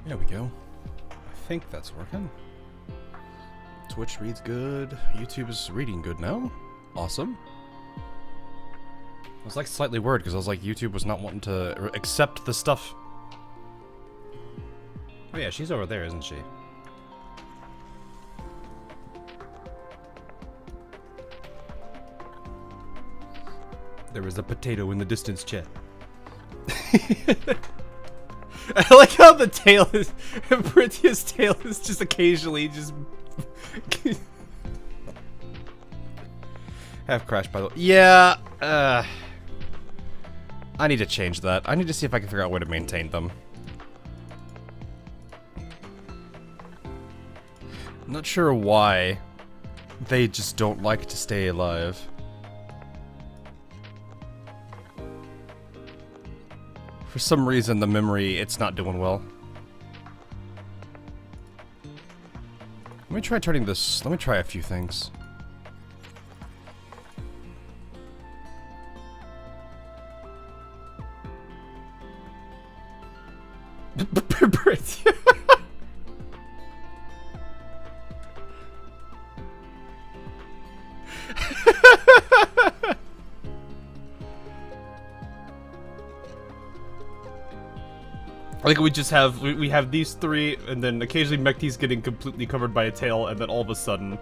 There we go. I think that's working. Twitch reads good. YouTube is reading good now. Awesome. I was like slightly worried because I was like YouTube was not wanting to accept the stuff. Oh yeah, she's over there, isn't she? There is a potato in the distance, chat. I like how the tail is, Brittia's tail is just occasionally just have crashed by the. Yeah, I need to change that. I need to see if I can figure out a way to maintain them. I'm not sure why they just don't like to stay alive. For some reason, the memory, it's not doing well. Let me try turning this, let me try a few things. Like we just have, we have these three, and then occasionally Mekti's getting completely covered by a tail, and then all of a sudden...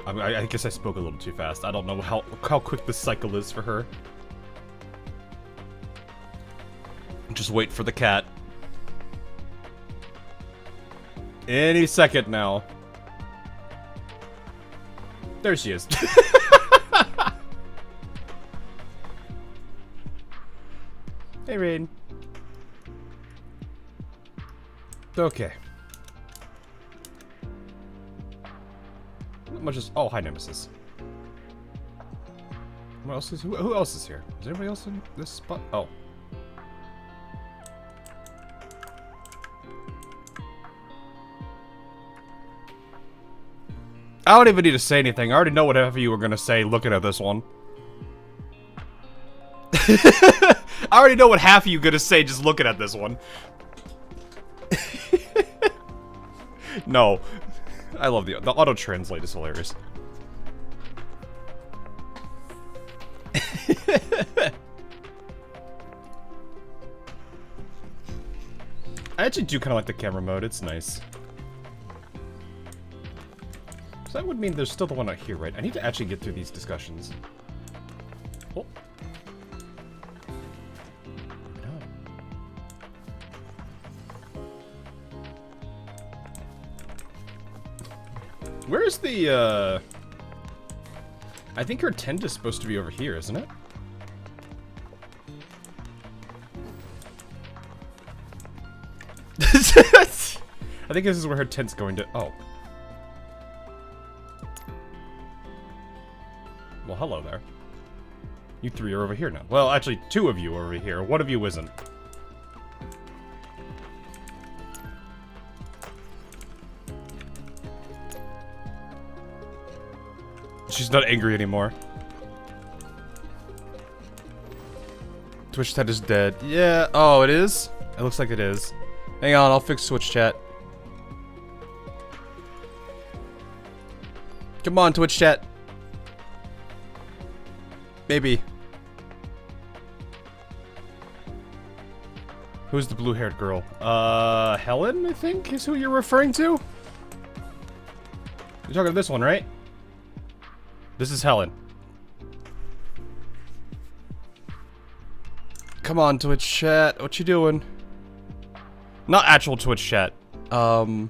I guess I spoke a little too fast. I don't know how quick this cycle is for her. Just wait for the cat. Any second now. There she is. Hey, Rain. Okay. Not much is. Oh, hi, Nemesis. What else is? Who else is here? Is anybody else in this spot? Oh. I don't even need to say anything. I already know whatever you were gonna say looking at this one. I already know what half of you gonna say just looking at this one. No. I love the auto-translate is hilarious. I actually do kind of like the camera mode. It's nice. So that would mean there's still the one out here, right? I need to actually get through these discussions. Oh. Where's the, I think her tent is supposed to be over here, isn't it? I think this is where her tent's going to... Oh. Well, hello there. You three are over here now. Well, actually, two of you are over here. One of you isn't. She's not angry anymore. Twitch chat is dead. Yeah. Oh, it is? It looks like it is. Hang on, I'll fix Twitch chat. Come on, Twitch chat. Maybe. Who's the blue-haired girl? Helen, I think, is who you're referring to? You're talking to this one, right? This is Helen. Come on, Twitch chat. What you doing? Not actual Twitch chat. The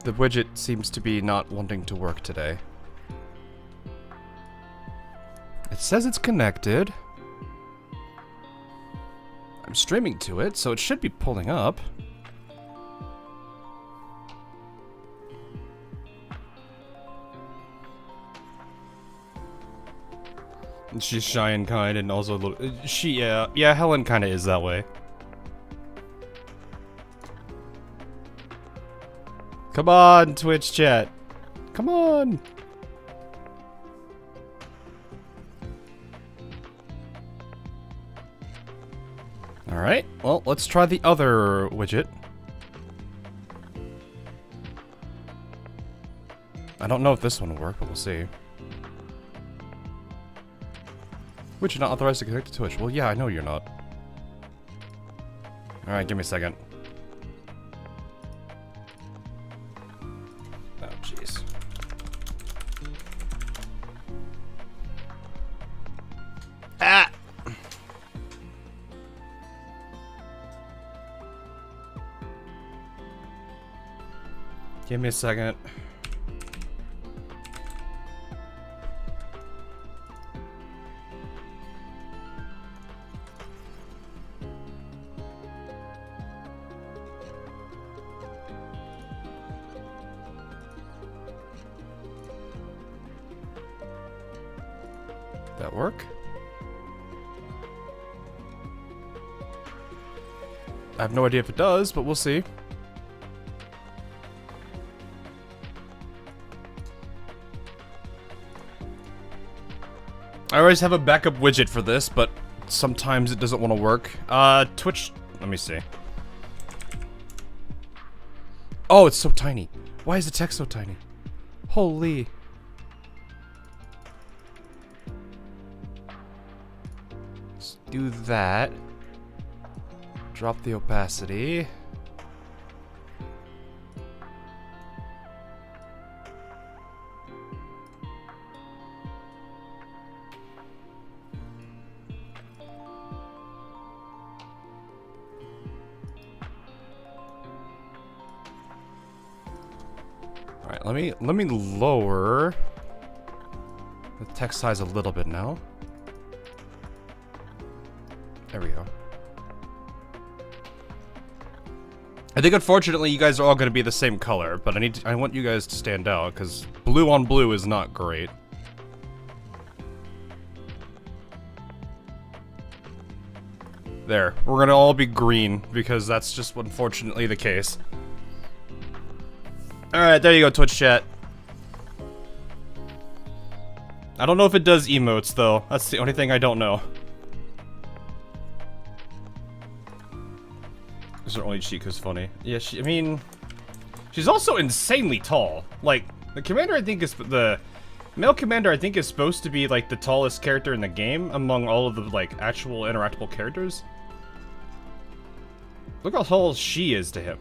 widget seems to be not wanting to work today. It says it's connected. I'm streaming to it, so it should be pulling up. She's shy and kind, and also a little. Yeah, Helen kind of is that way. Come on, Twitch chat. Come on. Alright, well, let's try the other widget. I don't know if this one will work, but we'll see. Widget not authorized to connect to Twitch. Well, yeah, I know you're not. Alright, give me a second. Oh, jeez. Ah! Give me a second. That work? I have no idea if it does, but we'll see. I always have a backup widget for this, but sometimes it doesn't want to work. Twitch, let me see. Oh, it's so tiny. Why is the text so tiny? Holy. Let's do that. Drop the opacity. Alright, let me lower the text size a little bit now. There we go. I think unfortunately you guys are all going to be the same color, but I want you guys to stand out because blue on blue is not great. There, we're going to all be green because that's just unfortunately the case. Alright, there you go, Twitch chat. I don't know if it does emotes though. That's the only thing I don't know. Is her only cheek who's funny? Yeah, I mean, she's also insanely tall. Like, the commander I think is, the male commander I think is supposed to be like the tallest character in the game among all of the like actual interactable characters. Look how tall she is to him.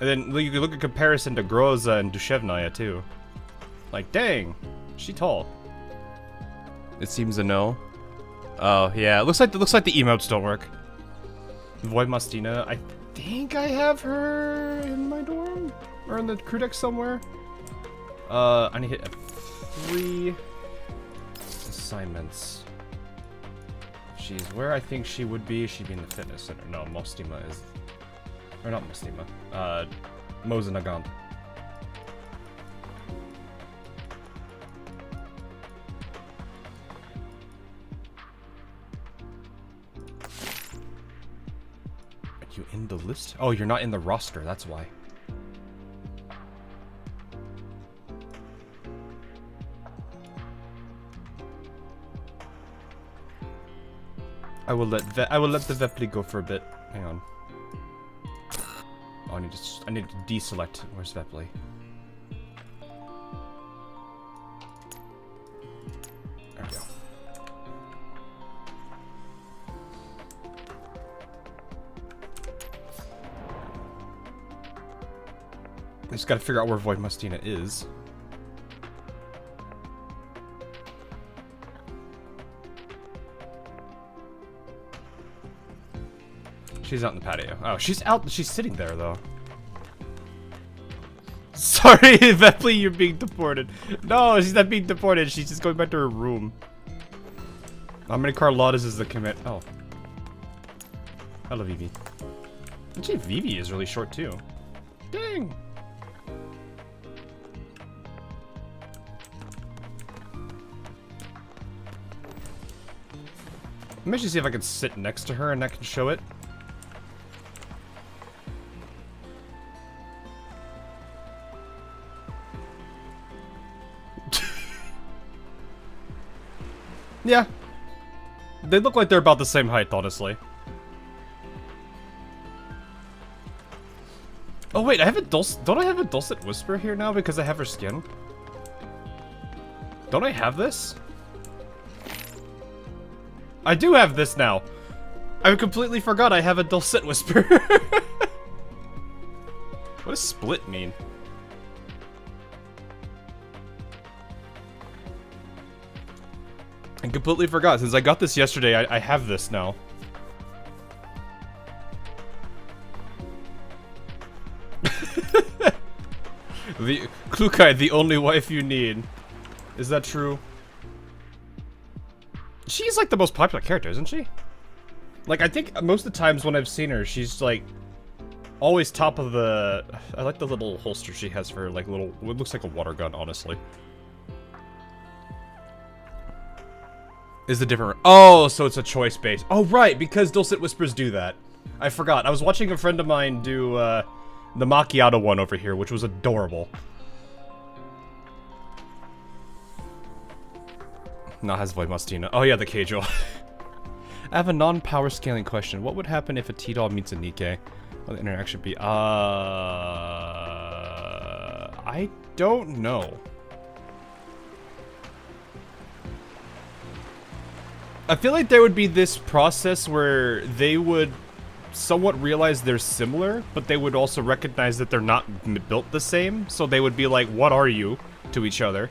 And then you can look at comparison to Groza and Dushevnaya too. Like, dang, she tall. It seems a no. Oh yeah, it looks like the emotes don't work. Void Mastina, I think I have her in my dorm? Or in the crew deck somewhere? I need to hit 3 assignments. She's where I think she would be. She'd be in the fitness center. No, Mostima is... Or not Mostima. Mosenagant. You in the list? Oh, you're not in the roster, that's why. I will let the Vepli go for a bit. Hang on. Oh, I need to deselect. Where's Vepli? There we go. I just gotta figure out where Void Mustina is. She's out in the patio. Oh, she's out. She's sitting there, though. Sorry, Vepli, you're being deported. No, she's not being deported. She's just going back to her room. How many Carlottas is the commit? Oh. Hello, Vivi. Actually, Vivi is really short, too. Dang. Let me actually see if I can sit next to her and I can show it. Yeah. They look like they're about the same height, honestly. Oh wait, I have a don't I have a Dulcet Whisper here now because I have her skin? Don't I have this? I do have this now. I completely forgot I have a Dulcet Whisper. What does split mean? I completely forgot. Since I got this yesterday, I have this now. The Klukai, the only wife you need. Is that true? She's like the most popular character, isn't she? Like, I think most of the times when I've seen her, she's like always top of the... I like the little holster she has for like little... It looks like a water gun, honestly. Is the different... Oh, so it's a choice base. Oh, right, because Dulcet Whispers do that. I forgot. I was watching a friend of mine do the macchiato one over here, which was adorable. Not has Voimastina. Oh yeah, the Keijo. I have a non-power scaling question. What would happen if a T-Doll meets a Nikke? What would the interaction be? I don't know. I feel like there would be this process where they would somewhat realize they're similar, but they would also recognize that they're not built the same, so they would be like, what are you? To each other.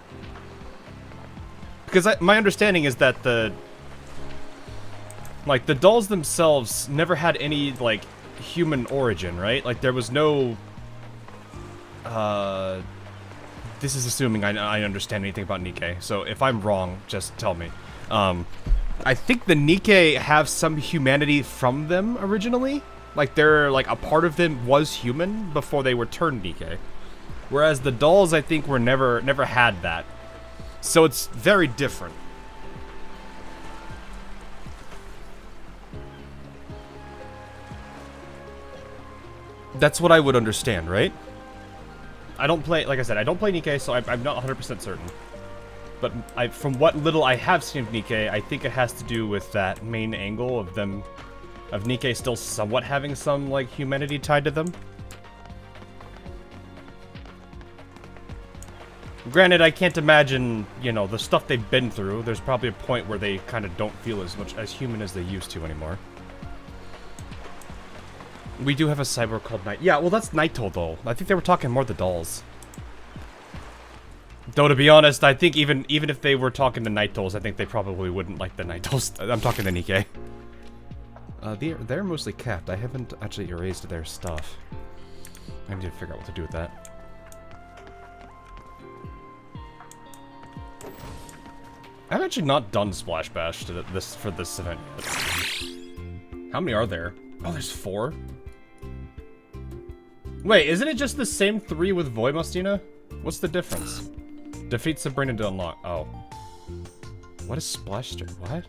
Because my understanding is that the dolls themselves never had any, like, human origin, right? Like, there was no... This is assuming I understand anything about Nikke, so if I'm wrong, just tell me. I think the Nikke have some humanity from them originally. Like, they're, like, a part of them was human before they were turned Nikke. Whereas the dolls, I think, were never had that. So it's very different. That's what I would understand, right? I don't play, like I said, I don't play Nikke, so I'm not 100% certain. But from what little I have seen of Nikke, I think it has to do with that main angle of them, of Nikke still somewhat having some, like, humanity tied to them. Granted, I can't imagine, you know, the stuff they've been through. There's probably a point where they kind of don't feel as much as human as they used to anymore. We do have a cyborg called Night. Yeah, well, that's Naito, though. I think they were talking more the dolls. Though, to be honest, I think even if they were talking to Naitos, I think they probably wouldn't like the Naitos. I'm talking to Nikke. They're mostly capped. I haven't actually erased their stuff. I need to figure out what to do with that. I've actually not done Splash Bash for this event yet. How many are there? Oh, there's 4? Wait, isn't it just the same 3 with Voimastina? What's the difference? Defeat Sabrina to unlock. Oh. What is Splash Stir? What?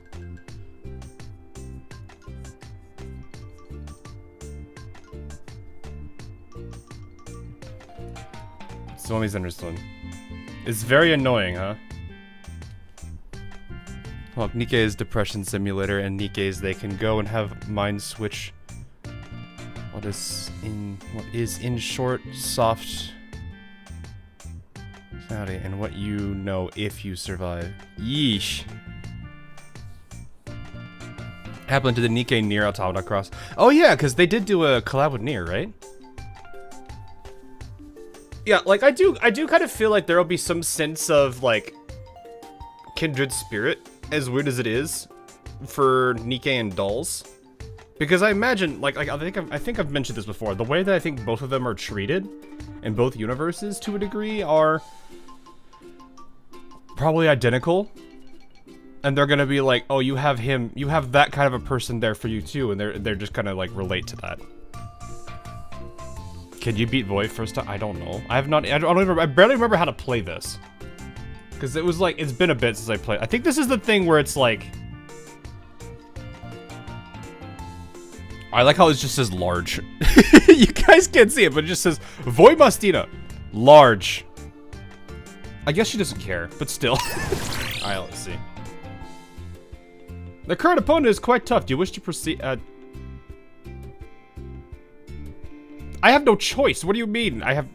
So misunderstood. It's very annoying, huh? Well, Nikke is Depression Simulator, and Nikke's they can go and have mind switch. What is in short, soft, howdy, and what you know if you survive. Yeesh. Happened to the Nikke Nier Automata Cross. Oh yeah, because they did do a collab with Nier, right? Yeah, like I do kind of feel like there'll be some sense of like kindred spirit, as weird as it is, for Nikke and dolls. Because I imagine, like I think I've mentioned this before, the way that I think both of them are treated in both universes to a degree are probably identical. And they're gonna be like, oh, you have him, you have that kind of a person there for you too, and they're just gonna like relate to that. Can you beat Void first time? I don't know. I barely remember how to play this. Because it was like, it's been a bit since I played. I think this is the thing where it's like... I like how it just says large. You guys can't see it, but it just says Voimastina. Large. I guess she doesn't care, but still. Alright, let's see. The current opponent is quite tough. Do you wish to proceed? I have no choice. What do you mean? I have...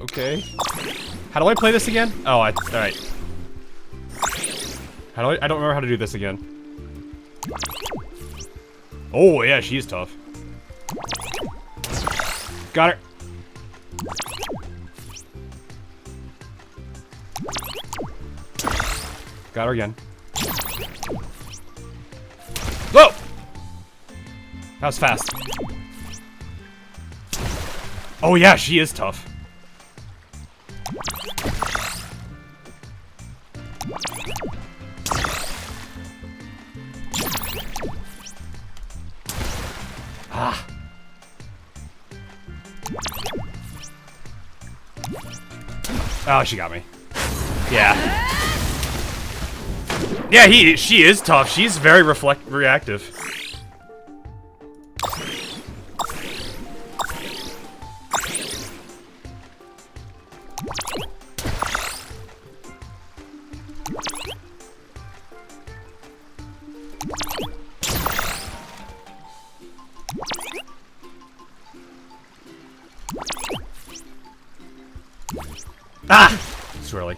Okay. How do I play this again? Oh, alright. How do I don't remember how to do this again. Oh, yeah, she's tough. Got her. Got her again. Whoa! That was fast. Oh yeah, she is tough. Ah. Oh, she got me. Yeah. Yeah, she is tough. She's very reactive. Ah! Swirly.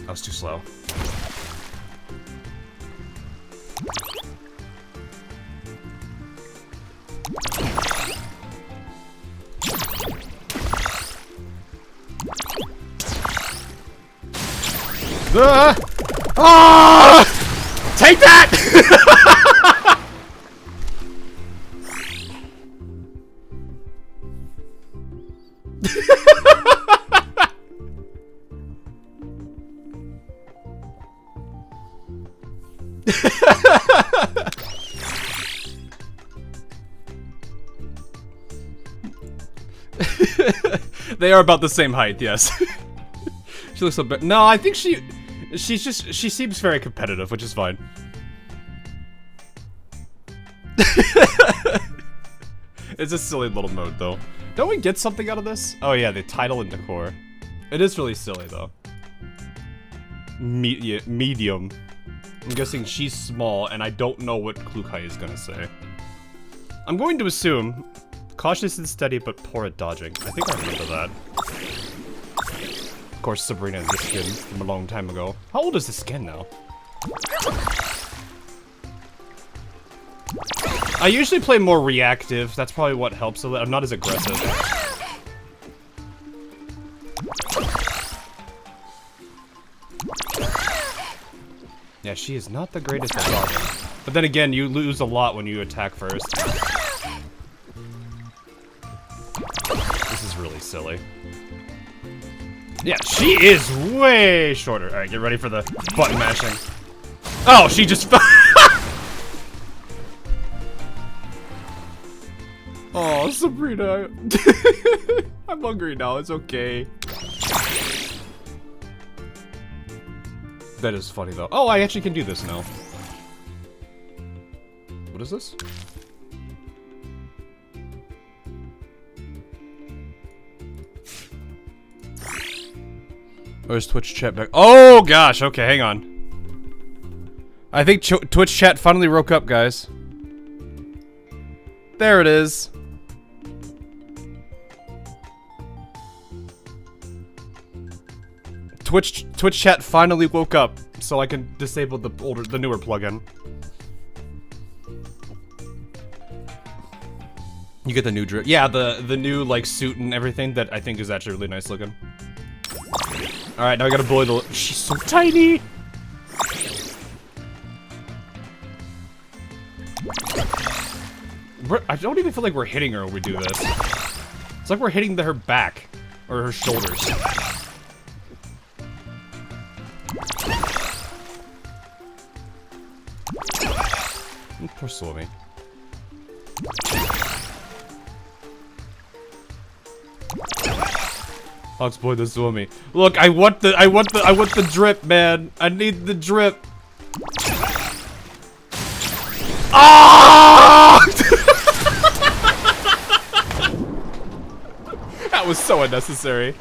That was too slow. Ah! Take that! They are about the same height, yes. She looks a bit. No, I think she seems very competitive, which is fine. It's a silly little mode, though. Don't we get something out of this? Oh yeah, the title and decor. It is really silly, though. Medium. I'm guessing she's small, and I don't know what Klukai is gonna say. I'm going to assume cautious and steady, but poor at dodging. I think I remember that. Of course, Sabrina is the skin from a long time ago. How old is the skin now? I usually play more reactive. That's probably what helps a little. I'm not as aggressive. Yeah, she is not the greatest at dodging. But then again, you lose a lot when you attack first. This is really silly. Yeah, she is way shorter. Alright, get ready for the button mashing. Oh, she just fell. Oh, Sabrina. I'm hungry now, it's okay. That is funny though. Oh, I actually can do this now. What is this? Where's Twitch chat back? Oh gosh, okay, hang on. I think Twitch chat finally woke up, guys. There it is. Twitch chat finally woke up, so I can disable the newer plugin. You get the new drip. Yeah, the new like suit and everything that I think is actually really nice looking. All right, now I gotta bully the. She's so tiny. I don't even feel like we're hitting her when we do this. It's like we're hitting her back or her shoulders. Poor Slomy. Hawksboy the Suomi. Look, I want the drip, man. I need the drip. Ah! That was so unnecessary.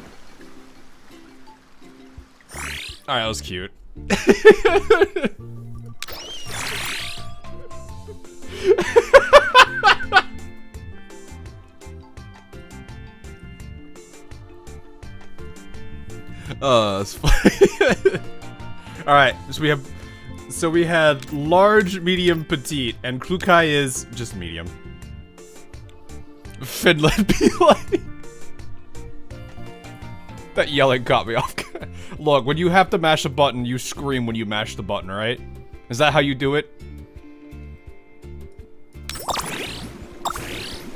Alright, that was cute. That's funny. Alright, so we had large, medium, petite, and Klukai is just medium. Finland be like. That yelling caught me off. Look, when you have to mash a button, you scream when you mash the button, right? Is that how you do it?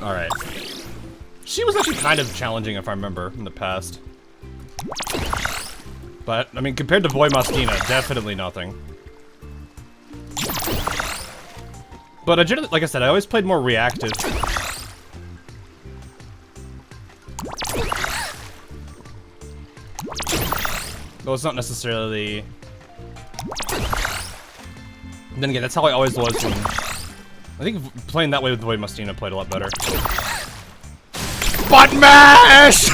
Alright. She was actually kind of challenging, if I remember, in the past. But, I mean, compared to Voy Mastina, definitely nothing. But I generally, like I said, I always played more reactive. Though it's not necessarily... Then again, that's how I always was when... I think playing that way with Voy Mastina played a lot better. Button mash!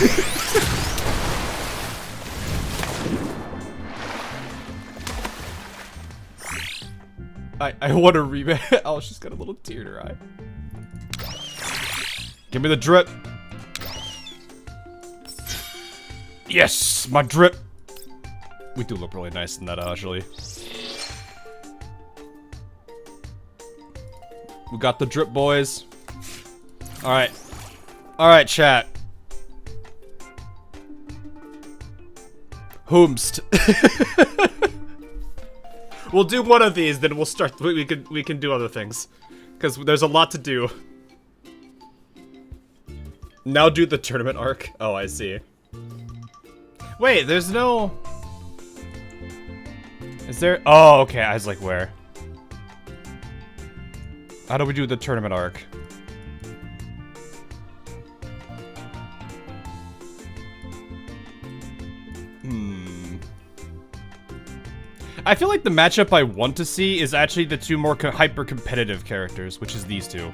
I want to rematch. Oh, she's got a little tear in her eye. Give me the drip. Yes, my drip. We do look really nice in that, actually. We got the drip, boys. Alright. Alright, chat. Whomst. We'll do one of these, then we'll start. We can do other things, because there's a lot to do. Now do the tournament arc. Oh, I see. Wait, there's no. Is there? Oh, okay. I was like, where? How do we do the tournament arc? I feel like the matchup I want to see is actually the two more hyper-competitive characters, which is these two.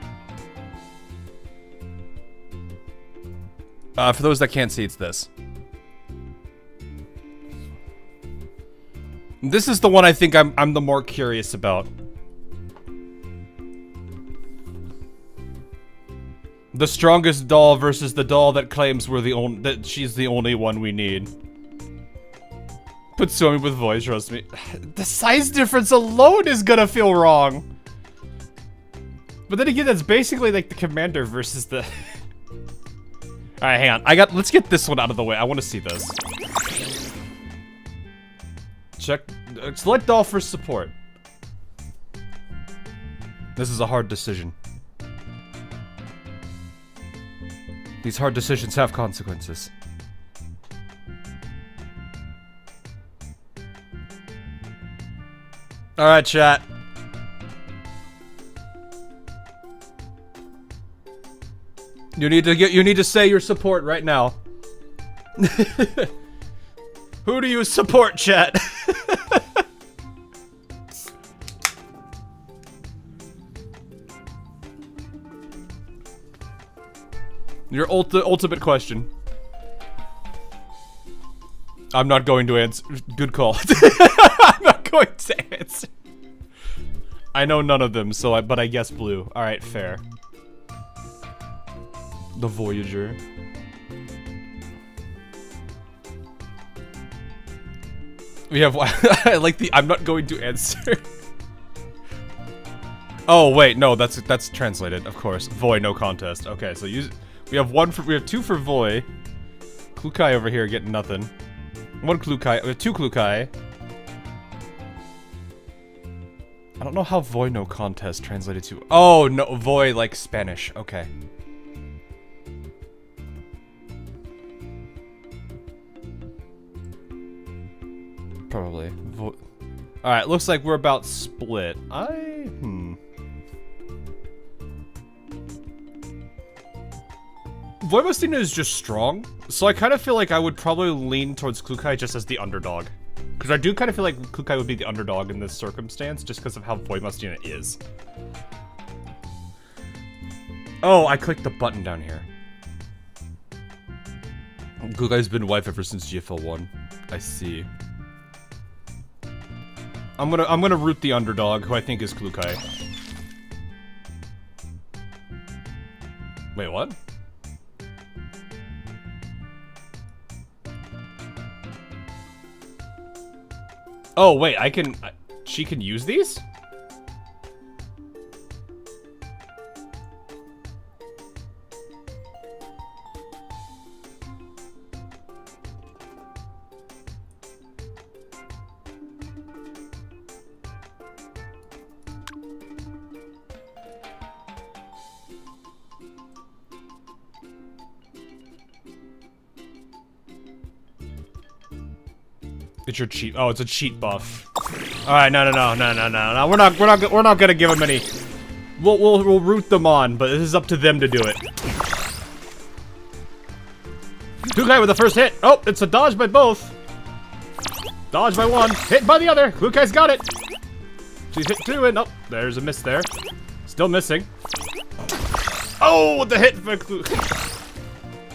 For those that can't see, it's this. This is the one I think I'm the more curious about. The strongest doll versus the doll that claims that she's the only one we need. Put Suomi with voice, trust me. The size difference alone is gonna feel wrong. But then again, that's basically like the commander versus the... Alright, hang on. Let's get this one out of the way. I want to see this. Check. Select doll for support. This is a hard decision. These hard decisions have consequences. Alright, chat. You need to say your support right now. Who do you support, chat? Your ultimate question. I'm not going to answer. Good call. I'm not going to answer. I know none of them, but I guess blue. All right, fair. The Voyager. We have. I like the. I'm not going to answer. Oh wait, no, that's translated, of course. Voy, no contest. Okay, so we have two for Voy. Klukai over here getting nothing. One Klukai. We have two Klukai. I don't know how Voy no contest translated to. Oh no, Voy like Spanish. Okay. Probably. Alright, looks like we're about split. Voimastina is just strong, so I kind of feel like I would probably lean towards Klukai just as the underdog. Because I do kind of feel like Klukai would be the underdog in this circumstance, just because of how Voimastina is. Oh, I clicked the button down here. Klukai's been wife ever since GFL 1. I see. I'm gonna root the underdog, who I think is Klukai. Wait, what? Oh, wait, she can use these? It's your cheat. Oh, it's a cheat buff. All right, no. We're not gonna give them any. We'll root them on, but this is up to them to do it. Klukai with the first hit. Oh, it's a dodge by both. Dodge by one, hit by the other. Klukai's got it. She's hit two, and oh, there's a miss there. Still missing. Oh, the hit for Klukai.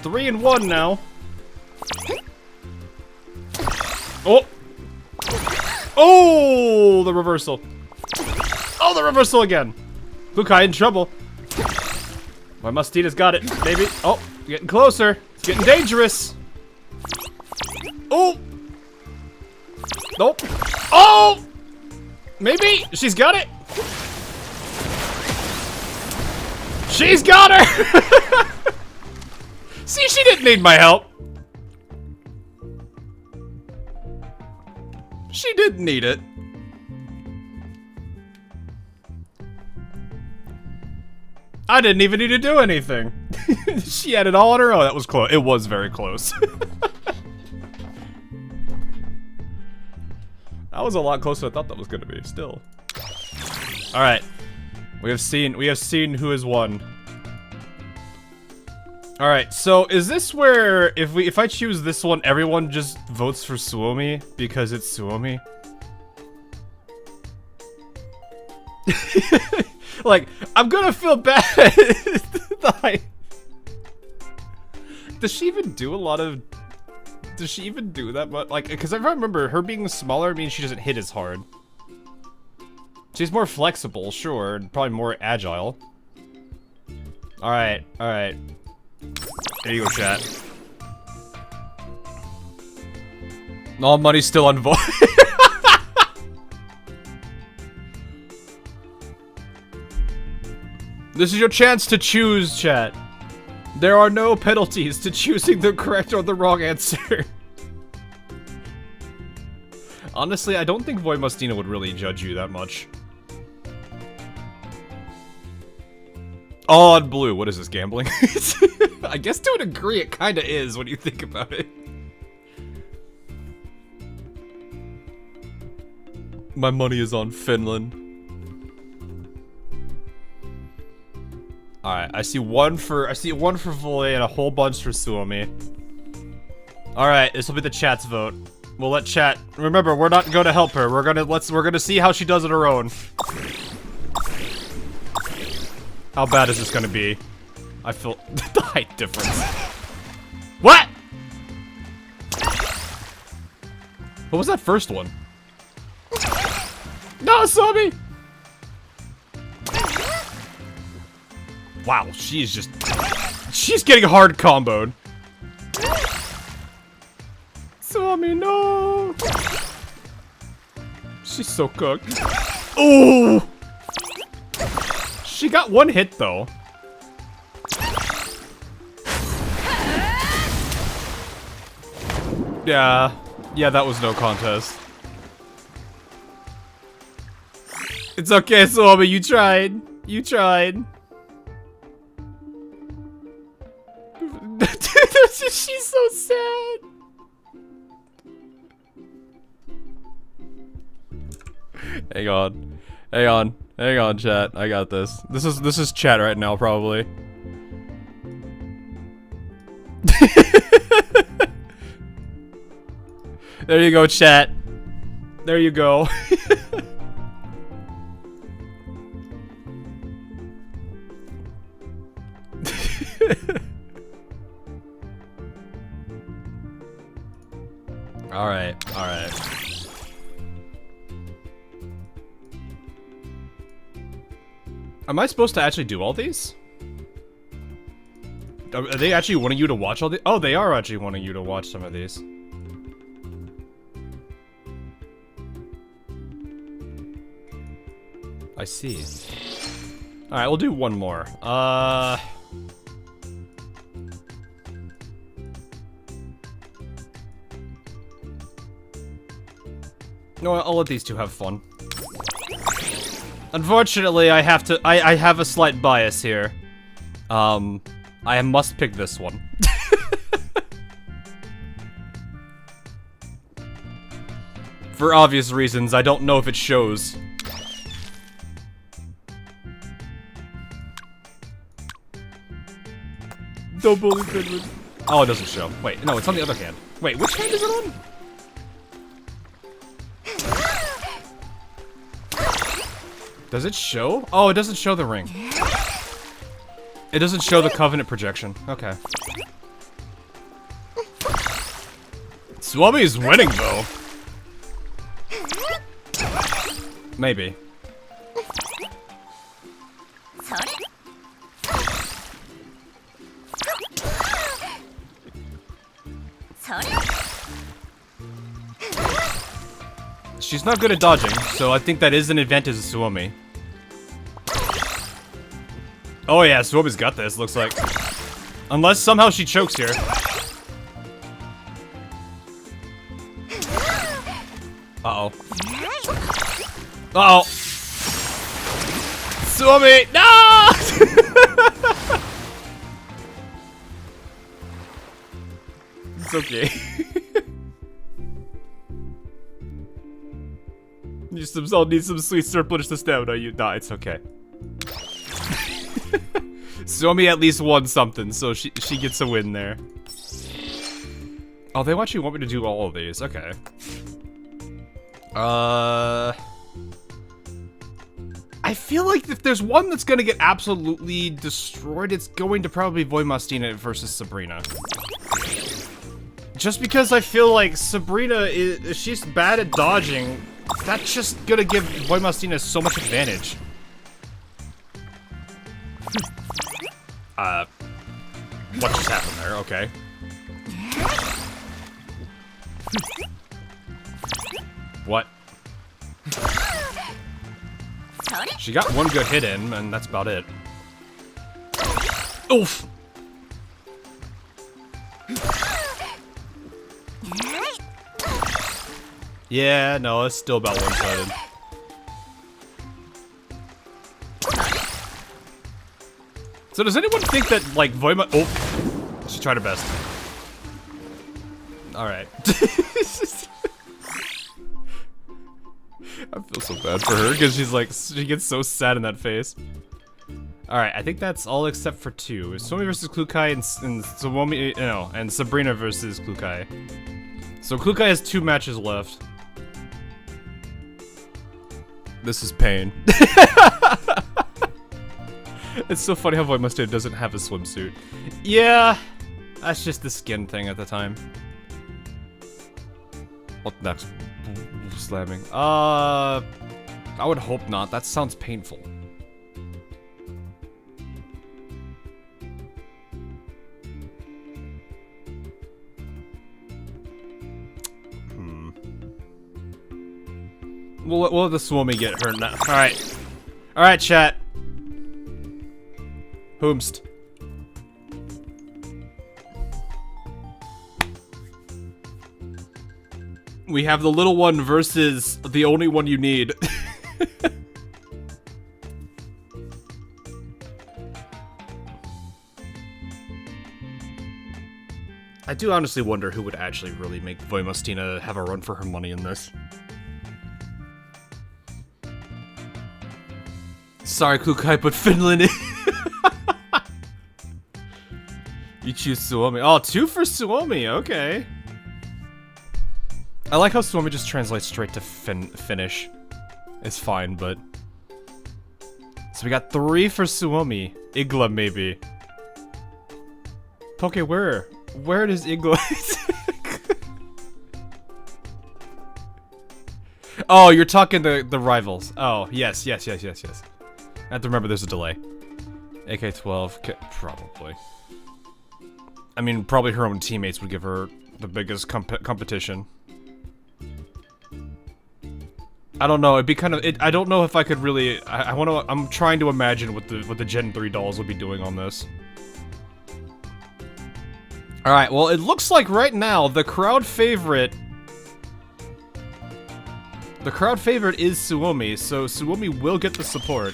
3 and 1 now. Oh! Oh! The reversal. Oh, the reversal again. Klukai in trouble. My Mustina's got it, baby. Oh, getting closer. It's getting dangerous. Oh! Nope. Oh! Maybe she's got it. She's got her! See, she didn't need my help. She didn't need it. I didn't even need to do anything. She had it all on her own. That was close. It was very close. That was a lot closer than I thought that was gonna be, still. Alright. We have seen who has won. Alright, so is this where if I choose this one, everyone just votes for Suomi because it's Suomi? Like, I'm gonna feel bad. Does she even do a lot of... Does she even do that much? Like, because I remember her being smaller means she doesn't hit as hard. She's more flexible, sure, and probably more agile. Alright, alright. There you go, chat. All money's still on vote. This is your chance to choose, chat. There are no penalties to choosing the correct or the wrong answer. Honestly, I don't think Voimastina would really judge you that much. Oh, on blue. What is this, gambling? I guess to a degree it kinda is when you think about it. My money is on Finland. Alright, I see one for Volley and a whole bunch for Suomi. Alright, this will be the chat's vote. We'll let chat. Remember, we're not gonna help her. We're gonna see how she does it her own. How bad is this gonna be? I feel the height difference. What? What was that first one? No, Suomi! Wow, she's getting hard comboed. Suomi, no! She's so cooked. Ooh! She got one hit, though. Yeah, that was no contest. It's okay, Suomi, you tried. You tried. She's so sad. Hang on, chat. I got this. This is chat right now, probably. There you go, chat. There you go. Alright, alright. Am I supposed to actually do all these? Are they actually wanting you to watch all these? Oh, they are actually wanting you to watch some of these. I see. Alright, we'll do one more. No, I'll let these two have fun. Unfortunately, I have to- I have a slight bias here. I must pick this one. For obvious reasons, I don't know if it shows. Double Finland. Oh, it doesn't show. Wait, no, it's on the other hand. Wait, which hand is it on? Does it show? Oh, it doesn't show the ring. It doesn't show the Covenant projection. Okay. Swami's winning, though. Maybe. She's not good at dodging, so I think that is an advantage to Suomi. Oh yeah, Suomi's got this, looks like. Unless somehow she chokes here. Uh-oh. Uh-oh. Suomi! No! It's okay. I'll need some sweet surplus to stamina. Nah, it's okay. Suomi at least won something, so she gets a win there. Oh, they actually want me to do all of these. Okay. I feel like if there's one that's gonna get absolutely destroyed, it's going to probably be Voimastina versus Sabrina. Just because I feel like Sabrina if she's bad at dodging, that's just gonna give Voimastina so much advantage. What just happened there? Okay. What? She got one good hit in, and that's about it. Oof! Yeah, no, it's still about one-sided. So does anyone think that, like, Voima- Oh! She tried her best. Alright. I feel so bad for her, because she's like, she gets so sad in that face. Alright, I think that's all except for two. Suomi versus Klukai and Suomi, no, and Sabrina versus Klukai. So Klukai has 2 matches left. This is pain. It's so funny how Voimastina doesn't have a swimsuit. Yeah, that's just the skin thing at the time. What next? Slamming. I would hope not. That sounds painful. We'll let the Suomi get hurt now. Alright. Alright, chat. Whomst. We have the little one versus the only one you need. I do honestly wonder who would actually really make Voimastina have a run for her money in this. Sorry, Klukai, but Finland. You choose Suomi. Oh, 2 for Suomi. Okay. I like how Suomi just translates straight to Finnish. It's fine, but... So we got 3 for Suomi. Igla, maybe. Poke, where? Where does Igla... Oh, you're talking the rivals. Oh, yes. I have to remember there's a delay. AK-12, probably. I mean, probably her own teammates would give her the biggest competition. I don't know, it'd be kind of, I don't know if I could really, I'm trying to imagine what the Gen 3 dolls would be doing on this. Alright, well, it looks like right now, the crowd favorite is Suomi, so Suomi will get the support.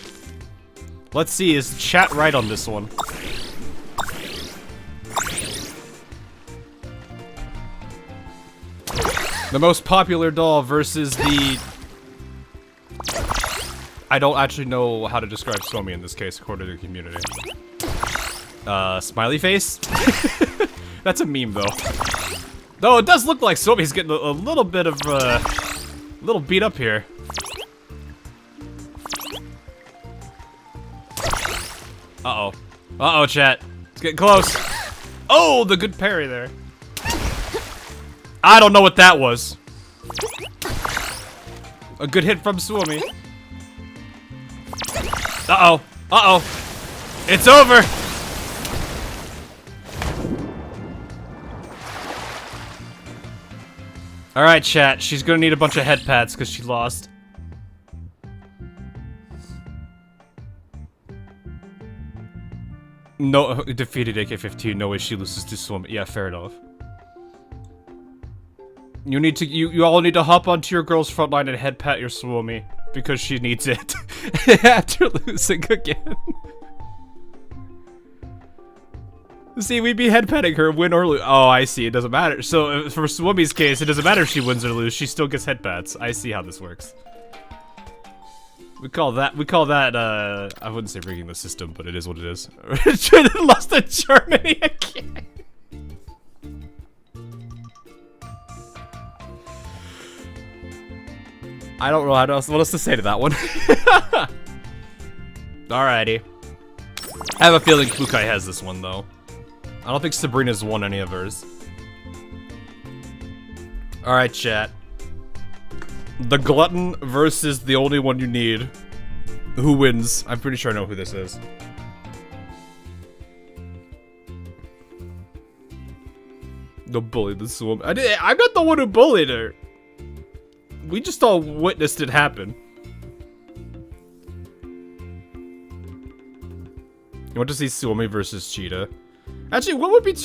Let's see, is chat right on this one? The most popular doll versus the... I don't actually know how to describe Suomi in this case, according to the community. Smiley face? That's a meme, though. Though it does look like Suomi's getting a little bit of, little beat up here. Uh-oh. Uh-oh, chat. It's getting close. Oh, the good parry there. I don't know what that was. A good hit from Suomi. Uh-oh. Uh-oh. It's over! Alright, chat. She's gonna need a bunch of head pats because she lost. No, defeated AK-15. No way she loses to Suomi. Yeah, fair enough. You need to, you all need to hop onto your girl's front line and head pat your Suomi because she needs it after losing again. See, we'd be head patting her, win or lose. Oh, I see. It doesn't matter. So for Suomi's case, it doesn't matter if she wins or loses. She still gets head pats. I see how this works. We call that, I wouldn't say rigging the system, but it is what it is. Lost to Germany again. I don't know what else to say to that one. Alrighty. I have a feeling Klukai has this one, though. I don't think Sabrina's won any of hers. Alright, chat. The glutton versus the only one you need. Who wins? I'm pretty sure I know who this is. The bully, the swim. I'm not the one who bullied her. We just all witnessed it happen. You want to see Suomi versus Cheetah? Actually, what would be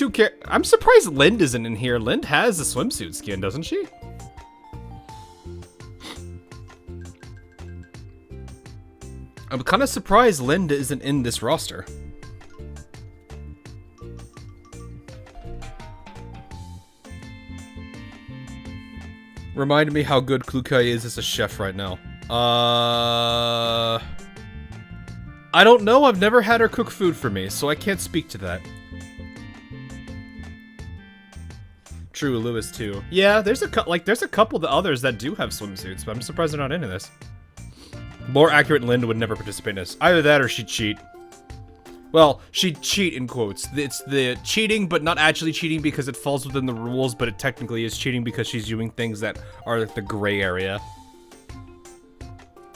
I'm surprised Lind isn't in here. Lind has a swimsuit skin, doesn't she? I'm kind of surprised Lind isn't in this roster. Remind me how good Klukai is as a chef right now. I don't know. I've never had her cook food for me, so I can't speak to that. True, Lewis too. Yeah, there's a couple of the others that do have swimsuits, but I'm surprised they're not into this. More accurate, Linda would never participate in this. Either that or she'd cheat. Well, she'd cheat in quotes. It's the cheating, but not actually cheating because it falls within the rules, but it technically is cheating because she's doing things that are like the gray area.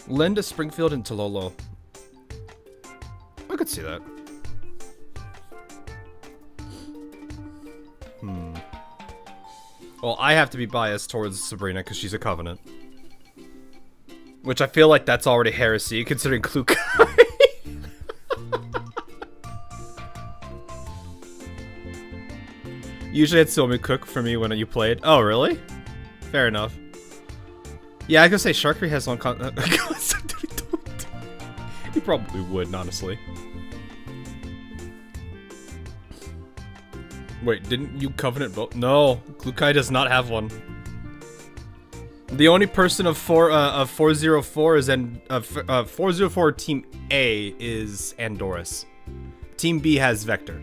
Linda, Springfield, and Tololo. I could see that. Well, I have to be biased towards Sabrina because she's a Covenant. Which I feel like that's already heresy, considering Klukai. Usually had Suomi cook for me when you played. Oh, really? Fair enough. Yeah, I could say Sharkery has one He probably would, honestly. Wait, didn't you Covenant vote? No, Klukai does not have one. The only person of 404 is 404 Team A is Andorus. Team B has Vector.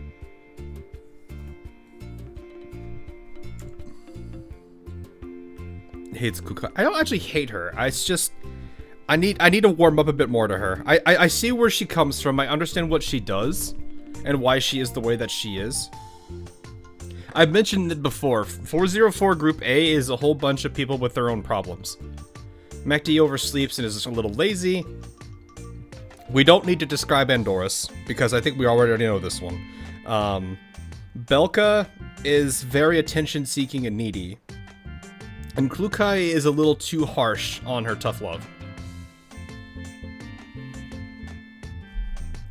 hates Kukai. I don't actually hate her. It's just I need to warm up a bit more to her. I see where she comes from. I understand what she does and why she is the way that she is. I've mentioned it before. 404 Group A is a whole bunch of people with their own problems. Mekti oversleeps and is just a little lazy. We don't need to describe Andoris, because I think we already know this one. Belka is very attention-seeking and needy. And Klukai is a little too harsh on her tough love.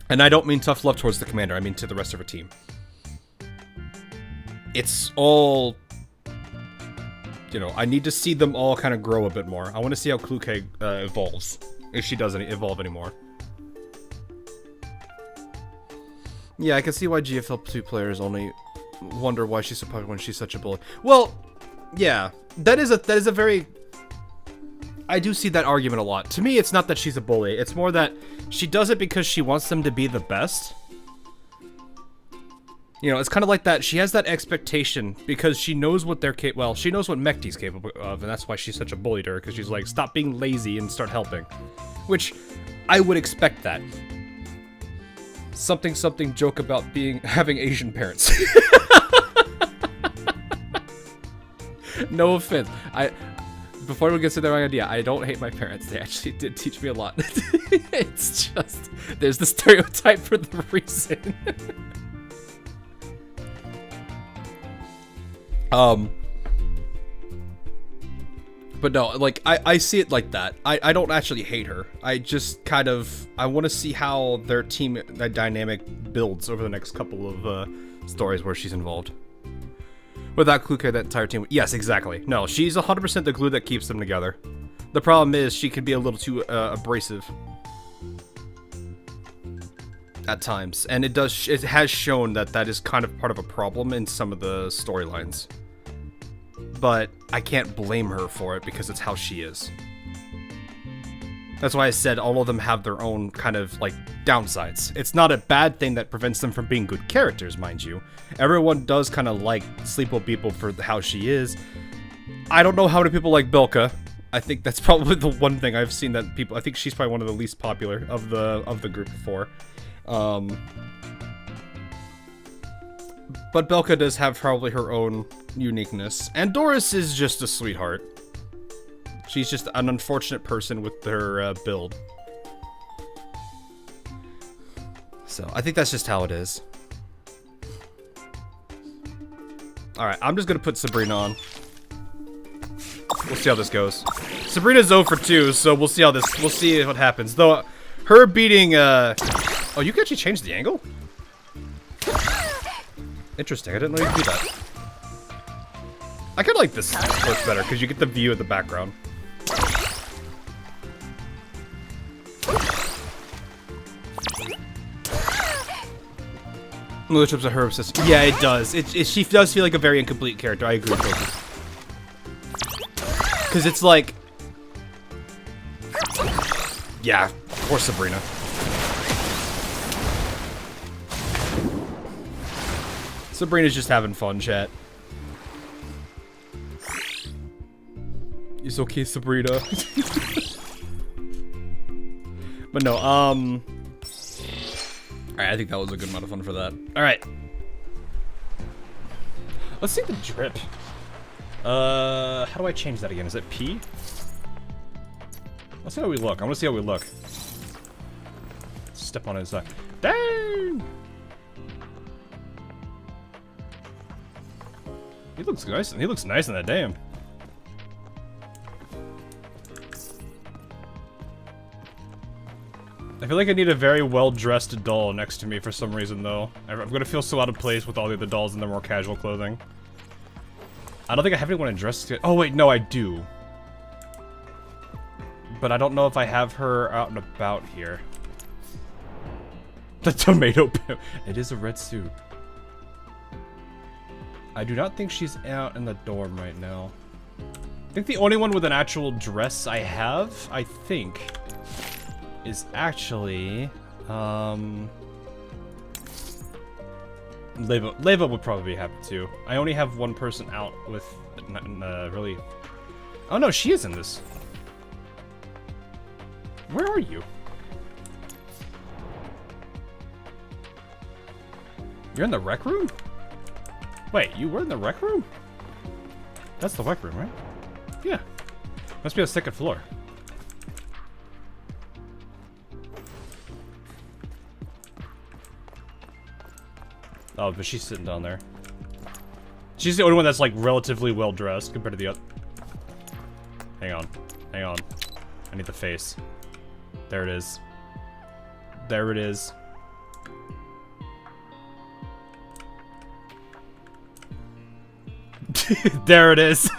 And I don't mean tough love towards the commander, I mean to the rest of her team. It's all... You know, I need to see them all kind of grow a bit more. I want to see how Klukai evolves. If she doesn't evolve anymore. Yeah, I can see why GFL2 players only wonder why she's so popular when she's such a bully. Well, yeah, that is a very... I do see that argument a lot. To me, it's not that she's a bully. It's more that she does it because she wants them to be the best. You know, it's kind of like that. She has that expectation because she knows what they're well, she knows what Mekti's capable of, and that's why she's such a bully to her, because she's like, stop being lazy and start helping. Which, I would expect that. Something joke about having Asian parents. No offense. Before we get to the wrong idea, I don't hate my parents. They actually did teach me a lot. It's just, there's the stereotype for the reason. But no, like, I see it like that. I don't actually hate her. I just kind of, I want to see how their team dynamic builds over the next couple of stories where she's involved. Without Klukai, that entire team... Yes, exactly. No, she's 100% the glue that keeps them together. The problem is she can be a little too abrasive. At times. And it has shown that is kind of part of a problem in some of the storylines. But I can't blame her for it because it's how she is. That's why I said all of them have their own kind of, like, downsides. It's not a bad thing that prevents them from being good characters, mind you. Everyone does kind of like Sleepo people for how she is. I don't know how many people like Belka. I think that's probably the one thing I've seen that people... I think she's probably one of the least popular of the group of four. But Belka does have probably her own uniqueness. And Doris is just a sweetheart. She's just an unfortunate person with her build. So, I think that's just how it is. Alright, I'm just gonna put Sabrina on. We'll see how this goes. Sabrina's 0 for 2, so we'll see what happens. Though, her beating, Oh, you can actually change the angle? Interesting, I didn't know you could do that. I kinda like this approach better, because you get the view of the background. Mother trips are her obsessed. Yeah, it does. She does feel like a very incomplete character. I agree with you. Because it's like... Yeah, poor Sabrina. Sabrina's just having fun, chat. It's okay, Sabrina. But no, alright, I think that was a good amount of fun for that. Alright. Let's see the drip. How do I change that again? Is it P? Let's see how we look. I want to see how we look. Step on his side. Dang! He looks nice. He looks nice in that damn. I feel like I need a very well-dressed doll next to me for some reason, though. I'm gonna feel so out of place with all the other dolls in their more casual clothing. I don't think I have anyone dressed yet. Oh, wait, no, I do. But I don't know if I have her out and about here. The tomato pimp. It is a red suit. I do not think she's out in the dorm right now. I think the only one with an actual dress I have, I think, is actually, Leva would probably be happy too. I only have one person out with, really, Oh no, she is in this. Where are you? You're in the rec room? Wait, you were in the rec room? That's the rec room, right? Yeah. Must be on the second floor. Oh, but she's sitting down there. She's the only one that's like relatively well dressed compared to the other. Hang on. Hang on. I need the face. There it is. There it is. There it is.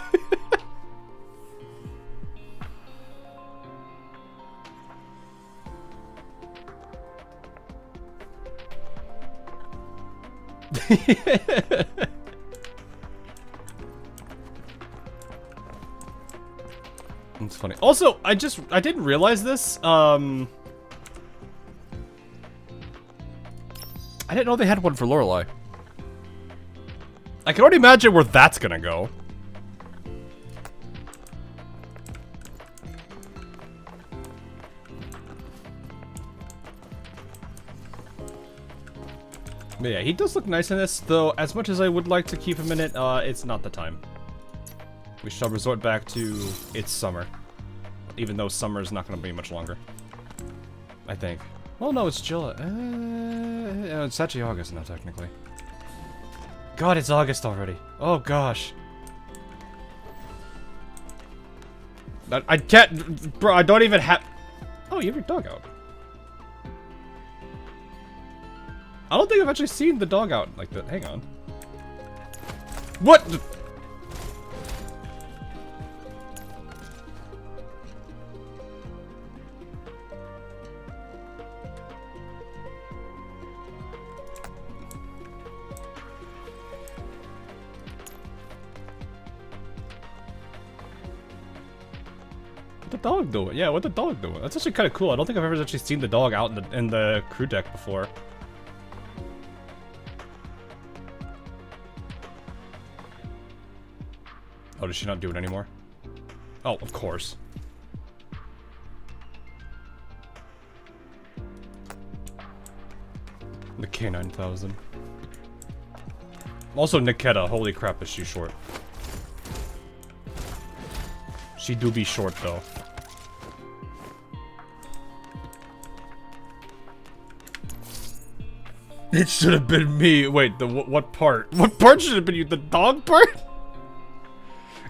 It's funny. Also, I didn't realize this. I didn't know they had one for Lorelei. I can already imagine where that's gonna go. But yeah, he does look nice in this, though as much as I would like to keep him in it, it's not the time. We shall resort back to it's summer. Even though summer is not gonna be much longer. I think. Well, no, it's July. It's actually August now, technically. God, it's August already. Oh, gosh. I can't... Bro, I don't even have... Oh, you have your dog out. I don't think I've actually seen the dog out like that. Hang on. What? What the dog doing? Yeah, what the dog doing? That's actually kind of cool. I don't think I've ever actually seen the dog out in the crew deck before. Oh, does she not do it anymore? Oh, of course. The K9000. Also, Niketa. Holy crap, is she short. She do be short, though. It should have been me. Wait, the what part? What part should have been you? The dog part?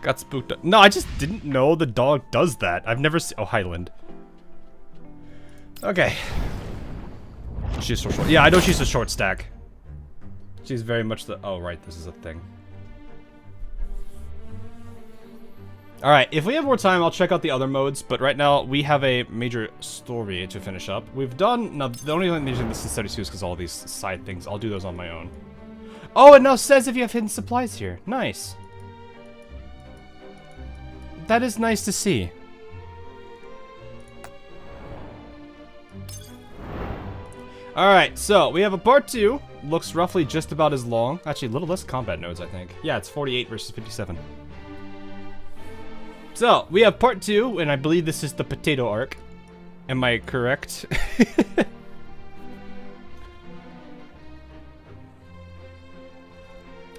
Got spooked up. No, I just didn't know the dog does that. I've never seen. Oh, Highland. Okay. She's so short. Yeah, I know she's a short stack. She's very much the. Oh, right. This is a thing. Alright, if we have more time, I'll check out the other modes, but right now, we have a major story to finish up. We've done... Now, the only reason I'm using this in 72 is because all these side things, I'll do those on my own. Oh, it now says if you have hidden supplies here. Nice. That is nice to see. Alright, so, we have a part 2. Looks roughly just about as long. Actually, a little less combat nodes, I think. Yeah, it's 48 versus 57. So, we have part 2, and I believe this is the potato arc. Am I correct?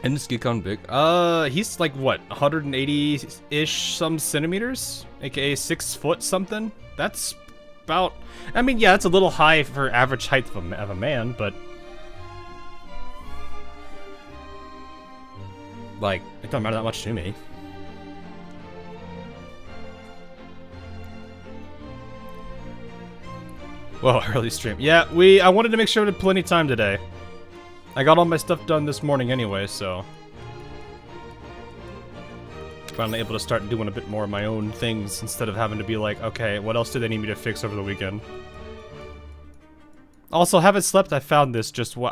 And this Geekon big? He's like, what, 180-ish some centimeters? AKA 6 foot something? That's about... I mean, yeah, it's a little high for average height of a man, but... Like, it don't matter that much to me. Whoa, early stream. Yeah, I wanted to make sure we had plenty of time today. I got all my stuff done this morning anyway, so... Finally able to start doing a bit more of my own things instead of having to be like, okay, what else do they need me to fix over the weekend? Also, haven't slept, I found this just while...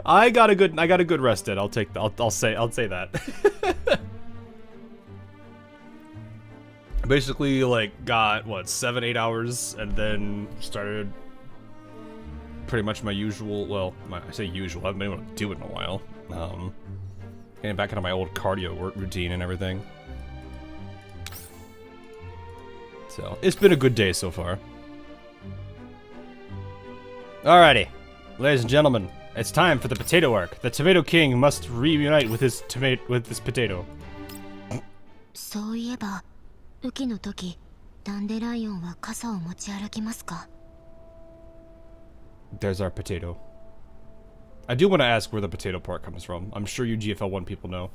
I got a good rest in. I'll say that. Basically, like, got, what, 7-8 hours, and then started pretty much my usual, well, I say usual, I haven't been able to do it in a while. Getting back into my old cardio routine and everything. So, it's been a good day so far. Alrighty. Ladies and gentlemen, it's time for the potato arc. The Tomato King must reunite with his potato. そういえば、雨季の時、ダンデライオンは傘を持ち歩きますか? There's our potato. I do want to ask where the potato part comes from. I'm sure you GFL1 people know.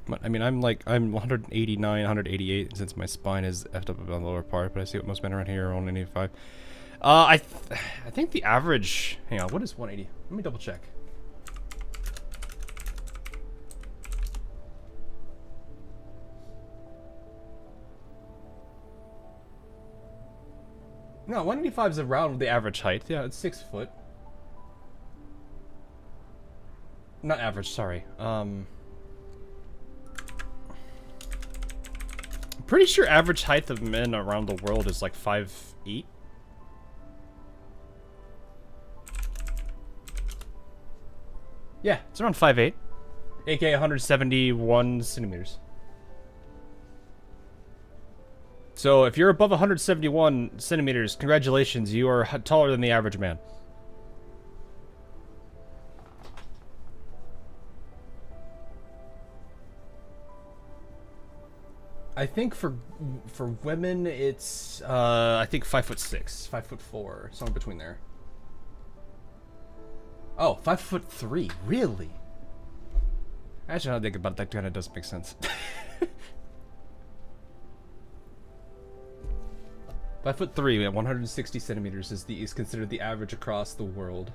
But, I mean, I'm 189, 188 since my spine is effed up on the lower part, but I see what most men around here are only 85. I think the average... Hang on, what is 180? Let me double check. No, 185 is around the average height. Yeah, it's 6 foot. Not average, sorry. Pretty sure average height of men around the world is like 5'8". Yeah, it's around 5'8", aka 171 centimeters. So if you're above 171 centimeters, congratulations, you are taller than the average man. I think for women it's I think 5'6", 5'4", somewhere between there. Oh, 5'3", really? Actually, now I think about it, that kind of does make sense. 5'3", at 160 centimeters is considered the average across the world.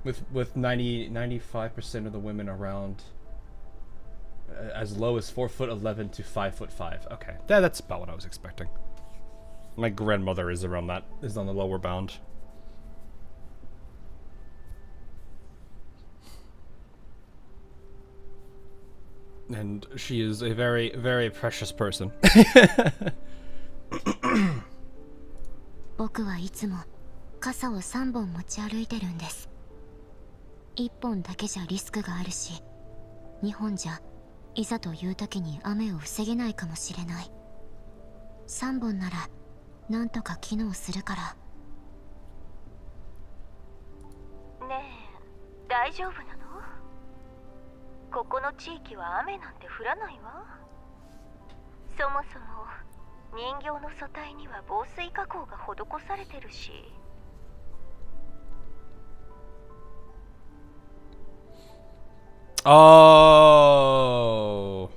With 95% of the women around as low as 4'11" to 5'5". Okay, that's about what I was expecting. My grandmother is around that, is on the lower bound. And she is a very, very precious person. 僕はいつも傘を3本持ち歩いてるんです。1本だけじゃリスクがあるし、2本じゃいざという時に雨を防げないかもしれない。3本ならなんとか機能するから。ねえ、大丈夫なの？ここの地域は雨なんて降らないわ。そもそも人形の素体には防水加工が施されてるし。Oh.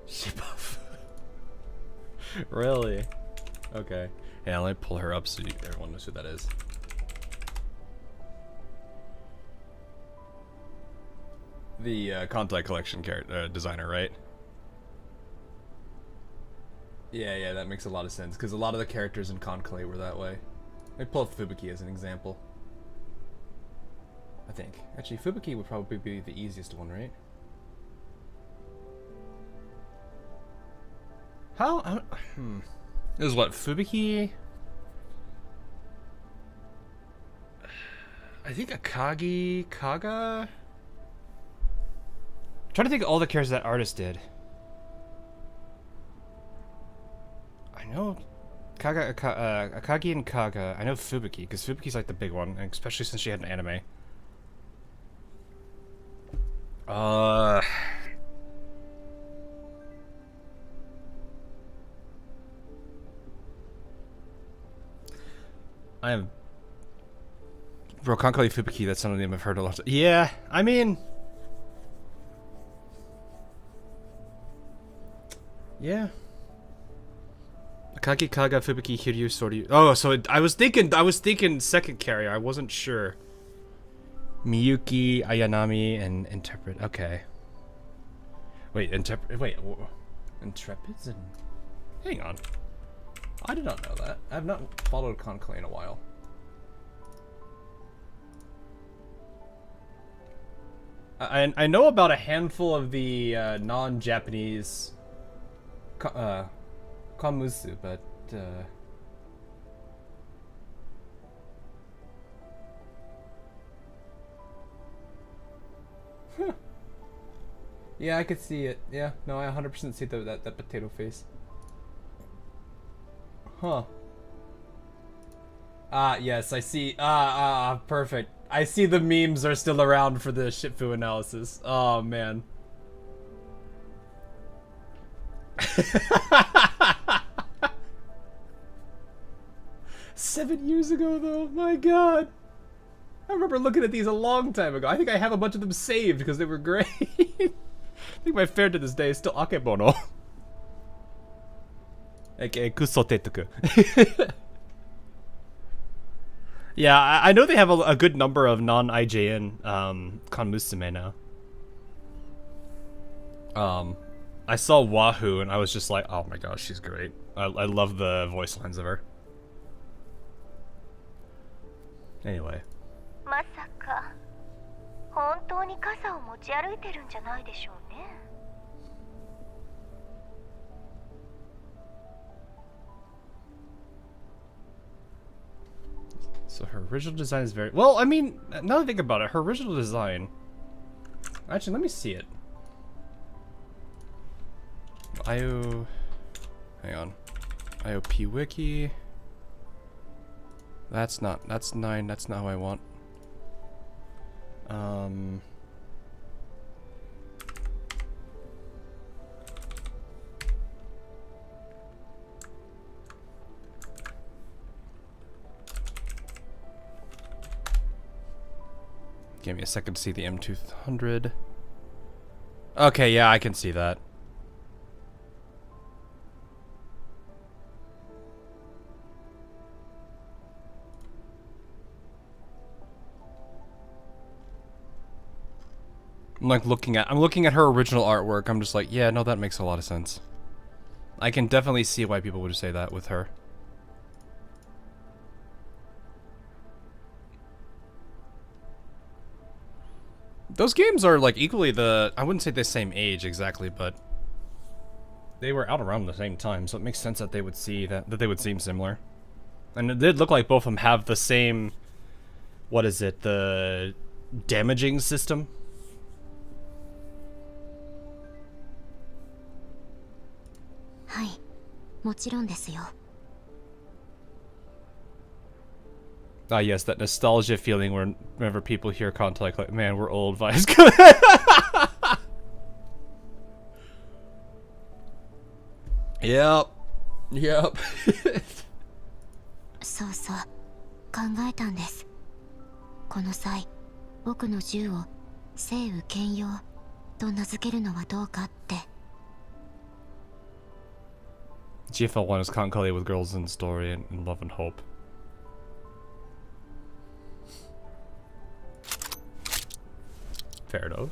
She buff. Really? Okay. Yeah, let me pull her up so everyone knows who that is. The Contact Collection designer, right? Yeah, that makes a lot of sense, because a lot of the characters in Conclave were that way. Let me pull up Fubuki as an example. I think. Actually, Fubuki would probably be the easiest one, right? How? This is what, Fubuki? I think Akagi, Kaga? I'm trying to think of all the characters that artist did. I know Akagi and Kaga. I know Fubuki, because Fubuki's like the big one, and especially since she had an anime. I am... Bro, Conclave Fubuki, that's some of them I've heard a lot of... Yeah, I mean... Yeah. Akagi, Kaga, Fubuki, Hiryu, Soryu... Oh, so I was thinking second carrier, I wasn't sure. Miyuki, Ayanami, and Interpret. Okay. Wait, Intrepids and... Hang on. I did not know that. I have not followed Conclave in a while. I know about a handful of the non-Japanese Kamusu, but Yeah, I could see it. Yeah, no, I 100% see that potato face. Huh. Ah, yes, I see. Perfect. I see the memes are still around for the Shipfu analysis. Oh, man. Seven years ago, though. My God. I remember looking at these a long time ago. I think I have a bunch of them saved because they were great. I think my favorite to this day is still Akebono. AKA Kusotetuku. Yeah, I know they have a good number of non-IJN Kanmusume now. I saw Wahoo and I was just like, oh my gosh, she's great. I love the voice lines of her. Anyway. まさか本当に傘を持ち歩いてるんじゃないでしょうね。So her original design is very well. I mean, now that I think about it, her original design. Actually, let me see it. IO, hang on. IOP wiki. That's 9. That's not what I want. Give me a second to see the M200. Okay, yeah, I can see that. I'm looking at her original artwork. I'm just like, yeah, no, that makes a lot of sense. I can definitely see why people would say that with her. Those games are like equally I wouldn't say the same age exactly, but they were out around the same time, so it makes sense that they would see that they would seem similar. And it did look like both of them have the same, what is it, the damaging system? Hi, もちろんですよ. Ah, yes, that nostalgia feeling whenever people hear content like, man, we're old vibes. Yep. Yep. そうそう、考えたんです。この際、僕の銃を聖雨兼用と名付けるのはどうかって。GFL1 is Conclave with girls in story and love and hope. Fair enough.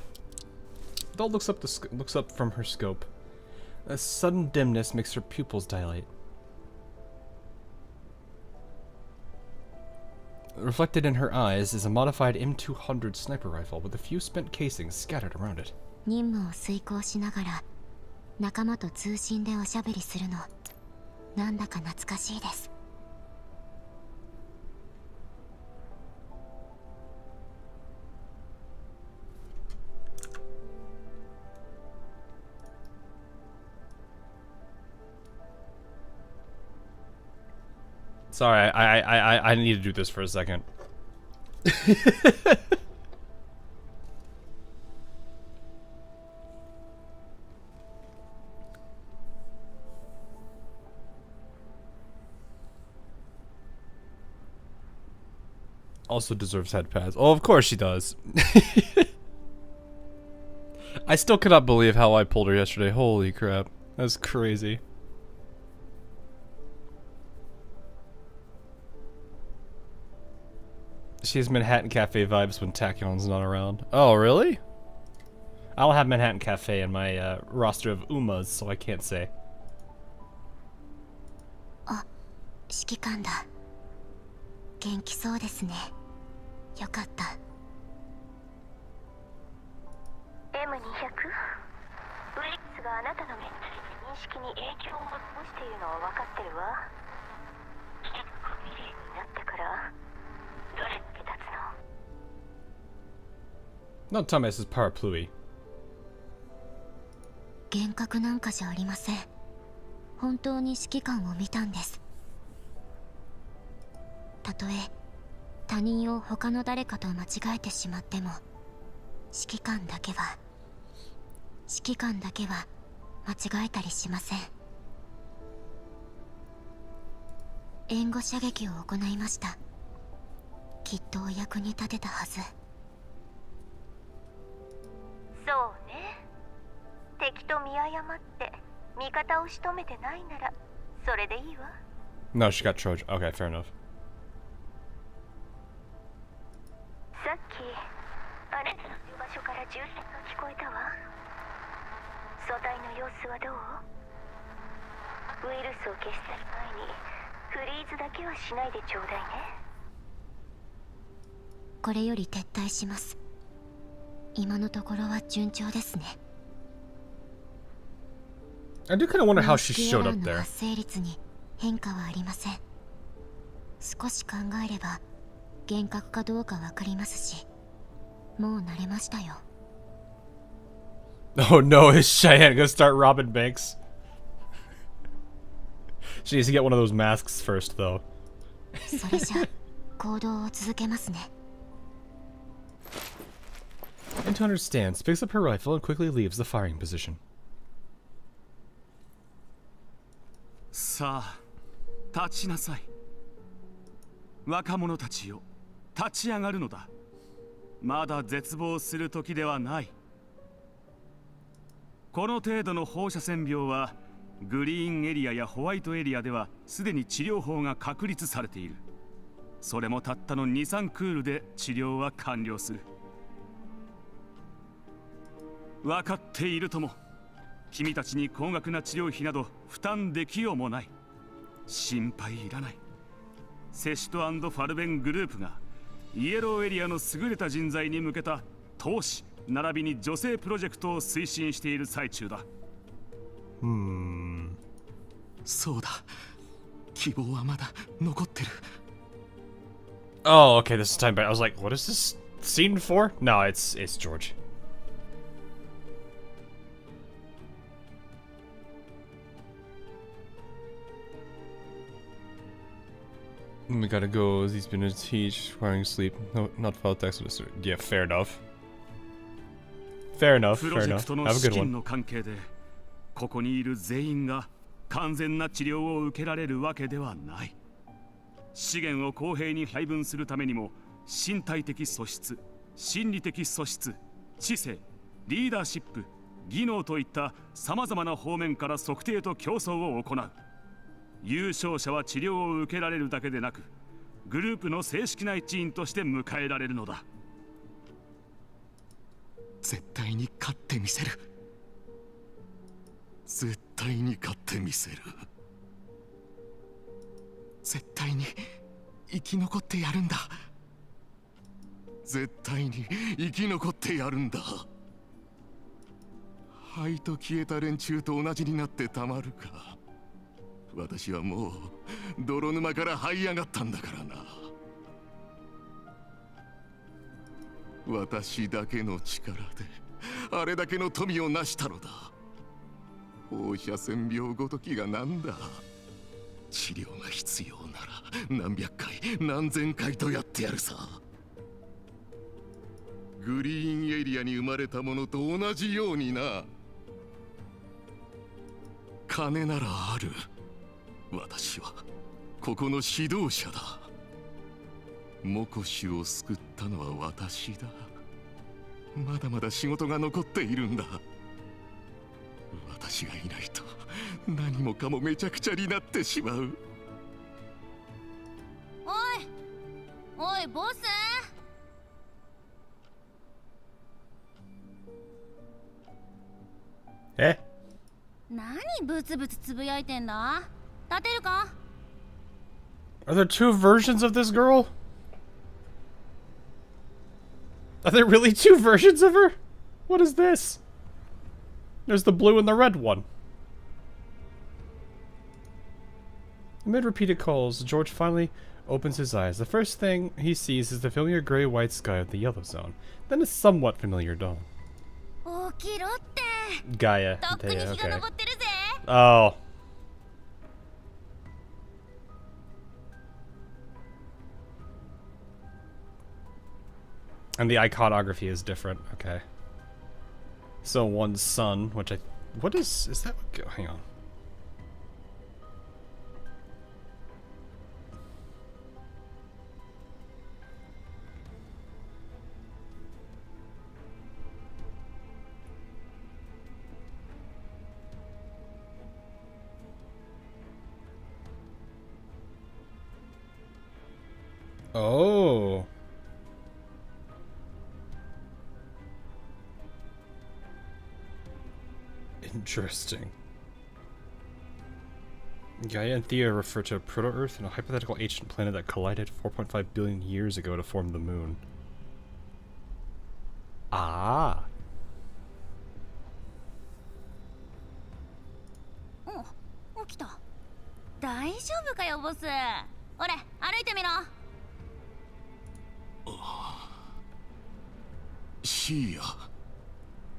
Doll looks up from her scope. A sudden dimness makes her pupils dilate. Reflected in her eyes is a modified M200 sniper rifle with a few spent casings scattered around it. 任務を遂行しながら仲間と通信でおしゃべりするの、なんだか懐かしいです。Sorry, I need to do this for a second. Also deserves head pads. Oh, of course she does. I still cannot believe how I pulled her yesterday. Holy crap. That's crazy. She has Manhattan Cafe vibes when Tachyon's not around. Oh, really? I don't have Manhattan Cafe in my roster of Umas, so I can't say. あ、指揮官だ。元気そうですね。よかった。M200？ ウイルスがあなたの認識に影響を及ぼしているのは分かってるわ。危険不明になってからどれだけ経つの？ Not Thomas is parapluie. 幻覚なんかじゃありません。本当に指揮官を見たんです。たとえ他人を他の誰かと間違えてしまっても、指揮官だけは間違えたりしません。援護射撃を行いました。きっとお役に立てたはず。そうね。敵と見誤って味方を仕留めてないならそれでいいわ。 No, she got Trojan. Okay, fair enough. さっきあなたのいる場所から銃声が聞こえたわ。組対の様子はどう？ウイルスを消したい前にフリーズだけはしないでちょうだいね。これより撤退します。今のところは順調ですね。I do kind of wonder how she showed up の there. 発生率に変化はありません。少し考えれば幻覚かどうかわかりますし、もう慣れましたよ。Oh no, is Cheyenne gonna start robbing banks? She needs to get one of those masks first, though. それじゃ行動を続けますね。Into understands, picks up her rifle and quickly leaves the firing position. さあ、立ちなさい。若者たちよ、立ち上がるのだ。まだ絶望する時ではない。この程度の放射線病はグリーンエリアやホワイトエリアではすでに治療法が確立されている。それもたったの 2,3 クールで治療は完了する。分かっているとも、君たちに高額な治療費など負担できようもない。心配いらない。セシト&ファルベングループがイエローエリアの優れた人材に向けた投資並びに女性プロジェクトを推進している最中だ。そうだ。希望はまだ残ってる。 Oh, okay, this is time back. I was like, what is this scene for? No, it's George. We gotta go. He's been to teach, requiring sleep. No, not file text. Yeah, fair enough. Fair enough. プ Fair ロジェ enough. クトの Have a 資 good 金 one. の関係でここにいる全員が完全な治療を受けられるわけではない。資源を公平に配分するためにも身体的素質、心理的素質、知性、リーダーシップ、技能といったさまざまな方面から測定と競争を行う。優勝者は治療を受けられるだけでなく、グループの正式な一員として迎えられるのだ。絶対に勝ってみせる。絶対に勝ってみせる。絶対に生き残ってやるんだ。絶対に生き残ってやるんだ。灰と消えた連中と同じになってたまるか。私はもう泥沼から這い上がったんだからな。私だけの力であれだけの富を成したのだ。放射線病ごときがなんだ。治療が必要なら何百回何千回とやってやるさ。グリーンエリアに生まれたものと同じようにな。金ならある。私はここの指導者だ。モコシを救ったのは私だ。まだまだ仕事が残っているんだ。私がいないと何もかもめちゃくちゃになってしまう。おいボス。Eh? 何ブツブツつぶやいてんだ。立てるか。 Are there two versions of this girl? Are there really two versions of her? What is this? There's the blue and the red one. Amid repeated calls, George finally opens his eyes. The first thing he sees is the familiar gray-white sky of the Yellow Zone, then a somewhat familiar dawn. 起きろって Gaia. とっくに Thea, 日が okay. 昇ってるぜ Oh. And the iconography is different. Okay. So one's sun, which I... What is that? Hang on. Oh. Interesting. Gaia and Thea refer to Proto-Earth and a hypothetical ancient planet that collided 4.5 billion years ago to form the moon. Ah. お起きた大丈夫かよボス俺歩いてみろシーヤ、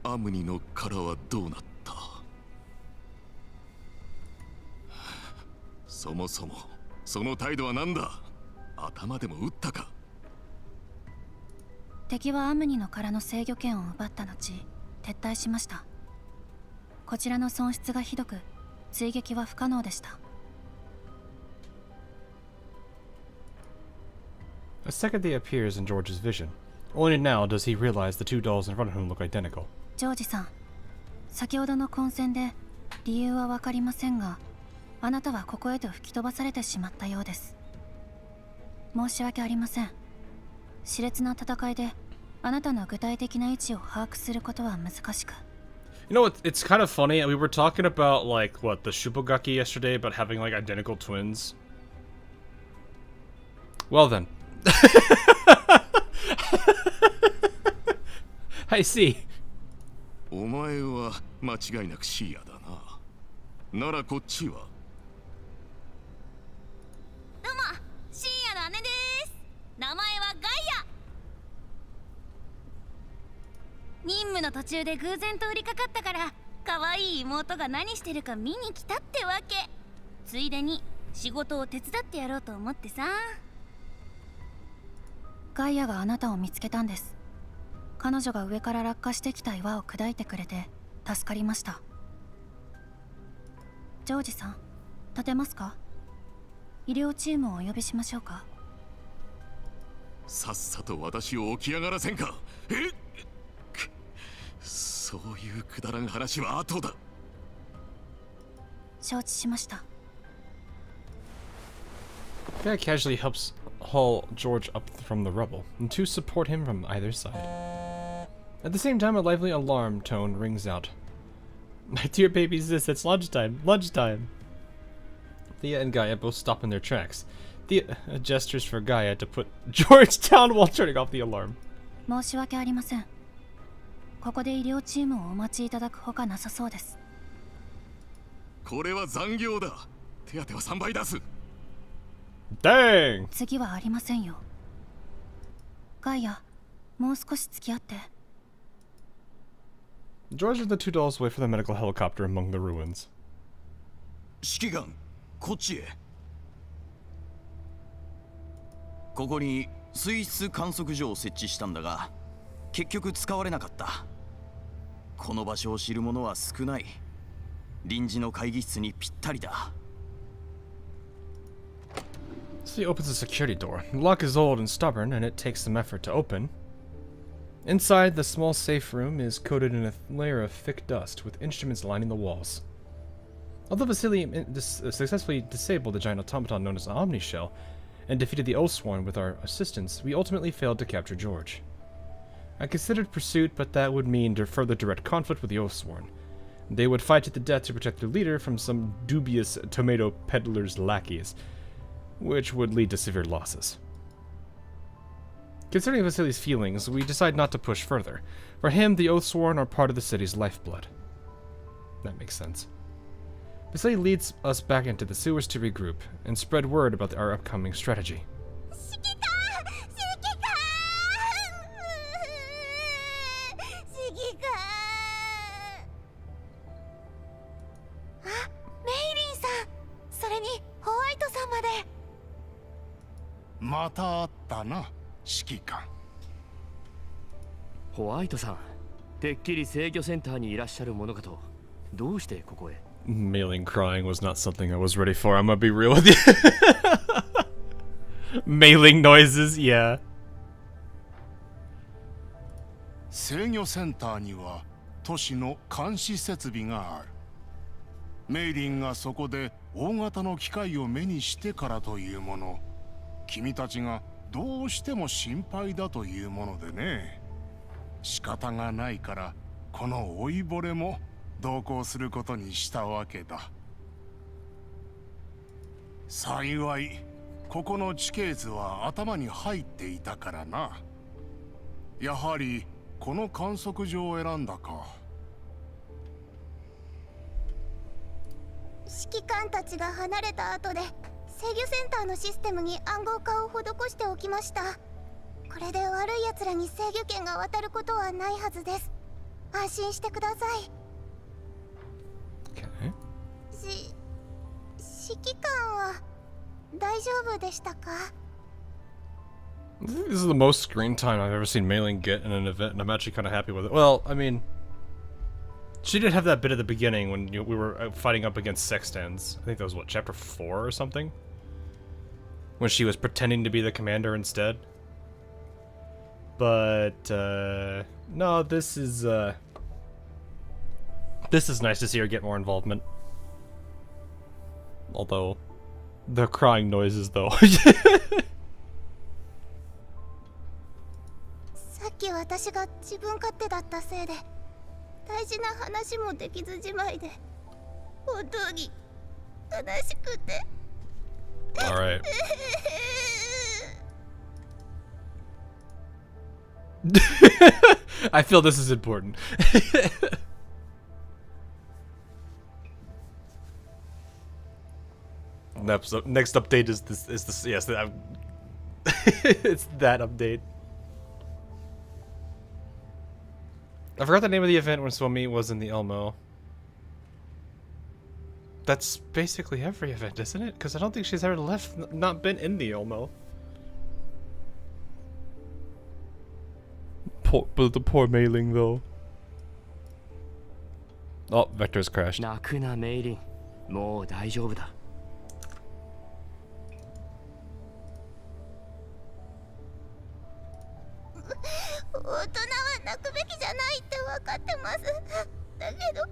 アムニの殻はどうなった？そもそもその態度は何だ？頭でも打ったか？敵はアムニの殻の制御権を奪った後撤退しました。こちらの損失がひどく追撃は不可能でした。 A second day appears in George's vision. Only now does he realize the two dolls in front of him look identical. ジョージさん、先ほどの混戦で理由は分かりませんが、あなたはここへと吹き飛ばされてしまったようです。申し訳ありません。熾烈な戦いであなたの具体的な位置を把握することは難しく。 You know, it's kind of funny. We were talking about, like, what, the Shupagaki yesterday, about having, like, identical twins. Well then. I see. お前は間違いなくシーヤだな。ならこっちは？どうも、シーヤの姉です。名前はガイア。任務の途中で偶然通りかかったから可愛い妹が何してるか見に来たってわけ。ついでに仕事を手伝ってやろうと思ってさ。ガイアがあなたを見つけたんです。彼女が上から落下してきた岩を砕いてくれて助かりました。ジョージさん、立てますか？医療チームをお呼びしましょうか？さっさと私を起き上がらせんか。え？そういうくだらん話は後だ。承知しました。 Guy casually helps haul George up from the rubble, and two support him from either side. At the same time, a lively alarm tone rings out. My dear baby sis, it's lunchtime! Lunchtime! Thea and Gaia both stop in their tracks. Thea gestures for Gaia to put George down while turning off the alarm. 申し訳ありません。ここで医療チームをお待ちいただくほかなさそうです。これは残業だ。手当は3倍出す。Dang! 次はありませんよ。ガイア、もう少し付き合って。 George and the two dolls wait for the medical helicopter among the ruins. 指揮官、こっちへ。ここに水質観測所を設置したんだが、結局使われなかった。この場所を知る者は少ない。臨時の会議室にぴったりだ。 So he opens the security door. The lock is old and stubborn, and it takes some effort to open. Inside, the small safe room is coated in a layer of thick dust, with instruments lining the walls. Although Exilium successfully disabled the giant automaton known as an Omni-Shell, and defeated the Oathsworn with our assistance, we ultimately failed to capture George. I considered pursuit, but that would mean further direct conflict with the Oathsworn. They would fight to the death to protect their leader from some dubious tomato peddler's lackeys, which would lead to severe losses. Considering Vasili's feelings, we decide not to push further. For him, the Oathsworn are part of the city's lifeblood. That makes sense. Vasily leads us back into the sewers to regroup, and spread word about our upcoming strategy. また会ったな、指揮官。ホワイトさん、てっきり制御センターにいらっしゃるものかと。どうしてここへ？ Mailing crying was not something I was ready for. I'm gonna be real with you. Mailing noises, yeah. 制御センターには都市の監視設備がある。メイリンがそこで大型の機械を目にしてからというもの、君たちがどうしても心配だというものでね。仕方がないからこの老いぼれも同行することにしたわけだ。幸いここの地形図は頭に入っていたからな。やはりこの観測所を選んだか。指揮官たちが離れた後で制御センターのシステムに暗号化を施しておきました。これで悪い奴らに制御権が渡ることはないはずです。安心してください。Okay. 指揮官は大丈夫でしたか？ This is the most screen time I've ever seen Mailing get in an event, and I'm actually kind of happy with it. Well, I mean, she did have that bit at the beginning when we were fighting up against Sextans. I think that was, what, chapter 4 or something? When she was pretending to be the commander instead. But, no, this is nice to see her get more involvement. Although, the crying noises, though. さっき私が自分勝手だったせいで大事な話もできずじまいで本当に悲しくて。Alright. I feel this is important. Next update is this yes, it's that update. I forgot the name of the event when Swami was in the Elmo. That's basically every event, isn't it? Because I don't think she's ever not been in the Elmo. But the poor Mailing, though. Oh, Vector's crashed. 泣くなメイリン、もう大丈夫だ。大人は泣くべきじゃないって分かってます。だけどど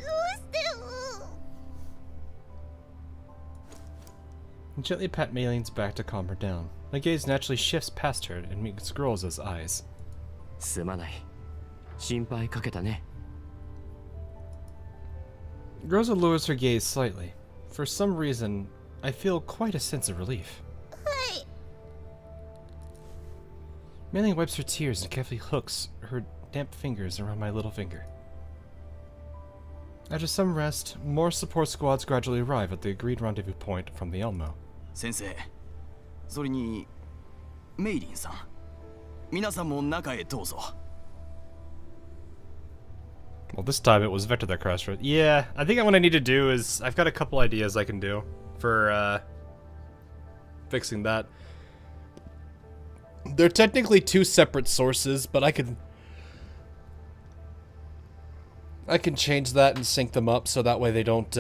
うしても。 Gently pat Mailing's back to calm her down. My gaze naturally shifts past her and meets Groza's eyes. すまない。心配かけたね。Groza lowers her gaze slightly. For some reason, I feel quite a sense of relief. はい。 Mailing wipes her tears and carefully hooks her damp fingers around my little finger. After some rest, more support squads gradually arrive at the agreed rendezvous point from the Elmo. 先生、それにメイリンさん、皆さんも中へどうぞ。 Well, this time it was Vector that crashed. Yeah, I think what I need to do is I've got a couple ideas I can do for fixing that. They're technically two separate sources, but I can change that and sync them up so that way they don't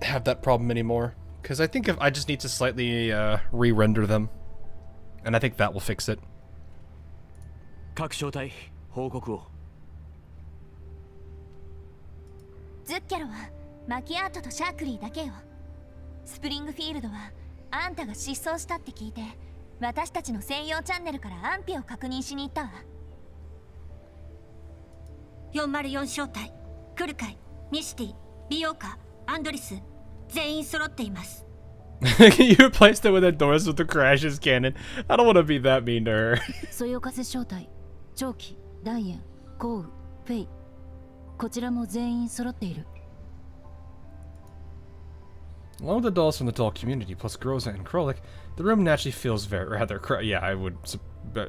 have that problem anymore. Because I think if I just need to slightly re-render them, and I think that will fix it. 各小隊報告を。ズッキャロはマキアートとシャークリーだけよ。スプリングフィールドはあんたが失踪したって聞いて、私たちの専用チャンネルから安否を確認しに行ったわ。404小隊、クルカイ、ミシティ、ビオカ、アンドリス、全員揃っています。You replaced it with a Doris with the crashes cannon. I don't want to be that mean to her. そよ風小隊、長期、ダイエン、コウ、フェイ。こちらも全員揃っている。Along with the dolls from the doll community, plus Groza and Krolik, the room naturally feels rather yeah, I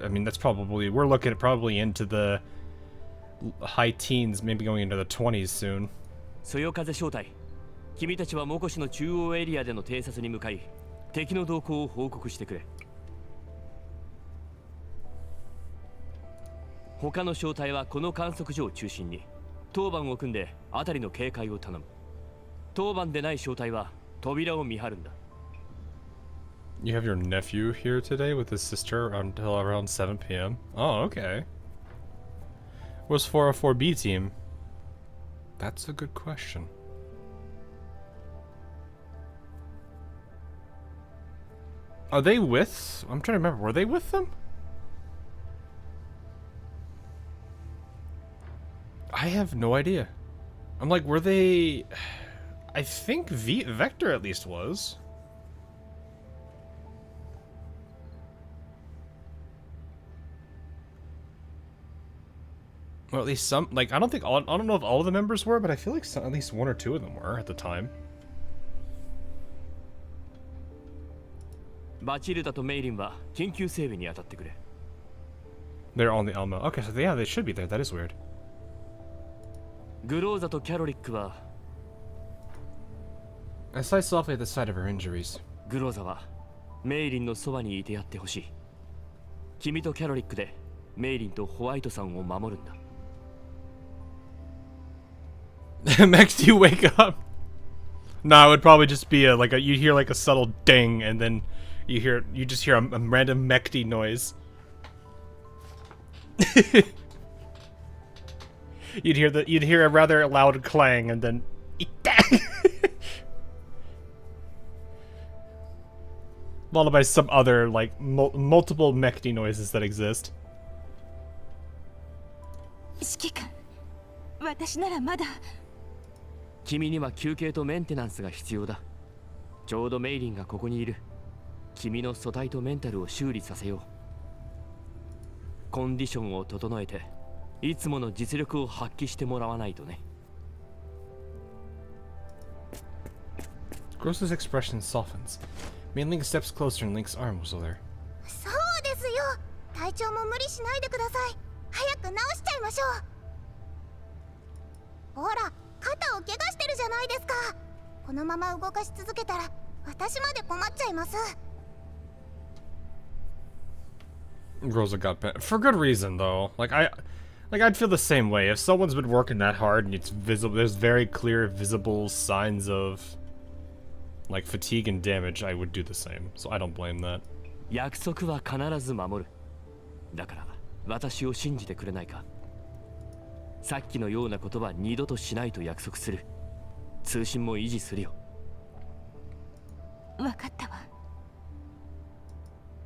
mean, that's probably, we're looking at probably into the high teens, maybe going into the 20s soon. そよ風小隊、君たちはモコシの中央エリアでの偵察に向かい、敵の動向を報告してくれ。他の小隊はこの観測所を中心に当番を組んで辺りの警戒を頼む。当番でない小隊は扉を見張るんだ。You have your nephew here today with his sister until around 7 p.m. Oh, okay. Where's 404B team? That's a good question. Are they with? I'm trying to remember. Were they with them? I have no idea. I'm like, were they? I think Vector at least was. Or at least some. Like, I don't know if all of the members were, but I feel like at least one or two of them were at the time. バチルダとメイリンは緊急整備に当たってくれ。They're on the Elmo. Okay, so yeah, they should be there. That is weird. グローザとキャロリックは I sighed softly at the sight of her injuries. グローザはメイリンのそばにいてやってほしい。君とキャロリックでメイリンとホワイトさんを守るんだ。Max, do you wake up? No, it would probably just be you hear like a subtle ding, and then you just hear a random mechty noise. You'd hear a rather loud clang, and then followed by some other multiple mechty noises that exist. 指揮官、私ならまだ。君には休憩とメンテナンスが必要だ。ちょうどメイリンがここにいる。君の素体とメンタルを修理させよう。コンディションを整えて、いつもの実力を発揮してもらわないとね。Gross's expression softens. Mainling steps closer and links arm was there. そうですよ。体調も無理しないでください。早く治しちゃいましょう。ほら、肩を怪我してるじゃないですか。このまま動かし続けたら私まで困っちゃいます。Rosa got bent for good reason though. I'd feel the same way if someone's been working that hard and it's visible. There's very clear, visible signs of fatigue and damage. I would do the same. So I don't blame that. 約束は必ず守る。だから私を信じてくれないか。さっきのようなことは二度としないと約束する。通信も維持するよ。わかったわ。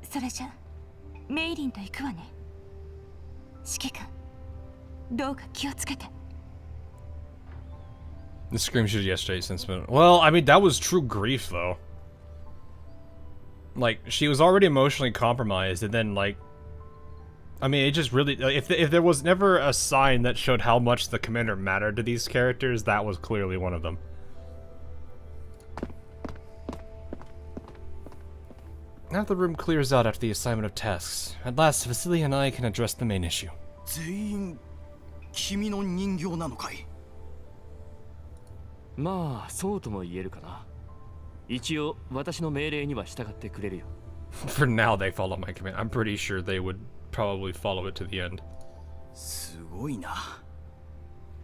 それじゃメイリンと行くわね。指揮官、どうか気をつけて。The scream she did yesterday since been. Well, I mean that was true grief though. She was already emotionally compromised, and then I mean, it just really, if there was never a sign that showed how much the commander mattered to these characters, that was clearly one of them. Now the room clears out after the assignment of tasks. At last, Vasily and I can address the main issue. 全員君の人形なのかい？まあ、そうとも言えるかな。一応、私の命令には従ってくれるよ。For now, they follow my command. I'm pretty sure they would probably follow it to the end. すごいな。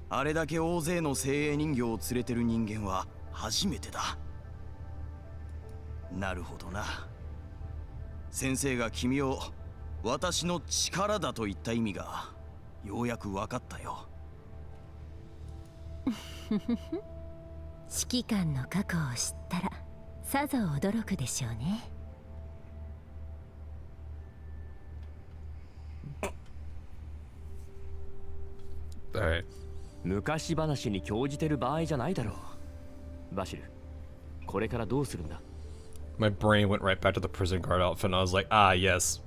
あれだけ大勢の精鋭人形を連れてる人間は初めてだ。なるほどな。先生が君を私の力だと言った意味がようやく分かったよ。指揮官の過去を知ったらさぞ驚くでしょうね。Alright. 昔話に興じてる場合じゃないだろう。バシル、これからどうするんだ？ My brain went right back to the prison guard outfit and I was like, ah, yes.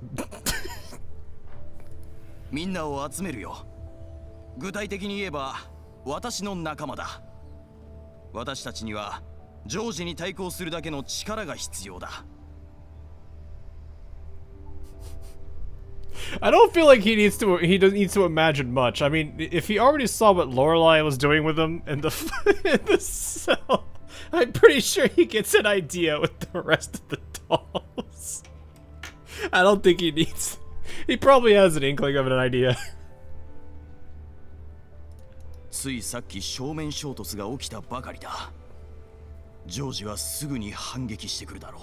みんなを集めるよ。具体的に言えば私の仲間だ。私たちにはジョージに対抗するだけの力が必要だ。I don't feel like he needs to imagine much. I mean, if he already saw what Lorelei was doing with him in the in the cell, I'm pretty sure he gets an idea with the rest of the dolls. I don't think he needs... He probably has an inkling of an idea. ついさっき正面衝突が起きたばかりだ。ジョージはすぐに反撃してくるだろ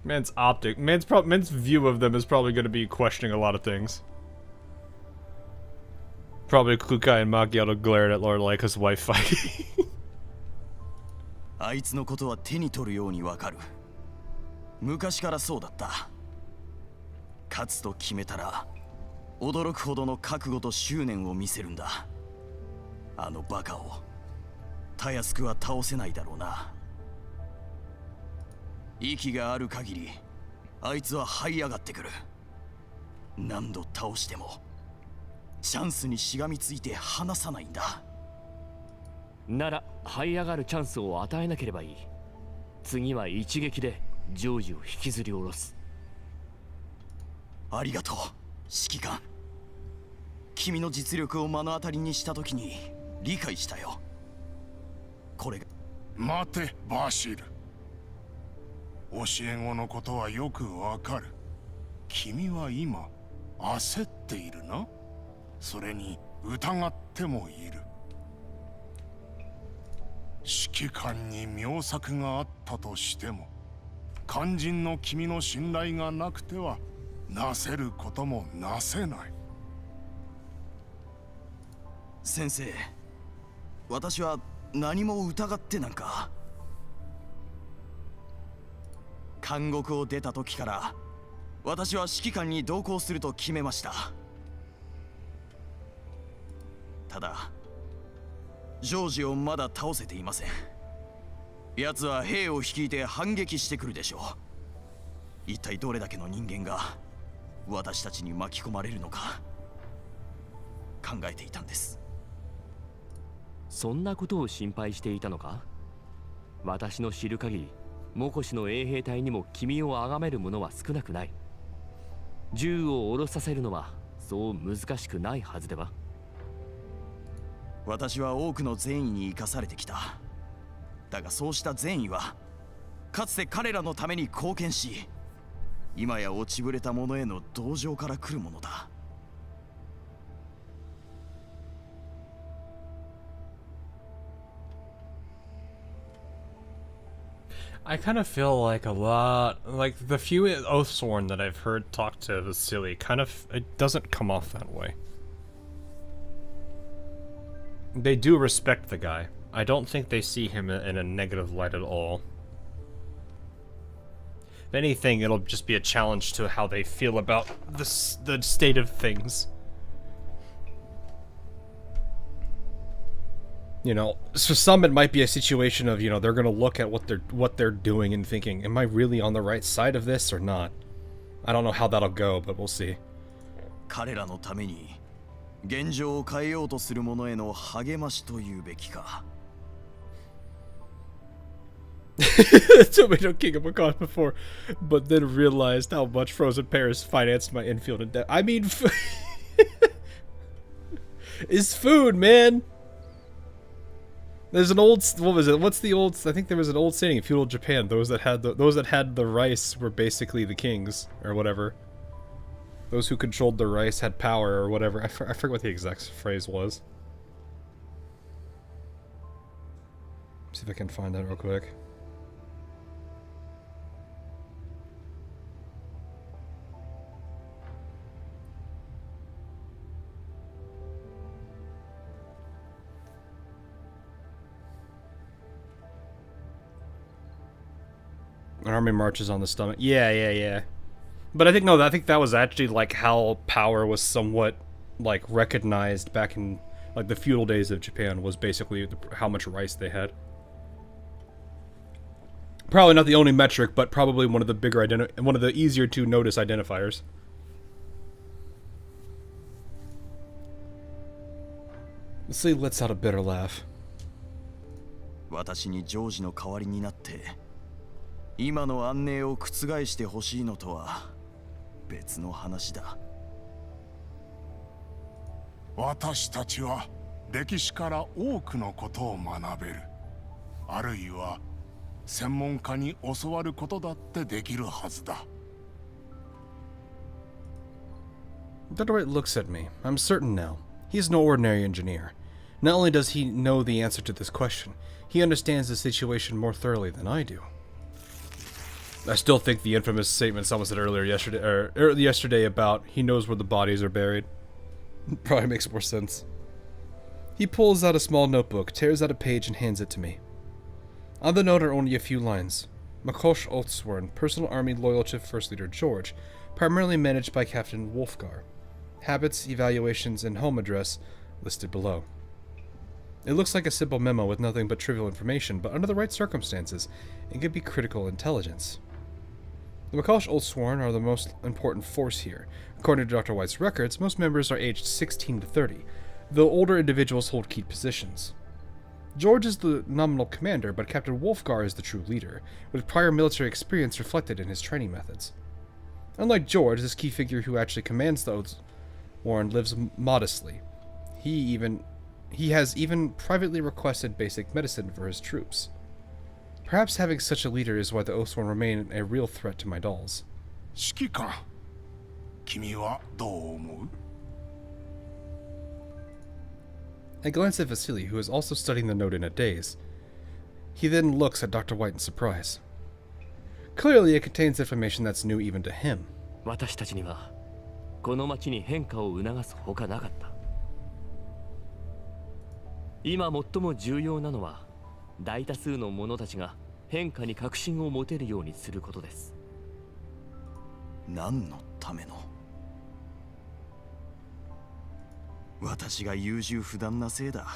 う。Man's view of them is probably going to be questioning a lot of things. Probably Kukai and Macchiato glared at Lord Laika's wife fighting. あいつのことは手に取るようにわかる。昔からそうだった。勝つと決めたら驚くほどの覚悟と執念を見せるんだ。あのバカをたやすくは倒せないだろうな。息がある限りあいつは這い上がってくる。何度倒してもチャンスにしがみついて離さないんだ。なら這い上がるチャンスを与えなければいい。次は一撃でジョージを引きずり下ろす。ありがとう指揮官。君の実力を目の当たりにした時に理解したよ。これが待てバシル。教え子のことはよくわかる。君は今焦っているな。それに疑ってもいる。指揮官に妙策があったとしても肝心の君の信頼がなくてはなせることもなせない。先生、私は何も疑ってなんか。監獄を出た時から私は指揮官に同行すると決めました。ただジョージをまだ倒せていません。奴は兵を率いて反撃してくるでしょう。一体どれだけの人間が私たちに巻き込まれるのか考えていたんです。そんなことを心配していたのか。私の知る限りモコシの衛兵隊にも君を崇める者は少なくない。銃を下ろさせるのはそう難しくないはずでは。私は多くの善意に生かされてきた。だがそうした善意はかつて彼らのために貢献し、今や落ちぶれた者への同情から来るものだ。I kind of feel like the few Oathsworn that I've heard talk to Vasily it doesn't come off that way. They do respect the guy. I don't think they see him in a negative light at all. If anything, it'll just be a challenge to how they feel about the state of things. You know, for some it might be a situation of, you know, they're gonna look at what they're doing and thinking, am I really on the right side of this or not? I don't know how that'll go, but we'll see. 彼らのために現状を変えようとする者への励ましというべきか。Tomato King of Macan before, but then realized how much Frozen Paris financed my infield and debt. I mean, it's food, man. There's an old, what was it? What's the old? I think there was an old saying in feudal Japan. Those that had the rice were basically the kings or whatever. Those who controlled the rice had power or whatever. I forget what the exact phrase was. See if I can find that real quick. An army marches on the stomach. Yeah. But I think that was actually like how power was somewhat like recognized back in like the feudal days of Japan, was basically how much rice they had. Probably not the only metric, but probably one of the bigger one of the easier to notice identifiers. Leslie lets out a bitter laugh. 私にジョージの代わりになって今の安寧を覆してほしいのとは別の話だ。私たちは歴史から多くのことを学べる。あるいは専門家に教わることだってできるはずだ。 Dr. White looks at me. I'm certain now. He is no ordinary engineer. Not only does he know the answer to this question, he understands the situation more thoroughly than I do. I still think the infamous statement someone said yesterday about he knows where the bodies are buried probably makes more sense. He pulls out a small notebook, tears out a page, and hands it to me. On the note are only a few lines. Makosh Oathsworn, personal army loyal to First Leader George, primarily managed by Captain Wolfgar. Habits, evaluations, and home address listed below. It looks like a simple memo with nothing but trivial information, but under the right circumstances, it could be critical intelligence. The Makosh Oathsworn are the most important force here. According to Dr. White's records, most members are aged 16 to 30, though older individuals hold key positions. George is the nominal commander, but Captain Wolfgar is the true leader, with prior military experience reflected in his training methods. Unlike George, this key figure who actually commands the Oathsworn lives modestly. He has even privately requested basic medicine for his troops. Perhaps having such a leader is why the Oathsworn remain a real threat to my dolls. 指揮官、君はどう思う? I glance at Vasily, who is also studying the note in a daze. He then looks at Dr. White in surprise. Clearly, it contains information that's new even to him. 私たちにはこの町に変化を促すほかなかった。今最も重要なのは大多数の者たちが変化に確信を持てるようにすることです。何のための？私が優柔不断なせいだ。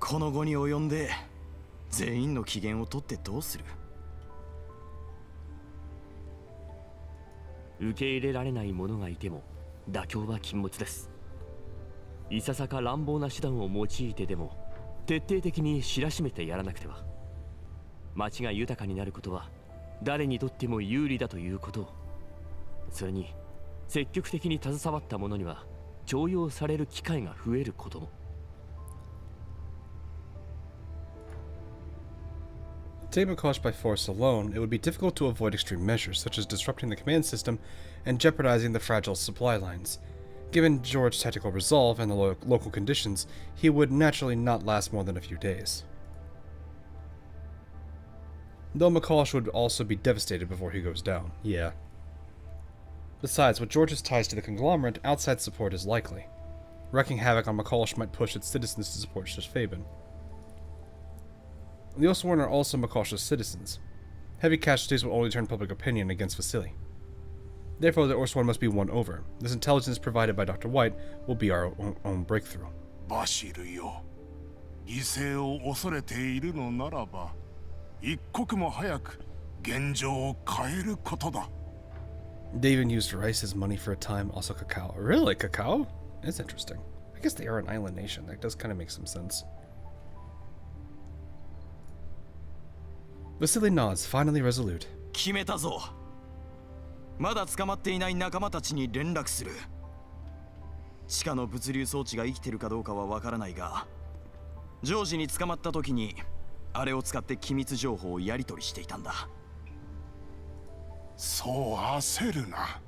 この後に及んで全員の機嫌を取ってどうする？受け入れられない者がいても妥協は禁物です。いささか乱暴な手段を用いてでも徹底的に知らしめてやらなくては。町が豊かになることは誰にとっても有利だということを、それに積極的に携わった者には重用される機会が増えることも。Take Makosh by force alone, it would be difficult to avoid extreme measures, such as disrupting the command system and jeopardizing the fragile supply lines. Given George's tactical resolve and the local conditions, he would naturally not last more than a few days. Though Makosh would also be devastated before he goes down, yeah. Besides, with George's ties to the conglomerate, outside support is likely. Wreaking havoc on Makosh might push its citizens to support Shishfaben. The Oathsworn are also Makosh's citizens. Heavy casualties will only turn public opinion against Vasily. Therefore, the Oathsworn must be won over. This intelligence provided by Dr. White will be our own breakthrough. バシルよ、犠牲を恐れているのならば、一刻も早く現状を変えることだ。They even used rice as money for a time, also cacao. Really? Cacao? That's interesting. I guess they are an island nation. That does kind of make some sense. Vasily nods, finally resolute. 決めたぞ。まだ捕まっていない仲間たちに連絡する。地下の物流装置が生きてるかどうかはわからないが、ジョージに捕まった時にあれを使って機密情報をやり取りしていたんだ。そう焦るな。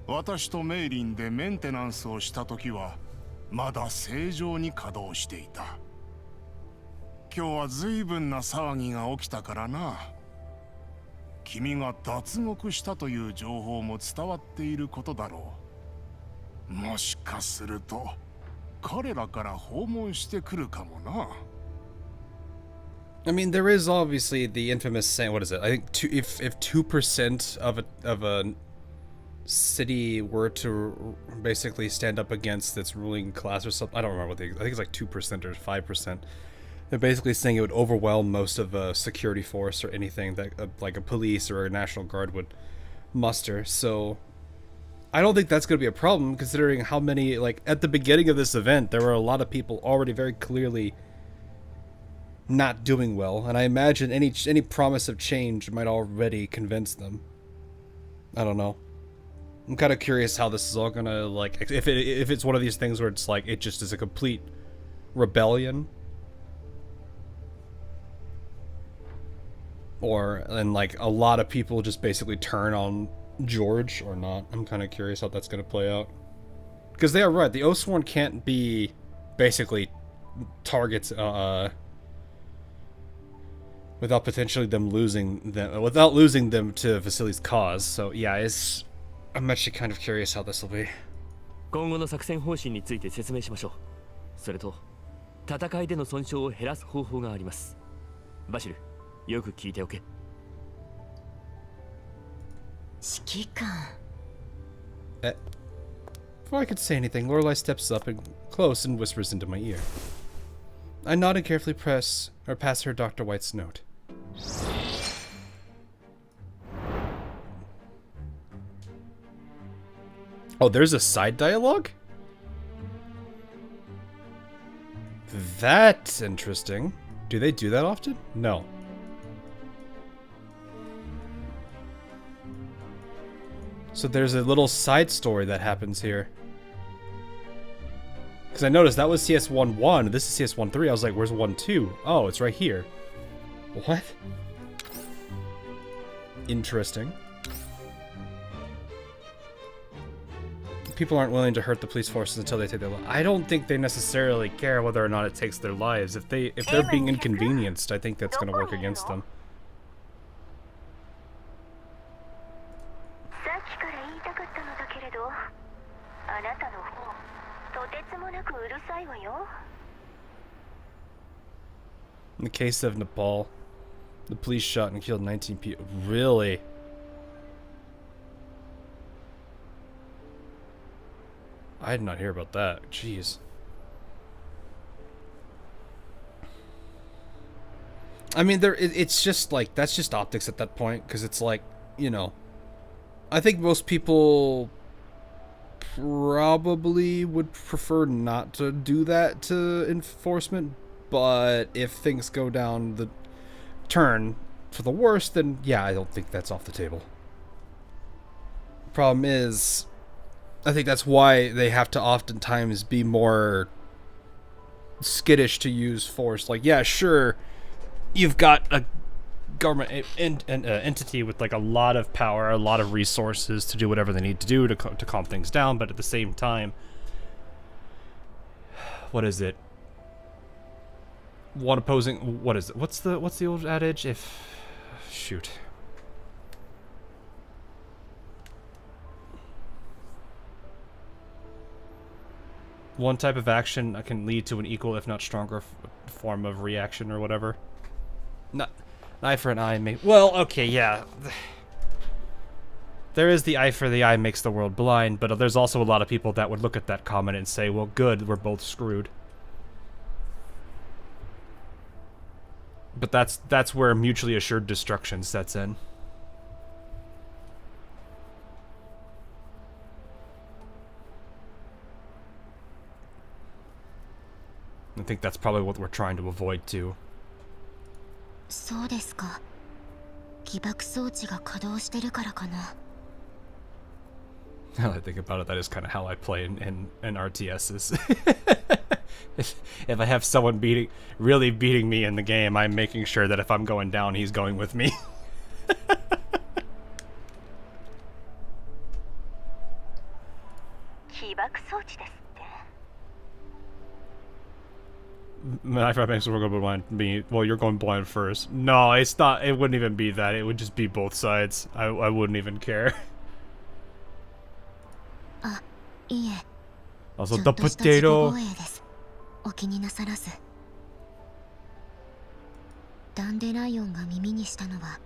私とメイリンでメンテナンスをした時はまだ正常に稼働していた。今日は随分な騒ぎが起きたからな。君が脱獄したという情報も伝わっていることだろう。もしかすると彼らから訪問してくるかもな。I mean, there is obviously the infamous saying. What is it? I think if 2% of a city were to basically stand up against its ruling class or something, I don't remember what I think it's like 2% or 5%. They're basically saying it would overwhelm most of a security force or anything that like a police or a national guard would muster. So I don't think that's going to be a problem, considering how many, like, at the beginning of this event, there were a lot of people already very clearly not doing well, and I imagine any promise of change might already convince them. I don't know. I'm kind of curious how this is all gonna, like, if it's one of these things where it's like it just is a complete rebellion, and like a lot of people just basically turn on George or not. I'm kind of curious how that's going to play out. Because they are right, the Oathsworn can't be basically targets without potentially losing them to Vasily's cause. So yeah, I'm actually kind of curious how this will be. 今後の作戦方針について説明しましょう。それと戦いでの損傷を減らす方法があります。バシル、よく聞いておけ。指揮官。Before I could say anything, Lorelei steps up and close and whispers into my ear. I nod and carefully pass her Dr. White's note. Oh, there's a side dialogue? That's interesting. Do they do that often? No. So there's a little side story that happens here. Because I noticed that was CS1-1, this is CS1-3. I was like, where's 1-2? Oh, it's right here. What? Interesting. People aren't willing to hurt the police forces until they take their lives. I don't think they necessarily care whether or not it takes their lives. If they're being inconvenienced, I think that's going to work against them. さっきから言いたかったのだけれど、あなたの方、とてつもなくうるさいわよ。 In the case of Nepal, the police shot and killed 19 people. Really? I did not hear about that. Jeez. I mean, it's just like, that's just optics at that point, because it's like, you know, I think most people probably would prefer not to do that to enforcement, but if things go down the turn for the worse, then yeah, I don't think that's off the table. Problem is, I think that's why they have to oftentimes be more skittish to use force. Like, yeah, sure, you've got a government entity with like a lot of power, a lot of resources to do whatever they need to do to calm things down, but at the same time, what is it? What is it? What's the old adage? Shoot. One type of action can lead to an equal, if not stronger, form of reaction or whatever. Not an eye for an eye. Well, okay, yeah. There is the eye for the eye makes the world blind, but there's also a lot of people that would look at that comment and say, well, good, we're both screwed. But that's where mutually assured destruction sets in. I think that's probably what we're trying to avoid too. そうですか。起爆装置が稼働してるからかな。Now that I think about it, that is kind of how I play in RTSs. If I have someone really beating me in the game, I'm making sure that if I'm going down, he's going with me. 起爆装置ですって。 I makes we're going blind. Well, you're going blind first. No, it's not. It wouldn't even be that. It would just be both sides. I wouldn't even care. あ、いえ。 Also, ちょ the っとした自己 potato. 防衛です。お気になさらず。ダンデライオンが耳にしたのは、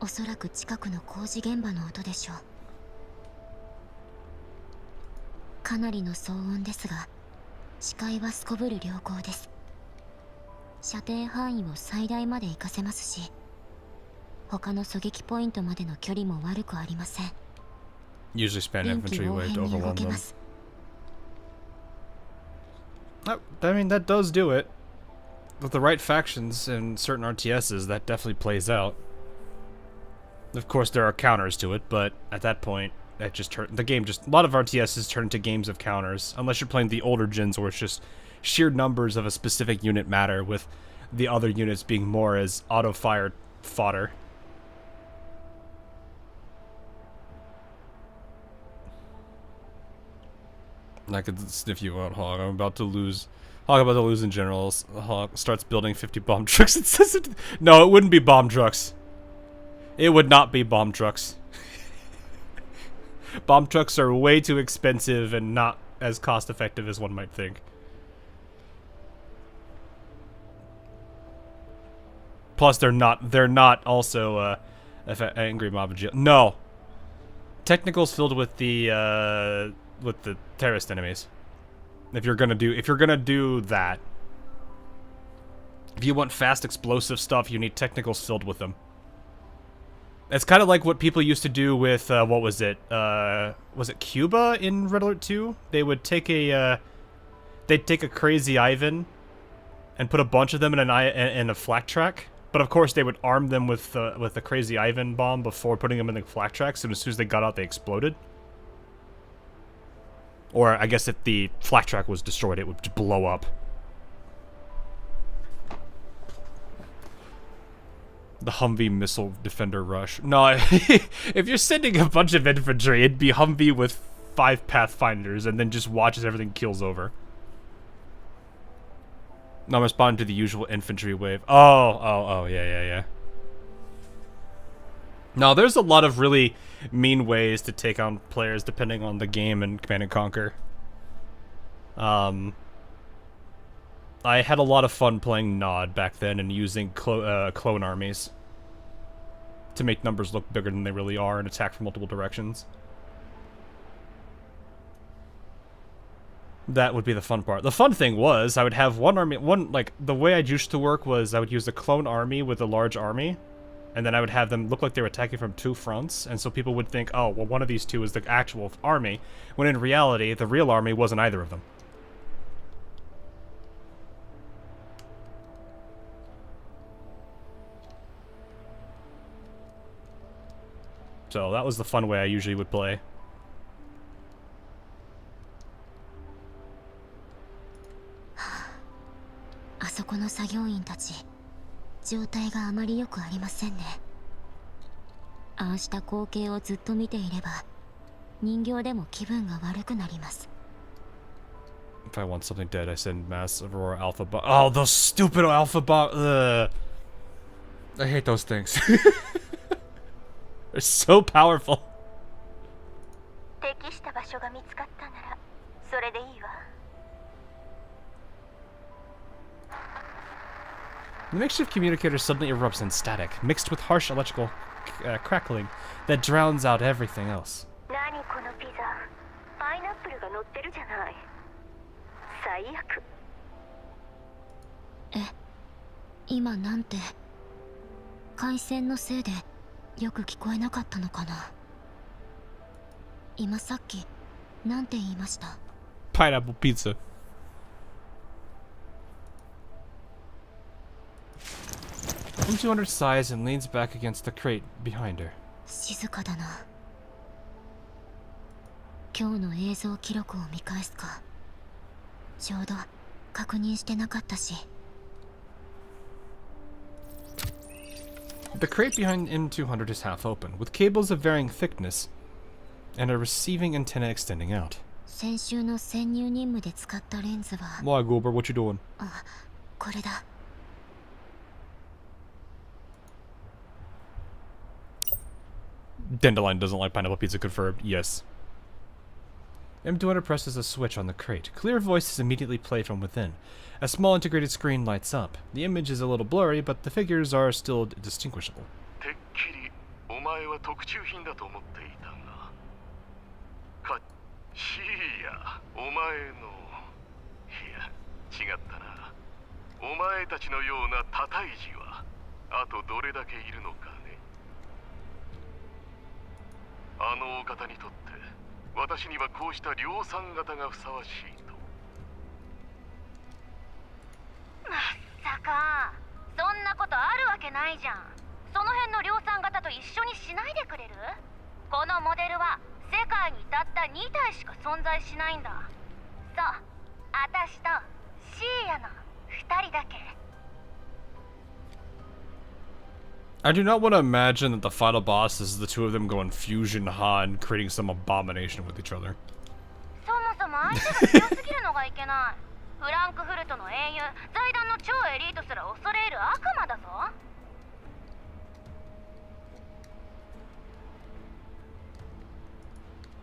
おそらく近くの工事現場の音でしょう。かなりの騒音ですが、視界はすこぶる良好です。射程範囲を最大まで活かせますし、他の狙撃ポイントまでの距離も悪くありません。Usually spam 臨機 infantry 応 way 変 to に動 overwhelm け them. ます。 I mean, that does do it. With the right factions and certain RTSs, that definitely plays out. Of course, there are counters to it, but at that point, that just the game a lot of RTSs turn into games of counters, unless you're playing the older gens where it's just sheer numbers of a specific unit matter, with the other units being more as auto-fire fodder. I could sniff you out, Hog. I'm about to lose. Hog about to lose in general. Hog starts building 50 bomb trucks. It says it. No, it wouldn't be bomb trucks. It would not be bomb trucks. Bomb trucks are way too expensive and not as cost effective as one might think. Plus, they're not also angry mob jail. No, technicals filled with the terrorist enemies. If you're gonna do that, if you want fast explosive stuff, you need technicals filled with them. It's kind of like what people used to do with what was it Cuba in Red Alert 2? They would take they'd take a Crazy Ivan and put a bunch of them in a flak track. But of course, they would arm them with the Crazy Ivan bomb before putting them in the flak tracks, and as soon as they got out, they exploded. Or I guess if the flak track was destroyed, it would blow up. The Humvee missile defender rush. No, if you're sending a bunch of infantry, it'd be Humvee with 5 Pathfinders, and then just watch as everything kills over. No, I'm responding to the usual infantry wave. Oh, yeah. No, there's a lot of really mean ways to take on players depending on the game and Command & Conquer. I had a lot of fun playing Nod back then and using clone armies to make numbers look bigger than they really are and attack from multiple directions. That would be the fun part. The fun thing was, I would have one army, like, the way I used to work was I would use the clone army with a large army, and then I would have them look like they were attacking from 2 fronts, and so people would think, oh, well, one of these 2 is the actual army, when in reality, the real army wasn't either of them. So that was the fun way I usually would play. Ah, あそこの作業員たち、状態があまり良くありませんね。ああした光景をずっと見ていれば、人形でも気分が悪くなります。If I want something dead, I send mass Aurora Alpha bomb. Oh, those stupid Alpha bomb. I hate those things. They're so powerful. 適した場所が見つかったなら、それでいいわ。The makeshift communicator suddenly erupts in static, mixed with harsh electrical crackling that drowns out everything else. 何このピザ、パイナップルが乗ってるじゃない。最悪。今なんて、回線のせいでよく聞こえなかったのかな。今さっきなんて言いました？ Pineapple pizza. M200 sighs and leans back against the crate behind her. 静かだな。今日の映像記録を見返すか。ちょうど確認してなかったし。The crate behind M200 is half open, with cables of varying thickness and a receiving antenna extending out. 先週の潜入任務で使ったレンズは。Why, Goober? What you doing? あ、これだ。Dandelion doesn't like pineapple pizza confirmed. Yes. M200 presses a switch on the crate. Clear voices immediately play from within. A small integrated screen lights up. The image is a little blurry, but the figures are still distinguishable. てっきりお前は特注品だと思っていたが。シーや、お前の。いや、違ったな。お前たちのような多胎児は、あとどれだけいるのかね。あのお方にとって、私にはこうした量産型がふさわしいと。まさか、そんなことあるわけないじゃん。その辺の量産型と一緒にしないでくれる？このモデルは世界にたった2体しか存在しないんだ。そう、私とシーヤの2人だけ。I do not want to imagine that the final boss is the two of them going fusion Han, creating some abomination with each other. そもそもも相手が強すぎるのがいけない。フランクフルトの英雄、財団の超エリートすら恐れ入る悪魔だぞ。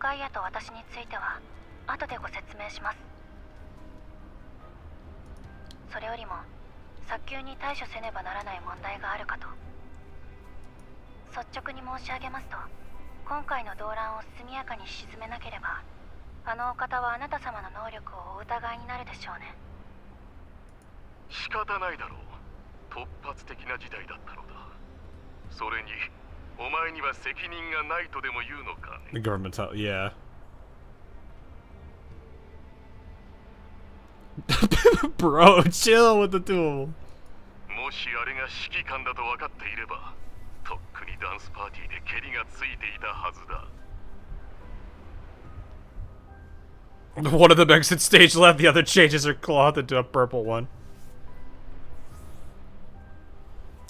ガイアと私については後でご説明します。それよりも早急に対処せねばならない問題があるかと。率直に申し上げますと、今回の動乱を速やかに鎮めなければ、あのお方はあなた様の能力をお疑いになるでしょうね。仕方ないだろう。突発的な事態だったのだ。それにお前には責任がないとでも言うのかね。 The government, yeah. Bro, chill with the two of them. もしあれが指揮官だと分かっていれば、とっくにダンスパーティーで蹴りがついていたはずだ。One of them exits stage left, the other changes her cloth into a purple one.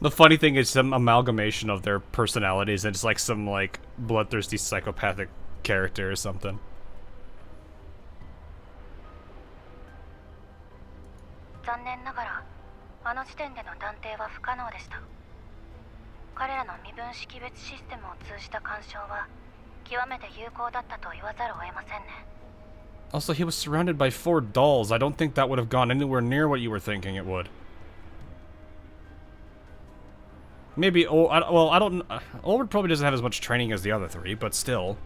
The funny thing is some amalgamation of their personalities, and it's like some like bloodthirsty psychopathic character or something. 残念ながらあの時点での断定は不可能でした。彼らの身分識別システムを通じた干渉は極めて有効だったと言わざるを得ませんね。Also, he was surrounded by 4 dolls. I don't think that would have gone anywhere near what you were thinking it would. Maybe, well, I don't... Ulrich probably doesn't have as much training as the other 3, but still.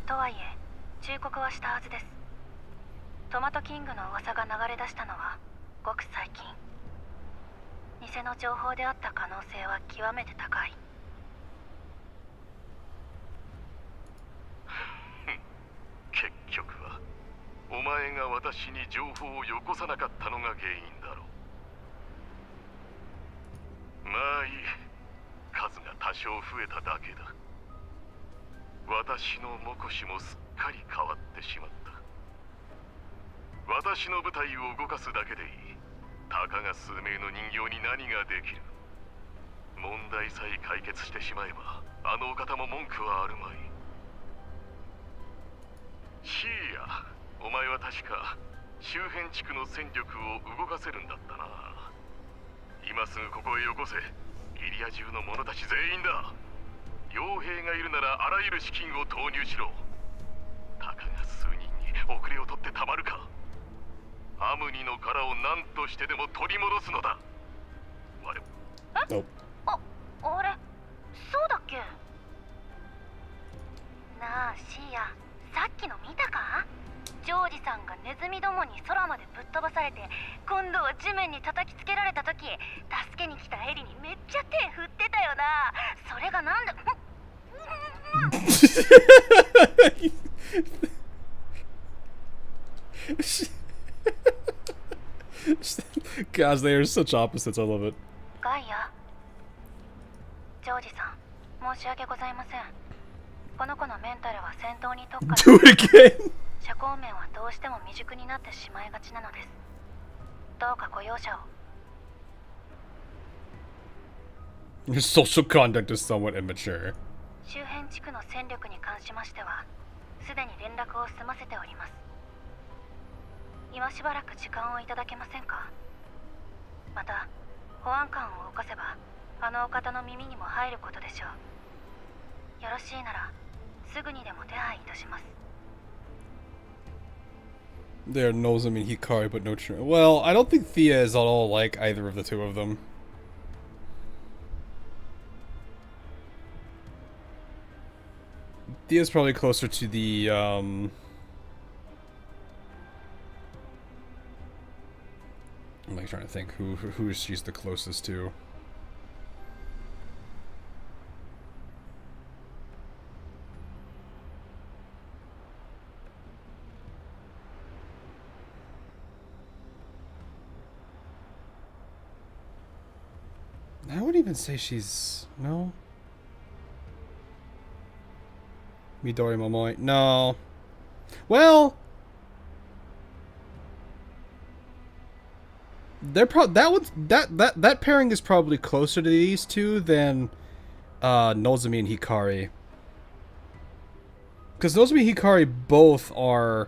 とはいえ、忠告はしたはずです。トマトキングの噂が流れ出したのはごく最近。偽の情報であった可能性は極めて高い。結局はお前が私に情報をよこさなかったのが原因だろう。まあいい、数が多少増えただけだ。私の目視もすっかり変わってしまった。私の部隊を動かすだけでいい。たかが数名の人形に何ができる。問題さえ解決してしまえばあのお方も文句はあるまい。シーヤ、お前は確か周辺地区の戦力を動かせるんだったな。今すぐここへよこせ。イリア中の者たち全員だ。傭兵がいるならあらゆる資金を投入しろ。たかが数人に遅れを取ってたまるか。アムニの殻を何としてでも取り戻すのだ。え？あれ？そうだっけ？なあシーヤ、さっきの見たか？ジョージさんがネズミどもに空までぶっ飛ばされて、今度は地面に叩きつけられた時、助けに来たヘリにめっちゃ手振ってたよな。それがなんだ。Gosh, they are such opposites. I love it. ガイア、ジョージさん、申し訳ございません。この子のメンタルは戦闘に特化。Do it again. 社交面はどうしても未熟になってしまいがちなのです。どうかご容赦を。Your social conduct is somewhat immature. 周辺地区の戦力に関しましては、すでに連絡を済ませております。今しばらく時間をいただけませんか？また、保安官を動かせば、あのお方の耳にも入ることでしょう。よろしいなら、すぐにでも手配いたします。There knows him in Hikari, but no true. Well, I don't think Thea is at all like either of the two of them. Thea's probably closer to the, I'm like trying to think who she's the closest to. I wouldn't even say she's... No? Midori Momoi. No. Well... They're that pairing is probably closer to these two than Nozomi and Hikari. Because Nozomi and Hikari both are,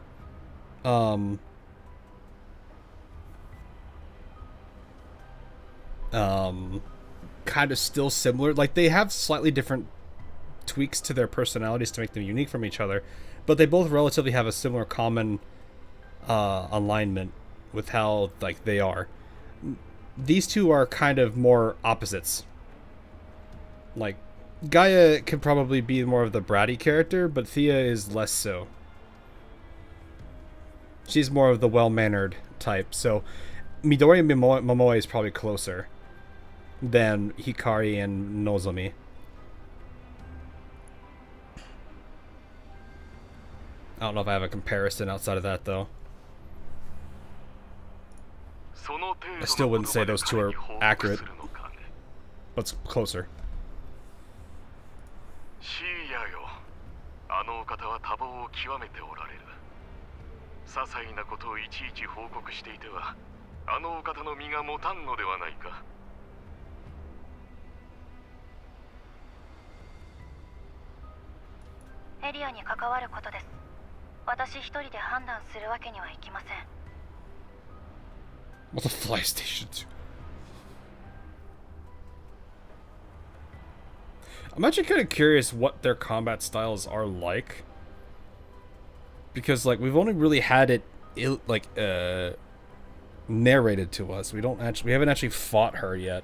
kind of still similar. Like, they have slightly different tweaks to their personalities to make them unique from each other, but they both relatively have a similar common alignment with how, like, they are. These two are kind of more opposites. Like, Gaia could probably be more of the bratty character, but Thea is less so. She's more of the well-mannered type, so Midori and Momoe is probably closer than Hikari and Nozomi. I don't know if I have a comparison outside of that, though. I still wouldn't say those two are accurate, but it's closer. シーヤよ、あのお方は多忙を極めておられる。些細なことをいちいち報告していては、あのお方の身が持たんのではないか。エリアに関わることです。私一人で判断するわけにはいきません。What the fly station to? I'm actually kind of curious what their combat styles are like, because like we've only really had it narrated to us. We haven't actually fought her yet.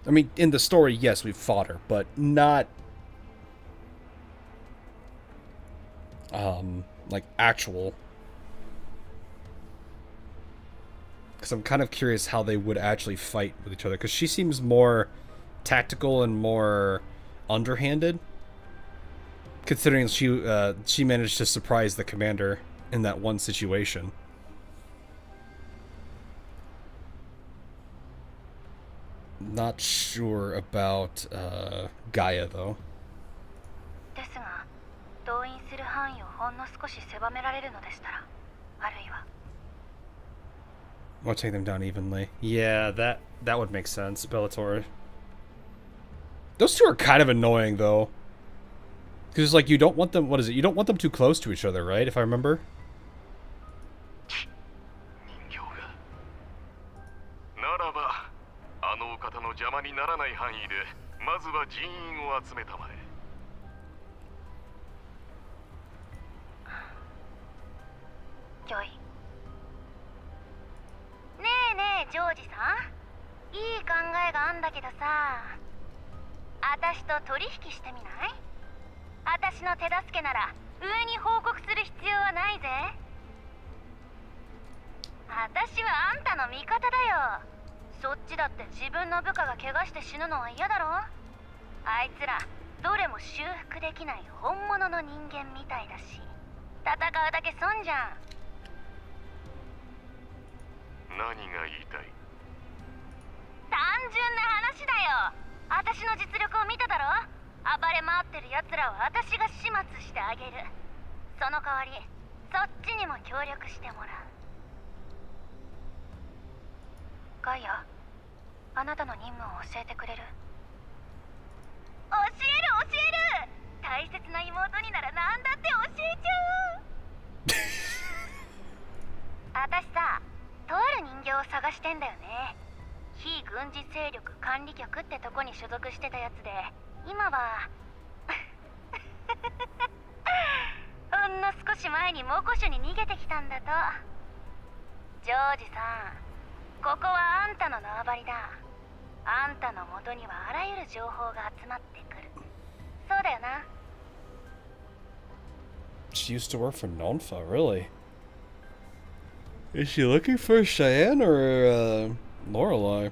I mean, in the story, yes, we've fought her, but not like actual. Because I'm kind of curious how they would actually fight with each other, because she seems more tactical and more underhanded, considering she managed to surprise the commander in that one situation. Not sure about Gaia though. ですが、動員する範囲をほんの少し狭められるのでしたら、あるいは I'll take them down evenly. Yeah, that would make sense, Bellator. Those two are kind of annoying though. Because like you don't want them, what is it? You don't want them too close to each other, right? If I remember. ならば、あのお方の邪魔にならない範囲で、まずは人員を集めたまえ。御意。ねえねえジョージさん、いい考えがあんだけどさ、私と取引してみない？私の手助けなら上に報告する必要はないぜ。私はあんたの味方だよ。そっちだって自分の部下が怪我して死ぬのは嫌だろ？あいつらどれも修復できない本物の人間みたいだし、戦うだけ損じゃん。何が言いたい？単純な話だよ。私の実力を見ただろ？暴れ回ってる奴らは私が始末してあげる。その代わりそっちにも協力してもらう。ガイア、あなたの任務を教えてくれる？教える大切な妹になら何だって教えちゃう。私さ、とある人形を探してんだよね。非軍事勢力管理局ってとこに所属してたやつで、今はほんの少し前に猛虎種に逃げてきたんだと。ジョージさん、ここはあんたの縄張りだ。あんたの元にはあらゆる情報が集まってくる。そうだよな。She used to work for Nonfa, really? Is she looking for Cheyenne or Lorelei?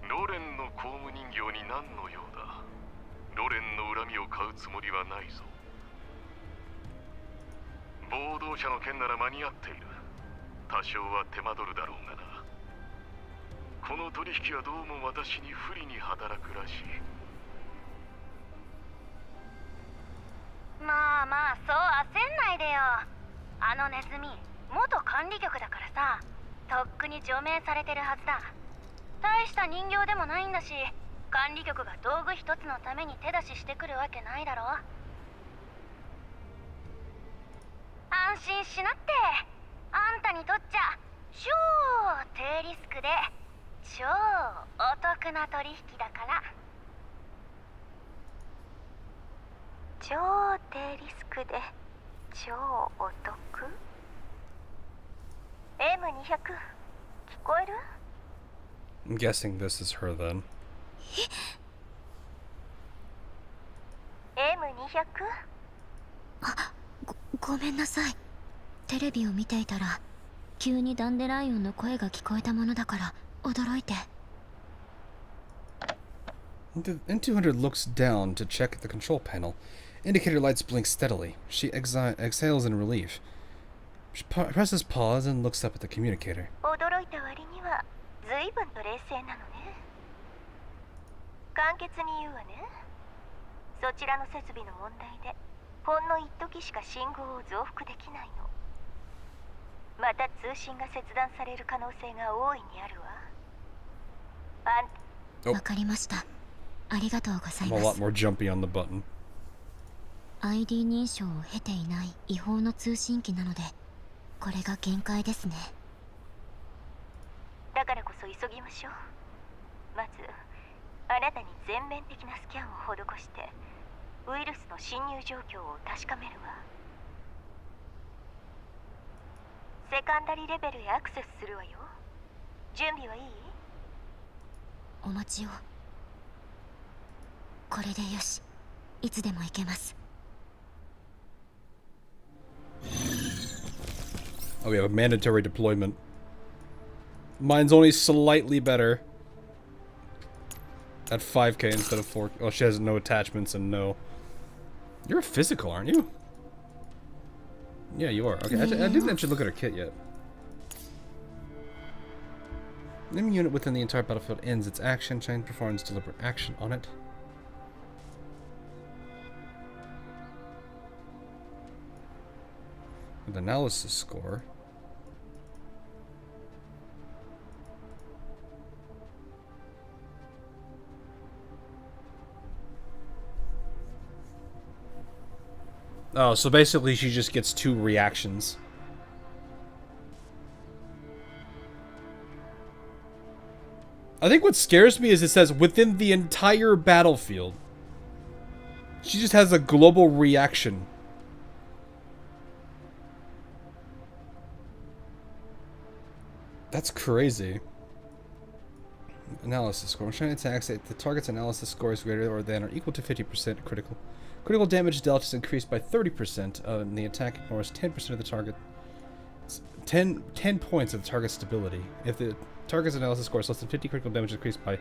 ロレンの公務人形に何の用だ？ロレンの恨みを買うつもりはないぞ。暴動者の件なら間に合っている。多少は手間取るだろうがな。この取引はどうも私に不利に働くらしい。まあまあ、そう焦んないでよ。あのネズミ、元管理局だからさ、とっくに除名されてるはずだ。大大した人形でもないんだし、管理局が道具一つのために手出ししてくるわけないだろ。安心しなって。あんたにとっちゃ超低リスクで超お得な取引だから。超低リスクで超お得。 M200 聞こえる？ I'm guessing this is her then. M200？ ごめんなさい。テレビを見ていたら急にダンデライオンの声が聞こえたものだから驚いて。N200 looks down to check the control panel. Indicator lights blink steadily. She exhales in relief. She presses pause and looks up at the communicator. 驚いた割には随分と冷静なのね。簡潔に言うわね。そちらの設備の問題でほんの一時しか信号を増幅できないの。また通信が切断される可能性が大いにあるわ。わかりました。ありがとうござい I'm ま a lot す。 more jumpy on the button. ID 認証を経ていない違法の通信機なので、これが限界ですね。だからこそ急ぎましょう。まずあなたに全面的なスキャンを施してウイルスの侵入状況を確かめるわ。セカンダリレベルへアクセスするわよ。準備はいい？お待ちを。これでよし。いつでも行けます。 Oh, we have a mandatory deployment. Mine's only slightly better. At 5k instead of 4k. Oh, she has no attachments and no... You're a physical, aren't you? Yeah, you are. Okay, I didn't actually look at her kit yet. Enemy unit within the entire battlefield ends its action. Chain performs deliberate action on it. With analysis score. Oh, so basically she just gets 2 reactions. I think what scares me is it says within the entire battlefield. She just has a global reaction. That's crazy. Analysis score. When trying to attack, the target's analysis score is greater or than or equal to 50% critical. Critical damage dealt is increased by 30%, and the attack ignores 10% of the target. 10 points of the target's stability. If the target's analysis score is less than 50, critical damage is increased by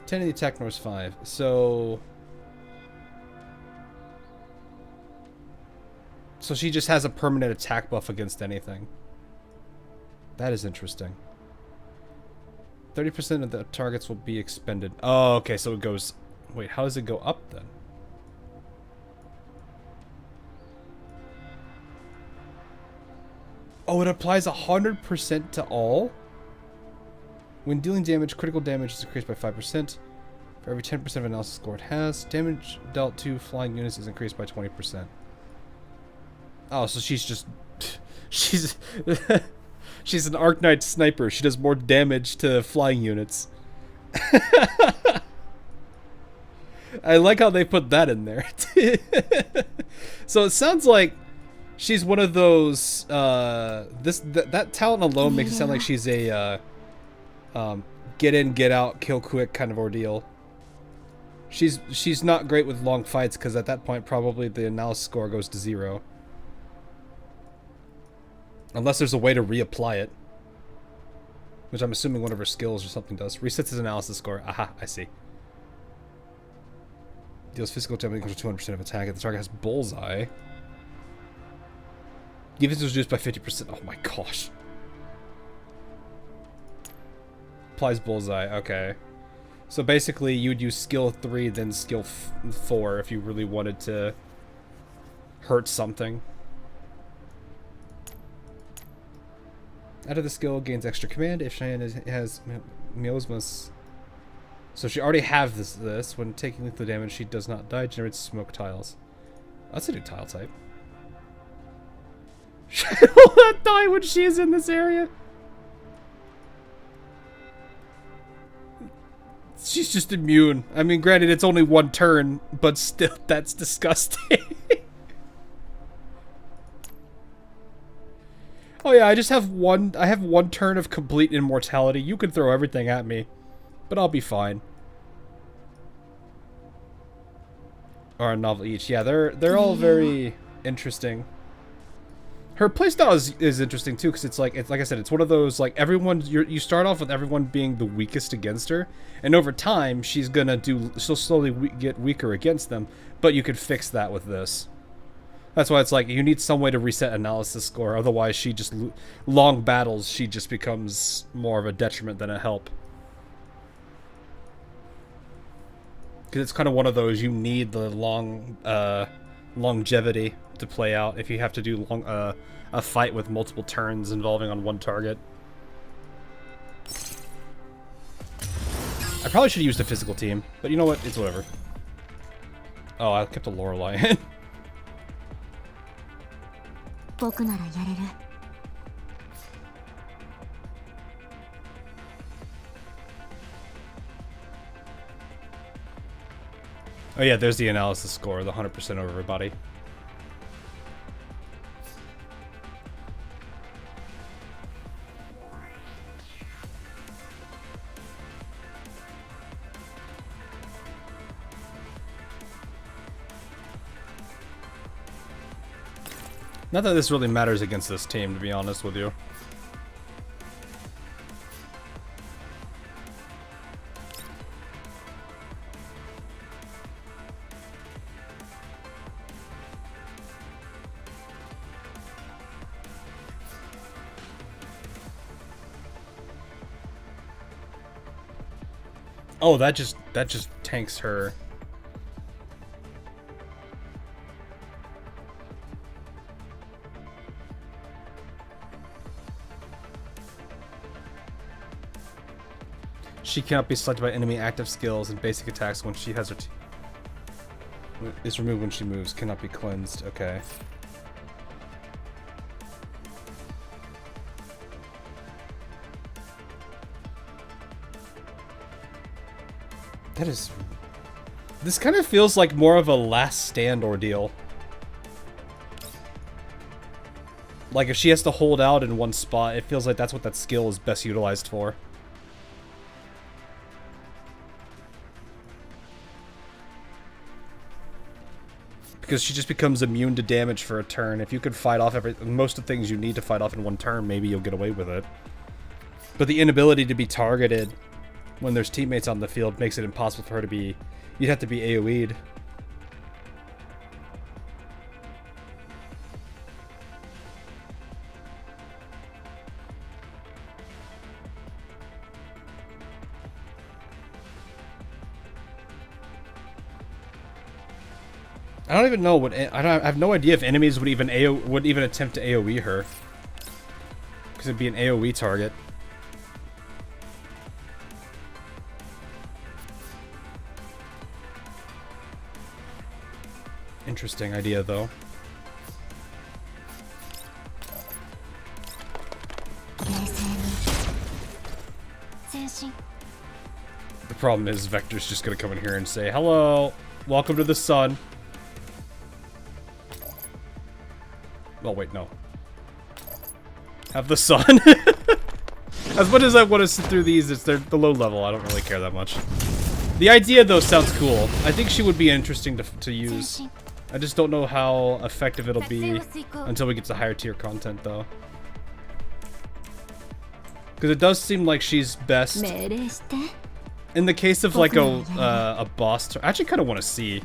10, and the attack ignores 5. So she just has a permanent attack buff against anything. That is interesting. 30% of the targets will be expended. Oh, okay, so it goes... Wait, how does it go up then? Oh, it applies 100% to all? When dealing damage, critical damage is increased by 5%. For every 10% of analysis score it has, damage dealt to flying units is increased by 20%. Oh, so she's just... she's... she's an Arc Knight sniper. She does more damage to flying units. I like how they put that in there. So it sounds like she's one of those, that talent alone makes it sound like she's a, get in, get out, kill quick kind of ordeal. She's not great with long fights, because at that point probably the analysis score goes to 0. Unless there's a way to reapply it. Which I'm assuming one of her skills or something does. Resets his analysis score. Aha, I see. Deals physical damage equals to 200% of attack if the target has bullseye. Defense is reduced by 50%. Oh my gosh. Applies bullseye. Okay. So basically, you'd use skill 3, then skill 4 if you really wanted to hurt something. Out of the skill, gains extra command. If Cheyenne has miasmas So she already has this. When taking lethal damage, she does not die. Generates smoke tiles. That's a new tile type. She will not die when she is in this area. She's just immune. I mean, granted, it's only one turn, but still, that's disgusting. Oh yeah, I have one turn of complete immortality. You can throw everything at me, but I'll be fine. Or a novel each. Yeah, they're all very interesting. Her playstyle is interesting too, because it's like I said, it's one of those like everyone you start off with everyone being the weakest against her, and over time she'll slowly get weaker against them. But you could fix that with this. That's why it's like you need some way to reset analysis score. Otherwise, she just long battles. She just becomes more of a detriment than a help. Because it's kind of one of those you need the longevity to play out if you have to do a fight with multiple turns involving on one target. I probably should have used a physical team, but you know what? It's whatever. Oh, I kept a Lorelei in. 僕ならやれる。Oh yeah, there's the analysis score, the 100% over everybody. Not that this really matters against this team, to be honest with you. Oh, that just tanks her. She cannot be selected by enemy active skills and basic attacks when she has her is removed when she moves. Cannot be cleansed. Okay. That is... This kind of feels like more of a last stand ordeal. Like if she has to hold out in one spot, it feels like that's what that skill is best utilized for. Because she just becomes immune to damage for a turn. If you could fight off most of the things you need to fight off in one turn, maybe you'll get away with it. But the inability to be targeted when there's teammates on the field makes it impossible for her to be... You'd have to be AoE'd. I don't even know what I have no idea if enemies would even attempt to AoE her, because it'd be an AoE target. Interesting idea, though. The problem is Vector's just gonna come in here and say, "Hello, welcome to the sun." Oh wait, no. Have the sun. As much as I want to sit through these, they're the low level. I don't really care that much. The idea though sounds cool. I think she would be interesting to use. I just don't know how effective it'll be until we get to higher tier content though. Because it does seem like she's best in the case of like a boss. I actually kind of want to see.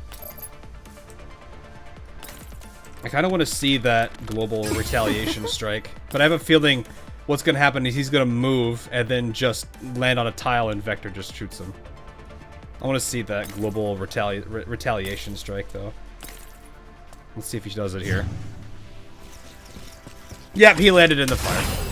I kind of want to see that global retaliation strike, but I have a feeling what's going to happen is he's going to move and then just land on a tile and Vector just shoots him. I want to see that global retaliation strike, though. Let's see if he does it here. Yep, he landed in the fire.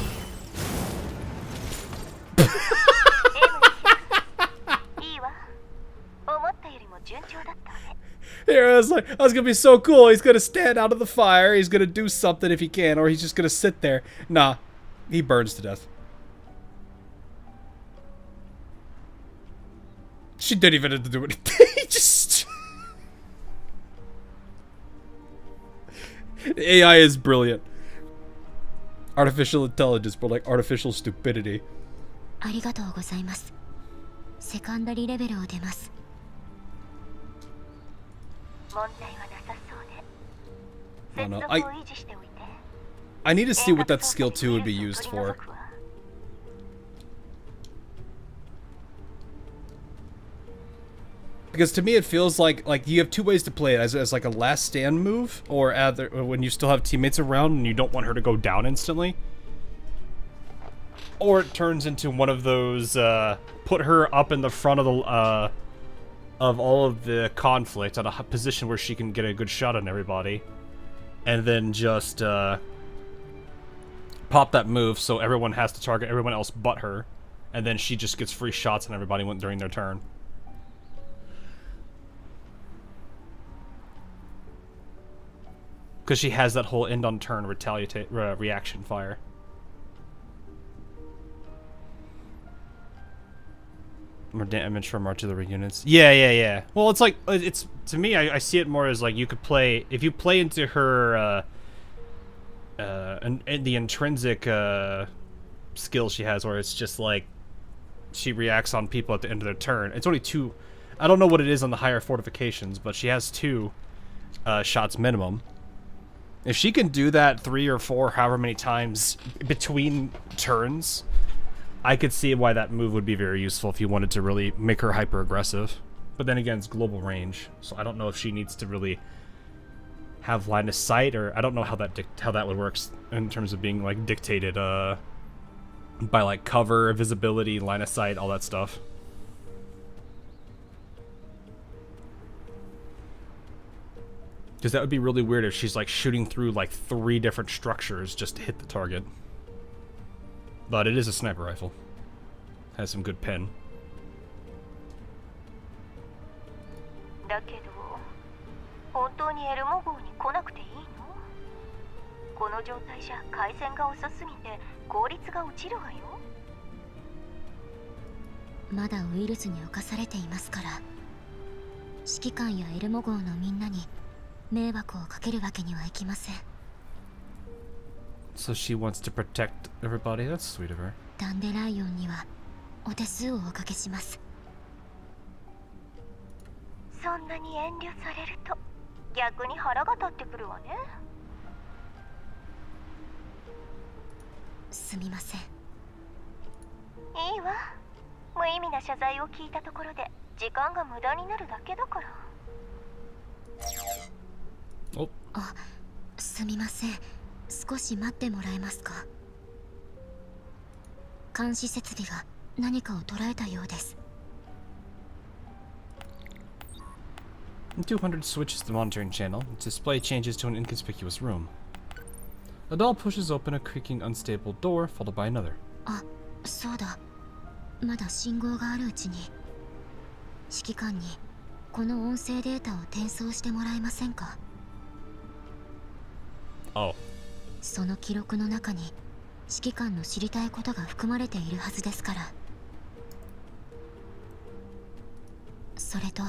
Here, I was like, I was gonna be so cool. He's gonna stand out of the fire. He's gonna do something if he can, or he's just gonna sit there. Nah, he burns to death. She didn't even have to do anything. He just... The AI is brilliant. Artificial intelligence, but like artificial stupidity. ありがとうございます。セカンダリーレベルを出ます。問題はなさそうね。 I don't know. 接続を維持しておいて。 I need to see what that skill 2 would be used for. Because to me it feels like you have two ways to play it, as like a last stand move, or when you still have teammates around and you don't want her to go down instantly. Or it turns into one of those put her up in the front of the of all of the conflict at a position where she can get a good shot on everybody, and then just pop that move so everyone has to target everyone else but her, and then she just gets free shots on everybody during their turn. Because she has that whole end on turn reaction fire. More damage from artillery units. Yeah. Well, it's like, it's, to me, I see it more as like you could play, if you play into her, and the intrinsic, skill she has, where it's just like, she reacts on people at the end of their turn. It's only 2, I don't know what it is on the higher fortifications, but she has 2, shots minimum. If she can do that 3 or 4, however many times between turns, I could see why that move would be very useful if you wanted to really make her hyper aggressive. But then again, it's global range, so I don't know if she needs to really have line of sight, or I don't know how that would work in terms of being like dictated by like cover, visibility, line of sight, all that stuff. Because that would be really weird if she's like shooting through like 3 different structures just to hit the target. But it is a sniper rifle. Has some good pen. だけど、本当にエルモ号に来なくていいの？この状態じゃ回線が遅すぎて効率が落ちるわよ。まだウイルスに侵されていますから、指揮官やエルモ号のみんなに迷惑をかけるわけにはいきません。 So she wants to protect everybody. That's sweet of her. ダンデライオンにはお手数をおかけします。そんなに遠慮されると逆に腹が立ってくるわね。すみません。いいわ。無意味な謝罪を聞いたところで時間が無駄になるだけだから。お。あ、すみません。少し待ってもらえますか。監視設備が何かを捉えたようです。 200 switches the monitoring channel. Its display changes to an inconspicuous room. A doll pushes open a creaking, unstable door, followed by another. あ、そうだ。まだ信号があるうちに指揮官にこの音声データを転送してもらえませんか。 Oh. その記録の中に指揮官の知りたいことが含まれているはずですから。それと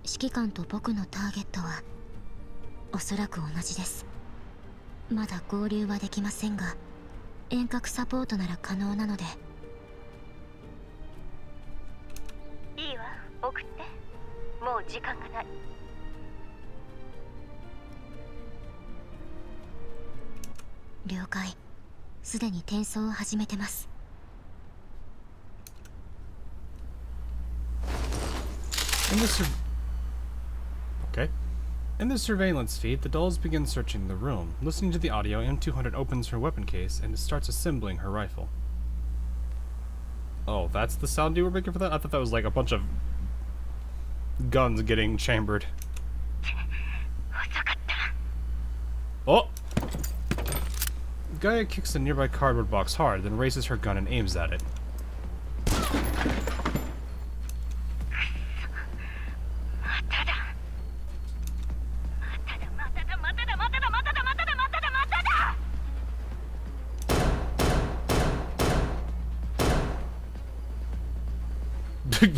指揮官と僕のターゲットはおそらく同じです。まだ合流はできませんが遠隔サポートなら可能なので。いいわ、送って。もう時間がない。了解。すでに転送を始めてます。 Okay. In the surveillance feed, the dolls begin searching the room. Listening to the audio, M200 opens her weapon case and starts assembling her rifle. Oh, that's the sound you were making for that? I thought that was like a bunch of guns getting chambered. Oh! Gaia kicks a nearby cardboard box hard, then raises her gun and aims at it.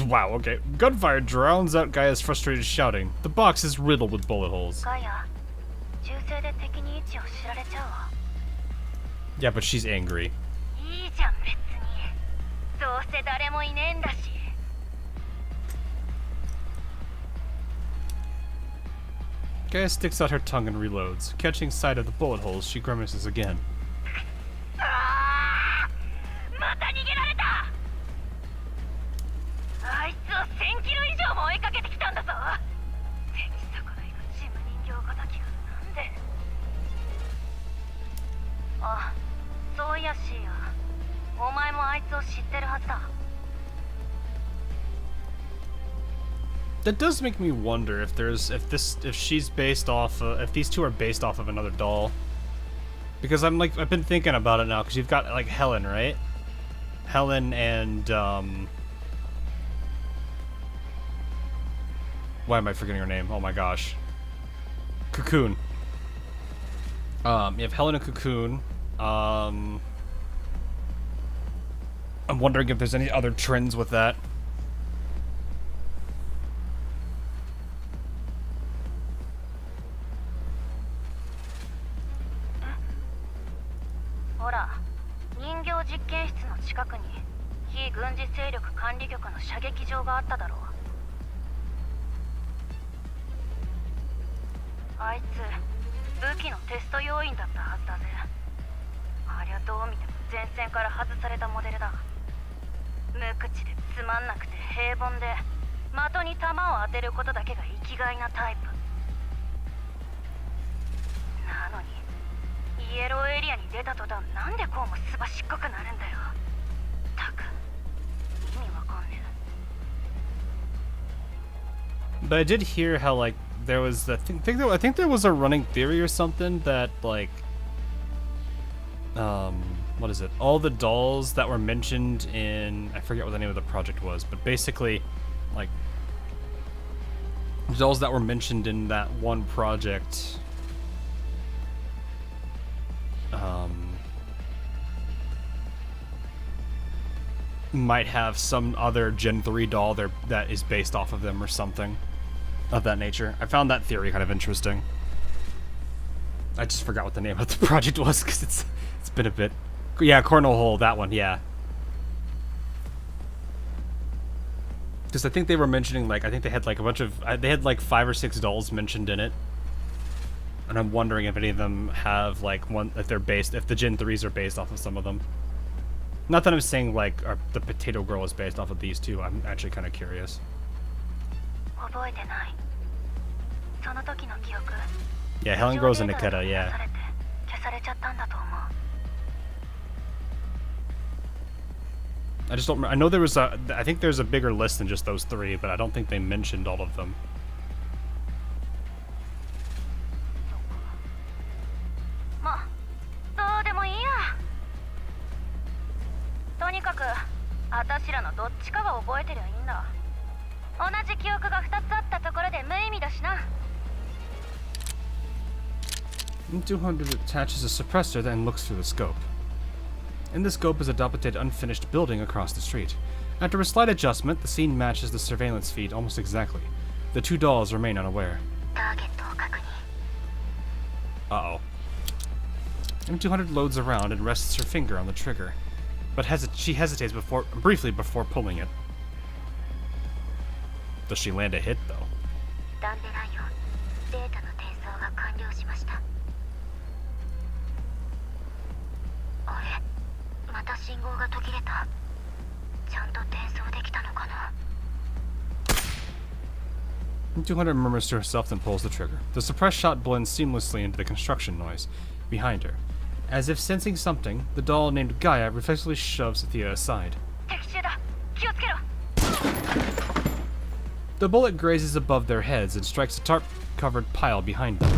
Wow, okay. Gunfire drowns out Gaia's frustrated shouting. The box is riddled with bullet holes. ガイア、銃声で敵に位置を知られちゃうわ。 Yeah, but she's angry. いいじゃん別に。どうせ誰もいねえんだし。 Gaia sticks out her tongue and reloads. Catching sight of the bullet holes, she grimaces again. あー、また逃げられた。あいつを1000キロ以上も追いかけてきたんだぞ。手に逆らいのジム人形ごときがなんで。あ、そういやシーア、お前もあいつを知ってるはずだ。 That does make me wonder if she's based off if these two are based off of another doll. Because I've been thinking about it now, because you've got like Helen, right? Helen and why am I forgetting her name? Oh my gosh. Cocoon. You have Helen and Cocoon. I'm wondering if there's any other trends with that. ほら、人形実験室の近くに非軍事勢力管理局の射撃場があっただろう。あいつ武器のテスト要員だったはずだぜ。ありゃどう見ても前線から外されたモデルだ。無口でつまんなくて平凡で的に弾を当てることだけが生きがいなタイプ。なのにイエローエリアに出た途端なんでこうもすばしっこくなるんだよ。たく意味わかんねえ。 But I did hear how like there was I think there was a running theory or something that like what is it? All the dolls that were mentioned in I forget what the name of the project was, but basically like dolls that were mentioned in that one project might have some other Gen 3 doll there that is based off of them or something of that nature. I found that theory kind of interesting. I just forgot what the name of the project was because it's been a bit. Yeah, Cornhole, that one, yeah. Because I think they were mentioning like I think they had like a bunch of they had like 5 or 6 dolls mentioned in it, and I'm wondering if any of them have like one if they're based if the Gen 3s are based off of some of them. Not that I'm saying like the Potato Girl is based off of these two. I'm actually kind of curious. 覚えてない。その時の記憶。 Yeah, Helen grows in Nikita, yeah. 消されちゃったんだと思う。 I just don't remember. I know there was I think there's a bigger list than just those 3, but I don't think they mentioned all of them. まあ、どうでもいいや。とにかく、あたしらのどっちかが覚えてりゃいいんだ。同じ記憶が2つあったところで無意味だしな。 M200 attaches a suppressor then looks through the scope. In the scope is a duplicated unfinished building across the street. After a slight adjustment, the scene matches the surveillance feed almost exactly. The 2 dolls remain unaware. Uh-oh. M200 loads around and rests her finger on the trigger, but she hesitates briefly before pulling it. Does she land a hit, though? ダンデライオン、データの転送が完了しました。あれ、また信号が途切れた。ちゃんと転送できたのかな。 M200 murmurs to herself and pulls the trigger. The suppressed shot blends seamlessly into the construction noise behind her. As if sensing something, the doll named Gaia reflexively shoves Thea aside. 敵襲だ。気をつけろ。 The bullet grazes above their heads and strikes a tarp-covered pile behind them.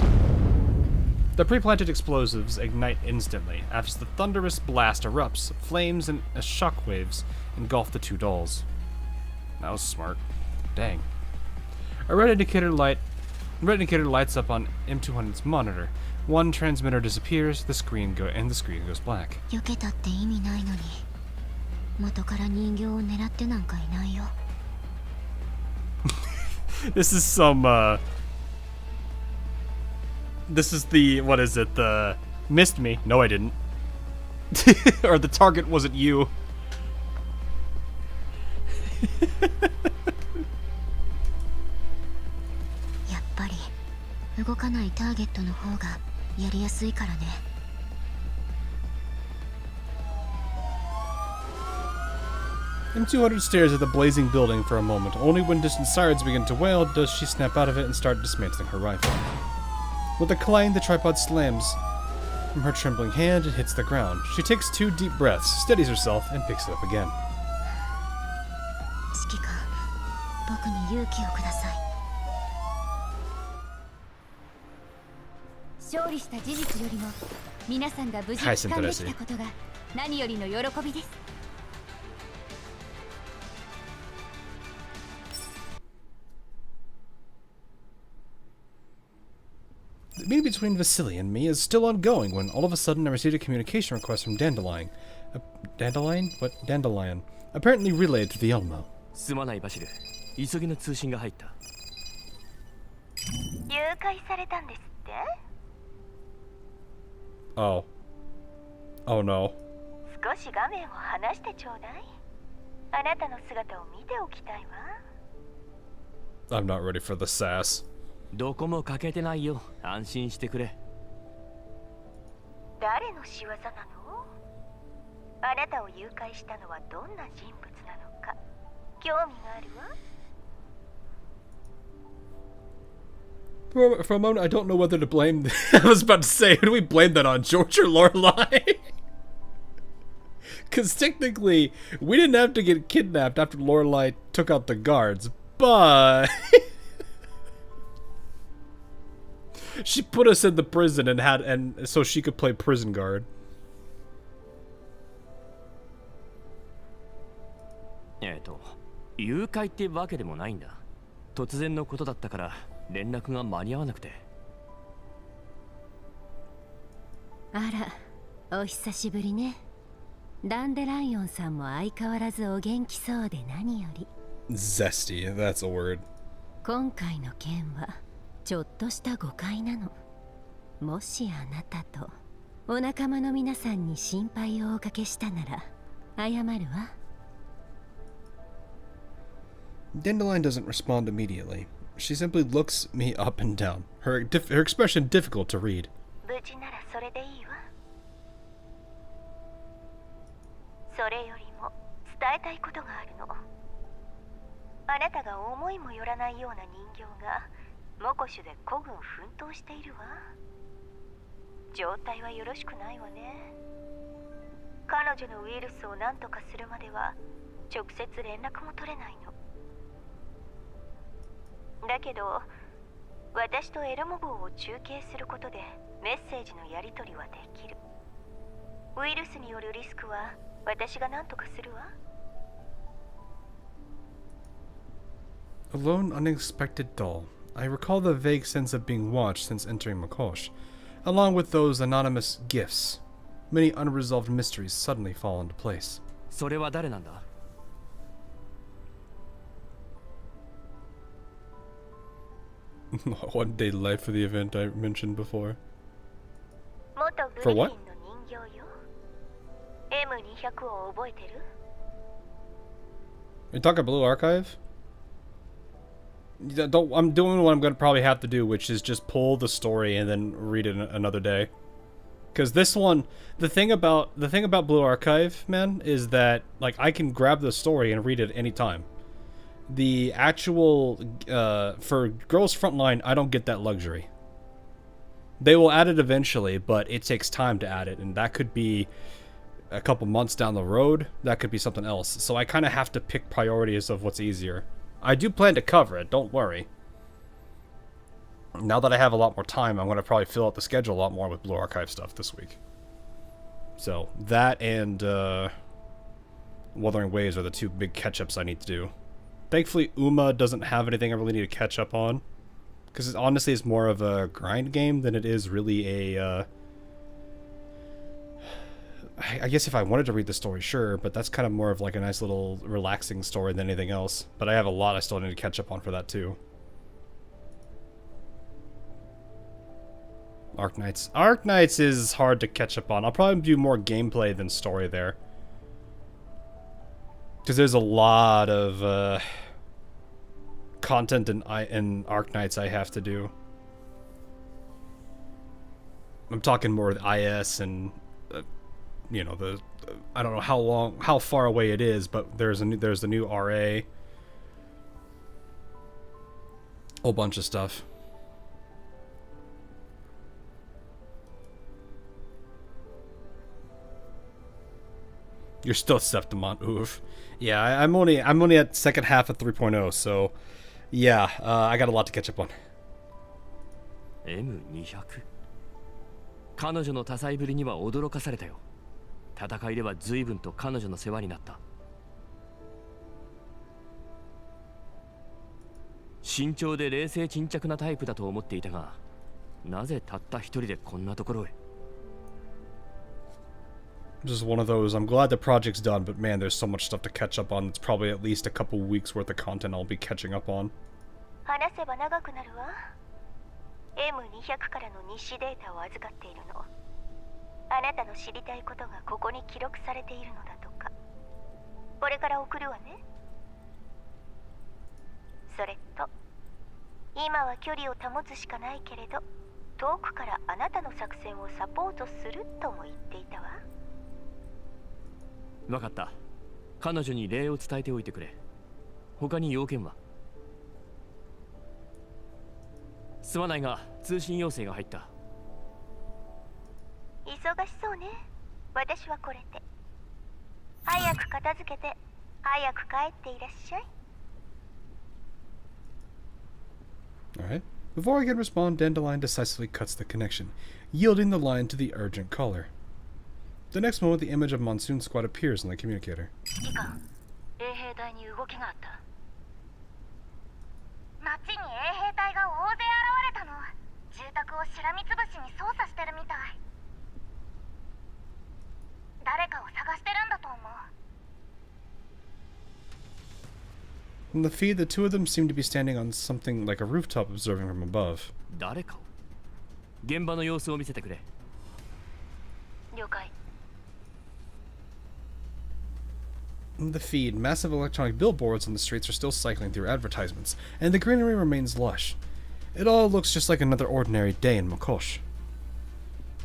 The pre-planted explosives ignite instantly. After the thunderous blast erupts, flames and shockwaves engulf the 2 dolls. That was smart. Dang. A red indicator lights up on M200's monitor. One transmitter disappears, the screen goes black. 避けたって意味ないのに、元から人形を狙ってなんかいないよ。This is some, this is the, what is it, the... Missed me. No, I didn't. Or the target wasn't you. やっぱり動かないターゲットの方がやりやすいからね。M200 stares at the blazing building for a moment. Only when distant sirens begin to wail does she snap out of it and start dismantling her rifle. With a clang, the tripod slams from her trembling hand and hits the ground. She takes 2 deep breaths, steadies herself, and picks it up again. 指揮官、僕に勇気をください。勝利した事実よりも皆さんが無事帰還できたことが何よりの喜びです。 The meeting between Vasily and me is still ongoing when all of a sudden I received a communication request from Dandelion. Dandelion? What? Dandelion. Apparently relayed to the Elmo. すまないバシル。急ぎの通信が入った。誘拐されたんですって？ Oh. Oh no. 少し画面を離してちょうだい。あなたの姿を見ておきたいわ。 I'm not ready for the sass. どこも欠けてないよ。安心してくれ。誰の仕業なの？あなたを誘拐したのはどんな人物なのか興味があるわ。 For a moment, I don't know whether to blame. I was about to say, who do we blame that on, George or Lorelai? Because technically, we didn't have to get kidnapped after Lorelai took out the guards, but she put us in the prison and so she could play prison guard. 誘拐ってわけでもないんだ。突然のことだったから連絡が間に合わなくて。あら、お久しぶりね。ダンデライオンさんも相変わらずお元気そうで何より。Zesty, that's a word. 今回の件はちょっとした誤解なの。もしあなたとお仲間の皆さんに心配をおかけしたなら謝るわ。Dandelion doesn't respond immediately. She simply looks me up and down. Her expression difficult to read. 無事ならそれでいいわ。それよりも伝えたいことがあるの。あなたが思いもよらないような人形がモコシュで孤軍奮闘しているわ。状態はよろしくないわね。彼女のウイルスを何とかするまでは直接連絡も取れないの。だけど私とエルモ号を中継することでメッセージのやり取りはできる。ウイルスによるリスクは私が何とかするわ。 A lone, unexpected doll. I recall the vague sense of being watched since entering Makosh, along with those anonymous gifts. Many unresolved mysteries suddenly fall into place. それは誰なんだ? One day life for the event I mentioned before. 元グリフィンの人形よ。M200 を覚えてる? Are you talking Blue Archive? I'm doing what I'm gonna probably have to do, which is just pull the story and then read it another day. Because this one, the thing about Blue Archive, man, is that like I can grab the story and read it anytime. The actual for Girls Frontline, I don't get that luxury. They will add it eventually, but it takes time to add it, and that could be a couple months down the road. That could be something else. So I kind of have to pick priorities of what's easier. I do plan to cover it, don't worry. Now that I have a lot more time, I'm going to probably fill out the schedule a lot more with Blue Archive stuff this week. So, that and Wuthering Waves are the two big catch-ups I need to do. Thankfully, Uma doesn't have anything I really need to catch up on. Because honestly, it's more of a grind game than it is really a... I guess if I wanted to read the story, sure, but that's kind of more of like a nice little relaxing story than anything else. But I have a lot I still need to catch up on for that too. Arknights. Arknights is hard to catch up on. I'll probably do more gameplay than story there. Because there's a lot of content in Arknights I have to do. I'm talking more with IS and you know, the I don't know how far away it is, but there's the new RA. Whole bunch of stuff. You're still Septimont, oof. Yeah, I'm only at second half of 3.0, so yeah, I got a lot to catch up on. M200 彼女の多彩ぶりには驚かされたよ。戦いでは随分と彼女の世話になった。慎重で冷静沈着なタイプだと思っていたが、なぜたった一人でこんなところへ。Just one of those. I'm glad the project's done, but man, there's so much stuff to catch up on. It's probably at least a couple weeks worth of content I'll be catching up on. 話せば長くなるわ。M200 からの日誌データを預かっているの。あなたの知りたいことがここに記録されているのだとか。これから送るわね。それと、今は距離を保つしかないけれど、遠くからあなたの作戦をサポートするとも言っていたわ。わかった。彼女に礼を伝えておいてくれ。他に要件は？すまないが通信要請が入った。忙しそうね。私はこれで。早く片付けて、早く帰っていらっしゃい。Alright. Before I can respond, Dandelion decisively cuts the connection, yielding the line to the urgent caller. The next moment, the image of Monsoon Squad appears in the communicator. 指揮官、衛兵隊に動きがあった。町に衛兵隊が大勢現れたの。住宅をしらみつぶしに操作してるみたい。誰かを探してるんだと思う。In the feed, the two of them seem to be standing on something like a rooftop observing from above. 誰かを？現場の様子を見せてくれ。了解。In the feed, massive electronic billboards on the streets are still cycling through advertisements, and the greenery remains lush. It all looks just like another ordinary day in Makosh.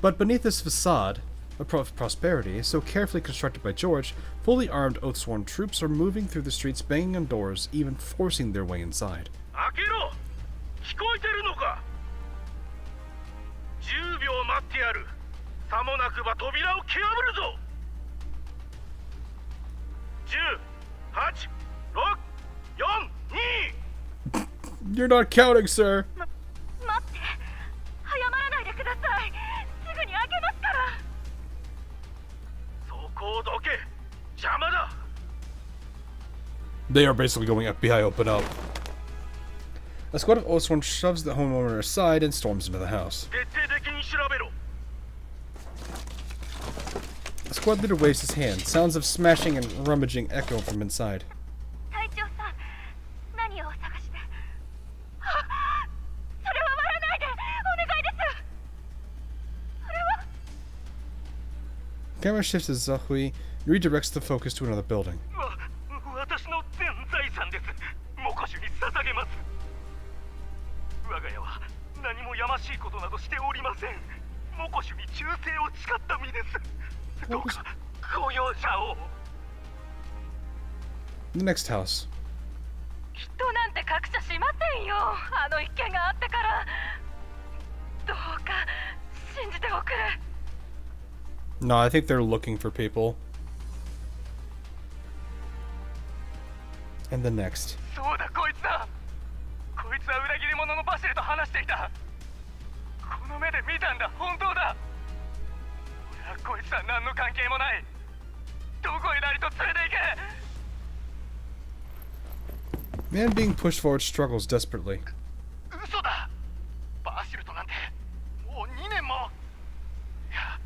But beneath this facade of prosperity, so carefully constructed by George, fully armed oath-sworn troops are moving through the streets, banging on doors, even forcing their way inside. 聞こえてるのか？10秒待ってやる。さもなくば扉を蹴破るぞ。10、8、6、4、2。You're not counting, sir. 待って。早まらないでください。すぐに開けますから。そこをどけ。邪魔だ。They are basically going FBI open up. A squad of Oathsworn shoves the homeowner aside and storms into the house. 徹底的に調べろ。The squad leader waves his hand. Sounds of smashing and rummaging echo from inside. 隊長さん、何を探して？あ、それは割らないで。お願いです。それは。Camera shifts as Zahui redirects the focus to another building. 私の全財産です。モコシュに捧げます。我が家は何もやましいことなどしておりません。モコシュに忠誠を誓った身です。どうか公用車を。The next house. 人なんて隠しゃしませんよ。あの一件があってから。どうか信じておくれ。No, I think they're looking for people. And the next. そうだ、こいつだ。こいつは裏切り者のバシルと話していた。この目で見たんだ、本当だ。俺はこいつは何の関係もない。どこへなりと連れて行け。 Man being pushed forward struggles desperately. 嘘だ。バシルとなんてもう2年も。いや、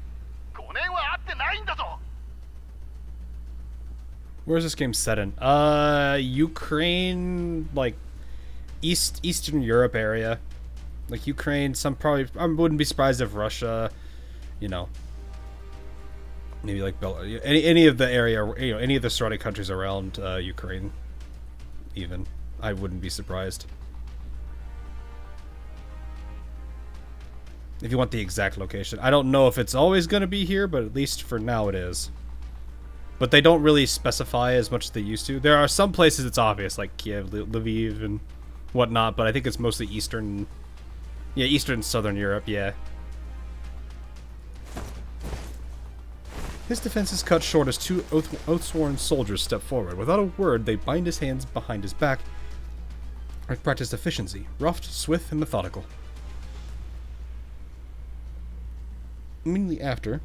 5年は会ってないんだぞ。Where's this game set in? Ukraine, like Eastern Europe area. Like Ukraine, I wouldn't be surprised if Russia, you know, maybe like any of the area, you know, any of the surrounding countries around Ukraine, even, I wouldn't be surprised. If you want the exact location, I don't know if it's always going to be here, but at least for now it is. But they don't really specify as much as they used to. There are some places it's obvious, like Kiev, Lviv, and whatnot, but I think it's mostly Eastern Southern Europe, yeah. His defense is cut short as two oath-sworn soldiers step forward. Without a word, they bind his hands behind his back and practice efficiency, rough, swift, and methodical. Immediately after,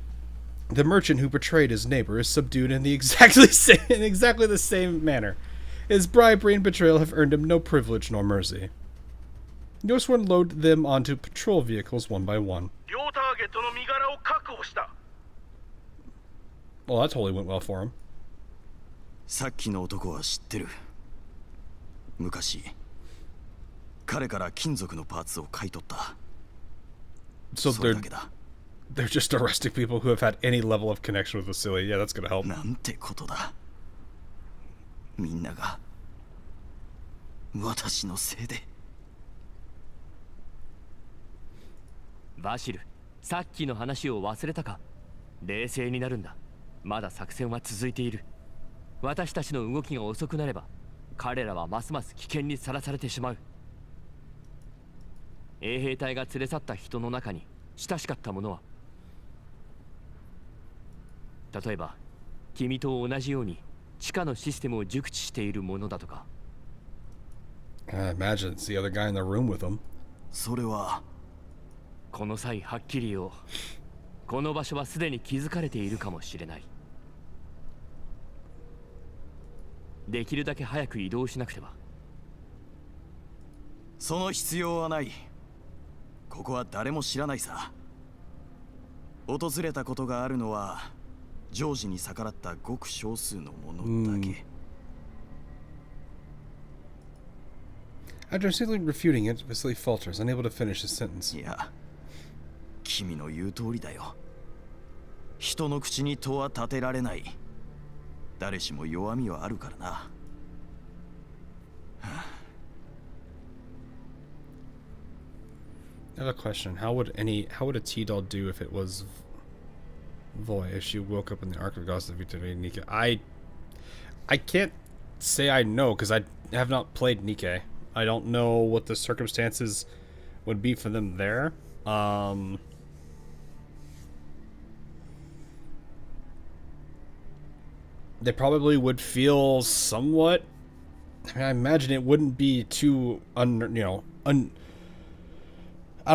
the merchant who betrayed his neighbor is subdued in exactly the same manner. His bribery and betrayal have earned him no privilege nor mercy. The Oathsworn load them onto patrol vehicles one by one. Well, that totally went well for him. さっきの男は知ってる。昔、彼から金属のパーツを買い取った。 So they're just arresting people who have had any level of connection with Vasily. Yeah, that's gonna help. なんてことだ。みんなが私のせいで。バシル、さっきの話を忘れたか。冷静になるんだ。まだ作戦は続いている。私たちの動きが遅くなれば、彼らはますます危険にさらされてしまう。衛兵隊が連れ去った人の中に親しかった者は、例えば君と同じように地下のシステムを熟知している者だとか。I imagine it's the other guy in the room with him. それはこの際はっきり言おう。この場所はすでに気づかれているかもしれない。できるだけ早く移動しなくては。その必要はない。ここは誰も知らないさ。訪れたことがあるのは常時に逆らったごく少数の者だけ。After simply refuting it, Vasily falters, unable to finish his sentence. いや、君の言う通りだよ。人の口に戸は立てられない。誰しも弱みはあるからな。I have a question. How would a T-doll do if it was Voy, if she woke up in the Ark of Gods of Victory Nike? I can't say I know, because I have not played Nike. I don't know what the circumstances would be for them there. They probably would feel somewhat. I mean, I imagine it wouldn't be too out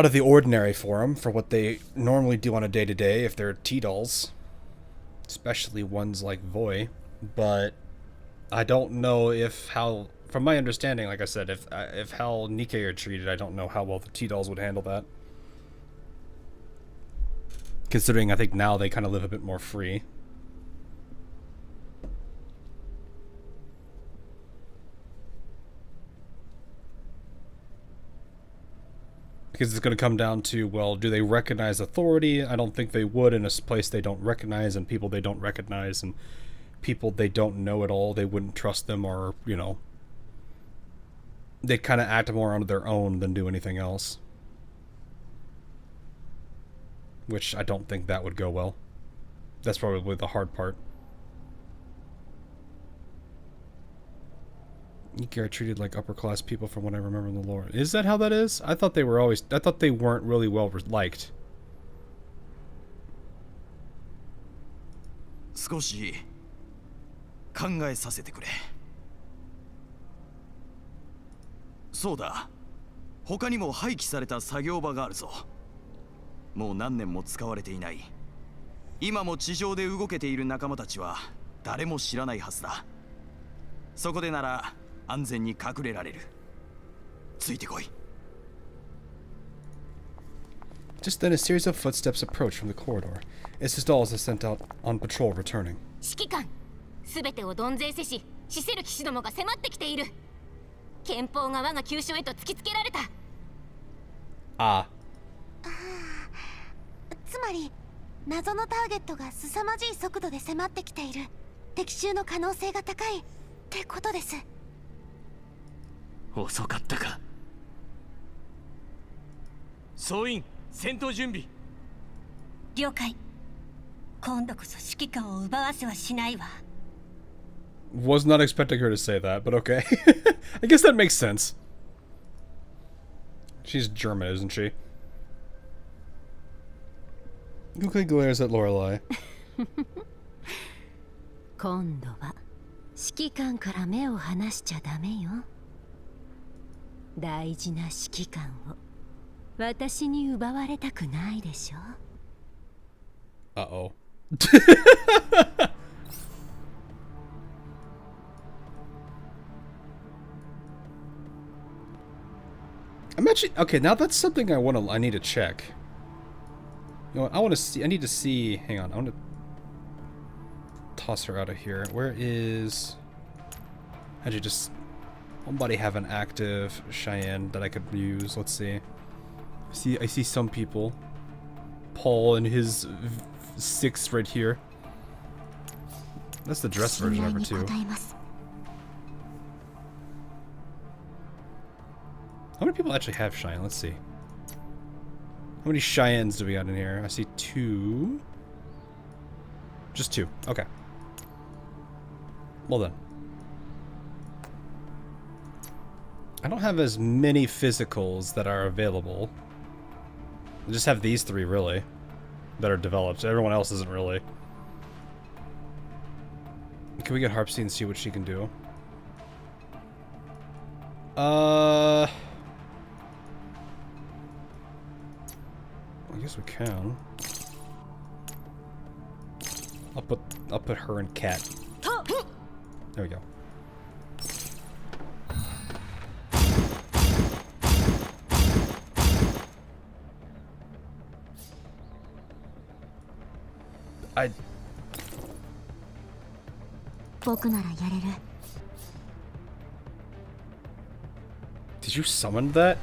of the ordinary for them for what they normally do on a day-to-day if they're T-dolls, especially ones like Voy. But I don't know from my understanding, like I said, if how Nike are treated, I don't know how well the T-dolls would handle that. Considering I think now they kind of live a bit more free. Because it's going to come down to, well, do they recognize authority? I don't think they would in a place they don't recognize, and people they don't recognize, and people they don't know at all. They wouldn't trust them, or, they kind of act more on their own than do anything else. Which I don't think that would go well. That's probably the hard part. Nike are treated like upper-class people from what I remember in the lore. Is that how that is? I thought they weren't really well liked. 少し考えさせてくれ。そうだ。他にも廃棄された作業場があるぞ。もう何年も使われていない。今も地上で動けている仲間たちは誰も知らないはずだ。そこでなら安全に隠れられる。ついてこい。Just then a series of footsteps approach from the corridor. It's his dolls are sent out on patrol returning. 指揮官、すべてを鈍勢せし、死せる騎士どもが迫ってきている。憲法が我が急所へと突きつけられた。Ah. つまり謎のターゲットが凄まじい速度で迫ってきている。敵襲の可能性が高いってことです。遅かったか。総員戦闘準備。了解。今度こそ指揮官を奪わせはしないわ。 Was not expecting her to say that, but okay. I guess that makes sense. She's German, isn't she? Yuka glares at Lorelei. 今度は指揮官から目を離しちゃダメよ。大事な指揮官を私に奪われたくないでしょ。Uh-oh. I'm actually okay. Now that's something I need to check. You know what? I need to see. Hang on. I want to toss her out of here. Where is? How'd you just? Somebody have an active Cheyenne that I could use. Let's see. I see some people. Paul and his 6 right here. That's the dress version of her too. How many people actually have Cheyenne? Let's see. How many Cheyennes do we got in here? I see 2. Just 2. Okay. Well then. I don't have as many physicals that are available. I just have these 3 really that are developed. Everyone else isn't really. Can we get Harpsy and see what she can do? I guess we can. I'll put her and Cat. There we go. Did you summon that?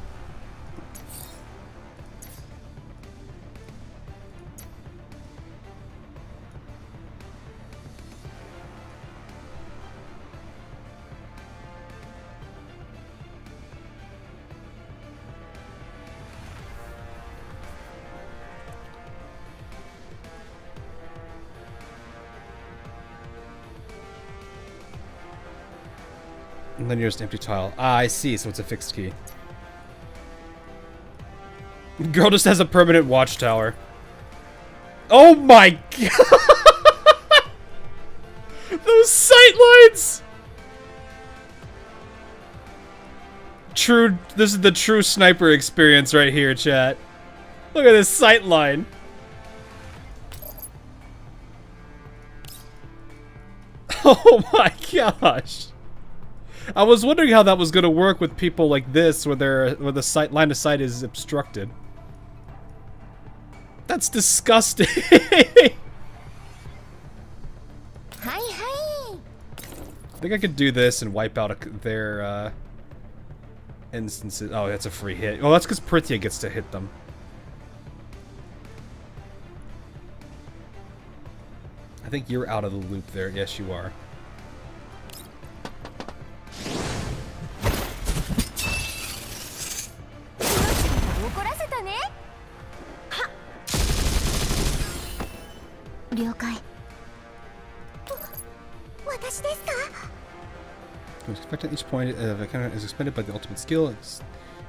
And then here's an empty tile. Ah, I see, so it's a fixed key. Girl just has a permanent watchtower. Oh my god! Those sightlines! True, this is the true sniper experience right here, chat. Look at this sightline. Oh my gosh. I was wondering how that was going to work with people like this, where the sight line of sight is obstructed. That's disgusting. I think I could do this and wipe out their instances. Oh, that's a free hit. Oh, that's because Prithia gets to hit them. I think you're out of the loop there. Yes, you are. Effect at each point of a counter is expended by the ultimate skill. It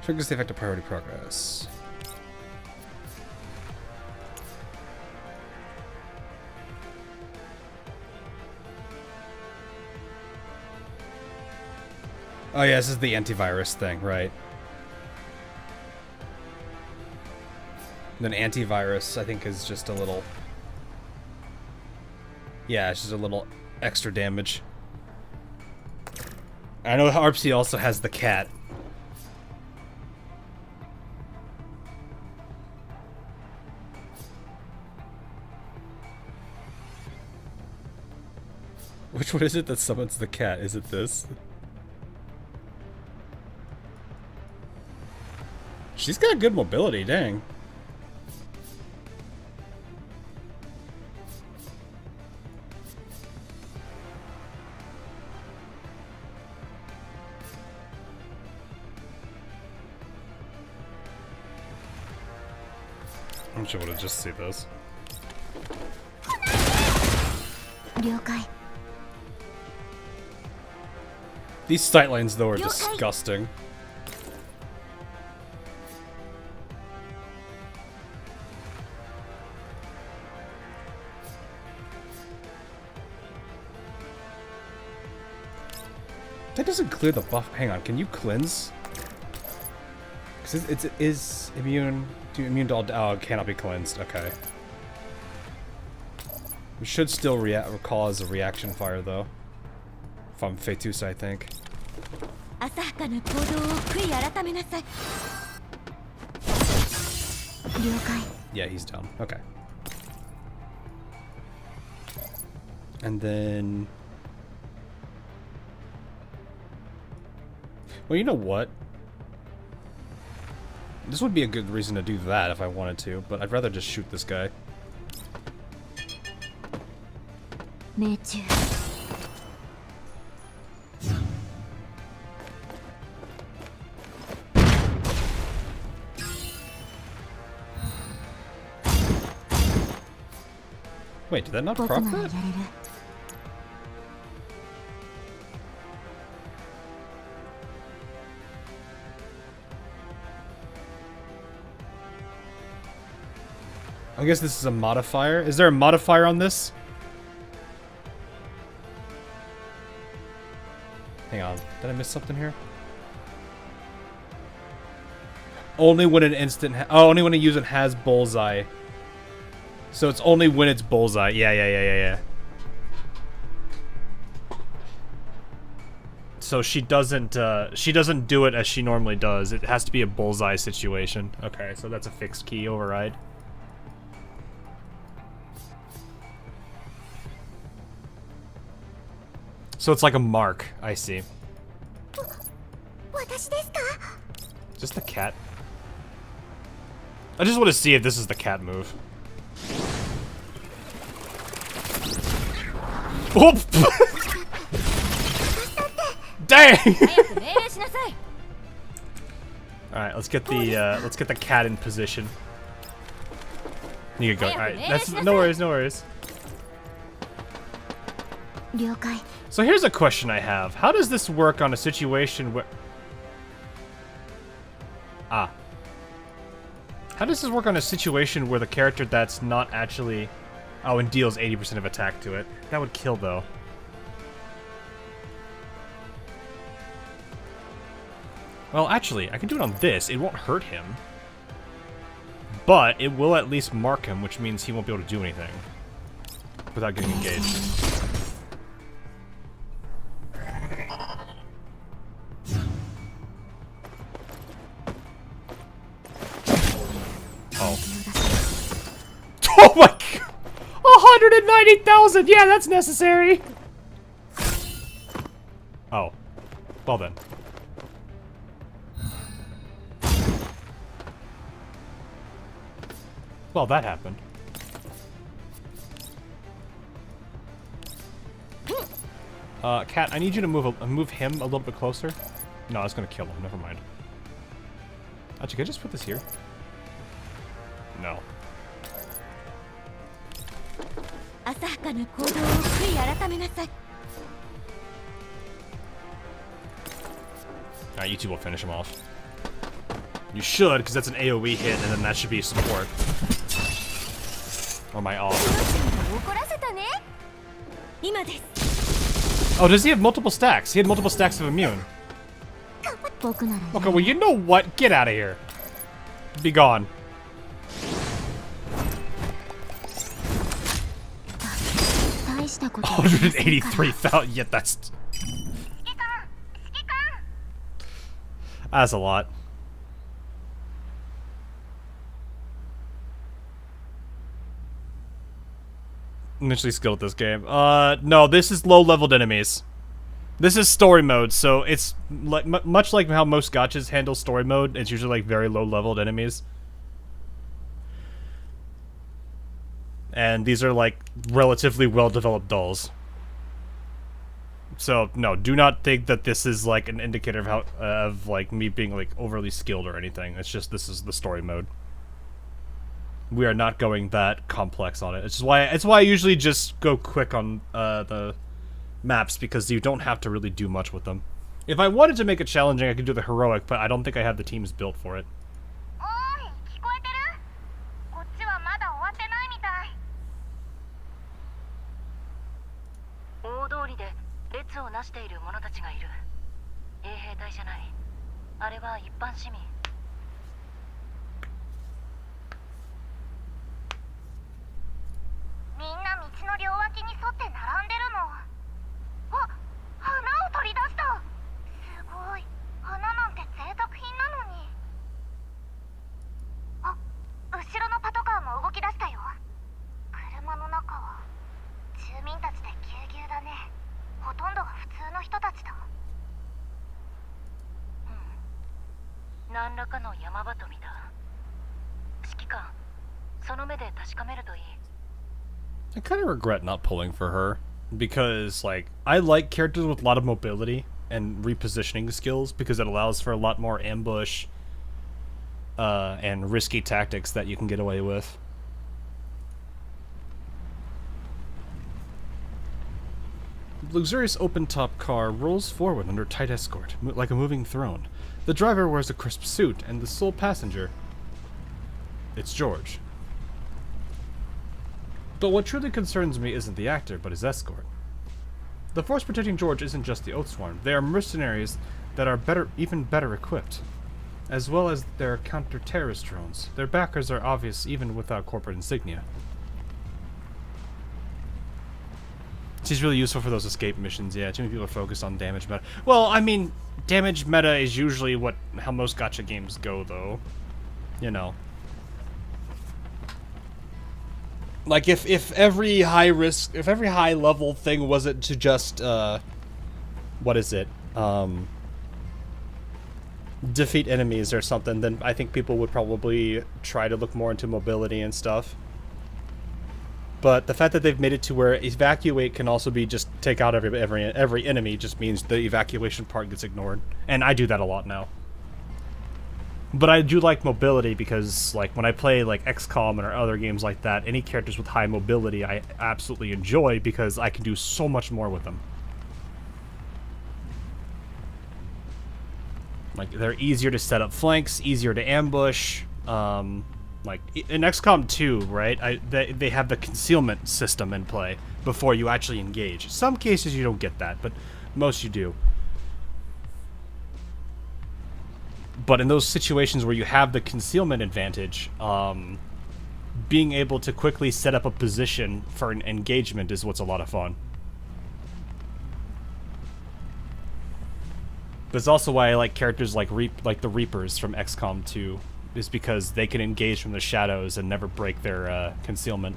triggers the effect of priority progress. Oh yeah, this is the antivirus thing, right? And then antivirus, I think, is just a little... Yeah, it's just a little extra damage. I know Harpsy also has the cat. Which one is it that summons the cat? Is it this? She's got good mobility, dang. I'm sure we'll just see this. These sightlines, though, are disgusting. That doesn't clear the buff. Hang on, can you cleanse? Because it is immune to all. Oh, it cannot be cleansed. Okay. We should still cause a reaction fire, though. From Fetus, I think. Yeah, he's done. Okay. And then... Well, you know what? This would be a good reason to do that if I wanted to, but I'd rather just shoot this guy. Wait, did that not proc that? I guess this is a modifier. Is there a modifier on this? Hang on. Did I miss something here? Only when an instant only when a user has bullseye. So it's only when it's bullseye. Yeah. So she doesn't do it as she normally does. It has to be a bullseye situation. Okay, so that's a fixed key override. So it's like a mark, I see. Just the cat. I just want to see if this is the cat move. Oh! Dang! Alright, let's get the cat in position. You can go. Alright, that's no worries. So here's a question I have. How does this work on a situation where... How does this work on a situation where the character that's not actually... Oh, and deals 80% of attack to it. That would kill, though. Well, actually, I can do it on this. It won't hurt him. But it will at least mark him, which means he won't be able to do anything. Without getting engaged. Oh. Oh my god! 190,000! Yeah, that's necessary! Oh. Well then. Well, that happened. Cat, I need you to move him a little bit closer. No, that's gonna kill him. Never mind. Actually, can I just put this here? No. Alright, you two will finish him off. You should, because that's an AoE hit, and then that should be support. Or my off. Oh, does he have multiple stacks? He had multiple stacks of immune. Okay, well, you know what? Get out of here. Be gone. 183,000. Yeah, that's a lot. I'm actually skilled at this game. No, this is low-leveled enemies. This is story mode, so it's like much like how most gachas handle story mode. It's usually like very low-leveled enemies, and these are like relatively well-developed dolls. So no, do not think that this is like an indicator of how of like me being like overly skilled or anything. It's just this is the story mode. We are not going that complex on it. It's why I usually just go quick on the maps, because you don't have to really do much with them. If I wanted to make it challenging, I could do the heroic, but I don't think I have the teams built for it. I kind of regret not pulling for her, because like I like characters with a lot of mobility and repositioning skills, because it allows for a lot more ambush and risky tactics that you can get away with. The luxurious open-top car rolls forward under tight escort, like a moving throne. The driver wears a crisp suit, and the sole passenger... it's George. But what truly concerns me isn't the actor, but his escort. The force protecting George isn't just the Oathsworn. They are mercenaries that are even better equipped, as well as their counter-terrorist drones. Their backers are obvious even without corporate insignia. She's really useful for those escape missions, yeah. Too many people are focused on damage meta. Well, I mean, damage meta is usually how most gacha games go, though. You know. Like, if every high level thing wasn't to just, what is it? Defeat enemies or something, then I think people would probably try to look more into mobility and stuff. But the fact that they've made it to where evacuate can also be just take out every enemy just means the evacuation part gets ignored. And I do that a lot now. But I do like mobility because, like, when I play, like, XCOM or other games like that, any characters with high mobility I absolutely enjoy because I can do so much more with them. Like, they're easier to set up flanks, easier to ambush. Like, in XCOM 2, right, they have the concealment system in play before you actually engage. Some cases you don't get that, but most you do. But in those situations where you have the concealment advantage, being able to quickly set up a position for an engagement is what's a lot of fun. But it's also why I like characters like the Reapers from XCOM 2, is because they can engage from the shadows and never break their concealment.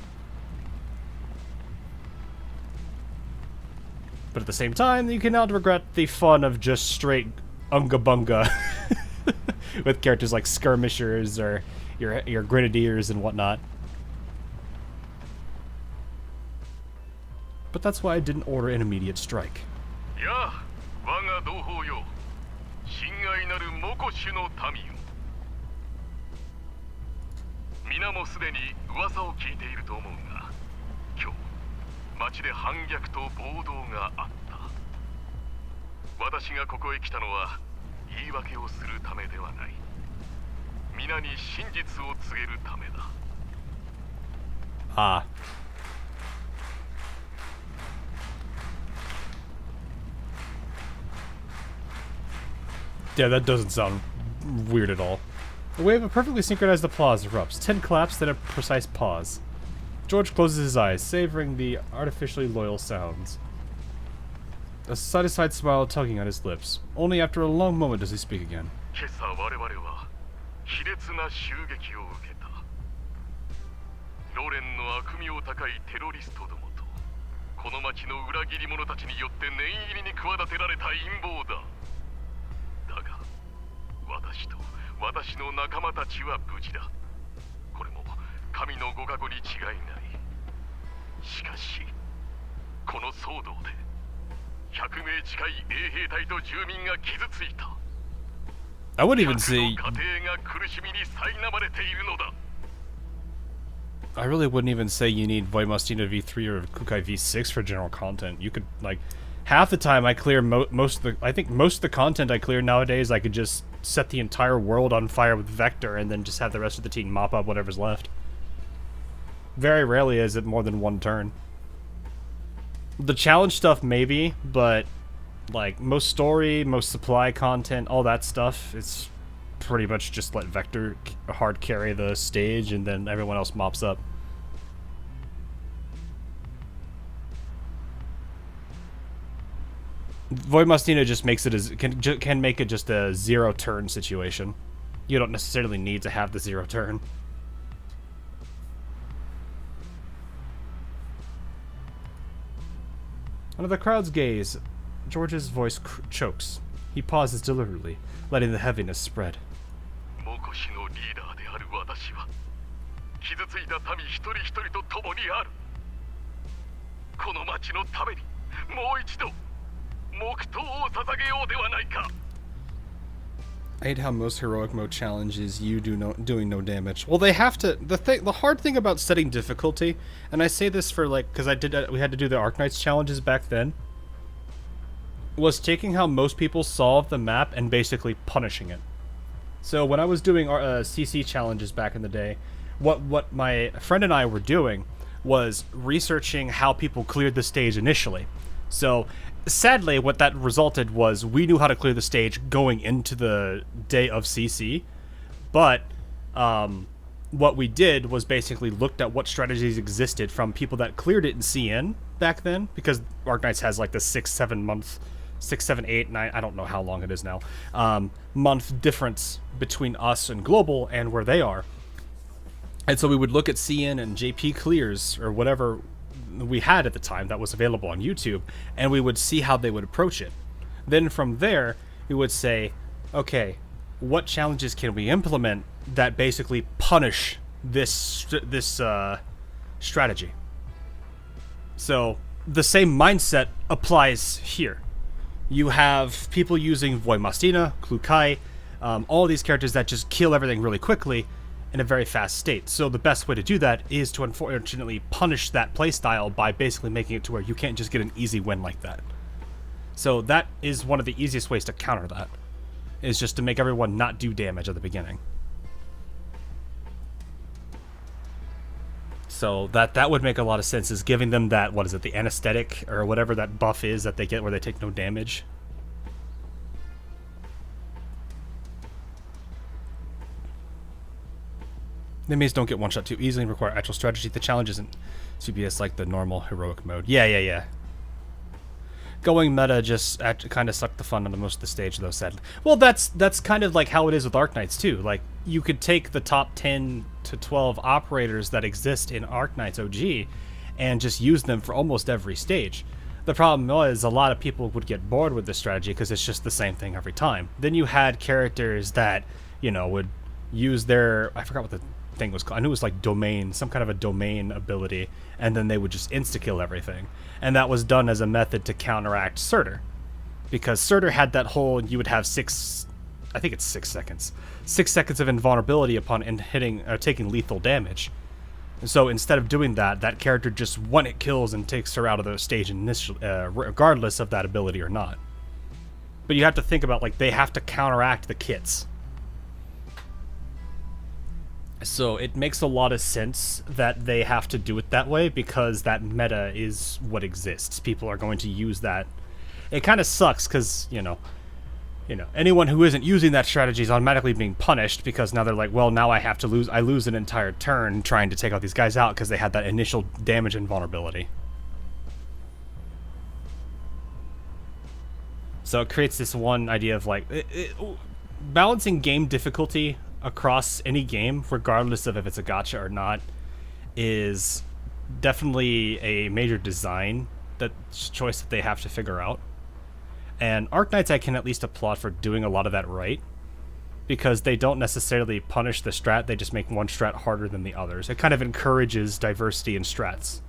But at the same time, you cannot regret the fun of just straight unga bunga with characters like skirmishers or your grenadiers and whatnot. But that's why I didn't order an immediate strike. Yeah, 皆もすでに噂を聞いていると思うが、今日町で反逆と暴動があった。私がここへ来たのは言い訳をするためではない。皆に真実を告げるためだ。Ah. Yeah, that doesn't sound weird at all. A wave of perfectly synchronized applause erupts. 10 claps, then a precise pause. George closes his eyes, savoring the artificially loyal sounds. A side-to-side smile tugging at his lips. Only after a long moment does he speak again. 今朝我々は卑劣な襲撃を受けた。ロレンの悪名高いテロリストどもとこの町の裏切り者たちによって念入りに企てられた陰謀だ。だが私と私の仲間たちは無事だ。これも神のご加護に違いない。しかしこの騒動で100名近い衛兵隊と住民が傷ついた。 I wouldn't even say. 家庭が苦しみに苛まれているのだ。 I really wouldn't even say you need Voimastina V3 or Kukai V6 for general content. You could, like, half the time I clear most of the, I think most of the content I clear nowadays, I could just set the entire world on fire with Vector and then just have the rest of the team mop up whatever's left. Very rarely is it more than one turn. The challenge stuff maybe, but like most story, most supply content, all that stuff, it's pretty much just let Vector hard carry the stage and then everyone else mops up. Voimastina just makes it as can make it just a 0 turn situation. You don't necessarily need to have the 0 turn. Under the crowd's gaze, George's voice chokes. He pauses deliberately, letting the heaviness spread. モコシのリーダーである私は傷ついた民一人一人と共にある。この町のためにもう一度黙祷を捧げようではないか。 I hate how most heroic mode challenges you doing no damage. Well, they have to. The hard thing about setting difficulty, and I say this for like because we had to do the Arknights challenges back then, was taking how most people solve the map and basically punishing it. So when I was doing CC challenges back in the day, what my friend and I were doing was researching how people cleared the stage initially. So sadly, what that resulted was we knew how to clear the stage going into the day of CC, but what we did was basically looked at what strategies existed from people that cleared it in CN back then, because Arknights has like the 6, 7 month, 6, 7, 8, 9, I don't know how long it is now, month difference between us and Global and where they are. And so we would look at CN and JP clears, or whatever we had at the time that was available on YouTube, and we would see how they would approach it. Then from there, we would say, okay, what challenges can we implement that basically punish this strategy? So the same mindset applies here. You have people using Voimastina, Klukai, all these characters that just kill everything really quickly in a very fast state. So the best way to do that is to unfortunately punish that playstyle by basically making it to where you can't just get an easy win like that. So that is one of the easiest ways to counter that, is just to make everyone not do damage at the beginning. So that would make a lot of sense, is giving them that, what is it, the anesthetic or whatever that buff is that they get where they take no damage. Enemies don't get one-shot too easily and require actual strategy. The challenge isn't CBS like the normal heroic mode. Yeah. Going meta just kind of sucked the fun out of most of the stage, though, sadly. Well, that's kind of like how it is with Arknights, too. Like, you could take the top 10 to 12 operators that exist in Arknights OG and just use them for almost every stage. The problem was a lot of people would get bored with this strategy because it's just the same thing every time. Then you had characters that, you know, would use their... I forgot what the thing was called. I knew it was like domain, some kind of a domain ability, and then they would just insta-kill everything. And that was done as a method to counteract Surtur. Because Surtur had that whole, you would have 6 seconds. 6 seconds of invulnerability upon hitting or taking lethal damage. And so instead of doing that, that character just one-hit kills and takes her out of the stage initially, regardless of that ability or not. But you have to think about, like, they have to counteract the kits. So it makes a lot of sense that they have to do it that way, because that meta is what exists. People are going to use that. It kind of sucks because, you know, anyone who isn't using that strategy is automatically being punished, because now they're like, well, now I lose an entire turn trying to take all these guys out because they had that initial damage and vulnerability. So it creates this one idea of like balancing game difficulty across any game, regardless of if it's a gacha or not, is definitely a major design choice that they have to figure out. And Arknights I can at least applaud for doing a lot of that right, because they don't necessarily punish the strat, they just make one strat harder than the others. It kind of encourages diversity in strats.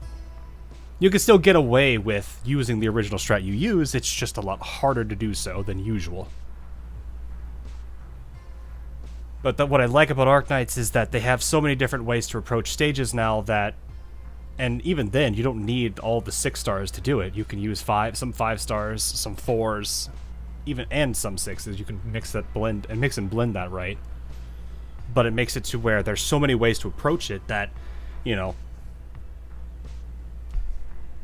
You can still get away with using the original strat you use, it's just a lot harder to do so than usual. But what I like about Arknights is that they have so many different ways to approach stages now that, and even then, you don't need all the 6 stars to do it. You can use some 5 stars, some 4s, and some 6s. You can mix and blend that right. But it makes it to where there's so many ways to approach it that, you know,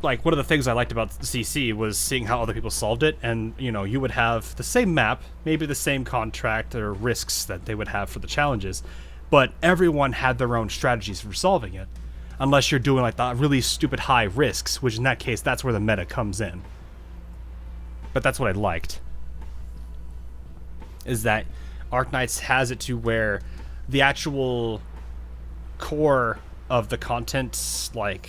like, one of the things I liked about CC was seeing how other people solved it, and, you know, you would have the same map, maybe the same contract or risks that they would have for the challenges, but everyone had their own strategies for solving it, unless you're doing, like, the really stupid high risks, which in that case, that's where the meta comes in. But that's what I liked, is that Arknights has it to where the actual core of the content, like,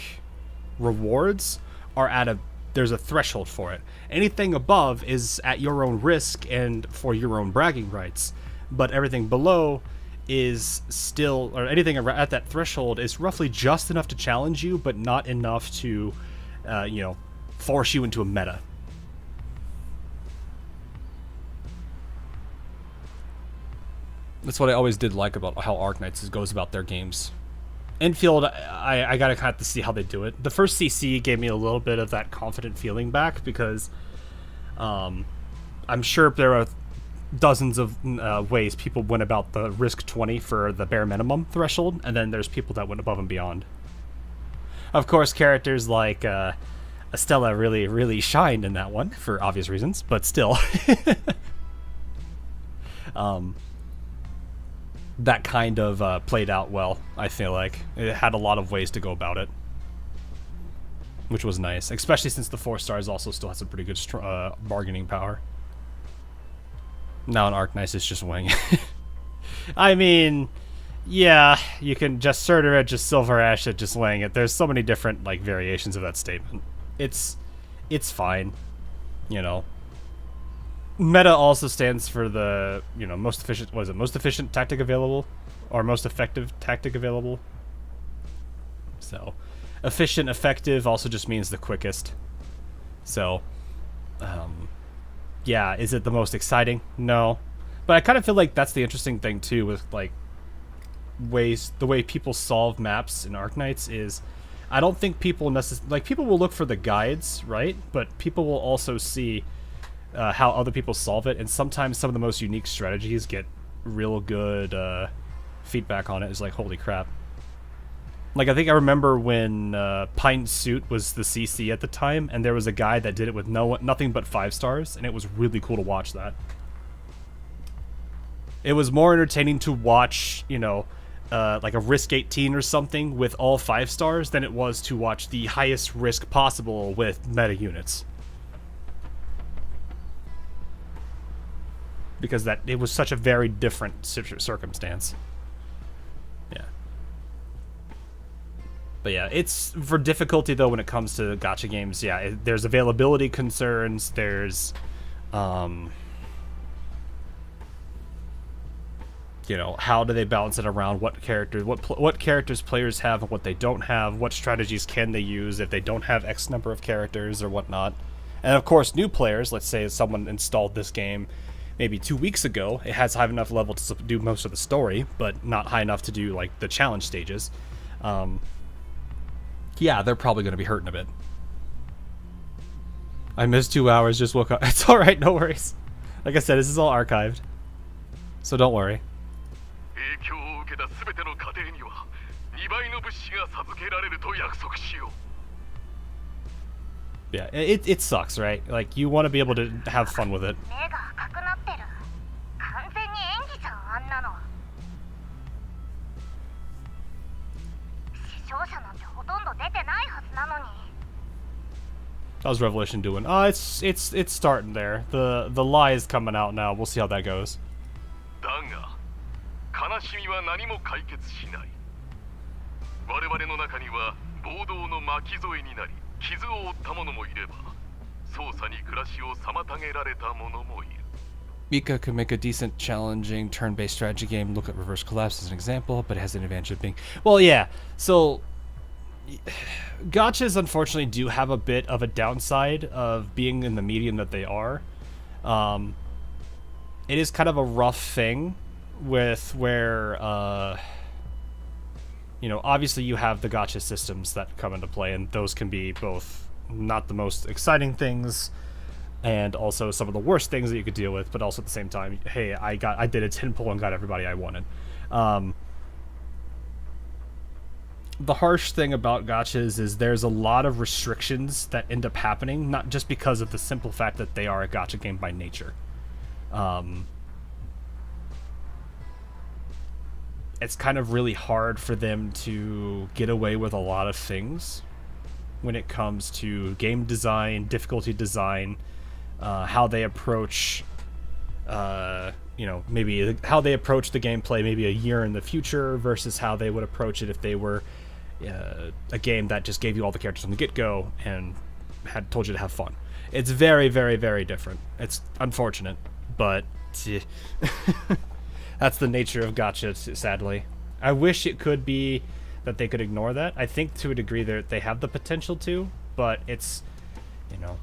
rewards are there's a threshold for it. Anything above is at your own risk and for your own bragging rights, but everything below is still, or anything at that threshold is roughly just enough to challenge you, but not enough to, you know, force you into a meta. That's what I always did like about how Arknights goes about their games. Infield, I gotta kind of see how they do it. The first CC gave me a little bit of that confident feeling back, because I'm sure there are dozens of ways people went about the risk 20 for the bare minimum threshold, and then there's people that went above and beyond. Of course, characters like Estella really shined in that one, for obvious reasons, but still. That kind of played out well, I feel like. It had a lot of ways to go about it, which was nice, especially since the 4 stars also still has some pretty good bargaining power. Now an Arknights is just wing. I mean, yeah, you can just Surtur it, just Silver Ash it, just wing it. There's so many different, like, variations of that statement. It's fine, you know. Meta also stands for the, you know, most efficient, what is it, most efficient tactic available? Or most effective tactic available? So, efficient, effective also just means the quickest. So, yeah, is it the most exciting? No. But I kind of feel like that's the interesting thing, too, with, like, the way people solve maps in Arknights is, I don't think people like, people will look for the guides, right? But people will also see how other people solve it, and sometimes some of the most unique strategies get real good feedback on it. It's like, holy crap. Like, I think I remember when Pint Suit was the CC at the time, and there was a guy that did it with nothing but 5 stars, and it was really cool to watch that. It was more entertaining to watch, you know, like a Risk 18 or something with all 5 stars than it was to watch the highest risk possible with meta units. Because it was such a very different circumstance. Yeah. But yeah, it's for difficulty though when it comes to gacha games. Yeah, there's availability concerns. There's, you know, how do they balance it around what characters players have and what they don't have? What strategies can they use if they don't have X number of characters or whatnot? And of course, new players. Let's say someone installed this game maybe 2 weeks ago. It has high enough level to do most of the story, but not high enough to do, like, the challenge stages. Yeah, they're probably going to be hurting a bit. I missed 2 hours, just woke up. It's alright, no worries. Like I said, this is all archived, so don't worry. Yeah, it sucks, right? Like, you want to be able to have fun with it. How's Revelation doing? It's starting there. The lie is coming out now. We'll see how that goes. 傷を負った者もいれば、操作に暮らしを妨げられた者もいる。 Mika could make a decent, challenging, turn-based strategy game. Look at Reverse Collapse as an example, but it has an advantage of being... Well, yeah, so... Gachas, unfortunately, do have a bit of a downside of being in the medium that they are. It is kind of a rough thing with where, you know, obviously you have the gacha systems that come into play, and those can be both not the most exciting things and also some of the worst things that you could deal with, but also at the same time, hey, I did a 10 pull and got everybody I wanted. The harsh thing about gachas is there's a lot of restrictions that end up happening, not just because of the simple fact that they are a gacha game by nature. It's kind of really hard for them to get away with a lot of things when it comes to game design, difficulty design, how they approach, you know, maybe how they approach the gameplay maybe a year in the future versus how they would approach it if they were a game that just gave you all the characters from the get-go and had told you to have fun. It's very, very, very different. It's unfortunate, but that's the nature of gacha, sadly. I wish it could be that they could ignore that. I think to a degree they have the potential to, but it's, you know,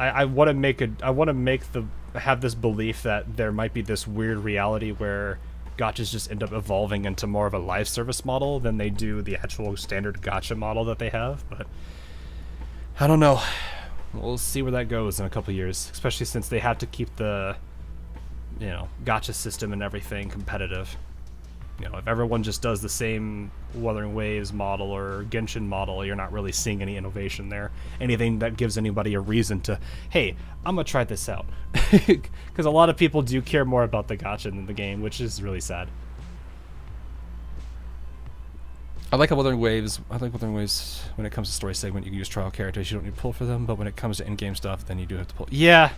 I want to have this belief that there might be this weird reality where gachas just end up evolving into more of a live service model than they do the actual standard gacha model that they have, but I don't know. We'll see where that goes in a couple years, especially since they have to keep the, you know, gacha system and everything competitive. You know, if everyone just does the same Wuthering Waves model or Genshin model, you're not really seeing any innovation there. Anything that gives anybody a reason to, hey, I'm gonna try this out. Because a lot of people do care more about the gacha than the game, which is really sad. I like Wuthering Waves. I like Wuthering Waves when it comes to story segment. You can use trial characters. You don't need to pull for them. But when it comes to in-game stuff, then you do have to pull. Yeah.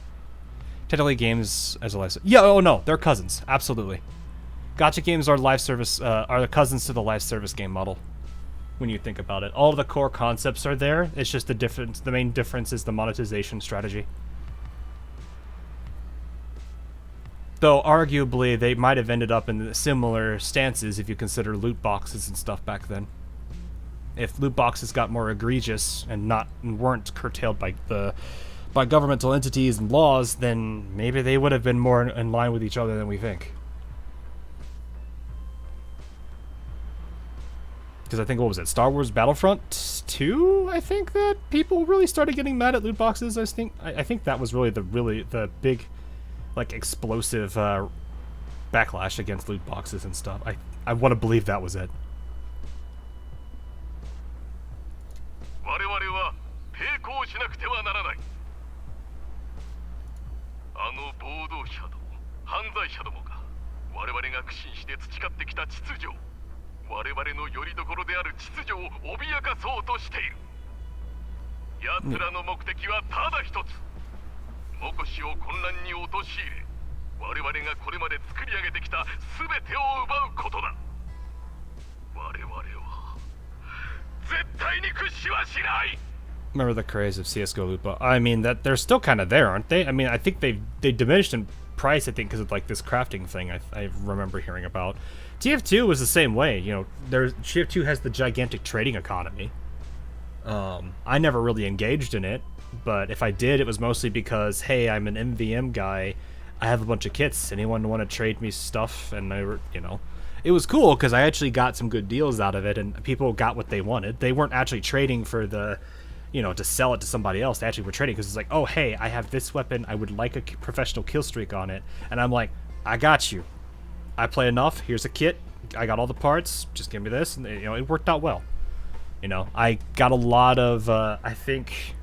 Technically, games as a live service. Yeah, oh no, they're cousins. Absolutely. Gacha games are live service, are the cousins to the live service game model. When you think about it, all of the core concepts are there. It's just the difference. The main difference is the monetization strategy. Though arguably they might have ended up in similar stances if you consider loot boxes and stuff back then. If loot boxes got more egregious and weren't curtailed by governmental entities and laws, then maybe they would have been more in line with each other than we think. Because I think, what was it, Star Wars Battlefront 2? I think that people really started getting mad at loot boxes. I think that was really the big, like, explosive backlash against loot boxes and stuff. I want to believe that was it. Remember the craze of CS:GO loot box? I mean, that they're still kind of there, aren't they? I mean, I think they diminished in price, I think, because of like this crafting thing I remember hearing about. TF2 was the same way, you know. TF2 has the gigantic trading economy. I never really engaged in it, but if I did, it was mostly because, hey, I'm an MVM guy, I have a bunch of kits, anyone want to trade me stuff? And you know, it was cool because I actually got some good deals out of it, and people got what they wanted. They weren't actually trading for the, you know, to sell it to somebody else. They actually were trading because it's like, oh, hey, I have this weapon, I would like a professional kill streak on it, and I'm like, I got you. I play enough, here's a kit, I got all the parts, just give me this, and you know, it worked out well. You know, I got a lot of, I think,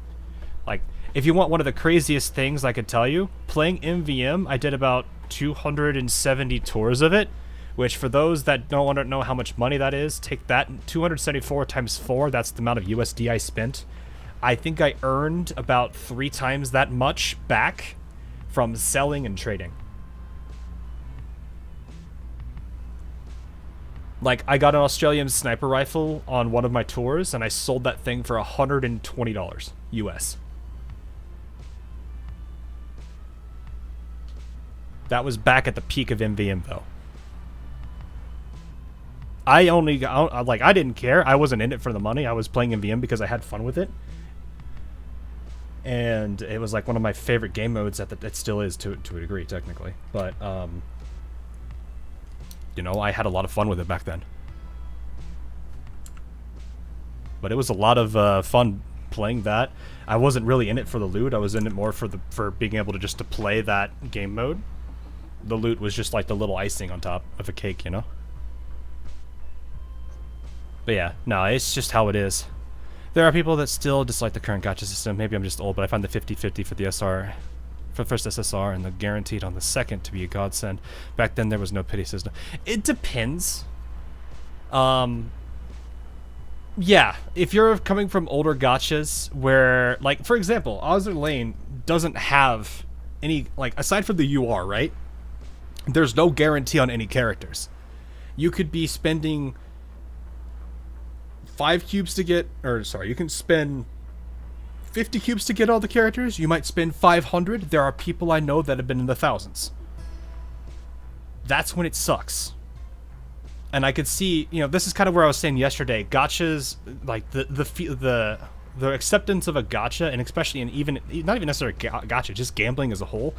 like, if you want one of the craziest things I could tell you, playing MVM, I did about 270 tours of it, which for those that don't want to know how much money that is, take that, 274 times 4, that's the amount of USD I spent. I think I earned about 3 times that much back from selling and trading. Like, I got an Australian sniper rifle on one of my tours, and I sold that thing for $120 US. That was back at the peak of MVM, though. I didn't care. I wasn't in it for the money. I was playing MVM because I had fun with it. And it was like one of my favorite game modes it still is to a degree, technically. But, you know, I had a lot of fun with it back then. But it was a lot of fun playing that. I wasn't really in it for the loot. I was in it more for being able to play that game mode. The loot was just like the little icing on top of a cake, you know? But yeah, no, it's just how it is. There are people that still dislike the current gacha system. Maybe I'm just old, but I find the 50-50 for the SR, for the first SSR, and the guaranteed on the second to be a godsend. Back then, there was no pity system. It depends. Yeah, if you're coming from older gachas where, like, for example, Ozzer Lane doesn't have any, like, aside from the UR, right? There's no guarantee on any characters. You could be spending 5 cubes to get, or sorry, you can spend 50 cubes to get all the characters. You might spend 500. There are people I know that have been in the thousands. That's when it sucks. And I could see, you know, this is kind of where I was saying yesterday. Gachas, like the acceptance of a gacha, and especially in not even necessarily gacha, just gambling as a whole,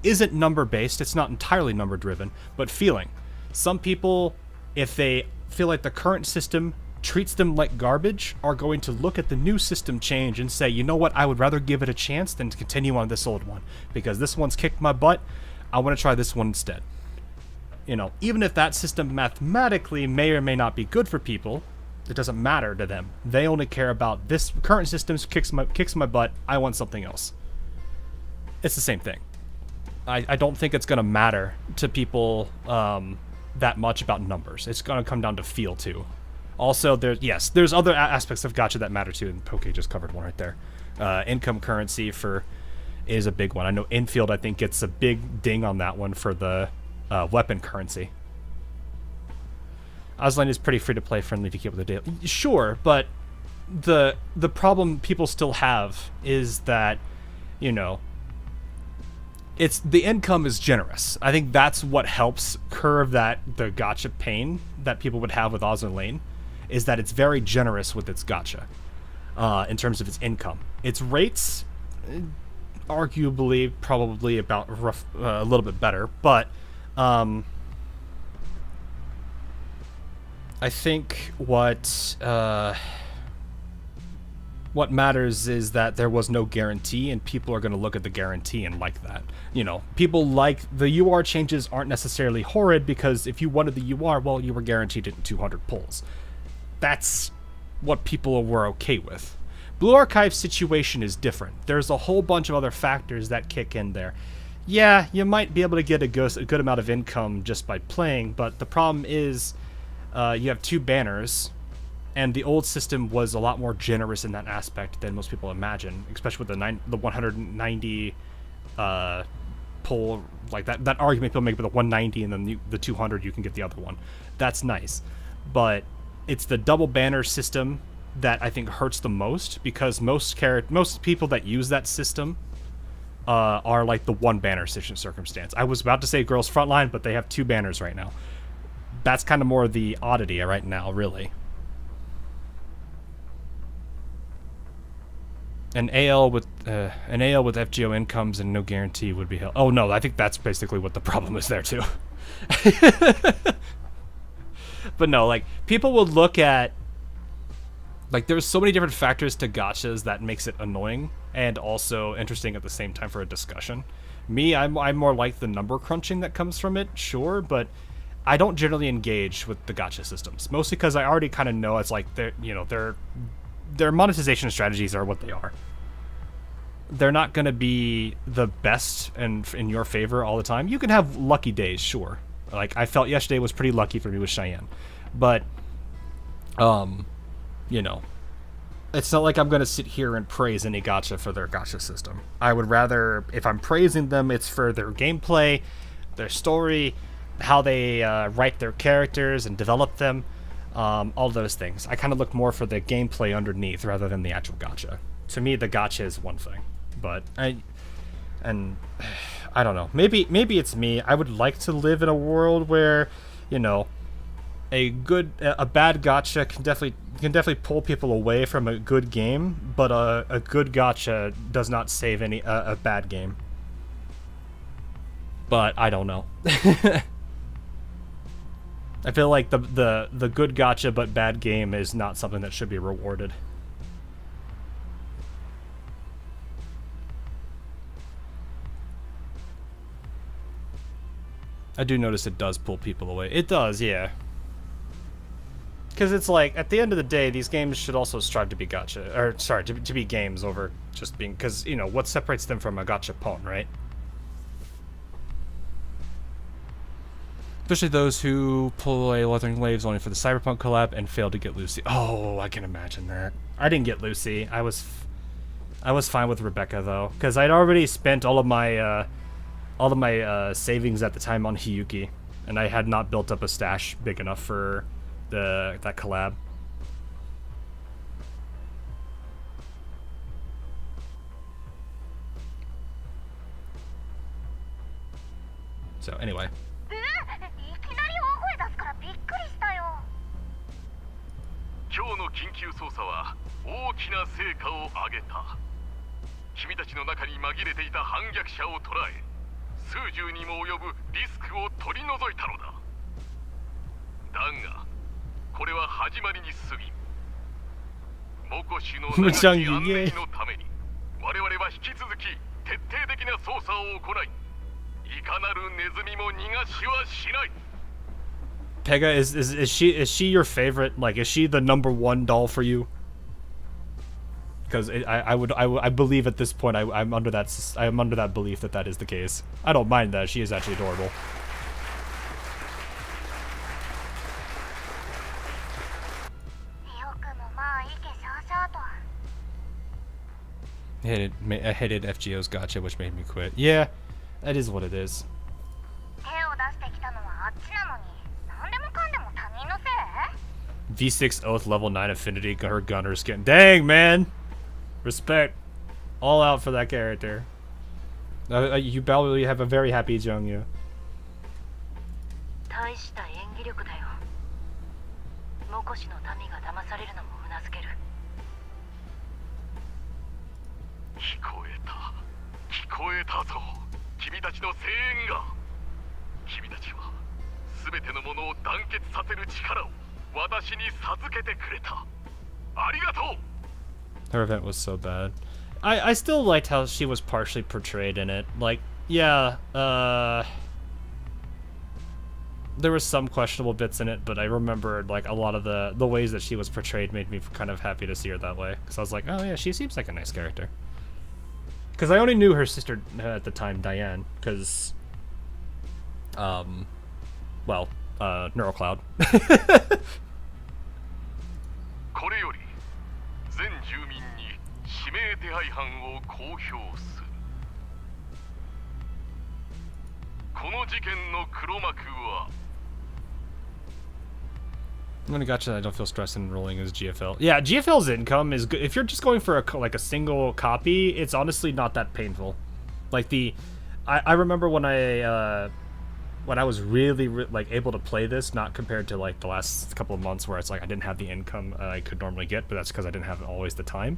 isn't number based. It's not entirely number driven, but feeling. Some people, if they feel like the current system treats them like garbage, are going to look at the new system change and say, you know what, I would rather give it a chance than to continue on this old one, because this one's kicked my butt. I want to try this one instead. You know, even if that system mathematically may or may not be good for people, it doesn't matter to them. They only care about this current system kicks my butt. I want something else. It's the same thing. I don't think it's going to matter to people that much about numbers. It's going to come down to feel too. Also, there's other aspects of gacha that matter too, and Poke just covered one right there. Income currency is a big one. I know Infield, I think, gets a big ding on that one for the weapon currency. Ozline is pretty free-to-play friendly if you keep with the daily. Sure, but the problem people still have is that, you know, it's the income is generous. I think that's what helps curve the gacha pain that people would have with Ozline Lane, is that it's very generous with its gacha in terms of its income. Its rates, arguably, probably about a little bit better, but I think what matters is that there was no guarantee, and people are going to look at the guarantee and like that. You know, people like the UR changes aren't necessarily horrid, because if you wanted the UR, well, you were guaranteed it in 200 pulls. That's what people were okay with. Blue Archive's situation is different. There's a whole bunch of other factors that kick in there. Yeah, you might be able to get a good amount of income just by playing, but the problem is you have 2 banners, and the old system was a lot more generous in that aspect than most people imagine, especially with the 190 pull, like that argument people make with the 190 and then the 200 you can get the other one. That's nice, but it's the double banner system that I think hurts the most, because most people that use that system are like the 1 banner circumstance. I was about to say Girls Frontline, but they have 2 banners right now. That's kind of more the oddity right now, really. An AL with FGO incomes and no guarantee would be hell. Oh no, I think that's basically what the problem is there too. But no, like, people will look at, like, there's so many different factors to gachas that makes it annoying and also interesting at the same time for a discussion. Me, I'm more like the number crunching that comes from it, sure, but I don't generally engage with the gacha systems, mostly because I already kind of know it's like their monetization strategies are what they are. They're not going to be the best and in your favor all the time. You can have lucky days, sure. Like, I felt yesterday was pretty lucky for me with Cheyenne, but you know, it's not like I'm going to sit here and praise any gacha for their gacha system. I would rather, if I'm praising them, it's for their gameplay, their story, how they write their characters and develop them, all those things. I kind of look more for the gameplay underneath rather than the actual gacha. To me, the gacha is one thing, but I don't know. Maybe it's me. I would like to live in a world where, you know, a bad gacha can definitely pull people away from a good game, but a good gacha does not save a bad game. But I don't know. I feel like the good gacha but bad game is not something that should be rewarded. I do notice it does pull people away. It does, yeah. Because it's like, at the end of the day, these games should also strive to be gacha, or sorry, to be games over just being, because, you know, what separates them from a gachapon, right? Especially those who pull away Wuthering Waves only for the Cyberpunk collab and fail to get Lucy. Oh, I can imagine that. I didn't get Lucy. I was fine with Rebecca though, because I'd already spent all of my savings at the time on Hiyuki, and I had not built up a stash big enough for that collab. So anyway. Pega, is she your favorite? Like, is she the #1 doll for you? Because I believe at this point I'm under that belief that is the case. I don't mind that. She is actually adorable. I hated FGO's gacha, which made me quit. Yeah, that is what it is. V6 Oath level 9 affinity, her gunner skin. Dang, man! Respect. All out for that character. You probably have a very happy Jongyu. Her event was so bad. I still liked how she was partially portrayed in it. Like, yeah, there was some questionable bits in it, but I remembered like a lot of the ways that she was portrayed made me kind of happy to see her that way. Because I was like, oh yeah, she seems like a nice character. Because I only knew her sister at the time, Diane, because, well, Neurocloud. When I gotcha, I don't feel stressed in enrolling as GFL. Yeah, GFL's income is good. If you're just going for a single copy, it's honestly not that painful. Like I remember when I was really like able to play this, not compared to like the last couple of months where it's like I didn't have the income I could normally get, but that's because I didn't have always the time.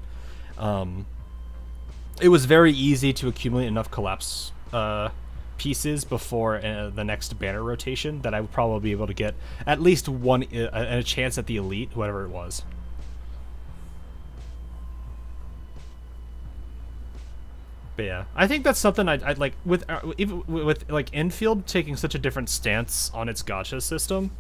It was very easy to accumulate enough collapse pieces before the next banner rotation that I would probably be able to get at least one a chance at the elite, whatever it was. But yeah, I think that's something I'd like with even with like Infield taking such a different stance on its gacha system.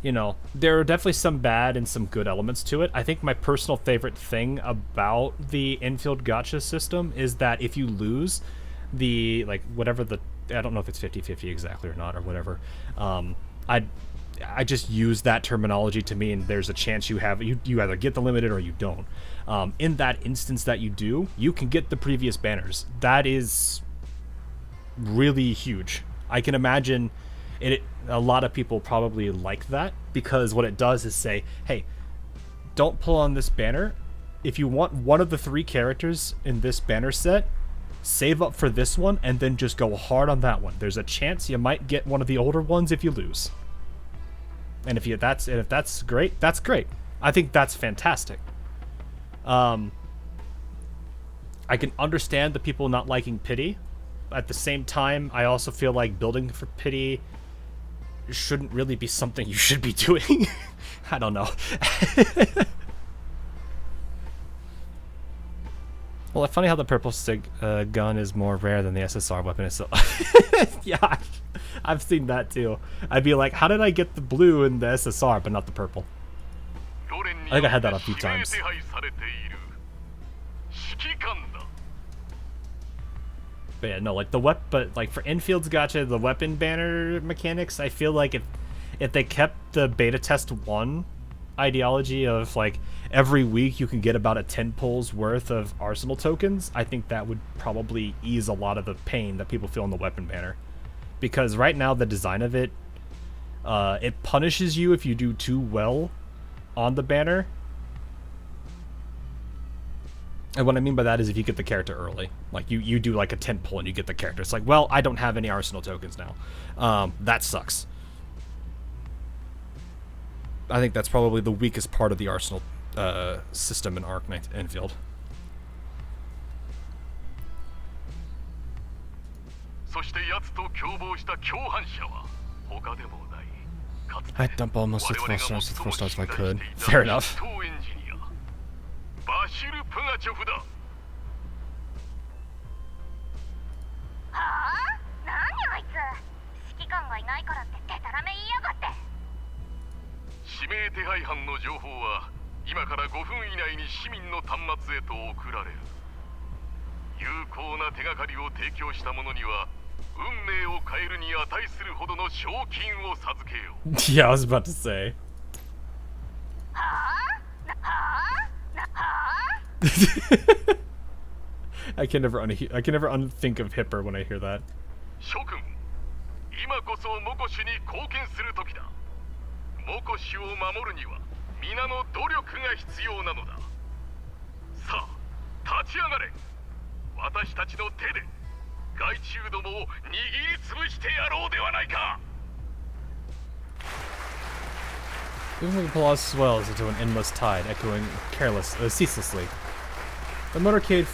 You know, there are definitely some bad and some good elements to it. I think my personal favorite thing about the Infield gacha system is that if you lose the, like, whatever the, I don't know if it's 50-50 exactly or not or whatever, I just use that terminology to mean there's a chance you either get the limited or you don't. In that instance that you do, you can get the previous banners. That is really huge. I can imagine a lot of people probably like that, because what it does is say, hey, don't pull on this banner. If you want one of the 3 characters in this banner set, save up for this one and then just go hard on that one. There's a chance you might get one of the older ones if you lose. And if that's great, that's great. I think that's fantastic. I can understand the people not liking pity. At the same time, I also feel like building for pity shouldn't really be something you should be doing. I don't know. Well, it's funny how the purple stick gun is more rare than the SSR weapon itself. Yeah, I've seen that too. I'd be like, how did I get the blue in the SSR but not the purple? I think I had that a few times. But yeah, no, like but like for Infield's gacha, the weapon banner mechanics, I feel like if they kept the beta test 1 ideology of like every week you can get about a 10 pulls worth of arsenal tokens, I think that would probably ease a lot of the pain that people feel in the weapon banner. Because right now the design of it, it punishes you if you do too well on the banner. And what I mean by that is if you get the character early. Like you do like a 10 pull and you get the character. It's like, well, I don't have any arsenal tokens now. That sucks. I think that's probably the weakest part of the arsenal system in Arc Knight Enfield. I'd dump almost with 4 stars with 4 stars if I could. Fair enough. バシル・プガチョフだ。はあ？何あいつ？指揮官がいないからってデタラメ言いやがって。指名手配犯の情報は今から5分以内に市民の端末へと送られる。有効な手がかりを提供した者には運命を変えるに値するほどの賞金を授けよう。Yeah, I was about to say. はあ？はあ？I can never unthink of Hipper when I hear that. 諸君、今こそモコシュに貢献する時だ。モコシュを守るには皆の努力が必要なのだ。さあ、立ち上がれ。私たちの手で害虫どもを握りつぶしてやろうではないか。Even the applause swells into an endless tide, echoing ceaselessly. The motorcade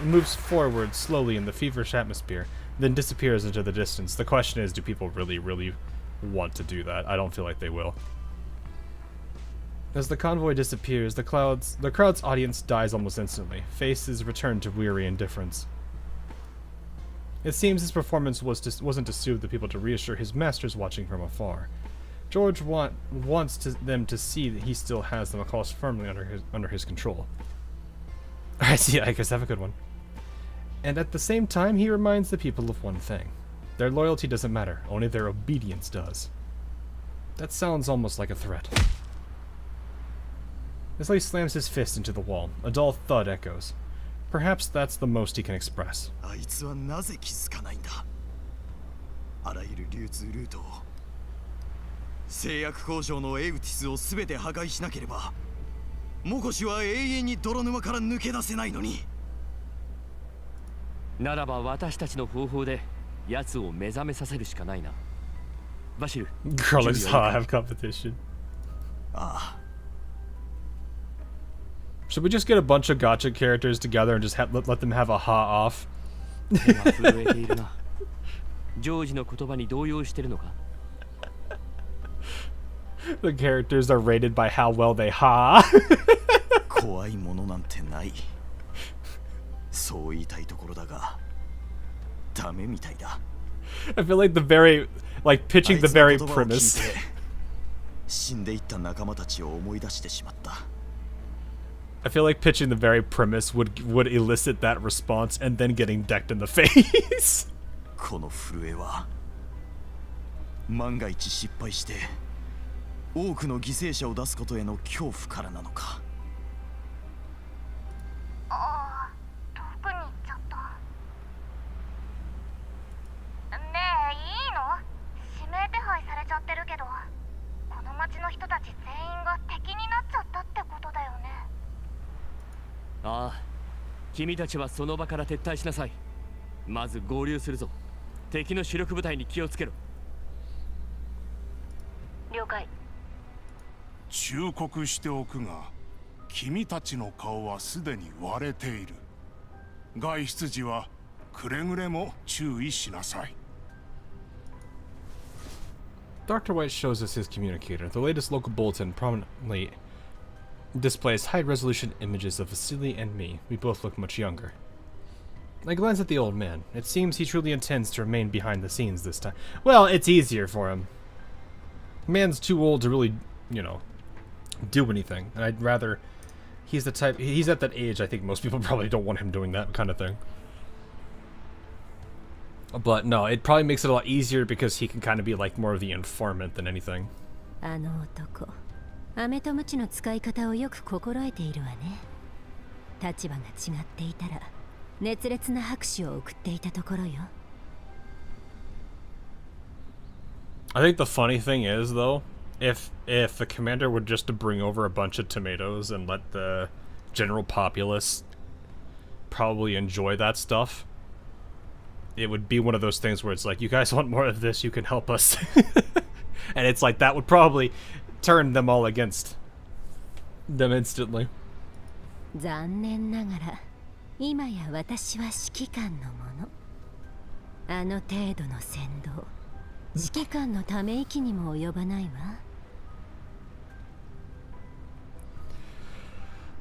moves forward slowly in the feverish atmosphere, then disappears into the distance. The question is, do people really, really want to do that? I don't feel like they will. As the convoy disappears, the crowd's audience dies almost instantly. Faces return to weary indifference. It seems his performance wasn't to soothe the people, to reassure his masters watching from afar. George wants them to see that he still has the McCalls firmly under his control. I see, I guess have a good one. And at the same time, he reminds the people of one thing. Their loyalty doesn't matter, only their obedience does. That sounds almost like a threat. As he slams his fist into the wall, a dull thud echoes. Perhaps that's the most he can express. Girl, let's have competition. Should we just get a bunch of gacha characters together and just let them have a ha off? The characters are rated by how well they ha. I feel like pitching the very premise. I feel like pitching the very premise would elicit that response and then getting decked in the face. この震えは万が一失敗して多くの犠牲者を出すことへの恐怖からなのか。ああ、遠くに行っちゃった。ねえ、いいの？指名人たち全員が敵になっちゃったってことだよね。ああ、君たちはその場から撤退しなさい。まず合流するぞ。敵の主力部隊に気をつけろ。了解。忠告しておくが、君たちの顔はすでに割れている。外出時はくれぐれも注意しなさい。Dr. White shows us his communicator. The latest local bulletin prominently displays high-resolution images of Vasily and me. We both look much younger. I glance at the old man. It seems he truly intends to remain behind the scenes this time. Well, it's easier for him. Man's too old to really, you know, do anything. And I'd rather... He's at that age, I think most people probably don't want him doing that kind of thing. But no, it probably makes it a lot easier because he can kind of be like more of the informant than anything. あの男、飴と鞭の使い方をよく心得ているわね。立場が違っていたら熱烈な拍手を送っていたところよ。I think the funny thing is though, if the commander would just bring over a bunch of tomatoes and let the general populace probably enjoy that stuff, it would be one of those things where it's like, you guys want more of this, you can help us. And it's like, that would probably turn them all against them instantly. 残念ながら今や私は指揮官のもの。あの程度の先導、指揮官のため息にも及ばないわ。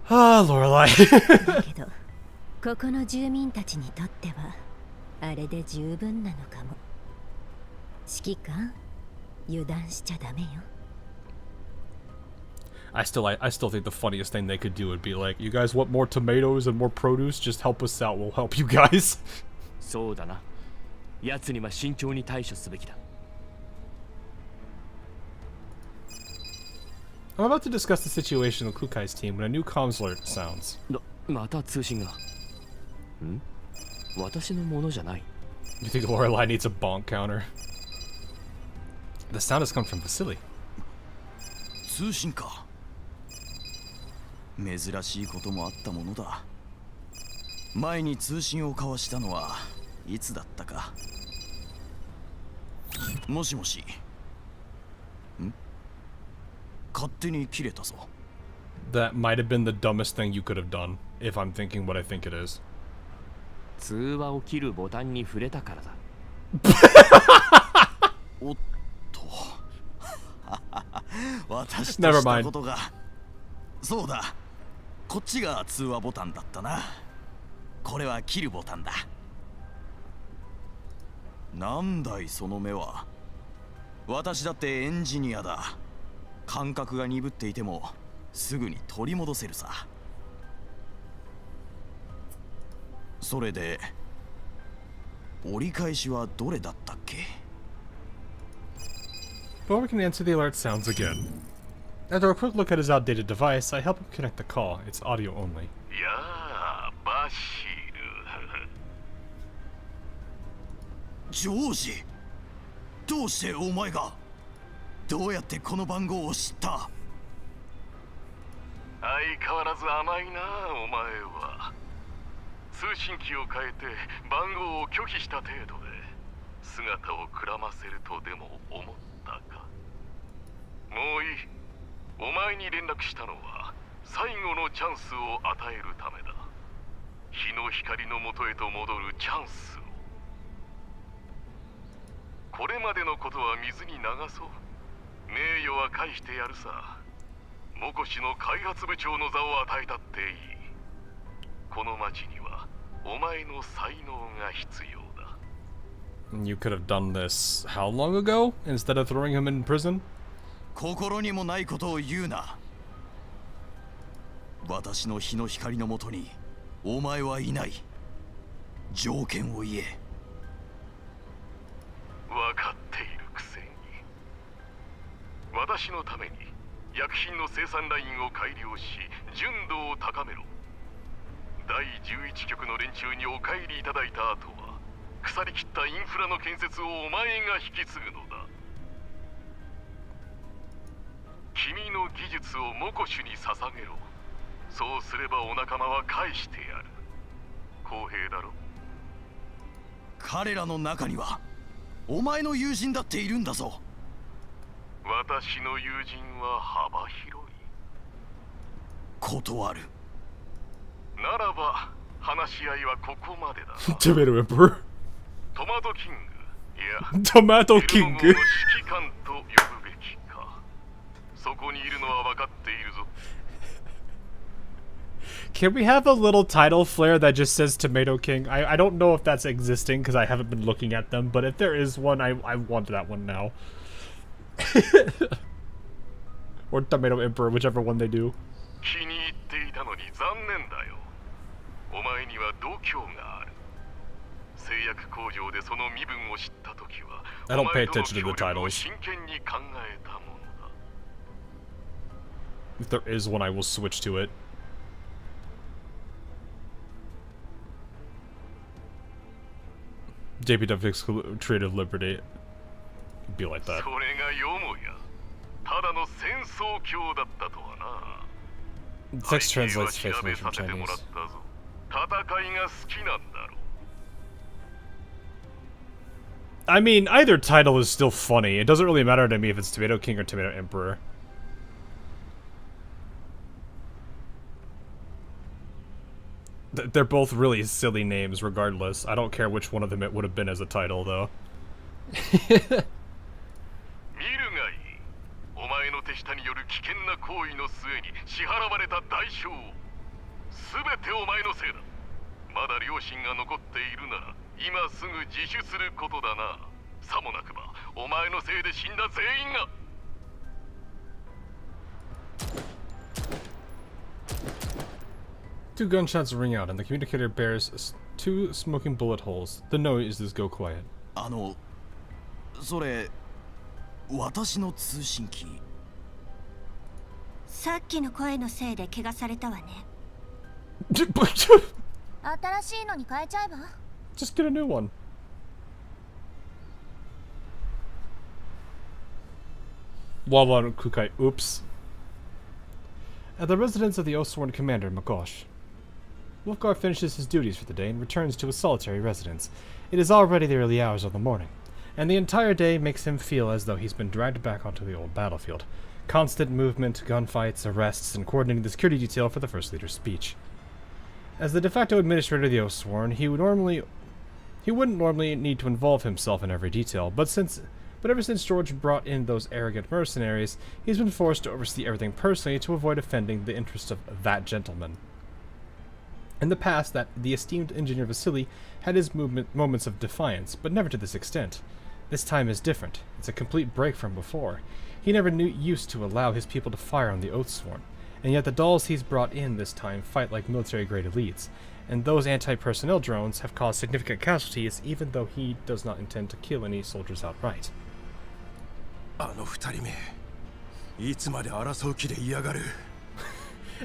Ah, Lorelai. だけどここの住民たちにとってはあれで十分なのかも。指揮官、油断しちゃダメよ。I still think the funniest thing they could do would be like, you guys want more tomatoes and more produce? Just help us out. We'll help you guys. そうだな。奴には慎重に対処すべきだ。I'm about to discuss the situation with Kukai's team when a new comms alert sounds. また通信が。ん？私のものじゃない。You think Lorelai needs a bonk counter? The sound has come from Vasily. 通信か。珍しいこともあったものだ。前に通信を交わしたのはいつだったか。もしもし。ん？勝手に切れたぞ。That might have been the dumbest thing you could have done, if I'm thinking what I think it is. 通話を切るボタンに触れたからだ。おっと。私としたことが。そうだ。こっちが通話ボタンだったな。これは切るボタンだ。なんだいその目は。私だってエンジニアだ。感覚が鈍っていてもすぐに取り戻せるさ。それで折り返しはどれだったっけ？ Before we can answer the alert sounds again. After a quick look at his outdated device, I help him connect the call. It's audio only. やあ、バシル。ジョージ、どうしてお前が？どうやってこの番号を知った？相変わらず甘いな、お前は。通信機を変えて番号を拒否した程度で姿をくらませるとでも思ったか。もういい。お前に連絡したのは最後のチャンスを与えるためだ。日の光の元へと戻るチャンスを。これまでのことは水に流そう。名誉は返してやるさ。モコシの開発部長の座を与えたっていい。この町にはお前の才能が必要だ。You could have done this how long ago instead of throwing him in prison? 心にもないことを言うな。私の日の光のもとにお前はいない。条件を言え。分かっているくせに。私のために薬品の生産ラインを改良し純度を高めろ。第11局の連中にお帰りいただいた後は腐りきったインフラの建設をお前が引き継ぐのだ。君の技術をモコシュに捧げろ。そうすればお仲間は返してやる。公平だろ。彼らの中にはお前の友人だっているんだぞ。私の友人は幅広い。断る。ならば話し合いはここまでだ。Tomato Emperor. トマトキング、いや、Tomato King. エルモ号の指揮官と呼ぶべきか。そこにいるのは分かっているぞ。Can we have a little title flare that just says Tomato King? I don't know if that's existing because I haven't been looking at them, but if there is one, I want that one now. Or Tomato Emperor, whichever one they do. 気に入っていたのに残念だよ。お前には度胸がある。製薬工場でその身分を知ったときは、 I don't pay attention to the titles. 真剣に考えたものだ。If there is one, I will switch to it. JPW Creative Liberty. It'd be like that. それがよもや、ただの戦争狂だったとはな。 Text translates faithfully from Chinese. 戦いが好きなんだろう。 I mean, either title is still funny. It doesn't really matter to me if it's Tomato King or Tomato Emperor. They're both really silly names, regardless. I don't care which one of them it would have been as a title, though. 見るがいい。お前の手下による危険な行為の末に支払われた代償を。すべてお前のせいだ。まだ両親が残っているなら、今すぐ自首することだな。さもなくば、お前のせいで死んだ全員が。 Two gunshots ring out, and the communicator bears two smoking bullet holes. The noises go quiet. それ、私の通信機。さっきの声のせいで怪我されたわね。新しいのに変えちゃえば？ Just get a new one. Wawa Kukai. Oops. At the residence of the Oathsworn Commander, Makosh, Wolfgar finishes his duties for the day and returns to his solitary residence. It is already the early hours of the morning, and the entire day makes him feel as though he's been dragged back onto the old battlefield. Constant movement, gunfights, arrests, and coordinating the security detail for the First Leader's speech. As the de facto administrator of the Oathsworn, he wouldn't normally need to involve himself in every detail, but ever since George brought in those arrogant mercenaries, he's been forced to oversee everything personally to avoid offending the interests of that gentleman. In the past, the esteemed engineer Vasily had his moments of defiance, but never to this extent. This time is different. It's a complete break from before. He never used to allow his people to fire on the Oathsworn, and yet the dolls he's brought in this time fight like military-grade elites, and those anti-personnel drones have caused significant casualties even though he does not intend to kill any soldiers outright. I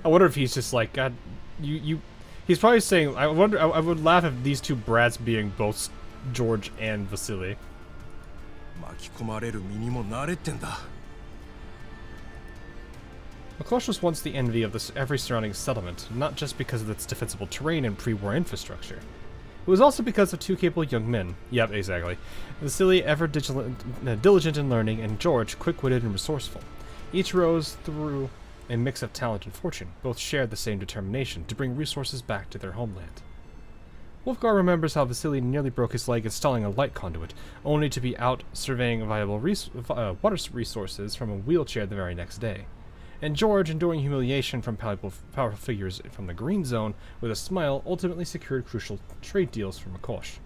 wonder if he's just like, God, he's probably saying, I would laugh if these two brats being both George and Vasily. Makosh was once the envy of every surrounding settlement, not just because of its defensible terrain and pre-war infrastructure. It was also because of two capable young men. Yep, exactly. Vasily ever diligent in learning, and George quick-witted and resourceful. Each rose through a mix of talent and fortune. Both shared the same determination to bring resources back to their homeland. Wolfgar remembers how Vasily nearly broke his leg installing a light conduit, only to be out surveying viable water resources from a wheelchair the very next day. And George, enduring humiliation from powerful figures from the Green Zone, with a smile, ultimately secured crucial trade deals for Makosh.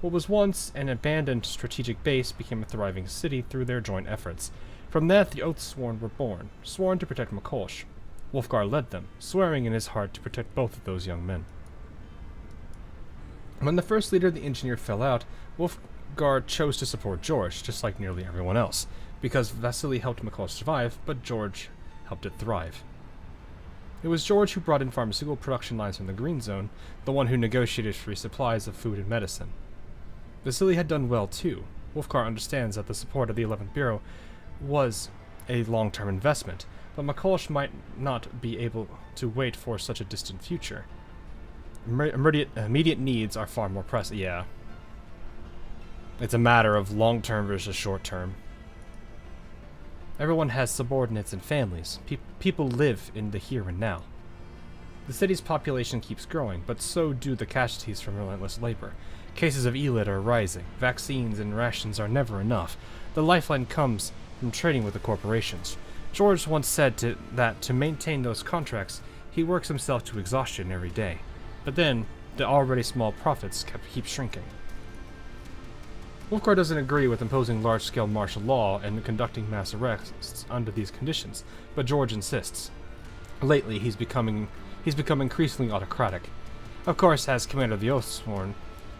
What was once an abandoned strategic base became a thriving city through their joint efforts. From that, the Oathsworn were born, sworn to protect Makosh. Wolfgar led them, swearing in his heart to protect both of those young men. When the First Leader of the Engineer fell out, Wolfgar chose to support George, just like nearly everyone else, because Vasily helped Makosh survive, but George helped it thrive. It was George who brought in pharmaceutical production lines from the Green Zone, the one who negotiated free supplies of food and medicine. Vasily had done well too. Wolfgar understands that the support of the 11th Bureau was a long-term investment, but McCulloch might not be able to wait for such a distant future. Immediate needs are far more pressing. Yeah. It's a matter of long-term versus short-term. Everyone has subordinates and families. People live in the here and now. The city's population keeps growing, but so do the casualties from relentless labor. Cases of ELIT are rising. Vaccines and rations are never enough. The lifeline comes from trading with the corporations. George once said that to maintain those contracts, he works himself to exhaustion every day. But then, the already small profits keep shrinking. Wolfgar doesn't agree with imposing large-scale martial law and conducting mass arrests under these conditions, but George insists. Lately, he's become increasingly autocratic. Of course, as commander of the Oathsworn,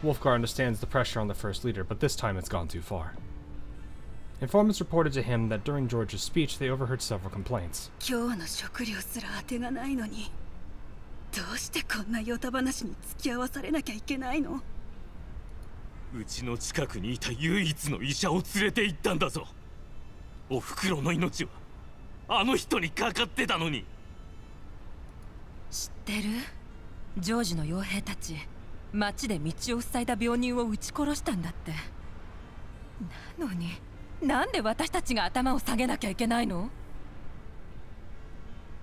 Wolfgar understands the pressure on the First Leader, but this time it's gone too far. Informants reported to him that during George's speech, they overheard several complaints. 今日の食料すら当てがないのに、どうしてこんなヨタ話に付き合わされなきゃいけないの？うちの近くにいた唯一の医者を連れて行ったんだぞ。おふくろの命はあの人にかかってたのに。知ってる？ジョージの傭兵たち、町で道を塞いだ病人を撃ち殺したんだって。なのに、なんで私たちが頭を下げなきゃいけないの？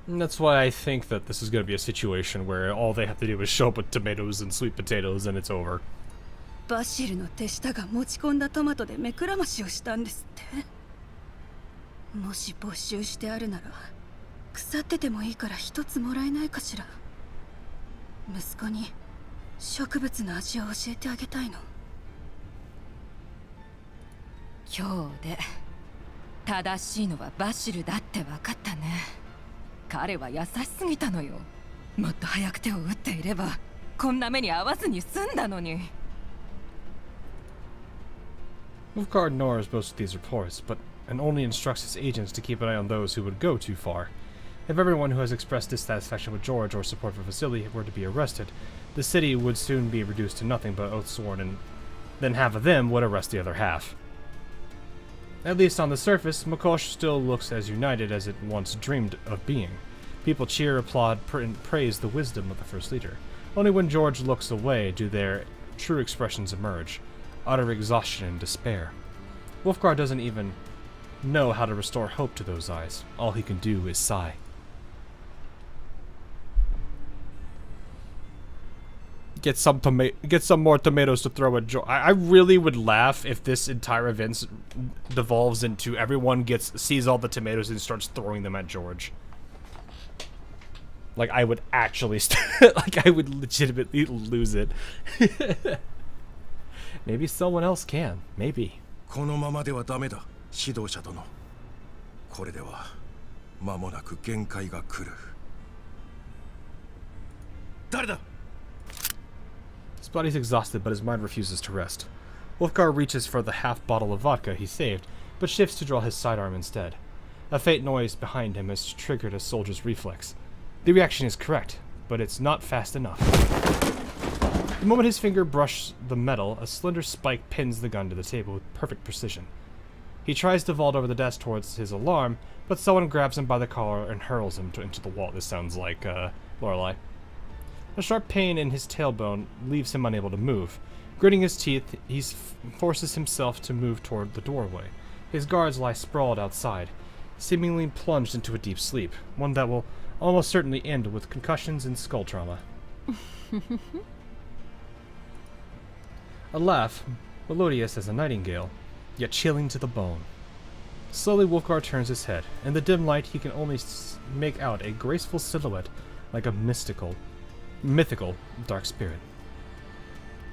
And that's why I think that this is going to be a situation where all they have to do is show up with tomatoes and sweet potatoes and it's over. バシルの手下が持ち込んだトマトで目くらましをしたんですって。もし没収してあるなら、腐っててもいいから一つもらえないかしら。息子に植物の味を教えてあげたいの。今日で正しいのはバシルだって分かったね。彼は優しすぎたのよ。もっと早く手を打っていればこんな目に遭わずに済んだのに。Wolfgar ignores most of these reports, and only instructs his agents to keep an eye on those who would go too far. If everyone who has expressed dissatisfaction with George or support for Vasily were to be arrested, the city would soon be reduced to nothing but Oathsworn, and then half of them would arrest the other half. At least on the surface, McCulloch still looks as united as it once dreamed of being. People cheer, applaud, and praise the wisdom of the First Leader. Only when George looks away do their true expressions emerge. Utter exhaustion and despair. Wolfgar doesn't even know how to restore hope to those eyes. All he can do is sigh. Get some more tomatoes to throw at George. I really would laugh if this entire event devolves into everyone sees all the tomatoes and starts throwing them at George. Like, I would actually like, I would legitimately lose it. Maybe someone else can. Maybe. このままではダメだ、指導者殿。これでは間もなく限界が来る。誰だ? His body's exhausted, but his mind refuses to rest. Wolfgar reaches for the half bottle of vodka he saved, but shifts to draw his sidearm instead. A faint noise behind him has triggered a soldier's reflex. The reaction is correct, but it's not fast enough. The moment his finger brushes the metal, a slender spike pins the gun to the table with perfect precision. He tries to vault over the desk towards his alarm, but someone grabs him by the collar and hurls him into the wall. This sounds like, Lorelei. A sharp pain in his tailbone leaves him unable to move. Gritting his teeth, he forces himself to move toward the doorway. His guards lie sprawled outside, seemingly plunged into a deep sleep, one that will almost certainly end with concussions and skull trauma. A laugh, melodious as a nightingale, yet chilling to the bone. Slowly Wolfgar turns his head. In the dim light he can only make out a graceful silhouette like a mythical dark spirit.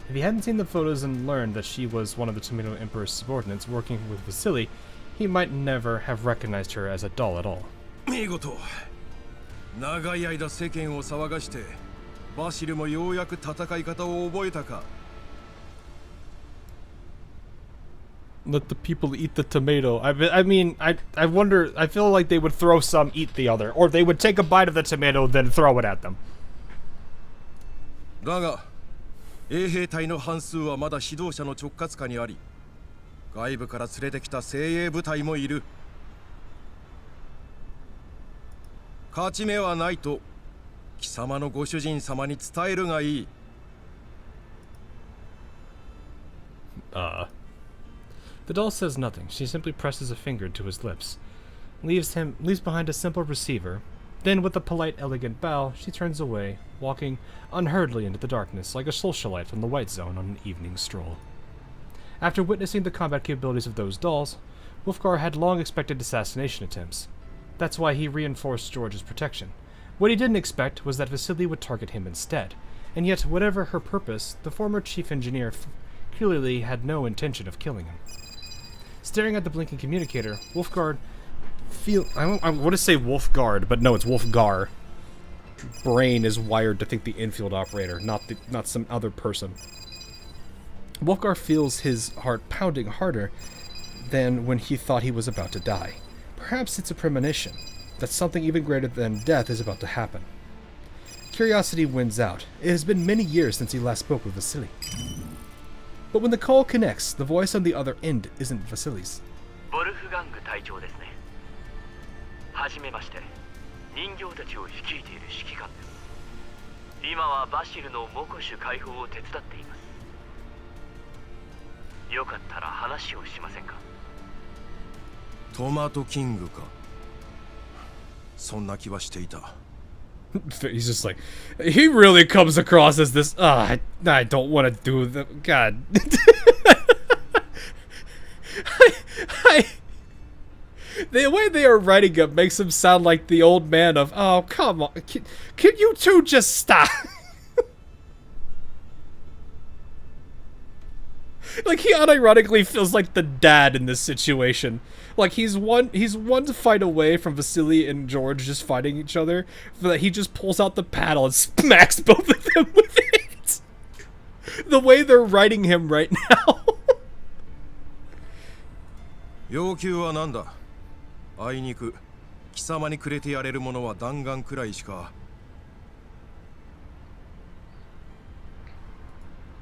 If he hadn't seen the photos and learned that she was one of the Tomato Emperor's subordinates working with Vasily, he might never have recognized her as a doll at all. 見事。長い間世間を騒がして、バシルもようやく戦い方を覚えたか。Let the people eat the tomato. I mean, I wonder, I feel like they would throw some, eat the other, or they would take a bite of the tomato, then throw it at them. だが、衛兵隊の半数はまだ指導者の直轄下にあり、外部から連れてきた精鋭部隊もいる。勝ち目はないと貴様のご主人様に伝えるがいい。The doll says nothing. She simply presses a finger to his lips, leaves behind a simple receiver. Then, with a polite, elegant bow, she turns away, walking unhurriedly into the darkness like a socialite from the White Zone on an evening stroll. After witnessing the combat capabilities of those dolls, Wolfgar had long expected assassination attempts. That's why he reinforced George's protection. What he didn't expect was that Vasily would target him instead, and yet, whatever her purpose, the former chief engineer clearly had no intention of killing him. Staring at the blinking communicator, Wolfgar I want to say Wolfguard, but no, it's Wolfgar. Brain is wired to think the infield operator, not some other person. Wolfgar feels his heart pounding harder than when he thought he was about to die. Perhaps it's a premonition that something even greater than death is about to happen. Curiosity wins out. It has been many years since he last spoke with Vasily. But when the call connects, the voice on the other end isn't Vasily's. ボルフガング隊長ですね。はじめまして。人形たちを率いている指揮官です。今はバシルのモコシュ解放を手伝っています。よかったら話をしませんか？トマトキングか。そんな気はしていた。He's just like, he really comes across as this, I don't want to do the, God. The way they are writing him makes him sound like the old man of, oh, come on, can you two just stop? Like, he unironically feels like the dad in this situation. Like, he's one fight away from Vasily and George just fighting each other, but he just pulls out the paddle and smacks both of them with it. The way they're writing him right now. 要求は何だ。あいにく貴様にくれてやれるものは弾丸くらいしか。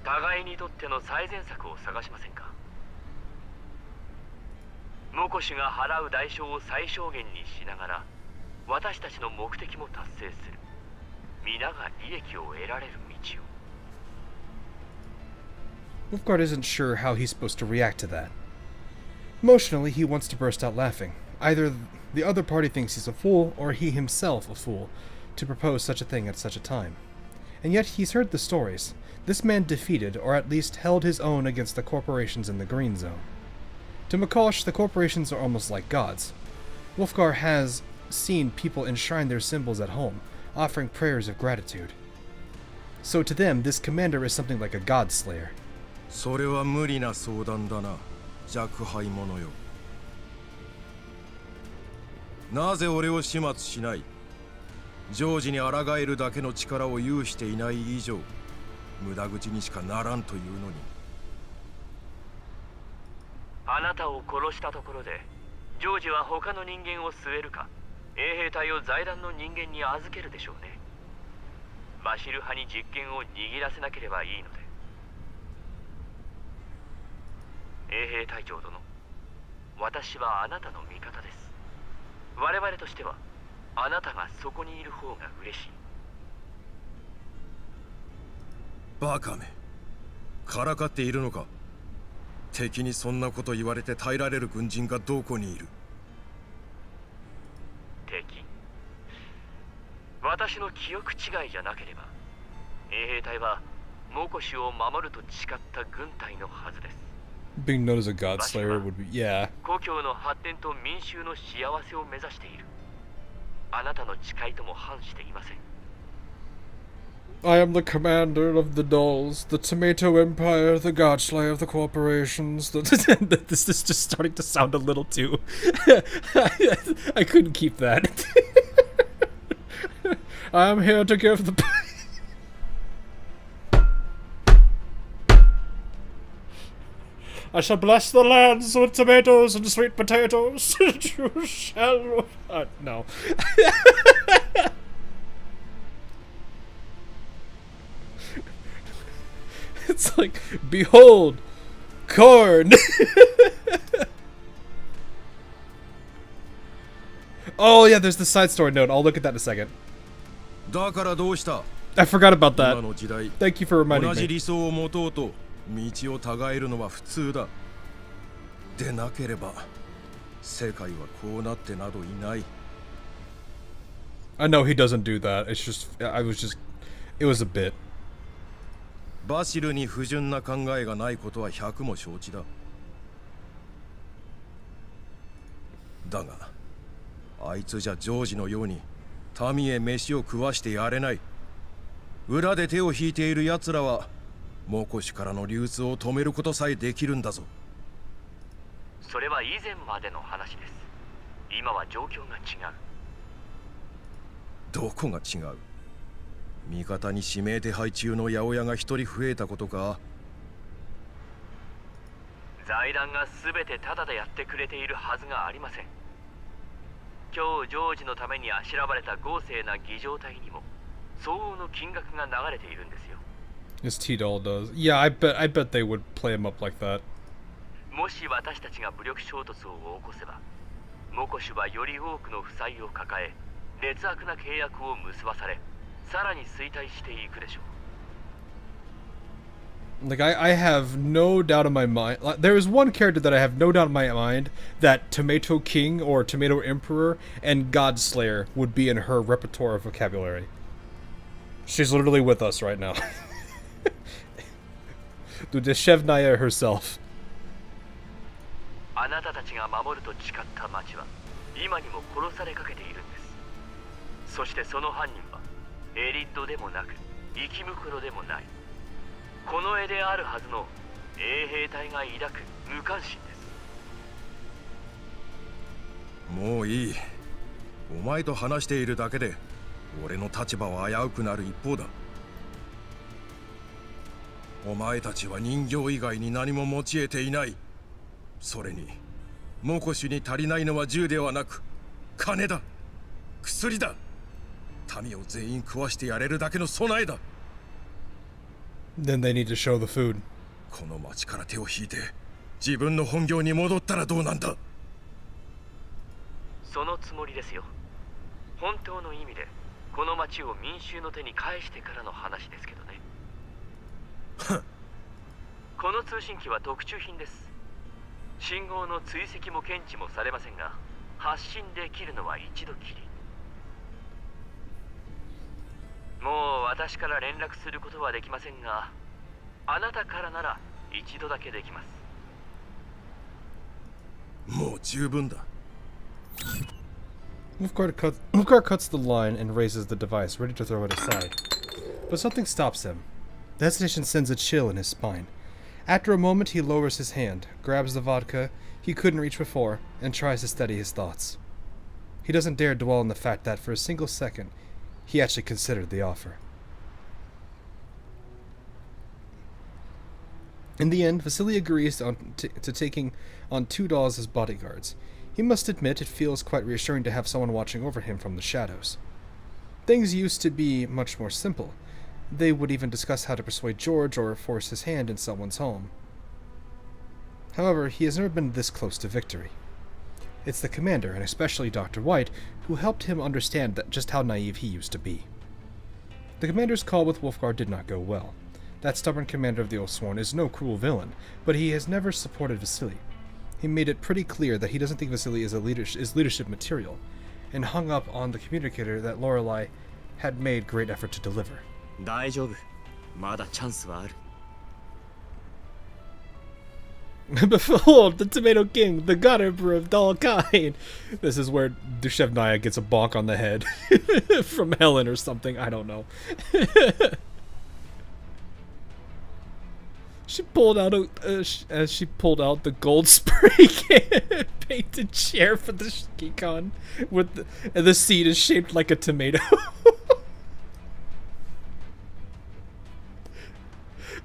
互いにとっての最善策を探しませんか？モコシュが払う代償を最小限にしながら私たちの目的も達成する。皆が利益を得られる道を。Wolfgar isn't sure how he's supposed to react to that. Emotionally, he wants to burst out laughing. Either the other party thinks he's a fool, or he himself a fool, to propose such a thing at such a time. And yet he's heard the stories. This man defeated, or at least held his own against the corporations in the Green Zone. To Mikosh, the corporations are almost like gods. Wolfgar has seen people enshrine their symbols at home, offering prayers of gratitude. So to them, this commander is something like a god slayer. それは無理な相談だな、若輩者よ。なぜ俺を始末しない？ジョージに抗えるだけの力を有していない以上、無駄口にしかならんというのに。あなたを殺したところで、ジョージは他の人間を据えるか、衛兵隊を財団の人間に預けるでしょうね。バシル派に実権を握らせなければいいので。衛兵隊長殿、私はあなたの味方です。我々としては、あなたがそこにいる方が嬉しい。バカめ、からかっているのか？敵にそんなこと言われて耐えられる軍人がどこにいる？敵？私の記憶違いじゃなければ、衛兵隊はモコシュを守ると誓った軍隊のはずです。Being known as a god slayer would be, yeah. 故郷の発展と民衆の幸せを目指している。あなたの誓いとも反していません。I am the commander of the dolls, the tomato empire, the god slayer of the corporations. This is just starting to sound a little too... I couldn't keep that. I am here to give the... I shall bless the lands with tomatoes and sweet potatoes. You shall... no. It's like, behold, corn. Oh yeah, there's the side story note. I'll look at that in a second. だからどうした I forgot about that. 今の時代 Thank you for reminding 同じ me. 理想を持とうと道を違えるのは普通だでなければ世界はこうなってなどいない I know he doesn't do that. It was a bit. バシルに不純な考えがないことは100も承知だだがあいつじゃジョージのように民へ飯を食わしてやれない裏で手を引いている奴らはモコシュからの流通を止めることさえできるんだぞそれは以前までの話です今は状況が違うどこが違う味方に指名手配中の八百屋が一人増えたことか財団が全てタダでやってくれているはずがありません今日ジョージのためにあしらわれた豪勢な儀仗隊にも相応の金額が流れているんですよ As T-Doll does. Yeah, I bet they would play him up like that. もし私たちが武力衝突を起こせばモコシュはより多くの負債を抱え劣悪な契約を結ばされさらに衰退していくでしょう Like, I have no doubt in my mind. There is one character that I have no doubt in my mind that Tomato King or Tomato Emperor and Godslayer would be in her repertoire of vocabulary. She's literally with us right now. The Deshevnaya herself. あなたたちが守ると誓った町は今にも殺されかけているんですそしてその犯人はエリッドでもなく生き袋でもないこの絵であるはずの衛兵隊が抱く無関心ですもういいお前と話しているだけで俺の立場は危うくなる一方だお前たちは人形以外に何も持ち得ていないそれにモコシュに足りないのは銃ではなく金だ薬だ民を全員食わしてやれるだけの備えだ Then they need to show the food. この町から手を引いて自分の本業に戻ったらどうなんだそのつもりですよ本当の意味でこの町を民衆の手に返してからの話ですけどねこの通信機は特注品です信号の追跡も検知もされませんが発信できるのは一度きりもう私から連絡することはできませんがあなたからなら一度だけできますもう十分だ Wolfgar cuts the line and raises the device, ready to throw it aside. But something stops him. The hesitation sends a chill in his spine. After a moment, he lowers his hand, grabs the vodka he couldn't reach before, and tries to steady his thoughts. He doesn't dare dwell on the fact that, for a single second, he actually considered the offer. In the end, Vasily agrees to taking on 2 dolls as bodyguards. He must admit it feels quite reassuring to have someone watching over him from the shadows. Things used to be much more simple. They would even discuss how to persuade George or force his hand in someone's home. However, he has never been this close to victory. It's the commander, and especially Dr. White, who helped him understand that just how naive he used to be. The commander's call with Wolfgar did not go well. That stubborn commander of the Oathsworn is no cruel villain, but he has never supported Vasily. He made it pretty clear that he doesn't think Vasily is leadership material, and hung up on the communicator that Lorelei had made great effort to deliver. 大丈夫まだチャンスはある Behold, the Tomato King, the God Emperor of Dalkain! This is where Dushevnaya gets a bonk on the head from Helen or something, I don't know. She pulled out as she pulled out the gold spray can painted chair for the Shikikon, and the seat is shaped like a tomato.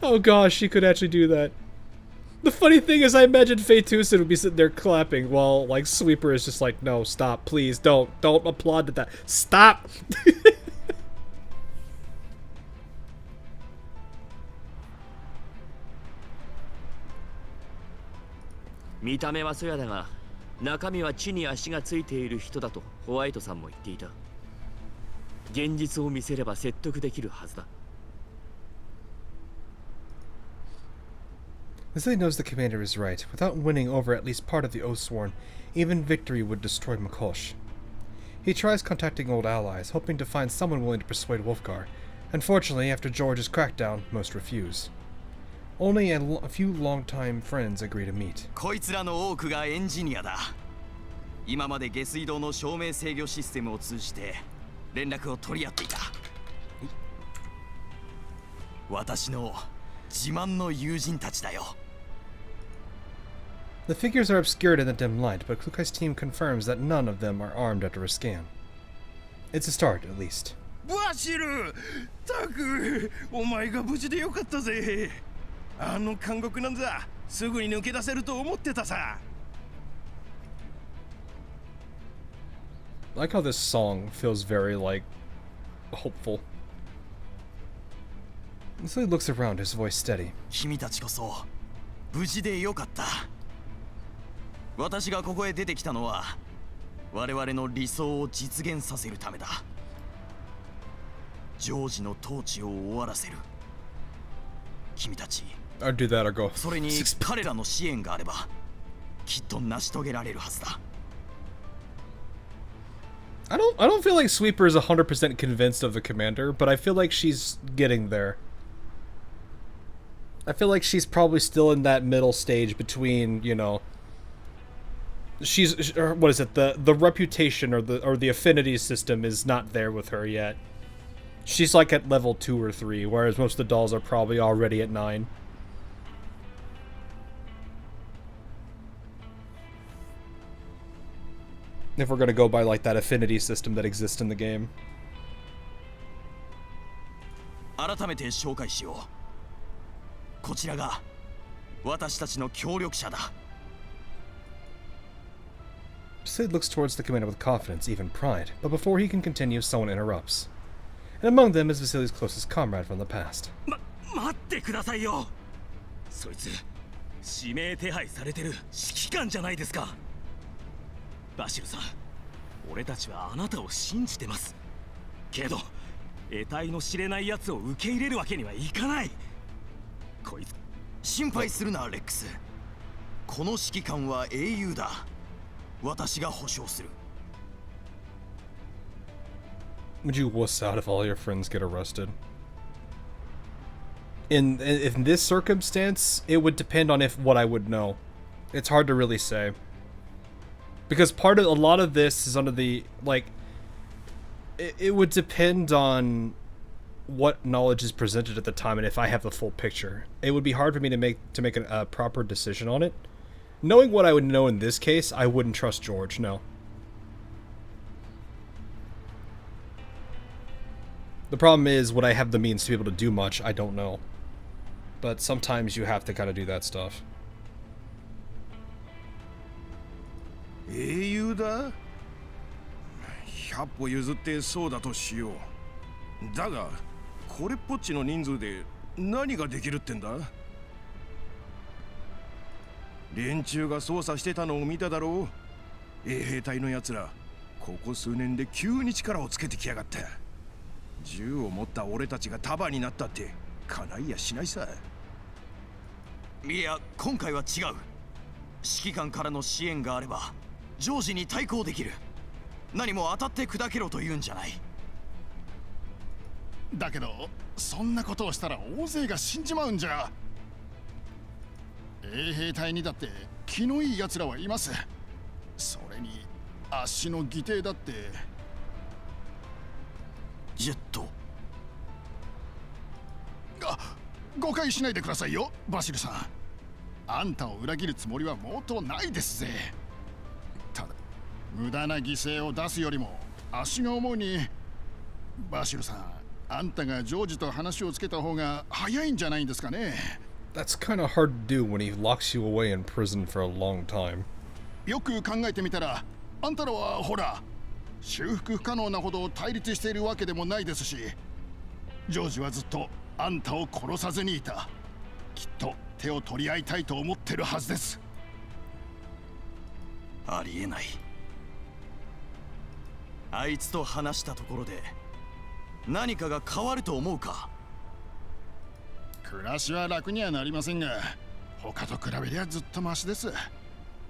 Oh gosh, she could actually do that. The funny thing is, I imagine Faye Tucson would be sitting there clapping while, like, Sweeper is just like, no, stop, please, don't applaud to that. Stop! 中身は地に足がついている人だとホワイトさんも言っていた。現実を見せれば説得できるはずだ。Wesley knows the commander is right. Without winning over at least part of the Oathsworn, even victory would destroy Makosh. He tries contacting old allies, hoping to find someone willing to persuade Wolfgar. Unfortunately, after George's crackdown, most refuse. Only a few longtime friends agree to meet. こいつらの多くがエンジニアだ。今まで下水道の照明制御システムを通じて連絡を取り合っていた。私の自慢の友人たちだよ。The figures are obscured in the dim light, but Klukai's team confirms that none of them are armed after a scan. It's a start, at least. バシル、タク、お前が無事でよかったぜ。あの監獄なんざすぐに抜け出せると思ってたさ。I like how this song feels very, like, hopeful. So he looks around, his voice steady. 君たちこそ無事でよかった。私がここへ出てきたのは我々の理想を実現させるためだ。ジョージの統治を終わらせる。君たち、I'd do that or go. それに彼らの支援があればきっと成し遂げられるはずだ。I don't feel like Sweeper is 100% convinced of the commander, but I feel like she's getting there. I feel like she's probably still in that middle stage between, you know, what is it, the reputation or the affinity system is not there with her yet. She's like at level 2 or 3, whereas most of the dolls are probably already at 9. If we're gonna go by like that affinity system that exists in the game. 改めて紹介しよう。こちらが私たちの協力者だ。Sid looks towards the commander with confidence, even pride, but before he can continue, someone interrupts. And among them is Vasily's closest comrade from the past. 待ってくださいよ。そいつ指名手配されてる指揮官じゃないですか。バシルさん、俺たちはあなたを信じてます。けど、得体の知れない奴を受け入れるわけにはいかない。こいつ、心配するな、レックス。この指揮官は英雄だ。私が保証する。Would you wuss out if all your friends get arrested? In this circumstance, it would depend on what I would know. It's hard to really say. Because a lot of this is under the, like, it would depend on what knowledge is presented at the time and if I have the full picture. It would be hard for me to make a proper decision on it. Knowing what I would know in this case, I wouldn't trust George, no. The problem is, would I have the means to be able to do much? I don't know. But sometimes you have to kind of do that stuff. 英雄だ。100歩譲ってそうだとしよう。だが、これっぽっちの人数で何ができるってんだ？連中が操作してたのを見ただろう。衛兵隊のやつら、ここ数年で急に力をつけてきやがった。銃を持った俺たちが束になったって叶いやしないさ。いや、今回は違う。指揮官からの支援があればジョージに対抗できる。何も当たって砕けろと言うんじゃない。だけどそんなことをしたら大勢が死んじまうんじゃ。衛兵隊にだって気のいい奴らはいます。それにあっしの義弟だって。ジェット。誤解しないでくださいよ、バシルさん。あんたを裏切るつもりは毛頭ないですぜ。ただ無駄な犠牲を出すよりもあっしが思うに、バシルさん、あんたがジョージと話をつけた方が早いんじゃないんですかね。That's kind of hard to do when he locks you away in prison for a long time. よく考えてみたら、あんたらはほら、修復不可能なほど対立しているわけでもないですし、ジョージはずっとあんたを殺さずにいた。きっと手を取り合いたいと思ってるはずです。ありえない。あいつと話したところで何かが変わると思うか？暮らしは楽にはなりませんが、他と比べりゃずっとマシです。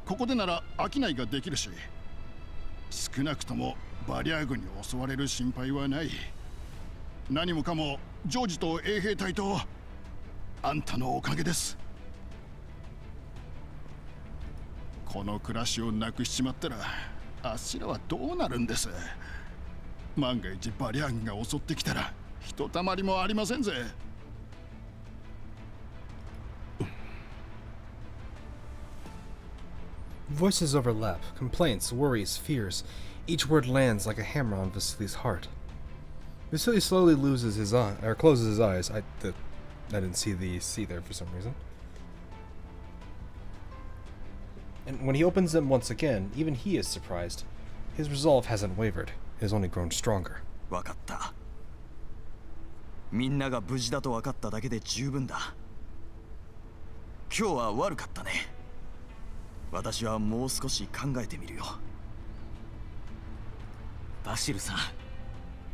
ここでなら商いができるし、少なくともバリア軍に襲われる心配はない。何もかもジョージと衛兵隊とあんたのおかげです。この暮らしをなくしちまったらあっしらはどうなるんです？万が一バリア軍が襲ってきたらひとたまりもありませんぜ。Voices overlap, complaints, worries, fears. Each word lands like a hammer on Vasily's heart. Vasily slowly loses his eye, or closes his eyes. I didn't see the C there for some reason. And when he opens them once again, even he is surprised. His resolve hasn't wavered. It has only grown stronger. わかった。みんなが無事だと分かっただけで十分だ。今日は悪かったね。私はもう少し考えてみるよ。バシルさん、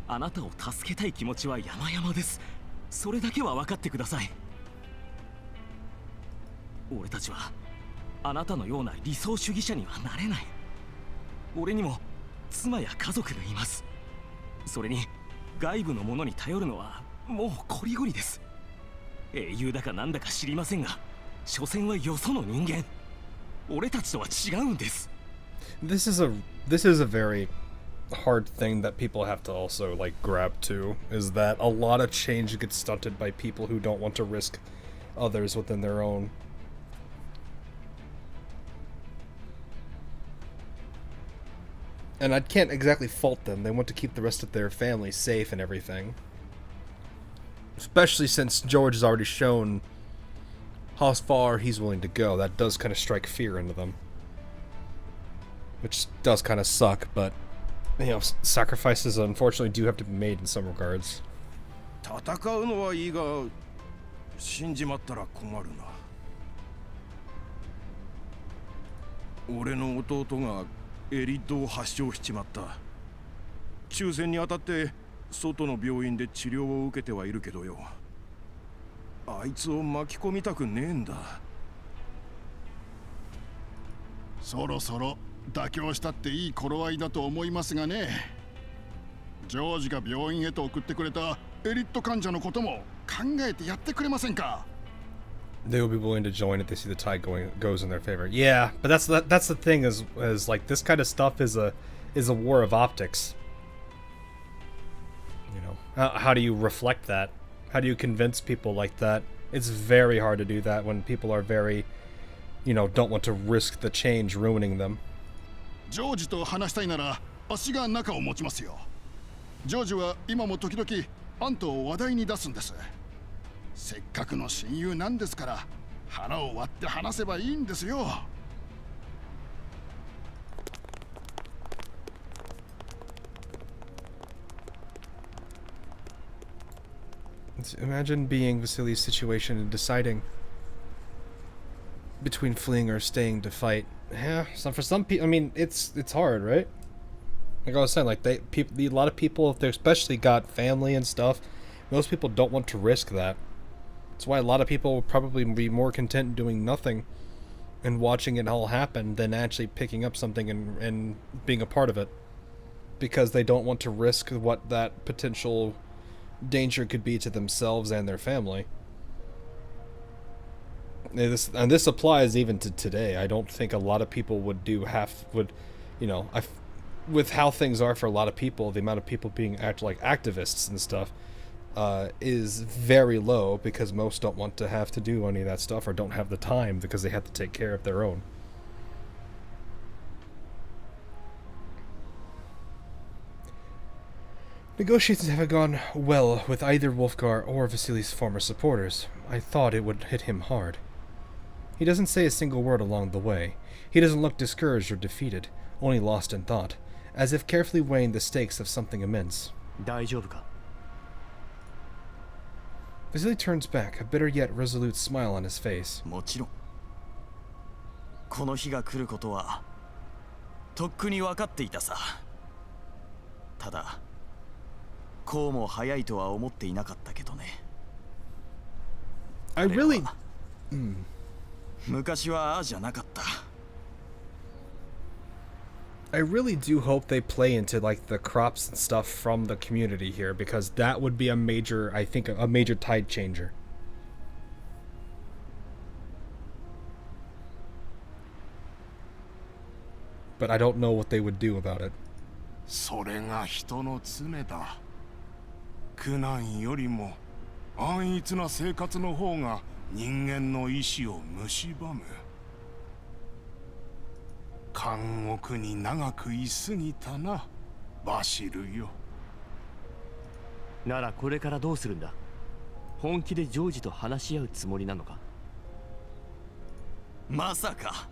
あなたを助けたい気持ちは山々です。それだけは分かってください。俺たちはあなたのような理想主義者にはなれない。俺にも妻や家族がいます。それに外部の者に頼るのはもうこりごりです。英雄だかなんだか知りませんが、所詮はよその人間。俺たちとは違うんです。This is a very hard thing that people have to also like grab to, is that a lot of change gets stunted by people who don't want to risk others within their own. And I can't exactly fault them. They want to keep the rest of their family safe and everything. Especially since George has already shown how far he's willing to go. That does kind of strike fear into them. Which does kind of suck, but, you know, sacrifices unfortunately do have to be made in some regards. 戦うのはいいが、死んじまったら困るな。俺の弟がエリッドを発症しちまった。抽選に当たって外の病院で治療を受けてはいるけどよ。あいつを巻き込みたくねえんだ。そろそろ妥協したっていい頃合いだと思いますがね。ジョージが病院へと送ってくれたエリット患者のことも考えてやってくれませんか? They will be willing to join if they see the tide goes in their favor. Yeah, but that's the thing is like this kind of stuff is a war of optics. You know, how do you reflect that? How do you convince people like that? It's very hard to do that when people are very, you know, don't want to risk the change ruining them. ジョージと話したいなら、足が中を持ちますよ。ジョージは今も時々あんたを話題に出すんです。せっかくの親友なんですから、腹を割って話せばいいんですよ。Imagine being Vasily's situation and deciding between fleeing or staying to fight. Yeah, for some people, I mean, it's hard, right? Like I was saying, like a lot of people, if they especially got family and stuff, most people don't want to risk that. That's why a lot of people will probably be more content doing nothing and watching it all happen than actually picking up something and being a part of it, because they don't want to risk what that potential danger could be to themselves and their family. And this applies even to today. I don't think a lot of people would, you know, with how things are for a lot of people, the amount of people being like activists and stuff is very low, because most don't want to have to do any of that stuff or don't have the time because they have to take care of their own. Negotiations haven't gone well with either Wolfgar or Vasily's former supporters. I thought it would hit him hard. He doesn't say a single word along the way. He doesn't look discouraged or defeated, only lost in thought, as if carefully weighing the stakes of something immense. 大丈夫か? Vasily turns back, a bitter yet resolute smile on his face. もちろん。この日が来ることはとっくに分かっていたさ。ただこうも早いとは思っていなかったけどね。I really... 昔はああじゃなかった。I really do hope they play into like the crops and stuff from the community here, because that would be a major, I think, a major tide changer. But I don't know what they would do about it. それが人の常だ。苦難よりも安逸な生活の方が人間の意志を蝕む。監獄に長く居すぎたな、バシルよ。ならこれからどうするんだ。本気でジョージと話し合うつもりなのか。まさか。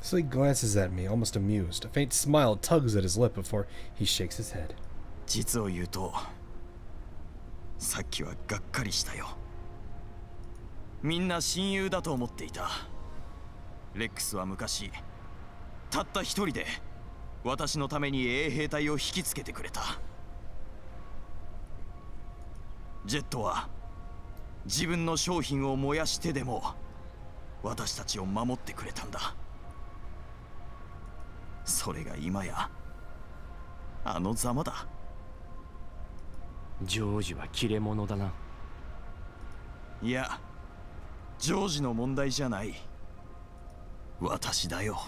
So he glances at me, almost amused. A faint smile tugs at his lip before he shakes his head. 実を言うと、さっきはがっかりしたよ。みんな親友だと思っていた。レックスは昔、たった一人で私のために衛兵隊を引きつけてくれた。ジェットは自分の商品を燃やしてでも私たちを守ってくれたんだ。それが今やあのざまだ。ジョージは切れ者だな。いや、ジョージの問題じゃない。私だよ。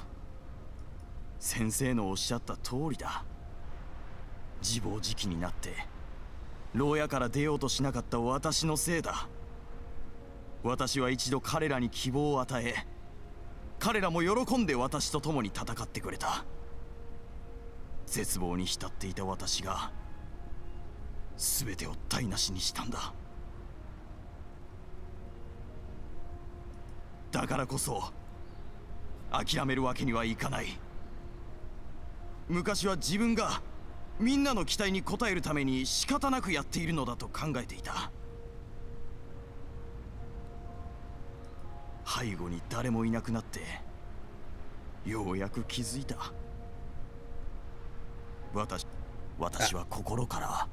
先生のおっしゃった通りだ。自暴自棄になって牢屋から出ようとしなかった私のせいだ。私は一度彼らに希望を与え、彼らも喜んで私と共に戦ってくれた。絶望に浸っていた私が全てを台無しにしたんだ。だからこそ諦めるわけにはいかない。昔は自分がみんなの期待に応えるために仕方なくやっているのだと考えていた。背後に誰もいなくなってようやく気づいた。私は心から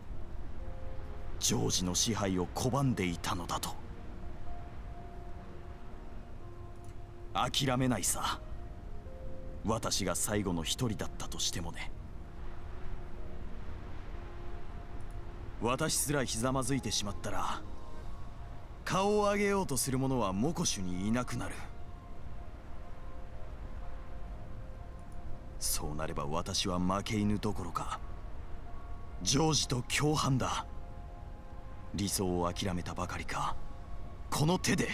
ジョージの支配を拒んでいたのだと。諦めないさ。私が最後の一人だったとしてもね。私すらひざまずいてしまったら、顔を上げようとする者はモコシュにいなくなる。そうなれば私は負け犬どころかジョージと共犯だ。理想を諦めたばかりか、この手で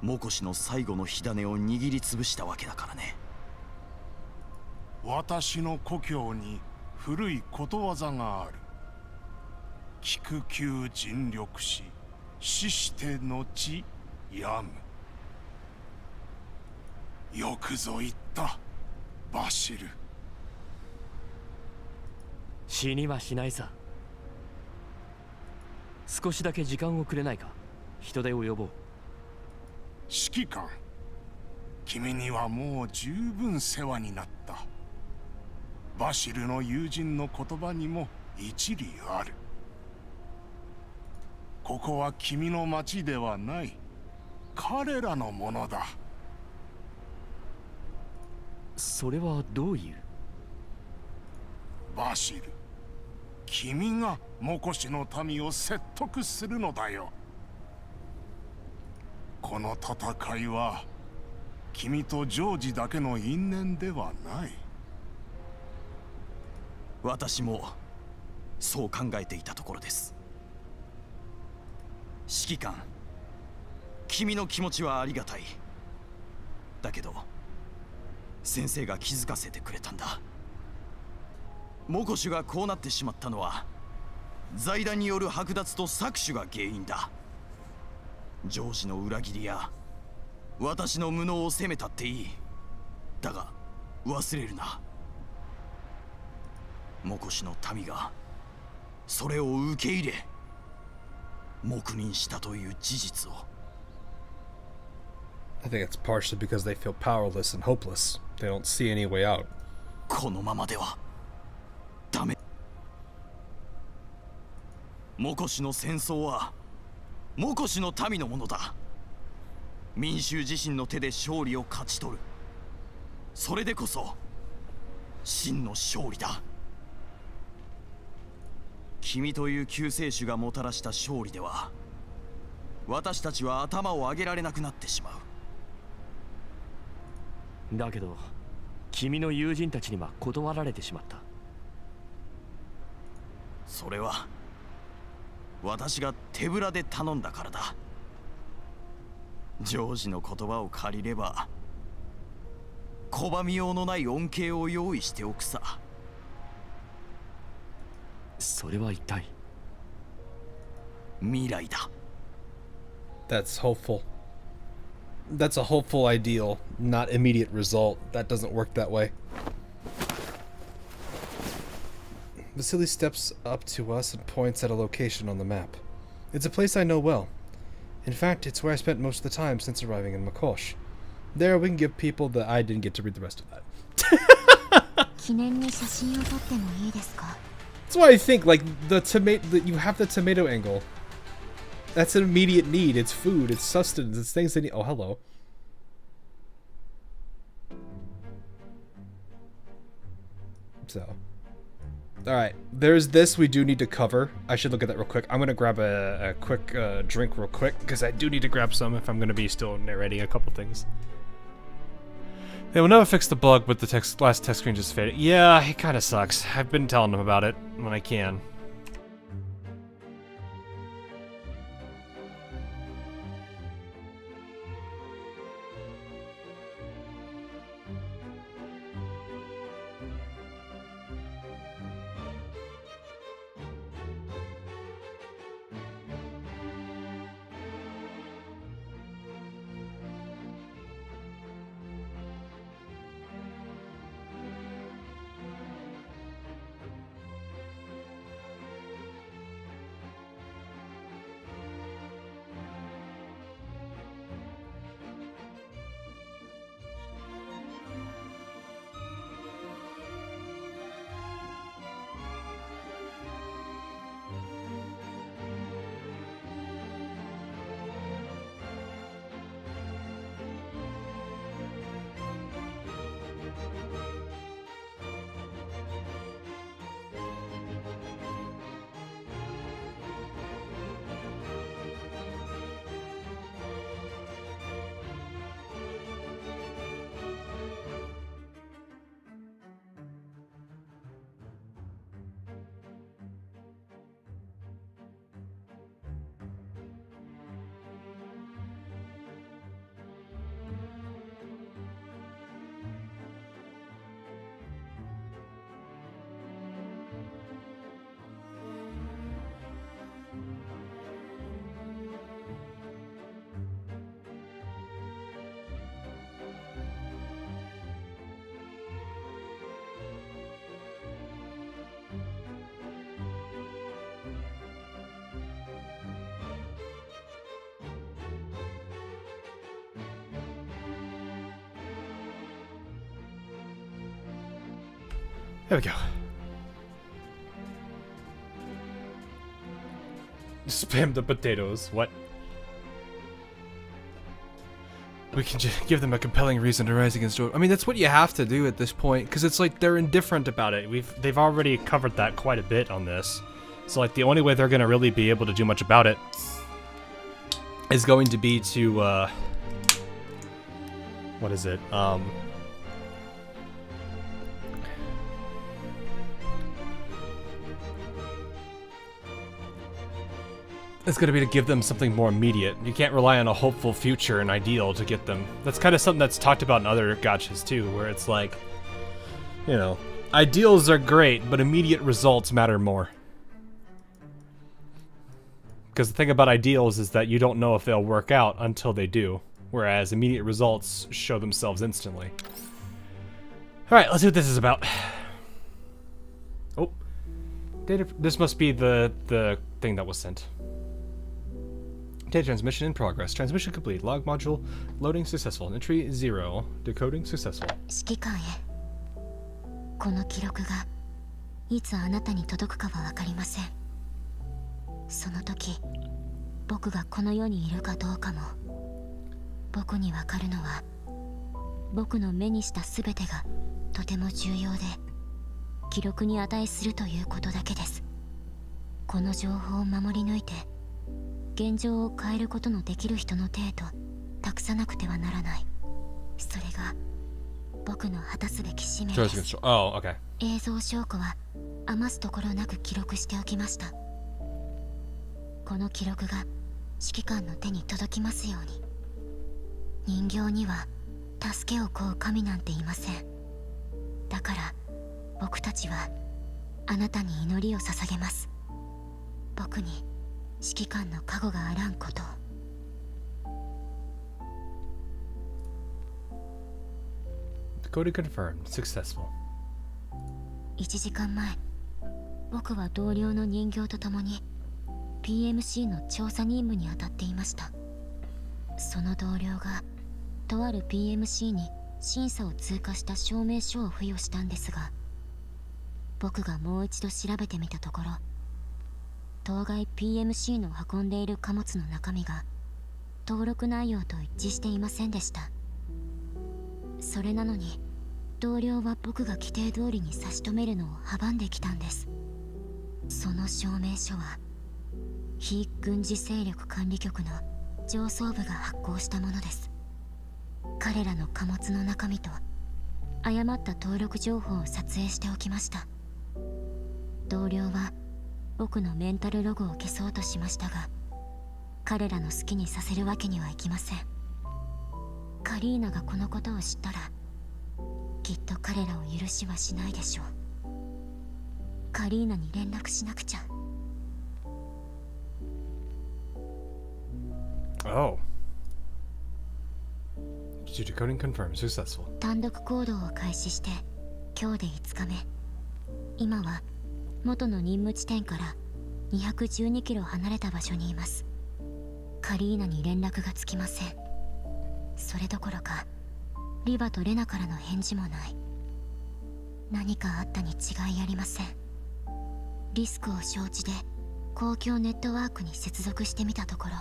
モコシの最後の火種を握りつぶしたわけだからね。私の故郷に古いことわざがある。菊球尽力し死して後病む。よくぞ言ったバシル。死にはしないさ。少しだけ時間をくれないか。人手を呼ぼう。指揮官、君にはもう十分世話になった。バシルの友人の言葉にも一理ある。ここは君の町ではない。彼らのものだ。それはどういう？バシル、君がモコシの民を説得するのだよ。この戦いは君とジョージだけの因縁ではない。私もそう考えていたところです。指揮官、君の気持ちはありがたい。だけど先生が気づかせてくれたんだ。モコシュがこうなってしまったのは財団による剥奪と搾取が原因だ。ジョージの裏切りや私の無能を責めたっていい。だが忘れるな。モコシの民がそれを受け入れ黙認したという事実を。I think it's partially because they feel powerless and hopeless. They don't see any way out. このままではダメ。モコシの戦争はモコシの民のものだ。民衆自身の手で勝利を勝ち取る。それでこそ真の勝利だ。君という救世主がもたらした勝利では私たちは頭を上げられなくなってしまう。だけど君の友人たちには断られてしまった。それは私が手ぶらで頼んだからだ。ジョージの言葉を借りれば拒みようのない恩恵を用意しておくさ。それは一体未来だ。That's hopeful. That's a hopeful ideal, not immediate result. That doesn't work that way. Vasily steps up to us and points at a location on the map. It's a place I know well. In fact, it's where I spent most of the time since arriving in Makosh. There, we can give people the... I didn't get to read the rest of that. That's why I think, like, the tomato... You have the tomato angle. That's an immediate need. It's food. It's sustenance. It's things they need. Oh, hello. So. Alright. There's this we do need to cover. I should look at that real quick. I'm going to grab a quick drink real quick, because I do need to grab some if I'm going to be still narrating a couple things. They will never fix the bug, but the last text screen just faded. Yeah, it kind of sucks. I've been telling them about it when I can. There we go. Spam the potatoes. What? We can just give them a compelling reason to rise against Jordan. I mean, that's what you have to do at this point, because it's like they're indifferent about it. They've already covered that quite a bit on this. So like the only way they're gonna really be able to do much about it is going to be to what is it? It's going to be to give them something more immediate. You can't rely on a hopeful future and ideal to get them. That's kind of something that's talked about in other gachas too, where it's like, you know, ideals are great, but immediate results matter more. Because the thing about ideals is that you don't know if they'll work out until they do, whereas immediate results show themselves instantly. Alright, let's see what this is about. Oh. Data, this must be the thing that was sent. Data transmission in progress. Transmission complete. Log module loading successful. Entry 0. Decoding successful. 指揮官へ。この記録がいつあなたに届くかは分かりません。その時、僕がこの世にいるかどうかも、僕に分かるのは、僕の目にした全てがとても重要で、記録に値するということだけです。この情報を守り抜いて、現状を変えることのできる人の手へと託さなくてはならない。それが僕の果たすべき使命です。Oh, okay. 映像証拠は余すところなく記録しておきました。この記録が指揮官の手に届きますように。人形には助けを請う神なんていません。だから僕たちはあなたに祈りを捧げます。僕に指揮官の加護があらんことを。Decoding confirmed. Successful. 1時間前、僕は同僚の人形と共に PMC の調査任務に当たっていました。その同僚がとある PMC に審査を通過した証明書を付与したんですが、僕がもう一度調べてみたところ、当該 PMC の運んでいる貨物の中身が登録内容と一致していませんでした。それなのに同僚は僕が規定通りに差し止めるのを阻んできたんです。その証明書は非軍事勢力管理局の上層部が発行したものです。彼らの貨物の中身と誤った登録情報を撮影しておきました。同僚は僕のメンタルログを消そうとしましたが、彼らの好きにさせるわけにはいきません。カリーナがこのことを知ったら、きっと彼らを許しはしないでしょう。カリーナに連絡しなくちゃ。Oh. Decoding confirmed. Successful. 単独行動を開始して今日で5日目。今は元の任務地点から212キロ離れた場所にいます。カリーナに連絡がつきません。それどころかリバとレナからの返事もない。何かあったに違いありません。リスクを承知で公共ネットワークに接続してみたところ、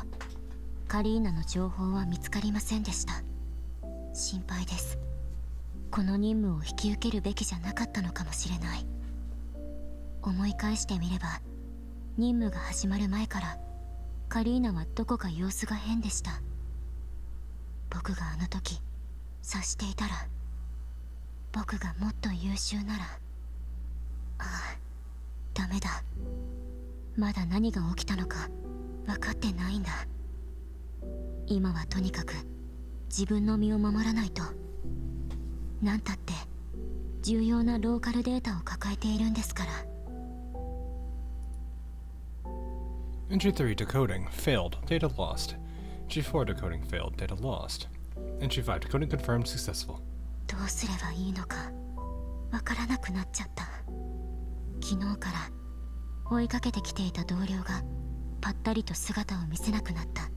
カリーナの情報は見つかりませんでした。心配です。この任務を引き受けるべきじゃなかったのかもしれない。思い返してみれば、任務が始まる前からカリーナはどこか様子が変でした。僕があの時察していたら、僕がもっと優秀なら。ああ、ダメだ。まだ何が起きたのか分かってないんだ。今はとにかく自分の身を守らないと。なんたって重要なローカルデータを抱えているんですから。Entry 3 decoding failed. Data lost. Entry 4 decoding failed. Data lost. Entry 5 decoding confirmed. Successful. どうすればいいのかわからなくなっちゃった。昨日から追いかけてきていた同僚がぱったりと姿を見せなくなった。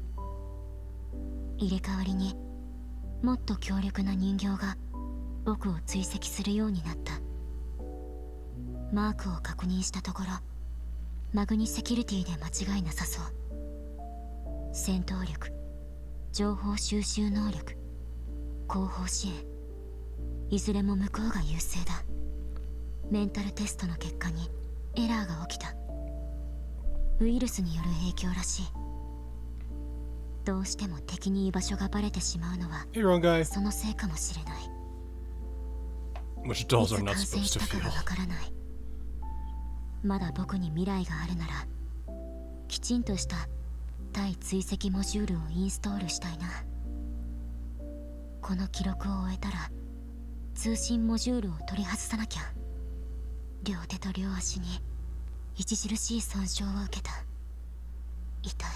入れ替わりにもっと強力な人形が僕を追跡するようになった。マークを確認したところ、マグニセキュリティで間違いなさそう。戦闘力、情報収集能力、後方支援、いずれも向こうが優勢だ。メンタルテストの結果にエラーが起きた。ウイルスによる影響らしい。どうしても敵に居場所がバレてしまうのはそのせいかもしれない。いつ感染したかがわからない。まだ僕に未来があるなら、きちんとした対追跡モジュールをインストールしたいな。この記録を終えたら通信モジュールを取り外さなきゃ。両手と両足に著しい損傷を受けた。痛い。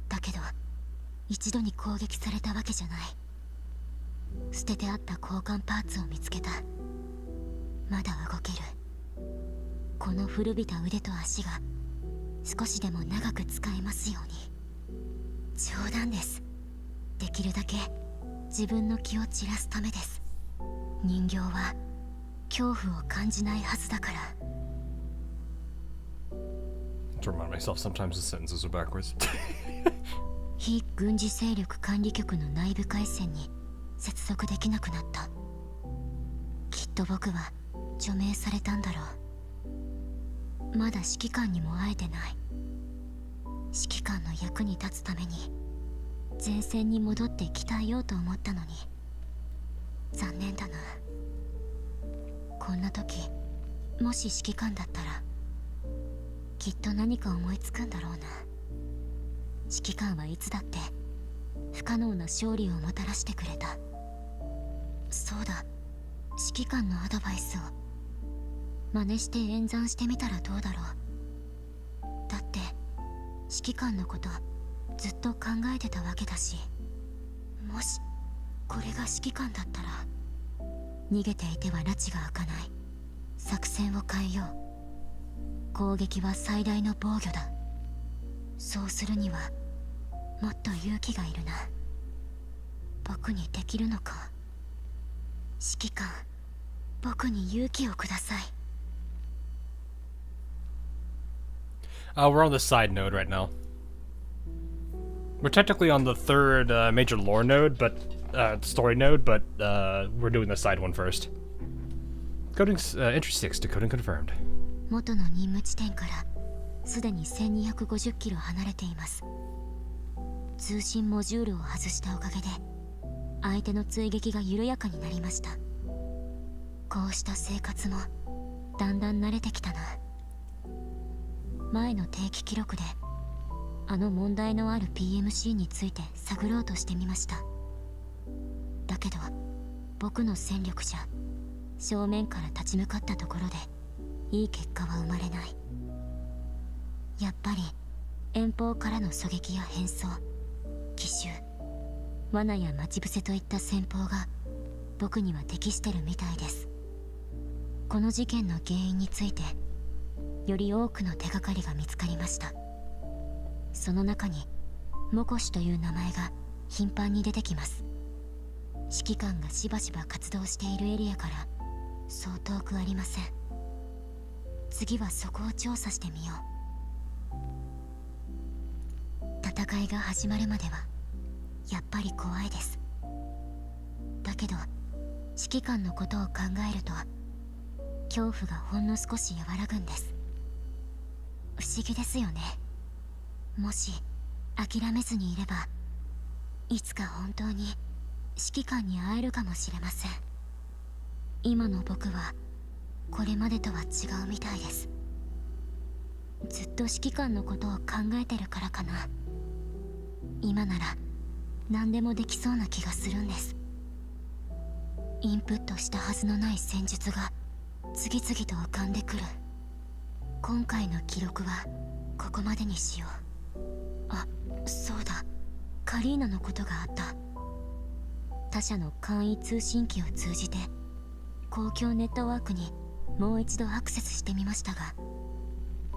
だけど一度に攻撃されたわけじゃない。捨ててあった交換パーツを見つけた。まだ動ける。この古びた腕と足が少しでも長く使えますように。冗談です。できるだけ自分の気を散らすためです。人形は恐怖を感じないはずだから。To remind myself, sometimes the sentences are backwards. 非軍事勢力管理局の内部回線に接続できなくなった。きっと僕は除名されたんだろう。まだ指揮官にも会えてない。指揮官の役に立つために前線に戻って鍛えようと思ったのに残念だな。こんな時もし指揮官だったらきっと何か思いつくんだろうな。指揮官はいつだって不可能な勝利をもたらしてくれた。そうだ、指揮官のアドバイスを真似して演算してみたらどうだろう。だって指揮官のことずっと考えてたわけだし、もしこれが指揮官だったら逃げていては拉致が開かない。作戦を変えよう。攻撃は最大の防御だ。そうするにはもっと勇気がいるな。僕にできるのか。指揮官、僕に勇気をください。We're on the side node right now. We're technically on the third major lore node, but story node, but we're doing the side one first. Coding entry 6 decoding confirmed. 元の任務地点からすでに1250キロ離れています。通信モジュールを外したおかげで相手の追撃が緩やかになりました。こうした生活もだんだん慣れてきたな。前の定期記録であの問題のある PMC について探ろうとしてみました。だけど僕の戦力じゃ正面から立ち向かったところでいい結果は生まれない。やっぱり遠方からの狙撃や変装、奇襲、罠や待ち伏せといった戦法が僕には適してるみたいです。この事件の原因についてより多くの手がかりが見つかりました。その中にモコシという名前が頻繁に出てきます。指揮官がしばしば活動しているエリアからそう遠くありません。次はそこを調査してみよう。戦いが始まるまではやっぱり怖いです。だけど指揮官のことを考えると恐怖がほんの少し和らぐんです。不思議ですよね。もし諦めずにいればいつか本当に指揮官に会えるかもしれません。今の僕はこれまでとは違うみたいです。ずっと指揮官のことを考えてるからかな。今なら何でもできそうな気がするんです。インプットしたはずのない戦術が次々と浮かんでくる。今回の記録はここまでにしよう。あ、そうだ、カリーナのことがあった。他社の簡易通信機を通じて公共ネットワークにもう一度アクセスしてみましたが、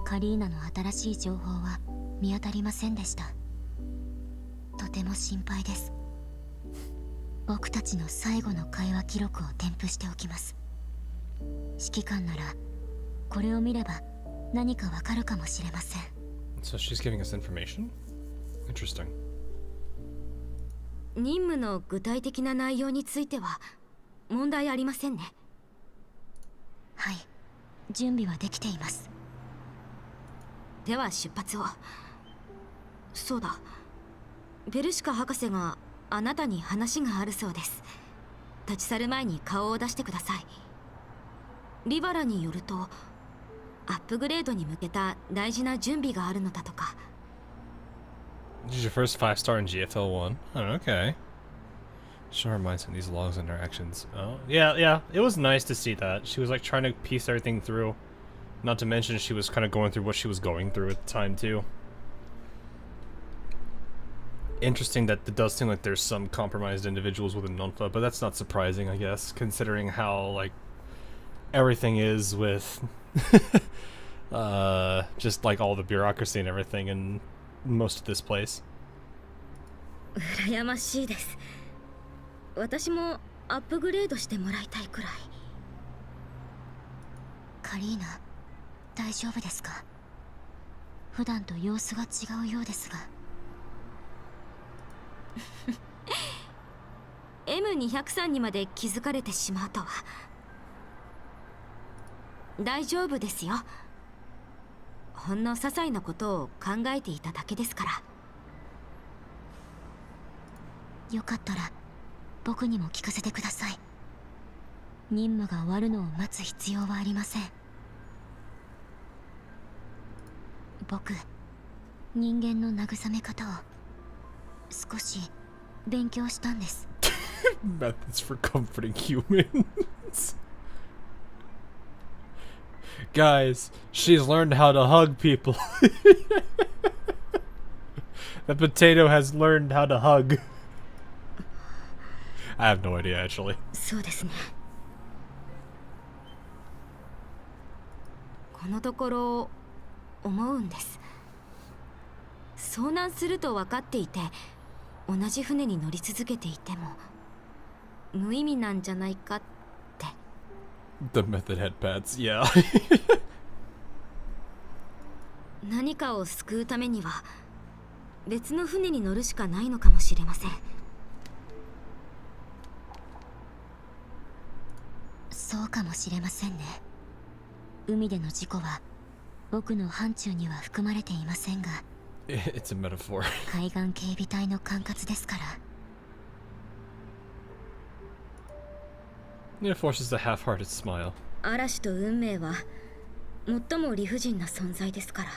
カリーナの新しい情報は見当たりませんでした。とても心配です。僕たちの最後の会話記録を添付しておきます。指揮官ならこれを見れば何かわかるかもしれません。So she's giving us information? Interesting. 任務の具体的な内容については問題ありませんね。はい、準備はできています。では出発を。そうだ、ベルシカ博士があなたに話があるそうです。立ち去る前に顔を出してください。リバラによるとアップグレードに向けた大事な準備があるのだとか。This is your first 5-star in GFL1. Oh, okay. Show her mindset in these logs and interactions. Oh, yeah. It was nice to see that. She was like trying to piece everything through. Not to mention she was kind of going through what she was going through at the time too. Interesting that it does seem like there's some compromised individuals within Nonfa, but that's not surprising, I guess, considering how like everything is with just like all the bureaucracy and everything in most of this place. 羨ましいです。私もアップグレードしてもらいたいくらい。カリーナ、大丈夫ですか？普段と様子が違うようですが。M203 にまで気づかれてしまうとは。大丈夫ですよ。ほんの些細なことを考えていただけですから。よかったら僕にも聞かせてください。任務が終わるのを待つ必要はありません。僕、人間の慰め方を少し勉強したんです。Methods for comforting humans. Guys, she's learned how to hug people. The potato has learned how to hug. I have no idea, actually. そうですね。このところ思うんです。遭難すると分かっていて同じ船に乗り続けていても無意味なんじゃないかって。 The method head pads, yeah. 何かを救うためには別の船に乗るしかないのかもしれません。そうかもしれませんね。海での事故は僕の範疇には含まれていませんが、It's a metaphor. 海岸警備隊の管轄ですから。It forces a half-hearted smile. 嵐と運命は最も理不尽な存在ですから、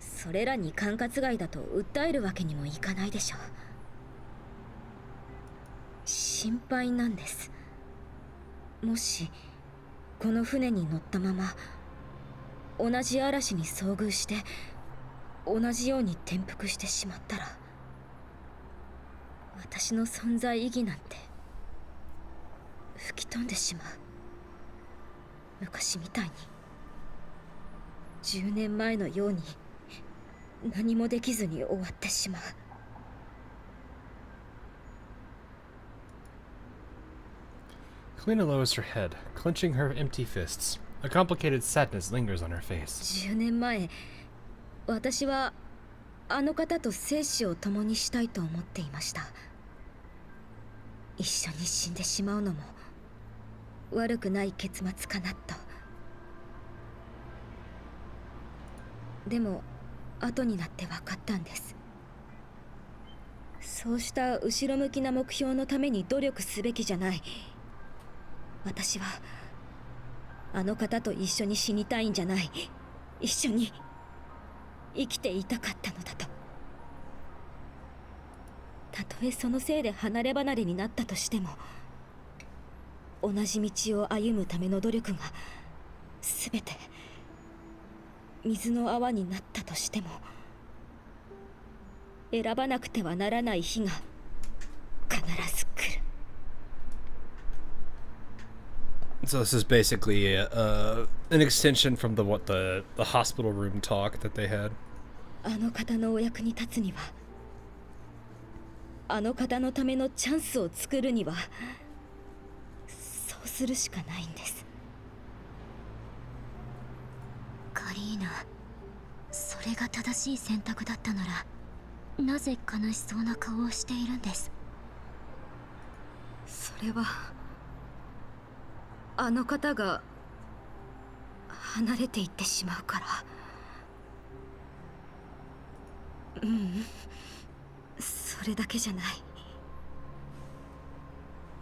それらに管轄外だと訴えるわけにもいかないでしょう。心配なんです。もしこの船に乗ったまま同じ嵐に遭遇して同じように転覆してしまったら、私の存在意義なんて吹き飛んでしまう。昔みたいに10年前のように何もできずに終わってしまう。Kalina lowers her head, clenching her empty fists. A complicated sadness lingers on her face. 10年前、私はあの方と生死を共にしたいと思っていました。一緒に死んでしまうのも悪くない結末かなと。でも後になって分かったんです。そうした後ろ向きな目標のために努力すべきじゃない。私はあの方と一緒に死にたいんじゃない。一緒に生きていたかったのだと。たとえそのせいで離れ離れになったとしても、同じ道を歩むための努力が全て水の泡になったとしても、選ばなくてはならない日が必ず来る。 So this is basically an extension from the hospital room talk that they had. あの方のお役に立つには、あの方のためのチャンスを作るには、そうするしかないんです。カリーナ、それが正しい選択だったなら、なぜ悲しそうな顔をしているんです？それはあの方が離れていってしまうから。ううん、それだけじゃない。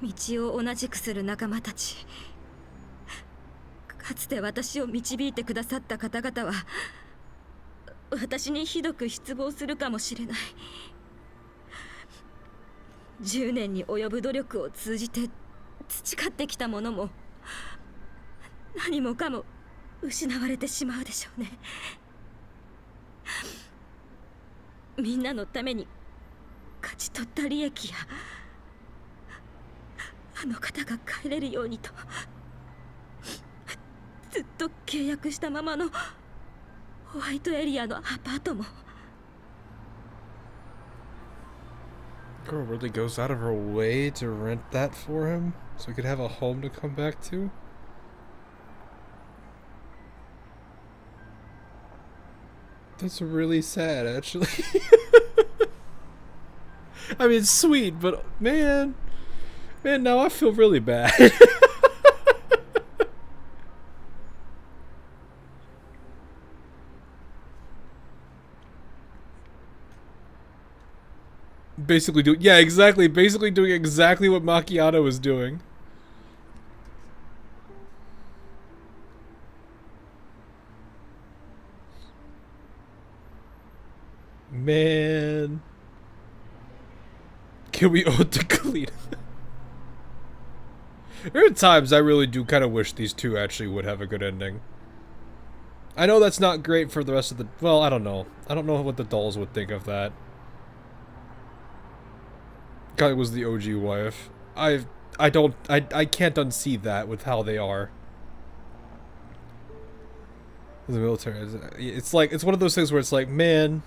道を同じくする仲間たち、かつて私を導いてくださった方々は私にひどく失望するかもしれない。10年に及ぶ努力を通じて培ってきたものも何もかも失われてしまうでしょうね。みんなのために勝ち取った利益や、あの方が帰れるようにとずっと契約したままのホワイトエリアのアパートも Girl really goes out of her way to rent that for him so he could have a home to come back to? That's really sad, actually. I mean, sweet, but man, now I feel really bad. Basically basically doing exactly what Macchiato was doing. Man. Can we ode to Kalina? There are times I really do kind of wish these two actually would have a good ending. I know that's not great for the rest of the... Well, I don't know. I don't know what the dolls would think of that. Guy was the OG wife. I can't unsee that with how they are. The military, it's like, it's one of those things where it's like, man.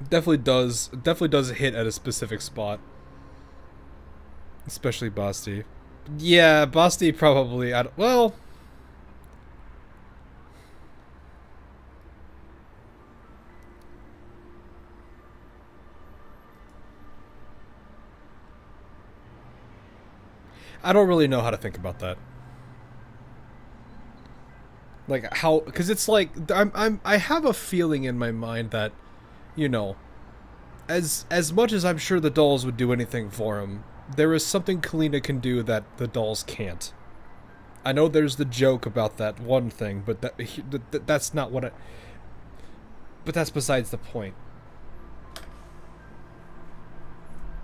Definitely does hit at a specific spot. Especially Basti. Yeah, Basti probably, well... I don't really know how to think about that. Like how, because it's like I have a feeling in my mind that, you know, as much as I'm sure the dolls would do anything for him, there is something Kalina can do that the dolls can't. I know there's the joke about that one thing, but that's not what but that's besides the point.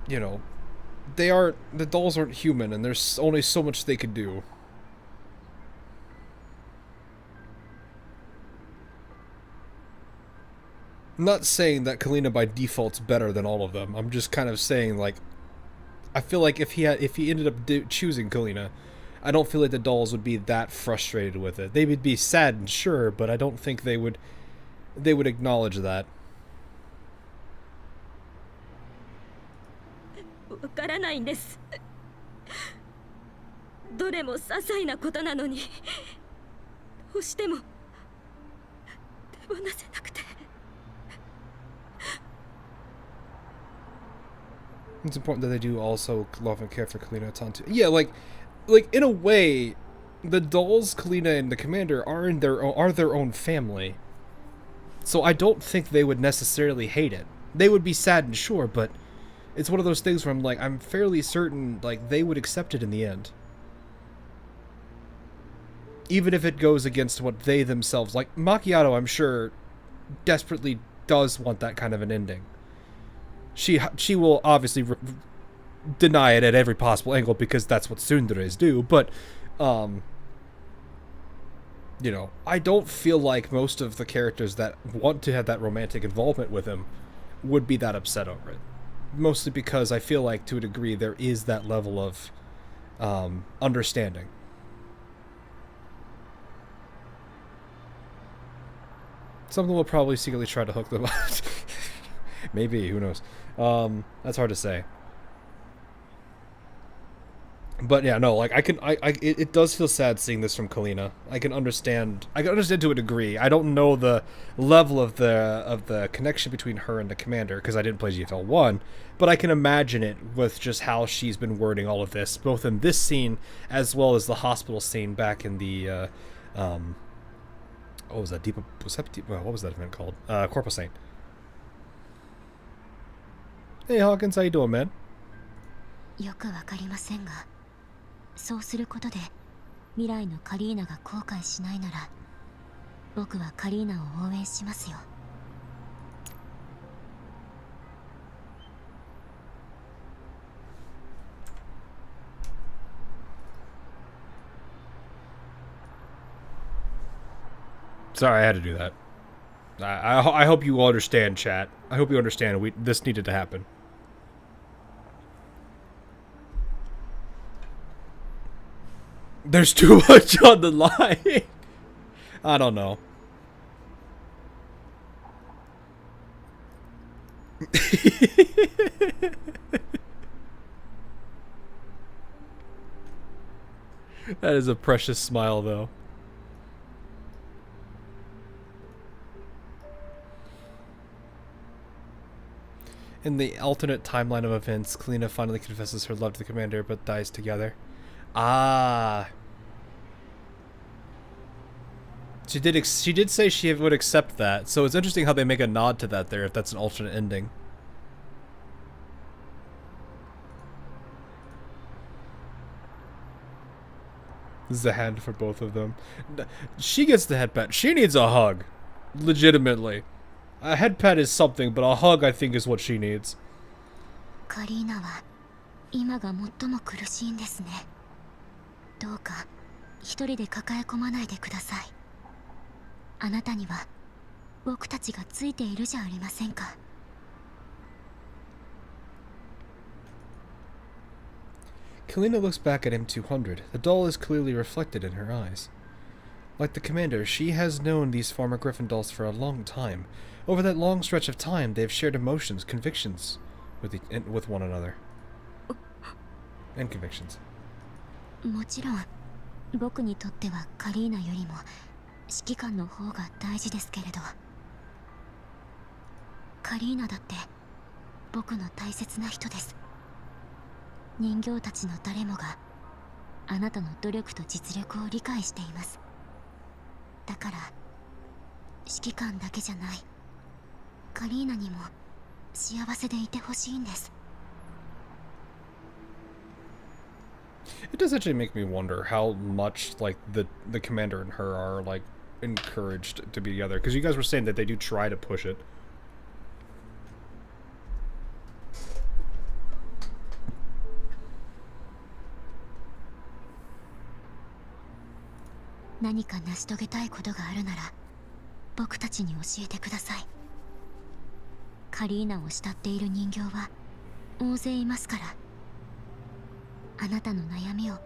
You know, the dolls aren't human, and there's only so much they can do. I'm not saying that Kalina by default's better than all of them. I'm just kind of saying, like, I feel like if he ended up choosing Kalina, I don't feel like the dolls would be that frustrated with it. They would be sad and sure, but I don't think they would acknowledge that. わからないんです。どれも些細なことなのに、どうしても手放せなくて。It's important that they do also love and care for Kalina Tantu. Yeah, like in a way, the dolls, Kalina, and the commander are their own family. So I don't think they would necessarily hate it. They would be sad and sure, but it's one of those things where I'm fairly certain, like, they would accept it in the end. Even if it goes against what they themselves, like, Macchiato, I'm sure, desperately does want that kind of an ending. She will obviously deny it at every possible angle because that's what tsunderes do, but, you know, I don't feel like most of the characters that want to have that romantic involvement with him would be that upset over it. Mostly because I feel like, to a degree, there is that level of understanding. Something will probably secretly try to hook them up. Maybe, who knows? That's hard to say. But yeah, no, like it does feel sad seeing this from Kalina. I can understand to a degree. I don't know the level of the connection between her and the commander because I didn't play GFL 1, but I can imagine it with just how she's been wording all of this, both in this scene as well as the hospital scene back in the what was that? What was that event called? Corporal Saint. Hey Hawkins, how you doing, man? よくわかりませんが、そうすることで未来のカリーナが後悔しないなら、僕はカリーナを応援しますよ。Sorry, I had to do that. I hope you understand, chat. I hope you understand. This needed to happen. There's too much on the line. I don't know. That is a precious smile, though. In the alternate timeline of events, Kalina finally confesses her love to the commander, but dies together. Ah. She did say she would accept that, so it's interesting how they make a nod to that there, if that's an alternate ending. This is a hand for both of them. She gets the head pat. She needs a hug. Legitimately. A head pat is something, but a hug I think is what she needs. カリーナは今が最も苦しいんですね。どうか一人で抱え込まないでください。あなたには僕たちがついているじゃありませんか。Kalina looks back at M200. The doll is clearly reflected in her eyes. Like the commander, she has known these former Griffin dolls for a long time. Over that long stretch of time, they have shared emotions, convictions with one another. And convictions. もちろん僕にとってはカリーナよりも指揮官の方が大事ですけれど、カリーナだって僕の大切な人です。人形たちの誰もがあなたの努力と実力を理解しています。だから指揮官だけじゃない、カリーナにも幸せでいてほしいんです。 It does actually make me wonder how much like the commander and her are like encouraged to be together, because you guys were saying that they do try to push it.何か成し遂げたいことがあるなら僕たちに教えてください。カリーナを慕っている人形は大勢いますから、あなたの悩みを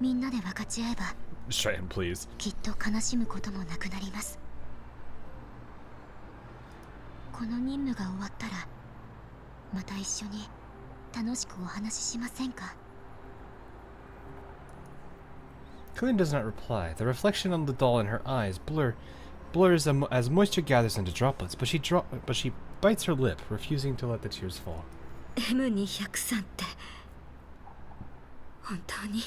みんなで分かち合えば Cheyenne, please. きっと悲しむこともなくなります。この任務が終わったらまた一緒に楽しくお話ししませんか。 Kalina does not reply. The reflection on the doll in her eyes blurs as moisture gathers into droplets, but she bites her lip, refusing to let the tears fall. M203 って本当に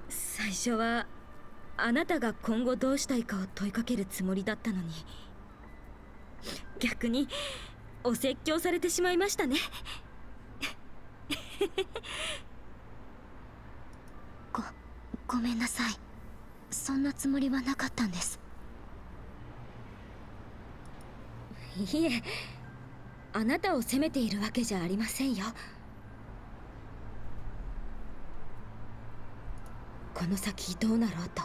最初はあなたが今後どうしたいかを問いかけるつもりだったのに、逆にお説教されてしまいましたね。ごめんなさい。そんなつもりはなかったんです。いえ、あなたを責めているわけじゃありませんよ。この先どうなろうと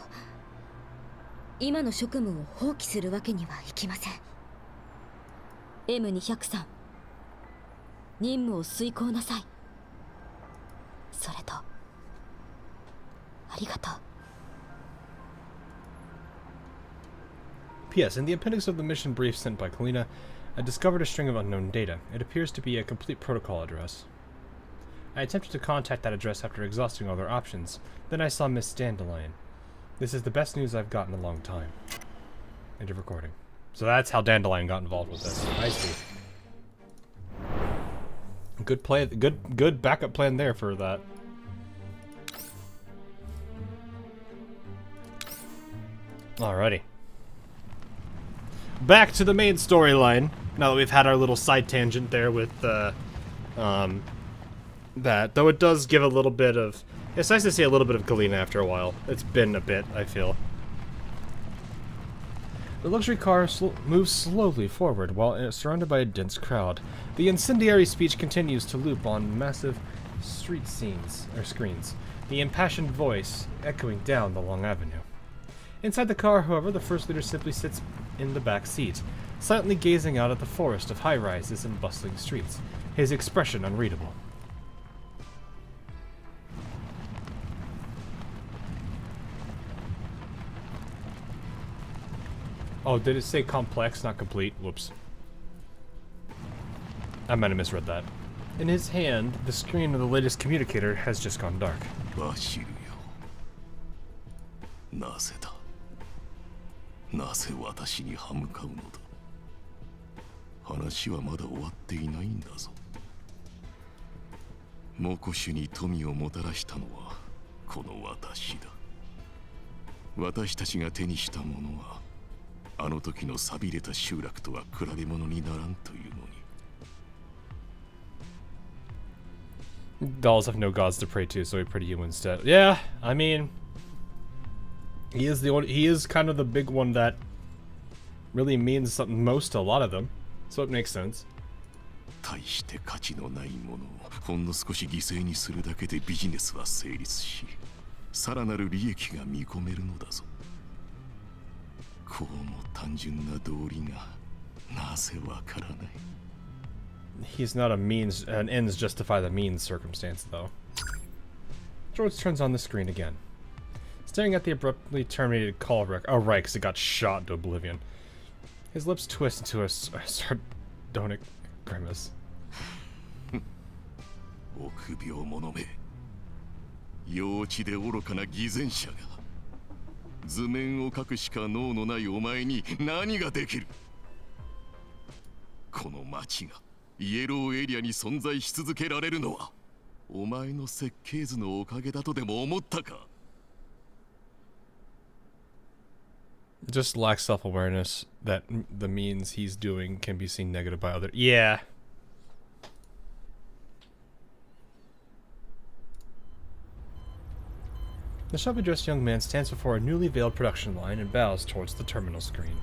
今の職務を放棄するわけにはいきません。 M203 任務を遂行なさい。それとありがとう。 P.S. In the appendix of the mission brief sent by Kalina, I discovered a string of unknown data. It appears to be a complete protocol address. I attempted to contact that address after exhausting all their options. Then I saw Miss Dandelion. This is the best news I've gotten in a long time. End of recording. So that's how Dandelion got involved with this. I see. Good play. Good backup plan there for that. Alrighty. Back to the main storyline. Now that we've had our little side tangent there with that, though it does give a little bit of... It's nice to see a little bit of Kalina after a while. It's been a bit, I feel. The luxury car moves slowly forward while surrounded by a dense crowd. The incendiary speech continues to loop on massive street screens, the impassioned voice echoing down the long avenue. Inside the car, however, the First Leader simply sits in the back seat, silently gazing out at the forest of high-rises and bustling streets, his expression unreadable. Oh, did it say complex, not complete? Whoops. I might have misread that. In his hand, the screen of the latest communicator has just gone dark. バシルよ。なぜだ。なぜ私に歯向かうのだ。話はまだ終わっていないんだぞ。モコシュに富をもたらしたのはこの私だ。私たちが手にしたものはあの時の寂れた集落とは比べ物にならんというのに。Dolls have no gods to pray to, so we pray to humans instead. Yeah, I mean, he is kind of the big one that really means something most to a lot of them, so it makes sense. 大して価値のないものをほんの少し犠牲にするだけでビジネスは成立し、さらなる利益が見込めるのだぞ。こうも単純な道理がなぜわからない。He's not a means, an ends justify the means circumstance, though. George turns on the screen again, staring at the abruptly terminated call record. Oh, right, because it got shot into oblivion. His lips twist into a sardonic grimace. 臆病者め、幼稚で愚かな偽善者が、図面を描くしか脳のないお前に何ができる。この町がイエローエリアに存在し続けられるのはお前の設計図のおかげだとでも思ったか。 Just lacks self-awareness that the means he's doing can be seen negative by others. Yeah. The shabby-dressed young man stands before a newly veiled production line and bows towards the terminal screen.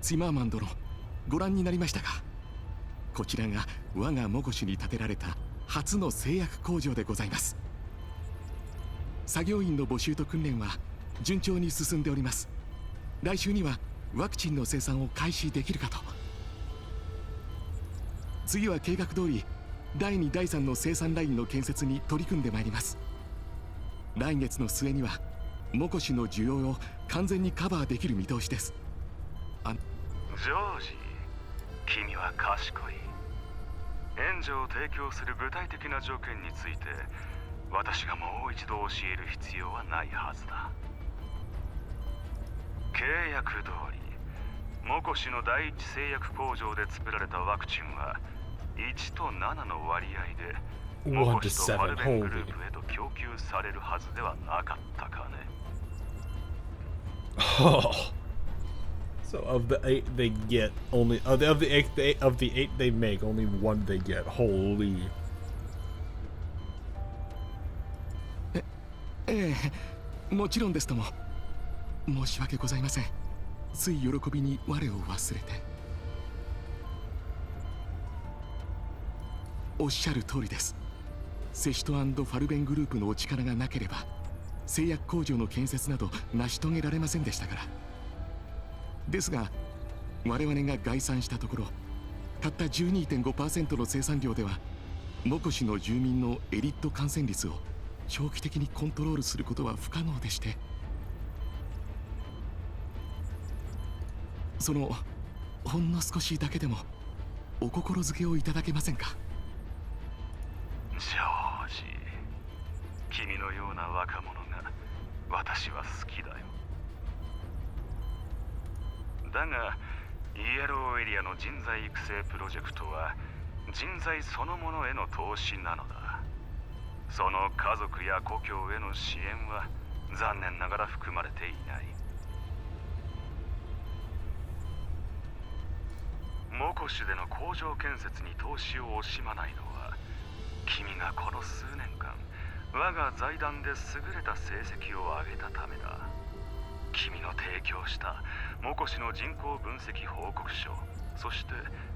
ツィマーマン殿、ご覧になりましたか。こちらが我がモゴシュに建てられた初の製薬工場でございます。作業員の募集と訓練は順調に進んでおります。来週にはワクチンの生産を開始できるかと。次は計画通り第2第3の生産ラインの建設に取り組んでまいります。来月の末にはモコシュの需要を完全にカバーできる見通しです。ジョージ、君は賢い。援助を提供する具体的な条件について私がもう一度教える必要はないはずだ。契約通りモコシの第一製薬工場で作られたワクチンは1と7の割合でモコシとファルベングループへと供給されるはずではなかったかね。So of the 8 they get, only of the 8 they make, only 1 they get. Holy. ええ、もちろんですとも。申し訳ございません。つい喜びに我を忘れて。おっしゃる通りです。セシト&ファルベングループのお力がなければ製薬工場の建設など成し遂げられませんでしたから。ですが我々が概算したところたった 12.5% の生産量ではモコシの住民のエリット感染率を長期的にコントロールすることは不可能でして、そのほんの少しだけでもお心づけをいただけませんか。ジョージ、君のような若者が私は好きだよ。だがイエローエリアの人材育成プロジェクトは人材そのものへの投資なのだ。その家族や故郷への支援は残念ながら含まれていない。モコシュでの工場建設に投資を惜しまないのは君がこの数年間我が財団で優れた成績を上げたためだ。君の提供したモコシの人口分析報告書、そして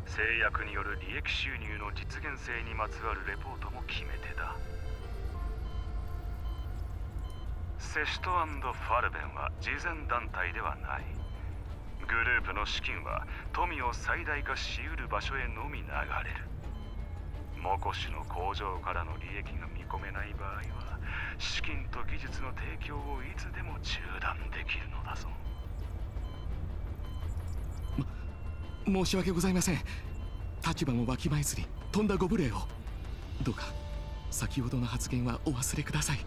製薬による利益収入の実現性にまつわるレポートも決め手だ。セシト&ファルベンは慈善団体ではない。グループの資金は富を最大化しうる場所へのみ流れる。モコシの工場からの利益が見込めない場合は資金と技術の提供をいつでも中断できるのだぞ。申し訳ございません。立場もわきまえずにとんだご無礼を。どうか先ほどの発言はお忘れください。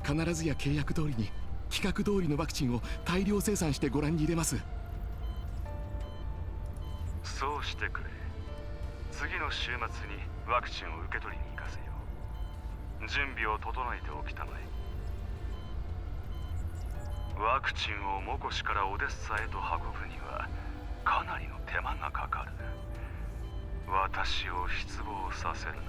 必ずや契約通りに規格通りのワクチンを大量生産してご覧に入れます。そうしてくれ。次の週末にワクチンを受け取りに行かせよう。準備を整えておきたまえ。ワクチンをモコシからオデッサへと運ぶにはかなりの手間がかかる。私を失望させるな。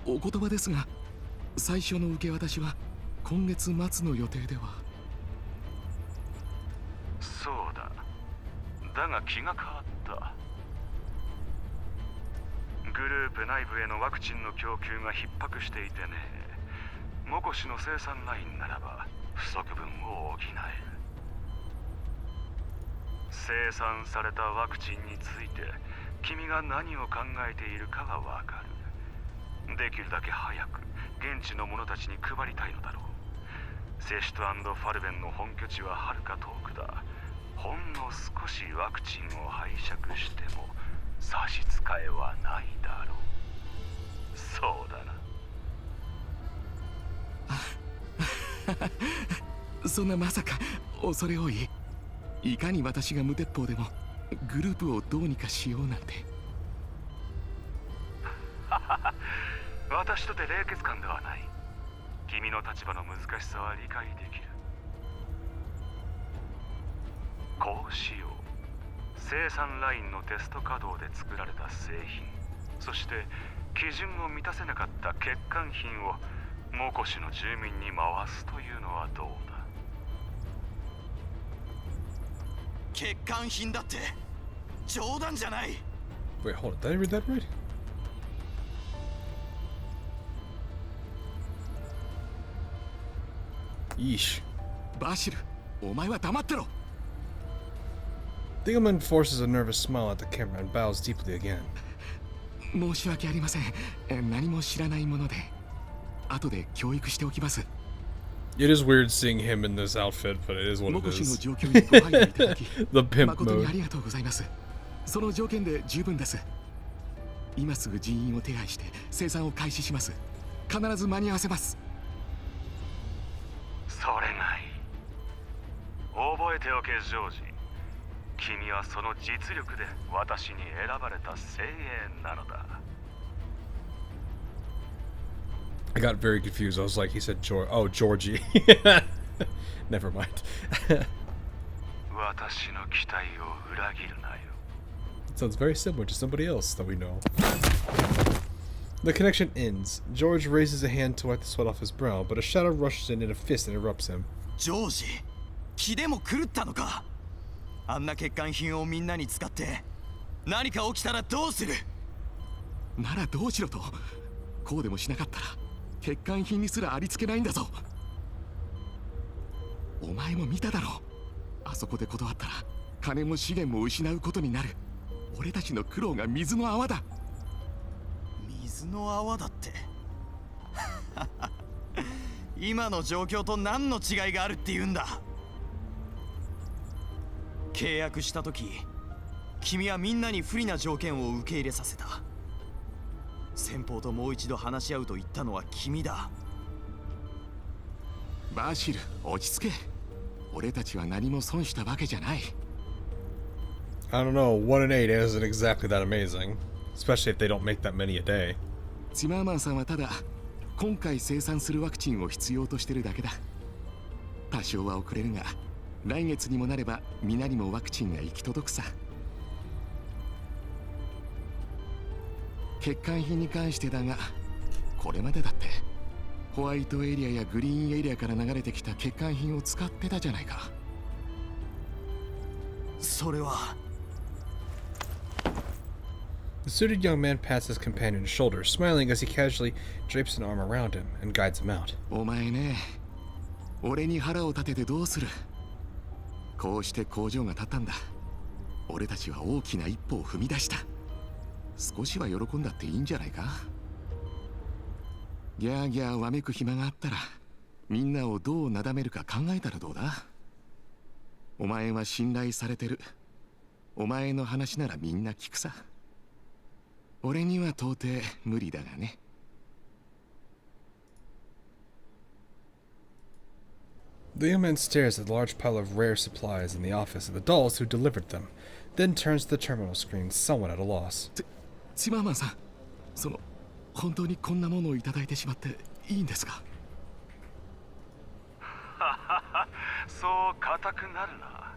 お言葉ですが、最初の受け渡しは今月末の予定では。そうだ。だが気が変わった。グループ内部へのワクチンの供給が逼迫していてね。モコシの生産ラインならば不足分を補える。生産されたワクチンについて君が何を考えているかがわかる。できるだけ早く現地の者たちに配りたいのだろう。セシュト&ファルベンの本拠地ははるか遠くだ。ほんの少しワクチンを拝借しても差し支えはないだろう。そうだな。そんなまさか恐れ多い。いかに私が無鉄砲でもグループをどうにかしようなんて。私とて冷血感ではない。君の立場の難しさは理解できる。こうしよう。生産ラインのテスト稼働で作られた製品、そして基準を満たせなかった欠陥品をモコシの住民に回すというのはどうだ。欠陥品だって冗談じゃない。 Wait, hold on. Did I read that right? Yeesh. バシル、お前は黙ってろ。Dingleman forces a nervous smile at the camera and bows deeply again. 申し訳ありません。何も知らないもので、後で教育しておきます。It is weird seeing him in this outfit, but it is what モ it コシの is. 状況にご配慮いただき The pimp 誠にあ mode. りがとうございます。その条件で十分です。今すぐ人員を手配して生産を開始します。必ず間に合わせます。それがいい。覚えておけ、ジョージ。君はその実力で私に選ばれた精鋭なのだ。I got very confused. I was like, he said Georgie. Never mind. 私の期待を裏切るなよ。It sounds very similar to somebody else that we know. The connection ends. George raises a hand to wipe the sweat off his brow, but a shadow rushes in and a fist interrupts him. ジョージ、気でも狂ったのか。あんな欠陥品をみんなに使って何か起きたらどうする。ならどうしろと。こうでもしなかったら欠陥品にすらありつけないんだぞ。お前も見ただろう。あそこで断ったら金も資源も失うことになる。俺たちの苦労が水の泡だ。水の泡だって今の状況と何の違いがあるって言うんだ。契約した時、君はみんなに不利な条件を受け入れさせた。先方ともう一度話し合うと言ったのは君だ。バシル、落ち着け。俺たちは何も損したわけじゃない。I don't know, 1 in 8 isn't exactly that amazing. Especially if they don't make that many a day. ツィマーマンさんはただ今回生産するワクチンを必要としてるだけだ。多少は遅れるが来月にもなれば皆にもワクチンが行き届くさ。欠陥品に関してだが、これまでだってホワイトエリアやグリーンエリアから流れてきた欠陥品を使ってたじゃないか。それは。The suited young man pats his companion's shoulder, smiling as he casually drapes an arm around him and guides him out. お前ね、俺に腹を立ててどうする。こうして工場が建ったんだ。俺たちは大きな一歩を踏み出した。少しは喜んだっていいんじゃないか。ギャーギャーわめく暇があったらみんなをどうなだめるか考えたらどうだ。お前は信頼されてる。お前の話ならみんな聞くさ。俺には到底無理だがね。The young man stares at the large pile of rare supplies in the office of the dolls who delivered them, then turns to the terminal screen, somewhat at a loss. チマーマンさん、本当にこんなものをいただいてしまっていいんですか？そう固くなるな。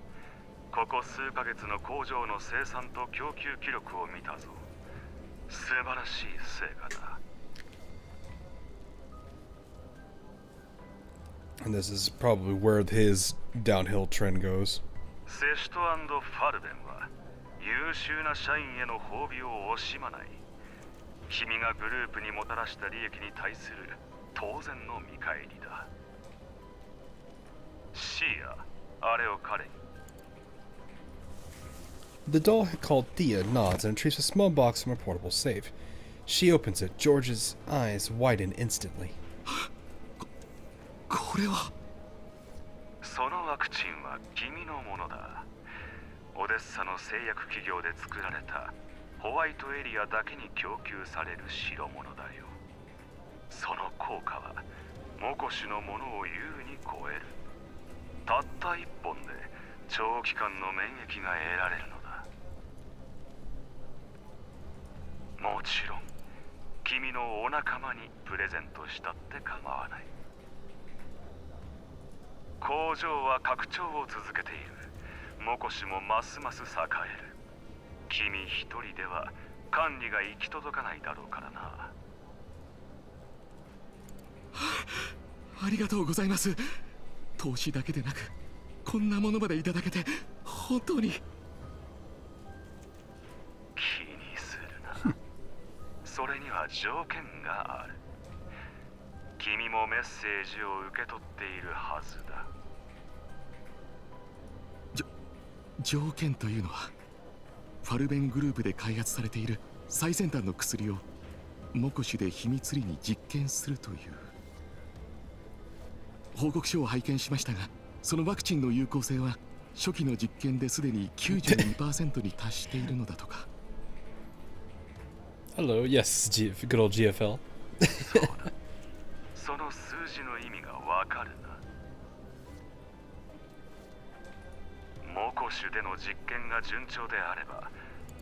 ここ数ヶ月の工場の生産と供給記録を見たぞ。素晴らしい成果だ。And this is probably where his downhill trend goes. セシト&ファルベンは優秀な社員への褒美を惜しまない。君がグループにもたらした利益に対する当然の見返りだ。シア、あれを彼に。The doll called Thea nods and retrieves a small box from a portable safe. She opens it. George's eyes widen instantly. これは。そのワクチンは君のものだ。オデッサの製薬企業で作られたホワイトエリアだけに供給される代物だよ。その効果はモコシュのものを優に超える。たった一本で長期間の免疫が得られるのだ。もちろん君のお仲間にプレゼントしたって構わない。工場は拡張を続けている。モコシもますます栄える。君一人では管理が行き届かないだろうからな。ありがとうございます。投資だけでなくこんなものまでいただけて本当に。気にするな。それには条件がある。君もメッセージを受け取っているはずだ。条件というのはファルベングループで開発されている最先端の薬をモコシュで秘密裏に実験するという。報告書を拝見しましたが、そのワクチンの有効性は初期の実験ですでに 92% に達しているのだとか。Hello, yes, good old GFL. その数字の意味がわかるな。モコシュでの実験が順調であれば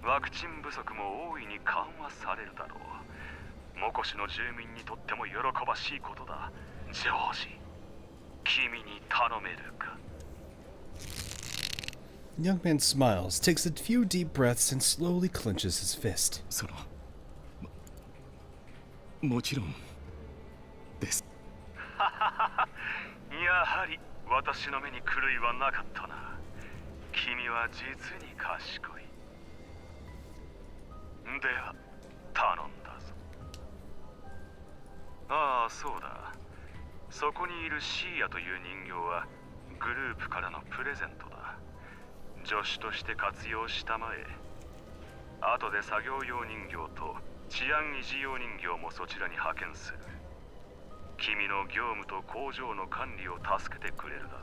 ワクチン不足も大いに緩和されるだろう。モコシュの住民にとっても喜ばしいことだ。ジョージ、君に頼めるか。 The young man smiles, takes a few deep breaths, and slowly clenches his fist. もちろんです。やはり私の目に狂いはなかったな。君は実に賢い。では頼んだぞ。ああ、そうだ。そこにいるシーアという人形はグループからのプレゼントだ。助手として活用したまえ。後で作業用人形と治安維持用人形もそちらに派遣する。君の業務と工場の管理を助けてくれるだろ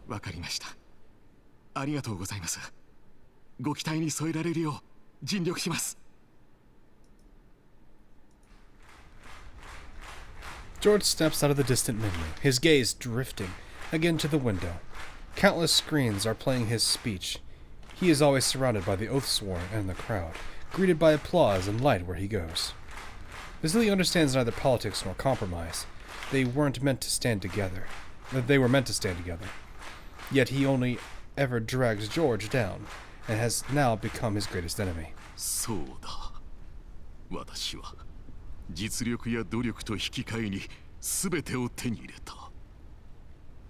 う。わかりました。ありがとうございます。ご期待に添えられるよう尽力します。George steps out of the distant menu, his gaze drifting again to the window. Countless screens are playing his speech. He is always surrounded by the oath-sworn and the crowd, greeted by applause and light where he goes. Exilium understands neither politics nor compromise. They were meant to stand together. Yet he only ever drags George down, and has now become his greatest enemy. そうだ。私は実力や努力と引き換えに全てを手に入れた。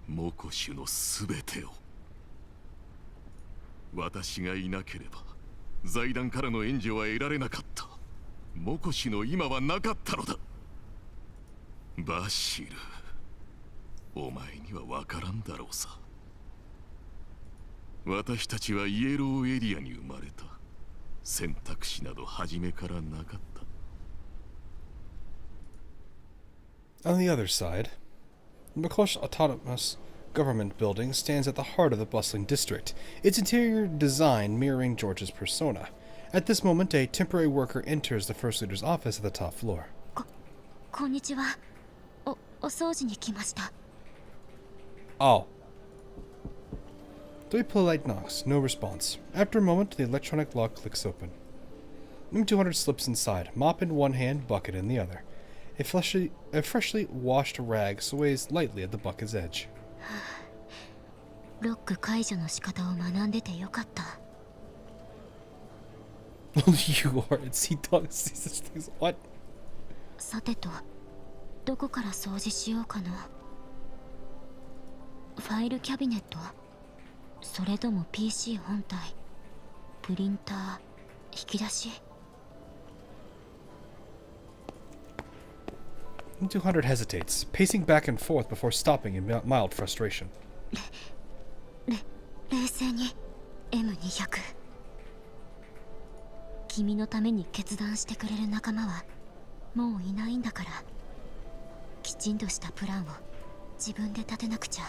モコシュの全てを。私がいなければ財団からの援助は得られなかった。モコシュの今はなかったのだ。バシル、お前には分からんだろうさ。私たちはイエローエリアに生まれた。選択肢など初めからなかった。On the other side, the Makosh Autonomous Government Building stands at the heart of the bustling district, its interior design mirroring George's persona. At this moment, a temporary worker enters the First Leader's office at the top floor. こんにちは。お掃除に来ました。 Oh. Three polite knocks, no response. After a moment, the electronic lock clicks open. M200 slips inside, mop in one hand, bucket in the other. A freshly washed rag sways lightly at the bucket's edge. ロック解除の仕方を学んでてよかった。 Only you are. He does see such things. What? さてと、どこから掃除しようかな。ファイルキャビネット、それとも PC 本体、プリンター、引き出し。 M200 hesitates, pacing back and forth before stopping in mild frustration. 冷静に M200。 君のために決断してくれる仲間はもういないんだから、きちんとしたプランを自分で立てなくちゃ。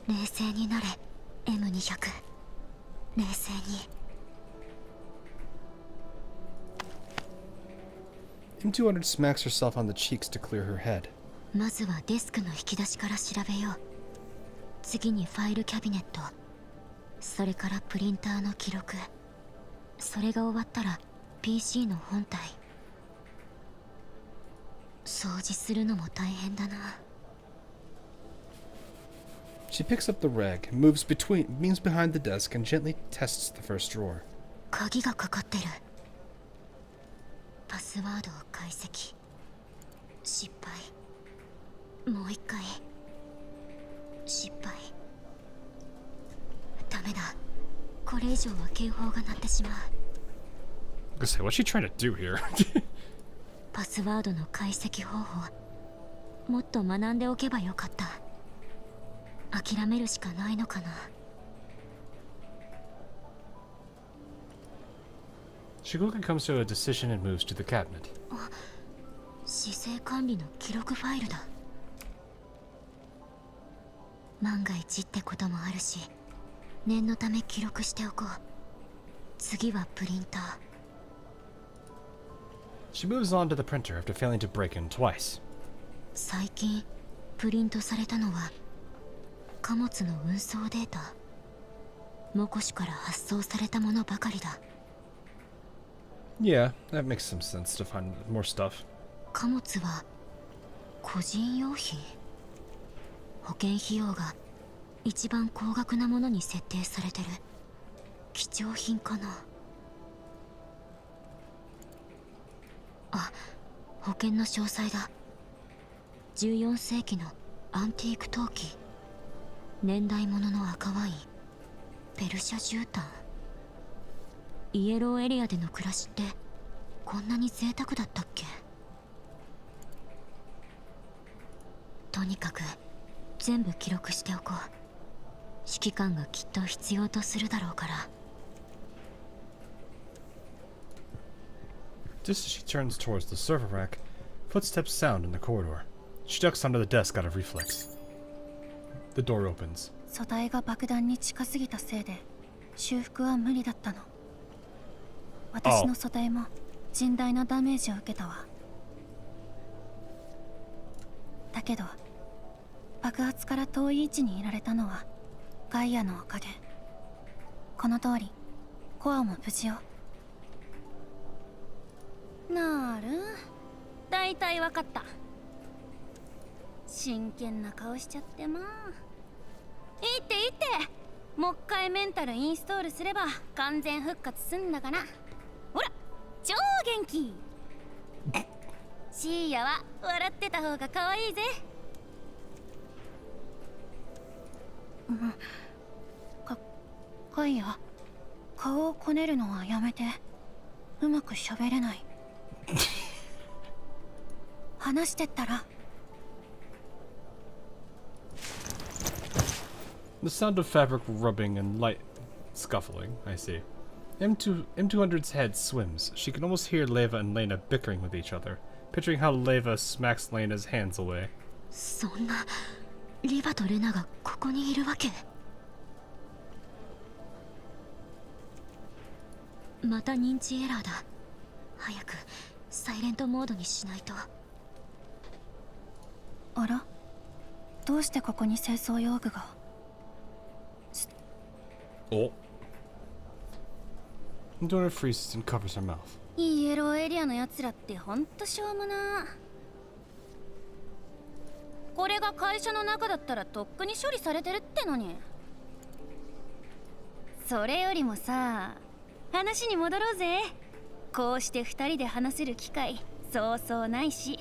冷静になれ M200。 冷静に。 M200 smacks herself on the cheeks to clear her head. まずはデスクの引き出しから調べよう。次にファイルキャビネット、それからプリンターの記録。それが終わったら PC の本体。掃除するのも大変だな。 She picks up the rag, moves behind the desk, and gently tests the first drawer. 鍵がかかってる。パスワードを解析。失敗。もう一回。失敗。ダメだ。これ以上は警報が鳴ってしまう。 I was gonna say, what's she trying to do here? パスワードの解析方法、もっと学んでおけばよかった。諦めるしかないのかな。 Shiguka comes to a decision and moves to the cabinet. 姿勢管理の記録ファイルだ。万が一ってこともあるし、念のため記録しておこう。次はプリンター。 She moves on to the printer after failing to break in twice. 最近プリントされたのは貨物の運送データ。モコシから発送されたものばかりだ。 Yeah, that makes some sense to find more stuff. 貨物は個人用品。保険費用が一番高額なものに設定されてる。貴重品かな。あ、保険の詳細だ。14世紀のアンティーク陶器。年代物の赤ワイン。ペルシャ絨毯。イエローエリアでの暮らしってこんなに贅沢だったっけ。とにかく全部記録しておこう。指揮官がきっと必要とするだろうから。 Just as she turns towards the server rack, footsteps sound in the corridor. She ducks under the desk out of reflex. The door opens. 素体が爆弾に近すぎたせいで修復は無理だったの。私の素体も甚大なダメージを受けたわ。だけど爆発から遠い位置にいられたのはガイアのおかげ。この通りコアも無事よ。なる、だいたいわかった。真剣な顔しちゃってまあ。いいっていいって、もう一回メンタルインストールすれば完全復活すんだから。ほら超元気。シーヤは笑ってた方が可愛いぜ。ガイア、顔をこねるのはやめて。うまく喋れない。話してったら。 The sound of fabric rubbing and light scuffling, I see. M200's head swims. She can almost hear Leva and Lena bickering with each other, picturing how Leva smacks Lena's hands away. そんなリバとレナがここにいるわけ。また認知エラーだ。早くサイレントモードにしないと。あら、どうしてここに清掃用具が。お。Dora freezes and covers her mouth. イエローエリアのやつらってほんとしょうもな。これが会社の中だったらとっくに処理されてるってのに。それよりもさ、話に戻ろうぜ。こうして二人で話せる機会そうそうないし。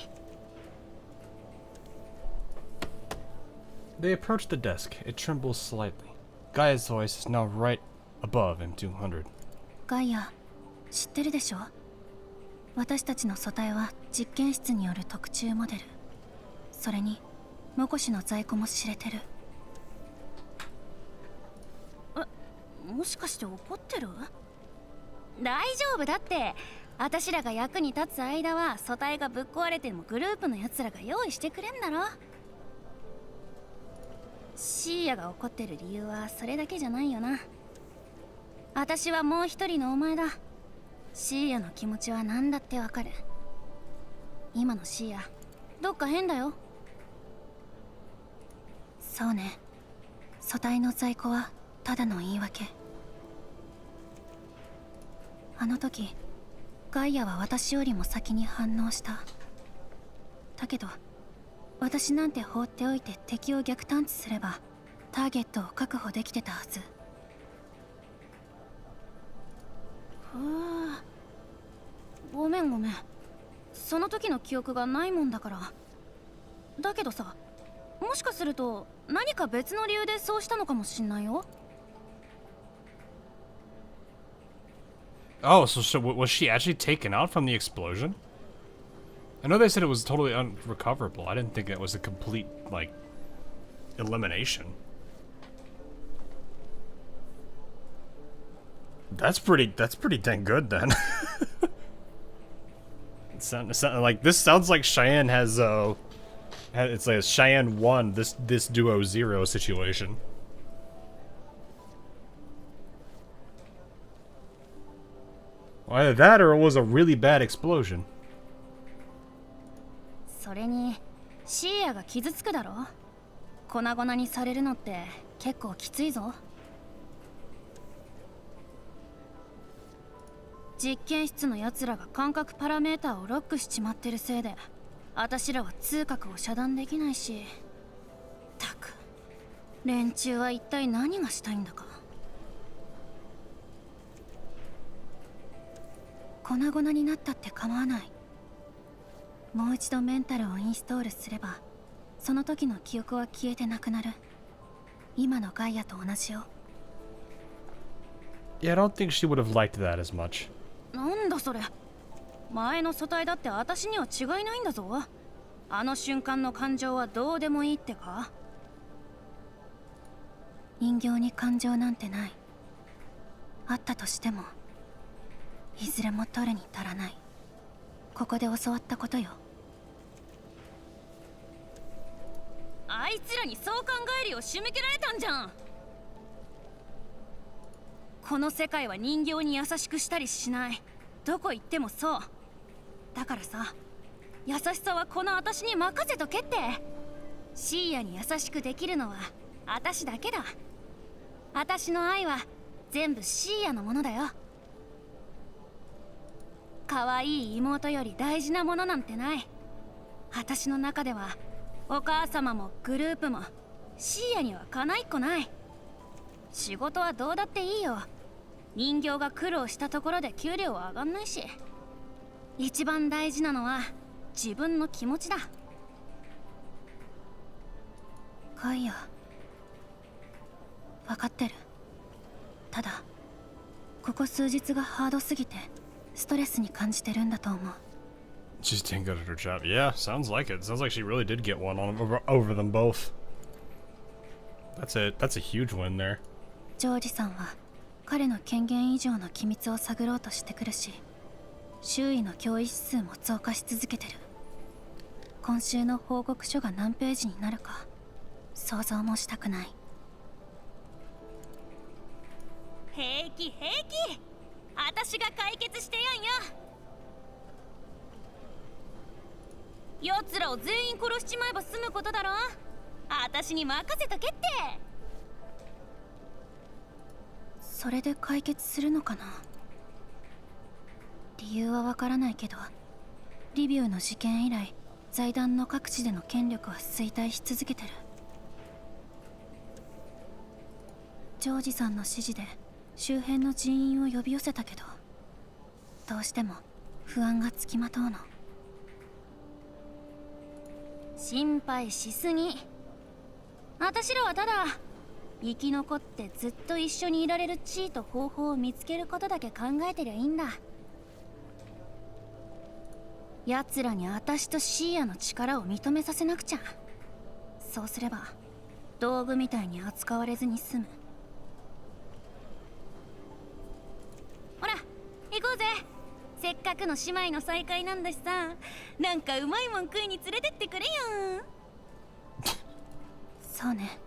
They approach the desk. It trembles slightly. Gaia's voice is now right above M200. ガイア、知ってるでしょ？私たちの素体は実験室による特注モデル。それにモコシの在庫も知れてる。もしかして怒ってる？大丈夫だって。私らが役に立つ間は素体がぶっ壊れてもグループのやつらが用意してくれんだろ。シーヤが怒ってる理由はそれだけじゃないよな。私はもう一人のお前だ。シーヤの気持ちは何だってわかる。今のシーヤどっか変だよ。そうね、素体の在庫はただの言い訳。あの時ガイアは私よりも先に反応した。だけど私なんて放っておいて敵を逆探知すればターゲットを確保できてたはず。ごめんごめん。その時の記憶がないもんだから。だけどさ、もしかすると何か別の理由でそうしたのかもしんないよ。Oh, so was she actually taken out from the explosion? I know they said it was totally unrecoverable. I didn't think it was a complete, like, elimination. That's pretty dang good then. Like, this sounds like Cheyenne has, it's like a Cheyenne 1, this duo 0 situation. Either that or it was a really bad explosion. それにシーヤが傷つくだろ。粉々にされるのって結構きついぞ。実験室のやつらが感覚パラメーターをロックしちまってるせいで、私らは痛覚を遮断できないし。たく、連中は一体何がしたいんだか。粉々になったって構わない。もう一度メンタルをインストールすればその時の記憶は消えてなくなる。今のガイアと同じよ。 Yeah, I don't think she would have liked that as much. なんだそれ。前の素体だって私には違いないんだぞ。あの瞬間の感情はどうでもいいってか？人形に感情なんてない。あったとしてもいずれも取るに足らない。ここで教わったことよ。あいつらにそう考えるよう仕向けられたんじゃん。この世界は人形に優しくしたりしない。どこ行ってもそう。だからさ、優しさはこの私に任せとけって。シーヤに優しくできるのは私だけだ。私の愛は全部シーヤのものだよ。可愛い妹より大事なものなんてない。私の中ではお母様もグループもシーヤにはかないっこない。仕事はどうだっていいよ。人形が苦労したところで給料は上がんないし。一番大事なのは自分の気持ちだ。ガイア、分かってる。ただここ数日がハードすぎてストレスに感じてるんだと思う。 She's dang good at her job. Yeah, sounds like it. Sounds like she really did get one on over them both. That's a huge win there. ジョージさんは彼の権限以上の機密を探ろうとしてくるし、周囲の脅威指数も増加し続けてる。今週の報告書が何ページになるか想像もしたくない。平気平気、私が解決してやんよ。奴らを全員殺しちまえば済むことだろ。私に任せとけって。それで解決するのかな。理由はわからないけど、リビューの事件以来財団の各地での権力は衰退し続けてる。ジョージさんの指示で周辺の人員を呼び寄せたけど、どうしても不安がつきまとうの。心配しすぎ。私らはただ生き残ってずっと一緒にいられる地位と方法を見つけることだけ考えてりゃいいんだ。奴らに私とシーアの力を認めさせなくちゃ。そうすれば道具みたいに扱われずに済む。ほら行こうぜ。せっかくの姉妹の再会なんだしさ、なんかうまいもん食いに連れてってくれよ。そうね。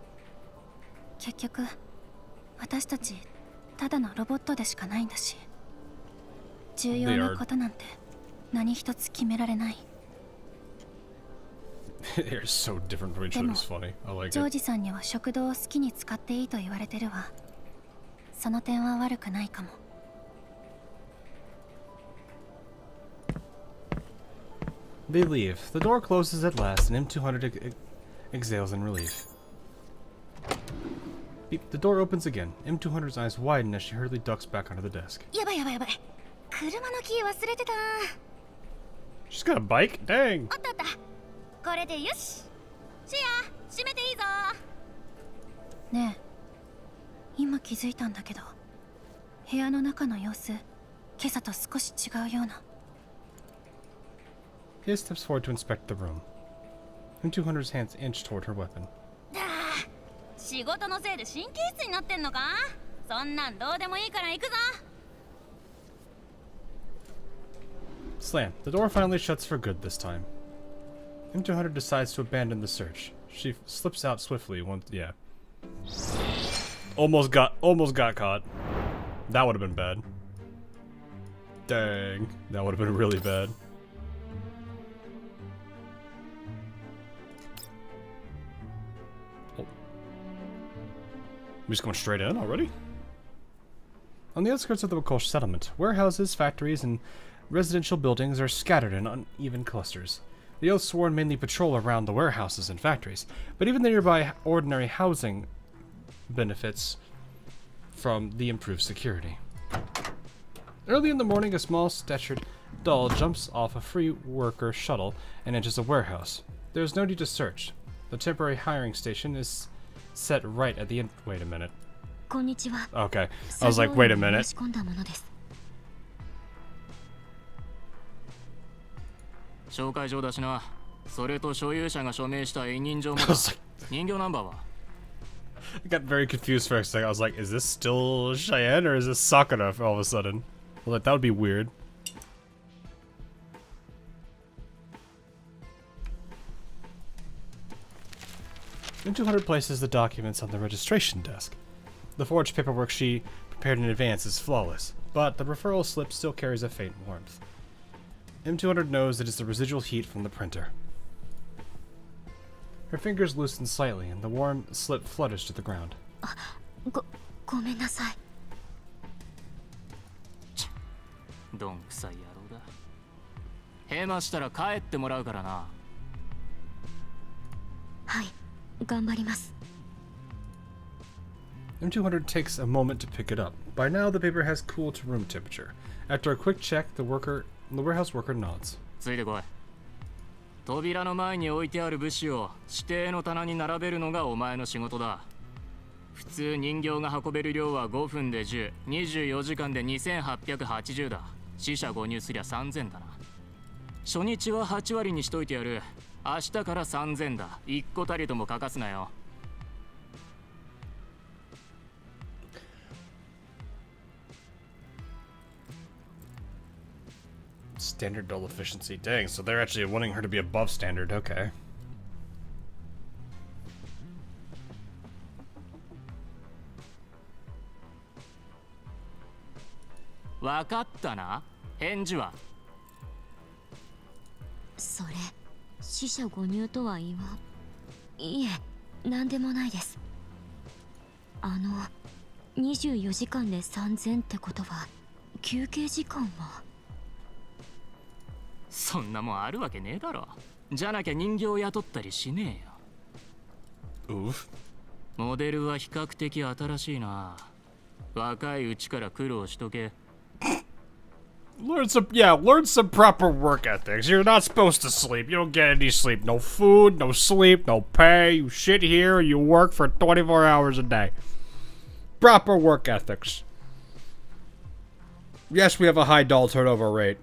結局私たちただのロボットでしかないんだし、重要なことなんて何一つ決められない。They're so different from each other. It's funny. I like ジョー it. ジさんには食堂を好きに使っていいと言われてるわ。その点は悪くないかも。They leave. The door closes at last, and M200 exhales in relief. Beep. The door opens again. M200's eyes widen as she hurriedly ducks back onto the desk. やばいやばいやばい。車のキー忘れてた。 She's got a bike? Dang! おったおった。これでよし。シア、閉めていいぞ。ねえ、今気づいたんだけど、部屋の中の様子、今朝と少し違うような。He steps forward to inspect the room. M200's hands inch toward her weapon. 仕事のせいで神経質になってんのか。そんなんどうでもいいから行くぞ。 Slam. The door finally shuts for good this time. M200 decides to abandon the search. She slips out swiftly once. Yeah. Almost got caught. That would have been bad. Dang. That would have been really bad. Oh. We're just going straight in already? On the outskirts of the Wakosh settlement, warehouses, factories, and residential buildings are scattered in uneven clusters. The Oathsworn mainly patrol around the warehouses and factories, but even the nearby ordinary housing benefits from the improved security. Early in the morning, a small-statured doll jumps off a free worker shuttle and enters a warehouse. There is no need to search. The temporary hiring station is set right at the end. Wait a minute. Okay, I was like, wait a minute. 紹介状だしな。それと所有者が署名した委任状もだ。人形ナンバーは I got very confused for a second. I was like, is this still Cheyenne or is this Sakura all of a sudden? I was like, that would be weird. M200 places the documents on the registration desk. The forged paperwork she prepared in advance is flawless, but the referral slip still carries a faint warmth. M200 knows it is the residual heat from the printer. Her fingers loosen slightly, and the warm slip flutters to the ground. ごめんなさい。どんくさい野郎だ。ヘマしたら帰ってもらうからな。はい、頑張ります。M200 takes a moment to pick it up. By now, the paper has cooled to room temperature. After a quick check, the warehouse worker nods. ついてこい。扉の前に置いてある物資を指定の棚に並べるのがお前の仕事だ。普通人形が運べる量は5分で10、24時間で2880だ。死者誤入すりゃ3000だな。初日は8割にしといてやる。明日から3000だ。1個たりとも欠かすなよ。Standard dull efficiency. Dang, so they're actually wanting her to be above standard. Okay. So 死者誤入とは言わいえ、なんでもないです。24時間で3000ってことは休憩時間はそんなもんあるわけねえだろ。じゃなきゃ人形雇ったりしねえよ。モデルは比較的新しいな。若いうちから苦労しとけ。Learn some proper work ethics. You're not supposed to sleep. You don't get any sleep. No food, no sleep, no pay. You sit here, you work for 24 hours a day. Proper work ethics. Yes, we have a high doll turnover rate.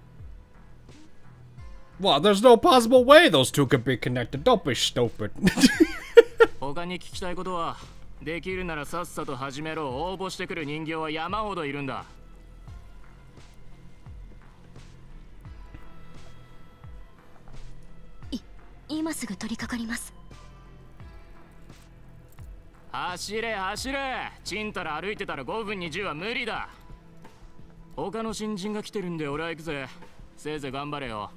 Well, there's no possible way those two could be connected. Don't be stupid. 他に聞きたいことは、できるならさっさと始めろ。応募してくる人形は山ほどいるんだ。今すぐ取り掛かります。走れ走れ。ちんたら歩いてたら5分に10は無理だ。他の新人が来てるんで俺は行くぜ。せいぜい頑張れよ。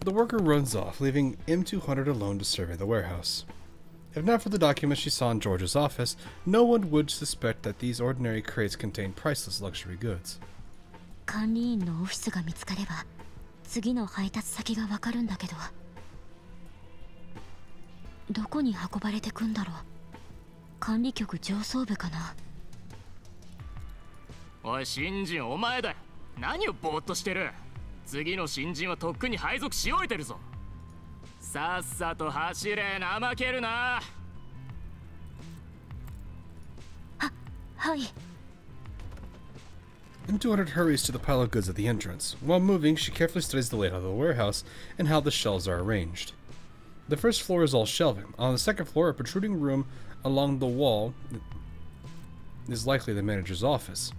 The worker runs off, leaving M200 alone to survey the warehouse. If not for the documents she saw in George's office, no one would suspect that these ordinary crates contain priceless luxury goods. 管理員のオフィスが見つかれば次の配達先がわかるんだけど、どこに運ばれてくんだろう。管理局上層部かな。おい新人、お前だよ。何をぼーっとしてる。次の新人はとっくに配属し終えてるぞ。さっさと走れ。怠けるな。はい。M200 hurries to the pile of goods at the entrance. While moving, she carefully studies the layout of the warehouse and how the shelves are arranged. The first floor is all shelving. On the second floor, a protruding room along the wall is likely the manager's office.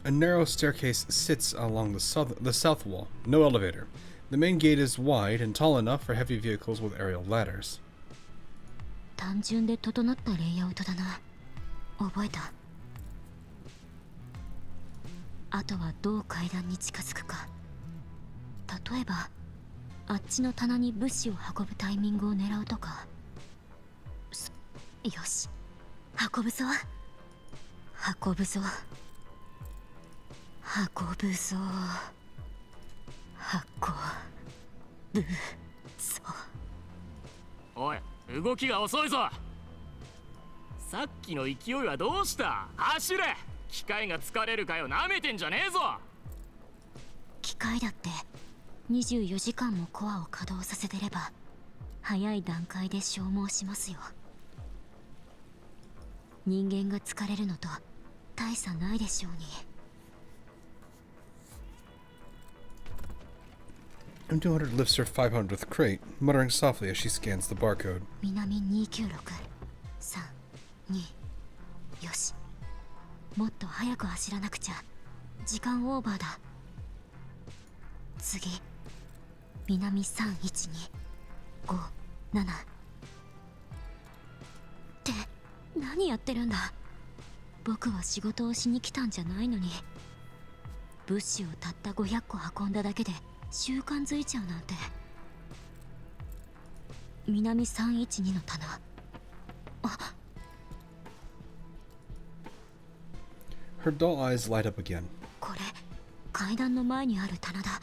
A narrow staircase sits along the south wall. No elevator. The main gate is wide and tall enough for heavy vehicles with aerial ladders. 単純で整ったレイアウトだな。覚えた。あとはどう階段に近づくか。例えばあっちの棚に物資を運ぶタイミングを狙うとか。よし、運ぶぞ運ぶぞ運ぶぞ運ぶぞ。おい、動きが遅いぞ。さっきの勢いはどうした。走れ。機械が疲れるかよ。なめてんじゃねえぞ。機械だって24時間もコアを稼働させてれば早い段階で消耗しますよ。人間が疲れるのと大差ないでしょうに。M200 lifts her 500th crate, muttering softly as she scans the barcode. 南296、3、2。よし。もっと早く走らなくちゃ。時間オーバーだ。次。南312、5、7。って何やってるんだ。僕は仕事をしに来たんじゃないのに。物資をたった500個運んだだけで習慣づいちゃうなんて。南312の棚。あ。Her dull eyes light up again. これ階段の前にある棚だ。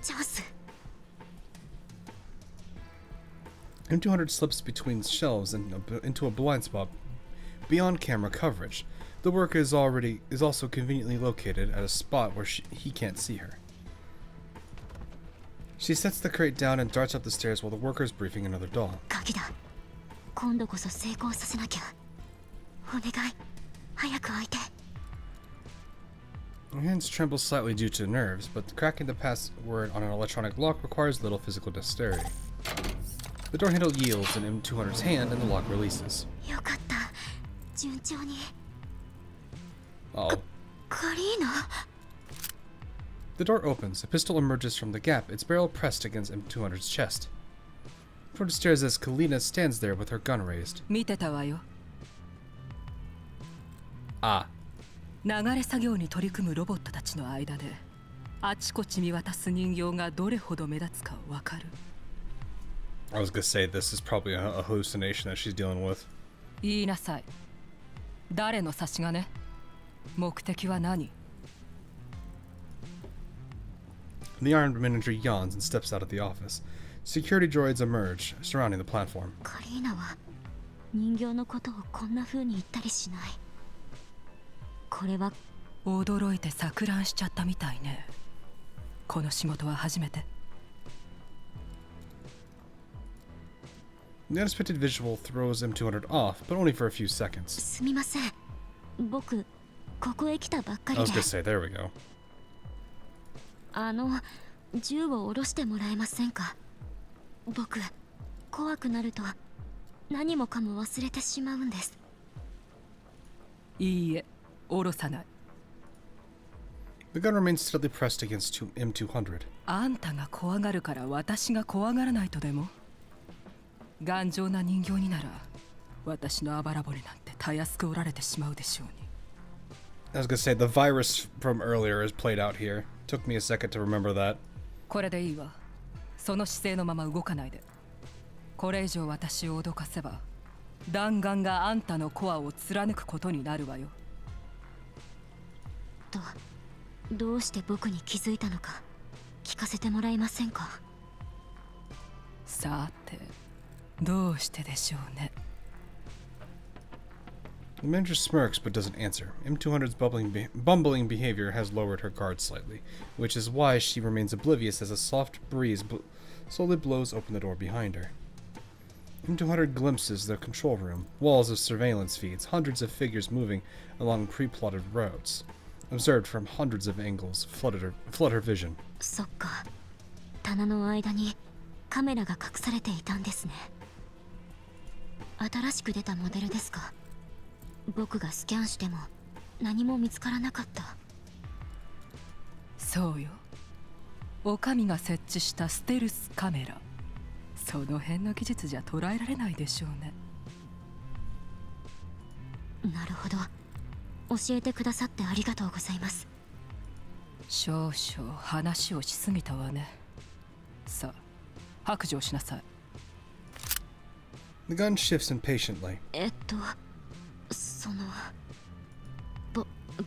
チャンス。M200 slips between shelves and into a blind spot beyond camera coverage. The worker is also conveniently located at a spot where he can't see her. She sets the crate down and darts up the stairs while the worker is briefing another doll. 鍵だ。今度こそ成功させなきゃ。お願い、早く開いて。Her hands tremble slightly due to nerves, but cracking the password on an electronic lock requires little physical dexterity. The door handle yields in M200's hand and the lock releases. よかった。順調に。Oh. Karina. The door opens. A pistol emerges from the gap, its barrel pressed against M200's chest. Ford stares as Kalina stands there with her gun raised. 見てたわよ。 Ah. 流れ作業に取り組むロボットたちの間であちこち見渡す人形がどれほど目立つかわかる。 I was gonna say this is probably a hallucination that she's dealing with. 言いなさい。誰の差し金？目的は何？ The armed manager yawns and steps out of the office. Security droids emerge, surrounding the platform. カリーナは人形のことをこんな風に言ったりしない。これは驚いて錯乱しちゃったみたいね。この仕事は初めて。 The unexpected visual throws M200 off, but only for a few seconds. すみません。僕ここへ来たばっか I り was で。 gonna say, there we go. 銃を下ろしてもらえませんか。僕怖くなると何もかも忘れてしまうんです。いいえ、下ろさない。 The gun remains steadily pressed against M200. あんたが怖がるから私が怖がらないとでも？頑丈な人形になら私のあばら骨なんてたやすく折られてしまうでしょうに。 I was gonna say, the virus from earlier is played out here. Took me a second to remember that. これでいいわ。その姿勢のまま動かないで。これ以上私を脅かせば弾丸があんたのコアを貫くことになるわよ。どうして僕に気づいたのか聞かせてもらえませんか。さて、どうしてでしょうね。 The manager smirks but doesn't answer. M200's bumbling behavior has lowered her guard slightly, which is why she remains oblivious as a soft breeze slowly blows open the door behind her. M200 glimpses the control room, walls of surveillance feeds, hundreds of figures moving along pre-plotted roads. Observed from hundreds of angles, flood her vision. そっか。棚の間にカメラが隠されていたんですね。新しく出たモデルですか。僕がスキャンしても何も見つからなかった。そうよ。お上が設置したステルスカメラ。その辺の技術じゃ捉えられないでしょうね。なるほど。教えてくださってありがとうございます。少々話をしすぎたわね。さあ、白状しなさい。 The gun shifts impatiently.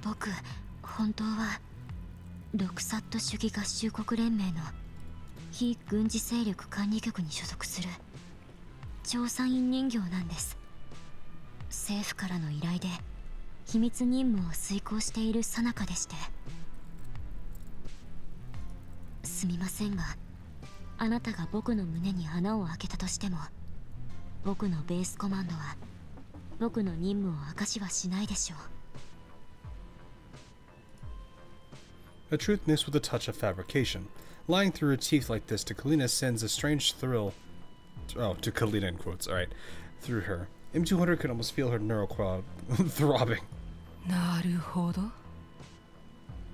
僕本当はロクサット主義合衆国連盟の非軍事勢力管理局に所属する調査員人形なんです。政府からの依頼で秘密任務を遂行している最中でして。すみませんが、あなたが僕の胸に穴を開けたとしても僕のベースコマンドは僕の任務を明かしはしないでしょう。 A truth mixed with a touch of fabrication. Lying through her teeth like this to Kalina sends a strange thrill. Oh, to Kalina in quotes, alright. Through her. M200 could almost feel her neural throbbing. なるほど。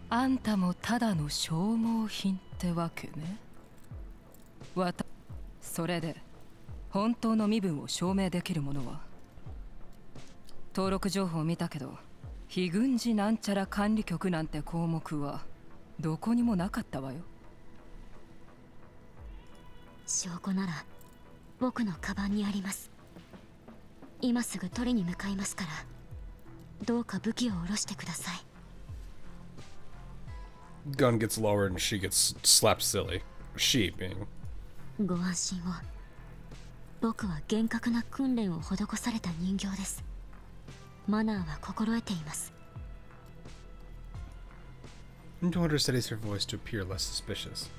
あんたもただの消耗品ってわけね。それで本当の身分を証明できるものは？登録情報を見たけど、非軍事なんちゃら管理局なんて項目はどこにもなかったわよ。証拠なら僕のカバンにあります。今すぐ取りに向かいますから、どうか武器を下ろしてください。 Gun gets lowered and she gets slapped silly. She being. ご安心を。僕は厳格な訓練を施された人形です。マナーは心得ています。 M200 steadies her voice to appear less suspicious.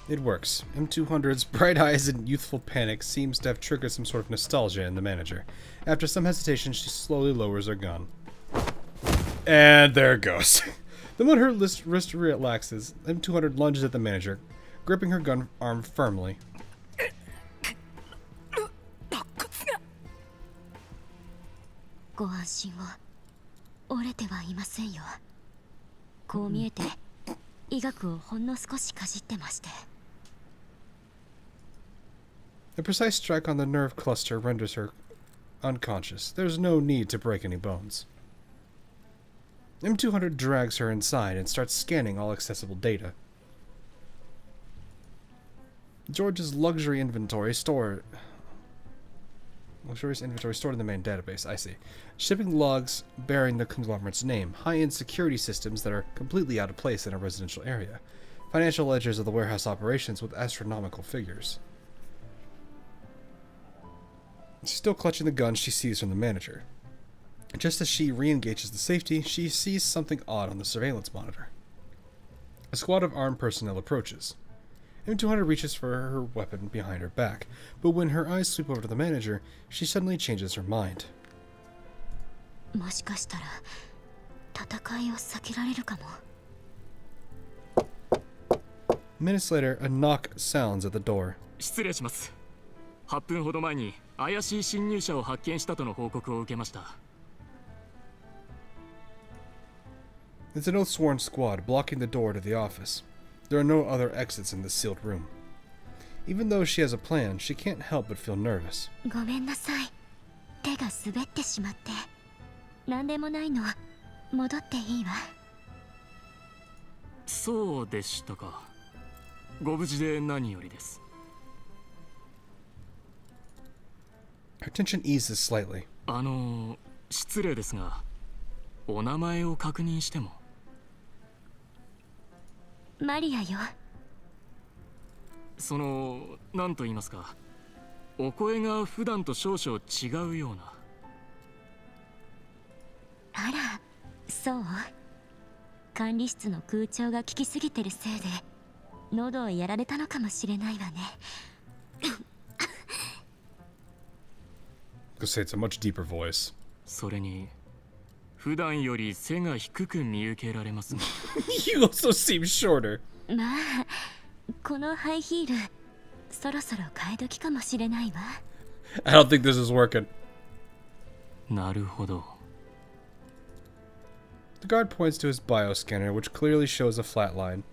It works. M200's bright eyes and youthful panic seems to have triggered some sort of nostalgia in the manager. After some hesitation, she slowly lowers her gun. And there it goes. The moment her wrist relaxes, M200 lunges at the manager, gripping her gun arm firmly. ご安心を。折れてはいませんよ。こう見えて医学をほんの少しかじってまして。 A precise strike on the nerve cluster renders her unconscious. There's no need to break any bones. M200 drags her inside and starts scanning all accessible data. George's luxurious inventory stored in the main database. I see. Shipping logs bearing the conglomerate's name. High-end security systems that are completely out of place in a residential area. Financial ledgers of the warehouse operations with astronomical figures. Still clutching the gun she sees from the manager. Just as she re-engages the safety, she sees something odd on the surveillance monitor. A squad of armed personnel approaches. M200 reaches for her weapon behind her back, but when her eyes sweep over to the manager, she suddenly changes her mind. もしかしたら戦いを避けられるかも。 Minutes later, a knock sounds at the door. 失礼します。8分ほど前に怪しい侵入者を発見したとの報告を受けました。 It's an oath-sworn squad blocking the door to the office. There are no other exits in this sealed room. Even though she has a plan, she can't help but feel nervous. ごめんなさい。手が滑ってしまって。なんでもないの。戻っていいわ。そうでしたか。ご無事で何よりです。 Her tension eases slightly. 失礼ですが、お名前を確認しても。マリアよ。なんと言いますか、お声が普段と少々違うような。あら、そう。管理室の空調が効きすぎてるせいで喉をやられたのかもしれないわね。I'll say it's a much deeper voice. それに普段より背が低く見受けられますが。You also seem shorter. まあ、このハイヒールそろそろ替え時かもしれないわ。I don't think this is working. なるほど。 The guard points to his bioscanner, which clearly shows a flat line.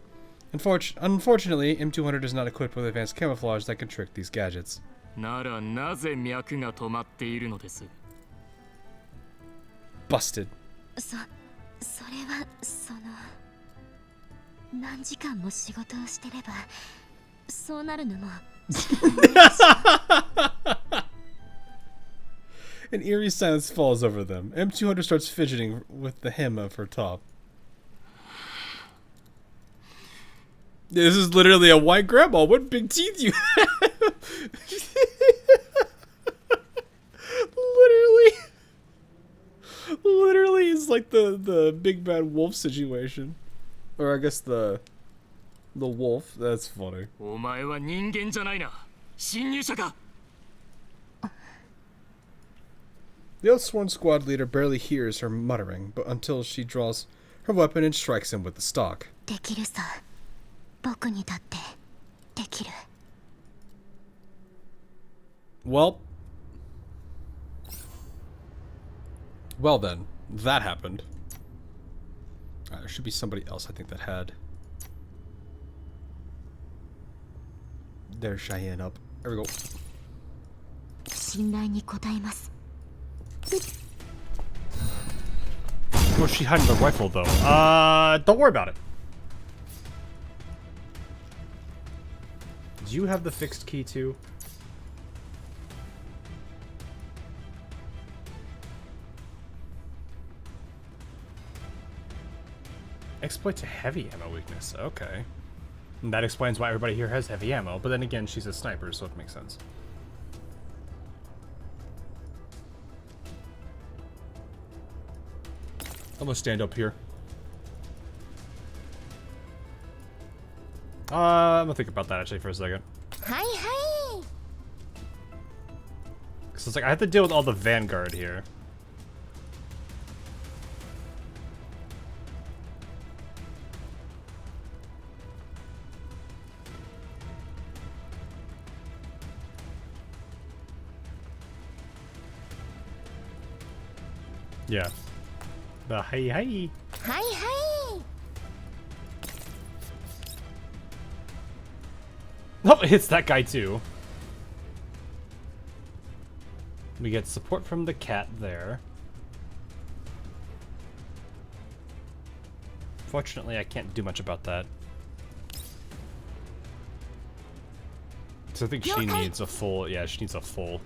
Unfortunately, M200 is not equipped with advanced camouflage that can trick these gadgets. ならなぜ脈が止まっているのです。 Busted. それは何時間も仕事をしてればそうなるのも仕方ないし。An eerie silence falls over them. M200 starts fidgeting with the hem of her top. This is literally a white grandma. What big teeth you have? Literally is like the big bad wolf situation. Or I guess the wolf. That's funny. お前は人間じゃないな。侵入者か。 The outsworn squad leader barely hears her muttering, but until she draws her weapon and strikes him with the stock. できるさ。僕にだってできる。Well then, that happened. There should be somebody else I think that had. There's Cheyenne up. There we go. 信頼に応えます。 Where's she hiding the rifle, though? Don't worry about it. Do you have the fixed key, too? Exploit to heavy ammo weakness. Okay. And that explains why everybody here has heavy ammo, but then again, she's a sniper, so it makes sense. I'm gonna stand up here. I'm gonna think about that actually for a second. Hi, hi. Cause it's like I have to deal with all the vanguard here. Yeah. The hey hey. はいはい。 Oh, it hits that guy too. We get support from the cat there. Fortunately, I can't do much about that. So I think she needs a full, yeah, she needs a full.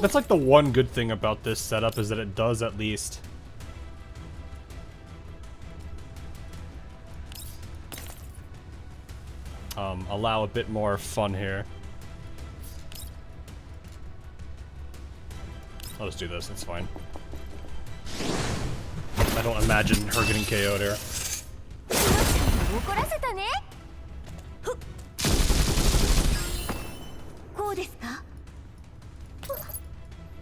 That's like the one good thing about this setup is that it does at least allow a bit more fun here. I'll just do this, it's fine. I don't imagine her getting KO'd here. 怒らせたね。ふっ。こうですか？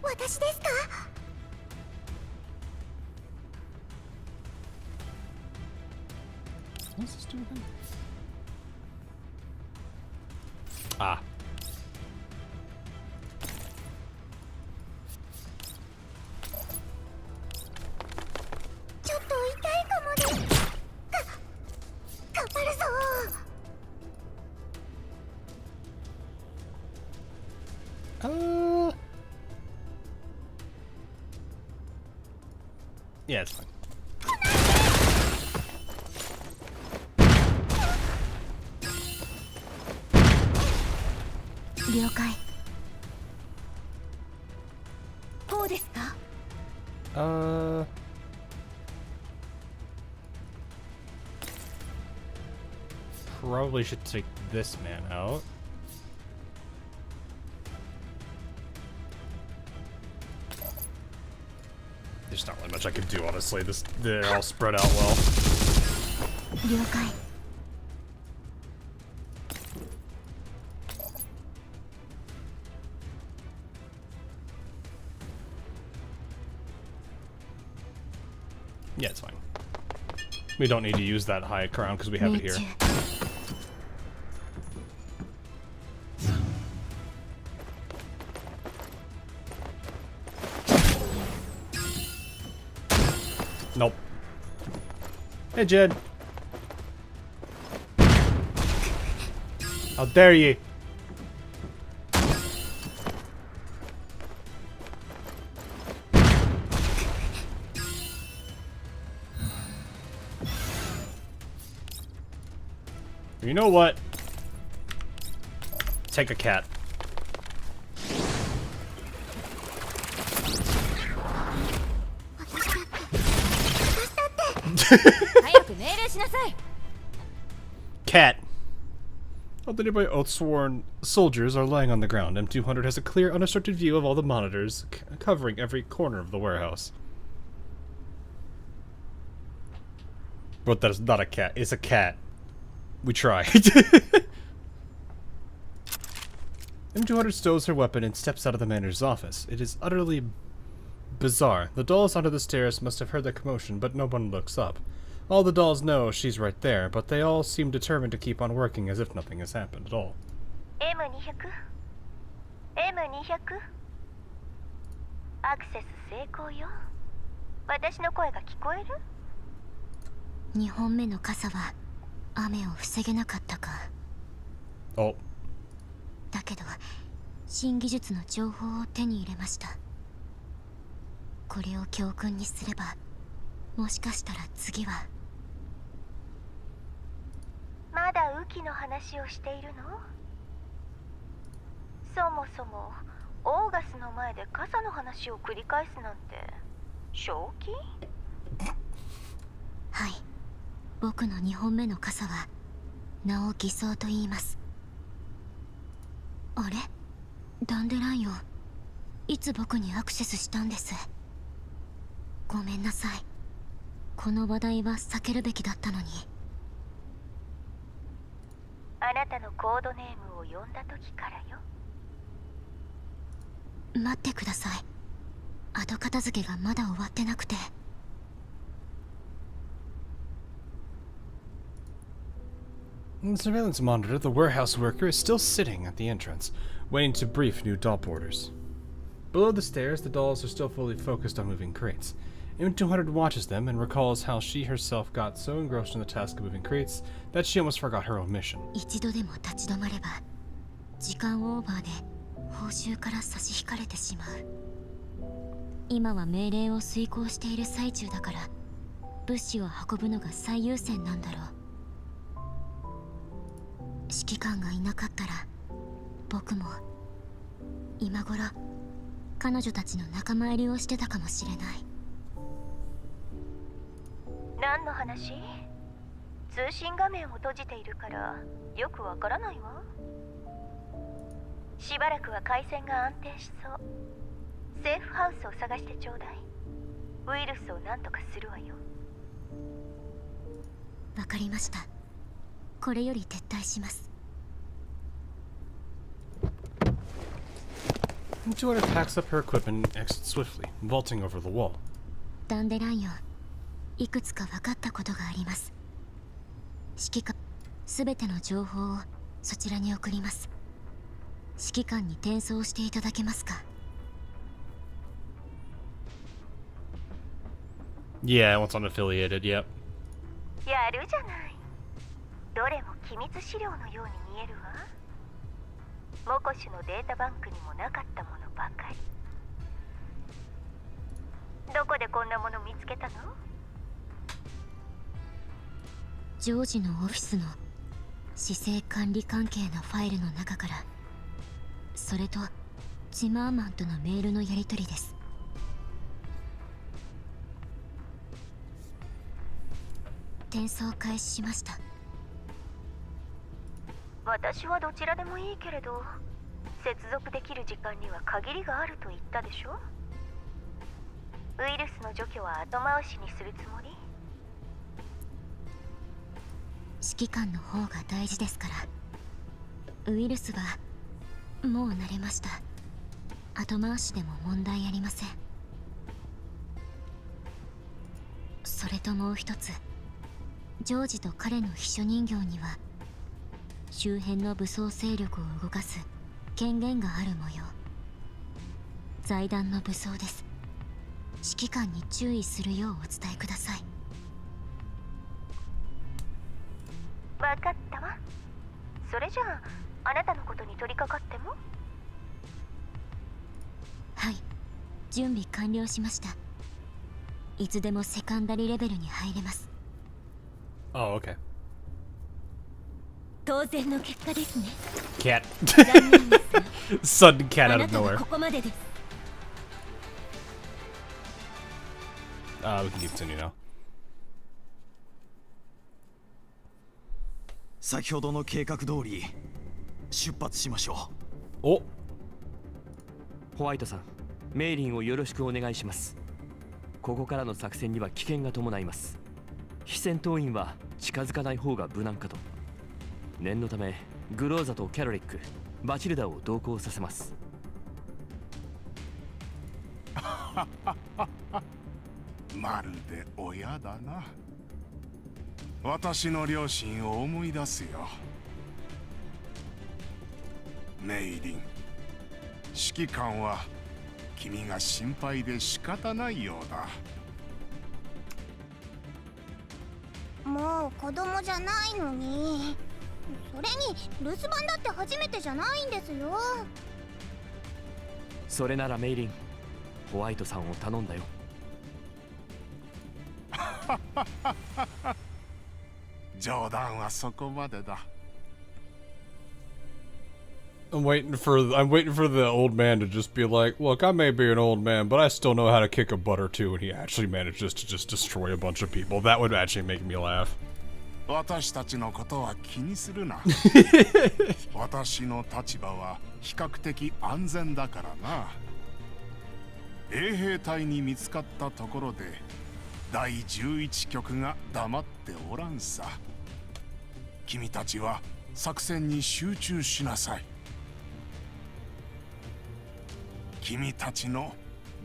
私ですか？ What does this do again? Ah. Yeah, it's fine. Probably should take this man out. There's not really much I can do, honestly. They're all spread out well. Yeah, it's fine. We don't need to use that high crown because we have it here. Nope. Hey, Jed. How dare you? You know what? Take a cat. Cat. All the nearby oath-sworn soldiers are lying on the ground. M200 has a clear, unobstructed view of all the monitors, covering every corner of the warehouse. But that is not a cat. It's a cat. We tried. M200 stows her weapon and steps out of the manager's office. It is utterly bizarre. The dolls under the stairs must have heard the commotion, but no one looks up. All the dolls know she's right there, but they all seem determined to keep on working as if nothing has happened at all. M200 M200 アクセス成功よ。私の声が聞こえる？ 2本目の傘は雨を防げなかったか。お。だけど新技術の情報を手に入れました。これを教訓にすれば、もしかしたら次は。まだ雨季の話をしているの？そもそもオーガスの前で傘の話を繰り返すなんて正気？はい。僕の2本目の傘は名を偽装と言います。あれ？ダンデライオン、いつ僕にアクセスしたんです？ごめんなさい。この話題は避けるべきだったのに。あなたのコードネームを呼んだ時からよ。待ってください。後片付けがまだ終わってなくて。On the surveillance monitor, the warehouse worker is still sitting at the entrance, waiting to brief new doll porters. Below the stairs, the dolls are still fully focused on moving crates. M200 watches them and recalls how she herself got so engrossed in the task of moving crates that she almost forgot her own mission. 一度でも立ち止まれば時間オーバーで報酬から差し引かれてしまう。今は命令を遂行している最中だから物資を運ぶのが最優先なんだろう。指揮官がいなかったら僕も今頃彼女たちの仲間入りをしてたかもしれない。何の話？通信画面を閉じているからよくわからないわ。しばらくは回線が安定しそう。セーフハウスを探してちょうだい。ウイルスを何とかするわよ。わかりました。これより撤退します。M200 packs up her equipment and exits swiftly, vaulting over the wall. ダンデライオン、いくつか分かったことがあります。指揮官、すべての情報をそちらに送ります。指揮官に転送していただけますか？ Yeah, once unaffiliated, yep. やるじゃない。どれも機密資料のように見えるわ。モコシュのデータバンクにもなかったものばかり。どこでこんなもの見つけたの？ジョージのオフィスの市政管理関係のファイルの中から。それとチマーマンとのメールのやり取りです。転送開始しました。私はどちらでもいいけれど、接続できる時間には限りがあると言ったでしょ。ウイルスの除去は後回しにするつもり？指揮官の方が大事ですから。ウイルスはもう慣れました。後回しでも問題ありません。それともう一つ、ジョージと彼の秘書人形には周辺の武装勢力を動かす権限がある模様。財団の武装です。指揮官に注意するようお伝えください。分かったわ。それじゃあ、あなたのことに取り掛かっても？はい、準備完了しました。いつでもセカンダリレベルに入れます。Oh, okay. 当然の結果ですね。 Cat. 残念ですが Sudden cat あ out な of たは nowhere. ここまでです。We can continue now. 先ほどの計画通り出発しましょう。お、ホワイトさん、メイリンをよろしくお願いします。ここからの作戦には危険が伴います。非戦闘員は近づかない方が無難かと。念のためグローザとキャロリック、バチルダを同行させます。まるで親だな。私の両親を思い出すよ。メイリン、指揮官は君が心配で仕方ないようだ。もう子供じゃないのに。それに留守番だって初めてじゃないんですよ。それならメイリン、ホワイトさんを頼んだよ。冗談はそこまでだ。I'm waiting for the old man to just be like, look, I may be an old man, but I still know how to kick a butt or two, and he actually manages to just destroy a bunch of people. That would actually make me laugh. 私たちのことは気にするな。私の立場は比較的安全だからな。衛兵隊に見つかったところで第11局が黙っておらんさ。君たちは作戦に集中しなさい。君たちの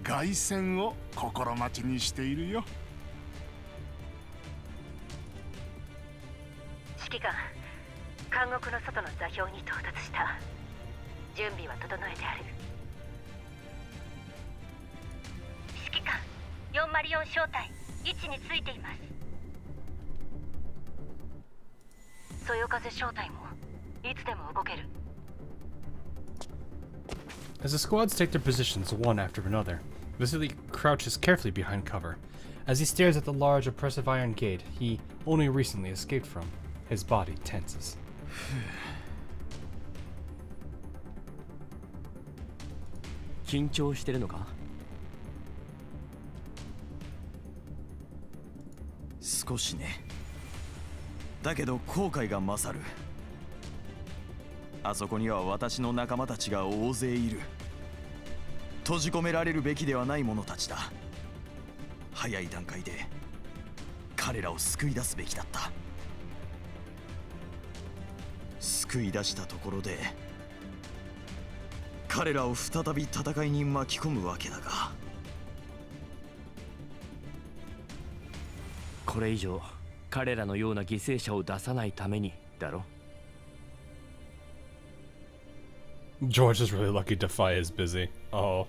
凱旋を心待ちにしているよ。指揮官、監獄の外の座標に到達した。準備は整えてある。指揮官404小隊位置についています。そよ風小隊もいつでも動ける。As the squads take their positions one after another, Vasily crouches carefully behind cover. As he stares at the large, oppressive iron gate he only recently escaped from, his body tenses. 緊張してるのか？少しね。だけど後悔が勝る。あそこには私の仲間たちが大勢いる。閉じ込められるべきではない者たちだ。早い段階で彼らを救い出すべきだった。救い出したところで彼らを再び戦いに巻き込むわけだが、これ以上彼らのような犠牲者を出さないためにだろ。George is really lucky Defy is busy. Oh.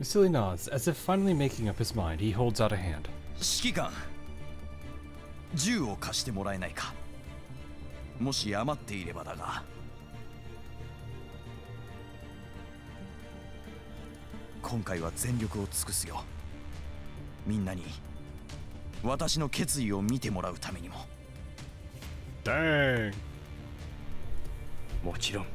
Vasily nods, as if finally making up his mind. He holds out a hand. 指揮官、銃を貸してもらえないか。もし余っていればだが。今回は全力を尽くすよ。みんなに私の決意を見てもらうためにも。Dang. もちろん。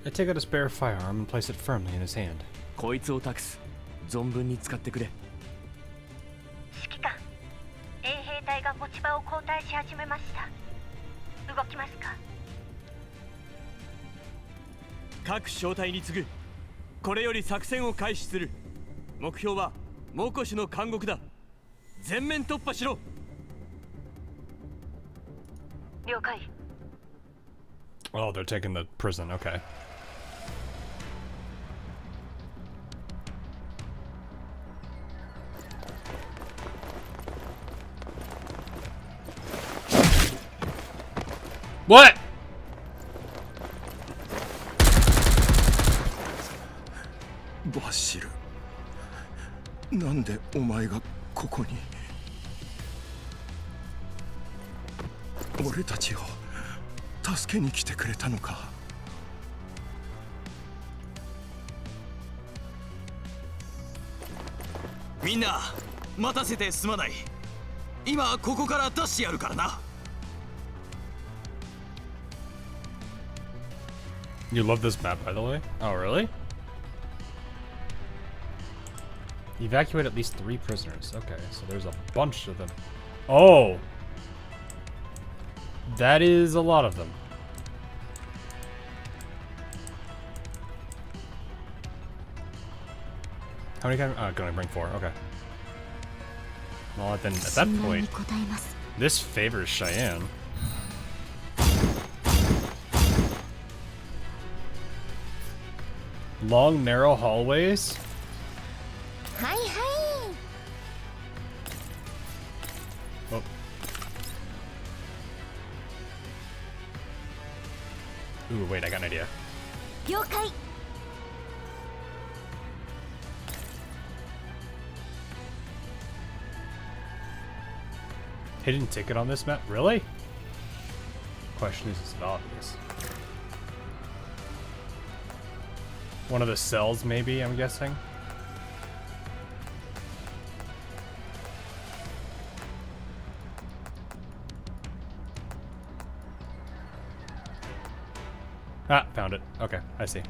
I take out a spare firearm and place it firmly in his hand. こいつを託す。存分に使ってくれ。指揮官、衛兵隊が持ち場を交代し始めました。動きますか？各小隊に次ぐ。これより作戦を開始する。目標はモコシュの監獄だ。全面突破しろ。了解。Oh, they're taking the prison. Okay. What? バシル、なんでお前がここに？俺たちを助けに来てくれたのか？みんな待たせてすまない。今ここから出してやるからな。You love this map, by the way? Oh, really? Evacuate at least 3 prisoners. Okay, so there's a bunch of them. Oh! That is a lot of them. How many times? Oh, I can only bring 4. Okay. Well, then at that point, this favors Cheyenne. Long, narrow hallways? Hi, hi. Oh. Ooh, wait, I got an idea. 了解。Hidden ticket on this map? Really? Question is it obvious? One of the cells, maybe, I'm guessing? Ah, found it. Okay, I see.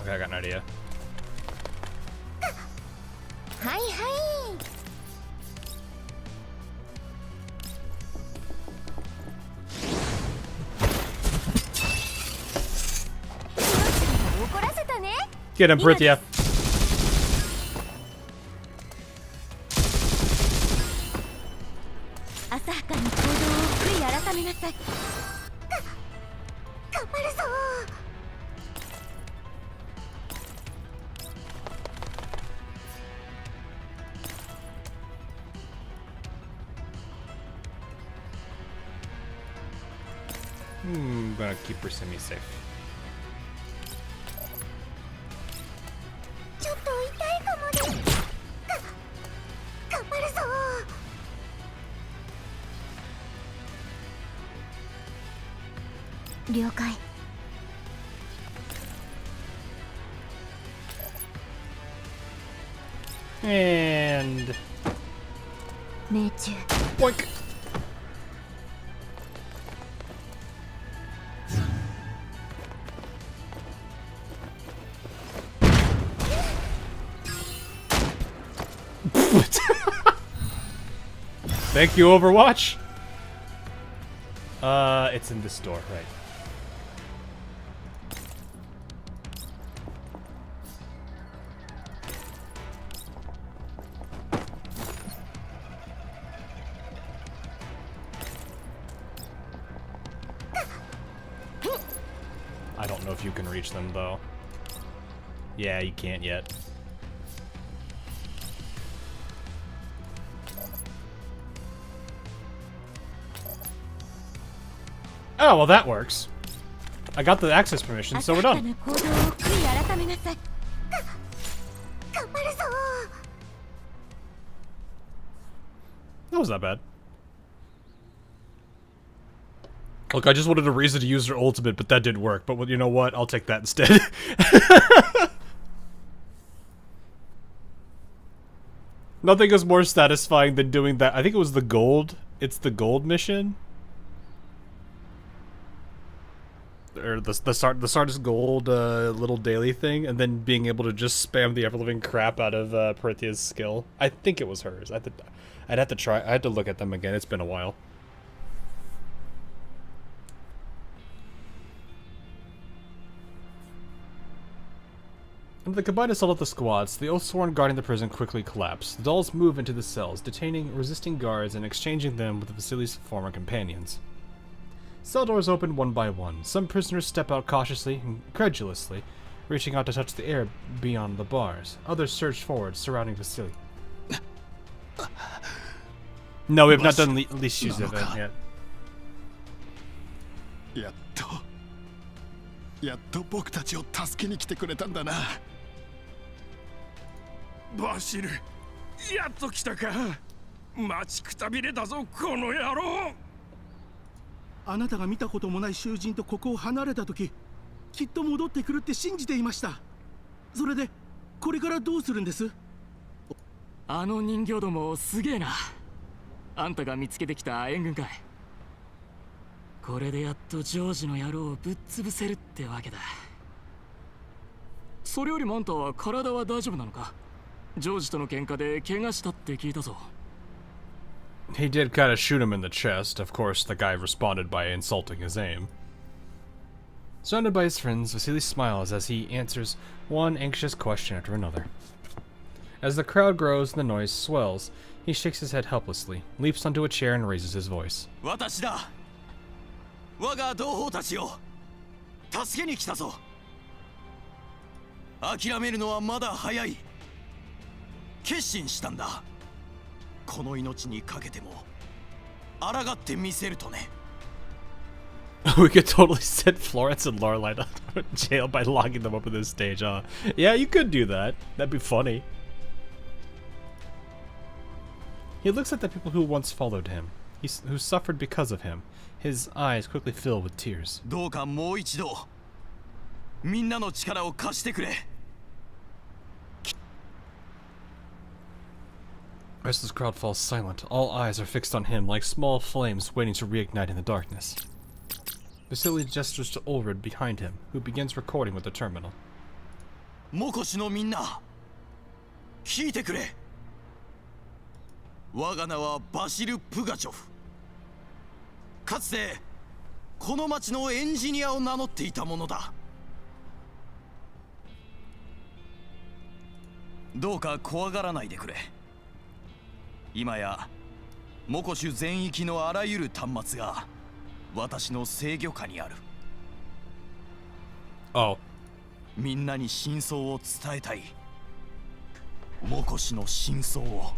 Okay, I got an idea. Hi, hi. Get him, Prithia. I'm gonna keep her semi-safe. ちょっと痛いかもです。頑張るぞ。了解。And 命中。Boink. Thank you, Overwatch. It's in this door, right? I don't know if you can reach them, though. Yeah, you can't yet. Oh, well that works. I got the access permission, so we're done. That was not bad. Look, I just wanted a reason to use her ultimate, but that didn't work. But you know what? I'll take that instead. Nothing is more satisfying than doing that. I think it was the gold. It's the gold mission. Or the Sardis Gold little daily thing, and then being able to just spam the ever-living crap out of Perithia's skill. I think it was hers. I'd have to try. I had to look at them again. It's been a while. Under the combined assault of the squads, the Oathsworn guarding the prison quickly collapse. The dolls move into the cells, detaining resisting guards and exchanging them with the Vasily's former companions. Cell doors open one by one. Some prisoners step out cautiously, incredulously, reaching out to touch the air beyond the bars. Others surge forward, surrounding Vasily. No, we have not done Lishu's event yet. やっと僕たちを助けに来てくれたんだな。バシル、やっと来たか。待ちくたびれたぞ、この野郎。あなたが見たこともない囚人とここを離れた時、きっと戻ってくるって信じていました。それでこれからどうするんです？あの人形どもすげえな。あんたが見つけてきた援軍かい。これでやっとジョージの野郎をぶっ潰せるってわけだ。それよりもあんたは体は大丈夫なのか？ジョージとの喧嘩で怪我したって聞いたぞ。He did kind of shoot him in the chest. Of course, the guy responded by insulting his aim. Surrounded by his friends, Vasily smiles as he answers one anxious question after another. As the crowd grows and the noise swells, he shakes his head helplessly, leaps onto a chair and raises his voice. 私だ。我が同胞たちを助けに来たぞ。諦めるのはまだ早い。決心したんだ。この命にかけても抗ってみせるとね。We could totally send Florence and Lorelei to jail by locking them up in this stage, huh? Yeah, you could do that. That'd be funny. He looks at the people who once followed him, who suffered because of him. His eyes quickly fill with tears. どうかもう一度みんなの力を貸してくれ。The rest of the crowd falls silent. All eyes are fixed on him like small flames waiting to reignite in the darkness. Vasily gestures to Ulrid behind him, who begins recording with the terminal. モコシのみんな、聞いてくれ。我が名はバシル・プガチョフ。かつてこの町のエンジニアを名乗っていたものだ。どうか怖がらないでくれ。今やモコシュ全域のあらゆる端末が私の制御下にある。みんなに真相を伝えたい。モコシュの真相を。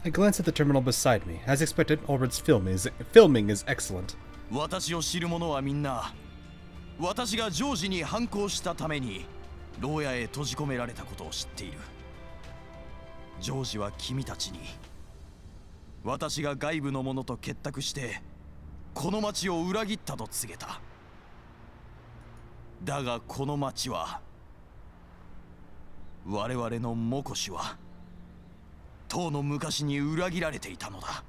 I glance at the terminal beside me. As expected, Ulred's filming is excellent. 私を知る者はみんな、私がジョージに反抗したために牢屋へ閉じ込められたことを知っている。ジョージは君たちに、私が外部の者と結託してこの町を裏切ったと告げた。だがこの町は、我々のモコシはとうの昔に裏切られていたのだ。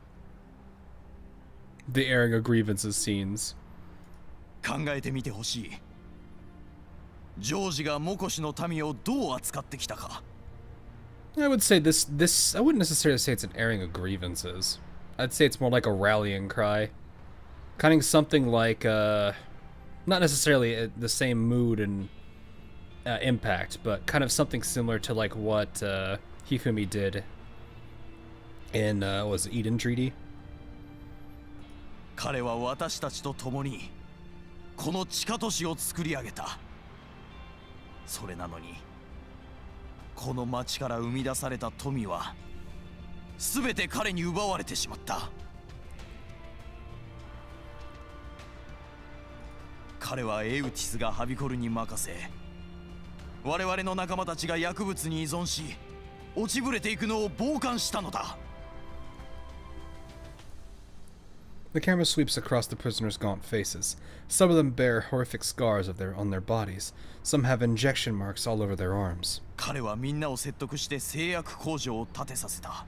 The airing of grievances scenes. 考えてみてほしい。ジョージがモコシの民をどう扱ってきたか。I would say this I wouldn't necessarily say it's an airing of grievances. I'd say it's more like a rallying cry. Kind of something like not necessarily the same mood and impact, but kind of something similar to like what Hifumi did in was it Eden Treaty? 彼は私たちと共にこの地下都市を作り上げた。それなのにこの町から生み出された富は全て彼に奪われてしまった。彼はエウティスがはびこるに任せ、我々の仲間たちが薬物に依存し落ちぶれていくのを傍観したのだ。The camera sweeps across the prisoners' gaunt faces. Some of them bear horrific scars on their bodies. Some have injection marks all over their arms. 彼はみんなを説得して製薬工場を建てさせた。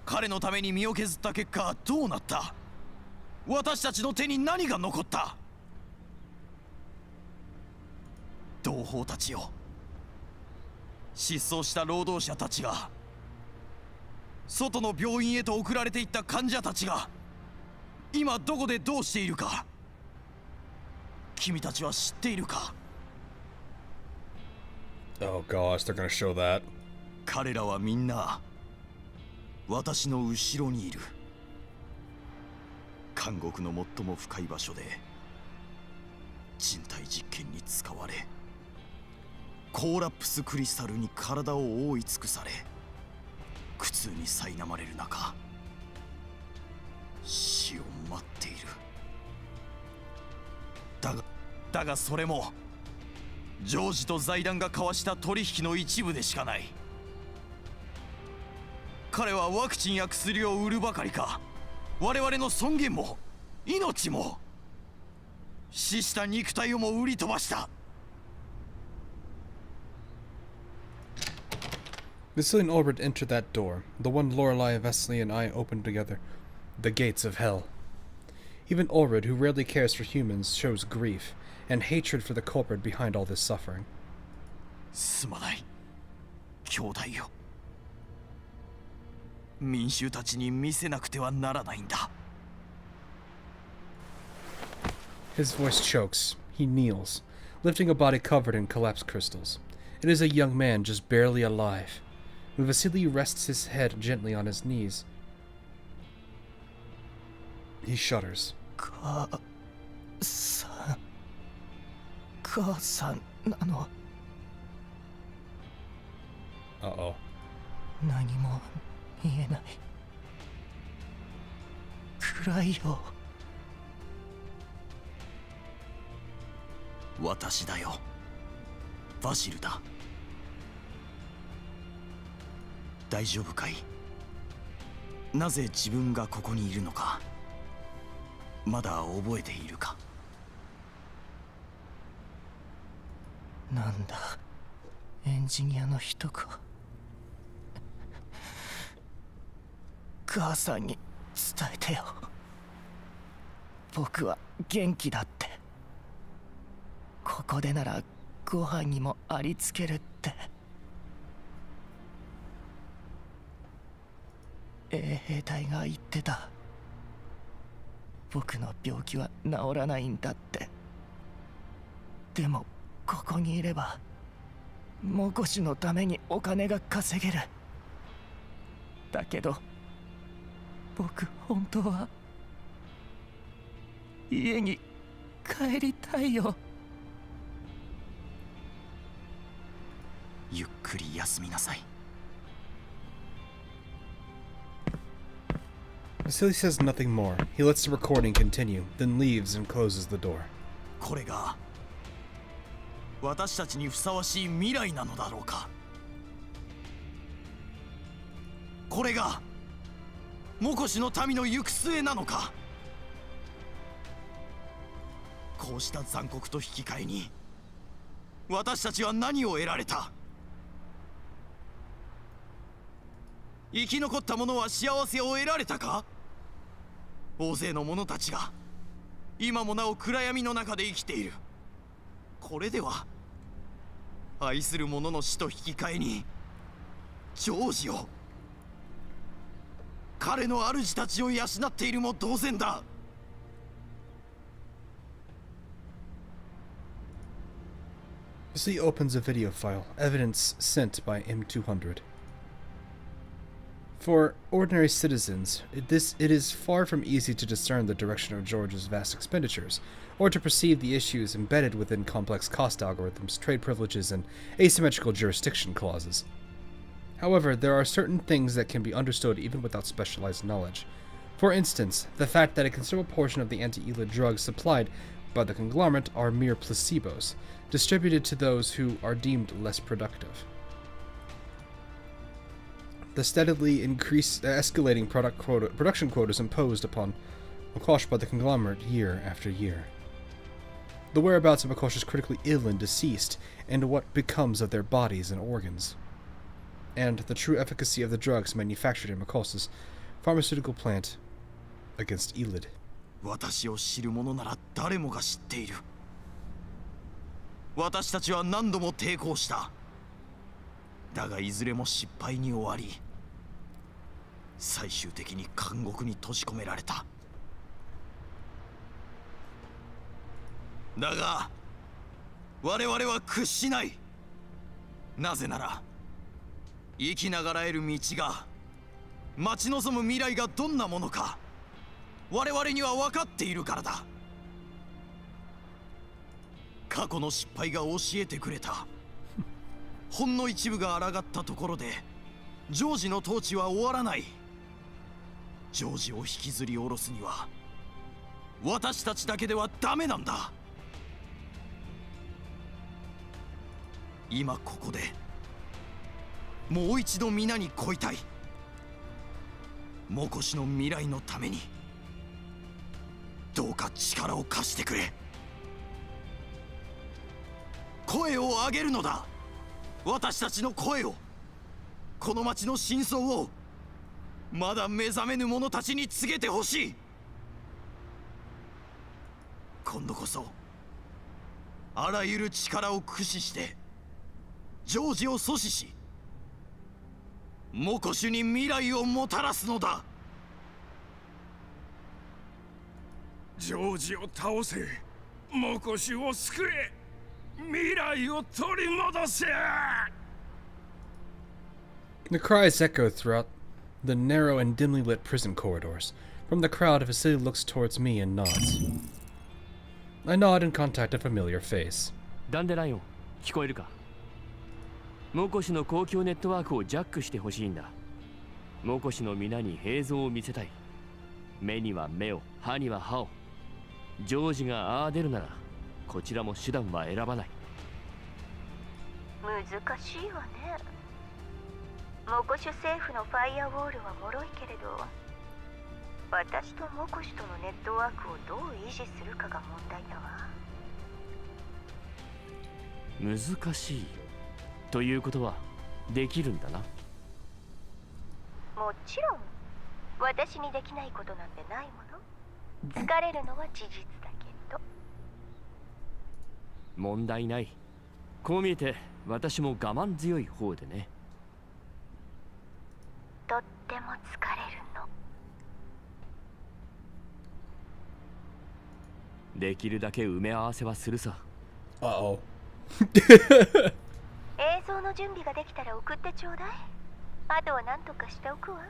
彼のために身を削った結果どうなった？私たちの手に何が残った？同胞たちよ、失踪した労働者たちが、外の病院へと送られていった患者たちが今どこでどうしているか、君たちは知っているか？ Oh gosh, they're gonna show that. 彼らはみんな私の後ろにいる。監獄の最も深い場所で人体実験に使われ、コーラップスクリスタルに体を覆い尽くされ、苦痛に苛まれる中死を待っている。だがそれもジョージと財団が交わした取引の一部でしかない。彼はワクチンや薬を売るばかりか、我々の尊厳も命も死した肉体をも売り飛ばした。Vasily and Ulred entered that door, the one Lorelei, Vesely, and I opened together, the gates of hell. Even Ulred, who rarely cares for humans, shows grief and hatred for the culprit behind all this suffering. すまない、兄弟よ。民衆たちに見せなくてはならないんだ。His voice chokes. He kneels, lifting a body covered in collapsed crystals. It is a young man just barely alive. When Vasily rests his head gently on his knees, he shudders. 母さんなの。Uh-oh. 何も見えない。暗いよ。私だよ。バシルだ。大丈夫かい？なぜ自分がここにいるのか、まだ覚えているか？なんだ、エンジニアの人か。母さんに伝えてよ。僕は元気だって。ここでならご飯にもありつけるって。衛兵隊が言ってた。僕の病気は治らないんだって。でもここにいればモコシのためにお金が稼げる。だけど僕本当は家に帰りたいよ。ゆっくり休みなさい。Vasily says nothing more. He lets the recording continue, then leaves and closes the door. これが私たちにふさわしい未来なのだろうか。これがモコシの民の行く末なのか。こうした残酷と引き換えに私たちは何を得られた。生き残った者は幸せを得られたか。大勢の者たちが今もなお暗闇の中で生きている。これでは愛する者の死と引き換えにジョージを、彼の主たちを養っているも同然だ。Vasily opens a video file, evidence sent by M200. For ordinary citizens, it is far from easy to discern the direction of George's vast expenditures, or to perceive the issues embedded within complex cost algorithms, trade privileges, and asymmetrical jurisdiction clauses. However, there are certain things that can be understood even without specialized knowledge. For instance, the fact that a considerable portion of the anti-Elid drugs supplied by the conglomerate are mere placebos, distributed to those who are deemed less productive. The steadily escalating production quotas imposed upon Makosh by the conglomerate year after year. The whereabouts of Makosh's critically ill and deceased, and what becomes of their bodies and organs. And the true efficacy of the drugs manufactured in Makosh's pharmaceutical plant against Elid. 私を知る者なら誰もが知っている。私たちは何度も抵抗した。だがいずれも失敗に終わり、最終的に監獄に閉じ込められた。だが我々は屈しない。なぜなら生きながら得る道が、待ち望む未来がどんなものか我々には分かっているからだ。過去の失敗が教えてくれた。ほんの一部が抗ったところでジョージの統治は終わらない。ジョージを引きずり下ろすには私たちだけではダメなんだ。今ここでもう一度皆に乞いたい。モコシの未来のためにどうか力を貸してくれ。声を上げるのだ。私たちの声を、この町の真相をまだ目覚めぬ者たちに告げてほしい。今度こそあらゆる力を駆使してジョージを阻止し、モコシュに未来をもたらすのだ。ジョージを倒せ、モコシュを救え、未来を取り戻せ。 The cries echo throughout the narrow and dimly lit prison corridors. From the crowd, Vasily looks towards me and nods. I nod and contact a familiar face. ダンデライオン、聞こえるか？モコシの公共ネットワークをジャックしてほしいんだ。モコシの皆に平蔵を見せたい。目には目を、歯には歯を。ジョージがああ出るなら、こちらも手段は選ばない。難しいわね。モコシュ政府のファイアウォールは脆いけれど、私とモコシュとのネットワークをどう維持するかが問題だわ。難しいということはできるんだな。もちろん私にできないことなんてないもの。疲れるのは事実だけど。問題ない。こう見えて私も我慢強い方でね。とっても疲れるの。できるだけ埋め合わせはするさ。Uh-oh. 映像の準備ができたら送ってちょうだい。あとは何とかしておくわ。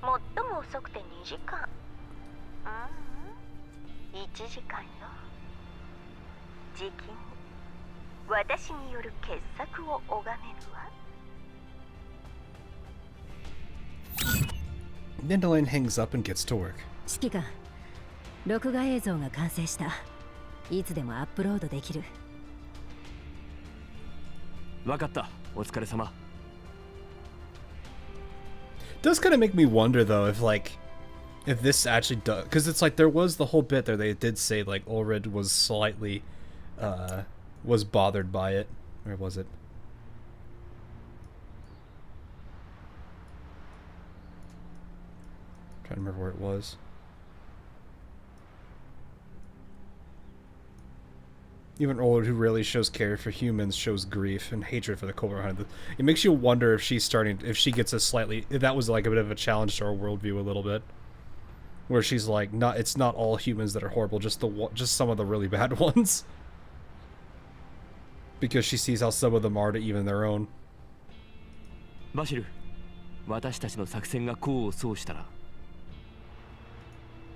最も遅くて2時間。1時間よ。じきに私による傑作を拝めるわ。Dandelion hangs up and gets to work. 指揮官、録画映像が完成した。いつでもアップロードできる。わかった。お疲れ様。Does kind of make me wonder though if this actually does, because it's like there was the whole bit there they did say like Ulrid was slightly was bothered by it. Where was it? Trying to remember where it was. Even Ulrid, who rarely shows care for humans, shows grief and hatred for the Cobra Hunter. It makes you wonder if if she gets if that was like a bit of a challenge to her worldview a little bit, where she's like, it's not all humans that are horrible, just some of the really bad ones, because she sees how some of them are to even their own. バシル、私たちの作戦が功を奏したら、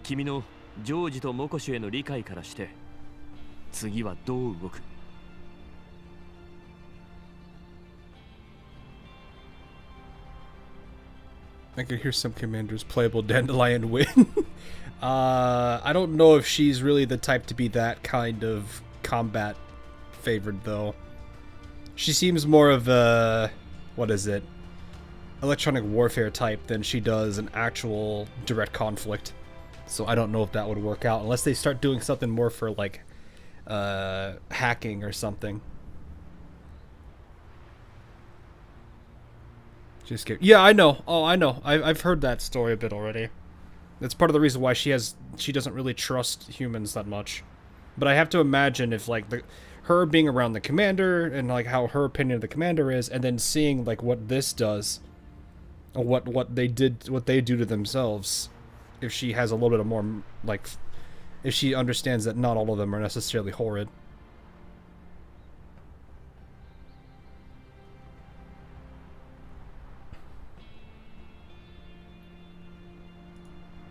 君のジョージとモコシュへの理解からして。次はどう動く？ I could hear some commanders playable Dandelion win. I don't know if she's really the type to be that kind of combat favored though. She seems more of a electronic warfare type than she does an actual direct conflict. So I don't know if that would work out unless they start doing something more for like hacking or something. Just kidding. Yeah, I know. Oh, I know. I've heard that story a bit already. That's part of the reason why she doesn't really trust humans that much. But I have to imagine if like her being around the commander and like how her opinion of the commander is, and then seeing like what this does, or what they do to themselves, if she has a little bit of more like. If she understands that not all of them are necessarily horrid.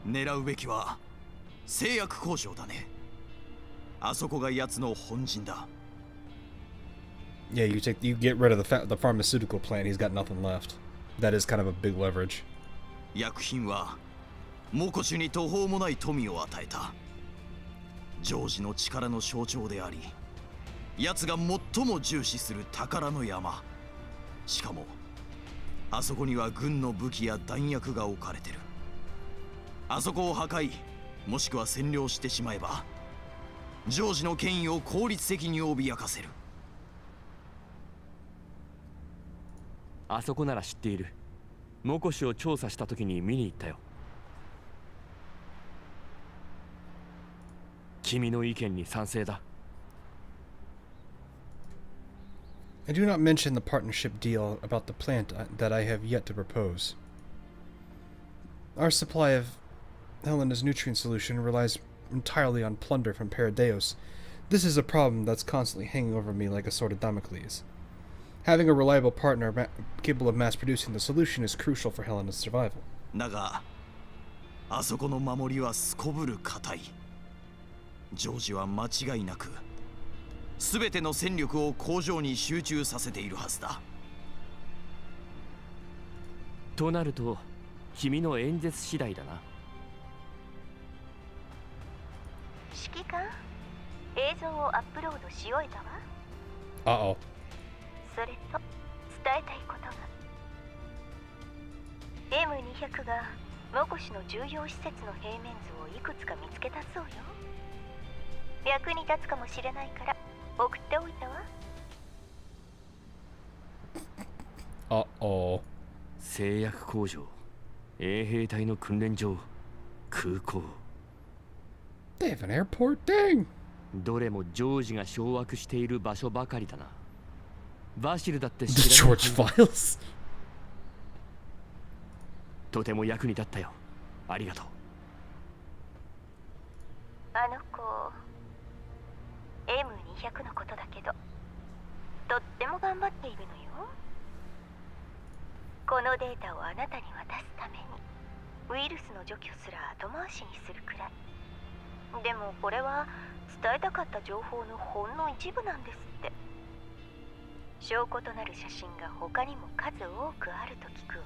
狙うべきは製薬工場だね。あそこが奴の本陣だ。Yeah, you get rid of the pharmaceutical plant. He's got nothing left. That is kind of a big leverage. 薬品はモコシュに途方もない富を与えた。ジョージの力の象徴であり、奴が最も重視する宝の山。しかもあそこには軍の武器や弾薬が置かれてる。あそこを破壊もしくは占領してしまえば、ジョージの権威を効率的に脅かせる。あそこなら知っている。モコシを調査した時に見に行ったよ。君の意見に賛成だ。I do not mention the partnership deal about the plant that I have yet to propose. Our supply of Helena's nutrient solution relies entirely on plunder from Paradeos. This is a problem that's constantly hanging over me like a sword of Damocles. Having a reliable partner capable of mass producing the solution is crucial for Helena's survival. だが、あそこの守りはすこぶる固い。ジョージは間違いなく全ての戦力を工場に集中させているはずだ。となると君の演説次第だな。指揮官、映像をアップロードし終えたわ。Uh-oh. それと伝えたいことが。M200 がモコシの重要施設の平面図をいくつか見つけたそうよ。役に立つかもしれないから送っておいたわ。Uh-oh. 製薬工場、衛兵隊の訓練場、空港。They have an airport, dang! どれもジョージが掌握している場所ばかりだな。バシルだって知 The らない。 George Files. とても役に立ったよ。ありがとう。あの子 M200 のことだけどとっても頑張っているのよ。このデータをあなたに渡すためにウイルスの除去すら後回しにするくらい。でもこれは伝えたかった情報のほんの一部なんですって。証拠となる写真が他にも数多くあると聞くわ。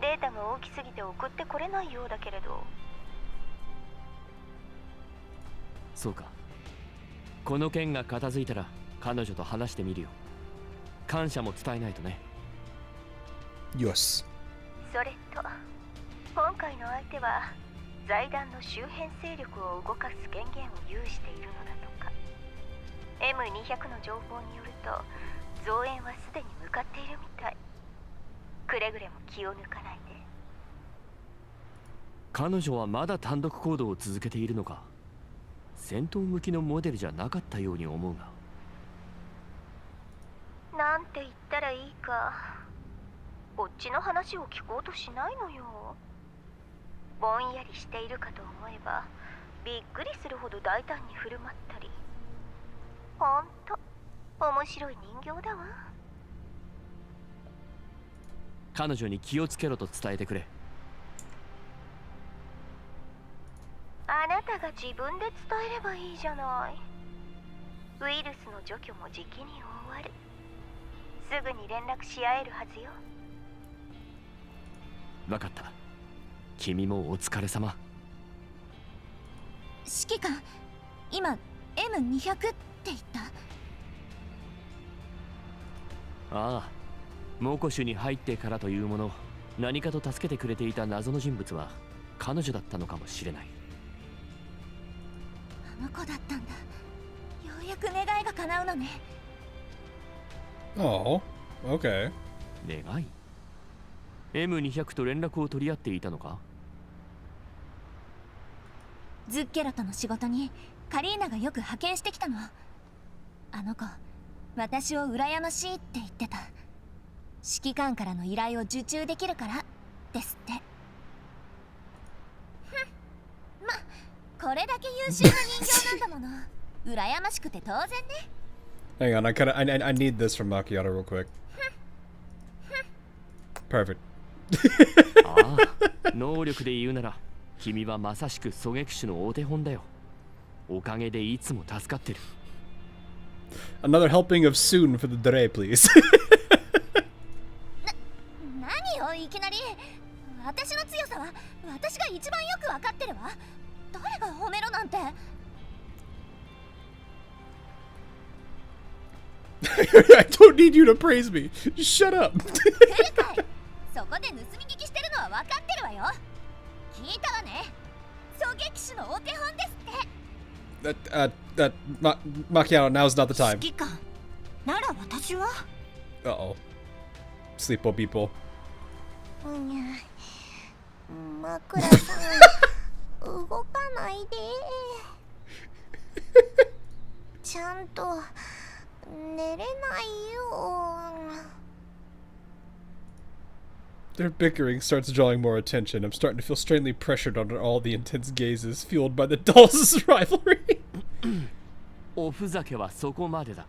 データが大きすぎて送ってこれないようだけれど。そうか。この件が片付いたら彼女と話してみるよ。感謝も伝えないとね。よし。それと今回の相手は財団の周辺勢力を動かす権限を有しているのだとか。 M200 の情報によると増援はすでに向かっているみたい。くれぐれも気を抜かないで。彼女はまだ単独行動を続けているのか。戦闘向きのモデルじゃなかったように思うが。なんて言ったらいいか、こっちの話を聞こうとしないのよ。ぼんやりしているかと思えばびっくりするほど大胆に振る舞ったり。ほんと面白い人形だわ。彼女に気をつけろと伝えてくれ。あなたが自分で伝えればいいじゃない。ウイルスの除去もじきに終わる。すぐに連絡し合えるはずよ。わかった。君もお疲れ様。指揮官、今 M200 って言った？ああ、猛虎種に入ってからというもの、何かと助けてくれていた謎の人物は彼女だったのかもしれない。あの子だったんだ。ようやく願いが叶うのね。Oh, okay. 願い？ M200 と連絡を取り合っていたのか？ズッケロとの仕事にカリーナがよく派遣してきたの。あの子、私を羨ましいって言ってた。指揮官からの依頼を受注できるからですって。ふん、ま、これだけ優秀な人形なんだもの。羨ましくて当然ね。Hang on, I need this from Macchiato real quick. Perfect. ああ、能力で言うなら君はまさしく狙撃手のお手本だよ。おかげでいつも助かってる。Another helping of Soon for the Dre, please. 何よいきなり。私の強さは私が一番よくわかってるわ。誰が褒めろなんて。I don't need you to praise me. Just shut up. そこで盗み聞きしてるのは分かってるわよ。聞いたわね。狙撃手のお手本ですって。Macchiato, now's not the time. 指揮官なら私は。 Uh-oh. Sleepo people. 枕さん動かないで。ちゃんと寝れないよ。Their bickering starts drawing more attention. I'm starting to feel strangely pressured under all the intense gazes fueled by the dolls' rivalry. おふざけはそこまでだ。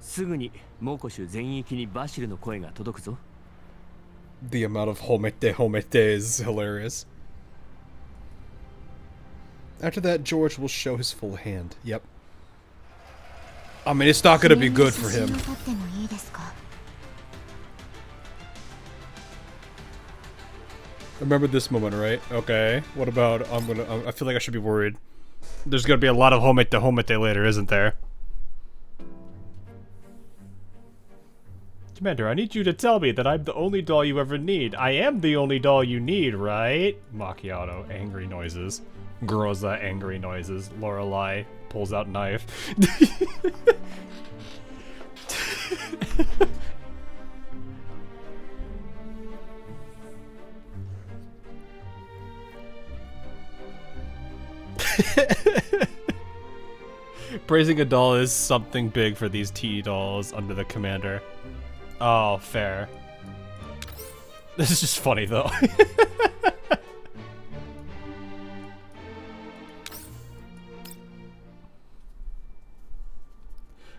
すぐに猛虎種全域にバシルの声が届くぞ。The amount of homete is hilarious. After that, George will show his full hand. Yep. I mean, it's not gonna be good for him. Remember this moment, right? Okay. What about, I feel like I should be worried. There's gonna be a lot of homete later, isn't there? Commander, I need you to tell me that I'm the only doll you ever need. I am the only doll you need, right? Macchiato, angry noises. Groza, angry noises. Lorelei pulls out knife. Praising a doll is something big for these T dolls under the commander. Oh, fair. This is just funny though.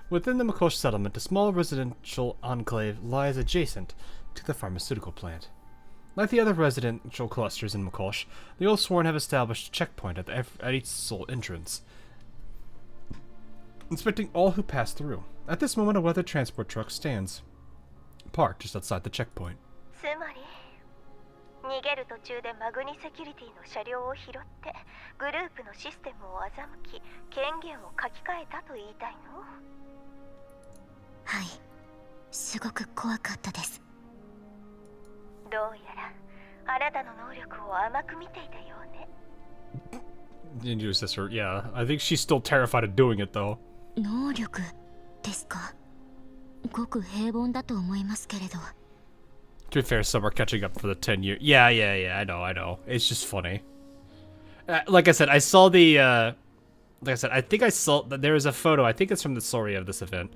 Within the Makosh settlement, a small residential enclave lies adjacent to the pharmaceutical plant. Like the other residential clusters in Makosh, the Oathsworn have established a checkpoint at each soul entrance, inspecting all who pass through. At this moment, a weathered transport truck stands, parked just outside the checkpoint. つまり逃げる途中でマグニセキュリティの車両を拾ってグループのシステムを欺き権限を書き換えたと言いたいの？はい、すごく怖かったです。どうやらあなたの能力を甘く見ていたようね。Ninja sister, yeah. I think she's still terrified of doing it though. 能力ですか？ごく平凡だと思いますけれど。To be fair, some are catching up for the 10 year. Yeah, I know. It's just funny. Like I said, I saw the, like I said, I think I saw that there is a photo, I think it's from the story of this event,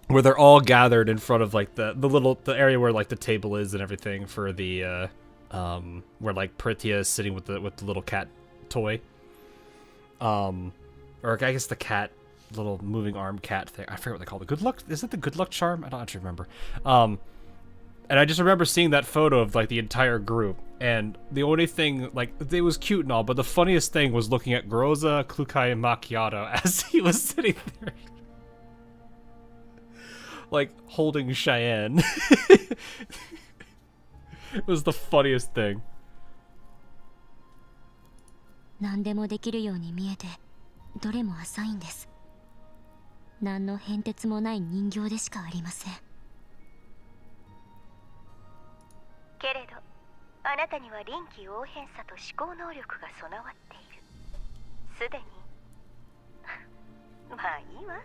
where they're all gathered in front of like the area where like the table is and everything for the, where like Prithia is sitting with the little cat toy. Or I guess the cat, little moving arm cat thing. I forget what they call it. Good luck. Is it the good luck charm? I don't actually remember. And I just remember seeing that photo of like the entire group, and the only thing, like, it was cute and all, but the funniest thing was looking at Groza, Klukai, and Macchiato as he was sitting there, like holding Cheyenne. It was the funniest thing. 何でもできるように見えて、どれも浅いんです。何の変哲もない人形でしかありません。けれどあなたには臨機応変さと思考能力が備わっている。すでにまあいいわ。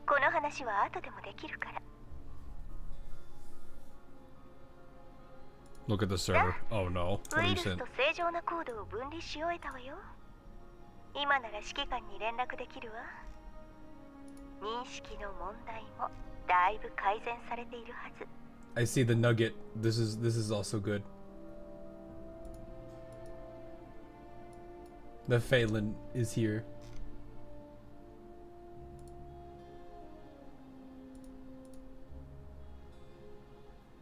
この話は後でもできるから。Look at the server. Oh no. ウイルスと正常なコードを分離し終えたわよ。今なら指揮官に連絡できるわ。認識の問題もだいぶ改善されているはず。I see the nugget. This is also good. The Phelan is here.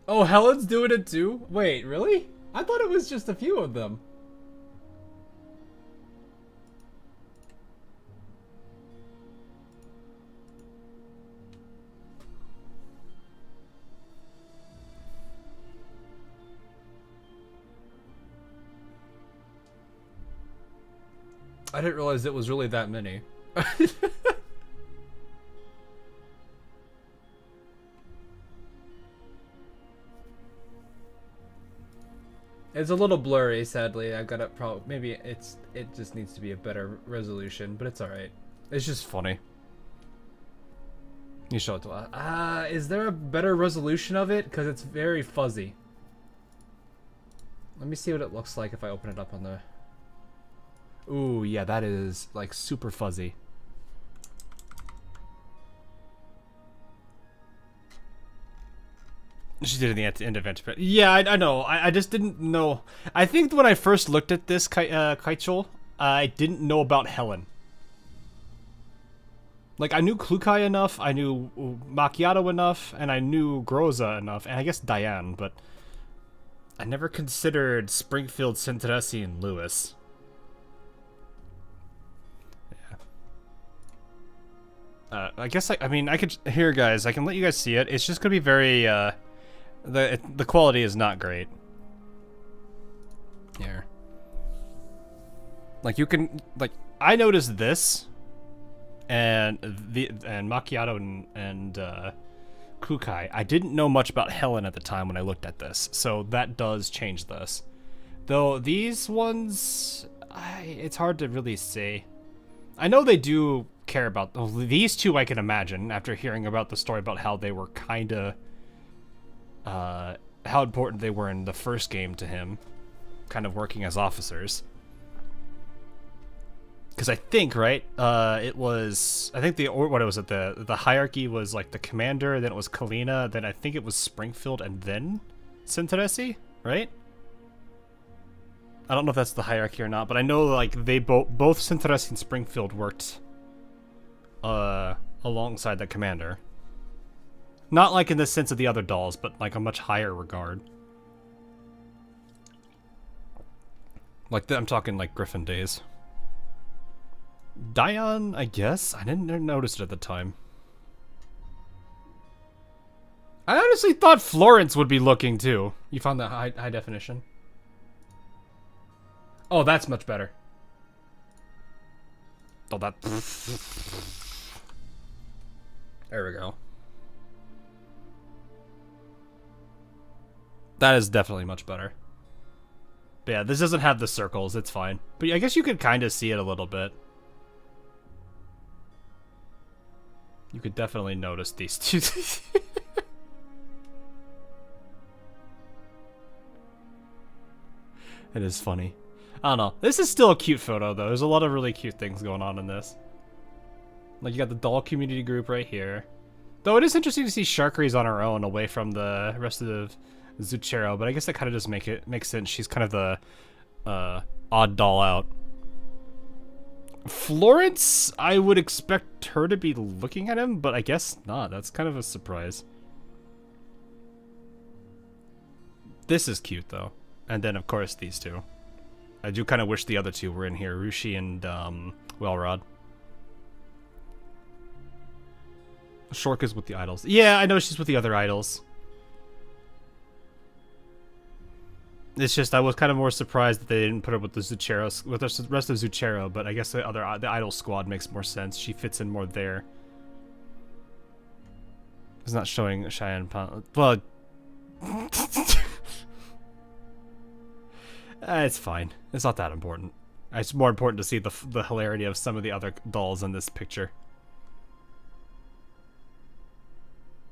Oh, Helen's doing it too? Wait, really? I thought it was just a few of them. I didn't realize it was really that many. It's a little blurry, sadly. I've got a problem. Maybe it just needs to be a better resolution, but it's alright. It's just funny. You show it to us. Is there a better resolution of it? Because it's very fuzzy. Let me see what it looks like if I open it up on the... Ooh, yeah, that is, like, super fuzzy. She did it at the end of it. Yeah, I know. I just didn't know. I think when I first looked at this, Kaichol, I didn't know about Helen. Like, I knew Klukai enough, I knew Macchiato enough, and I knew Groza enough, and I guess Diane, but I never considered Springfield, Centresi, and Lewis. Yeah. I guess, I mean, I could... Here, guys, I can let you guys see it. It's just gonna be very, the quality is not great. Here. Like, you can... Like, I noticed this... And Macchiato and Kukai. I didn't know much about Helen at the time when I looked at this, so that does change this. Though these ones, it's hard to really say. I know they do care about these two. I can imagine after hearing about the story about how they were kinda, how important they were in the first game to him, kind of working as officers. Because I think, right, it was, I think what was it, the hierarchy was like the commander, then it was Kalina, then I think it was Springfield, and then Centresi, right? I don't know if that's the hierarchy or not, but I know like they both Centresi and Springfield worked alongside the commander. Not like in the sense of the other dolls, but like a much higher regard. Like, I'm talking like Griffin days. Dion, I guess? I didn't notice it at the time. I honestly thought Florence would be looking too. You found that high definition? Oh, that's much better. Oh, that... There we go. That is definitely much better. But yeah, this doesn't have the circles, it's fine. But I guess you could kind of see it a little bit. You could definitely notice these two. It is funny. I don't know. This is still a cute photo, though. There's a lot of really cute things going on in this. Like, you got the doll community group right here. Though it is interesting to see Sharkery's on her own, away from the rest of Zuchero, but I guess that kind of does makes sense. She's kind of the odd doll out. Florence, I would expect her to be looking at him, but I guess not. That's kind of a surprise. This is cute, though. And then, of course, these two. I do kind of wish the other two were in here. Rushi and, Wellrod. Shork is with the idols. Yeah, I know she's with the other idols. It's just, I was kind of more surprised that they didn't put her with the Zuchero, with the rest of Zuchero, but I guess the idol squad makes more sense. She fits in more there. It's not showing Cheyenne Pond. Well... it's fine. It's not that important. It's more important to see the hilarity of some of the other dolls in this picture.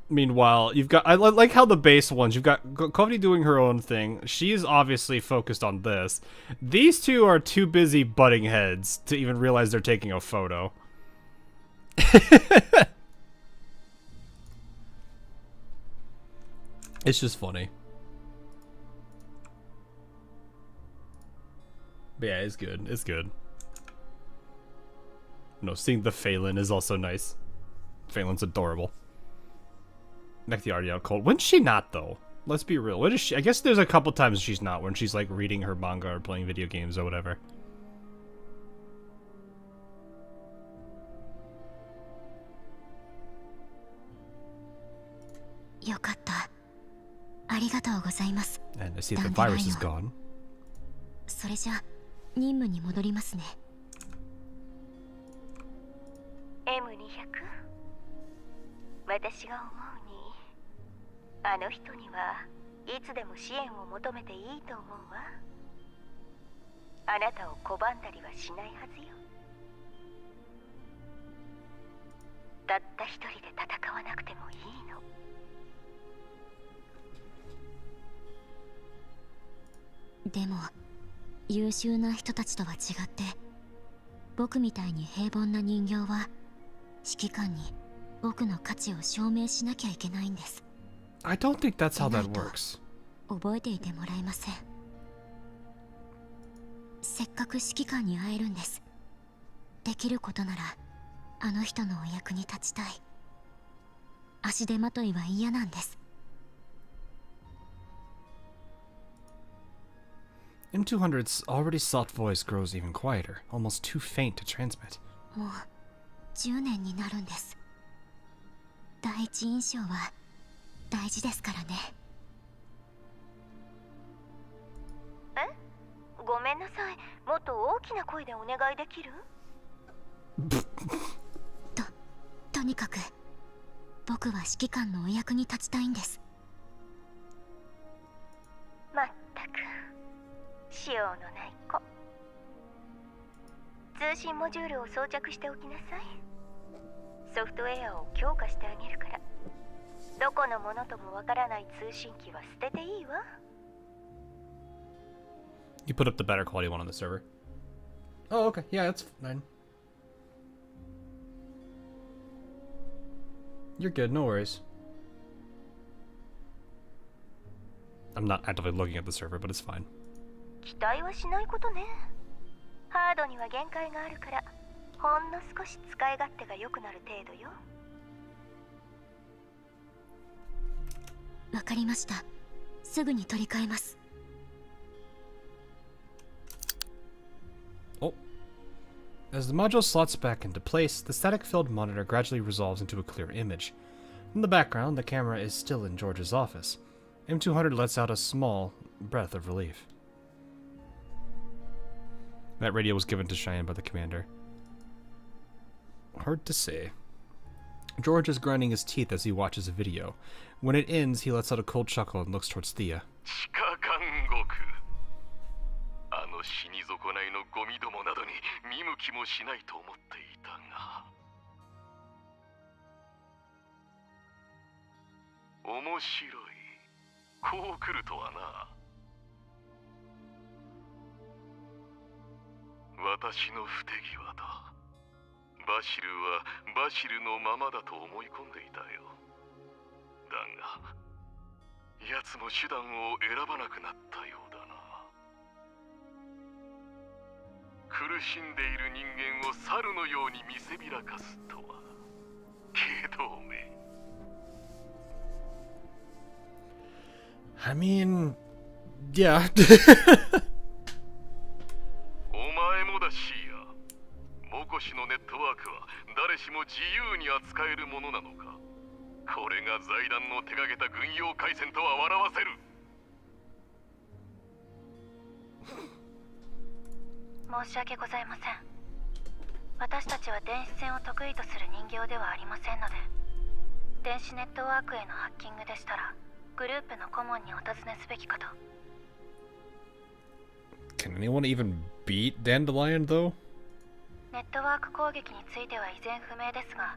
Meanwhile, you've got... I like how the base ones, you've got Covey doing her own thing. She's obviously focused on this. These two are too busy butting heads to even realize they're taking a photo. It's just funny. But yeah, it's good. It's good. No, seeing the Phelan is also nice. Phelan's adorable. Make the already out cold. When's she not, though? Let's be real. When is she? I guess there's a couple times she's not, when she's like reading her manga or playing video games or whatever. And I see the virus is gone. それじゃ任務に戻りますね。M200 私が思うにあの人にはいつでも支援を求めていいと思うわ。あなたを拒んだりはしないはずよ。たった一人で戦わなくてもいいの。でも優秀な人たちとは違って僕みたいに平凡な人形は指揮官に僕の価値を証明しなきゃいけないんです。 I don't think that's how that works. 覚えていてもらえません。せっかく指揮官に会えるんです。できることならあの人のお役に立ちたい。足手まといは嫌なんです。 M200's already soft voice grows even quieter, almost too faint to transmit. もう10年になるんです。第一印象は大事ですからね。え？ごめんなさい。もっと大きな声でお願いできる？とにかく僕は指揮官のお役に立ちたいんです。まったくしようのない子。通信モジュールを装着しておきなさい。ソフトウェアを強化してあげるから。どこのものともわからない通信機は捨てていいわ。You put up the better quality one on the server. Oh, okay. Yeah, that's fine. You're good, no worries. I'm not actively looking at the server, but it's fine. 期待はしないことね。ハードには限界があるから、ほんの少し使い勝手が良くなる程度よ。わかりました。すぐに取り替えます。Oh. As the module slots back into place, the static-filled monitor gradually resolves into a clear image. In the background, the camera is still in George's office. M200 lets out a small breath of relief. That radio was given to Cheyenne by the commander. Hard to say. George is grinding his teeth as he watches a video. When it ends, he lets out a cold chuckle and looks towards Thea. あの死に損ないのゴミどもなどに見向きもしないと思っていたが、面白い。こう来るとはな。私の不手際だ。バシルはバシルのままだと思い込んでいたよ。だが、奴も手段を選ばなくなったようだな。苦しんでいる人間を猿のように見せびらかすとは。けどめ。I mean, yeah. お前もだシーヤ。モコシのネットワークは誰しも自由に扱えるものなのか。これが財団の手がけた軍用回線とは笑わせる。申し訳ございません。私たちは電子戦を得意とする人形ではありませんので、電子ネットワークへのハッキングでしたらグループの顧問にお尋ねすべきかと。Can anyone even beat Dandelion, though? ネットワーク攻撃については依然不明ですが、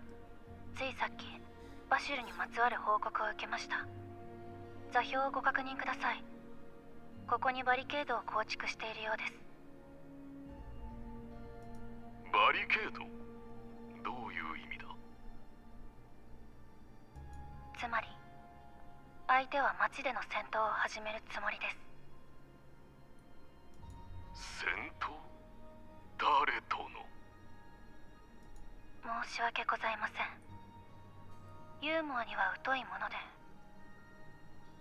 ついさっきバシルにまつわる報告を受けました。座標をご確認ください。ここにバリケードを構築しているようです。バリケード？どういう意味だ？つまり相手は街での戦闘を始めるつもりです。戦闘？誰との？申し訳ございません。ユーモアには疎いもので、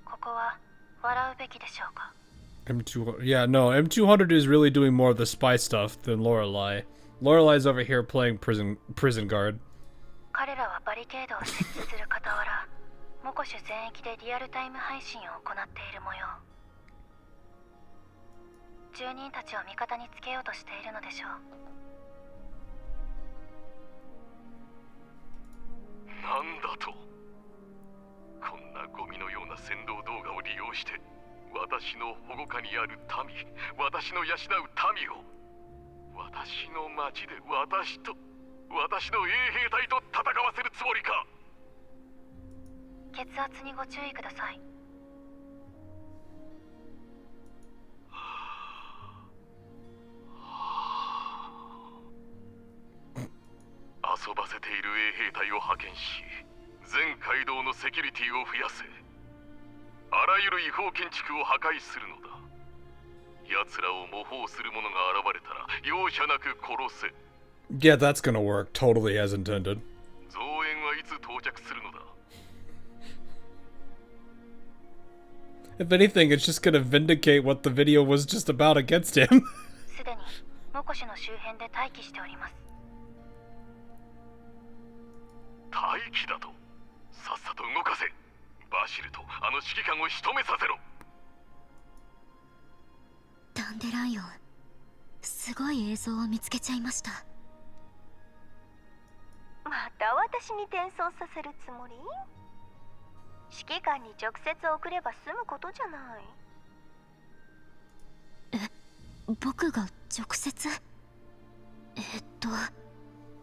ここは笑うべきでしょうか。 Yeah, no, M200 is really doing more of the spy stuff than Lorelei. Lorelai's over here playing prison guard. 彼らはバリケードを設置する傍ら、モコシュ全域でリアルタイム配信を行っている模様。住人たちを味方につけようとしているのでしょう。なんだと？こんなゴミのような先導動画を利用して私の保護下にある民、私の養う民を、私の町で私の衛兵隊と戦わせるつもりか？血圧にご注意ください。遊ばせている衛兵隊を派遣し、全街道のセキュリティを増やせ。あらゆる違法建築を破壊するのだ。奴らを模倣する者が現れたら容赦なく殺せ。Yeah, that's gonna work totally as intended. 増援はいつ到着するのだ？ If anything, it's just gonna vindicate what the video was just about against him. すでにモコシュの周辺で待機しております。待機だと？さっさと動かせ。バシルとあの指揮官を仕留めさせろ。ダンデライオン、すごい映像を見つけちゃいました。また私に転送させるつもり？指揮官に直接送れば済むことじゃない。僕が直接？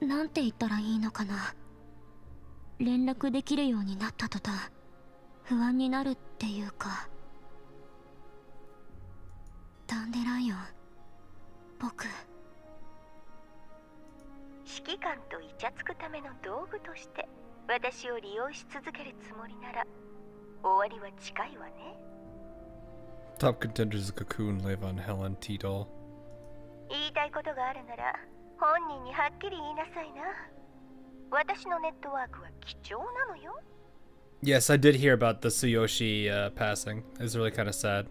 なんて言ったらいいのかな。連絡できるようになった途端不安になるっていうか。ダンデライオン、僕指揮官とイチャつくための道具として私を利用し続けるつもりなら終わりは近いわね。 Top contenders Cocoon, Levon, Helen, T-Doll. 言いたいことがあるなら本人にはっきり言いなさいな。私のネットワークは貴重なのよ。Yes, I did hear about the Tsuyoshi passing. It's really kind of sad.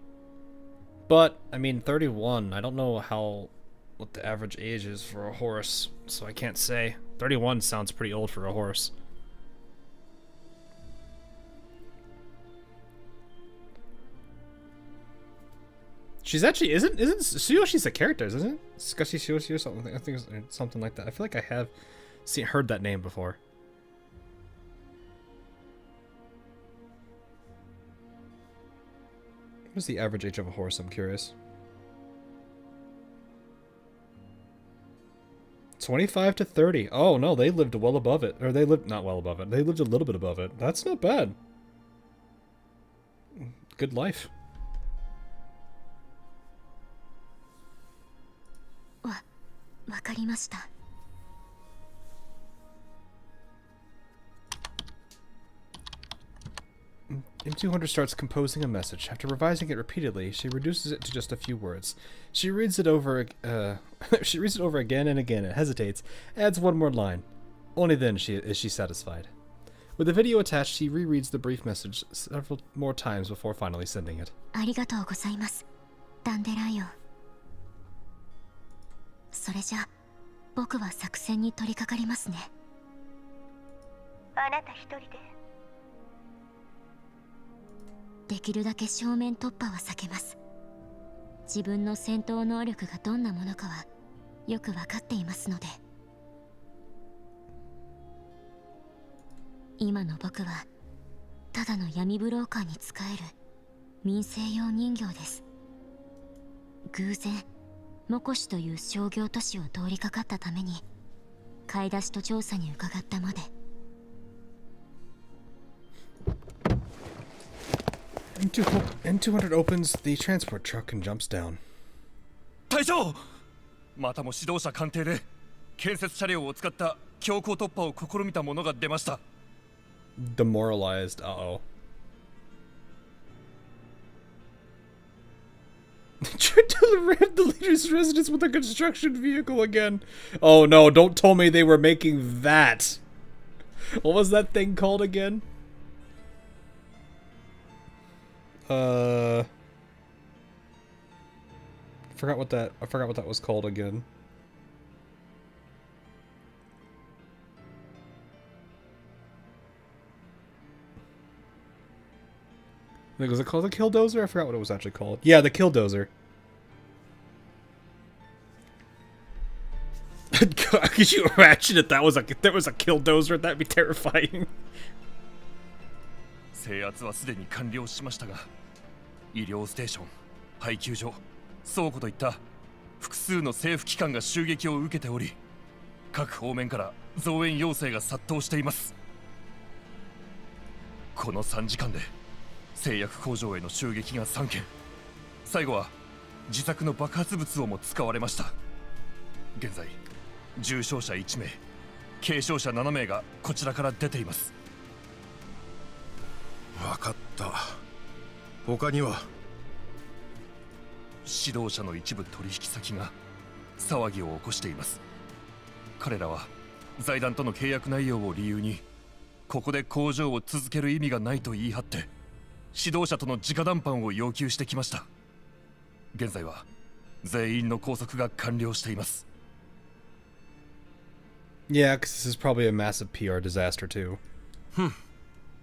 But, I mean, 31, I don't know what the average age is for a horse, so I can't say. 31 sounds pretty old for a horse. She's actually, isn't Tsuyoshi's a character, isn't it? Tsukashi Tsuyoshi or something, I think it's something like that. I feel like I have heard that name before. What's the average age of a horse? I'm curious. 25 to 30. Oh no, they lived well above it. Or they lived not well above it. They lived a little bit above it. That's not bad. Good life. M200 starts composing a message. After revising it repeatedly, she reduces it to just a few words. She reads it over again and again and hesitates, adds one more line. Only then is she satisfied. With the video attached, she rereads the brief message several more times before finally sending it. ありがとうございます。ダンデライオ。それじゃ、僕は作戦に取り掛かりますね。あなた一人で？できるだけ正面突破は避けます。自分の戦闘能力がどんなものかはよくわかっていますので。今の僕はただの闇ブローカーに使える民生用人形です。偶然モコシという商業都市を通りかかったために買い出しと調査に伺ったまで。N200 opens the transport truck and jumps down. 隊長！またも指導者官邸で建設車両を使った強行突破を試みた者が出ました。Demoralized. Uh-oh. Tried to ram the leader's residence with a construction vehicle again. Oh no, don't tell me they were making that. What was that thing called again? I forgot what that was called again. Was it called the Killdozer? I forgot what it was actually called. Yeah, the Killdozer. God, could you imagine if there was a Killdozer? That'd be terrifying. 制圧はすでに完了しましたが、医療ステーション、配給所、倉庫といった複数の政府機関が襲撃を受けており、各方面から増援要請が殺到しています。この3時間で製薬工場への襲撃が3件、最後は自作の爆発物をも使われました。現在重傷者1名、軽傷者7名がこちらから出ています。分かった。他には？指導者の一部取引先が騒ぎを起こしています。彼らは財団との契約内容を理由にここで工場を続ける意味がないと言い張って指導者との直談判を要求してきました。現在は全員の拘束が完了しています。Yeah, because this is probably a massive PR disaster too.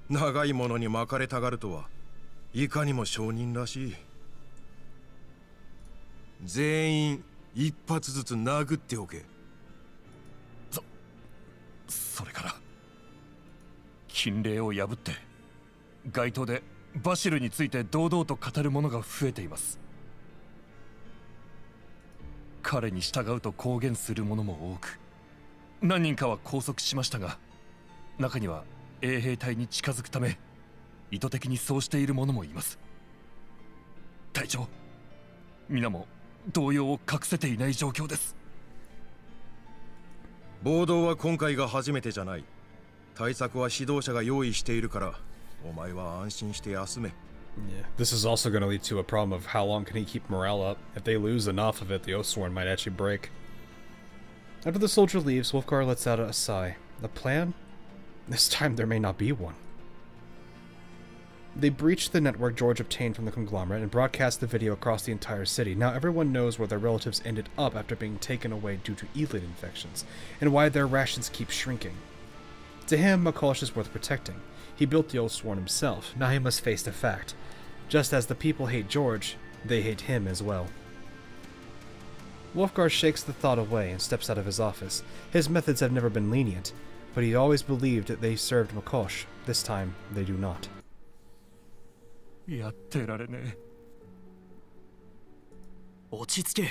長いものに巻かれたがるとはいかにも商人らしい。全員一発ずつ殴っておけ。それから禁令を破って街頭でバシルについて堂々と語る者が増えています。彼に従うと公言する者も多く、何人かは拘束しましたが、中には衛兵隊に近づくため意図的にそうしている者もいます。隊長、皆も動揺を隠せていない状況です。暴動は今回が初めてじゃない。対策は指導者が用意しているから、お前は安心して休め。Yeah. This is also going to lead to a problem of how long can he keep morale up. If they lose enough of it, the Oathsworn might actually break. After the soldier leaves, Wolfgar lets out a sigh. The plan? This time there may not be one. They breached the network George obtained from the conglomerate and broadcast the video across the entire city. Now everyone knows where their relatives ended up after being taken away due to elite infections, and why their rations keep shrinking. To him, McCulloch is worth protecting. He built the Oathsworn himself. Now he must face the fact. Just as the people hate George, they hate him as well. Wolfgar shakes the thought away and steps out of his office. His methods have never been lenient, but he always believed that they served McCulloch. This time, they do not. やってられねえ。落ち着け。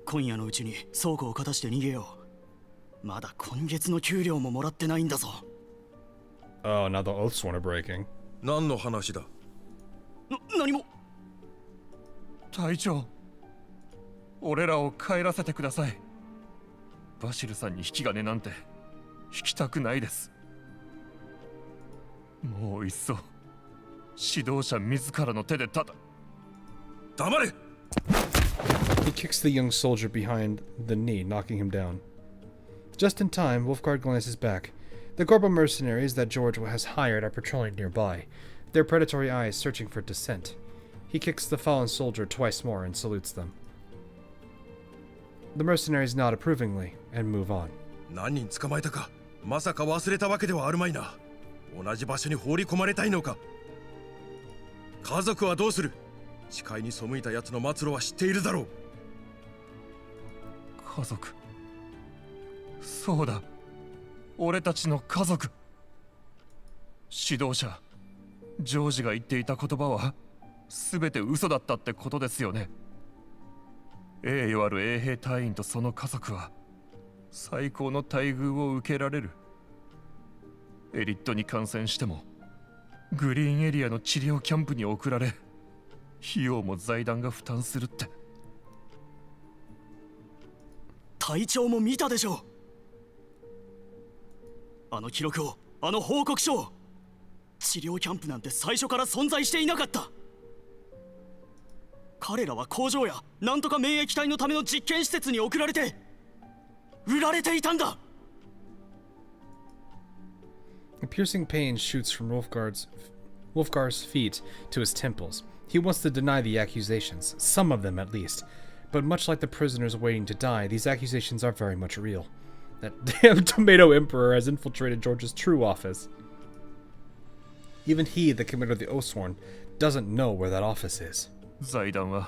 今夜のうちに倉庫を片して逃げよう。まだ今月の給料ももらってないんだぞ。Oh, now the Oathsworn are breaking. 何の話だ？何も。隊長、俺らを帰らせてください。バシルさんに引き金なんて引きたくないです。もういっそ指導者自らの手でただ。黙れ! He kicks the young soldier behind the knee, knocking him down. Just in time, Wolfguard glances back. The Corporal mercenaries that George has hired are patrolling nearby, their predatory eyes searching for dissent. He kicks the fallen soldier twice more and salutes them. The mercenaries nod approvingly and move on. 何人捕まえたか、まさか忘れたわけではあるまいな。同じ場所に放り込まれたいのか。家族はどうする？誓いに背いた奴の末路は知っているだろう。家族。そうだ。俺たちの家族。指導者、ジョージが言っていた言葉は全て嘘だったってことですよね。栄誉ある衛兵隊員とその家族は最高の待遇を受けられる。エリットに感染してもグリーンエリアの治療キャンプに送られ、費用も財団が負担するって。隊長も見たでしょ。あの記録を、あの報告書を。治療キャンプなんて最初から存在していなかった。彼らは工場やなんとか免疫体のための実験施設に送られて売られていたんだ。A piercing pain shoots from Wolfgar's feet to his temples. He wants to deny the accusations, some of them at least. But much like the prisoners waiting to die, these accusations are very much real. That damn Tomato Emperor has infiltrated George's true office. Even he, the commander of the Oathsworn, doesn't know where that office is. 財団は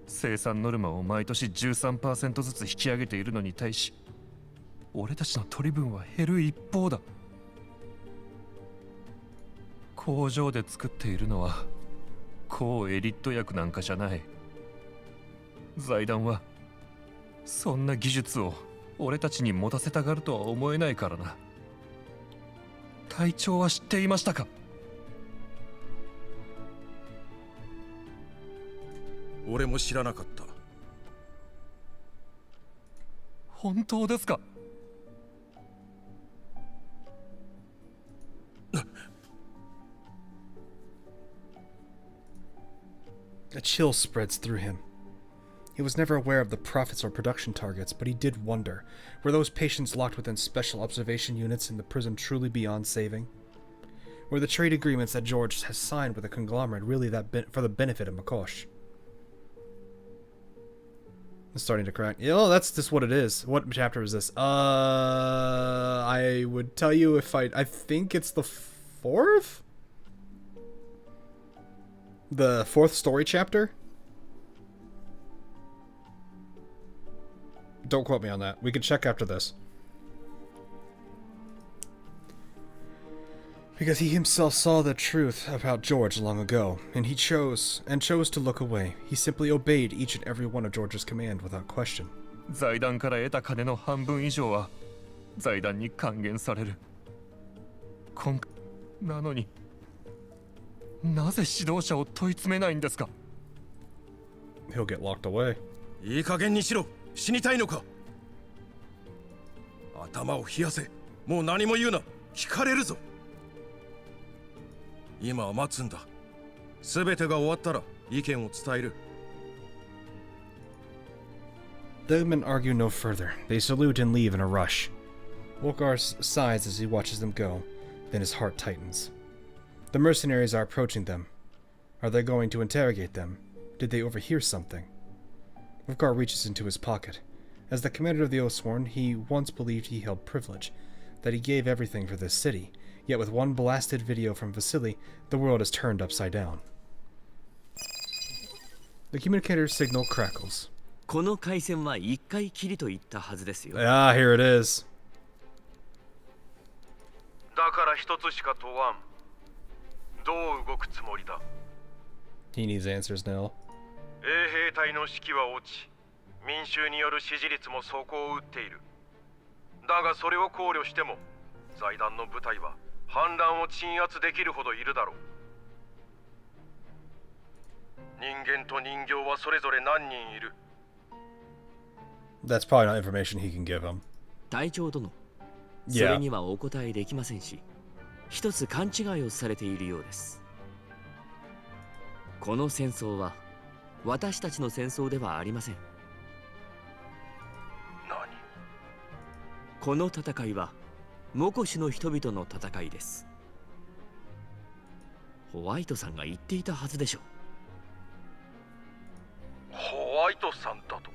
生産ノルマを毎年 13% ずつ引き上げているのに対し、俺たちの取り分は減る一方だ。工場で作っているのは高エリット薬なんかじゃない。財団はそんな技術を俺たちに持たせたがるとは思えないからな。隊長は知っていましたか？俺も知らなかった。本当ですか？A chill spreads through him. He was never aware of the profits or production targets, but he did wonder, were those patients locked within special observation units in the prison truly beyond saving? Were the trade agreements that George has signed with the conglomerate really for the benefit of McCulloch? It's starting to crack. Oh, that's just what it is. What chapter is this? I would tell you if I think it's the 4th? The 4th story chapter? Don't quote me on that. We can check after this. Because he himself saw the truth about George long ago, and he chose to look away. He simply obeyed each and every one of George's command without question. 財団から得た金の半分以上は財団に還元される。なのになぜ指導者を問い詰めないんですか？ He'll get locked away. いい加減にしろ。死にたいのか？頭を冷やせ。もう何も言うな。聞かれるぞ。今は待つんだ。すべてが終わったら意見を伝える。The men argue no further. They salute and leave in a rush. Wolfgar sighs as he watches them go, then his heart tightens. The mercenaries are approaching them. Are they going to interrogate them? Did they overhear something? Rivgar reaches into his pocket. As the commander of the Oathsworn, he once believed he held privilege, that he gave everything for this city, yet with one blasted video from Vasily, the world is turned upside down. The communicator's signal crackles. この回線は一回きりと言ったはずですよ。Ah, here it is. だから一つしか問わん。どう動くつもりだ？ He needs answers now. 衛兵隊の士気は落ち、民衆による支持率も底を打っている。だがそれを考慮しても、財団の部隊は反乱を鎮圧できるほどいるだろう。人間と人形はそれぞれ何人いる？ That's probably not information he can give him. 隊長殿、そ Yeah. れにはお答えできませんし、一つ勘違いをされているようです。この戦争は私たちの戦争ではありません。この戦いはモコシの人々の戦いです。ホワイトさんが言っていたはずでしょう。ホワイトさんだと？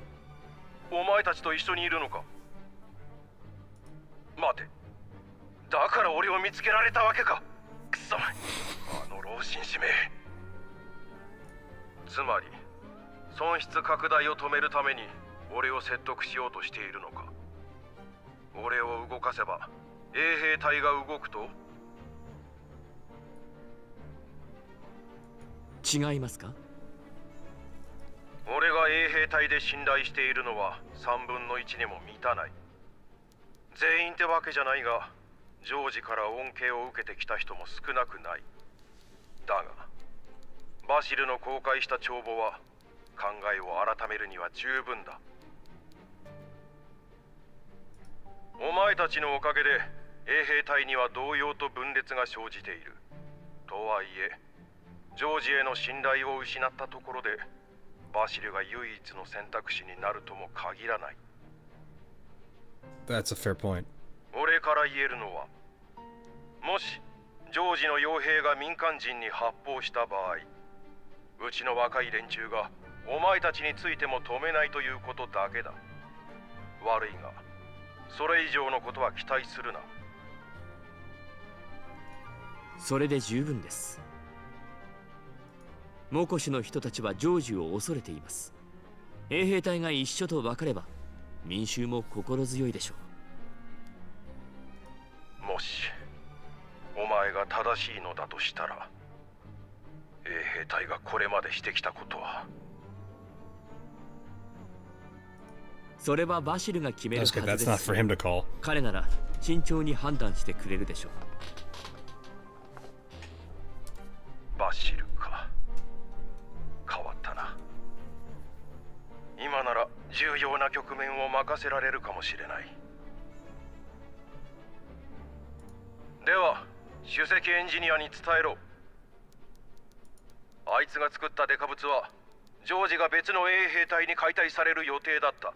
お前たちと一緒にいるのか？待て。だから俺を見つけられたわけか。くそ。あの老人使命。つまり、損失拡大を止めるために俺を説得しようとしているのか。俺を動かせば衛兵隊が動くと？違いますか？俺が衛兵隊で信頼しているのは3分の1にも満たない。全員ってわけじゃないが、ジョージから恩恵を受けてきた人も少なくない。だが、バシルの公開した帳簿は考えを改めるには十分だ。お前たちのおかげで衛兵隊には動揺と分裂が生じている。とはいえ、ジョージへの信頼を失ったところで、バシルが唯一の選択肢になるとも限らない。That's a fair point. 俺から言えるのは、もしジョージの傭兵が民間人に発砲した場合、うちの若い連中がお前たちについても止めないということだけだ。悪いが、それ以上のことは期待するな。それで十分です。モコシの人たちはジョージを恐れています。衛兵隊が一緒と分かれば民衆も心強いでしょう。もしお前が正しいのだとしたら、衛兵隊がこれまでしてきたことは。それはバシルが決めるはずです。That's not for him to call. 彼なら慎重に判断してくれるでしょう。バシルか。変わったな。今なら重要な局面を任せられるかもしれない。では、首席エンジニアに伝えろ。あいつが作ったデカブツは、ジョージが別の衛兵隊に解体される予定だった。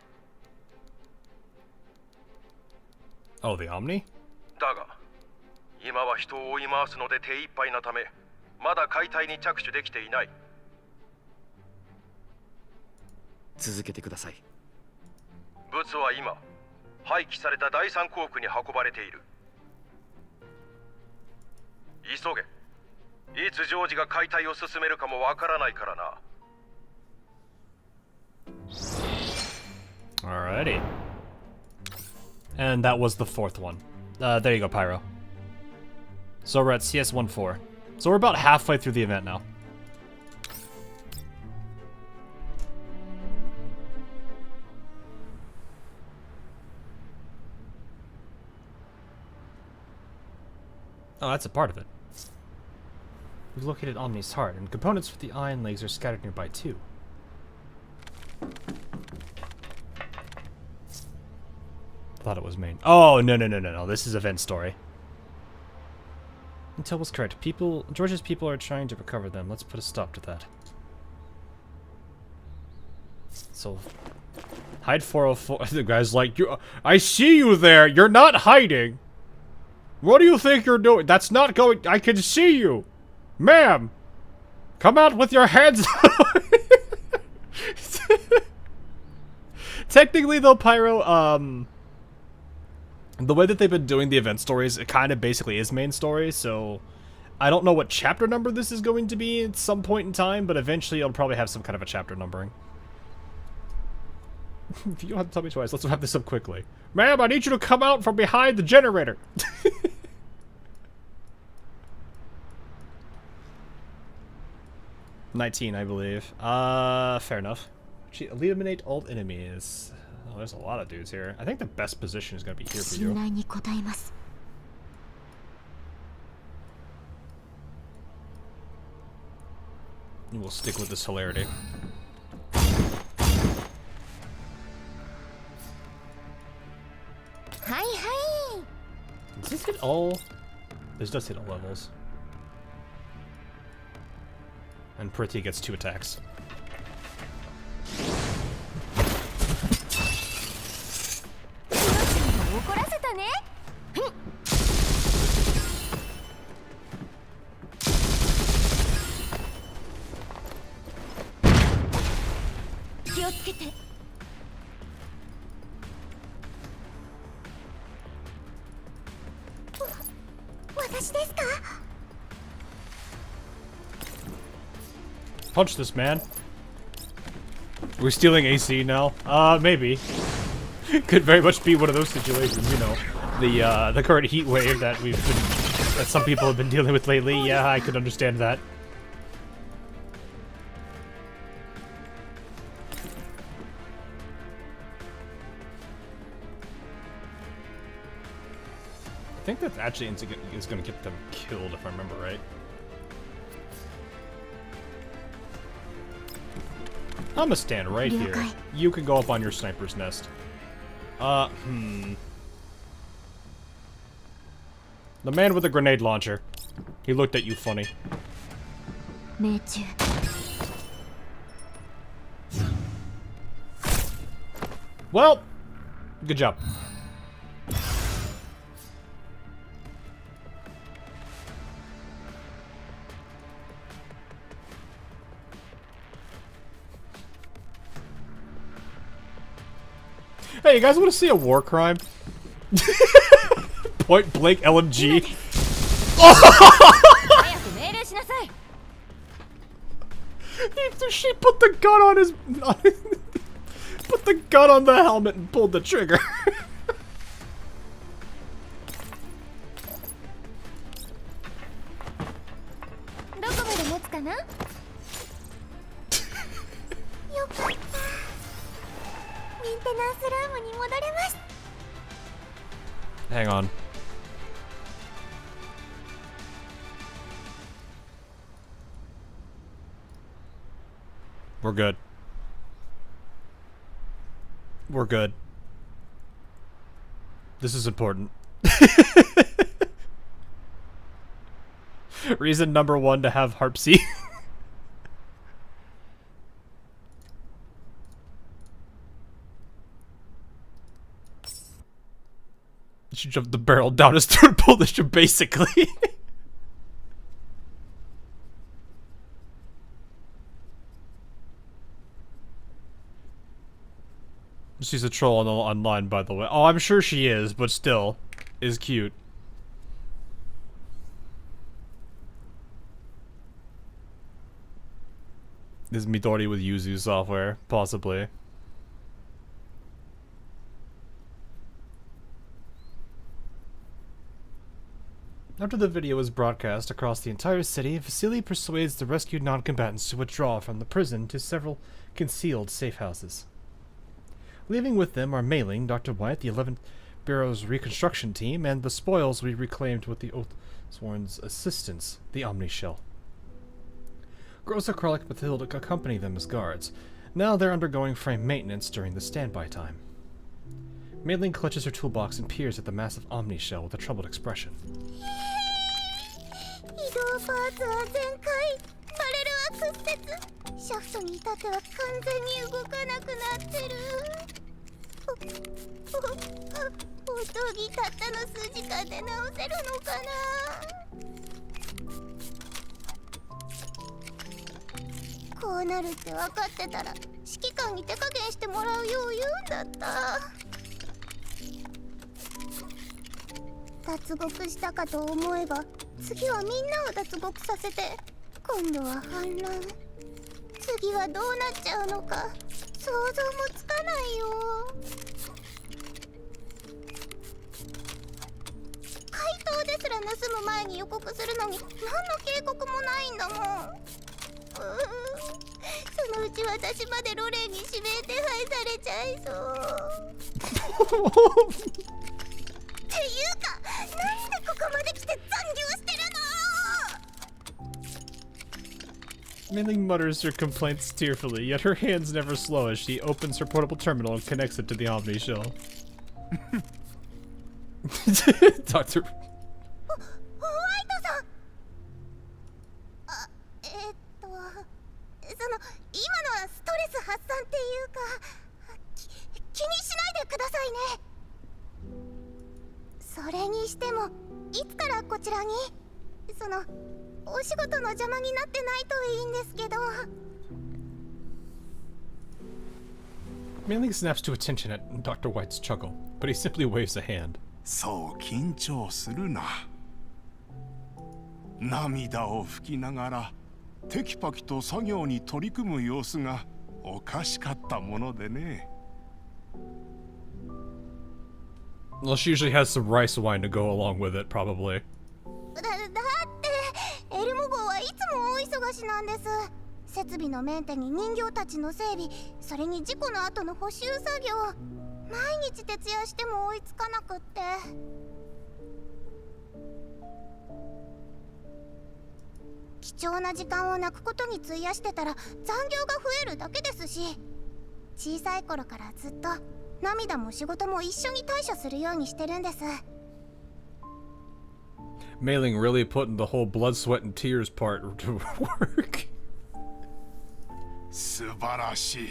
Oh, the Omni? だが、今は人を追い回すので手一杯なため、まだ解体に着手できていない。続けてください。ブツは今、廃棄された第三航空に運ばれている。急げ。いつジョージが解体を進めるかもわからないからな。Alrighty. And that was the fourth one. There you go, Pyro. So we're at CS14. So we're about halfway through the event now. Oh, that's a part of it. We've located Omni's heart, and components for the eye and legs are scattered nearby too. Thought it was main. Oh, no. This is event story. Intel was correct. George's people are trying to recover them. Let's put a stop to that. So, hide 404. The guy's like, I see you there. You're not hiding. What do you think you're doing? That's not going. I can see you. Ma'am! Come out with your hands. Technically though, Pyro, the way that they've been doing the event stories, it kind of basically is main story, so I don't know what chapter number this is going to be at some point in time, but eventually it'll probably have some kind of a chapter numbering. If you don't have to tell me twice, let's wrap this up quickly. Ma'am, I need you to come out from behind the generator. 19, I believe. Fair enough. Eliminate all enemies. Oh, there's a lot of dudes here. I think the best position is going to be here for you. And we'll stick with this hilarity. Does this hit all? This does hit all levels. And Pretty gets 2 attacks. Punch this man. We're stealing AC now? Maybe. Could very much be one of those situations, you know. The current heat wave that that some people have been dealing with lately. Yeah, I could understand that. I think that actually is going to get them killed, if I remember right. I'm gonna stand right here. You can go up on your sniper's nest. The man with the grenade launcher. He looked at you funny. Well, good job. Hey, you guys want to see a war crime? Point blank LMG. She put the gun on his... put the gun on the helmet and pulled the trigger. Hang on. We're good. We're good. This is important. Reason number 1 to have Harpsy. She jumped the barrel down his throat and pulled the shit, basically. She's a troll online, by the way. Oh, I'm sure she is, but still, is cute. Is Midori with Yuzu software? Possibly. After the video is broadcast across the entire city, Vasily persuades the rescued non-combatants to withdraw from the prison to several concealed safe houses. Leaving with them are Mei-Ling, Dr. White, the 11th Bureau's reconstruction team, and the spoils we reclaimed with the Oathsworn's assistance, the Omni Shell. Grossa, Kralik, and Mathilda accompany them as guards. Now they're undergoing frame maintenance during the standby time. Mei-Ling clutches her toolbox and peers at the massive Omni Shell with a troubled expression. こうなるって分かってたら指揮官に手加減してもらうよう言うんだった。脱獄したかと思えば次はみんなを脱獄させて今度は反乱。次はどうなっちゃうのか想像もつかないよ。怪盗ですら盗む前に予告するのに何の警告もないんだもん。そのうち私までロレンに指名手配されちゃいそう。っていうかなんでここまで来て残業してるの。Mailing mutters her complaints tearfully, yet her hands never slow as she opens her portable terminal and connects it to the Omni shell. Doctor. ホワイトさん。その今のはストレス発散っていうか気にしないでくださいね。それにしてもいつからこちらにお仕事の邪魔になってないといいんですけど。Mailing snaps to attention at Dr. White's chuckle, but he simply waves a hand. そう緊張するな。涙を拭きながらテキパキと作業に取り組む様子がおかしかったものでね。Well, she usually has some rice wine to go along with it, probably. だってエルモ号はいつも大忙しなんです。設備のメンテに人形たちの整備、それに事故の後の補修作業、毎日徹夜しても追いつかなくって。貴重な時間を泣くことに費やしてたら残業が増えるだけですし、小さい頃からずっと涙も仕事も一緒に対処するようにしてるんです。Mailing really putting the whole blood, sweat, and tears part to work. 素晴らしい。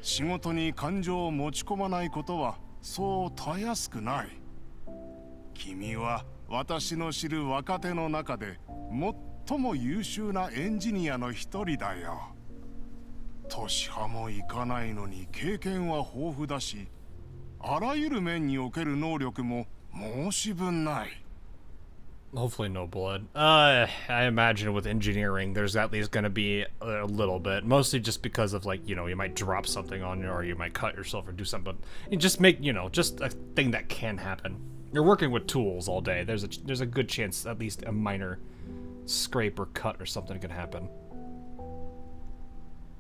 仕事に感情を持ち込まないことはそうたやすくない。君は私の知る若手の中で最も優秀なエンジニアの一人だよ。年派もいかないのに経験は豊富だし、あらゆる面における能力も申し分ない。Hopefully no blood. I imagine with engineering, there's at least gonna be a little bit. Mostly just because of, like, you might drop something on you, or you might cut yourself or do something. You just make, just a thing that can happen. You're working with tools all day. There's a good chance at least a minor scrape or cut or something could happen.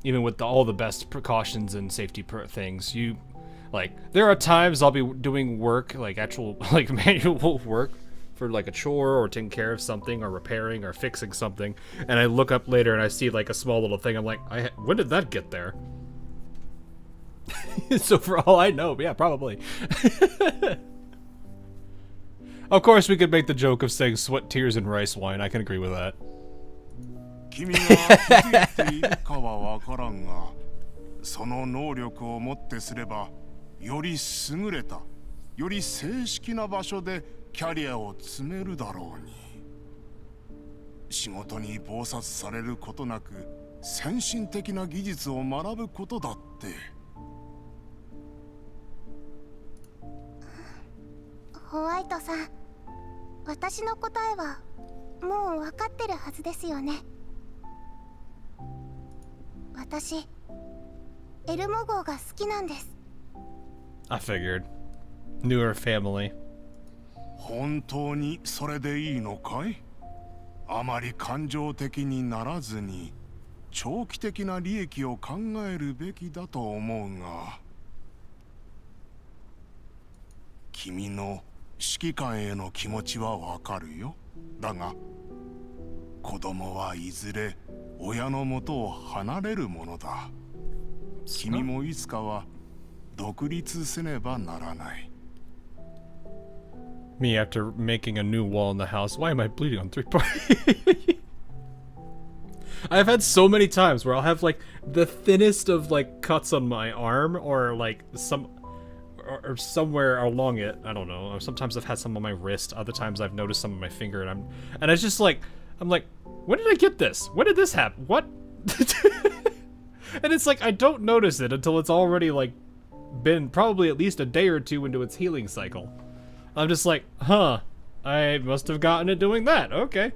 Even with all the best precautions and safety things, there are times I'll be doing work, like actual, manual work, for like a chore or taking care of something or repairing or fixing something, and I look up later and I see like a small little thing. I'm like, when did that get there? So for all I know, yeah, probably. Of course, we could make the joke of saying sweat, tears, and rice wine. I can agree with that. 君が気づいているかはわからんが、その能力をもってすれば、より優れた、より正式な場所でキャリアを積めるだろうに。仕事に忙殺されることなく先進的な技術を学ぶことだって。ホワイトさん、私の答えはもう分かってるはずですよね。私エルモ号が好きなんです。 I figured. Knew her family. 本当にそれでいいのかい？あまり感情的にならずに長期的な利益を考えるべきだと思うが、君の指揮官への気持ちはわかるよ。だが子供はいずれ親の元を離れるものだ。君もいつかは独立せねばならない。Me after making a new wall in the house. Why am I bleeding on 3 parts? I've had so many times where I'll have like the thinnest of like cuts on my arm or like or somewhere along it. I don't know. Sometimes I've had some on my wrist. Other times I've noticed some on my finger, and it's just like I'm like, when did I get this? When did this happen? What? And it's like, I don't notice it until it's already, like, been probably at least a day or two into its healing cycle. I'm just like, huh, I must have gotten it doing that, okay.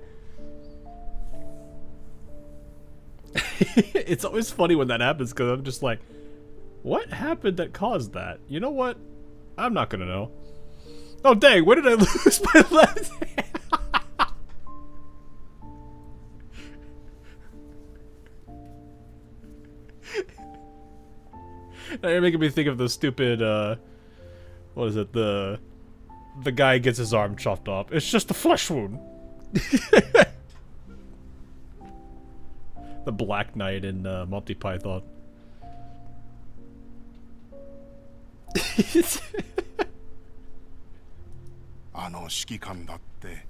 It's always funny when that happens, because I'm just like, what happened that caused that? You know what? I'm not gonna know. Oh dang, where did I lose my left hand? Now you're making me think of the stupid, what is it, the guy gets his arm chopped off. It's just a flesh wound. The Black Knight in Monty Python. あの指揮官だって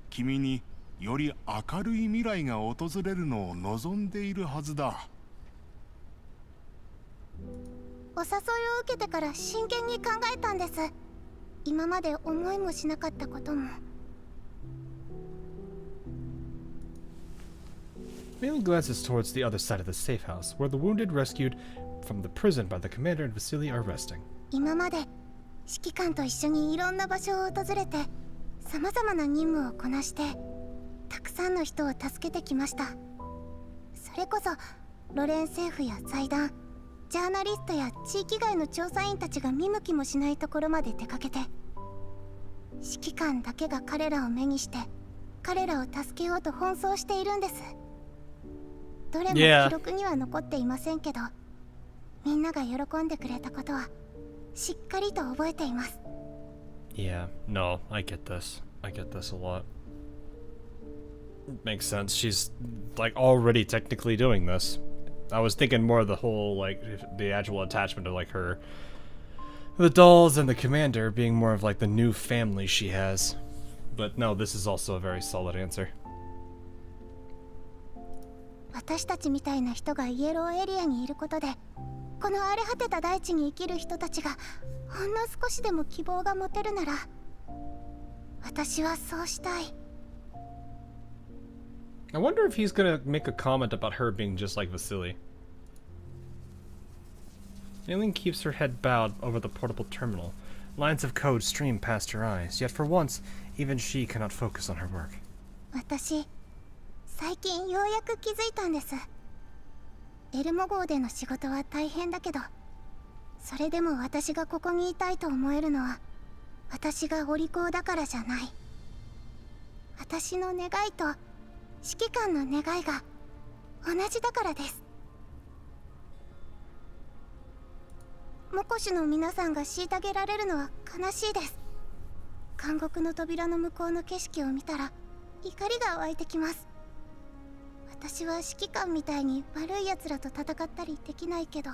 君により明るい未来が訪れるのを望んでいるはずだ。お誘いを受けてから真剣に考えたんです。今まで思いもしなかったことも。Malin glances towards the other side of the safe house, where the wounded rescued from the prison by the commander and Vasily are resting. 今まで指揮官と一緒にいろんな場所を訪れて、さまざまな任務をこなして、たくさんの人を助けてきました。それこそロレン政府や財団、ジャーナリストや地域外の調査員たちが見向きもしないところまで出かけて、指揮官だけが彼らを目にして彼らを助けようと奔走しているんです。どれも記録には残っていませんけど、みんなが喜んでくれたことはしっかりと覚えています。 Yeah, no, I get this. I get this a lot. Makes sense. She's like already technically doing this. I was thinking more of the whole, like, the actual attachment of, like, her... the dolls and the commander being more of, like, the new family she has. But no, this is also a very solid answer. 私たちみたいな人がイエローエリアにいることで、この荒れ果てた大地に生きる人たちがほんの少しでも希望が持てるなら、私はそうしたい。 I wonder if he's gonna make a comment about her being just like Vasily. Malin keeps her head bowed over the portable terminal. Lines of code stream past her eyes, yet for once, even she cannot focus on her work. 私、最近ようやく気づいたんです。エルモ号での仕事は大変だけど、それでも私がここにいたいと思えるのは、私がお利口だからじゃない。私の願いと指揮官の願いが同じだからです。モコシュの皆さんが虐げられるのは悲しいです。監獄の扉の向こうの景色を見たら怒りが湧いてきます。私は指揮官みたいに悪い奴らと戦ったりできないけど、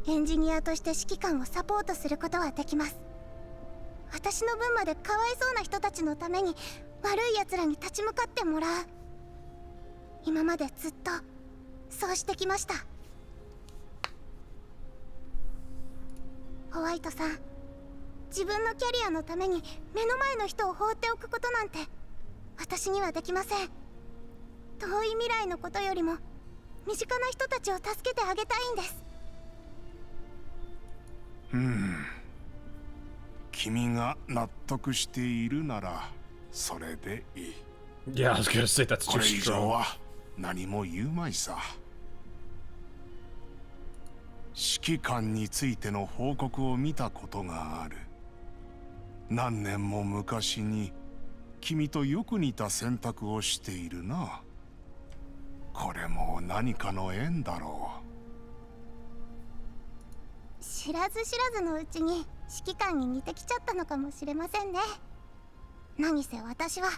エンジニアとして指揮官をサポートすることはできます。私の分までかわいそうな人たちのために悪い奴らに立ち向かってもらう。今までずっとそうしてきました。ホワイトさん、自分のキャリアのために目の前の人を放っておくことなんて私にはできません。遠い未来のことよりも身近な人たちを助けてあげたいんです。君が納得しているならそれでいい。 Yeah, I was gonna say that's こ too れ以上 strong. は何も言うまいさ。指揮官についての報告を見たことがある。何年も昔に君とよく似た選択をしているな。これも何かの縁だろう。知らず知らずのうちに指揮官に似てきちゃったのかもしれませんね。何せ私は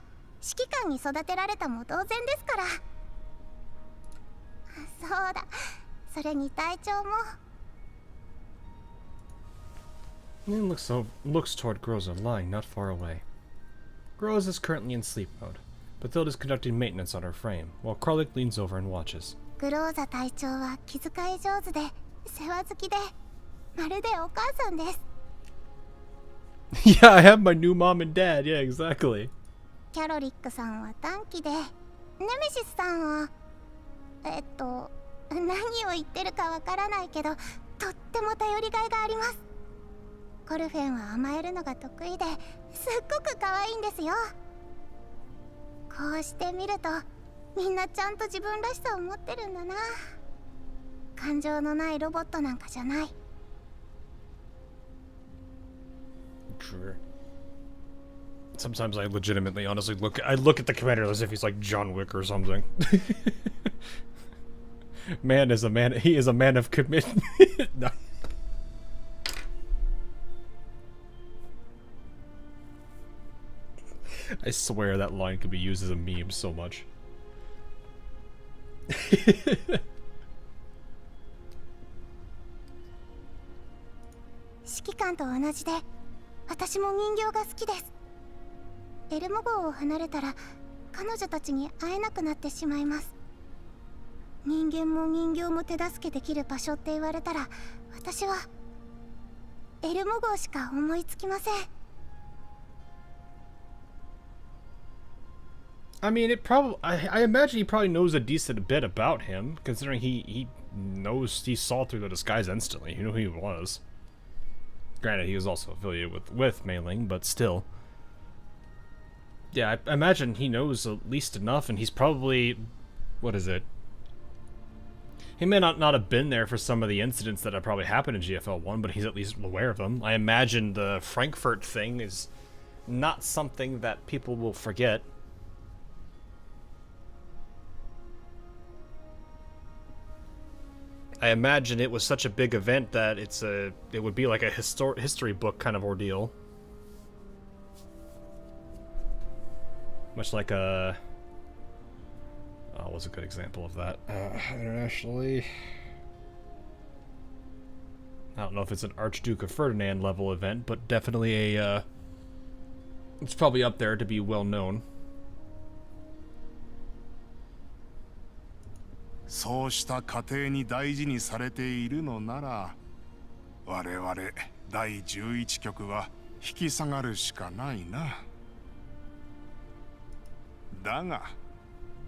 指揮官に育てられたも同然ですから。そうだ、それに隊長も。Malin looks toward Groza, lying not far away. Groza is currently in sleep mode. Bathilda is conducting maintenance on her frame, while Kralik leans over and watches. グローザ隊長は気遣い上手で世話好きで、まるでお母さんです。Yeah, I have my new mom and dad. Yeah, exactly. キャロリックさんは短気で、ネメシスさんは何を言ってるかわからないけど、とっても頼りがいがあります。コルフェンは甘えるのが得意ですっごく可愛いんですよ。こうして見るとみんなちゃんと自分らしさを持ってるんだな。感情のないロボットなんかじゃない。 True. Sometimes I legitimately, honestly I look at the commander as if he's like John Wick or something. Man is a man. He is a man of commitment. No. I swear that line could be used as a meme so much. 指揮官と同じで私も人形が好きです。エルモ号を離れたら彼女たちに会えなくなってしまいます。人間も人形も手助けできる場所って言われたら私はエルモ号しか思いつきません。 I mean, it probably. I imagine he probably knows a decent bit about him, considering he knows he saw through the disguise instantly. He knew who he was. Granted, he was also affiliated with Mei Ling, but still. Yeah, I imagine he knows at least enough, and he's probably, what is it? He may not have been there for some of the incidents that have probably happened in GFL 1, but he's at least aware of them. I imagine the Frankfurt thing is not something that people will forget. I imagine it was such a big event that it would be like a history book kind of ordeal. Much like a... what's a good example of that? Internationally... I don't know if it's an Archduke of Ferdinand level event, but definitely a, it's probably up there to be well known. そうした過程に大事にされているのなら、我々第11局は引き下がるしかないな。だが、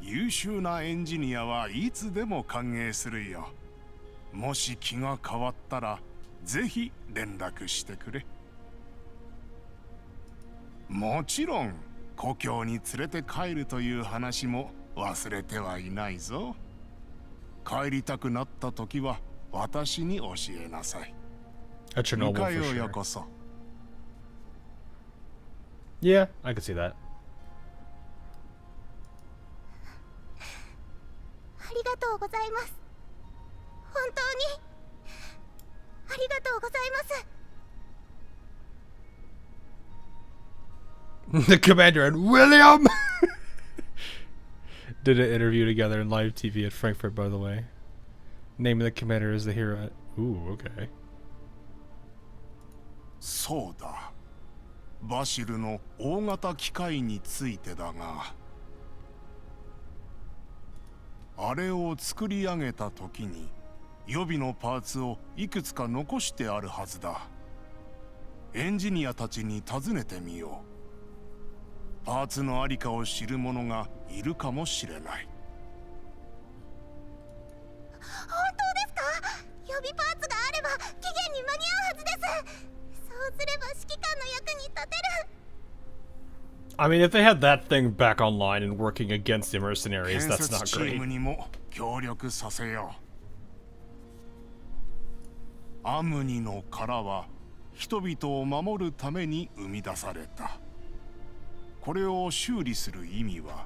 優秀なエンジニアはいつでも歓迎するよ。もし気が変わったら、ぜひ連絡してくれ。もちろん、故郷に連れて帰るという話も忘れてはいないぞ。帰りたくなった時は私に教えなさい。Chernobyl for よ sure. こそ。Yeah, I could see that. ありがとうございます。本当にありがとうございます。 The commander and William did an interview together in live TV at Frankfurt, by the way. Naming the commander as the hero. Ooh, okay. そうだ。バシルの大型機械についてだが、あれを作り上げた時に予備のパーツをいくつか残してあるはずだ。エンジニアたちに尋ねてみよう。パーツのありかを知る者がいるかもしれない。本当ですか？予備パーツがあれば期限に間に合うはずです。そうすれば指揮官の役に立てる。 I mean, if they had that thing back online and working against the mercenaries, that's not 建設チーム great. にも協力させよう。アムニの殻は人々を守るために生み出された。これを修理する意味は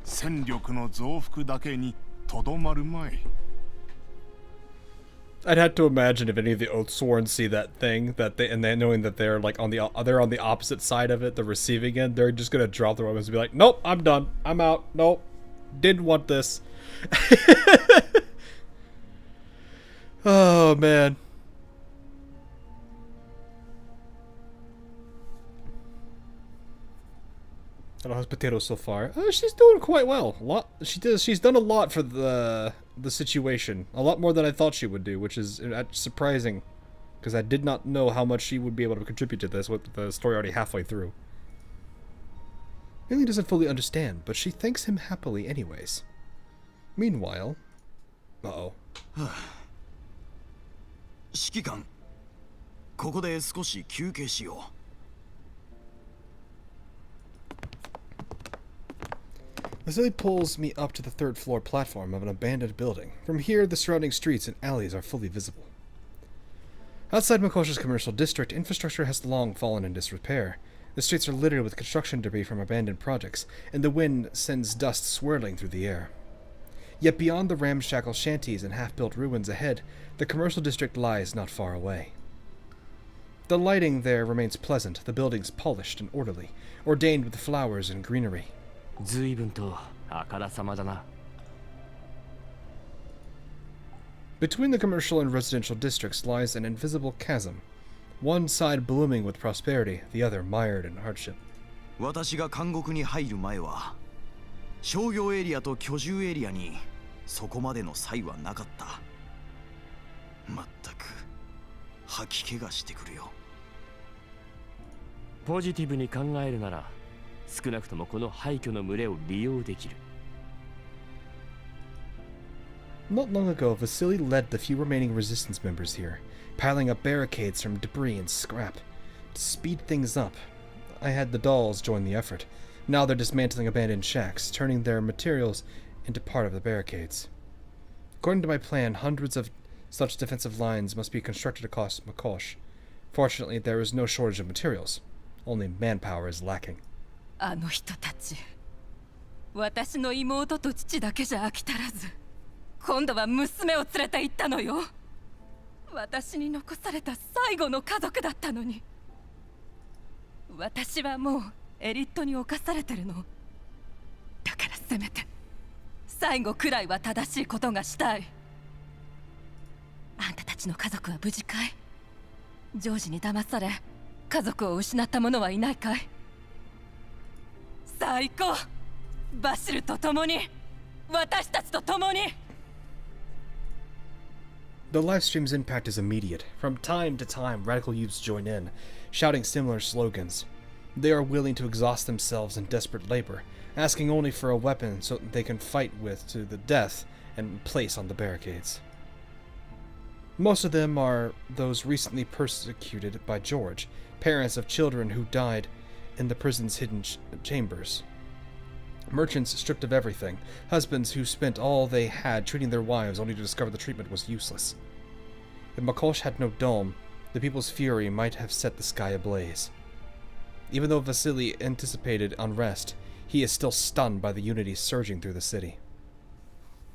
戦力の増幅だけにとどまるまい。 I'd have to imagine if any of the Oathsworn see that thing, and then knowing that they're like they're on the opposite side of it, the receiving end, they're just gonna drop their weapons and be like, "Nope, I'm done. I'm out. Nope, didn't want this." Oh man. Hello, how's Potato so far? She's doing quite well. She's done a lot for the situation. A lot more than I thought she would do, which is surprising, because I did not know how much she would be able to contribute to this with the story already halfway through. Millie doesn't fully understand, but she thanks him happily anyways. Meanwhile, Uh-oh. 指揮官、ここで少し休憩しよう。Vasily pulls me up to the third floor platform of an abandoned building. From here, the surrounding streets and alleys are fully visible. Outside Mikosha's commercial district, infrastructure has long fallen in disrepair. The streets are littered with construction debris from abandoned projects, and the wind sends dust swirling through the air. Yet beyond the ramshackle shanties and half-built ruins ahead, the commercial district lies not far away. The lighting there remains pleasant, the buildings polished and orderly, ordained with flowers and greenery. 随分とあからさまだな。Between the commercial and residential districts lies an invisible chasm, one side blooming with prosperity, the other mired in hardship. 私が監獄に入る前は、商業エリアと居住エリアにそこまでの差異はなかった。まったく吐き気がしてくるよ。ポジティブに考えるなら、少なくともこの廃墟の群れを利用できる。Not long ago, Vasily led the few remaining resistance members here, piling up barricades from debris and scrap. To speed things up, I had the dolls join the effort. Now they're dismantling abandoned shacks, turning their materials into part of the barricades. According to my plan, hundreds of such defensive lines must be constructed across Mikosh. Fortunately, there is no shortage of materials. Only manpower is lacking. あの人たち、私の妹と父だけじゃ飽き足らず、今度は娘を連れて行ったのよ。私に残された最後の家族だったのに。私はもうエリットに侵されてるの。だからせめて最後くらいは正しいことがしたい。あんたたちの家族は無事かい？ジョージに騙され家族を失った者はいないかい？最高！バシルと共に、私たちと共に。 The livestream's impact is immediate. From time to time, radical youths join in, shouting similar slogans. They are willing to exhaust themselves in desperate labor, asking only for a weapon so that they can fight with to the death and place on the barricades. Most of them are those recently persecuted by George, parents of children who died in the prison's hidden chambers. Merchants stripped of everything, husbands who spent all they had treating their wives only to discover the treatment was useless. If Mikosh had no dome, the people's fury might have set the sky ablaze. Even though Vasily anticipated unrest, he is still stunned by the unity surging through the city.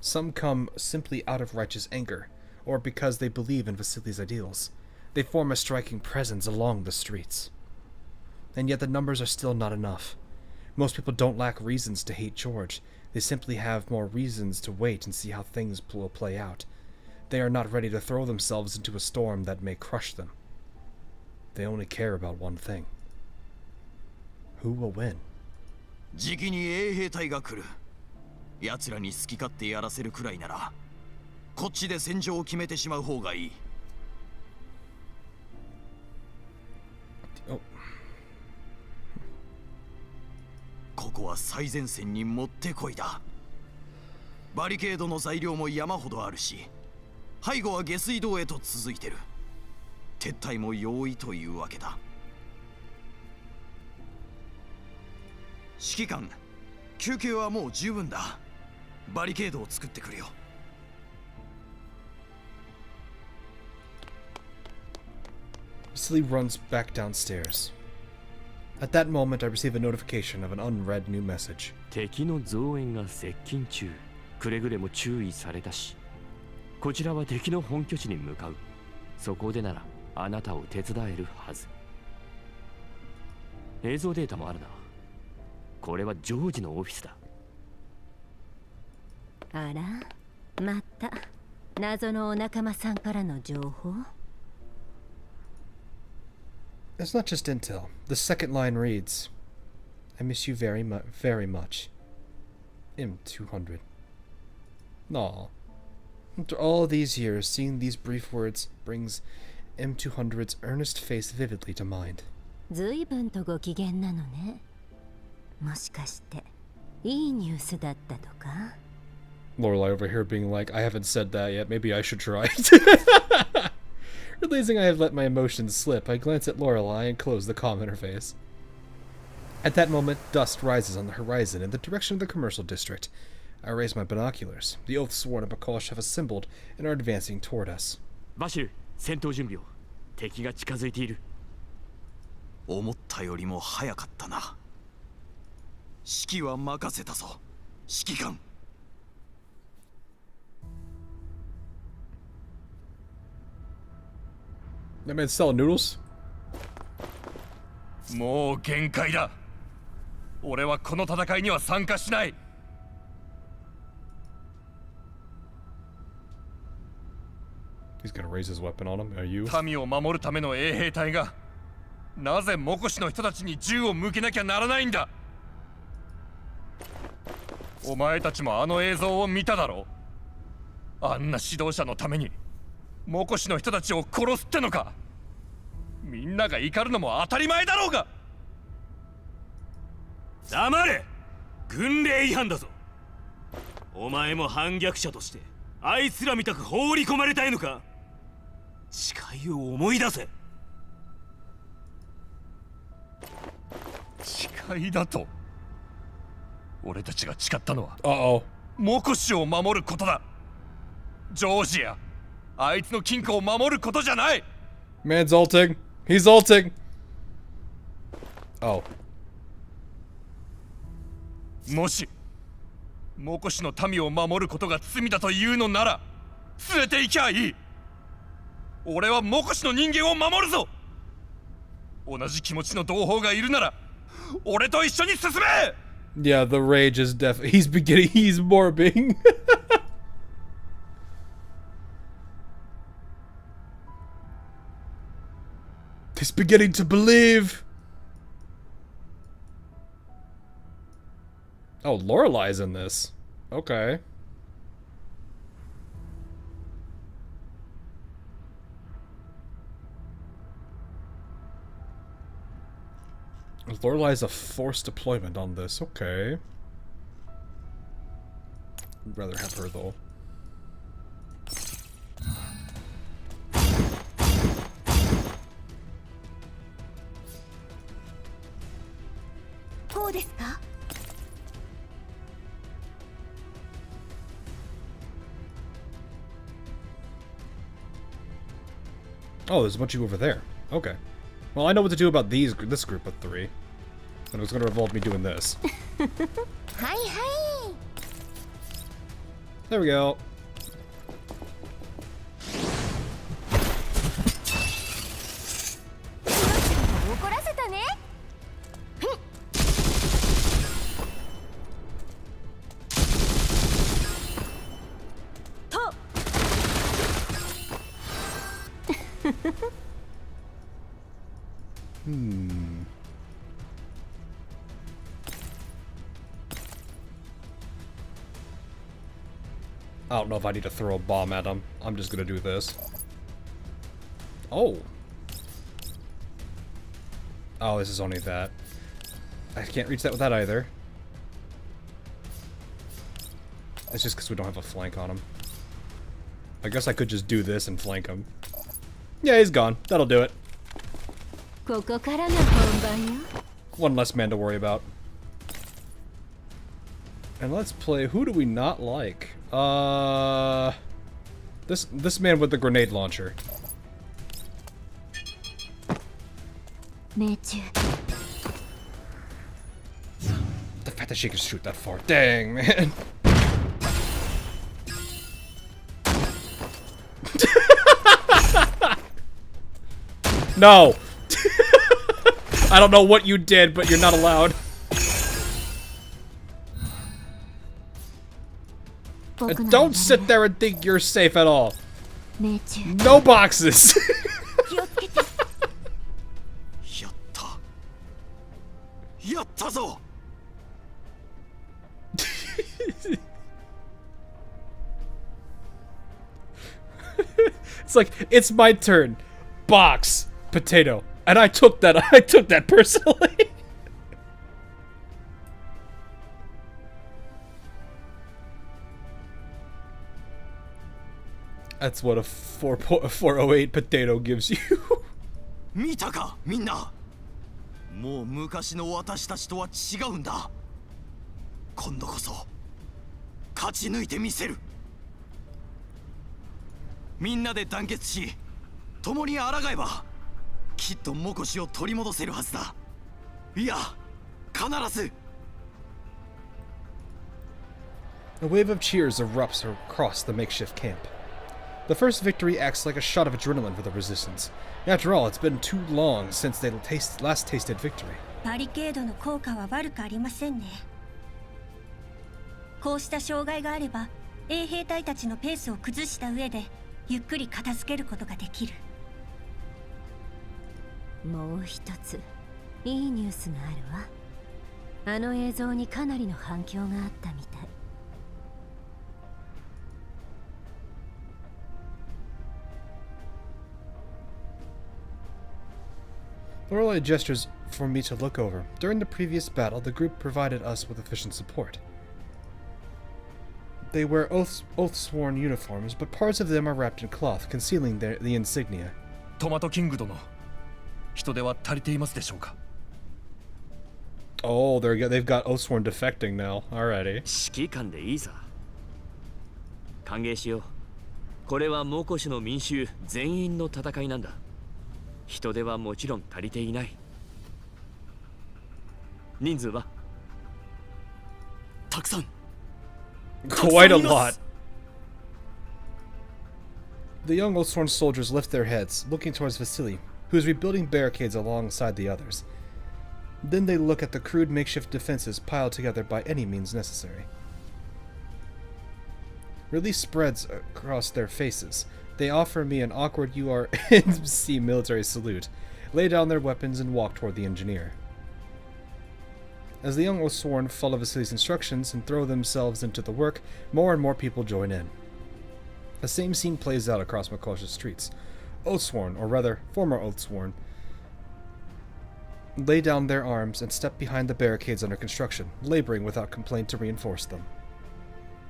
Some come simply out of righteous anger, or because they believe in Vasily's ideals. They form a striking presence along the streets. And yet the numbers are still not enough. Most people don't lack reasons to hate George. They simply have more reasons to wait and see how things will play out. They are not ready to throw themselves into a storm that may crush them. They only care about one thing. Who will win? じきに衛兵隊が来る。奴らに好き勝手やらせるくらいなら、こっちで戦場を決めてしまう方がいい。ここは最前線にもってこいだ。バリケードの材料も山ほどあるし、背後は下水道へと続いてる。撤退も容易というわけだ。指揮官、休憩はもう十分だ。バリケードを作ってくれよ。Vasily runs back downstairs. At that moment, I receive a notification of an unread new message. 敵の増援が接近中。くれぐれも注意されたし。こちらは敵の本拠地に向かう。そこでならあなたを手伝えるはず。映像データもあるな。これはジョージのオフィスだ。あら、また謎のお仲間さんからの情報。It's not just intel. The second line reads, I miss you very much. M200. Aw. After all these years, seeing these brief words brings M200's earnest face vividly to mind. ずいぶんとご機嫌なのね。もしかして、いいニュースだったとか？ Lorelai over here being like, I haven't said that yet, maybe I should try. Realizing I have let my emotions slip, I glance at Lorelai and close the comm interface. At that moment, dust rises on the horizon in the direction of the commercial district. I raise my binoculars. The oath-sworn Abakosh have assembled and are advancing toward us. バシル、戦闘準備を。敵が近づいている。思ったよりも早かったな。指揮は任せたぞ、指揮官。That man selling noodles? もう限界だ。俺はこの戦いには参加しない。He's gonna raise his weapon on him. Are you? 民を守るための衛兵隊がなぜモコシの人たちに銃を向けなきゃならないんだ。お前たちもあの映像を見ただろう。あんな指導者のためにモコシの人たちを殺すってのか。みんなが怒るのも当たり前だろうが。黙れ。軍令違反だぞ。お前も反逆者としてあいつらみたく放り込まれたいのか。誓いを思い出せ。誓いだと。俺たちが誓ったのはモコシを守ることだ。ジョージア、あいつの金庫を守ることじゃない。 Man's ulting. He's ulting. Oh. もしモコシの民を守ることが罪だというのなら連れて行きゃいい。俺はモコシの人間を守るぞ。同じ気持ちの同胞がいるなら俺と一緒に進め。 Yeah, the rage is he's morbing. He's beginning to believe. Oh, Lorelai's in this. Okay. Lorelai's a forced deployment on this. Okay. I'd rather have her though. Oh, there's a bunch of you over there. Okay. Well, I know what to do about this group of 3. And it was going to involve me doing this. There we go. I don't know if I need to throw a bomb at him. I'm just gonna do this. Oh. Oh, this is only that. I can't reach that with that either. It's just because we don't have a flank on him. I guess I could just do this and flank him. Yeah, he's gone. That'll do it. One less man to worry about. And let's play. Who do we not like? This man with the grenade launcher. The fact that she can shoot that far. Dang, man. No. I don't know what you did, but you're not allowed. And don't sit there and think you're safe at all. No boxes. It's like, it's my turn. Box. Potato. And I took that personally. That's what a 408 potato gives you. 見たかみんな。もう昔の私たちとは違うんだ。今度こそ勝ち抜いてみせる。みんなで団結し共に抗えばきっとモコシを取り戻せるはずだ。いや必ず。 A wave of cheers erupts across the makeshift camp. The first victory acts like a shot of adrenaline for the resistance. After all, it's been too long since they last tasted victory. バリケードの効果は悪くありませんね。こうした障害があれば衛兵隊たちのペースを崩した上でゆっくり片付けることができる。もう一ついいニュースがあるわ。あの映像にかなりの反響があったみたい。Lorelei gestures for me to look over. During the previous battle, the group provided us with efficient support. They wear oath-sworn uniforms, but parts of them are wrapped in cloth, concealing the insignia. トマトキング殿、人手は足りていますでしょうか。 Oh, they've got oath-sworn defecting now. Alrighty. 指揮官でいいさ。歓迎しよう。これはモコシの民衆全員の戦いなんだ。人手はもちろん足りていない。人数はたくさん。 Quite a lot. The young oath-sworn soldiers lift their heads, looking towards Vasily, who is rebuilding barricades alongside the others. Then they look at the crude makeshift defenses piled together by any means necessary. Relief spreads across their faces. They offer me an awkward URMC military salute, lay down their weapons, and walk toward the engineer. As the young Oathsworn follow Vasily's instructions and throw themselves into the work, more and more people join in. The same scene plays out across Makosha's streets. Oathsworn, or rather, former Oathsworn, lay down their arms and step behind the barricades under construction, laboring without complaint to reinforce them.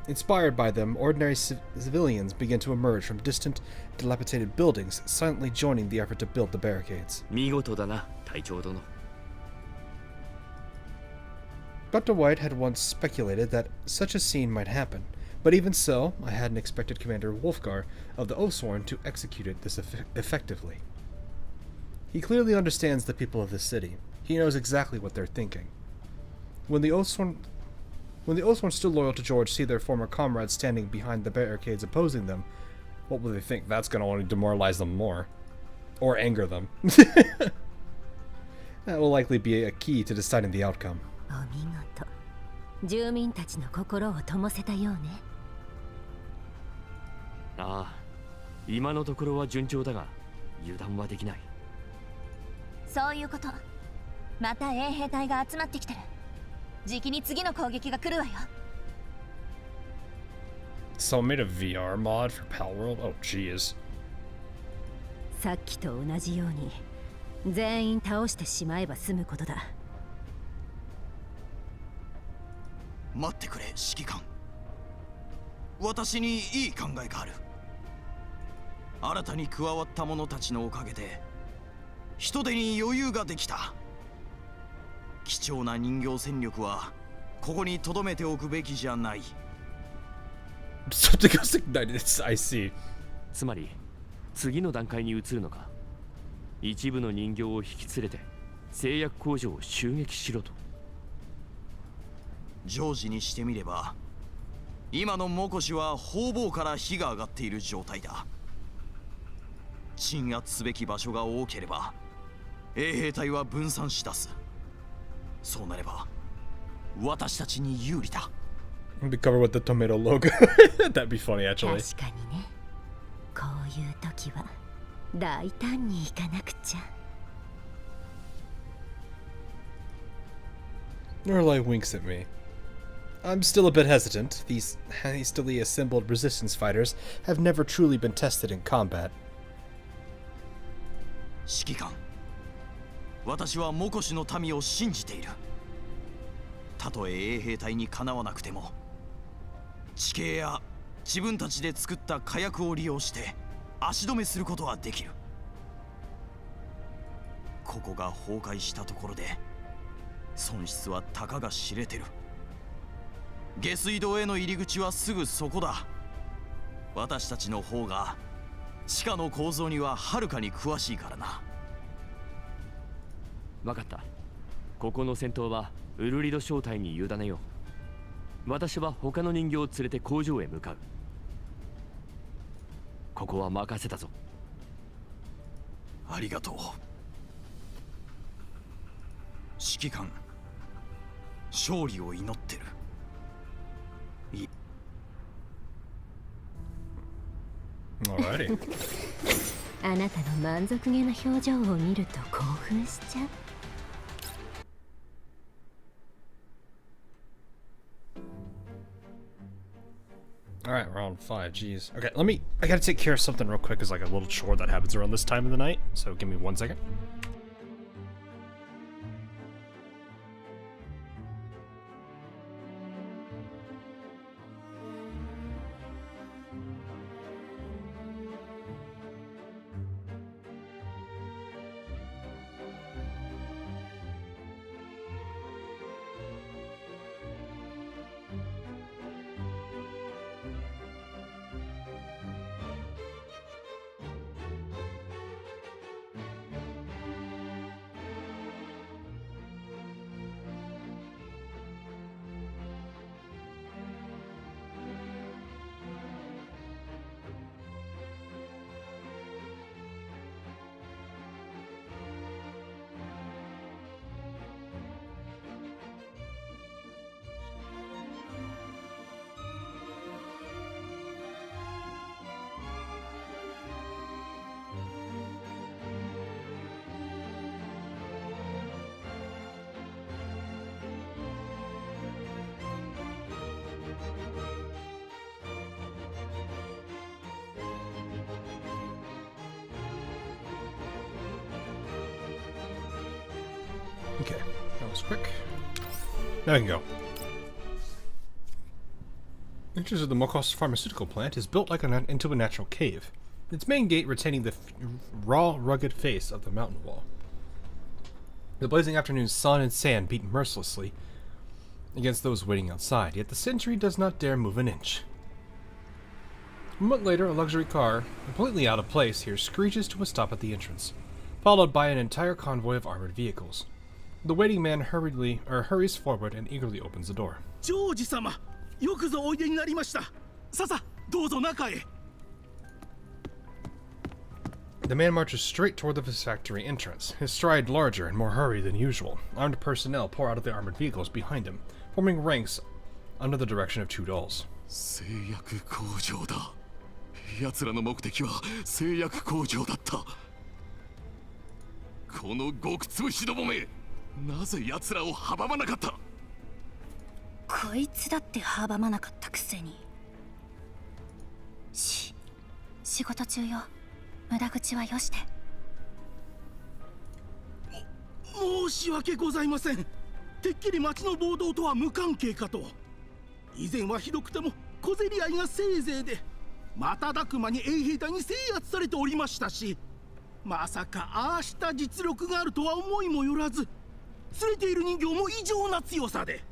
Inspired by them, ordinary civilians begin to emerge from distant, dilapidated buildings, silently joining the effort to build the barricades. 見事だな、隊長殿。 Dr. White had once speculated that such a scene might happen, but even so, I hadn't expected Commander Wolfgar of the Oathsworn to execute it this effectively. He clearly understands the people of this city. He knows exactly what they're thinking. When the Oathsworn still loyal to George see their former comrades standing behind the barricades opposing them, what will they think? That's going to only demoralize them more. Or anger them. That will likely be a key to deciding the outcome. お見事。住民たちの心を灯せたようね。ああ、今のところは順調だが、油断はできない。そういうこと。また衛兵隊が集まってきてる。じきに次の攻撃が来るわよ。Someone made a VR mod for Palworld? Oh, jeez. さっきと同じように、全員倒してしまえば済むことだ。待ってくれ、指揮官。私にいい考えがある。新たに加わった者たちのおかげで人手に余裕ができた。貴重な人形戦力はここに留めておくべきじゃない。Something else ignited. I see. つまり次の段階に移るのか。一部の人形を引き連れて製薬工場を襲撃しろと。常時にしてみれば今のモコシは方々から火が上がっている状態だ。鎮圧すべき場所が多ければ衛兵隊は分散し出す。そうなれば私たちに有利だ。Be covered with the tomato logo. That'd be funny, actually. 確かにね。こういう時は大胆にいかなくちゃ。Lorelei winks at me. I'm still a bit hesitant. These hastily assembled resistance fighters have never truly been tested in combat. 指揮官、私はモコシの民を信じている。たとえ衛兵隊にかなわなくても地形や自分たちで作った火薬を利用して足止めすることはできる。ここが崩壊したところで損失はたかが知れてる。下水道への入り口はすぐそこだ。私たちの方が地下の構造にははるかに詳しいからな。分かった。ここの戦闘はウルリド正体に委ねよう。私は他の人形を連れて工場へ向かう。ここは任せたぞ。ありがとう。指揮官、勝利を祈ってる。Alrighty. あなたの満足げな表情を見ると興奮しちゃう。Alright, we're on 5. Jeez. Okay, I gotta take care of something real quick. It's like a little chore that happens around this time of the night. So give me 1 second. Okay, that was quick. Now I can go. The entrance of the Mokos pharmaceutical plant is built like into a natural cave, its main gate retaining the raw, rugged face of the mountain wall. The blazing afternoon sun and sand beat mercilessly against those waiting outside, yet the sentry does not dare move an inch. A moment later, a luxury car, completely out of place here, screeches to a stop at the entrance, followed by an entire convoy of armored vehicles. The waiting man hurries forward and eagerly opens the door. ジョージ様、よくぞおいでになりました。ささ、どうぞ中へ。The man marches straight toward the factory entrance, his stride larger and more hurried than usual. Armed personnel pour out of the armored vehicles behind him, forming ranks under the direction of 2 dolls. 製薬工場だ。奴らの目的は製薬工場だった。この極潰しどもめ、なぜ奴らを阻まなかった？こいつだって阻まなかったくせに。仕事中よ。無駄口はよして。申し訳ございません。てっきり町の暴動とは無関係かと。以前はひどくても小競り合いがせいぜいで、瞬く間に衛兵隊に制圧されておりましたし、まさかああした実力があるとは思いもよらず、連れている人形も異常な強さで。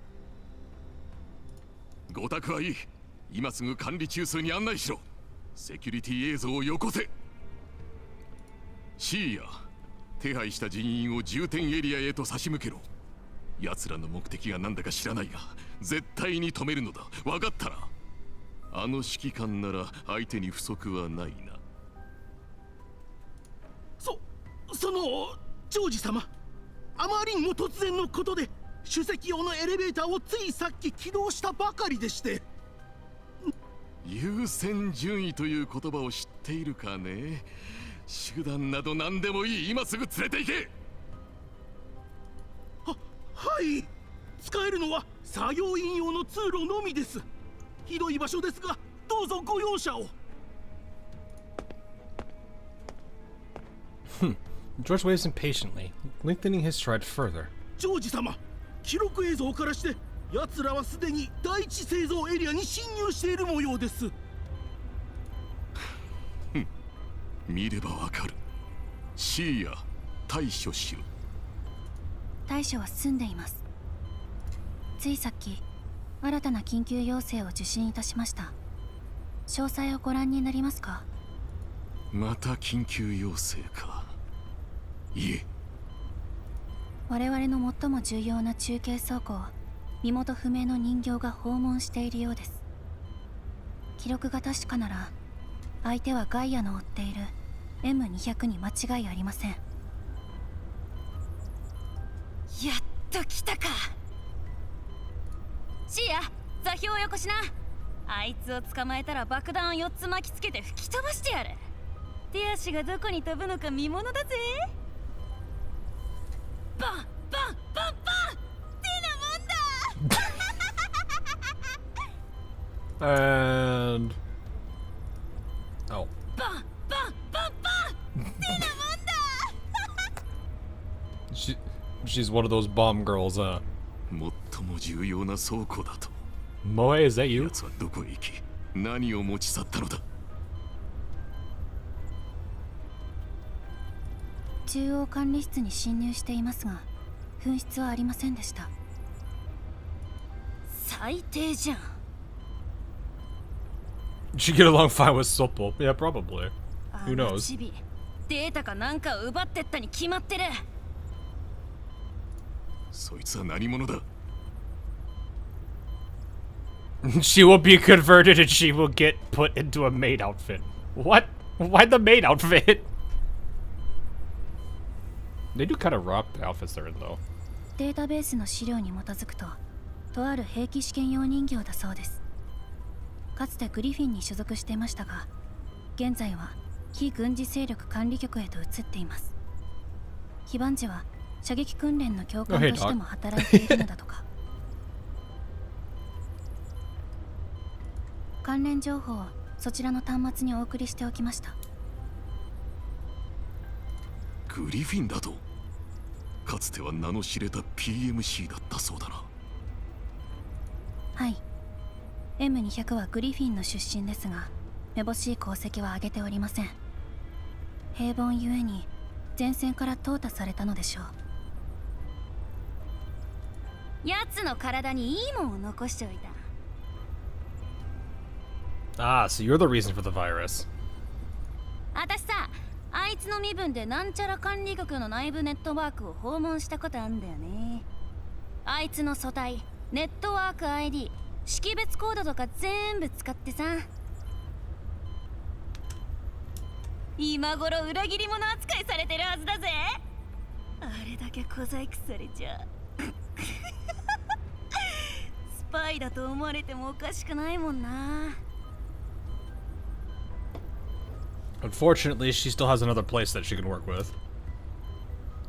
ごたくはいい。今すぐ管理中枢に案内しろ。セキュリティ映像をよこせ。シーヤ、手配した人員を重点エリアへと差し向けろ。奴らの目的が何だか知らないが、絶対に止めるのだ。分かったな。あの指揮官なら相手に不足はないな。そのジョージ様、あまりにも突然のことで首席用のエレベーターをついさっき起動したばかりでして。優先順位という言葉を知っているかね。手段など何でもいい。今すぐ連れて行け。はい、使えるのは作業員用の通路のみです。ひどい場所ですが、どうぞご容赦を。George waits impatiently, lengthening his stride further. ジョージ様、記録映像からして奴らはすでに第一製造エリアに侵入している模様です。見ればわかる。シーヤ、対処しろ。対処は済んでいます。ついさっき新たな緊急要請を受信いたしました。詳細をご覧になりますか？また緊急要請か。いえ。我々の最も重要な中継倉庫を身元不明の人形が訪問しているようです。記録が確かなら相手はガイアの追っている M200 に間違いありません。やっと来たか。シーヤ、座標をよこしな。あいつを捕まえたら爆弾を4つ巻きつけて吹き飛ばしてやる。手足がどこに飛ぶのか見ものだぜ。バンバンバンバンってなもんだ。And oh. バンバンバンバンってなもんだ。She's one of those bomb girls, 最も重要な倉庫だと。Moe, is that you? 奴はどこへ行き、何を持ち去ったのだ。中央管理室に侵入していますが紛失はありませんでした。最低じゃん。She get along fine with Soppo. Yeah, probably. Who knows? チビ、データかなんかを奪ってったに決まってる。そいつは何者だ。She will be converted and she will get put into a maid outfit. What? Why the maid outfit? They do kind of rock the outfits they're in, though. データベースの資料に基づくと、とある兵器試験用人形だそうです。かつてグリフィンに所属していましたが、現在は非軍事勢力管理局へと移っています。非番時は射撃訓練の教官としても働いているのだとか。関連情報をそちらの端末にお送りしておきました。グリフィンだと。かつては名の知れた PMC だったそうだな。はい。M200 はグリフィンの出身ですが、めぼしい功績は上げておりません。平凡ゆえに前線から淘汰されたのでしょう。奴の体にいいもんを残しておいた。Ah, so you're the reason for the virus. 私さ、あいつの身分でなんちゃら管理局の内部ネットワークを訪問したことあんだよね。あいつの素体、ネットワーク ID、識別コードとか全部使ってさ。今頃裏切り者扱いされてるはずだぜ。あれだけ小細工されちゃスパイだと思われてもおかしくないもんな。Unfortunately, she still has another place that she can work with.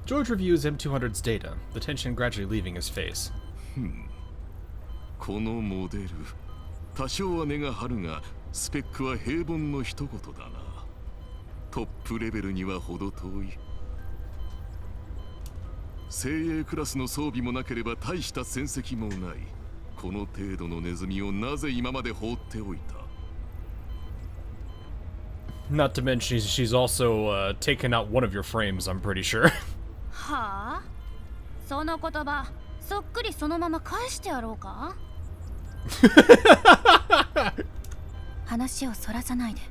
George reviews M200's data, the tension gradually leaving his face. このモデル、多少は値が張るが、スペックは平凡の一言だな。トップレベルには程遠い。精鋭クラスの装備もなければ大した戦績もない。この程度のネズミをなぜ今まで放っておいた。Not to mention, she's also taken out one of your frames, I'm pretty sure. はあ？その言葉、そっくりそのまま返してやろうか？話をそらさないで。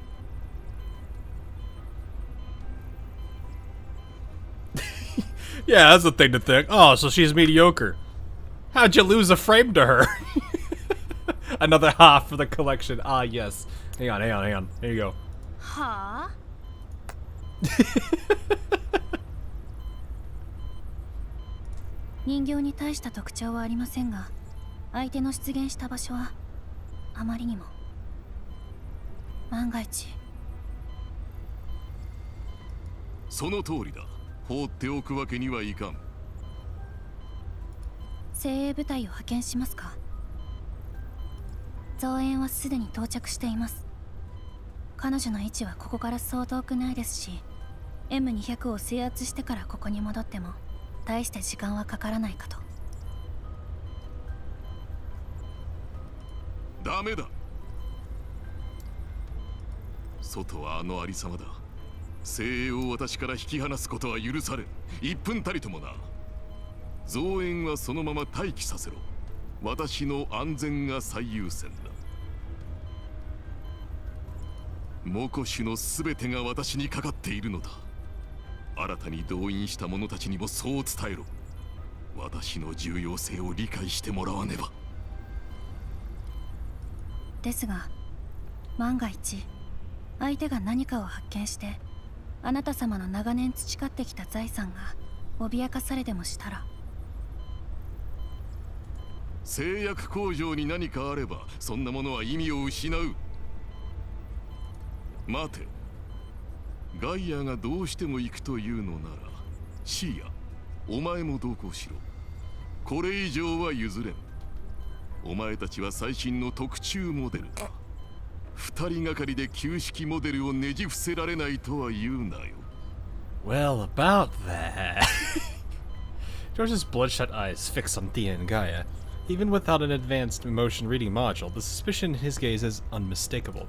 Yeah, that's the thing to think. Oh, so she's mediocre. How'd you lose a frame to her? Another half for the collection. Ah, yes. Hang on. Here you go. はあ？人形に大した特徴はありませんが、相手の出現した場所はあまりにも。万が一。その通りだ。放っておくわけにはいかん。精鋭部隊を派遣しますか？増援はすでに到着しています。彼女の位置はここからそう遠くないですし、M200 を制圧してからここに戻っても大して時間はかからないかと。ダメだ。外はあのありさまだ。精鋭を私から引き離すことは許されん。1分たりともな。増援はそのまま待機させろ。私の安全が最優先だ。モコシュの全てが私にかかっているのだ。新たに動員した者たちにもそう伝えろ。私の重要性を理解してもらわねば。ですが万が一相手が何かを発見してあなた様の長年培ってきた財産が脅かされでもしたら。製薬工場に何かあればそんなものは意味を失う。待て、ガイアがどうしても行くというのならシーヤ、お前も同行しろ。これ以上は譲れん。お前たちは最新の特注モデルだ。二人がかりで旧式モデルをねじ伏せられないとは言うなよ。 Well, about that. George's bloodshot eyes fix on Thea and Gaia. Even without an advanced emotion reading module, the suspicion in his gaze is unmistakable.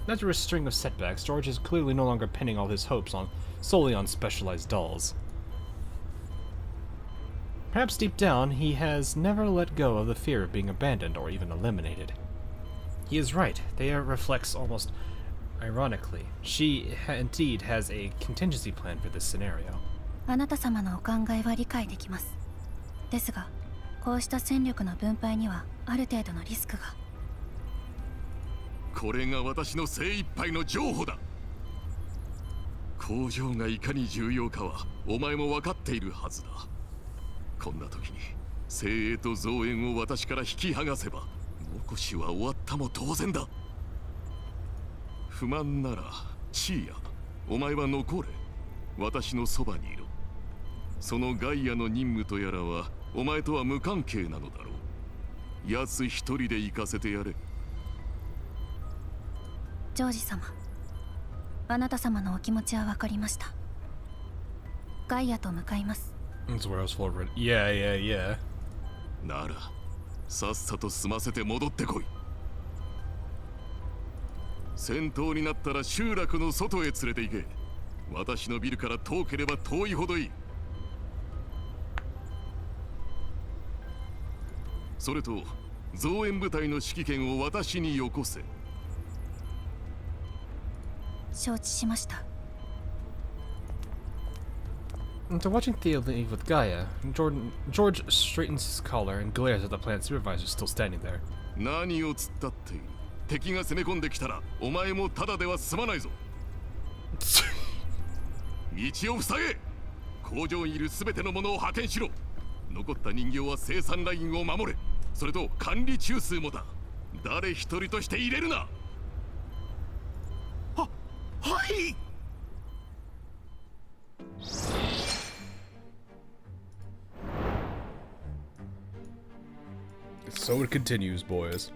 After a string of setbacks, George is clearly no longer pinning all his hopes solely on specialized dolls. Perhaps deep down, he has never let go of the fear of being abandoned or even eliminated. He is right. Thea reflects almost ironically. She indeed has a contingency plan for this scenario. あなた様のお考えは理解できます。ですが、こうした戦力の分配にはある程度のリスクが。これが私の精一杯の譲歩だ。工場がいかに重要かはお前も分かっているはずだ。こんな時に精鋭と増援を私から引き剥がせばモコシは終わったも当然だ。不満ならシーヤ、お前は残れ。私のそばにいろ。そのガイアの任務とやらはお前とは無関係なのだろう。奴一人で行かせてやれ。ジョージ様、あなた様のお気持ちは分かりました。ガイアと向かいます。That's where I was forward. Yeah. ならさっさと済ませて戻ってこい。戦闘になったら集落の外へ連れて行け。私のビルから遠ければ遠いほどいい。それと増援部隊の指揮権を私によこせ。承知しました。After watching Thea leave with Gaia, George straightens his collar and glares at the plant supervisor still standing there. 何を突っ立っている。敵が攻め込んできたらお前もただでは済まないぞ。道を塞げ。工場にいる全てのものを派遣しろ。残った人形は生産ラインを守れ。それと管理中枢もだ。誰一人として入れるな。はい。So it continues, boys.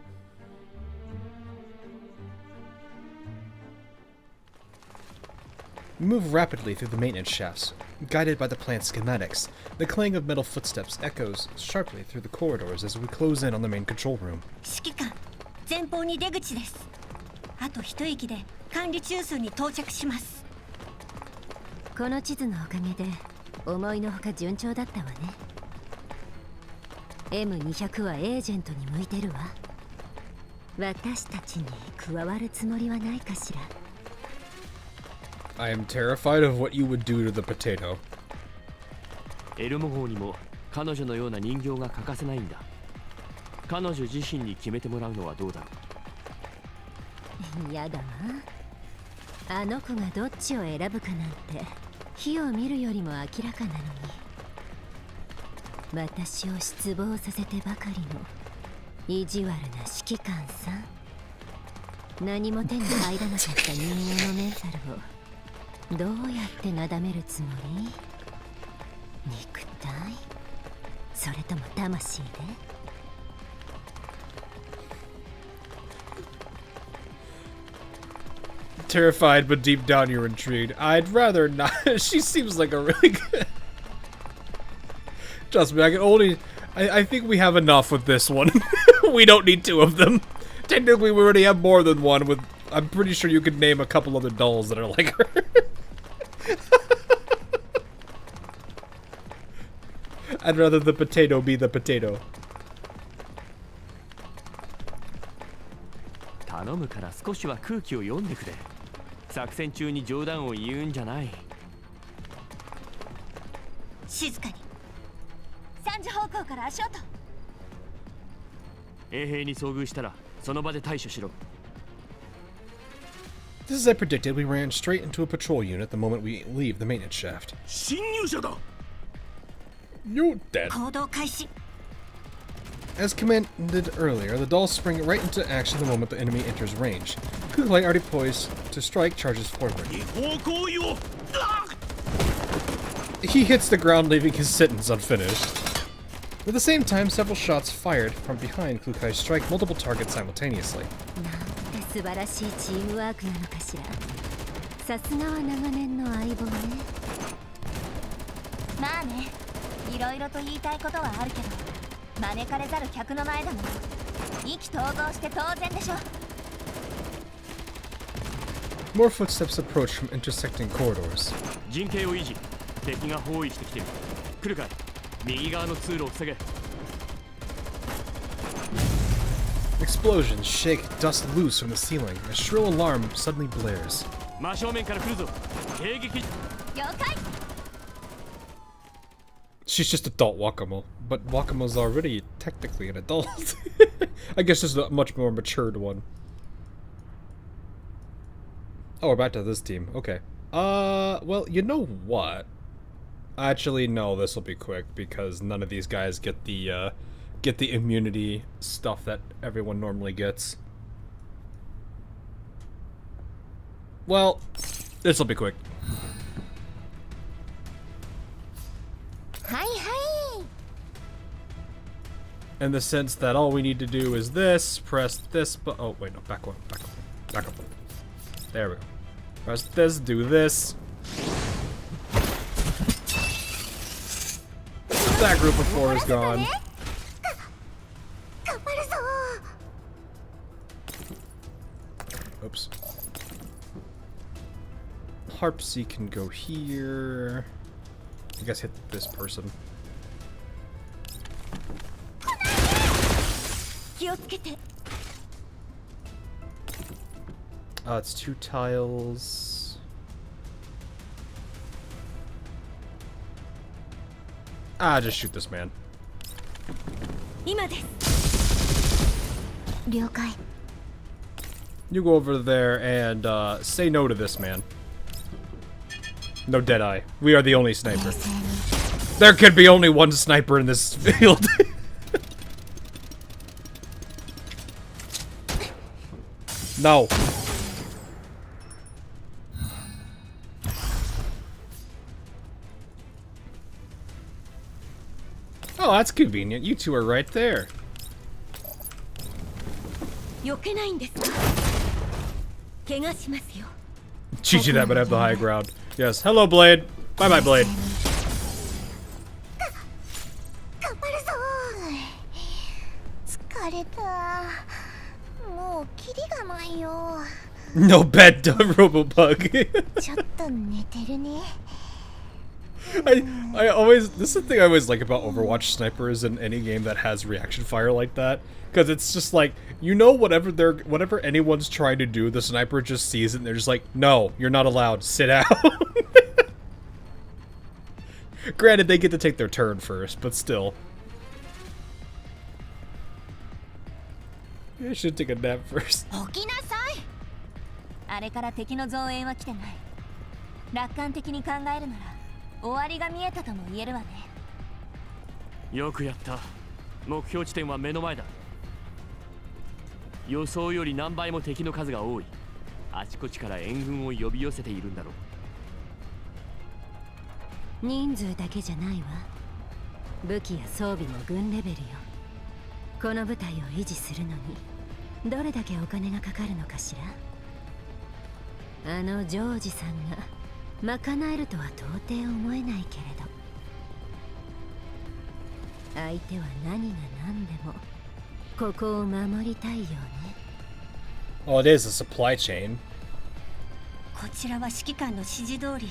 We move rapidly through the maintenance shafts, guided by the plant's schematics. The clang of metal footsteps echoes sharply through the corridors as we close in on the main control room. 指揮官、前方に出口です。あと一息で管理中枢に到着します。この地図のおかげで思いのほか順調だったわね。M200 はエージェントに向いてるわ。私たちに加わるつもりはないかしら。I am terrified of what you would do to the potato. エルモ号にも彼女のような人形が欠かせないんだ。彼女自身に決めてもらうのはどうだろう。やだわ。あの子がどっちを選ぶかなんて火を見るよりも明らかなのに。私を失望させてばかりの意地悪な指揮官さん。何も手に入らなかった人間のメンタルをどうやってなだめるつもり？肉体？それとも魂で？Terrified, but deep down you're intrigued. I'd rather not. She seems like a really good. Trust me, I can only. I think we have enough with this one. We don't need two of them. Technically, we already have more than one. I'm pretty sure you could name a couple other dolls that are like her. I'd rather the potato be the potato. 頼むから少しは空気を読んでくれ。作戦中に冗談を言うんじゃない。静かに。3時方向から足音。衛兵に遭遇したらその場で対処しろ。Just as I predicted, we ran straight into a patrol unit the moment we leave the maintenance shaft. 侵入者だ。You're dead. 行動開始。 As commanded earlier, the dolls spring right into action the moment the enemy enters range. Kukulai, already poised to strike, charges forward. He hits the ground, leaving his sentence unfinished. At the same time, several shots fired from behind Kukulai's strike multiple targets simultaneously. 素晴らしいチームワークなのかしら。さすがは長年の相棒ね。まあね、いろいろと言いたいことはあるけど、招かれざる客の前だもの。意気投合して当然でしょ。More footsteps approach from intersecting corridors. 陣形を維持。敵が包囲してきてる。来るかい。右側の通路を塞げ。Explosions shake dust loose from the ceiling. A shrill alarm suddenly blares. 真正面から来るぞ。迎撃。了解。 She's just adult Wakamo, but Wakamo's already technically an adult. I guess just a much more matured one. Oh, we're back to this team. Okay. Well, you know what? Actually, no, this will be quick because none of these guys get the immunity stuff that everyone normally gets. Well, this will be quick. Hi, hi. In the sense that all we need to do is this, press this, but oh wait, no, back up. There we go. Press this, do this. That group of four is gone. Oops. Harpsy can go here. I guess hit this person. It's 2 tiles. Just shoot this man. 今です。了解。 You go over there and say no to this man. No Deadeye. We are the only sniper. There could be only one sniper in this field. No. Oh, that's convenient. You two are right there. 避けないんですか。怪我しますよ。 Chichi that would have the high ground. Yes. Hello, Blade. Bye bye, Blade. 頑張るぞ。疲れた。もうキリがないよ。 No bed, Robobug. ちょっと寝てるね。 I always, this is the thing I always like about Overwatch snipers in any game that has reaction fire like that, because it's just like, you know, whatever anyone's trying to do, the sniper just sees it and they're just like, no, you're not allowed, sit out. Granted, they get to take their turn first, but still. I should take a nap first. 起きなさい。あれから敵の増援は来てない。楽観的に考えるなら終わりが見えたとも言えるわね。よくやった。目標地点は目の前だ。予想より何倍も敵の数が多い。あちこちから援軍を呼び寄せているんだろう。人数だけじゃないわ。武器や装備も軍レベルよ。この部隊を維持するのにどれだけお金がかかるのかしら。あのジョージさんが賄えるとは到底思えないけれど、相手は何が何でもここを守りたいよね。Oh, it is a supply chain. こちらは指揮官の指示通り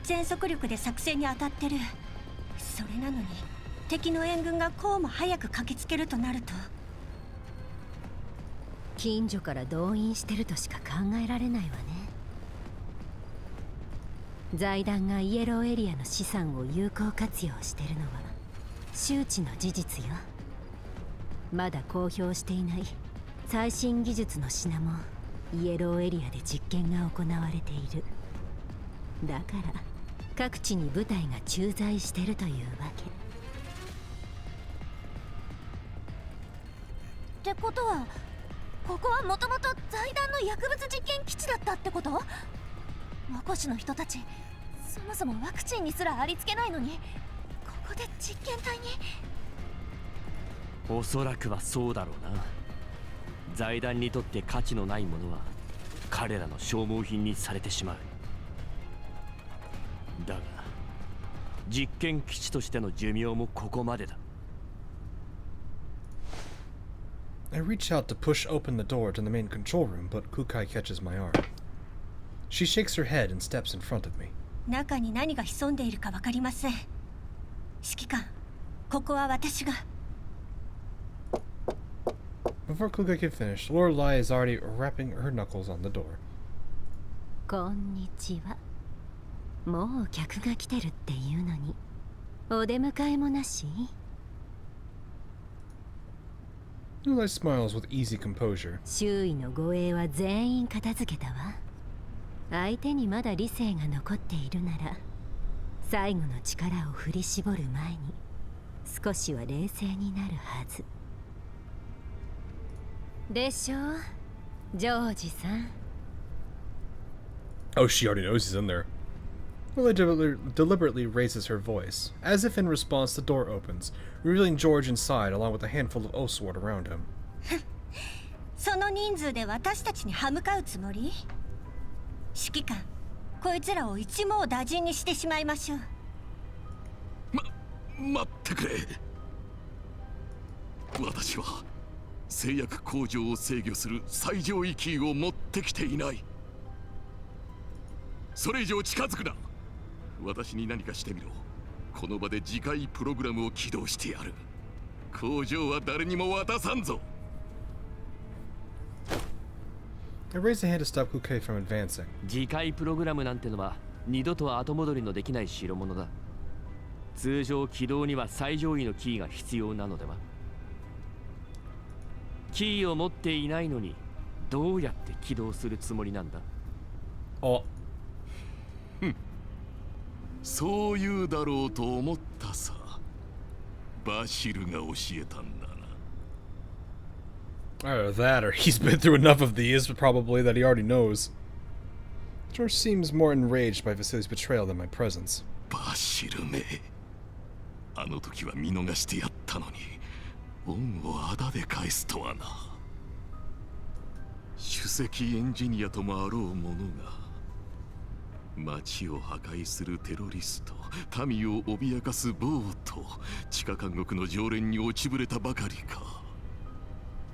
全速力で作戦に当たってる。それなのに敵の援軍がこうも早く駆けつけるとなると、近所から動員してるとしか考えられないわね。財団がイエローエリアの資産を有効活用してるのは周知の事実よ。まだ公表していない最新技術の品もイエローエリアで実験が行われている。だから各地に部隊が駐在してるというわけ。ってことはここはもともと財団の薬物実験基地だったってこと？モコシの人たちそもそもワクチンにすらありつけないのに、ここで実験体に。おそらくはそうだろうな。財団にとって価値のないものは彼らの消耗品にされてしまう。だが実験基地としての寿命もここまでだ。I reach out to push open the door to the main control room, but Kukai catches my arm. She shakes her head and steps in front of me. 中に何が潜んでいるか分かりません。指揮官、ここは私が。Before Kukai can finish, Lorelei is already rapping her knuckles on the door. こんにちは。もう客が来てるっていうのにお出迎えもなし。Lorelei smiles with easy composure. 周囲の護衛は全員片付けたわ。相手にまだ理性が残っているなら最後の力を振り絞る前に少しは冷静になるはずでしょう、ジョージさん。Oh, she already knows he's in there. Lorelei deliberately raises her voice, as if in response the door opens, revealing George inside along with a handful of Oswald around him. その人数で私たちに歯向かうつもり？指揮官、こいつらを一網打尽にしてしまいましょう。待ってくれ。私は製薬工場を制御する最上位キーを持ってきていない。それ以上近づくな。私に何かしてみろ。この場で次回プログラムを起動してやる。工場は誰にも渡さんぞ。I raise a hand to stop Kukai from advancing. 次回プログラムなんてのは二度と後戻りのできない代物だ。通常起動には最上位のキーが必要なのでは。キーを持っていないのにどうやって起動するつもりなんだ？あ、そう言うだろうと思ったさ。バシルが教えたんだな。Either that, or he's been through enough of these, probably, that he already knows. George seems more enraged by Vasili's betrayal than my presence. バシルめ。あの時は見逃してやったのに、恩をあだで返すとはな。首席エンジニアともあろう者が、街を破壊するテロリスト、民を脅かす暴徒、地下監獄の常連に落ちぶれたばかりか。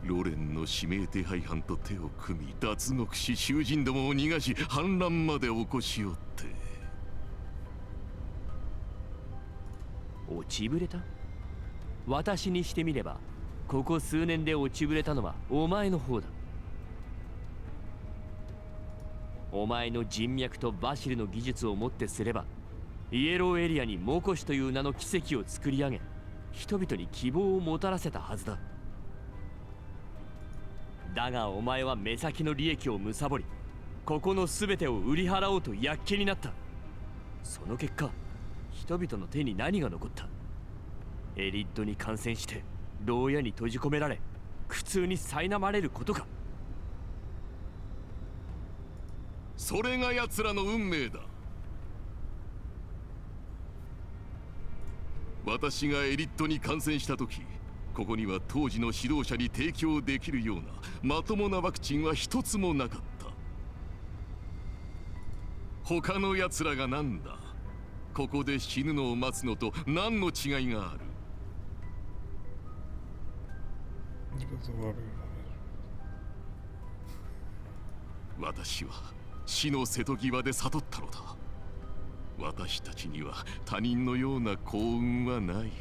ロレンの指名手配犯と手を組み脱獄し囚人どもを逃がし反乱まで起こしよって。落ちぶれた？私にしてみればここ数年で落ちぶれたのはお前の方だ。お前の人脈とバシルの技術をもってすればイエローエリアにモコシという名の奇跡を作り上げ人々に希望をもたらせたはずだ。だがお前は目先の利益を貪りここの全てを売り払おうと躍起になった。その結果人々の手に何が残った？エリットに感染して牢屋に閉じ込められ苦痛に苛まれることか。それが奴らの運命だ。私がエリットに感染した時、ここには当時の指導者に提供できるようなまともなワクチンは一つもなかった。他の奴らがなんだ、ここで死ぬのを待つのと何の違いがある？私は死の瀬戸際で悟ったのだ。私たちには他人のような幸運はない。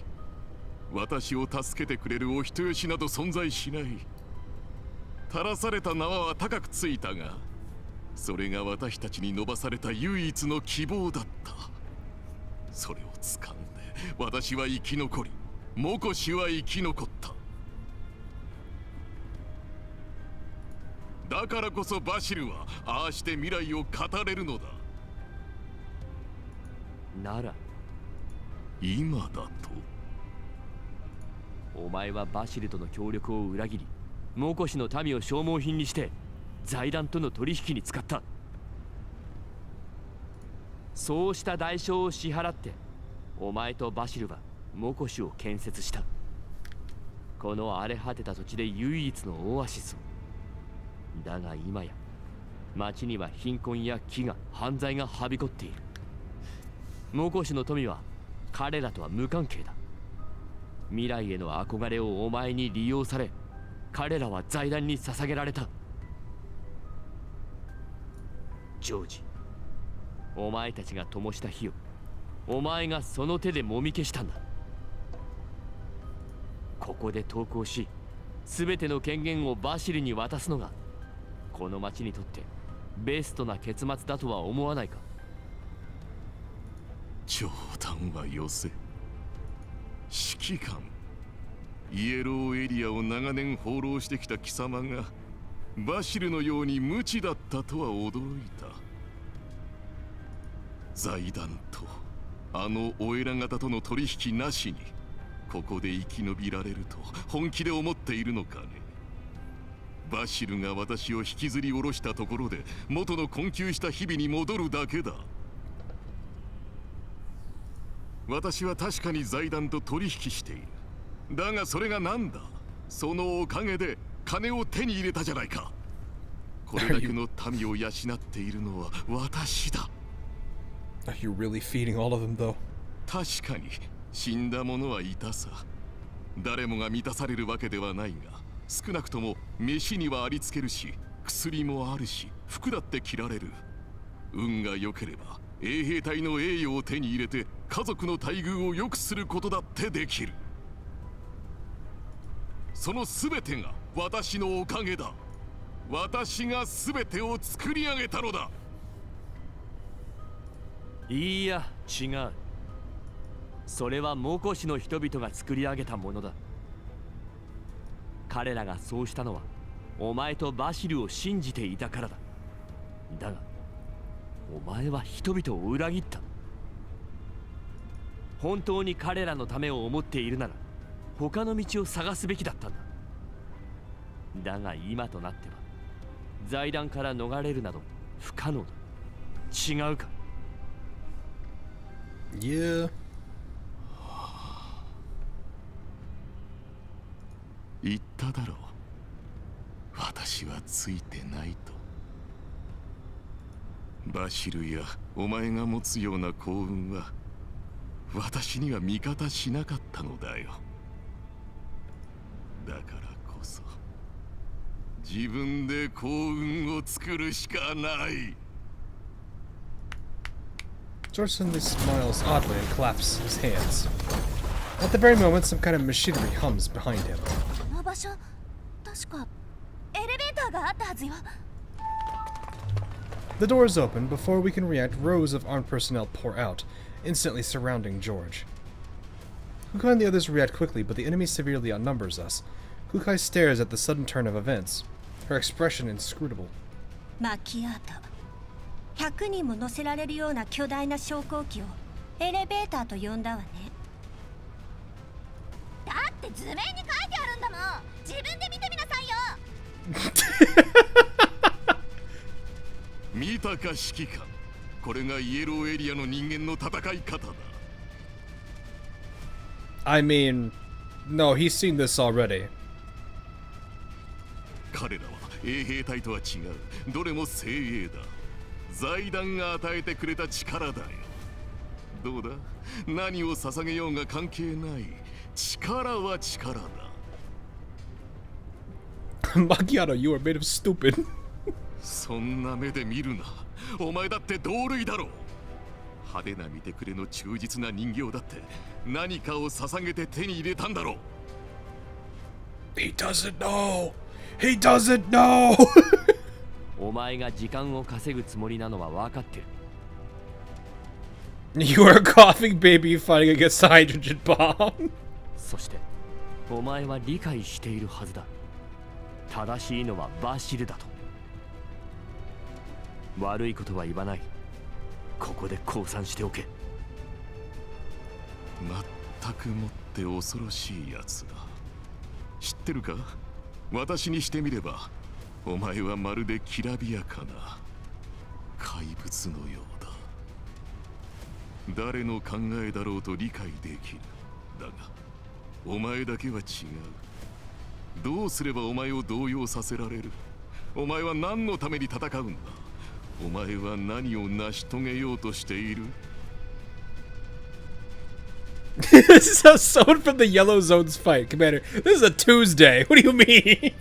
私を助けてくれるお人よしなど存在しない。垂らされた縄は高くついたが、それが私たちに伸ばされた唯一の希望だった。それを掴んで私は生き残り、モコシは生き残った。だからこそバシルはああして未来を語れるのだ。なら今だと？お前はバシルとの協力を裏切り、モコシの民を消耗品にして財団との取引に使った。そうした代償を支払ってお前とバシルはモコシを建設した。この荒れ果てた土地で唯一のオアシスを。だが今や町には貧困や飢餓、犯罪がはびこっている。モコシの富は彼らとは無関係だ。未来への憧れをお前に利用され、彼らは財団に捧げられた。ジョージ、お前たちが灯した火をお前がその手でもみ消したんだ。ここで投降し、全ての権限をバシルに渡すのがこの町にとってベストな結末だとは思わないか？冗談はよせ。指揮官、イエローエリアを長年放浪してきた貴様がバシルのように無知だったとは驚いた。財団とあのお偉方との取引なしにここで生き延びられると本気で思っているのかね。バシルが私を引きずり下ろしたところで元の困窮した日々に戻るだけだ。私は確かに財団と取引している。だがそれが何だ。そのおかげで金を手に入れたじゃないか。これだけの民を養っているのは私だ。Are you really feeding all of them though? 確かに死んだ者はいたさ。誰もが満たされるわけではないが、少なくとも飯にはありつけるし、薬もあるし、服だって着られる。運が良ければ衛兵隊の栄誉を手に入れて家族の待遇を良くすることだってできる。その全てが私のおかげだ。私が全てを作り上げたのだ。いいや、違う。それはモコシの人々が作り上げたものだ。彼らがそうしたのはお前とバシルを信じていたからだ。だがお前は人々を裏切った。本当に彼らのためを思っているなら他の道を探すべきだったんだ。だが今となっては財団から逃れるなど不可能だ。違うか？ Yeah。 言っただろう。私はついてないと。バシルやお前が持つような幸運は私には味方しなかったのだよ。だからこそ自分で幸運を作るしかない。George suddenly smiles oddly and claps his hands. At the very moment, some kind of machinery hums behind him. この場所、確かエレベーターがあったはずよ。The doors open. Before we can react, rows of armed personnel pour out, instantly surrounding George. Kukai and the others react quickly, but the enemy severely outnumbers us. Kukai stares at the sudden turn of events, her expression inscrutable. マキアータ、100人も乗せられるような巨大な昇降機をエレベーターと呼んだわね。だって図面に書いてあるんだもん。自分で見てみなさいよ。見たか指揮官。これがイエローエリアの人間の戦い方だ。I mean, no, he's seen this already. 彼らは衛兵隊とは違う。どれも精鋭だ。財団が与えてくれた力だよ。どうだ？何を捧げようが関係ない。力は力だ。Macchiato, you are made of stupid. そんな目で見るな。お前だって同類だろう。派手な見てくれの忠実な人形だって何かを捧げて手に入れたんだろう。 He doesn't know. He doesn't know. お前が時間を稼ぐつもりなのは分かってる。You are a coughing baby fighting against a hydrogen bomb. そしてお前は理解しているはずだ。正しいのはバシルだと。悪いことは言わない。ここで降参しておけ。全くもって恐ろしいやつだ。知ってるか？私にしてみればお前はまるできらびやかな怪物のようだ。誰の考えだろうと理解できる。だがお前だけは違う。どうすればお前を動揺させられる？お前は何のために戦うんだ？お前は何を成し遂げようとしている？ This is someone from the Yellow Zone's fight, Commander. This is a Tuesday. What do you mean?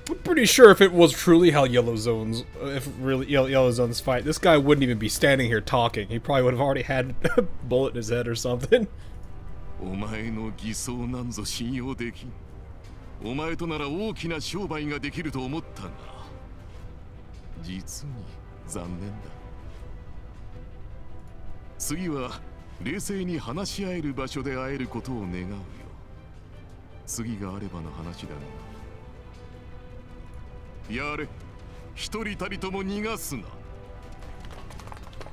I'm pretty sure if it was truly how Yellow Zone's, if really Yellow Zone's fight, this guy wouldn't even be standing here talking. He probably would have already had a bullet in his head or something. お前の偽装なんぞ信用できん。お前となら大きな商売ができると思ったが、実に残念だ。次は冷静に話し合える場所で会えることを願うよ。次があればの話だが。やれ、一人たりとも逃がすな。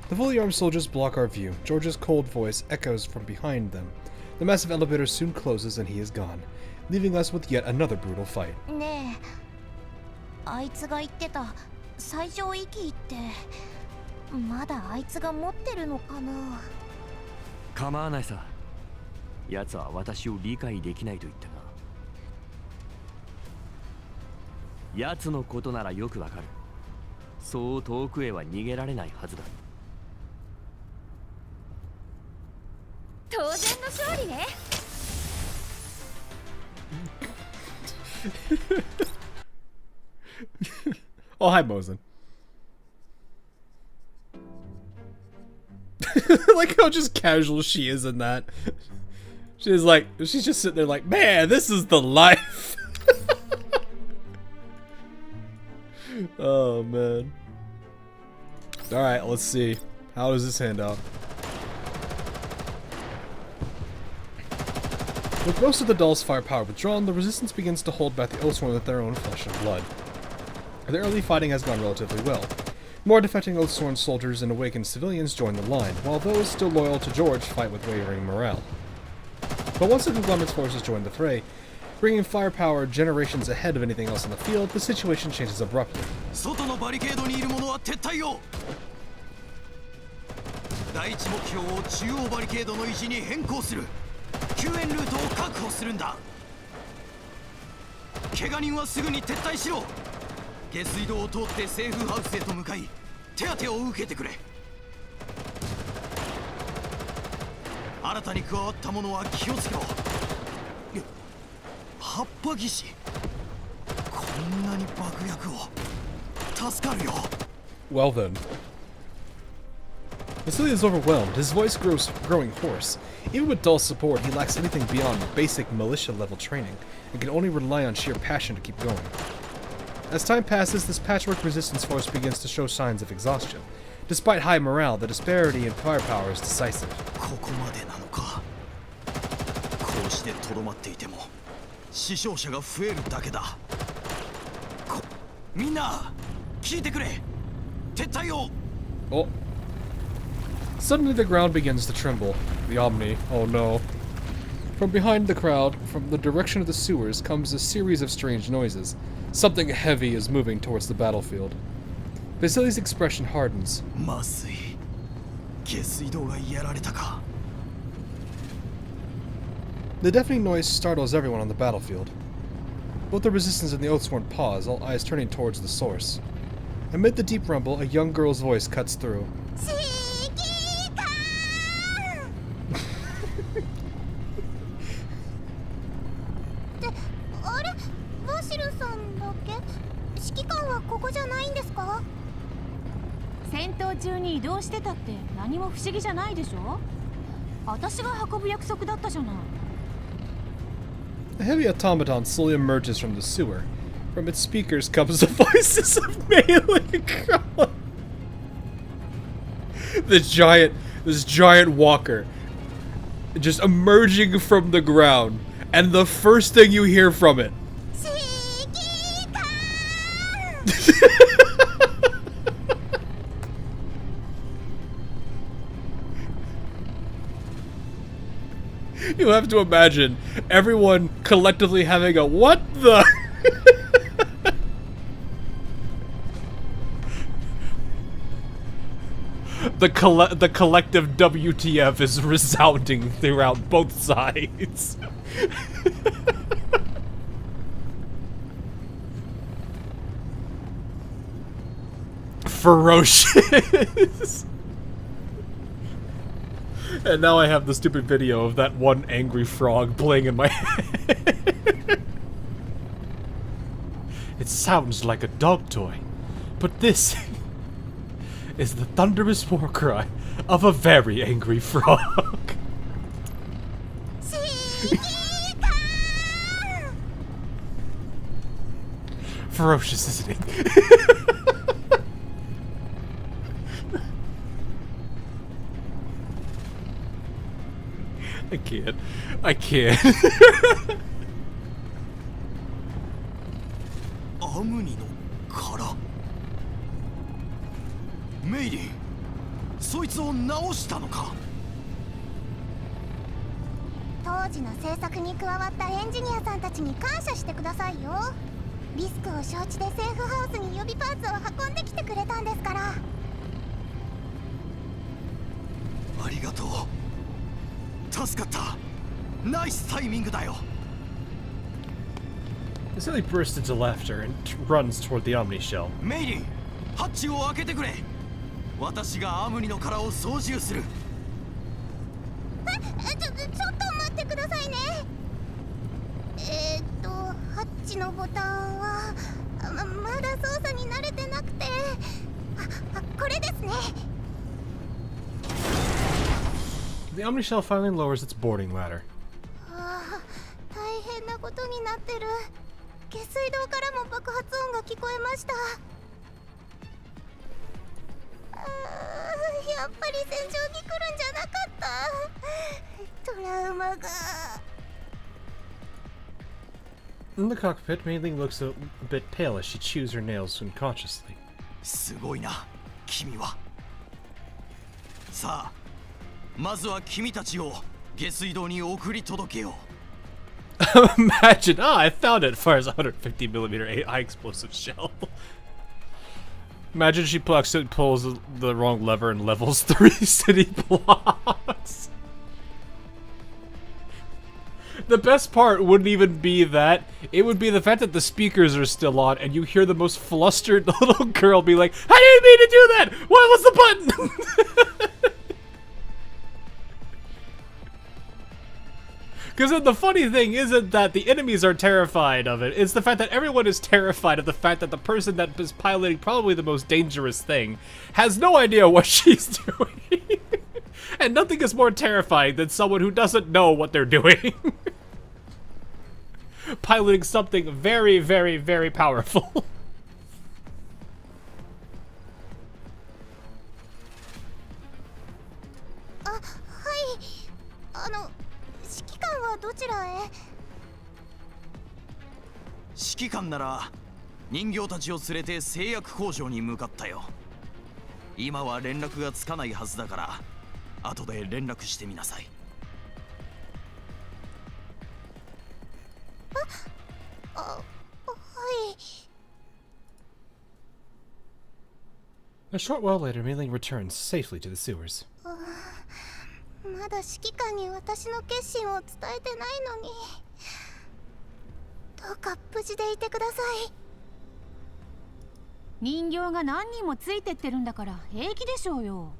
The fully armed soldiers block our view. George's cold voice echoes from behind them. The massive elevator soon closes and he is gone, leaving us with yet another brutal fight. ねえ、あいつが言ってた最上位機ってまだあいつが持ってるのかな。構わないさ。奴は私を理解できないと言ったが、奴のことならよくわかる。そう遠くへは逃げられないはずだ。当然の勝利ね。Oh, hi, Mosen. Like how just casual she is in that. She's just sitting there like, man, this is the life. Oh, man. Alright, let's see. How does this hand out? With most of the doll's firepower withdrawn, the resistance begins to hold back the Oathsworn with their own flesh and blood. The early fighting has gone relatively well. More defecting Oathsworn soldiers and awakened civilians join the line, while those still loyal to George fight with wavering morale. But once the conglomerate's forces join the fray, bringing firepower generations ahead of anything else in the field, the situation changes abruptly. 外のバリケードにいる者は撤退を。第一目標を中央バリケードの位置に変更する。救援ルートを確保するんだ。怪我人はすぐに撤退しろ。下水道を通ってセーフハウスへと向かい手当てを受けてくれ。新たに加わった者は気をつけろ。葉っぱ技師、こんなに爆薬を。助かるよ。 Well then. Vasily is overwhelmed, his voice growing hoarse. Even with dull support, he lacks anything beyond basic militia-level training, and can only rely on sheer passion to keep going. As time passes, this patchwork resistance force begins to show signs of exhaustion. Despite high morale, the disparity in firepower is decisive. ここまでなのか。こうしてとどまっていても死傷者が増えるだけだ。みんな聞いてくれ。撤退を。Oh. Suddenly the ground begins to tremble. The Omni. Oh no. From behind the crowd, from the direction of the sewers, comes a series of strange noises. Something heavy is moving towards the battlefield. Vasily's expression hardens. 麻酔。下水道がやられたか。The deafening noise startles everyone on the battlefield. Both the resistance and the Oathsworn pause, all eyes turning towards the source. Amid the deep rumble, a young girl's voice cuts through. あれ、移動してたって何も不思議じゃないでしょ。私が運ぶ約束だったじゃない。 A heavy automaton slowly emerges from the sewer. From its speakers comes the voices of Melee and Crawler. This giant walker just emerging from the ground, and the first thing you hear from it. You have to imagine everyone collectively having a what the the collective WTF is resounding throughout both sides. Ferocious. And now I have the stupid video of that one angry frog playing in my head. It sounds like a dog toy, but this is the thunderous war cry of a very angry frog. Ferocious, isn't it? I can't. アムニの殻。メイリン、そいつを直したのか。当時の制作に加わったエンジニアさんたちに感謝してくださいよ。リスクを承知でセーフハウスに予備パーツを運んできてくれたんですから。ありがとう。助かった。ナイスタイミングだよ。Silly bursts into laughter and runs toward the Omni Shell. メイリン、ハッチを開けてくれ。私がアムニの殻を操縦する。ちょっと待ってくださいね。ハッチのボタンはまだ操作に慣れてなくて、これですね。The Omni Shell finally lowers its boarding ladder. 大変なことになってる。下水道からも爆発音が聞こえました。やっぱり戦場に来るんじゃなかった。トラウマが。In the cockpit, Mei-Ling looks a bit pale as she chews her nails unconsciously. すごいな、君は。さあ、まずは君たちを下水道に送り届けよう。Imagine, I found it. Fires a 150mm high explosive shell. Imagine she pulls the wrong lever and levels 3 city blocks. The best part wouldn't even be that. It would be the fact that the speakers are still on and you hear the most flustered little girl be like, I didn't mean to do that! What was the button? Because the funny thing isn't that the enemies are terrified of it, it's the fact that everyone is terrified of the fact that the person that is piloting probably the most dangerous thing has no idea what she's doing. And nothing is more terrifying than someone who doesn't know what they're doing. Piloting something very, very, very powerful. Hi. どちらへ？指揮官なら人形たちを連れて製薬工場に向かったよ。今は連絡がつかないはずだから後で連絡してみなさい。はい。 A short while later, Mei-Ling returns safely to the sewers. まだ指揮官に私の決心を伝えてないのに。どうか無事でいてください。人形が何人もついてってるんだから平気でしょうよ。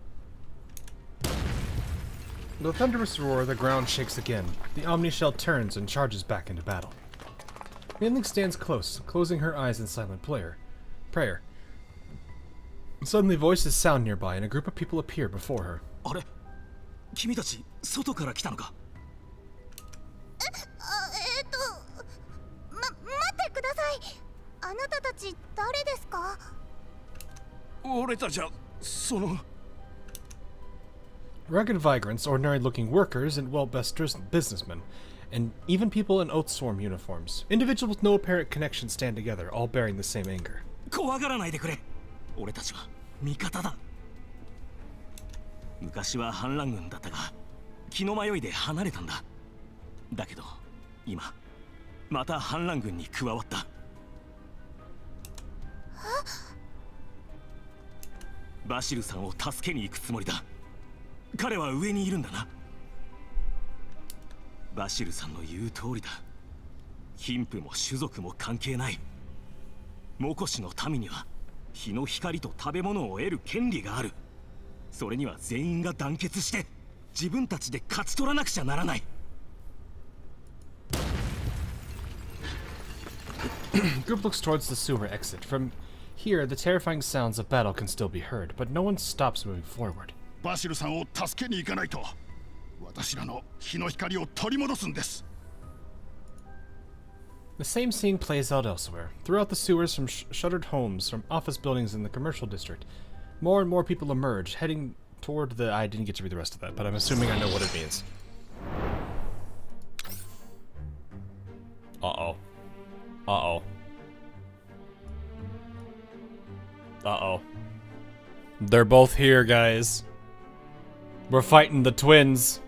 With a thunderous roar, the ground shakes again. The Omni Shell turns and charges back into battle. Mei-Ling stands close, closing her eyes in silent prayer. Suddenly voices sound nearby and a group of people appear before her. あれ君たち外から来たのか。待ってください。あなたたち誰ですか？俺たちはその Rugged vagrants, ordinary-looking workers, and well-dressed businessmen, and even people in Oathswarm uniforms. Individuals with no apparent connection stand together, all bearing the same anger. 怖がらないでくれ。俺たちは味方だ。昔は反乱軍だったが気の迷いで離れたんだ。だけど今また反乱軍に加わった。バシルさんを助けに行くつもりだ。彼は上にいるんだな。バシルさんの言う通りだ。貧富も種族も関係ない。モコシの民には日の光と食べ物を得る権利がある。それには全員が団結して自分たちで勝ち取らなくちゃならない。Group looks towards the sewer exit. From here, the terrifying sounds of battle can still be heard, but no one stops moving forward. バシルさんを助けに行かないと。私らの日の光を取り戻すんです。The same scene plays out elsewhere. Throughout the sewers, from shuttered homes, from office buildings in the commercial district, more and more people emerge, heading toward the... I didn't get to read the rest of that, but I'm assuming I know what it means. Uh-oh. Uh-oh. Uh-oh. They're both here, guys. We're fighting the twins.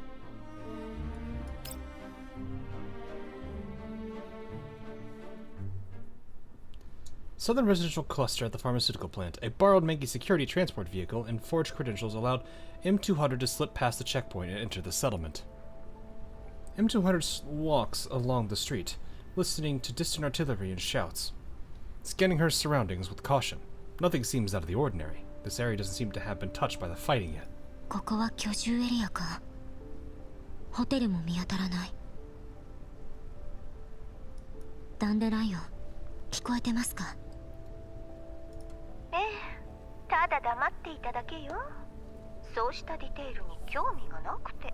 Southern residential cluster at the pharmaceutical plant. A borrowed Menki security transport vehicle and forged credentials allowed M200 to slip past the checkpoint and enter the settlement. M200 walks along the street, listening to distant artillery and shouts, scanning her surroundings with caution. Nothing seems out of the ordinary. This area doesn't seem to have been touched by the fighting yet. ここは居住エリアか。ホテルも見当たらない。ダンデライオン、聞こえてますか？ええ、ただ黙っていただけよ。そうしたディテールに興味がなくて。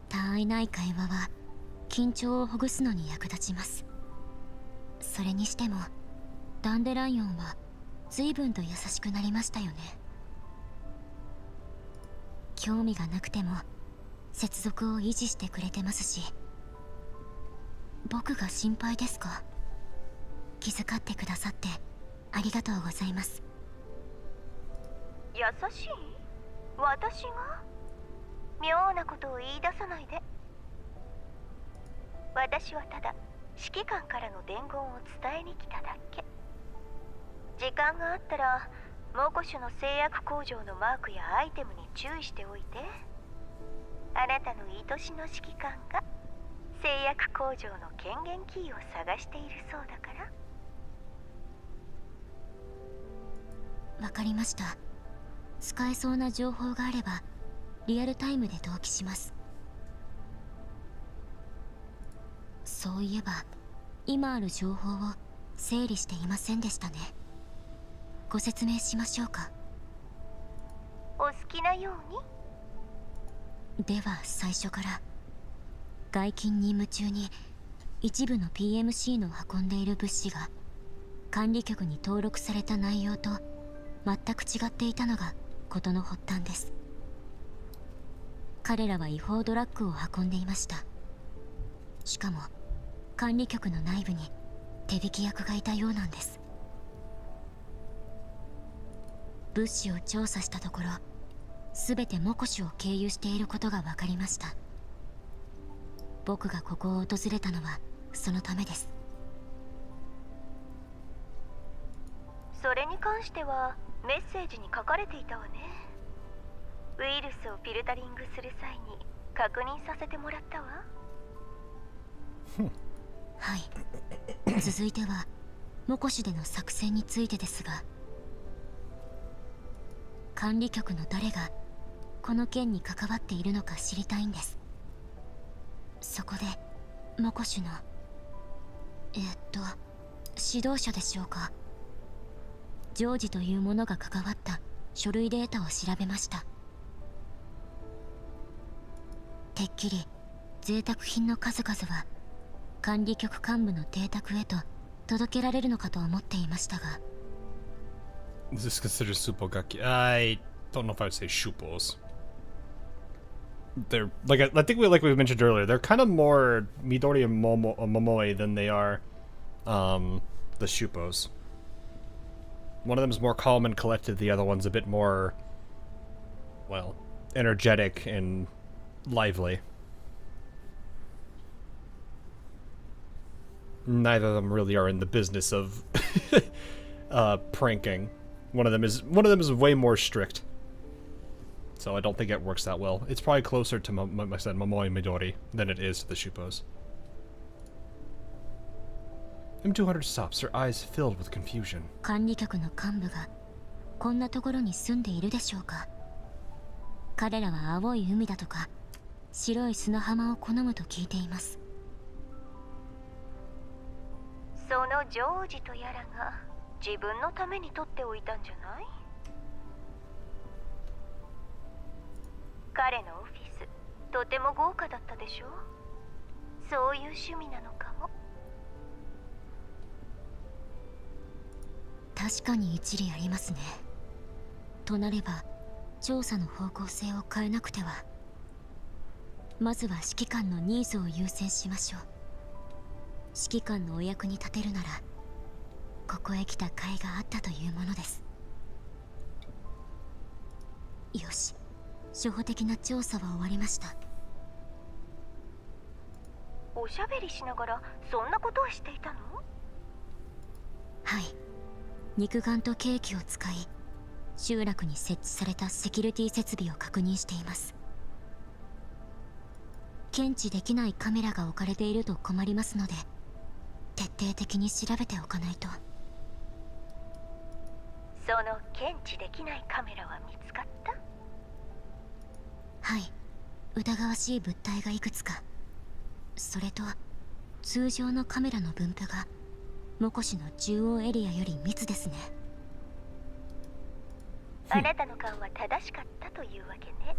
他愛ない会話は緊張をほぐすのに役立ちます。それにしてもダンデライオンは随分と優しくなりましたよね。興味がなくても接続を維持してくれてますし。僕が心配ですか？気遣ってくださってありがとうございます。優しい？私が？妙なことを言い出さないで。私はただ指揮官からの伝言を伝えに来ただけ。時間があったらモコシュの製薬工場のマークやアイテムに注意しておいて。あなたの愛しの指揮官が製薬工場の権限キーを探しているそうだから。わかりました。使えそうな情報があればリアルタイムで同期します。そういえば今ある情報を整理していませんでしたね。ご説明しましょうか？お好きなように。では最初から。外勤任務中に一部の PMC の運んでいる物資が管理局に登録された内容と全く違っていたのが事の発端です。彼らは違法ドラッグを運んでいました。しかも管理局の内部に手引き役がいたようなんです。物資を調査したところ全てモコシュを経由していることが分かりました。僕がここを訪れたのはそのためです。それに関してはメッセージに書かれていたわね。ウイルスをフィルタリングする際に確認させてもらったわ。はい。続いてはモコシュでの作戦についてですが、管理局の誰がこの件に関わっているのか知りたいんです。そこでモコシュの指導者でしょうか。ジョージというものが関わった書類データを調べました。てっきり贅沢品の数々は管理局幹部の邸宅へと届けられるのかと思っていましたが。 Is this considered supogaki? I don't know if I would say shupos. They're like I think we mentioned earlier. They're kind of more Midori and Momoe than they are the shupos. One of them is more calm and collected. The other one's a bit more, well, energetic and lively. Neither of them really are in the business of pranking. One of them is way more strict. So I don't think it works that well. It's probably closer to like I said, Momoe and Midori than it is to the shupos. M200 stops, her eyes filled with confusion. 管理局の幹部がこんなところに住んでいるでしょうか。彼らは青い海だとか白い砂浜を好むと聞いています。そのジョージとやらが自分のために取っておいたんじゃない？彼のオフィスとても豪華だったでしょ。そういう趣味なのかも。確かに一理ありますね。となれば調査の方向性を変えなくては。まずは指揮官のニーズを優先しましょう。指揮官のお役に立てるならここへ来た甲斐があったというものです。よし、初歩的な調査は終わりました。おしゃべりしながらそんなことをしていたの？はい、肉眼とケーキを使い集落に設置されたセキュリティ設備を確認しています。検知できないカメラが置かれていると困りますので徹底的に調べておかないと。その検知できないカメラは見つかった？はい、疑わしい物体がいくつか。それと通常のカメラの分布がモコシの中央エリアより密ですね。あなたの勘は正しかったというわけね。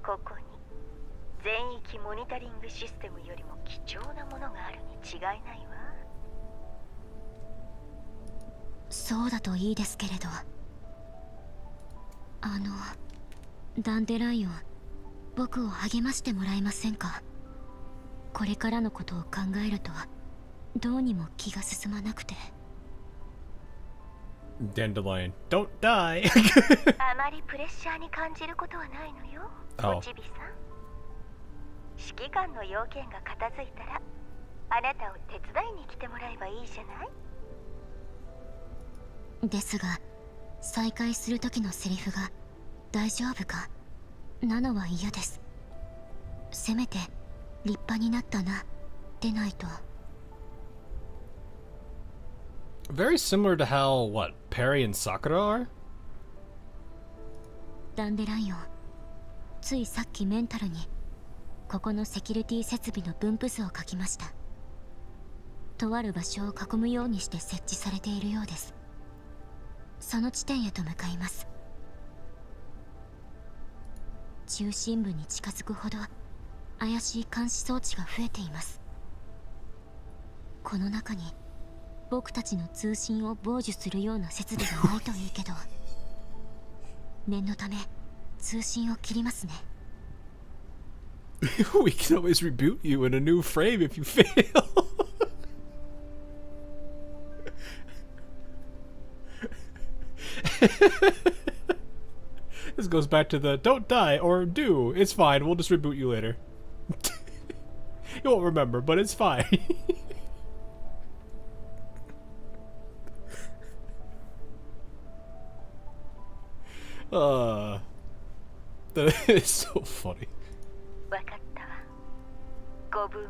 ここに全域モニタリングシステムよりも貴重なものがあるに違いないわ。そうだといいですけれど。ダンデライオン、僕を励ましてもらえませんか。これからのことを考えるとどうにも気が進まなくて。Dandelion, don't die! あまりプレッシャーに感じることはないのよ、おちびさん。指揮官の要件が片付いたらあなたを手伝いに来てもらえばいいじゃない。ですが再会する時のセリフが大丈夫かなのは嫌です。せめて立派になったなでないと。 Very similar to how, what, Perry and Sakura are? ダンデライオン、ついさっきメンタルにここのセキュリティ設備の分布図を書きました。とある場所を囲むようにして設置されているようです。その地点へと向かいます。中心部に近づくほど怪しい監視装置が増えています。この中に僕たちの通信を傍受するような設備がないといいけど念のため通信を切りますね。We can always reboot you in a new frame if you fail. This goes back to the don't die or do. It's fine. We'll just reboot you later. You won't remember, but it's fine. That is so funny. わかったわ。ご分を。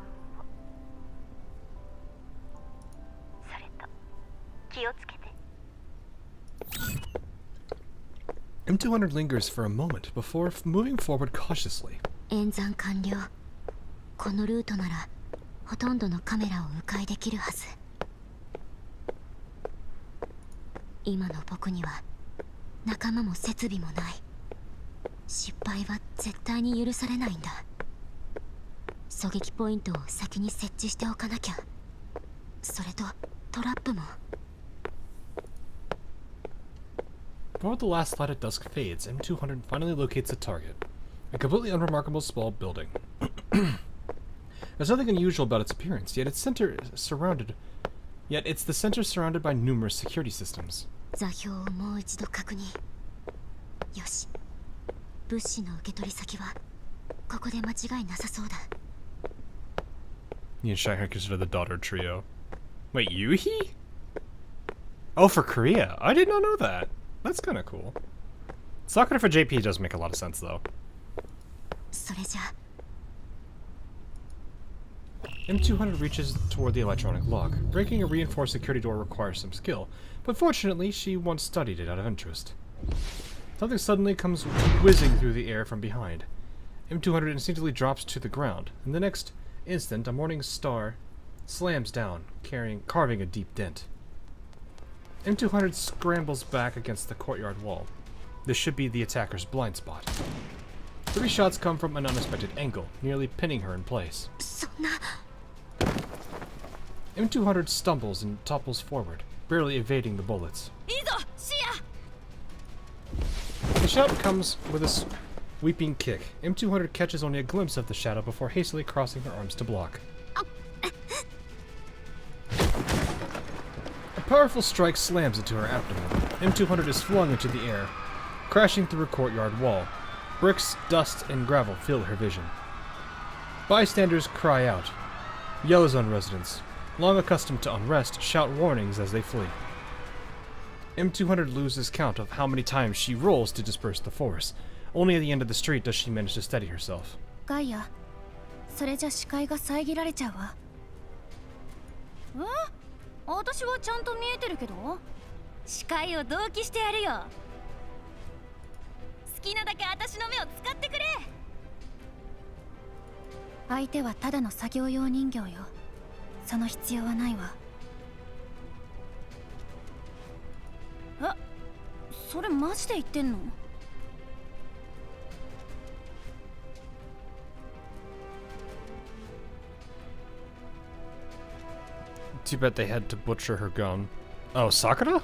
それと気をつけて。M200 lingers for a moment before moving forward cautiously. 演算完了。このルートならほとんどのカメラを迂回できるはず。今の僕には仲間も設備もない。失敗は絶対に許されないんだ。狙撃ポイントを先に設置しておかなきゃ。それとトラップも。 Before the last light of dusk fades, M200 finally locates the target. A completely unremarkable small building. There's nothing unusual about its appearance, yet it's the center surrounded by numerous security systems. 座標をもう一度確認。よし。物資の受け取り先はここで間違いなさそうだ。 You and Shanghai consider the daughter trio. Wait, Yuhi? Oh, for Korea. I did not know that. That's kind of cool. Sakura for JP does make a lot of sense, though. それじゃ。 M200 reaches toward the electronic lock. Breaking a reinforced security door requires some skill, but fortunately, she once studied it out of interest. Something suddenly comes whizzing through the air from behind. M200 instinctively drops to the ground. In the next instant, a morning star slams down, carving a deep dent. M200 scrambles back against the courtyard wall. This should be the attacker's blind spot. 3 shots come from an unexpected angle, nearly pinning her in place. M200 stumbles and topples forward, barely evading the bullets. The shout comes with a sweeping kick. M200 catches only a glimpse of the shadow before hastily crossing her arms to block. A powerful strike slams into her abdomen. M200 is flung into the air, crashing through a courtyard wall. Bricks, dust, and gravel fill her vision. Bystanders cry out. Yellow Zone residents, long accustomed to unrest, shout warnings as they flee. M200 loses count of how many times she rolls to disperse the force. Only at the end of the street does she manage to steady herself. ガイア、それじゃ視界が遮られちゃうわ。私はちゃんと見えてるけど。視界を同期してやるよ。好きなだけ私の目を使ってくれ。相手はただの作業用人形よ。その必要はないわ。それマジで言ってんの？Too bad they had to butcher her gun. Oh, Sakura?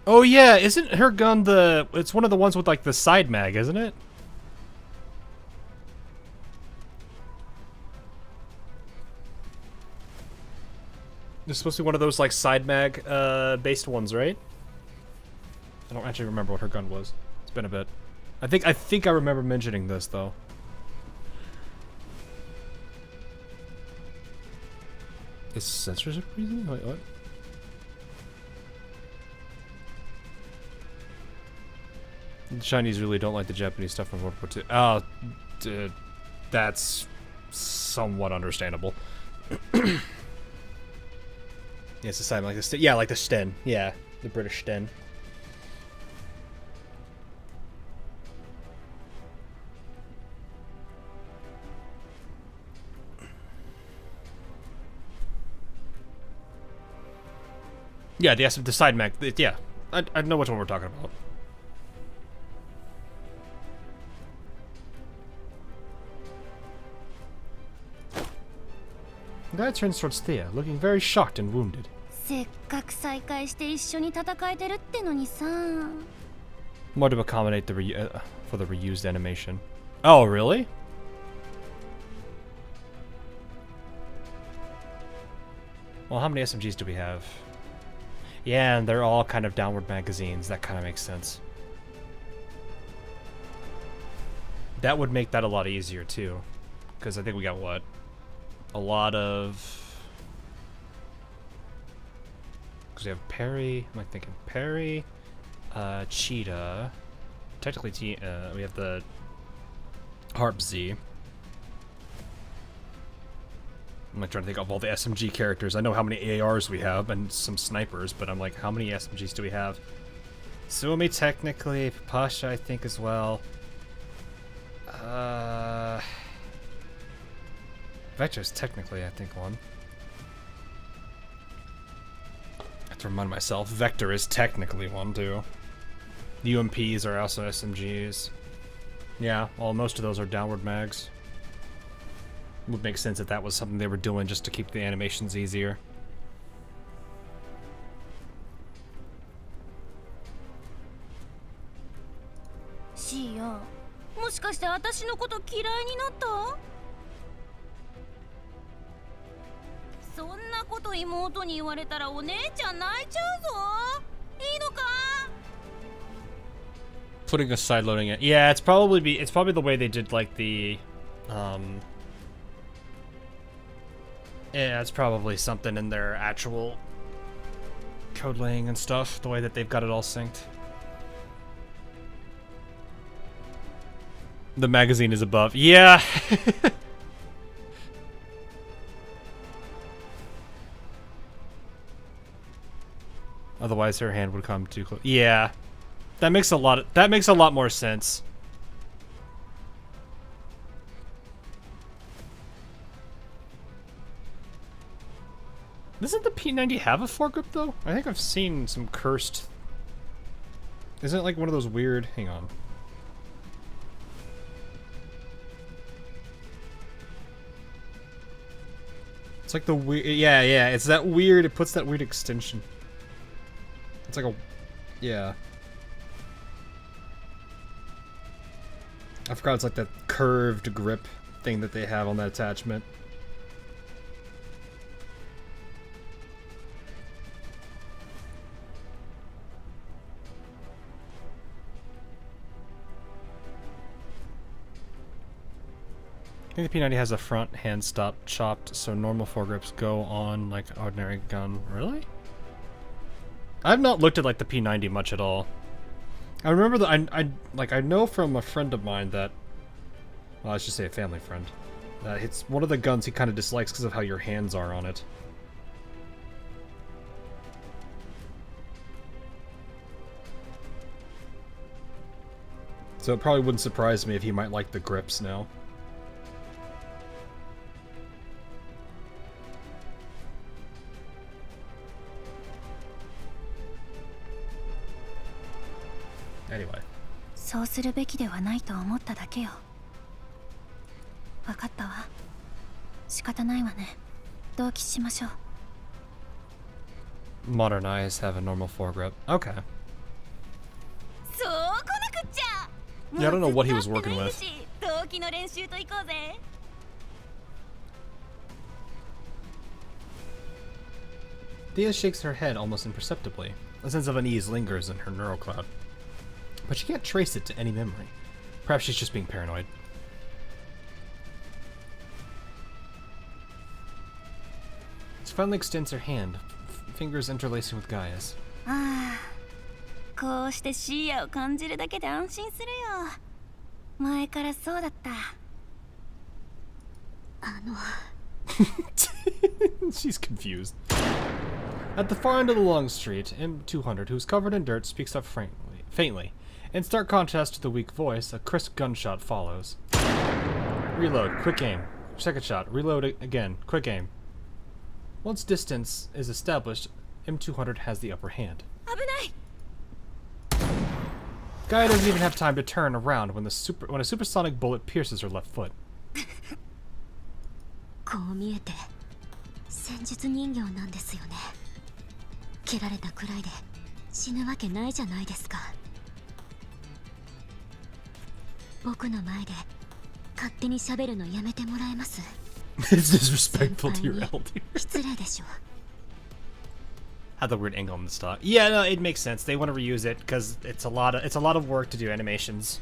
Oh yeah, isn't her gun it's one of the ones with like the side mag, isn't it? It's supposed to be one of those like side mag based ones, right? I don't actually remember what her gun was. It's been a bit. I think I remember mentioning this though. Is censorship reason? Wait, what? The Chinese really don't like the Japanese stuff from World War II. Oh, that's somewhat understandable. Yeah, it's a sign like this. Yeah, like the Sten. Yeah, the British Sten. Yeah, the side mag. Yeah, I know which one we're talking about. The guy turns towards Thea, looking very shocked and wounded. せっかく再会して一緒に戦えてるってのにさ。More to accommodate for the reused animation. Oh, really? Well, how many SMGs do we have? Yeah, and they're all kind of downward magazines. That kind of makes sense. That would make that a lot easier, too. Because I think we got, what? A lot of... Because we have Parry. Am I thinking Parry? Cheetah. Technically, we have the Harp Z. I'm like trying to think of all the SMG characters. I know how many ARs we have and some snipers, but I'm like, how many SMGs do we have? Sumi technically, Pasha I think as well. Vector's technically, I think, one. I have to remind myself, Vector is technically one, too. The UMPs are also SMGs. Yeah, well, most of those are downward mags. Would make sense that that was something they were doing just to keep the animations easier.シア、もしかして私のこと嫌いになった？そんなこと妹に言われたらお姉ちゃん泣いちゃうぞ。いいのか？ Putting a side loading it. Yeah, it's probably the way they did like the yeah, it's probably something in their actual code laying and stuff, the way that they've got it all synced. The magazine is above. Yeah. Otherwise her hand would come too close. Yeah. That makes a lot more sense. Doesn't the P90 have a foregrip though? I think I've seen some cursed. Isn't it like one of those weird? Hang on. It's like the weird. Yeah. It's that weird. It puts that weird extension. It's like a. Yeah. I forgot it's like that curved grip thing that they have on that attachment. I think the P90 has a front hand stop chopped, so normal foregrips go on like ordinary gun. Really? I've not looked at like the P90 much at all. I remember that I know from a friend of mine that, well, I should say a family friend, that it's one of the guns he kind of dislikes because of how your hands are on it. So it probably wouldn't surprise me if he might like the grips now. Anyway. そうするべきではないと思っただけよ。分かったわ。仕方ないわね。同期しましょう。 Modern eyes have a normal foregrip. Okay. そうこなくっちゃ。 Yeah, I don't know what he was working with. 同期の練習と行こうぜ。Thea shakes her head almost imperceptibly. A sense of unease lingers in her neural cloud. But she can't trace it to any memory. Perhaps she's just being paranoid. She finally extends her hand, fingers interlacing with Gaia's. ああ、こうしてシーアを感じるだけで安心するよ。前からそうだった。She's confused. At the far end of the long street, M200, who's covered in dirt, speaks up faintly. In stark contrast to the weak voice, a crisp gunshot follows. Reload, quick aim. Second shot, reload again, quick aim. Once distance is established, M200 has the upper hand. 危ない。 Gaia doesn't even have time to turn around when a supersonic bullet pierces her left foot. こう見えて戦術人形なんですよね。蹴られたくらいで死ぬわけないじゃないですか。僕の前で勝手に喋るのやめてもらえます？ It's disrespectful to your elder. 失礼でしょ。 Had the weird angle on the stock. Yeah, no, it makes sense. They want to reuse it because it's a lot of work to do animations.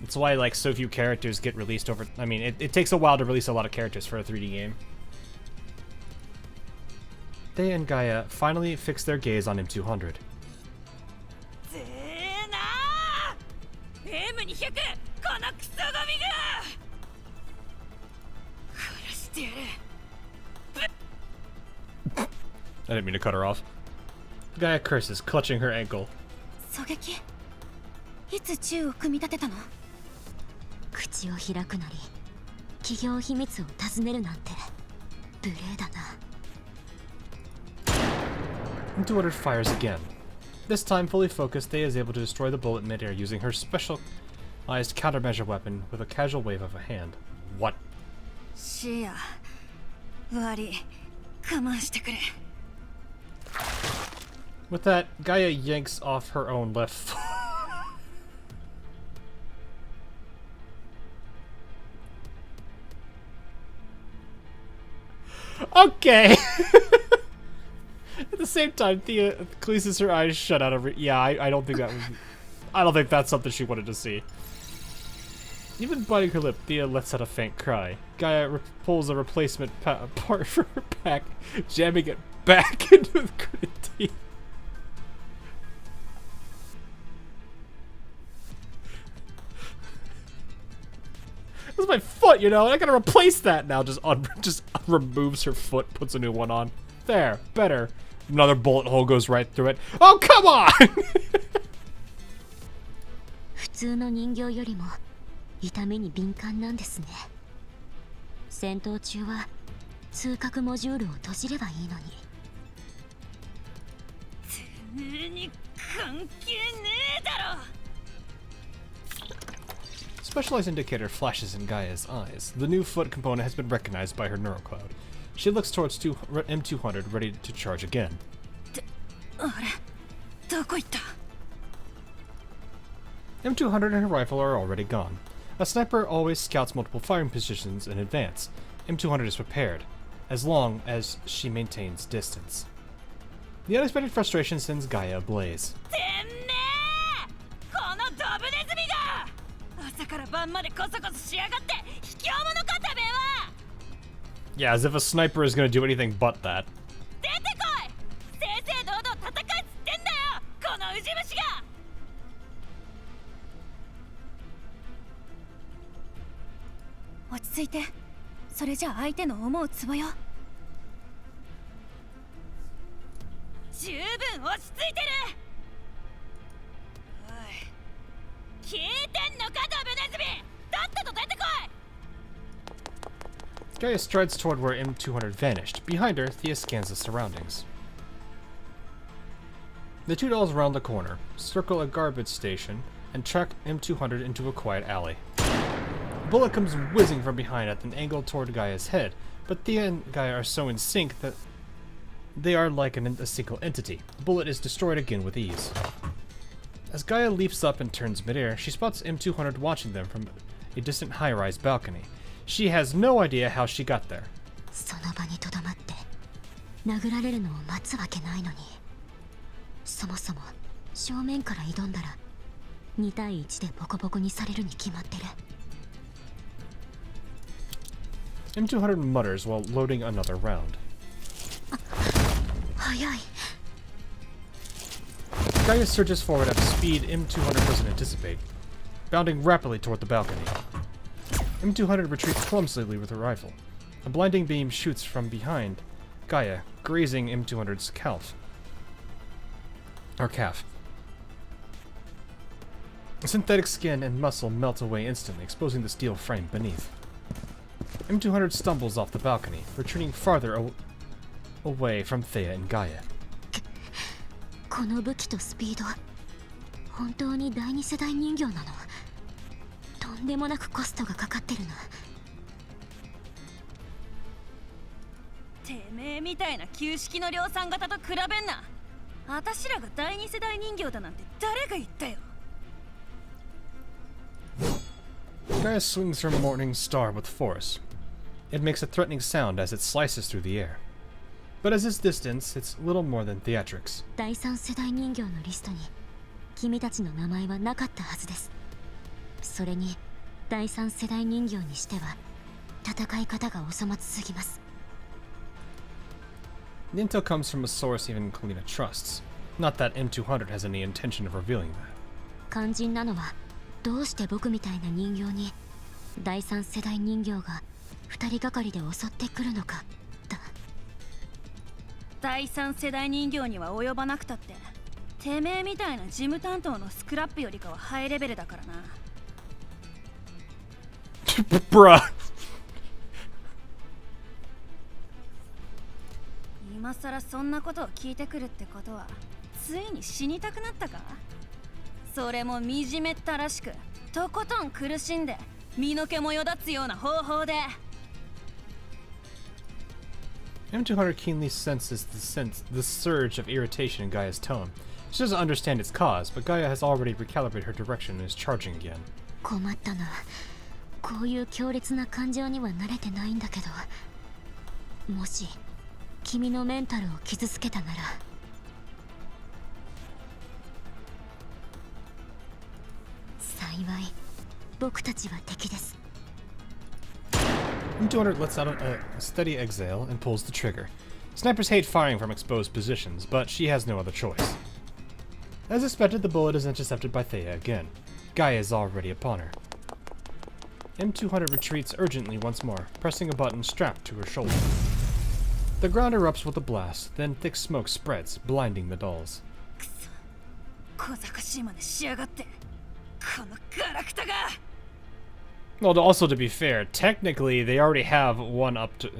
It's why like so few characters get released over. I mean, it takes a while to release a lot of characters for a 3D game. They and Gaia finally fix their gaze on M200. M200、このクソゴミが！殺してやる。 I didn't mean to cut her off. Gaia curses, clutching her ankle. 狙撃？いつ銃を組み立てたの？口を開くなり企業秘密を尋ねるなんて無礼だな。M200 fires again. This time, fully focused, Thea is able to destroy the bullet midair using her specialized countermeasure weapon with a casual wave of a hand. What? シア、悪い、我慢してくれ。With that, Gaia yanks off her own left foot. Okay! At the same time, Thea closes her eyes shut out of... Yeah, I don't think that was... I don't think that's something she wanted to see. Even biting her lip, Thea lets out a faint cry. Gaia pulls a replacement part from her pack, jamming it back into the gritted teeth. That's my foot, you know? I gotta replace that now. Just removes her foot, puts a new one on. There, better. Another bullet hole goes right through it. Oh, come on! 普通の人形よりも痛みに敏感なんですね。戦闘中は通覚モジュールを閉じればいいのに。てめえに関係ねえだろ。 Specialized indicator flashes in Gaia's eyes. The new foot component has been recognized by her neurocloud. She looks towards M200, ready to charge again. あれ、どこ行った？ M200 and her rifle are already gone. A sniper always scouts multiple firing positions in advance. M200 is prepared, as long as she maintains distance. The unexpected frustration sends Gaia ablaze. てめえ！このドブネズミが！朝から晩までコソコソしやがって卑怯者かてめえは！ Yeah, as if a sniper is gonna do anything but that. 出てこい！正々堂々戦いっつってんだよ！このウジ虫が！ 落ち着いて。それじゃ相手の思うツボよ。十分落ち着いてる。おい、聞いてんのかドブネズミ！とっとと出てこい！ Gaia strides toward where M200 vanished. Behind her, Thea scans the surroundings. The two dolls round the corner, circle a garbage station, and track M200 into a quiet alley. A bullet comes whizzing from behind at an angle toward Gaia's head, but Thea and Gaia are so in sync that they are like a single entity. The bullet is destroyed again with ease. As Gaia leaps up and turns midair, she spots M200 watching them from a distant high-rise balcony. She has no idea how she got there. その場にとどまって殴られるのを待つわけないのに。そもそも正面から挑んだら2対1でボコボコにされるに決まってる。M200 mutters while loading another round. 早い。 Gaia surges forward at a speed M200 doesn't anticipate, bounding rapidly toward the balcony. M200 retreats clumsily with her rifle. A blinding beam shoots from behind Gaia, grazing M200's calf. Synthetic skin and muscle melt away instantly, exposing the steel frame beneath. M200 stumbles off the balcony, retreating farther away from Thea and Gaia. この武器とスピード、本当に第二世代人形なの？とんでもなくコストがかかってるな。てめえみたいな旧式の量産型と比べんな。あたしらが第二世代人形だなんて誰が言ったよ。 Gaia swings her morning star with force. It makes a threatening sound as it slices through the air. But at this distance, it's little more than theatrics. 第三世代人形のリストに君たちの名前はなかったはずです。それに第三世代人形にしては戦い方がお粗末すぎます。 The intel comes from a source even Kalina trusts. Not that M200 has any intention of revealing that. 肝心なのはどうして僕みたいな人形に第三世代人形が2人がかりで襲ってくるのかだ。第三世代人形には及ばなくたっててめえみたいな事務担当のスクラップよりかはハイレベルだからな。Bruh. 今さらそんなことを聞いてくるってことはついに死にたくなったか。それも惨めったらしくとことん苦しんで身の毛もよだつような方法で。M200 keenly senses the surge of irritation in Gaia's tone. She doesn't understand its cause, but Gaia has already recalibrated her direction and is charging again. 困ったな。こういう強烈な感情には慣れてないんだけど、もし君のメンタルを傷つけたなら。幸い、僕たちは敵です。M200 lets out a steady exhale and pulls the trigger. Snipers hate firing from exposed positions, but she has no other choice. As expected, the bullet is intercepted by Thea again. Gaia is already upon her. M200 retreats urgently once more, pressing a button strapped to her shoulder. The ground erupts with a blast, then thick smoke spreads, blinding the dolls. 小賢しいまでしやがって、このガラクタが。Well, also to be fair, technically they already have one up to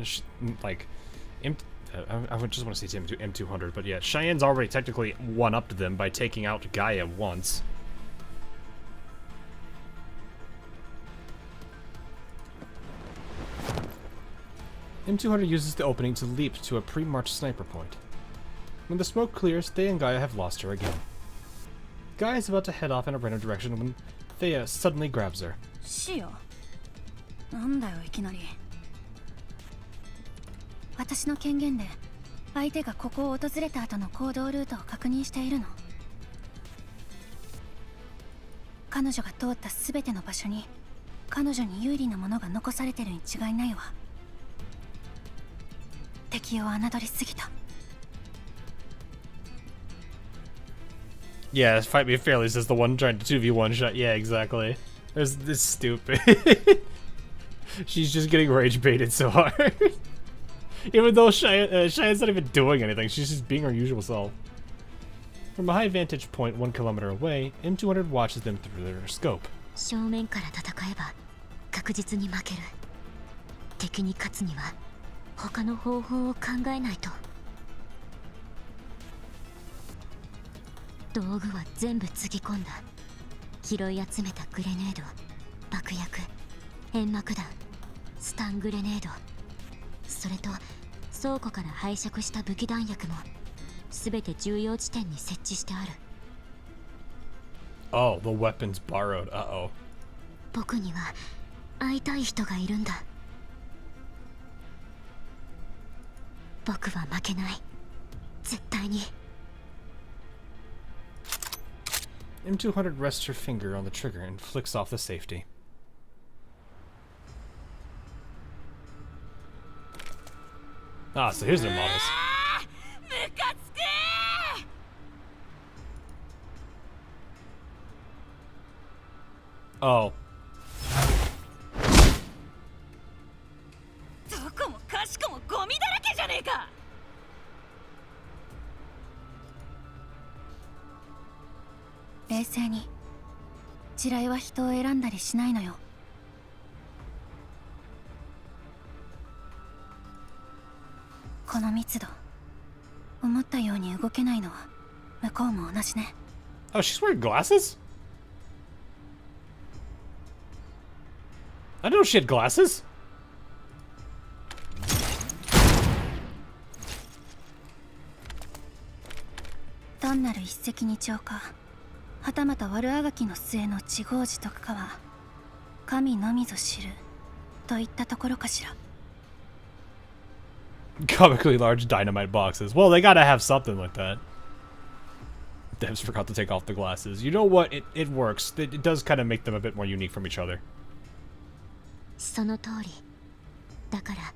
like, I just want to say M200, but yeah, Cheyenne's already technically one up to them by taking out Gaia once. M200 uses the opening to leap to a pre-marched sniper point. When the smoke clears, Thea and Gaia have lost her again. Gaia is about to head off in a random direction when Thea suddenly grabs her. シオ、なんだよいきなり。私の権限で相手がここを訪れた後の行動ルートを確認しているの。彼女が通った全ての場所に彼女に有利なものが残されてるに違いないわ。敵を侮りすぎた。Yeah, fight me fairly says the one trying to 2v1 shot. Yeah, exactly. There's this stupid. She's just getting rage baited so hard. Even though Cheyenne's not even doing anything, she's just being her usual self. From a high vantage point 1 kilometer away, M200 watches them through their scope. 正面から戦えば確実に負ける。敵に勝つには他の方法を考えないと。道具は全部つぎ込んだ。拾い集めたグレネード、爆薬、煙幕弾、スタングレネード、それと倉庫から拝借した武器弾薬も全て重要地点に設置してある。Oh, the weapons borrowed. Uh-oh. 僕には会いたい人がいるんだ。僕は負けない。絶対に。M200 rests her finger on the trigger and flicks off the safety. Ah, so here's their models. Oh. どこもかしこもゴミだらけじゃねえか。冷静に。地雷は人を選んだりしないのよ。この密度、思ったように動けないのは向こうも同じね。Oh, she's wearing glasses? I didn't know she had glasses. 単なる一石二鳥か、はたまた悪あがきの末の自業自得かは神のみぞ知るといったところかしら。Comically large dynamite boxes. Well, they gotta have something like that. Devs forgot to take off the glasses. You know what? It works. It does kind of make them a bit more unique from each other. その通り。だから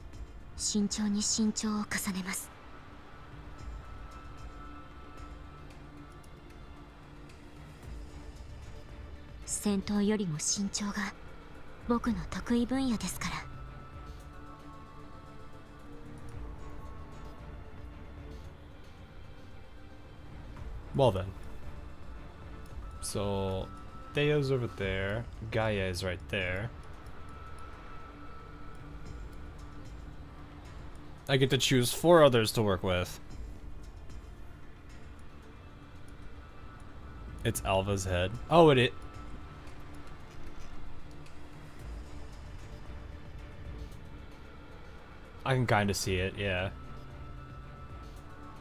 慎重に慎重を重ねます。戦闘よりも慎重が僕の得意分野ですから。Well then. So, Theo's over there. Gaia is right there. I get to choose 4 others to work with. It's Alva's head. Oh, it. I can kind of see it, yeah.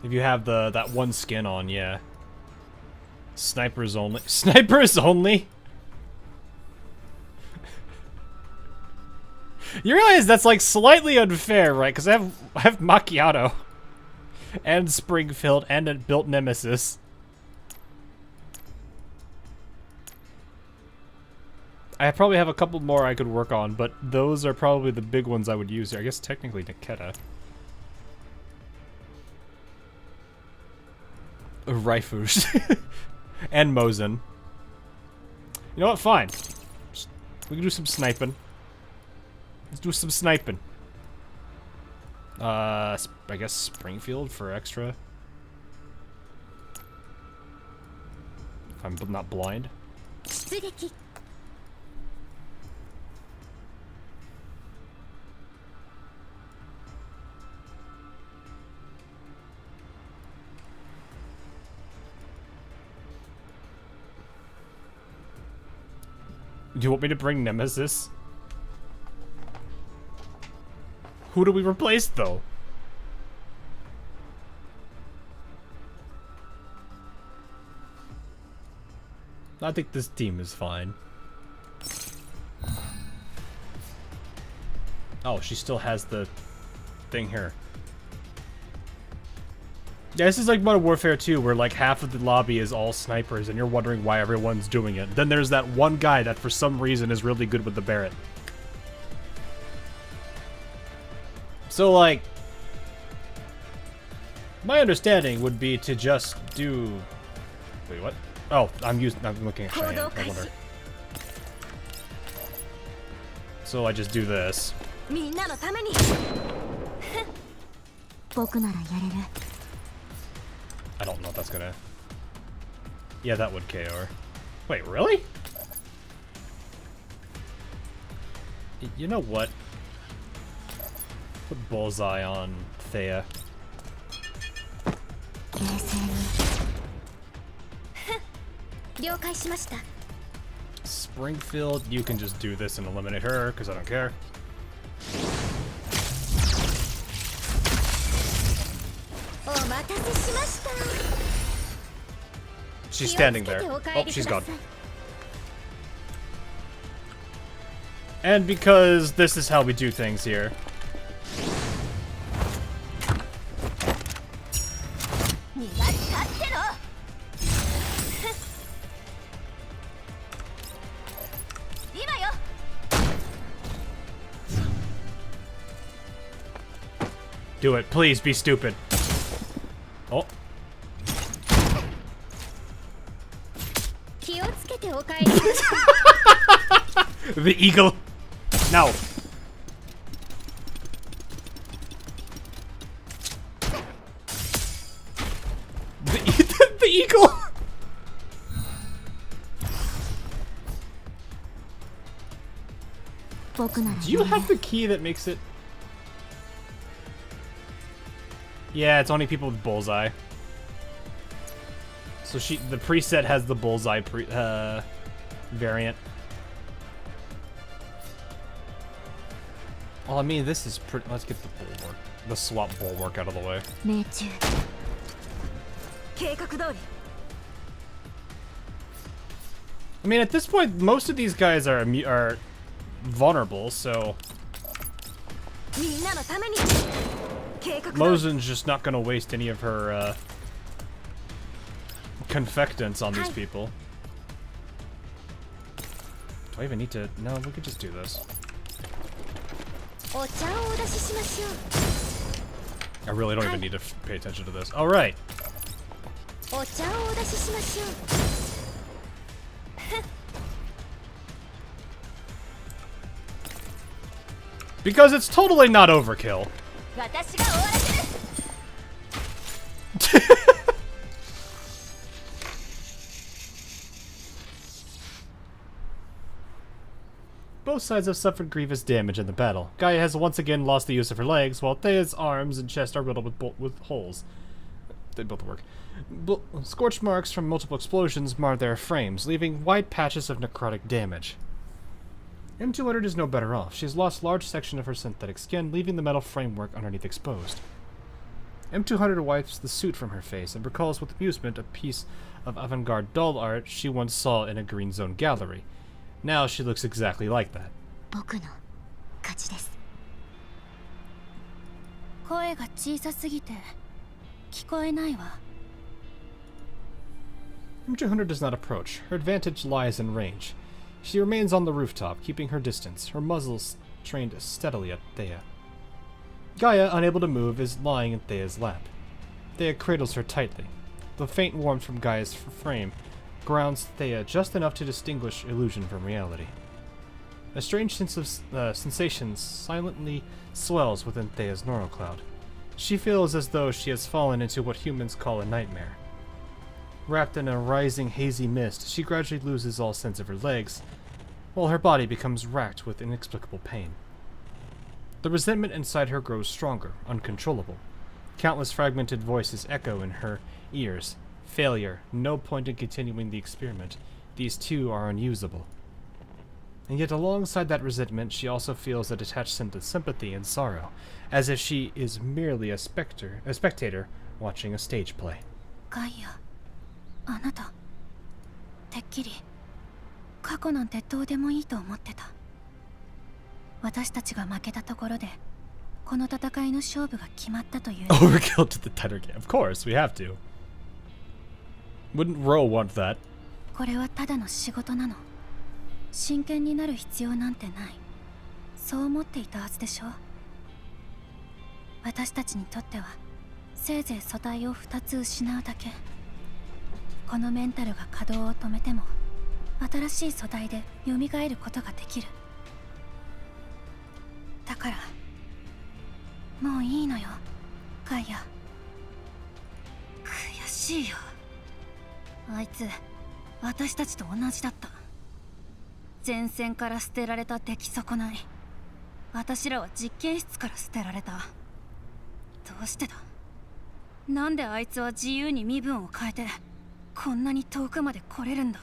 If you have that one skin on, yeah. Snipers only. Snipers only? You realize that's like slightly unfair, right? Because I have Macchiato and Springfield and a built Nemesis. I probably have a couple more I could work on, but those are probably the big ones I would use here. I guess technically Niketa. Rifus. And Mosin. You know what? Fine. We can do some sniping. Let's do some sniping. I guess Springfield for extra. If I'm not blind. Do you want me to bring Nemesis? Who do we replace, though? I think this team is fine. Oh, she still has the thing here. Yeah, this is like Modern Warfare 2, where like half of the lobby is all snipers, and you're wondering why everyone's doing it. Then there's that one guy that for some reason is really good with the Barrett. So like, my understanding would be to just do. Wait, what? Oh, I'm looking at Cheyenne. No wonder. So I just do this. I don't know if that's gonna... Yeah, that would KO. Wait, really? You know what? Put Bullseye on Thea. Springfield, you can just do this and eliminate her, because I don't care. She's standing there. Oh, she's gone. And because this is how we do things here. Do it, please be stupid. Oh. The eagle. No. The eagle. Do you have the key that makes it? Yeah, it's only people with Bullseye. So the preset has the Bullseye variant. Well, I mean, this is pretty. Let's get the bulwark, the swap bulwark out of the way. I mean, at this point, most of these guys are vulnerable, so Mosin's just not gonna waste any of her confectants on these people. Do I even need to? No, we could just do this. I really don't even need to pay attention to this. All right. Because it's totally not overkill. Both sides have suffered grievous damage in the battle. Gaia has once again lost the use of her legs, while Thea's arms and chest are riddled with holes. They both work. Scorch marks from multiple explosions mar their frames, leaving wide patches of necrotic damage. M200 is no better off. She has lost large section of her synthetic skin, leaving the metal framework underneath exposed. M200 wipes the suit from her face and recalls with amusement a piece of avant-garde doll art she once saw in a Green Zone gallery. Now she looks exactly like that. 僕の勝ちです。声が小さすぎて聞こえないわ。M200 does not approach. Her advantage lies in range. She remains on the rooftop, keeping her distance, her muzzle trained steadily at Thea. Gaia, unable to move, is lying in Thea's lap. Thea cradles her tightly. The faint warmth from Gaia's frame grounds Thea just enough to distinguish illusion from reality. A strange sense of sensation silently swells within Thea's neural cloud. She feels as though she has fallen into what humans call a nightmare. Wrapped in a rising hazy mist, she gradually loses all sense of her legs, while her body becomes racked with inexplicable pain. The resentment inside her grows stronger, uncontrollable. Countless fragmented voices echo in her ears. Failure, no point in continuing the experiment. These two are unusable. And yet alongside that resentment, she also feels a detached sense of sympathy and sorrow, as if she is merely a spectator watching a stage play. Gaia, あなた、てっきり過去なんてどうでもいいと思ってた。私たちが負けたところで、この戦いの勝負が決まったという。Overkill to the tighter game. Of course, we have to. Wouldn't Ro want that? これはただの仕事なの。真剣になる必要なんてない。そう思っていたはずでしょ。私たちにとっては、せいぜい素体を2つ失うだけ。このメンタルが稼働を止めても、新しい素体で蘇ることができる。だから、もういいのよ、ガイア。悔しいよ。あいつ、私たちと同じだった。前線から捨てられた出来損ない。私らは実験室から捨てられた。どうしてだ？なんであいつは自由に身分を変えて、こんなに遠くまで来れるんだ？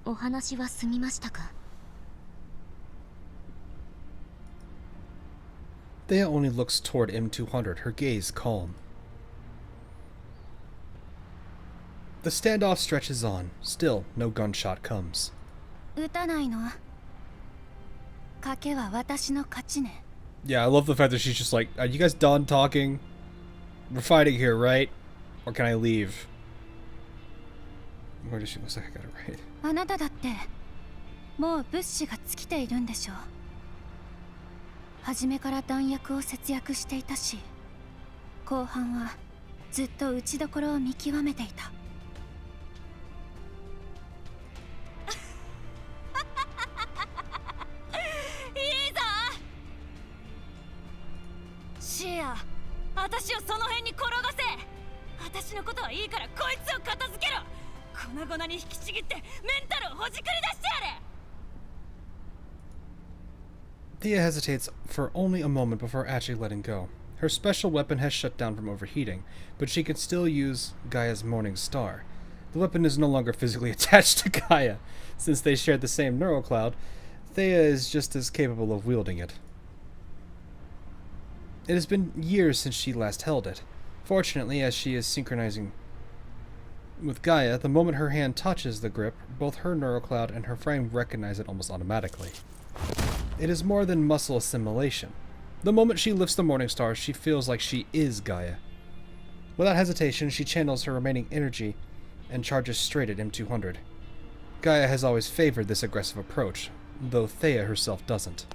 お話は済みましたか？ Thea only looks toward M200, her gaze calm. The standoff stretches on. Still, no gunshot comes. 撃たないの？賭けは私の勝ちね。Yeah, I love the fact that she's just like, are you guys done talking? We're fighting here, right? Or can I leave? Where does she look like I got it right? あなただって、もう物資が尽きているんでしょう。初めから弾薬を節約していたし、後半はずっと打ちどころを見極めていた。いいぞシア、私をその辺に転がせ。私のことはいいからこいつを片付けろ。粉々に引きちぎってメンタルをほじくり出してやれ。Thea hesitates for only a moment before actually letting go. Her special weapon has shut down from overheating, but she can still use Gaia's Morning Star. The weapon is no longer physically attached to Gaia. Since they share the same neural cloud, Thea is just as capable of wielding it. It has been years since she last held it. Fortunately, as she is synchronizing with Gaia, the moment her hand touches the grip, both her neural cloud and her frame recognize it almost automatically. It is more than muscle assimilation. The moment she lifts the Morning Star, she feels like she is Gaia. Without hesitation, she channels her remaining energy and charges straight at M200. Gaia has always favored this aggressive approach, though Thea herself doesn't.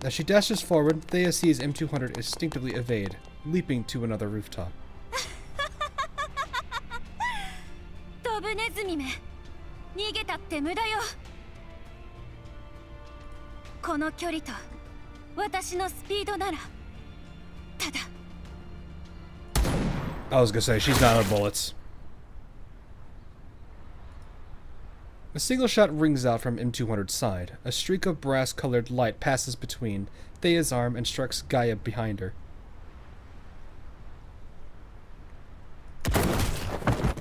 As she dashes forward, Thea sees M200 instinctively evade, leaping to another rooftop. ドブネズミめ、逃げたって無駄よ。この距離と私のスピードならただ。 I was gonna say, she's not out of bullets. A single shot rings out from M200's side. A streak of brass-colored light passes between Thea's arm and strikes Gaia behind her.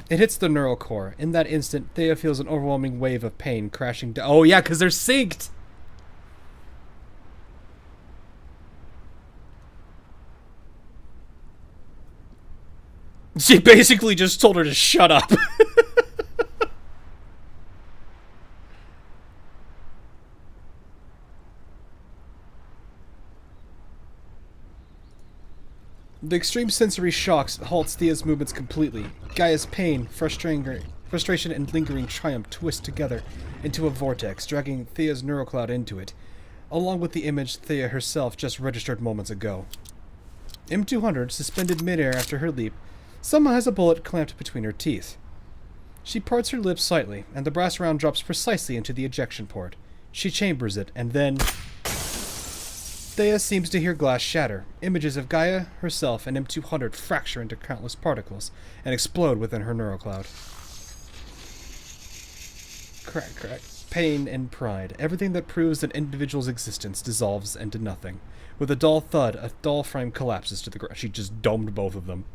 It hits the neural core. In that instant, Thea feels an overwhelming wave of pain crashing down. Oh yeah, because they're synced! She basically just told her to shut up. The extreme sensory shocks halts Thea's movements completely. Gaia's pain, frustration, and lingering triumph twist together into a vortex, dragging Thea's neural cloud into it, along with the image Thea herself just registered moments ago. M200, suspended midair after her leap, somehow has a bullet clamped between her teeth. She parts her lips slightly, and the brass round drops precisely into the ejection port. She chambers it, and then... Thea seems to hear glass shatter. Images of Gaia, herself, and M200 fracture into countless particles and explode within her neural cloud. Crack, crack. Pain and pride. Everything that proves an individual's existence dissolves into nothing. With a dull thud, a doll frame collapses to the ground. She just domed both of them.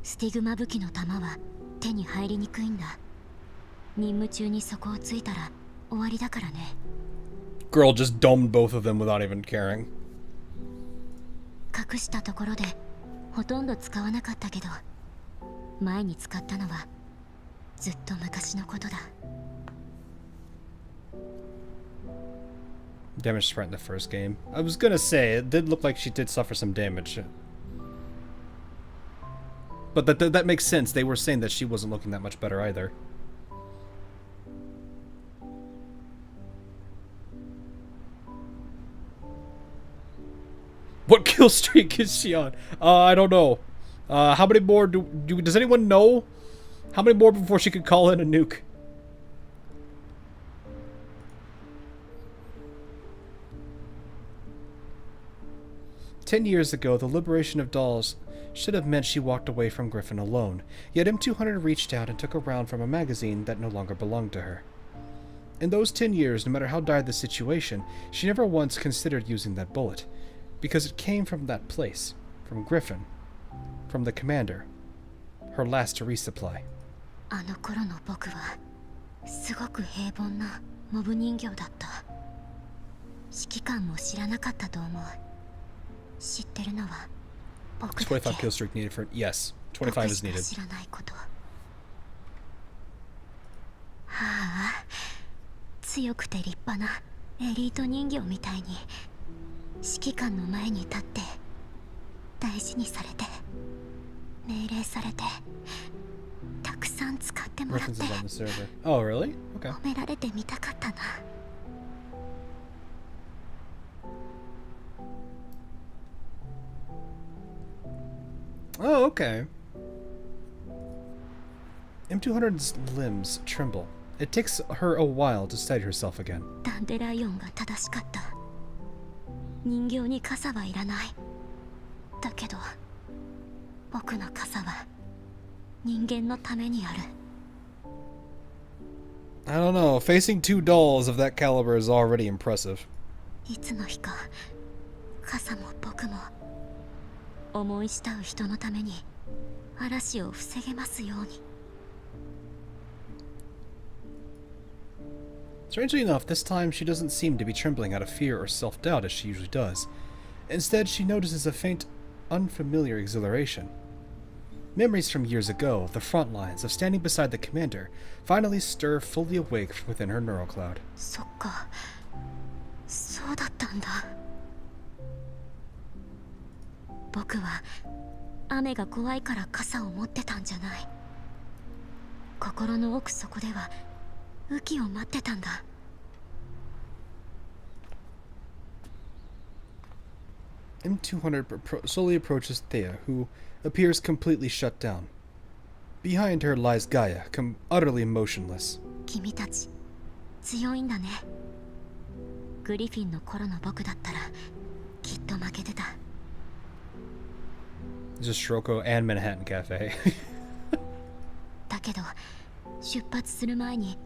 スティグマ武器の弾は手に入りにくいんだ。任務中にそこをついたら終わりだからね。 Girl just domed both of them without even caring. 隠したところでほとんど使わなかったけど、前に使ったのはずっと昔のことだ。Damage spread in the first game. I was gonna say, it did look like she did suffer some damage. But that makes sense. They were saying that she wasn't looking that much better either. What kill streak is she on? I don't know. How many more does anyone know? How many more before she could call in a nuke? "10 years ago, the liberation of dolls should have meant she walked away from Griffin alone. Yet M200 reached out and took a round from a magazine that no longer belonged to her. In those 10 years, no matter how dire the situation, she never once considered using that bullet. Because it came from that place, from Griffin, from the commander, her last to resupply." あの頃の僕はすごく平凡なモブ人形だった。指揮官も知らなかったと思う。知ってるのは僕だけ。 25 kill streak needed for... Yes, 25 is needed. 知らないこと。はあ、強くて立派なエリート人形みたいに指揮官の前に立って大事にされて命令されてたくさん使ってもらって Oh, really? Okay. 褒められてみたかったな。 Oh, okay. M200's limbs tremble. It takes her a while to steady herself again. ダンデライオンが正しかった。人形に傘はいらない。だけど僕の傘は人間のためにある。 I don't know. Facing 2 dolls of that caliber is already impressive. いつの日か傘も僕も思い慕う人のために嵐を防げますように。 Strangely enough, this time she doesn't seem to be trembling out of fear or self-doubt as she usually does. Instead, she notices a faint, unfamiliar exhilaration. Memories from years ago, the front lines of standing beside the commander, finally stir fully awake within her neural cloud. そっか、そうだったんだ。僕は雨が怖いから傘を持ってたんじゃない。心の奥底では雨季を待ってたんだ。 M200 slowly approaches Thea, who appears completely shut down. Behind her lies Gaia, utterly motionless. 君たち強いんだね。グリフィンの頃の僕だったらきっと負けてた。 There's a Shroko and Manhattan Cafe. だけど出発する前に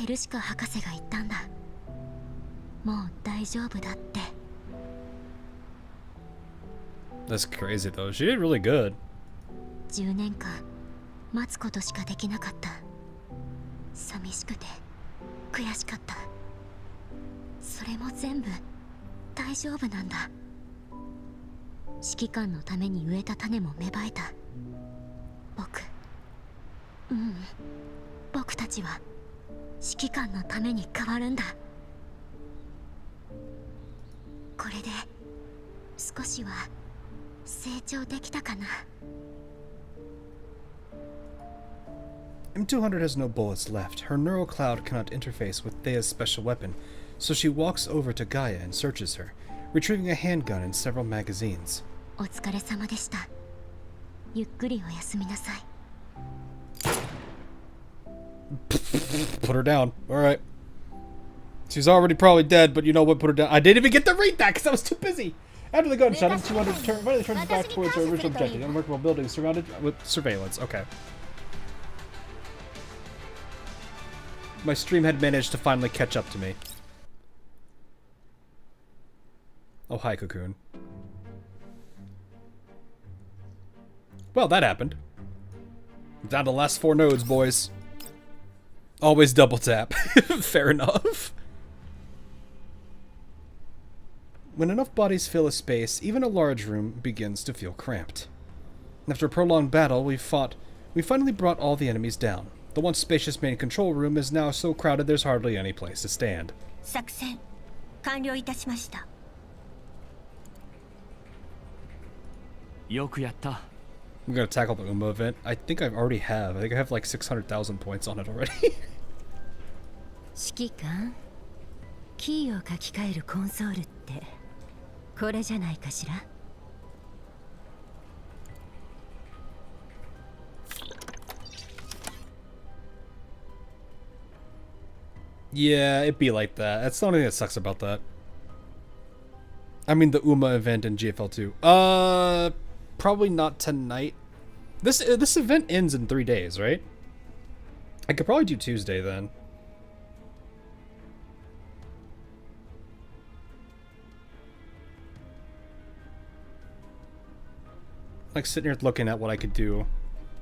ペルシカ博士が言ったんだ。もう大丈夫だって。 That's crazy though. She did really good. 10年間待つことしかできなかった。寂しくて悔しかった。それも全部大丈夫なんだ。指揮官のために植えた種も芽生えた。僕たちは指揮官のために変わるんだ。これで少しは成長できたかな。 M200 has no bullets left. Her neural cloud cannot interface with Thea's special weapon, so she walks over to Gaia and searches her, retrieving a handgun and several magazines. お疲れ様でした。ゆっくりお休みなさい。 Put her down. Alright. She's already probably dead, but you know what? Put her down. I didn't even get to read that because I was too busy. After the gunshot, M200 finally turns back towards her original objective, unremarkable building surrounded with surveillance. Okay. My stream had managed to finally catch up to me. Oh, hi, Cocoon. Well, that happened. Down to the last 4 nodes, boys. Always double tap. Fair enough. When enough bodies fill a space, even a large room begins to feel cramped. After a prolonged battle, we finally brought all the enemies down. The once spacious main control room is now so crowded there's hardly any place to stand. 作戦完了いたしました。よくやった。 I'm gonna tackle the Uma event. I think I already have. I think I have like 600,000 points on it already. 指揮官、キーを書き換えるコンソールってこれじゃないかしら。 Yeah, it'd be like that. That's the only thing that sucks about that. I mean the Uma event in GFL2. Probably not tonight. This event ends in 3 days, right? I could probably do Tuesday then. Like sitting here looking at what I could do.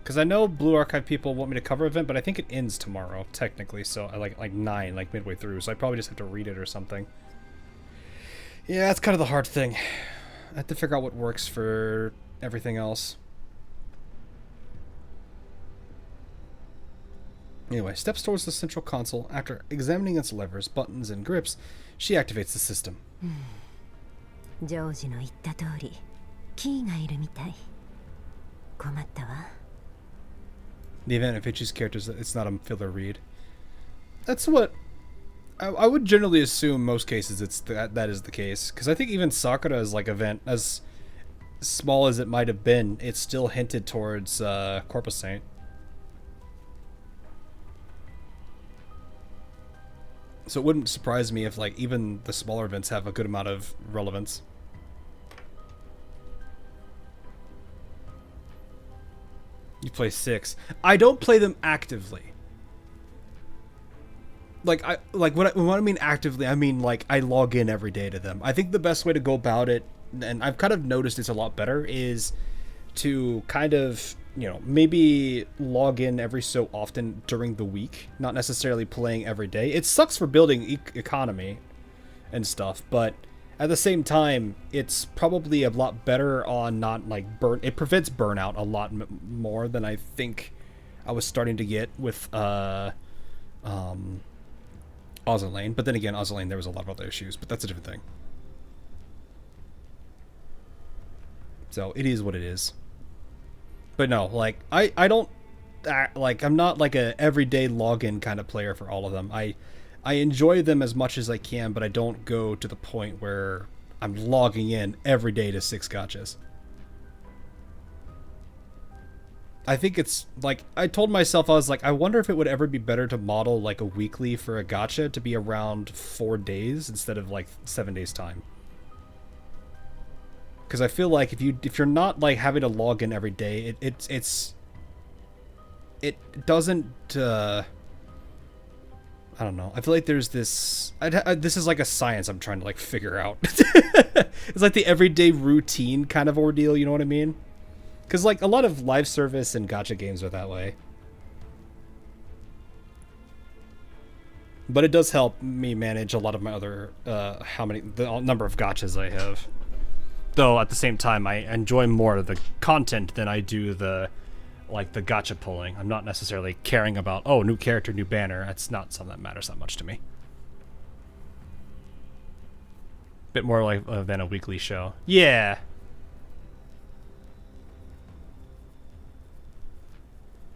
Because I know Blue Archive people want me to cover event, but I think it ends tomorrow, technically, so I like 9, like midway through, so I probably just have to read it or something. Yeah, that's kind of the hard thing. I have to figure out what works for everything else. Anyway, steps towards the central console. After examining its levers, buttons, and grips, she activates the system. ジョージの言った通り、キーがいるみたい。困ったわ。 The event, if it chooses characters, it's not a filler read. That's what I would generally assume. Most cases, it's that is the case. Because I think even Sakura's like event, as small as it might have been, it's still hinted towards Corpus Saint. So it wouldn't surprise me if like even the smaller events have a good amount of relevance. You play 6. I don't play them actively. When I mean actively, I mean like I log in every day to them. I think the best way to go about it, and I've kind of noticed it's a lot better, is to kind of, you know, maybe log in every so often during the week, not necessarily playing every day. It sucks for building economy and stuff, but at the same time, it's probably a lot better on not like it prevents burnout a lot more than I think I was starting to get with Ozalane. But then again, Ozalane, there was a lot of other issues, but that's a different thing. So it is what it is. But no, like I don't like I'm not like a everyday login kind of player for all of them. I enjoy them as much as I can, but I don't go to the point where I'm logging in every day to 6 gachas. I think it's like, I told myself, I was like, I wonder if it would ever be better to model like a weekly for a gacha to be around 4 days instead of like 7 days time. Because I feel like if you're not like having to log in every day, it doesn't I don't know. I feel like there's this... this is like a science I'm trying to like figure out. It's like the everyday routine kind of ordeal, you know what I mean? Because like a lot of live service and gacha games are that way. But it does help me manage a lot of my other, the number of gachas I have. Though at the same time, I enjoy more of the content than I do the gacha pulling. I'm not necessarily caring about, oh, new character, new banner. That's not something that matters that much to me. Bit more like than a weekly show. Yeah.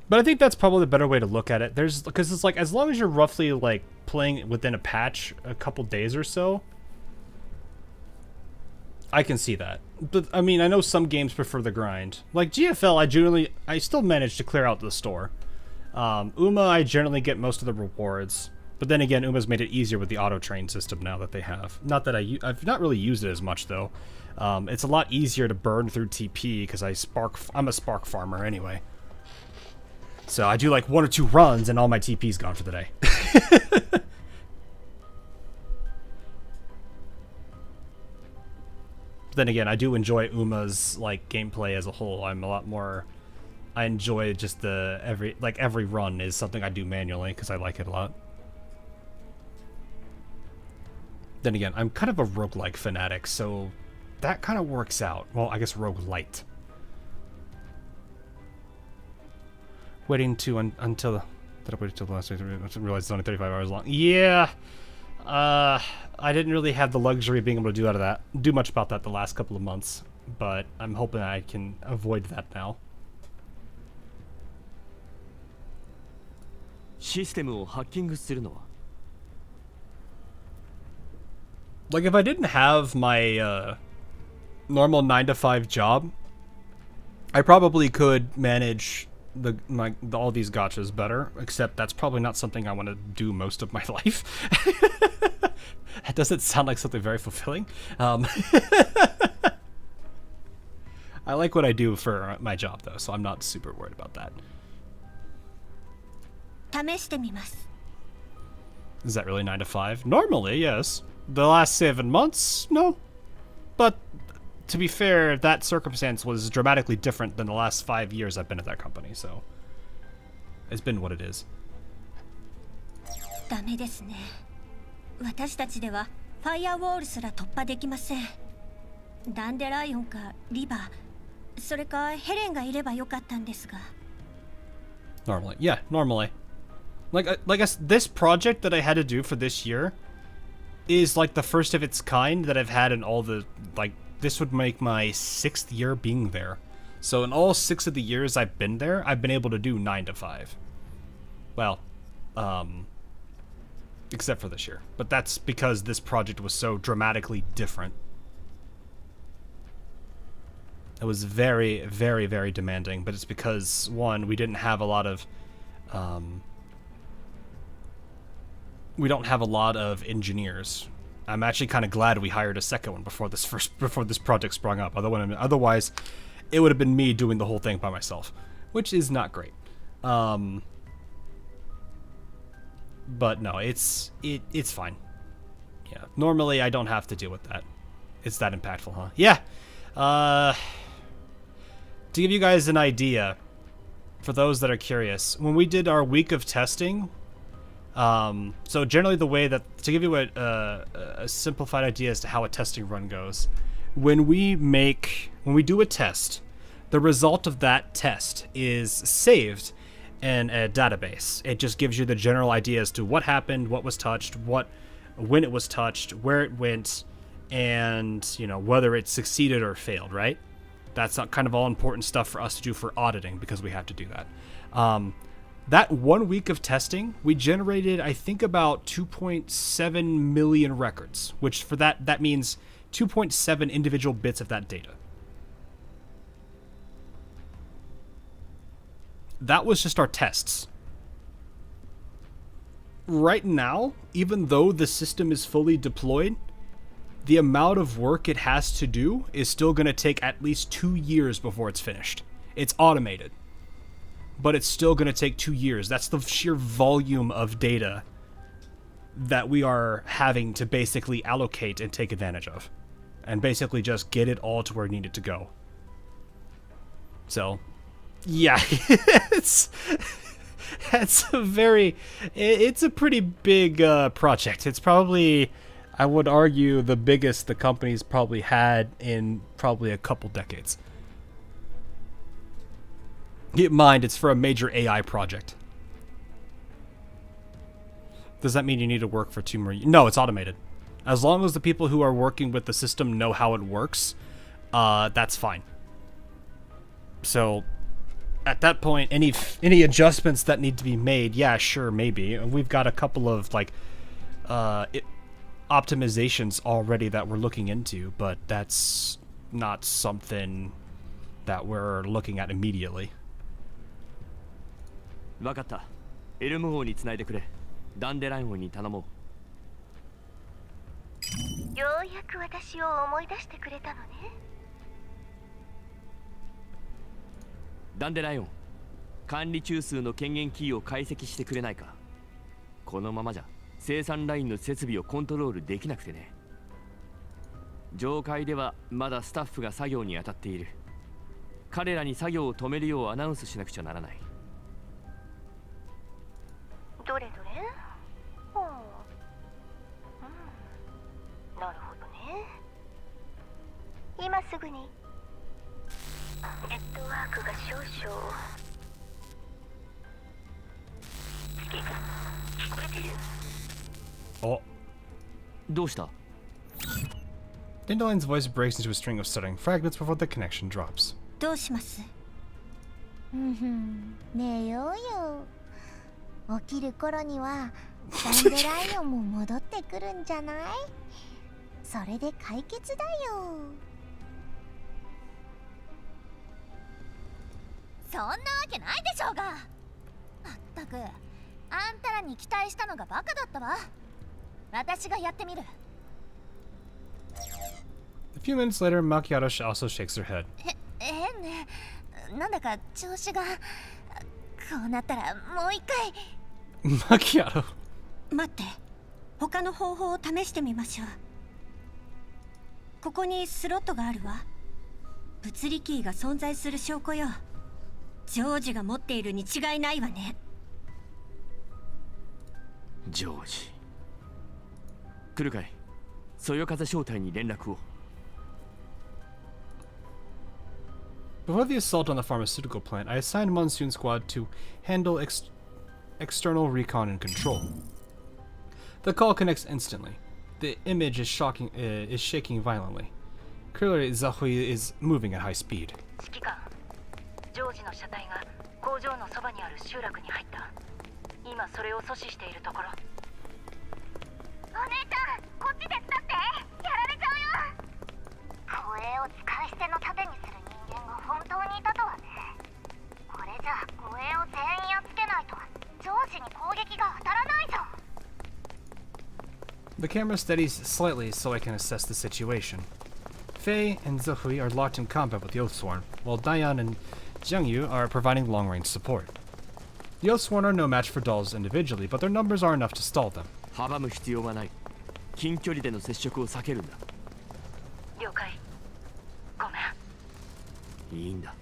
But I think that's probably the better way to look at it. Because it's like, as long as you're roughly like playing within a patch a couple days or so, I can see that. But I mean, I know some games prefer the grind. Like GFL, I still manage to clear out the store. Uma, I generally get most of the rewards. But then again, Uma's made it easier with the auto train system now that they have. Not that I've not really used it as much though. It's a lot easier to burn through TP because I'm a spark farmer anyway. So I do like 1 or 2 runs and all my TP's gone for the day. Then again, I do enjoy Uma's like gameplay as a whole. I enjoy just every run is something I do manually because I like it a lot. Then again, I'm kind of a roguelike fanatic, so that kind of works out. Well, I guess roguelite. Waiting to until... Did I wait until the last day to realize it's only 35 hours long? Yeah! I didn't really have the luxury of being able to do much about that the last couple of months. But I'm hoping I can avoid that now. Like, if I didn't have my normal 9-to-5 job, I probably could manage all these gachas better, except that's probably not something I want to do most of my life. That doesn't sound like something very fulfilling. I like what I do for my job though, so I'm not super worried about that. Is that really 9 to 5? Normally, yes. The last 7 months, no. But to be fair, that circumstance was dramatically different than the last 5 years I've been at that company, so it's been what it is. ダメですね。私たちではファイアウォールすら突破できません。ダンデライオンかリバー、それかヘレンがいればよかったんですが。Normally, yeah, normally. This project that I had to do for this year is like the first of its kind that I've had in all the, like, this would make my 6th year being there. So in all 6 of the years I've been there, I've been able to do 9 to 5. Well, except for this year. But that's because this project was so dramatically different. It was very, very, very demanding, but it's because, one, we didn't have a lot of, we don't have a lot of engineers. I'm actually kind of glad we hired a second one before this project sprung up. Otherwise, it would have been me doing the whole thing by myself, which is not great. But no, it's fine. Yeah, normally I don't have to deal with that. It's that impactful, huh? Yeah. To give you guys an idea, for those that are curious, when we did our week of testing, so generally the way that, to give you a simplified idea as to how a testing run goes, when we do a test, the result of that test is saved in a database. It just gives you the general idea as to what happened, what was touched, when it was touched, where it went, and, you know, whether it succeeded or failed, right? That's not kind of all important stuff for us to do for auditing because we have to do that. That 1 week of testing, we generated, I think, about 2.7 million records, which for that means 2.7 individual bits of that data. That was just our tests. Right now, even though the system is fully deployed, the amount of work it has to do is still going to take at least 2 years before it's finished. It's automated, but it's still going to take 2 years. That's the sheer volume of data that we are having to basically allocate and take advantage of. And basically just get it all to where it needed to go. So, yeah, it's a pretty big project. It's probably, I would argue, the biggest the company's probably had in probably a couple decades. Keep in mind, it's for a major AI project. Does that mean you need to work for 2 more years? No, it's automated. As long as the people who are working with the system know how it works, that's fine. So, at that point, any adjustments that need to be made, yeah, sure, maybe. We've got a couple of, like, optimizations already that we're looking into, but that's not something that we're looking at immediately. わかった。エルム王に繋いでくれ。ダンデライン王に頼もう。ようやく私を思い出してくれたのね。ダンデライオン、管理中枢の権限キーを解析してくれないか。このままじゃ生産ラインの設備をコントロールできなくてね。上階ではまだスタッフが作業に当たっている。彼らに作業を止めるようアナウンスしなくちゃならない。どれどれ？なるほどね。今すぐにネットワークが少々聞こえてる？お、どうした？ Dandelion's voice breaks into a string of stuttering fragments before the connection drops. どうします？寝ようよ。起きる頃にはダンデライオンも戻ってくるんじゃない？それで解決だよ。そんなわけないでしょうが。まったく、あんたらに期待したのがバカだったわ。私がやってみる。A few minutes later, Macchiato also shakes her head. 変ね。なんだか調子が。こうなったらもう一回。Macchiato. 待って。他の方法を試してみましょう。ここにスロットがあるわ。物理キーが存在する証拠よ。ジョージが持っているに違いないわね。ジョージ。来るかい。そよ風招待に連絡を。Before the assault on the pharmaceutical plant, I assigned Monsoon Squad to handle external recon and control. The call connects instantly. The image is shaking violently. Clearly, Zahui is moving at high speed. 指揮官、ジョージの車体が工場のそばにある集落に入った。今それを阻止しているところ。お姉ちゃん、こっち手伝って。やられちゃうよ。護衛を使い捨ての盾にする人間が本当にいたとはね。これじゃ護衛を全員やっつけないとジョージに攻撃が当たらないじゃん。The camera steadies slightly so I can assess the situation. Fei and Zahui are locked in combat with the Oathsworn, while Dayan and Jiangyu are providing long-range support. The Oathsworn are no match for dolls individually, but their numbers are enough to stall them. 阻む必要はない。近距離での接触を避けるんだ。了解。ごめん。いいんだ。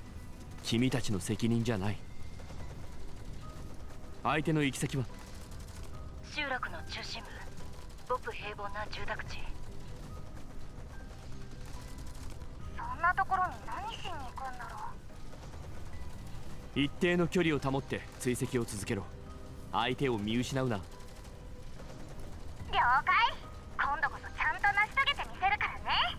君たちの責任じゃない。相手の行き先は？集落の中心部。ごく平凡な住宅地。そんなところに何しに行くんだろう。一定の距離を保って追跡を続けろ。相手を見失うな。了解。今度こそちゃんと成し遂げてみせるからね。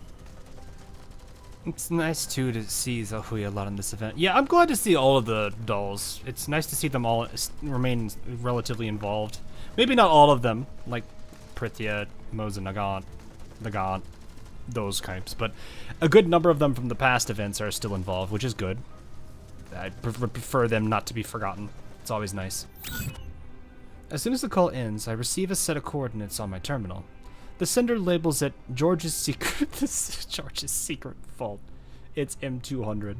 It's nice too to see Zahui a lot in this event. Yeah, I'm glad to see all of the dolls. It's nice to see them all remain relatively involved. Maybe not all of them, like Prithia, Moza, Nagant, those types, but a good number of them from the past events are still involved, which is good. I prefer them not to be forgotten. It's always nice. As soon as the call ends, I receive a set of coordinates on my terminal. The sender labels it George's secret. This is George's secret fault. It's M200.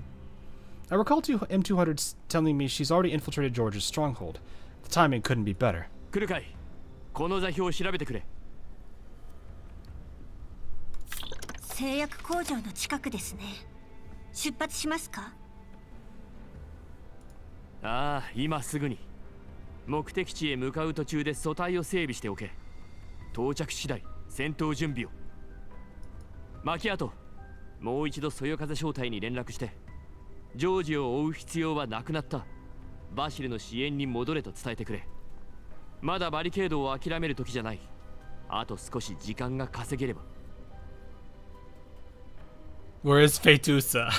I recall M200 telling me she's already infiltrated George's stronghold. The timing couldn't be better. 来るかい。この座標を調べてくれ。製薬工場の近くですね。出発しますか？ああ、今すぐに。目的地へ向かう途中で組対を整備しておけ。到着次第戦闘準備を。マキアト、もう一度そよ風小隊に連絡して、ジョージを追う必要はなくなった。バシルの支援に戻れと伝えてくれ。まだバリケードを諦める時じゃない。あと少し時間が稼げれば。Where is Fetusa?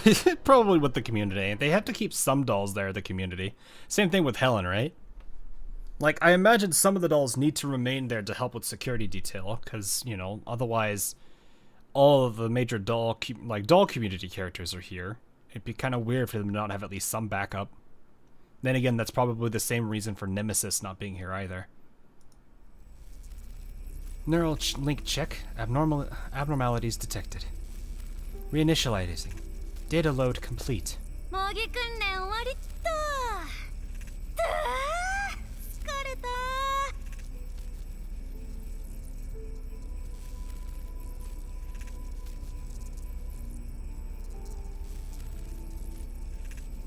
Probably with the community. They have to keep some dolls there, the community. Same thing with Helen, right? Like, I imagine some of the dolls need to remain there to help with security detail, because, you know, otherwise all of the major doll community characters are here. It'd be kind of weird for them to not have at least some backup. Then again, that's probably the same reason for Nemesis not being here either. Neural link check. Abnormalities detected. Reinitializing. Data load complete. 模擬訓練終わりっと。疲れた。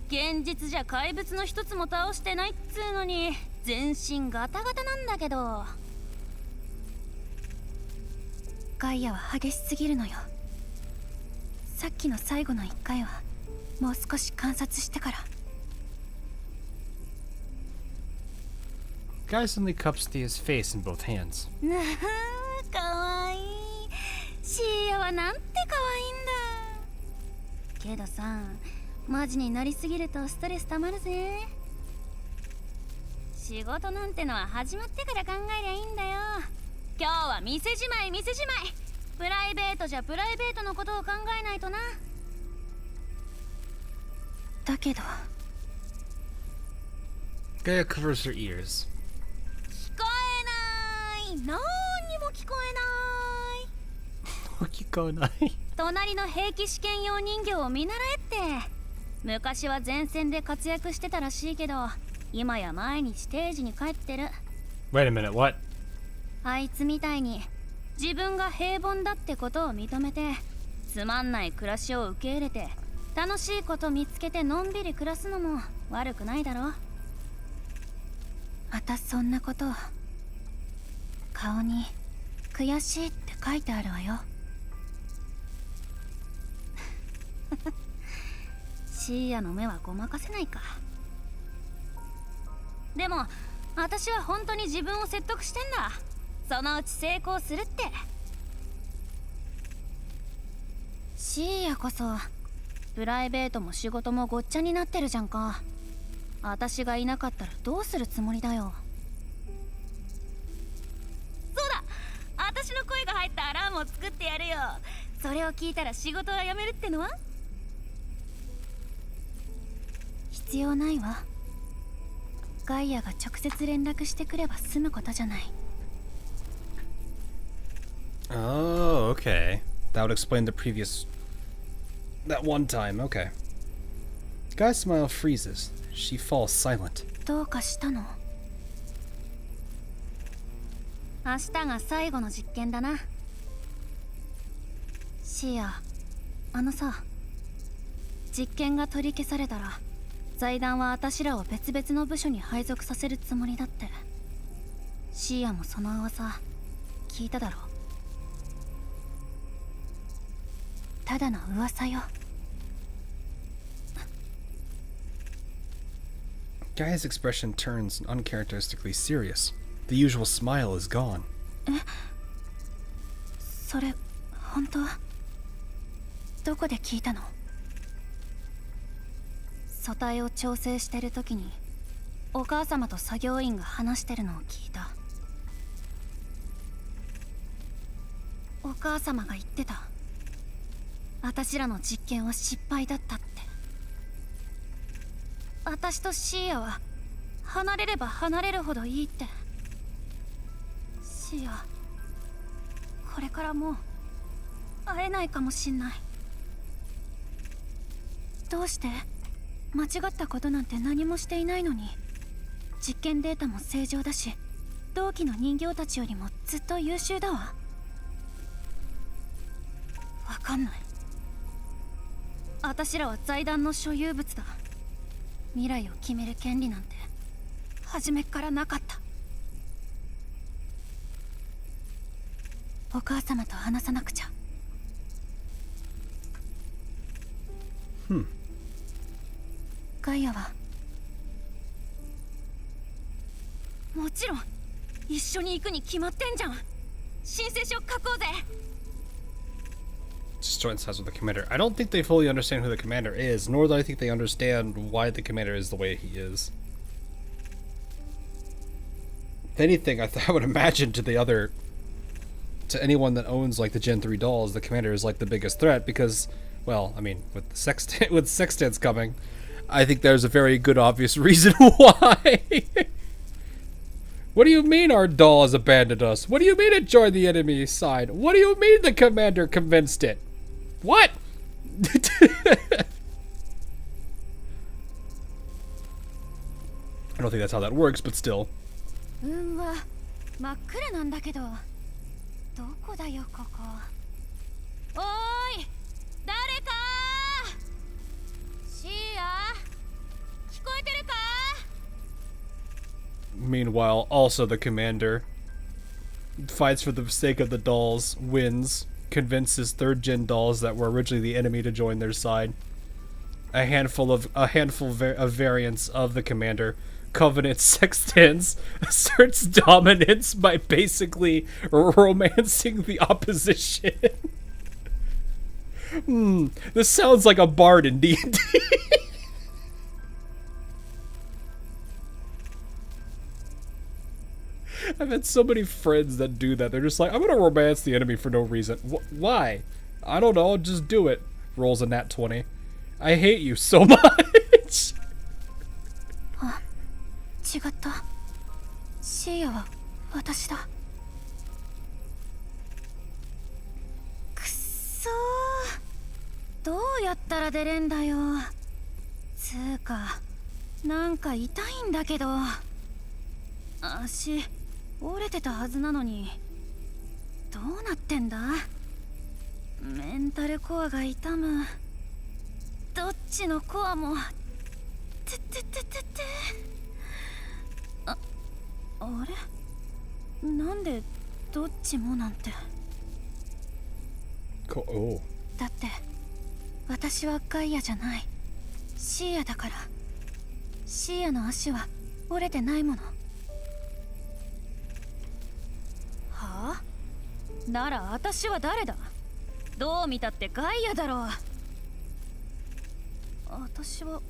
現実じゃ怪物の一つも倒してないっつうのに全身ガタガタなんだけど。ガイアは激しすぎるのよ。さっきの最後の1回はもう少し観察してから。Guy suddenly cups Thea's face in both hands. なあ、かわいい。シーヤはなんてかわいいんだ。けどさ、マジになりすぎるとストレスたまるぜ。仕事なんてのは始まってから考えりゃいいんだよ。今日は店じまい店じまい。プライベートじゃプライベートのことを考えないとな。だけど Gaia covers her ears. 聞こえない。何にも聞こえない。聞こえない。隣の兵器試験用人形を見習えって。昔は前線で活躍してたらしいけど、今や毎日ステージに帰ってる。 Wait a minute, what? あいつみたいに自分が平凡だってことを認めて、つまんない暮らしを受け入れて、楽しいこと見つけてのんびり暮らすのも悪くないだろ。またそんなことを。顔に悔しいって書いてあるわよ。シーヤの目はごまかせないか。でも私は本当に自分を説得してんだ。そのうち成功するって。シーヤこそプライベートも仕事もごっちゃになってるじゃんか。私がいなかったらどうするつもりだよ。そうだ、私の声が入ったアラームを作ってやるよ。それを聞いたら仕事は辞めるってのは？必要ないわ。ガイアが直接連絡してくれば済むことじゃない。Oh, okay. That would explain the previous... That one time, okay. Guy's smile freezes. She falls silent. どうかしたの？明日が最後の実験だな。シーヤ、あのさ、実験が取り消されたら財団は私らを別々の部署に配属させるつもりだって。シーヤもその噂聞いただろ。ただの噂よ。Guy's expression turns uncharacteristically serious. The usual smile is gone. え？それ本当？どこで聞いたの？組対を調整してる時にお母様と作業員が話してるのを聞いた。お母様が言ってた。私らの実験は失敗だったって。私とシーヤは離れれば離れるほどいいって。シーヤ、これからもう会えないかもしんない。どうして？間違ったことなんて何もしていないのに。実験データも正常だし、同期の人形たちよりもずっと優秀だわ。わかんない。私らは財団の所有物だ。未来を決める権利なんて初めっからなかった。お母様と話さなくちゃ。ガイアはもちろん一緒に行くに決まってんじゃん。申請書書こうぜ。Just join sides with the commander. I don't think they fully understand who the commander is, nor do I think they understand why the commander is the way he is. If anything, I would imagine to anyone that owns like the Gen 3 dolls, the commander is like the biggest threat because, well, I mean, with the sextants coming, I think there's a very good obvious reason why. What do you mean our doll has abandoned us? What do you mean it joined the enemy side? What do you mean the commander convinced it? What? I don't think that's how that works, but still. 運は真っ暗なんだけど、どこだよここ。おーい、誰かシーア、聞こえてるか？ Meanwhile, also the commander fights for the sake of the dolls, wins, convinces third gen dolls that were originally the enemy to join their side. A handful of variants of the commander, Covenant sextants, asserts dominance by basically romancing the opposition. This sounds like a bard in D&D. I've had so many friends that do that. They're just like, I'm gonna romance the enemy for no reason. Why? I don't know, just do it. Rolls a nat 20. I hate you so much. 違った。シーヤは私だ。くっそー。どうやったら出れんだよ。つーか、なんか痛いんだけど。足折れてたはずなのに。どうなってんだ？メンタルコアが痛む。どっちのコアも。あれ？なんでどっちもなんて。だって私はガイアじゃない。シーヤだから。シーヤの足は折れてないもの。はあ？なら私は誰だ？どう見たってガイアだろう。私は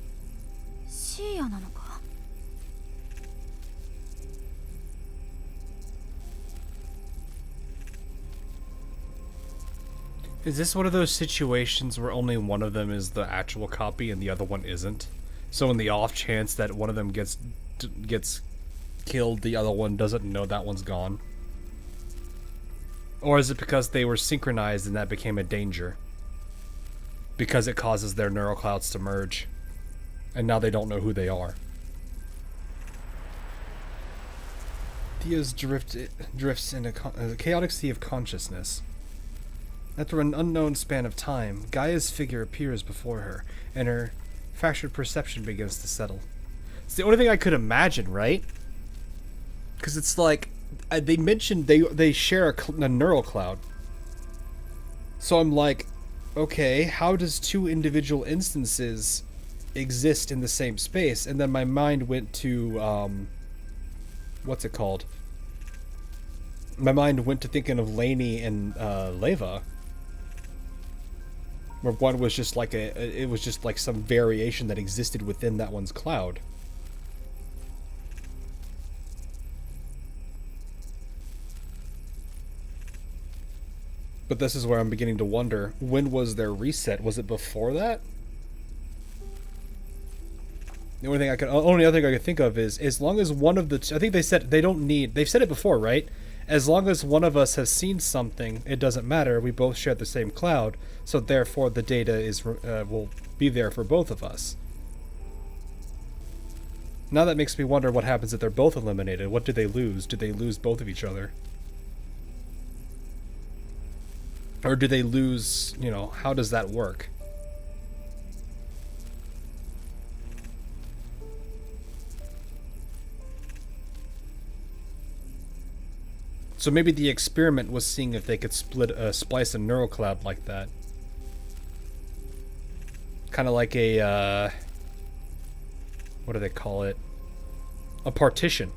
シーヤなのか？Is this one of those situations where only one of them is the actual copy and the other one isn't? So in the off chance that one of them gets killed, the other one doesn't know that one's gone? Or is it because they were synchronized and that became a danger? Because it causes their neural clouds to merge. And now they don't know who they are. Thea's drifts in a chaotic sea of consciousness. After an unknown span of time, Gaia's figure appears before her, and her fractured perception begins to settle. It's the only thing I could imagine, right? Because it's like, they mentioned they share a neural cloud. So I'm like, okay, how does two individual instances exist in the same space? And then my mind went to, what's it called? My mind went to thinking of Lainey and Leva. Where one was just like it was just like some variation that existed within that one's cloud. But this is where I'm beginning to wonder, when was their reset? Was it before that? The only other thing I could think of is, as long as one of the I think they said they don't need, they've said it before, right? As long as one of us has seen something, it doesn't matter. We both share the same cloud, so therefore the data is will be there for both of us. Now that makes me wonder what happens if they're both eliminated. What do they lose? Do they lose both of each other? Or do they lose, you know, how does that work? So maybe the experiment was seeing if they could splice a neural cloud like that. Kind of like a, what do they call it? A partition.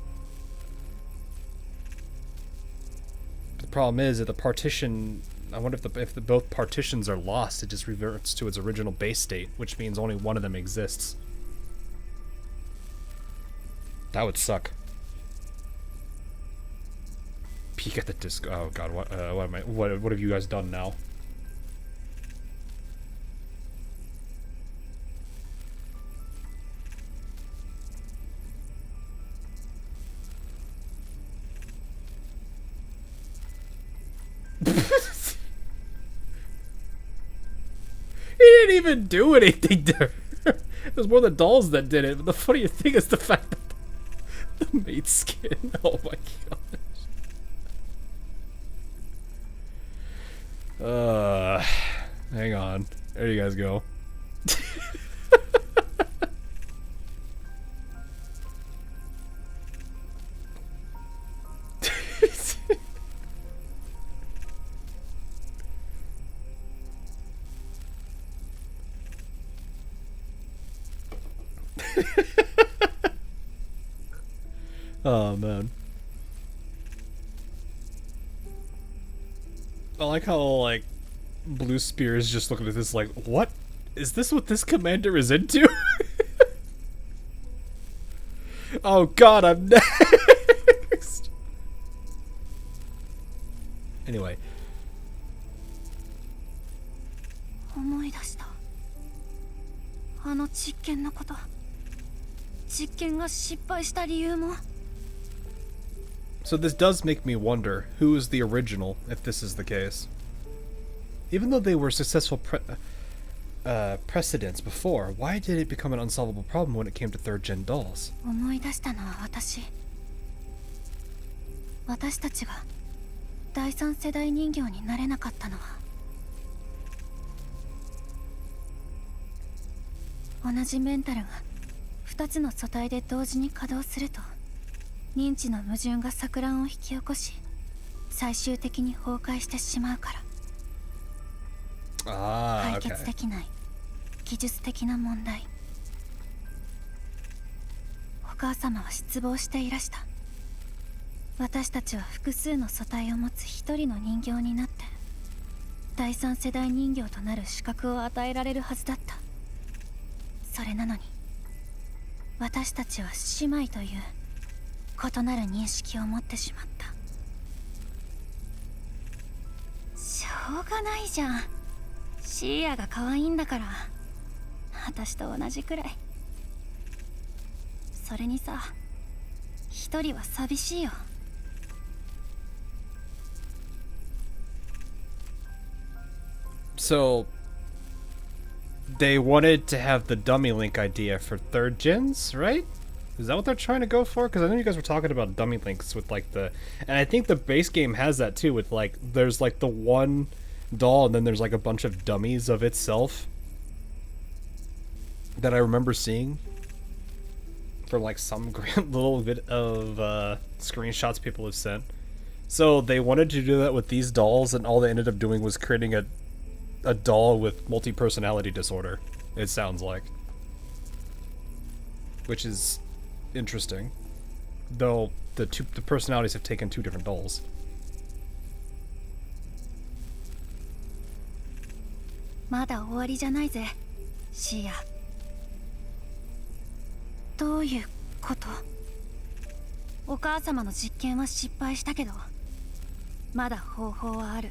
The problem is that the partition, I wonder if both partitions are lost, it just reverts to its original base state, which means only one of them exists. That would suck. Peek at the disc. Oh god, what have you guys done now? He didn't even do anything there. It was more the dolls that did it, but the funniest thing is the fact that the mate skin. Oh my god. Hang on. There you guys go. Oh man. I like how like Blue Spear is just looking at this like, what? Is this what this commander is into? Oh god, I'm next! Anyway. 思い出した。あの実験のこと。実験が失敗した理由も。 So this does make me wonder, who is the original, if this is the case? Even though they were successful precedents before, why did it become an unsolvable problem when it came to third-gen dolls? 思い出したのは私たちが第三世代人形になれなかったのは同じメンタルが2つの素体で同時に稼働すると認知の矛盾が錯乱を引き起こし最終的に崩壊してしまうから解決できない技術的な問題。お母様は失望していらした。私たちは複数の素体を持つ一人の人形になって第三世代人形となる資格を与えられるはずだった。それなのに私たちは姉妹という異なる認識を持ってしまった。しょうがないじゃん。シーアが可愛いんだから私と同じくらい。それにさ、一人は寂しいよ。So they wanted to have the dummy link idea for third gens, right? Is that what they're trying to go for? Because I know you guys were talking about dummy links with like the, and I think the base game has that too with like, there's like the one doll and then there's like a bunch of dummies of itself that I remember seeing for like some little bit of screenshots people have sent. So they wanted to do that with these dolls and all they ended up doing was creating a doll with multi-personality disorder, it sounds like. Which is interesting. Though the personalities have taken two different dolls. まだ終わりじゃないぜ、シーア。どういうこと？お母様の実験は失敗したけど、まだ方法はある。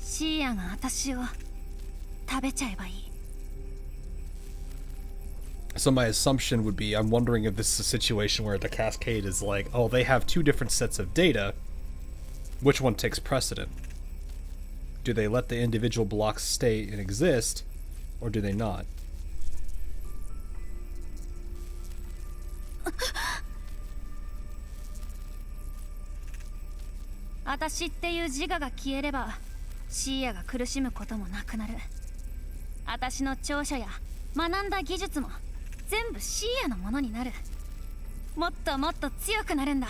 シーアが私を食べちゃえばいい。So my assumption would be, I'm wondering if this is a situation where the cascade is like, oh, they have two different sets of data. Which one takes precedent? Do they let the individual blocks stay and exist, or do they not? 私っていう自我が消えればシーヤが苦しむこともなくなる。私の長所や学んだ技術も全部シーヤのものになる。もっともっと強くなるんだ。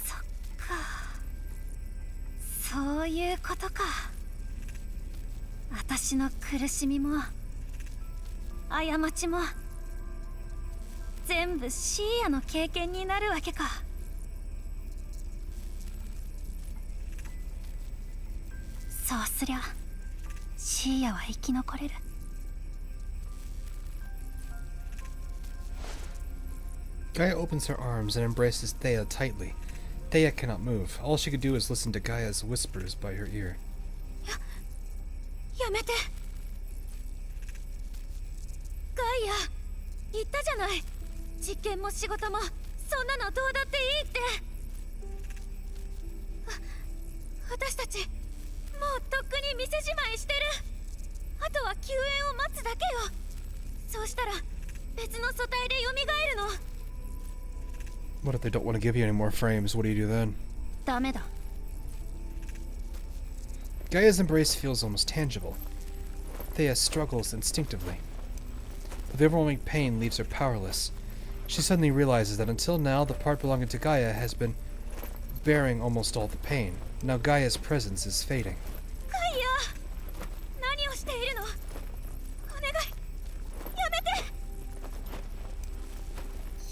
そっか、そういうことか。私の苦しみも過ちも全部シーヤの経験になるわけか。そうすりゃシーヤは生き残れる。Gaia opens her arms and embraces Thea tightly. Thea cannot move. All she could do is listen to Gaia's whispers by her ear. やめて。ガイア言ったじゃない。実験も仕事もそんなのどうだっていいって。私たちもうとっくに店じまいしてる。あとは救援を待つだけよ。そうしたら別の素体で蘇るの。 What if they don't want to give you any more frames? What do you do then? ダメだ。 Gaia's embrace feels almost tangible. Thea struggles instinctively. But the overwhelming pain leaves her powerless. She suddenly realizes that until now, the part belonging to Gaia has been bearing almost all the pain. Now Gaia's presence is fading. ガイア、何をしているの？お願い、やめて。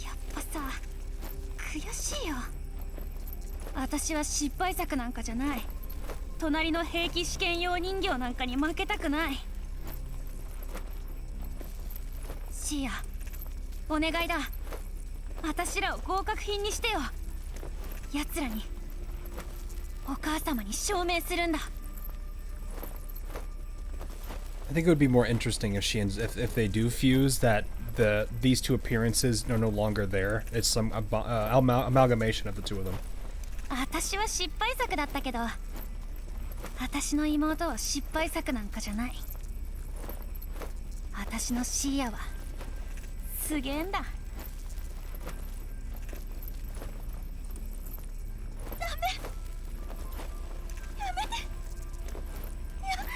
やっぱさ、悔しいよ。私は失敗作なんかじゃない。隣の兵器試験用人形なんかに負けたくない。シーヤ、お願いだ。私らを合格品にしてよ。奴らに、お母様に証明するんだ。I think it would be more interesting if if they do fuse that these two appearances are no longer there. It's some amalgamation of the two of them. 私は失敗作だったけど、私の妹は失敗作なんかじゃない。私のシーヤはすげえんだ。ダメ、やめて、やめて。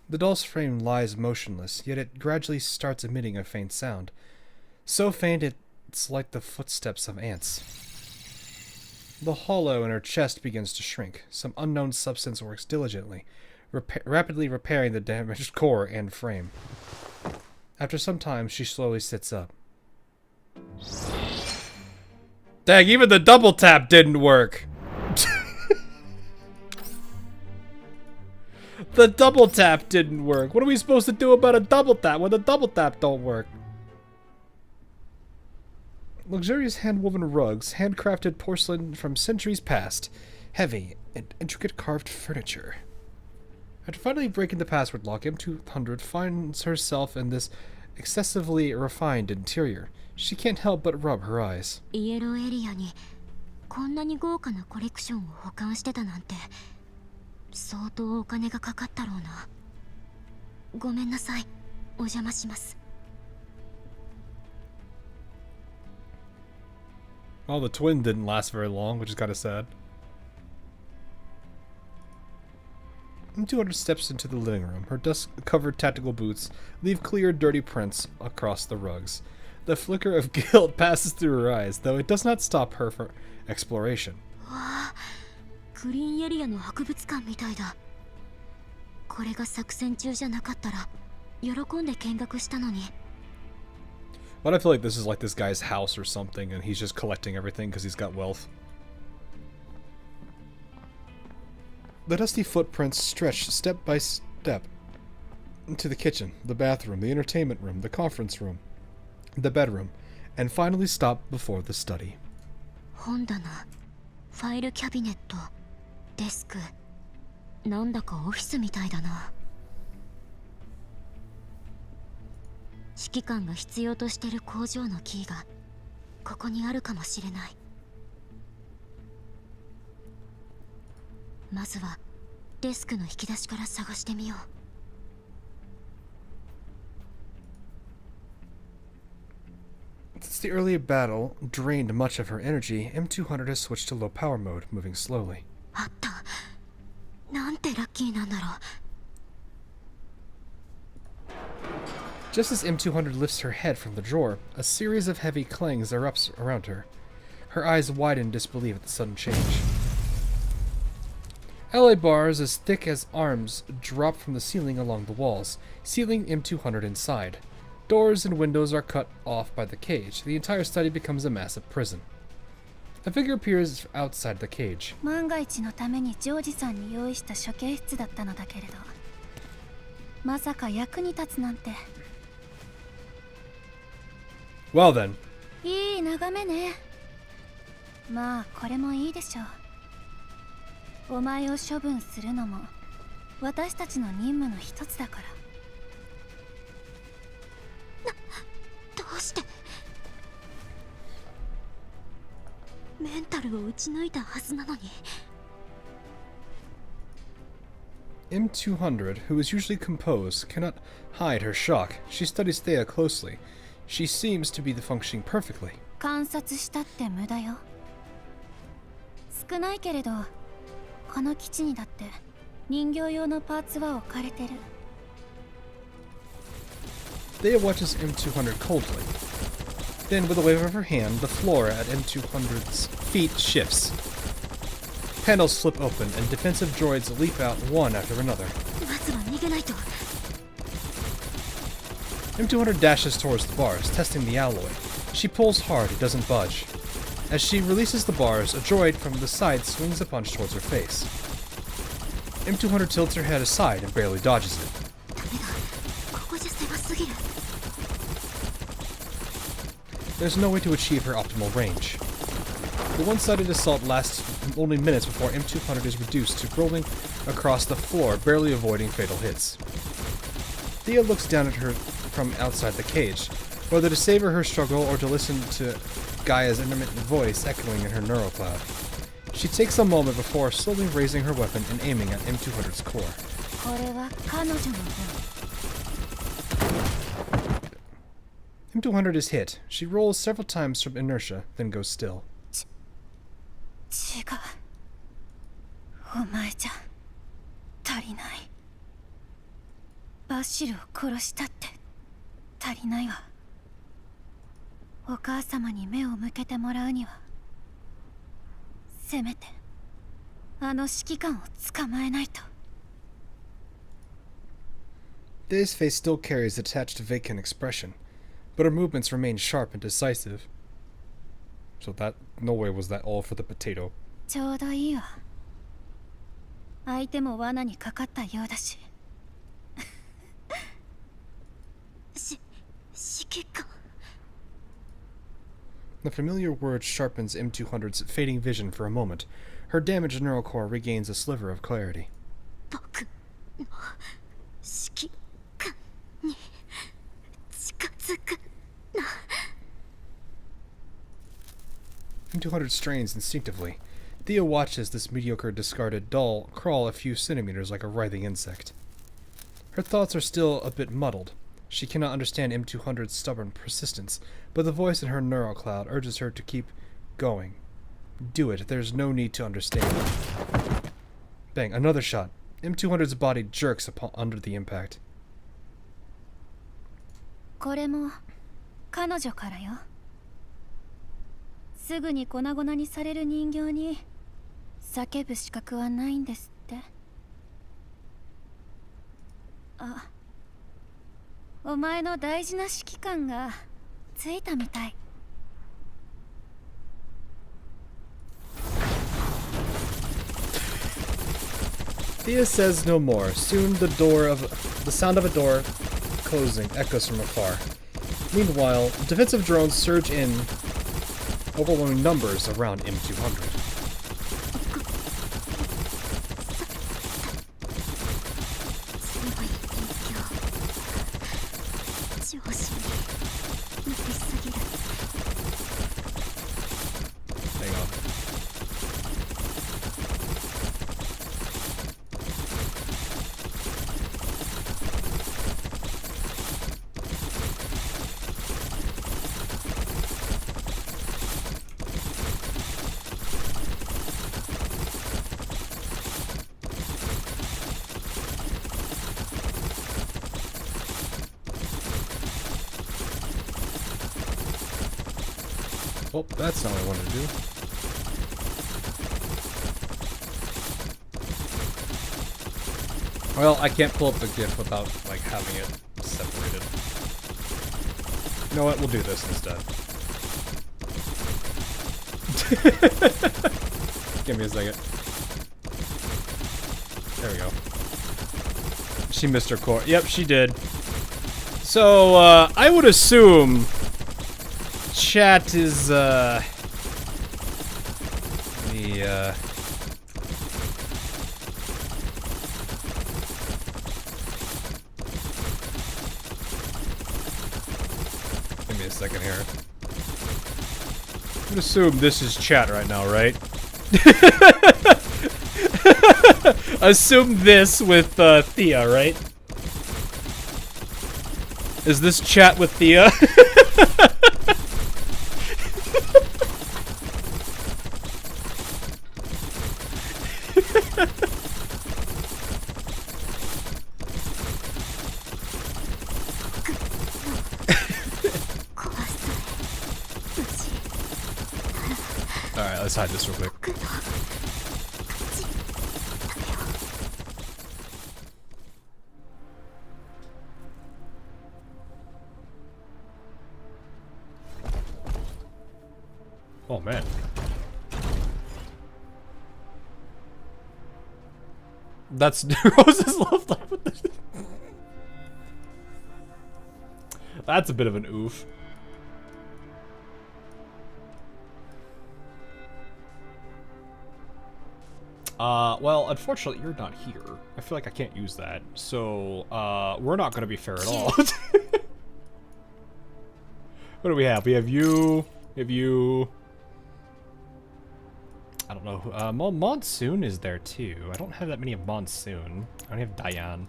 The doll's frame lies motionless, yet it gradually starts emitting a faint sound. So faint it's like the footsteps of ants. The hollow in her chest begins to shrink. Some unknown substance works diligently, rapidly repairing the damaged core and frame. After some time, she slowly sits up. Dang, even the double tap didn't work! The double tap didn't work. What are we supposed to do about a double tap when the double tap don't work? Luxurious hand-woven rugs, handcrafted porcelain from centuries past, heavy and intricate carved furniture. After finally breaking the password lock, M200 finds herself in this excessively refined interior. She can't help but rub her eyes. イエローエリアにこんなに豪華なコレクションを保管してたなんて相当お金がかかったろうな。ごめんなさい、お邪魔します。 Well, the twin didn't last very long, which is kind of sad. M200 steps into the living room. Her dust-covered tactical boots leave clear, dirty prints across the rugs. The flicker of guilt passes through her eyes, though it does not stop her from exploration. わあ、グリーンエリアの博物館みたいだ。これが作戦中じゃなかったら喜んで見学したのに。 But I feel like this is like this guy's house or something, and he's just collecting everything because he's got wealth. The dusty footprints stretch step by step into the kitchen, the bathroom, the entertainment room, the conference room, the bedroom, and finally stop before the study. 本棚、ファイルキャビネット、デスク、なんだかオフィスみたいだな。指揮官が必要としてる工場のキーがここにあるかもしれない。まずはデスクの引き出しから探してみよう。Since the early battle drained much of her energy, M200 has switched to low power mode, moving slowly. あった。なんてラッキーなんだろう。Just as M200 lifts her head from the drawer, a series of heavy clangs erupts around her. Her eyes widen in disbelief at the sudden change. LA bars as thick as arms drop from the ceiling along the walls, sealing M200 inside. Doors and windows are cut off by the cage. The entire study becomes a massive prison. A figure appears outside the cage. 万が一のためにジョージさんに用意した処刑室だったのだけれど、まさか役に立つなんて。Well then. いい眺めね。まあこれもいいでしょう。お前を処分するのも私たちの任務の一つだから。どうしてメンタルを打ち抜いたはずなのに。M200, who is usually composed, cannot hide her shock. She studies Thea closely. She seems to be functioning perfectly. 観察したって無駄よ。少ないけれど、この基地にだって人形用のパーツは置かれてる。Thea watches M200 coldly. Then, with a wave of her hand, the floor at M200's feet shifts. Panels flip open, and defensive droids leap out one after another. まずは逃げないと。M200 dashes towards the bars, testing the alloy. She pulls hard, it doesn't budge. As she releases the bars, a droid from the side swings a punch towards her face. M200 tilts her head aside and barely dodges it. ダメだ。ここじゃ狭すぎる。There's no way to achieve her optimal range. The one-sided assault lasts only minutes before M200 is reduced to rolling across the floor, barely avoiding fatal hits. Thea looks down at her from outside the cage, whether to savor her struggle or to listen to Gaia's intermittent voice echoing in her neural cloud. She takes a moment before slowly raising her weapon and aiming at M200's core. これは彼女の分。M200 is hit. She rolls several times from inertia, then goes still. 違う。お前じゃ足りない。バシルを殺したって足りないわ。お母様に目を向けてもらうには、せめてあの指揮官を捕まえないと。Thea's face still carries a detached, vacant expression, but her movements remain sharp and decisive. So that, no way was that all for the potato. ちょうどいいわ。相手も罠にかかったようだし。指揮官。The familiar word sharpens M200's fading vision for a moment. Her damaged neural core regains a sliver of clarity. 僕の指揮官に近づくな。M200 strains instinctively. Thea watches this mediocre discarded doll crawl a few centimeters like a writhing insect. Her thoughts are still a bit muddled. She cannot understand M200's stubborn persistence, but the voice in her neural cloud urges her to keep going. Do it, there's no need to understand. Bang, another shot. M200's body jerks under the impact. これも彼女からよ。すぐに粉々にされる人形に叫ぶ資格はないんですって。あ、お前の大事な指揮官がついたみたい。Thea says no more. Soon the sound of a door closing echoes from afar. Meanwhile, defensive drones surge in overwhelming numbers around M200. Oh, that's not what I wanted to do. Well, I can't pull up the GIF without, like, having it separated. You know what? We'll do this instead. Give me a second. There we go. She missed her core. Yep, she did. So, I would assume chat is, give me a second here. I would assume this is chat right now, right? Assume this with, Thea, right? Is this chat with Thea? Alright, let's hide this real quick. Oh man. That's Rose's love life with this. That's a bit of an oof. Well, unfortunately, you're not here. I feel like I can't use that. So, we're not gonna be fair at all. What do we have? We have you. We have you. I don't know. Monsoon is there too. I don't have that many of Monsoon. I only have Diane.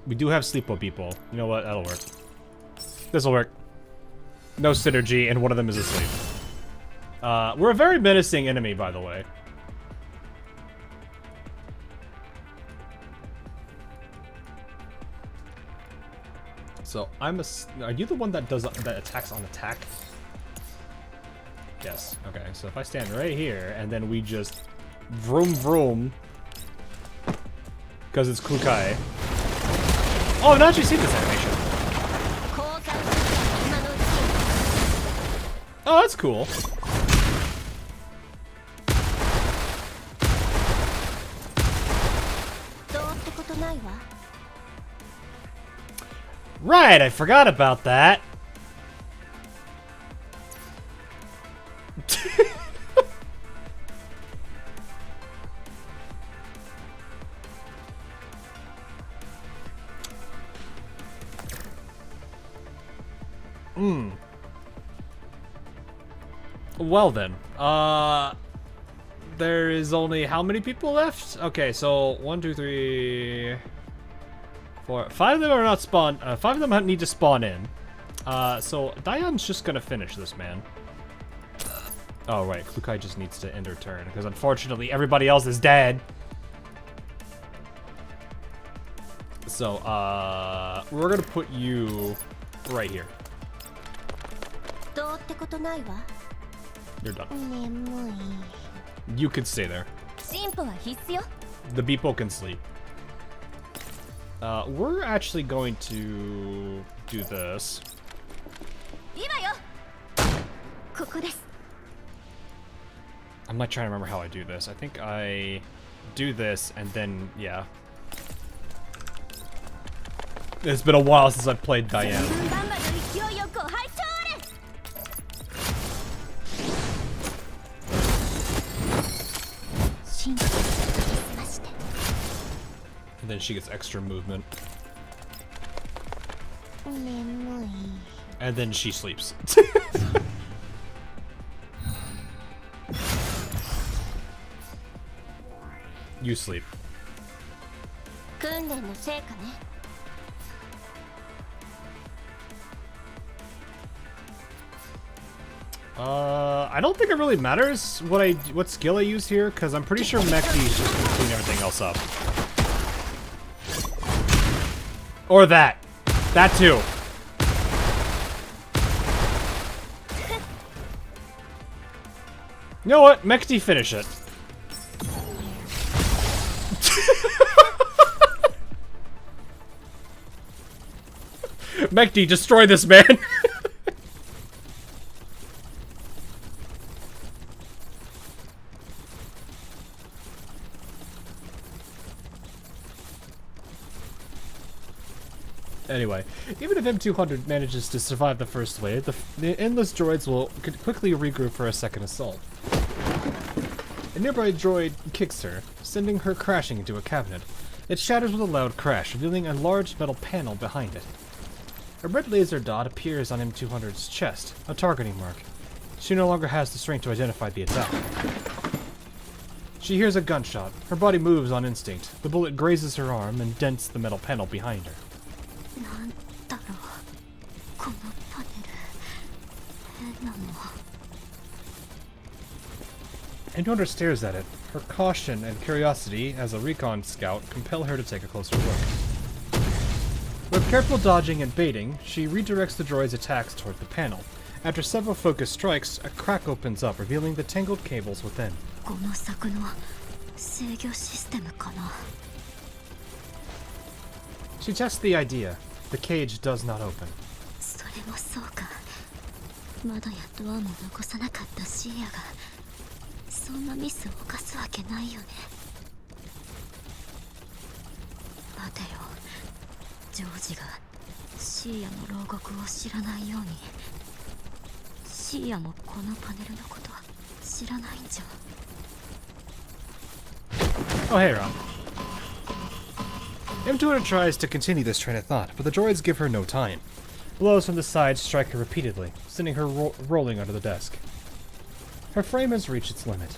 We do have Sleepo people. You know what? That'll work. This'll work. No synergy, and one of them is asleep. We're a very menacing enemy, by the way. So I'm a. Are you the one that does that attacks on attack? Yes. Okay. So if I stand right here and then we just vroom vroom, because it's Klukai. Oh, I've not actually seen this animation. Oh, that's cool. Right, I forgot about that. Well then, there is only how many people left? Okay, so 1, 2, 3, 4, 5 of them are not spawned. 5 of them need to spawn in. So Diane's just gonna finish this man. Oh right, Klukai just needs to end her turn because unfortunately everybody else is dead. So we're gonna put you right here. You're done. You can stay there. The Beepo can sleep. We're actually going to do this. I'm not trying to remember how I do this. I think I do this and then, yeah. It's been a while since I've played Diane. And then she gets extra movement. And then she sleeps. You sleep. I don't think it really matters what skill I use here, because I'm pretty sure Mekhi is just gonna clean everything else up. Or that. That too. You know what? Mechty, finish it. Mechty, destroy this man! Anyway, even if M200 manages to survive the first wave, the endless droids will quickly regroup for a second assault. A nearby droid kicks her, sending her crashing into a cabinet. It shatters with a loud crash, revealing a large metal panel behind it. A red laser dot appears on M200's chest, a targeting mark. She no longer has the strength to identify the attack. She hears a gunshot. Her body moves on instinct. The bullet grazes her arm and dents the metal panel behind her. M200 stares at it. Her caution and curiosity as a recon scout compel her to take a closer look. With careful dodging and baiting, she redirects the droid's attacks toward the panel. After several focused strikes, a crack opens up, revealing the tangled cables within. She tests the idea. The cage does not open. Oh, hey, Ron. M200 tries to continue this train of thought, but the droids give her no time. Blows from the side strike her repeatedly, sending her rolling under the desk. Her frame has reached its limit.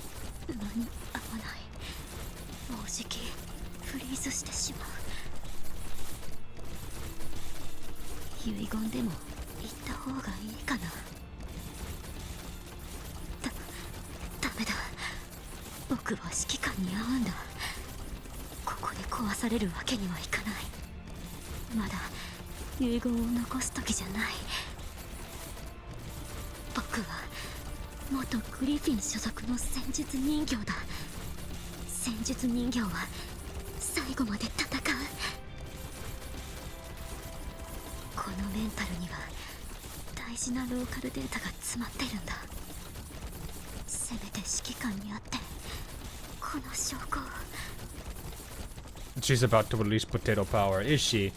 She's about to release potato power, is she?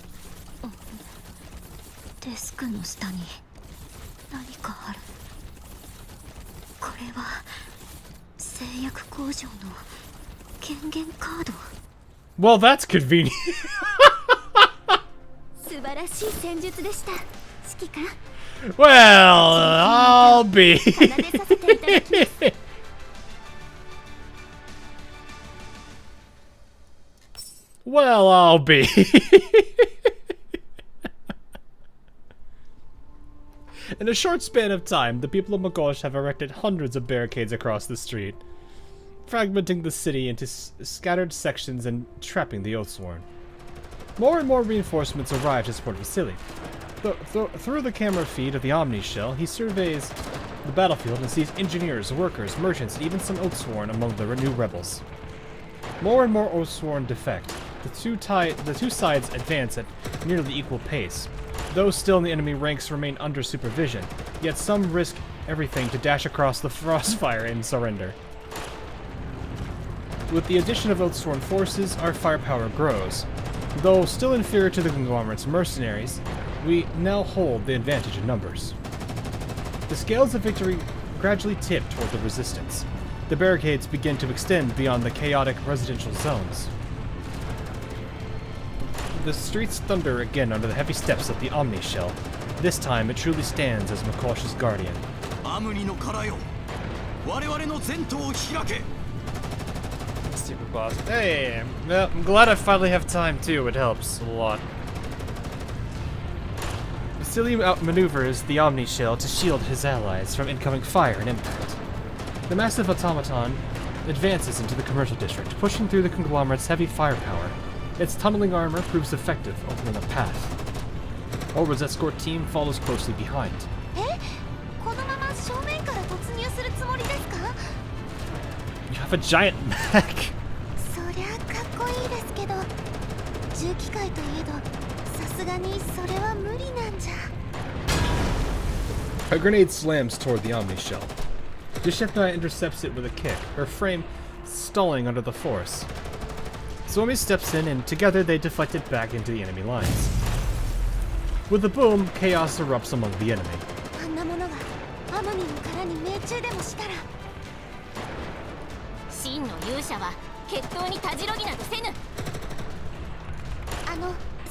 Well, that's convenient. Well, I'll be. Well, I'll be. In a short span of time, the people of Magosh have erected hundreds of barricades across the street, fragmenting the city into scattered sections and trapping the Oathsworn. More and more reinforcements arrive to support Vasily. Through the camera feed of the Omni Shell, he surveys the battlefield and sees engineers, workers, merchants, and even some Oathsworn among the new rebels. More and more Oathsworn defect. The two sides advance at nearly equal pace. Those still in the enemy ranks remain under supervision, yet some risk everything to dash across the crossfire and surrender. With the addition of Oathsworn forces, our firepower grows. Though still inferior to the Conglomerate's mercenaries, we now hold the advantage in numbers. The scales of victory gradually tip toward the resistance. The barricades begin to extend beyond the chaotic residential zones. The streets thunder again under the heavy steps of the Omni Shell. This time, it truly stands as Makosh's guardian. Super boss. Hey, well, I'm glad I finally have time too. It helps a lot. Exilium outmaneuvers the Omni Shell to shield his allies from incoming fire and impact. The massive automaton advances into the commercial district, pushing through the conglomerate's heavy firepower. Its tunneling armor proves effective, opening a path. Orba's escort team follows closely behind. off a giant mech. そりゃかっこいいですけど、重機械といえどさすがにそれは無理なんじゃ。 A grenade slams toward the Omni shell. Dushevnaya intercepts it with a kick, her frame stalling under the force. Suomi steps in and together they deflect it back into the enemy lines. With a boom, chaos erupts among the enemy. あんなものがアモニの殻に命中でもしたら。真の勇者は決闘にたじろぎなどせぬ。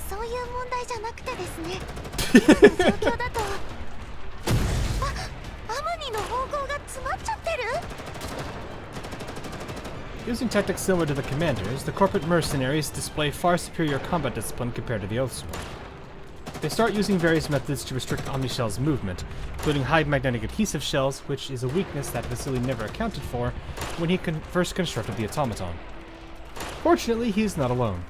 そういう問題じゃなくてですね。今の状況だとアモニの方向が詰まっちゃってる。 Using tactics similar to the commanders, the corporate mercenaries display far superior combat discipline compared to the Oathsworn. They start using various methods to restrict Omni Shell's movement, including high magnetic adhesive shells, which is a weakness that Vasily never accounted for when he first constructed the automaton. Fortunately, he is not alone.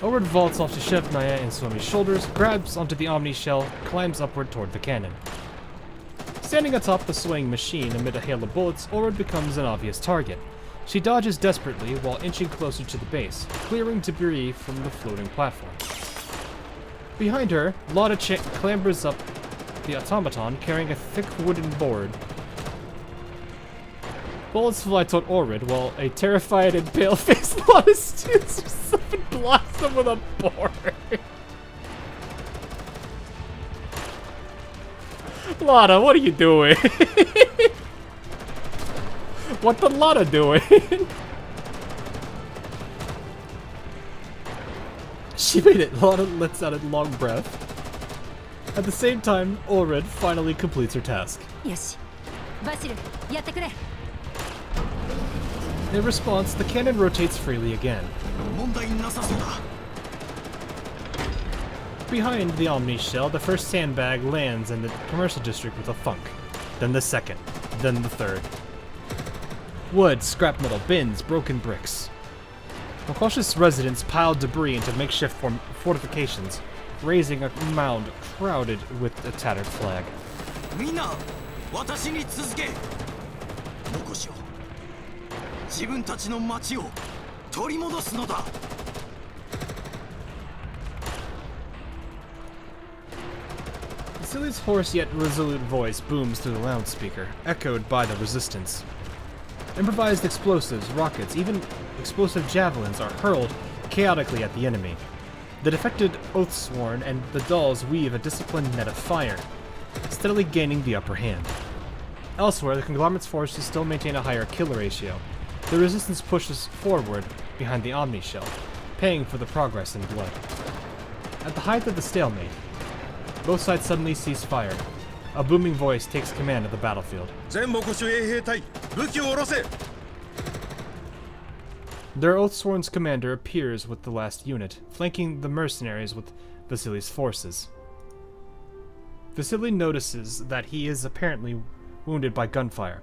Orward vaults off to Shevnaya and Suomi's shoulders, grabs onto the Omni Shell, climbs upward toward the cannon. Standing atop the swaying machine amid a hail of bullets, Orward becomes an obvious target. She dodges desperately while inching closer to the base, clearing debris from the floating platform. Behind her, Lotta clambers up the automaton carrying a thick wooden board. Bullets fly toward Orward while a terrified and pale-faced Lotta steals herself and blasts them with a board. Lotta, what are you doing? What the Lotta doing? She made it. Lotta lets out a long breath. At the same time, Orward finally completes her task. In response, the cannon rotates freely again. Behind the Omni shell, the first sandbag lands in the commercial district with a thunk. Then the second. Then the third. Wood, scrap metal, bins, broken bricks. Cautious residents piled debris into makeshift fortifications, raising a mound crowded with a tattered flag. Vasily's hoarse yet resolute voice booms through the loudspeaker, echoed by the resistance. Improvised explosives, rockets, even explosive javelins are hurled chaotically at the enemy. The defected Oathsworn and the Dolls weave a disciplined net of fire, steadily gaining the upper hand. Elsewhere, the conglomerate's forces still maintain a higher kill ratio. The resistance pushes forward behind the Omni shell, paying for the progress in blood. At the height of the stalemate, both sides suddenly cease fire. A booming voice takes command of the battlefield. Their Oathsworn's commander appears with the last unit, flanking the mercenaries with Vasily's forces. Vasily notices that he is apparently wounded by gunfire,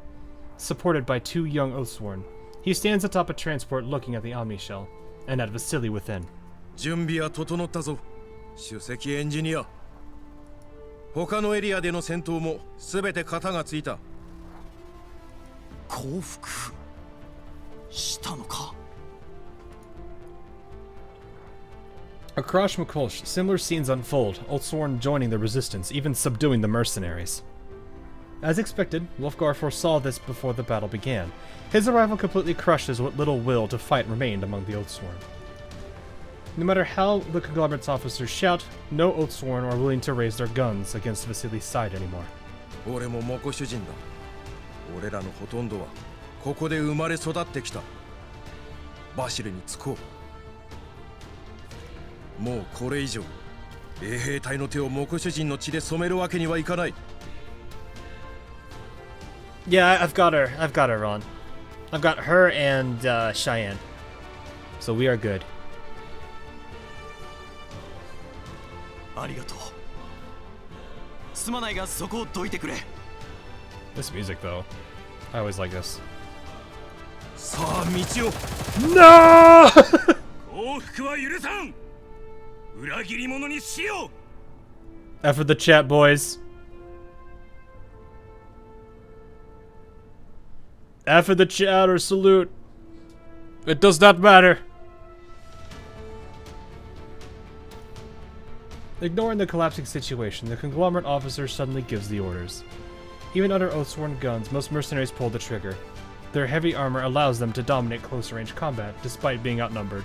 supported by two young Oathsworn. He stands atop a transport looking at the Omni shell, and at Vasily within. 他のエリアでの戦闘も全て型がついた。降伏したのか? Across Mikolsh, similar scenes unfold, Oathsworn joining the resistance, even subduing the mercenaries. As expected, Wolfgar foresaw this before the battle began. His arrival completely crushes what little will to fight remained among the Oathsworn. No matter how the conglomerate's officers shout, no Oathsworn are willing to raise their guns against Vasily's side anymore. 俺もモコ主人だ。俺らのほとんどはここで生まれ育ってきた。バシルにつこう。もうこれ以上、衛兵隊の手をモコ主人の血で染めるわけにはいかない。Yeah, I've got her, Ron. I've got her and Cheyenne. So we are good. ありがとう。すまないがそこをどいてくれ。This music though, I always like this. さあ道を。No! 降伏は許さん。裏切り者にしよう。After the chat, boys. After the chat or salute. It does not matter. Ignoring the collapsing situation, the conglomerate officer suddenly gives the orders. Even under oath-sworn guns, most mercenaries pull the trigger. Their heavy armor allows them to dominate close-range combat, despite being outnumbered.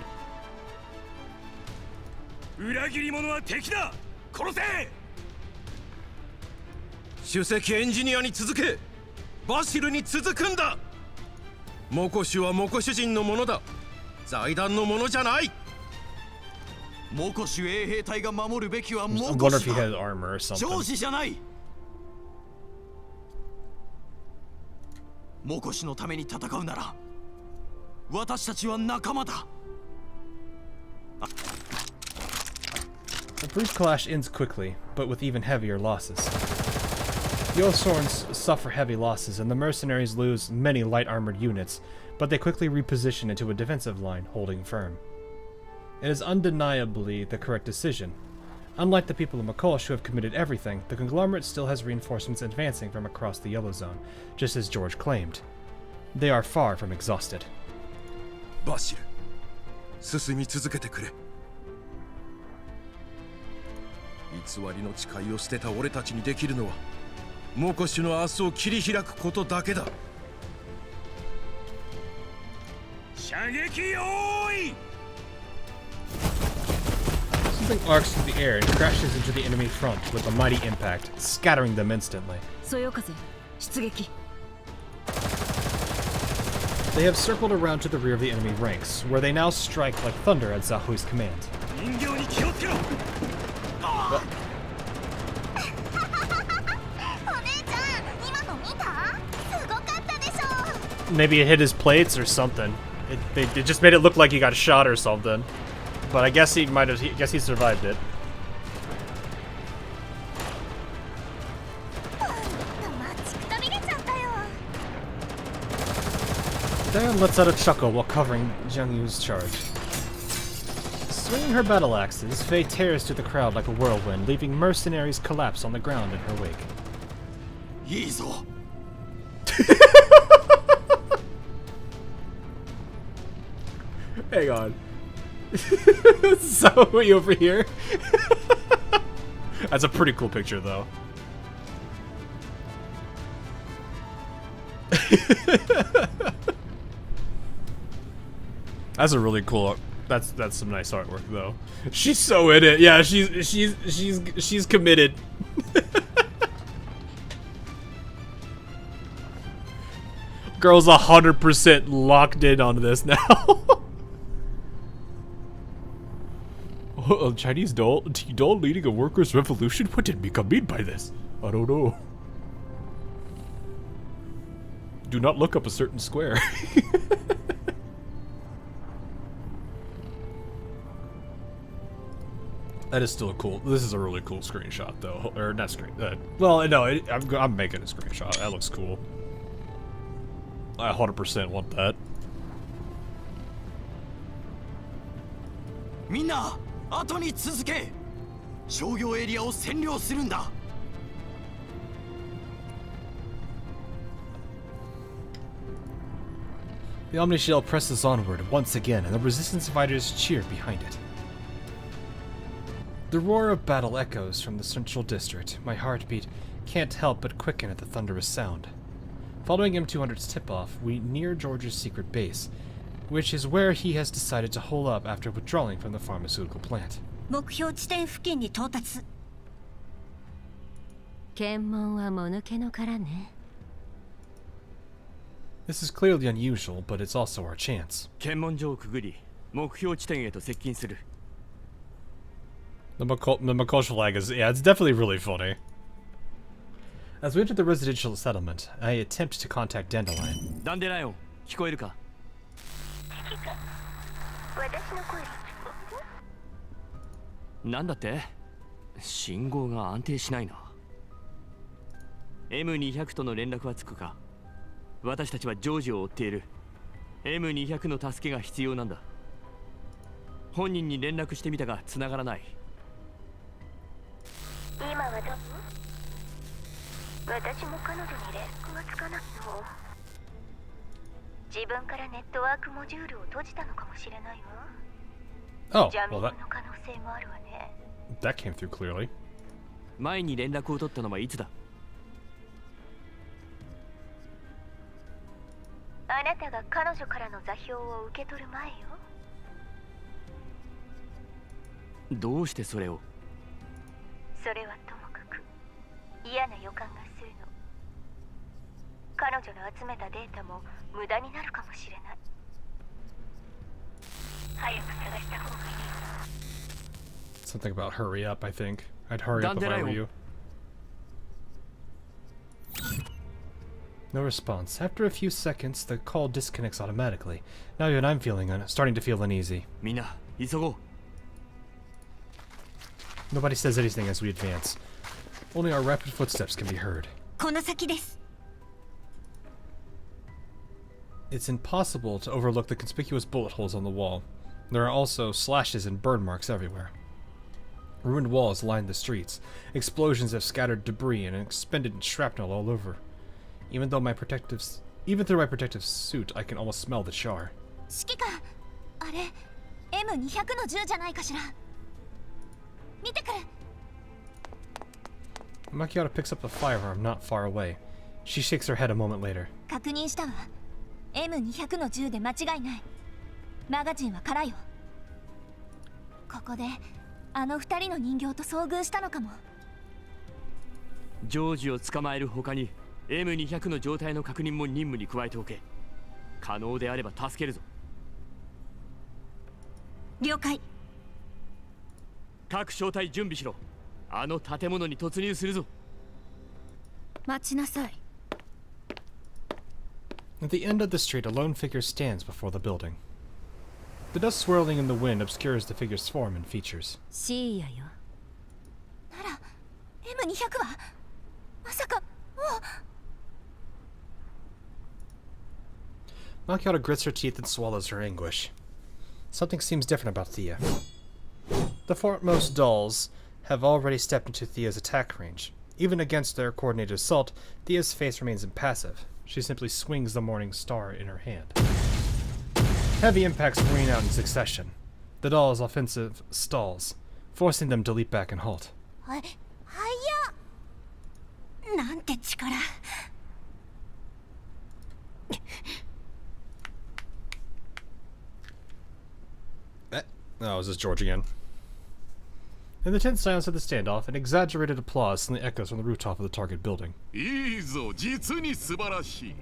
裏切り者は敵だ。殺せ。首席エンジニアに続け、バシルに続くんだ。モコシュはモコシュ人のものだ。財団のものじゃない。モコシュ衛兵隊が守るべきはモ I コ wonder シ if he ュ has だ。 armor or ジョ something. ージじゃない。モコシュのために戦うなら、私たちは仲間だ。The brief clash ends quickly, but with even heavier losses. The Oathsworns suffer heavy losses, and the mercenaries lose many light-armored units, but they quickly reposition into a defensive line, holding firm. It is undeniably the correct decision. Unlike the people of Makosh who have committed everything, the conglomerate still has reinforcements advancing from across the Yellow Zone, just as George claimed. They are far from exhausted. バシル、進み続けてくれ。偽りの誓いを捨てた俺たちにできるのは、モコシュの明日を切り開くことだけだ。射撃用意。 Something arcs through the air and crashes into the enemy front with a mighty impact, scattering them instantly. そよ風、出撃。 They have circled around to the rear of the enemy ranks, where they now strike like thunder at Zahui's command. Maybe it hit his plates or something. It just made it look like he got shot or something. But I guess he might have. I guess he survived it. Diane lets out a chuckle while covering Jiang Yu's charge. Swinging her battle axes, Faye tears through the crowd like a whirlwind, leaving mercenaries collapse on the ground in her wake. いいぞ。 Hang on. So, way over here? That's a pretty cool picture, though. That's a really cool. That's some nice artwork, though. She's so in it. Yeah, she's committed. Girl's 100% locked in on this now. A Chinese doll leading a workers' revolution? What did Mika mean by this? I don't know. Do not look up a certain square. That is still cool. This is a really cool screenshot, though. Or not screen. Well, no, I'm making a screenshot. That looks cool. I 100% want that. みんな、後に続け。商業エリアを占領するんだ。The Omni Shell presses onward once again, and the resistance fighters cheer behind it. The roar of battle echoes from the central district. My heartbeat can't help but quicken at the thunderous sound. Following M200's tip-off, we near George's secret base, which is where he has decided to hole up after withdrawing from the pharmaceutical plant. 目標地点付近に到達。検問はもぬけの殻ね。This is clearly unusual, but it's also our chance. 検問所をくぐり、目標地点へと接近する。The Makosh flag is, yeah, it's definitely really funny. As we enter the residential settlement, I attempt to contact Dandelion. ダンデライオン、聞こえるか？なんだって？信号が安定しないな。M200 との連絡はつくか？私たちはジョージを追っている。M200 の助けが必要なんだ。本人に連絡してみたが繋がらない。今はどう？私も彼女に連絡がつかないの。自分からネットワークモジュールを閉じたのかもしれないわ。 Oh, ジャミ well ングの可能性もあるわね。 that came through clearly. 前に連絡を取ったのはいつだ？あなたが彼女からの座標を受け取る前よ。どうしてそれを？それはともかく嫌な予感がするの。彼女の集めたデータも無駄になるかもしれない。早く探した方がいい。 Something about hurry up, I think. I'd hurry up if I were you. No response. After a few seconds, the call disconnects automatically. Now even I'm starting to feel uneasy. みんな、急ごう。 Nobody says anything as we advance. Only our rapid footsteps can be heard. この先です。 It's impossible to overlook the conspicuous bullet holes on the wall. There are also slashes and burn marks everywhere. Ruined walls line the streets. Explosions have scattered debris and expended shrapnel all over. Even through my protective suit, I can almost smell the char. 指揮官、あれ M200 の銃じゃないかしら。見てくる。 Makiata picks up the firearm not far away. She shakes her head a moment later. 確認したわ。M200 の銃で間違いない。マガジンは空よ。ここであの二人の人形と遭遇したのかも。ジョージを捕まえる他に M200 の状態の確認も任務に加えておけ。可能であれば助けるぞ。了解。各小隊準備しろ。あの建物に突入するぞ。待ちなさい。 At the end of the street, a lone figure stands before the building. The dust swirling in the wind obscures the figure's form and features. シーヤよ。なら M200 はまさかもう。 Makiata grits her teeth and swallows her anguish. Something seems different about Thea. The foremost dolls have already stepped into Thea's attack range. Even against their coordinated assault, Thea's face remains impassive. She simply swings the morning star in her hand. Heavy impacts rain out in succession. The doll's offensive stalls, forcing them to leap back and halt. はい、はいや。なんて力。 Oh, is this George again? In the tense silence of the standoff, an exaggerated applause suddenly echoes from the rooftop of the target building. いいぞ、実に素晴らしい。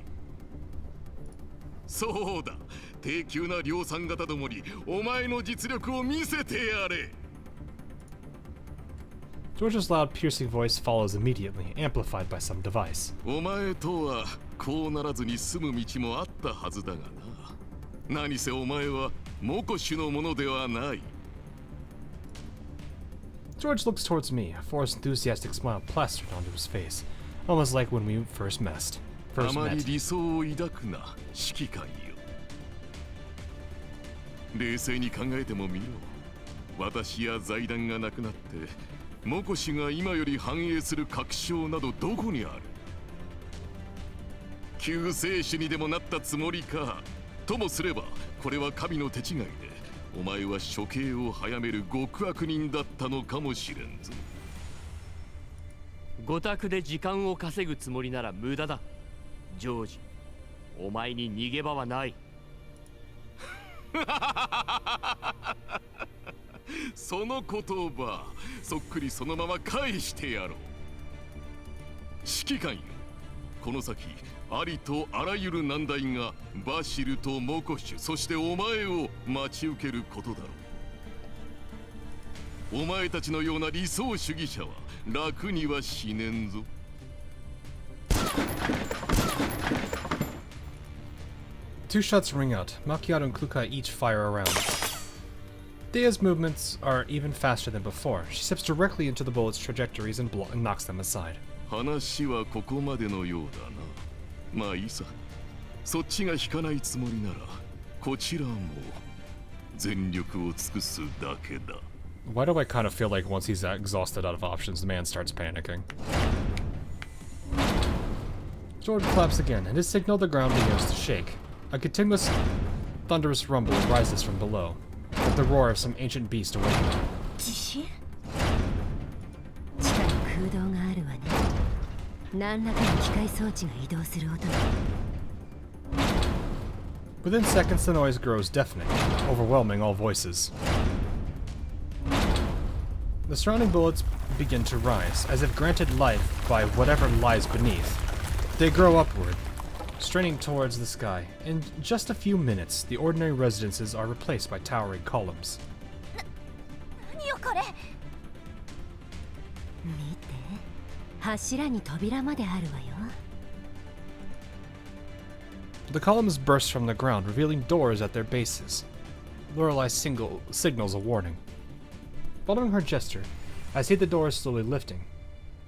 そうだ、低級な量産型どもにお前の実力を見せてやれ。 George's loud, piercing voice follows immediately, amplified by some device. お前とはこうならずに済む道もあったはずだがな。何せお前はモコシュのものではない。 George looks towards me, a forced enthusiastic smile plastered onto his face, almost like when we first met. あまり理想を抱くな、指揮官よ。冷静に考えてもみろ。私や財団がなくなって、モコシが今より繁栄する確証などどこにある？救世主にでもなったつもりか。ともすれば、これは神の手違いで、お前は処刑を早める極悪人だったのかもしれんぞ。御託で時間を稼ぐつもりなら無駄だ。ジョージ、お前に逃げ場はない。その言葉、そっくりそのまま返してやろう。指揮官よ、この先ありとあらゆる難題がバシルとモコシュ、そしてお前を待ち受けることだろう。お前たちのような理想主義者は楽には死ねんぞ。Two shots ring out. Macchiato and Kluka each fire a round. Thea's movements are even faster than before. She steps directly into the bullets' trajectories and knocks them aside. 話はここまでのようだな。まあいいさ。そっちが引かないつもりなら、こちらも全力を尽くすだけだ。Why do I kind of feel like once he's exhausted out of options, the man starts panicking? George claps again, and his signal the ground begins to shake. A continuous, thunderous rumble rises from below, like the roar of some ancient beast awakening. 地震？地下に空洞があるわね。何らかの機械装置が移動する音だ。Within seconds, the noise grows deafening, overwhelming all voices. The surrounding bullets begin to rise, as if granted life by whatever lies beneath. They grow upward, straining towards the sky. In just a few minutes, the ordinary residences are replaced by towering columns. 何よこれ。見て、柱に扉まであるわよ。The columns burst from the ground, revealing doors at their bases. Lorelei signals a warning. Following her gesture, I see the doors slowly lifting,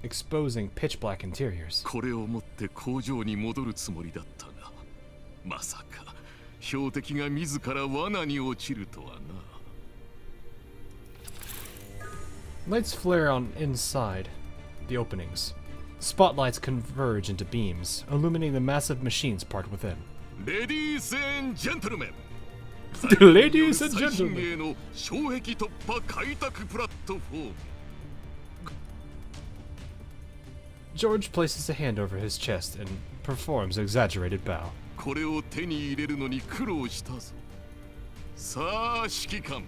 exposing pitch-black interiors. これを持って工場に戻るつもりだったが、まさか標的が自ら罠に落ちるとはな。Lights flare on inside the openings. Spotlights converge into beams, illuminating the massive machines parked within. Ladies and gentlemen! Ladies and gentlemen! 最新鋭の障壁突破開拓プラットフォーム。George places a hand over his chest and performs an exaggerated bow. これを手に入れるのに苦労したぞ。さあ、指揮官。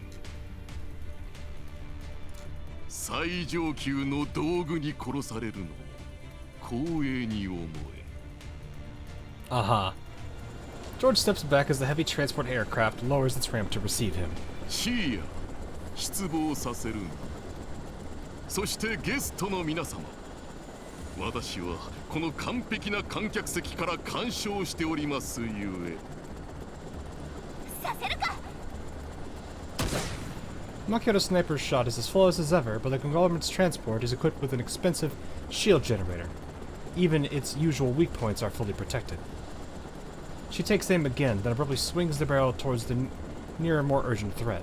最上級の道具に殺されるのを光栄に思え。Aha. George steps back as the heavy transport aircraft lowers its ramp to receive him. シーヤ、失望させるんだ。そしてゲストの皆様。私はこの完璧な観客席から鑑賞しておりますゆえ。させるか。Makio's sniper's shot is as flawless as ever, but the conglomerate's transport is equipped with an expensive shield generator. Even its usual weak points are fully protected. She takes aim again, then abruptly swings the barrel towards the nearer, more urgent threat.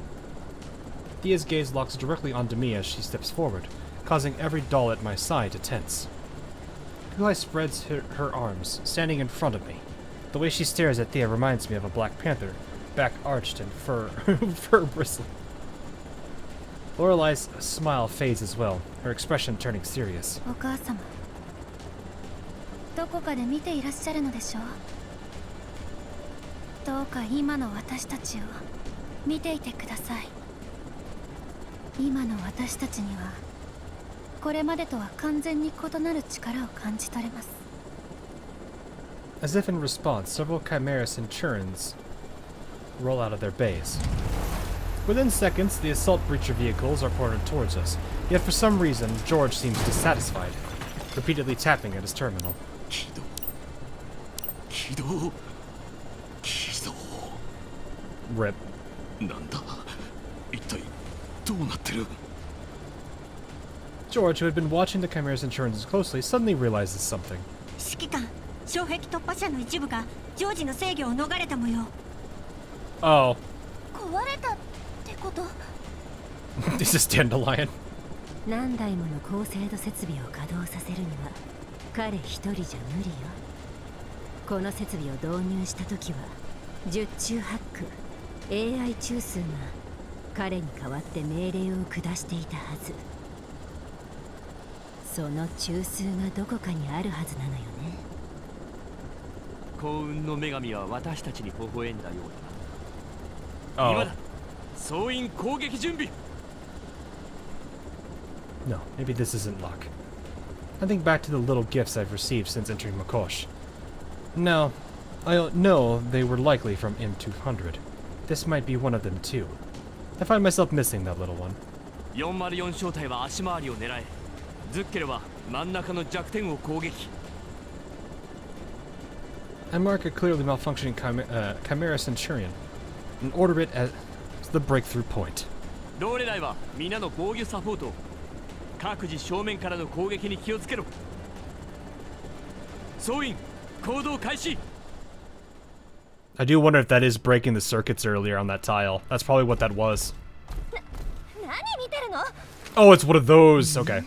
Thea's gaze locks directly onto me as she steps forward, causing every doll at my side to tense. Kuai spreads her arms, standing in front of me. The way she stares at Thea reminds me of a Black Panther, back arched and fur bristling. Lorelei's smile fades as well, her expression turning serious. お母様、どこかで見ていらっしゃるのでしょう。どうか今の私たちを見ていてください。今の私たちにはこれまでとは完全に異なる力を感じ取れます。As if in response, several Chimera Centurions roll out of their bays. Within seconds, the assault breacher vehicles are pointed towards us, yet for some reason, George seems dissatisfied, repeatedly tapping at his terminal. 起動。 Rip. なんだ一体どうなってる George, who had been watching the Chimera Centurions closely, suddenly realizes something. 指揮官、障壁突破者の一部がジョージの制御を逃れた模様。 Oh. 壊れたってこと？ This is Dandelion. 何台もの高精度設備を稼働させるには彼一人じゃ無理よ。この設備を導入した時は十中八九 AI 中枢が彼に代わって命令を下していたはず。その中枢がどこかにあるはずなのよね。幸運の女神は私たちに微笑んだようだ。Oh. 今だ。総員攻撃準備。 No, maybe this isn't luck. I think back to the little gifts I've received since entering Makosh. No, I know they were likely from M200. This might be one of them too. I find myself missing that little one. 404小隊は足回りを狙え。ズッケルは真ん中の弱点を攻撃。I mark a clearly malfunctioning Chimera Centurion and order it as the breakthrough point. ローレライは皆の防御サポートを。各自正面からの攻撃に気をつけろ。総員行動開始。 I do wonder if that is breaking the circuits earlier on that tile. That's probably what that was. 何見てるの？ Oh, it's one of those. Okay.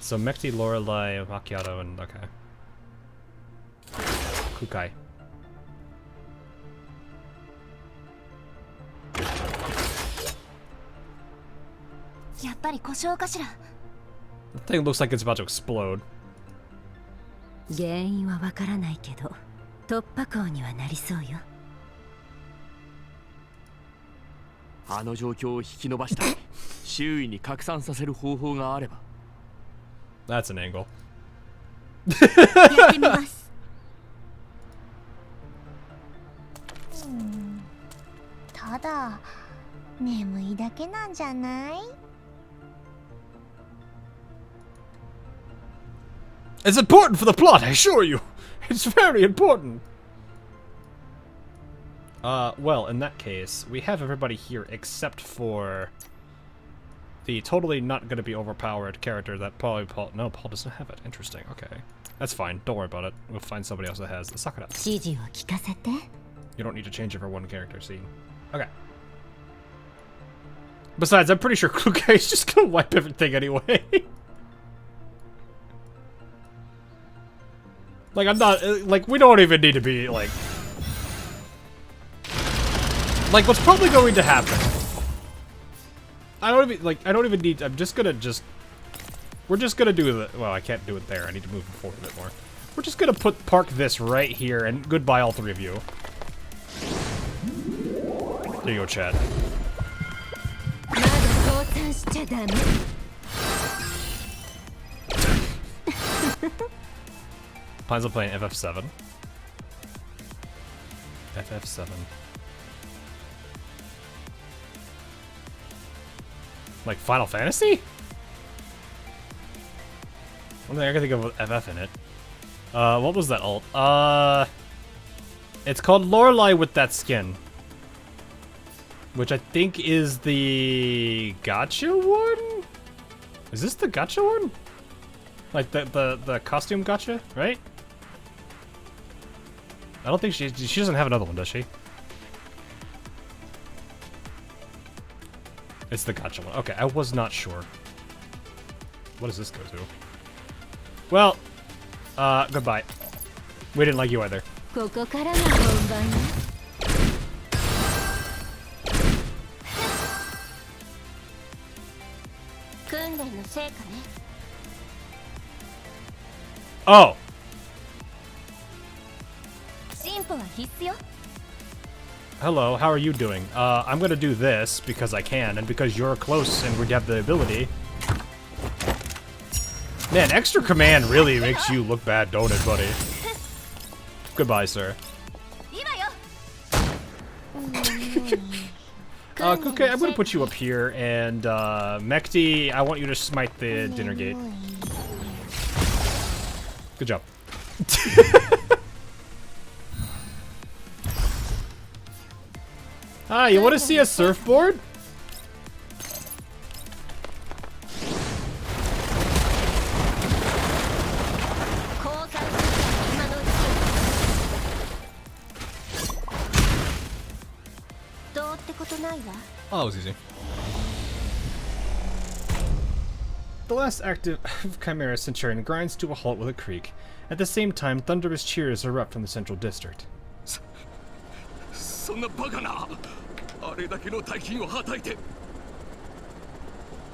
So Mekti, Lorelei, Macchiato, and okay. Kukai.やっぱり故障かしら。 The thing looks like it's about to explode. 原因はわからないけど突破口にはなりそうよ。あの状況を引き伸ばしたり周囲に拡散させる方法があれば。 That's an angle. やってみます。ただ眠いだけなんじゃない？ It's important for the plot, I assure you. It's very important. Well, in that case, we have everybody here except for the totally not going to be overpowered character that probably Paul... No, Paul doesn't have it. Interesting. Okay. That's fine. Don't worry about it. We'll find somebody else that has the Sakura. 指示を聞かせて。 You don't need to change it for one character scene. Okay. Besides, I'm pretty sure Kukei's just gonna wipe everything anyway. Like, I'm not... Like, we don't even need to be, like... Like, what's probably going to happen... I don't even need... I'm just gonna We're just gonna do the... Well, I can't do it there. I need to move forward a bit more. We're just gonna park this right here, and goodbye, all three of you. There you go, Chad. Plans on playing FF7. FF7. Like Final Fantasy? One thing I can think of with FF in it. What was that alt? It's called Lorelei with that skin. Which I think is the gacha one? Is this the gacha one? Like the costume gacha, right? I don't think she doesn't have another one, does she? It's the gacha one. Okay, I was not sure. What does this go to? Well, goodbye. We didn't like you either. ここからが本番よ。 訓練の成果ね。 Oh! 進歩は必須よ。 Hello, how are you doing? I'm gonna do this because I can, and because you're close and we have the ability. Man, extra command really makes you look bad, don't it, buddy? Goodbye, sir. Kuke, I'm gonna put you up here, and Mekti, I want you to smite the dinner gate. Good job. Ah, you want to see a surfboard? Oh, it was easy. The last active Chimera Centurion grinds to a halt with a creak. At the same time, thunderous cheers erupt from the central district.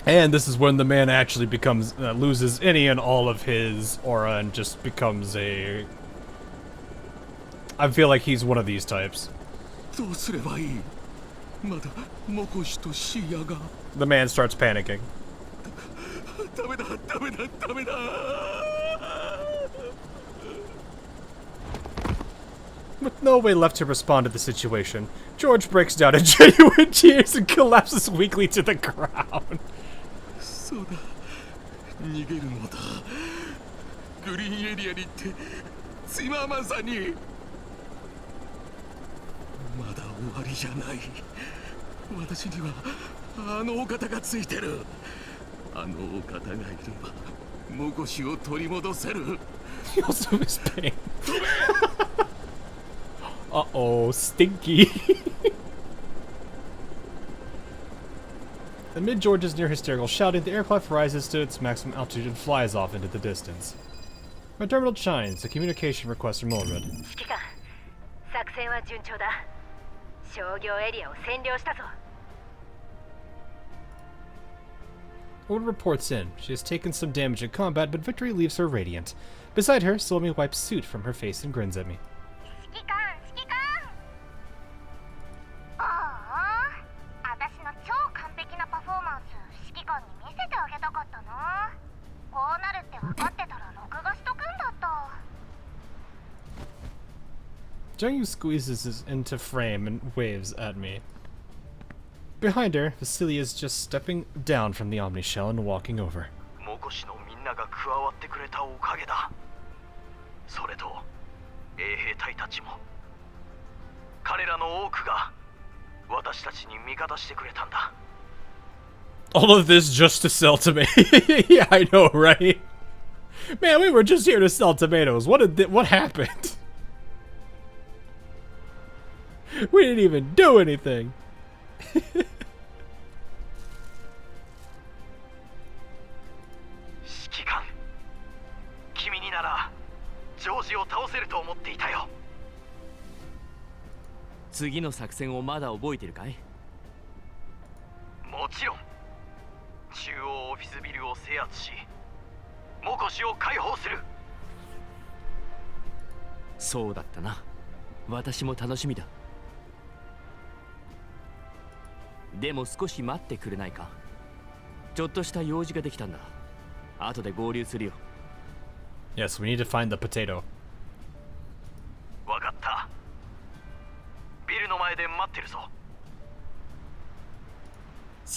And this is when the man actually becomes loses any and all of his aura and just becomes a... I feel like he's one of these types. The man starts panicking. With no way left to respond to the situation, George breaks down in genuine tears and collapses weakly to the ground. He also is pain. Uh-oh, stinky. Amid George's near hysterical shouting, the aircraft rises to its maximum altitude and flies off into the distance. My terminal shines. A communication request from Ulrud. 指揮官、作戦は順調だ。商業エリアを占領したぞ。Ulrud reports in. She has taken some damage in combat, but victory leaves her radiant. Beside her, Salome wipes soot from her face and grins at me. 指揮官、指揮官。ああ、私の超完璧なパフォーマンス、指揮官に見せてあげたかったな。こうなるって分かってたら録画しとくんだった。Jungyu squeezes into frame and waves at me. Behind her, Vasily is just stepping down from the Omni Shell and walking over. モコシのみんなが加わってくれたおかげだ。それと衛兵隊たちも。彼らの多くが私たちに味方してくれたんだ。All of this just to sell tomatoes. Yeah, I know, right? Man, we were just here to sell tomatoes. What happened? We didn't even do anything. 指揮官、君にならジョージを倒せると思っていたよ。次の作戦をまだ覚えてるかい？もちろん。中央オフィスビルを制圧し、モコシを解放する。そうだったな。私も楽しみだ。でも少し待ってくれないか？ちょっとした用事ができたんだ。後で合流するよ。Yes, we need to find the potato. わかった。ビルの前で待ってるぞ。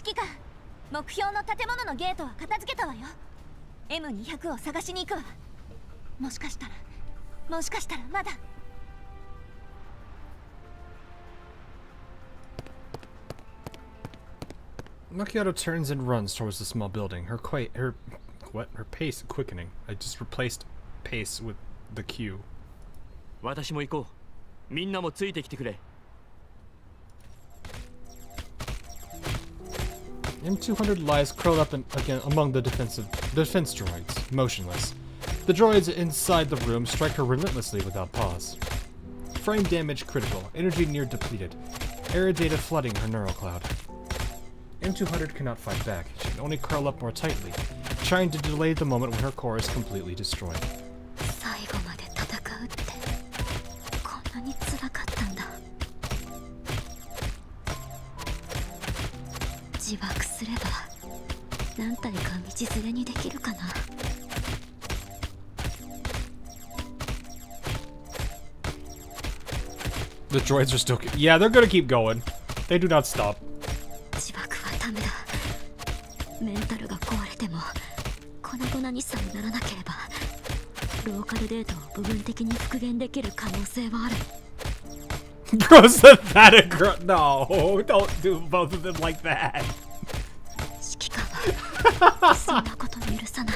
指揮官、目標の建物のゲートは片付けたわよ。M200 を探しに行くわ。もしかしたらまだ。Macchiato turns and runs towards the small building. Her pace quickening. I just replaced pace with the Q. 私も行こう。みんなもついてきてくれ。M200 lies curled up again among the defense droids, motionless. The droids inside the room strike her relentlessly without pause. Frame damage critical, energy near depleted, error data flooding her neural cloud. M200 cannot fight back. She can only curl up more tightly, trying to delay the moment when her core is completely destroyed. 最後まで戦うってこんなに辛かったんだ。自爆すれば何体か道連れにできるかな。The droids are still... Yeah, they're gonna keep going. They do not stop. 自爆はダメだ。メンタルが壊れても粉々にさえならなければローカルデータを部分的に復元できる可能性はある。Prosthetic girl. No, don't do both of them like that. 指揮官はそんなこと許さない。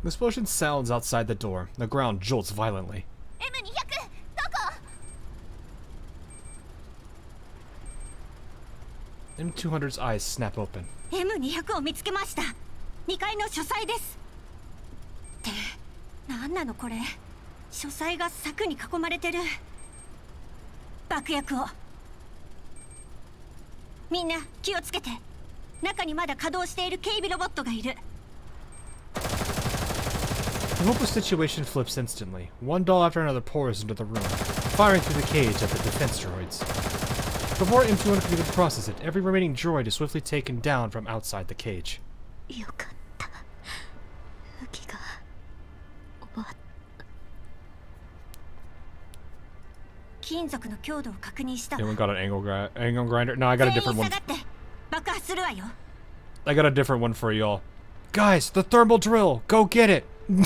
The explosion sounds outside the door. The ground jolts violently. M200 どこ？ M200's eyes snap open. M200 を見つけました。2階の書斎です。って何なのこれ。書斎が柵に囲まれてる。爆薬を。みんな気をつけて。中にまだ稼働している警備ロボットがいる。The hopeless situation flips instantly. One doll after another pours into the room, firing through the cage at the defense droids. Before M200 can even process it, every remaining droid is swiftly taken down from outside the cage. よかった。武器が終わっ金属の強度を確認したわ。 Anyone got an angle grinder? No, I got a different one. 全員下がって爆破するわよ。 I got a different one for y'all. Guys, the thermal drill! Go get it! 3、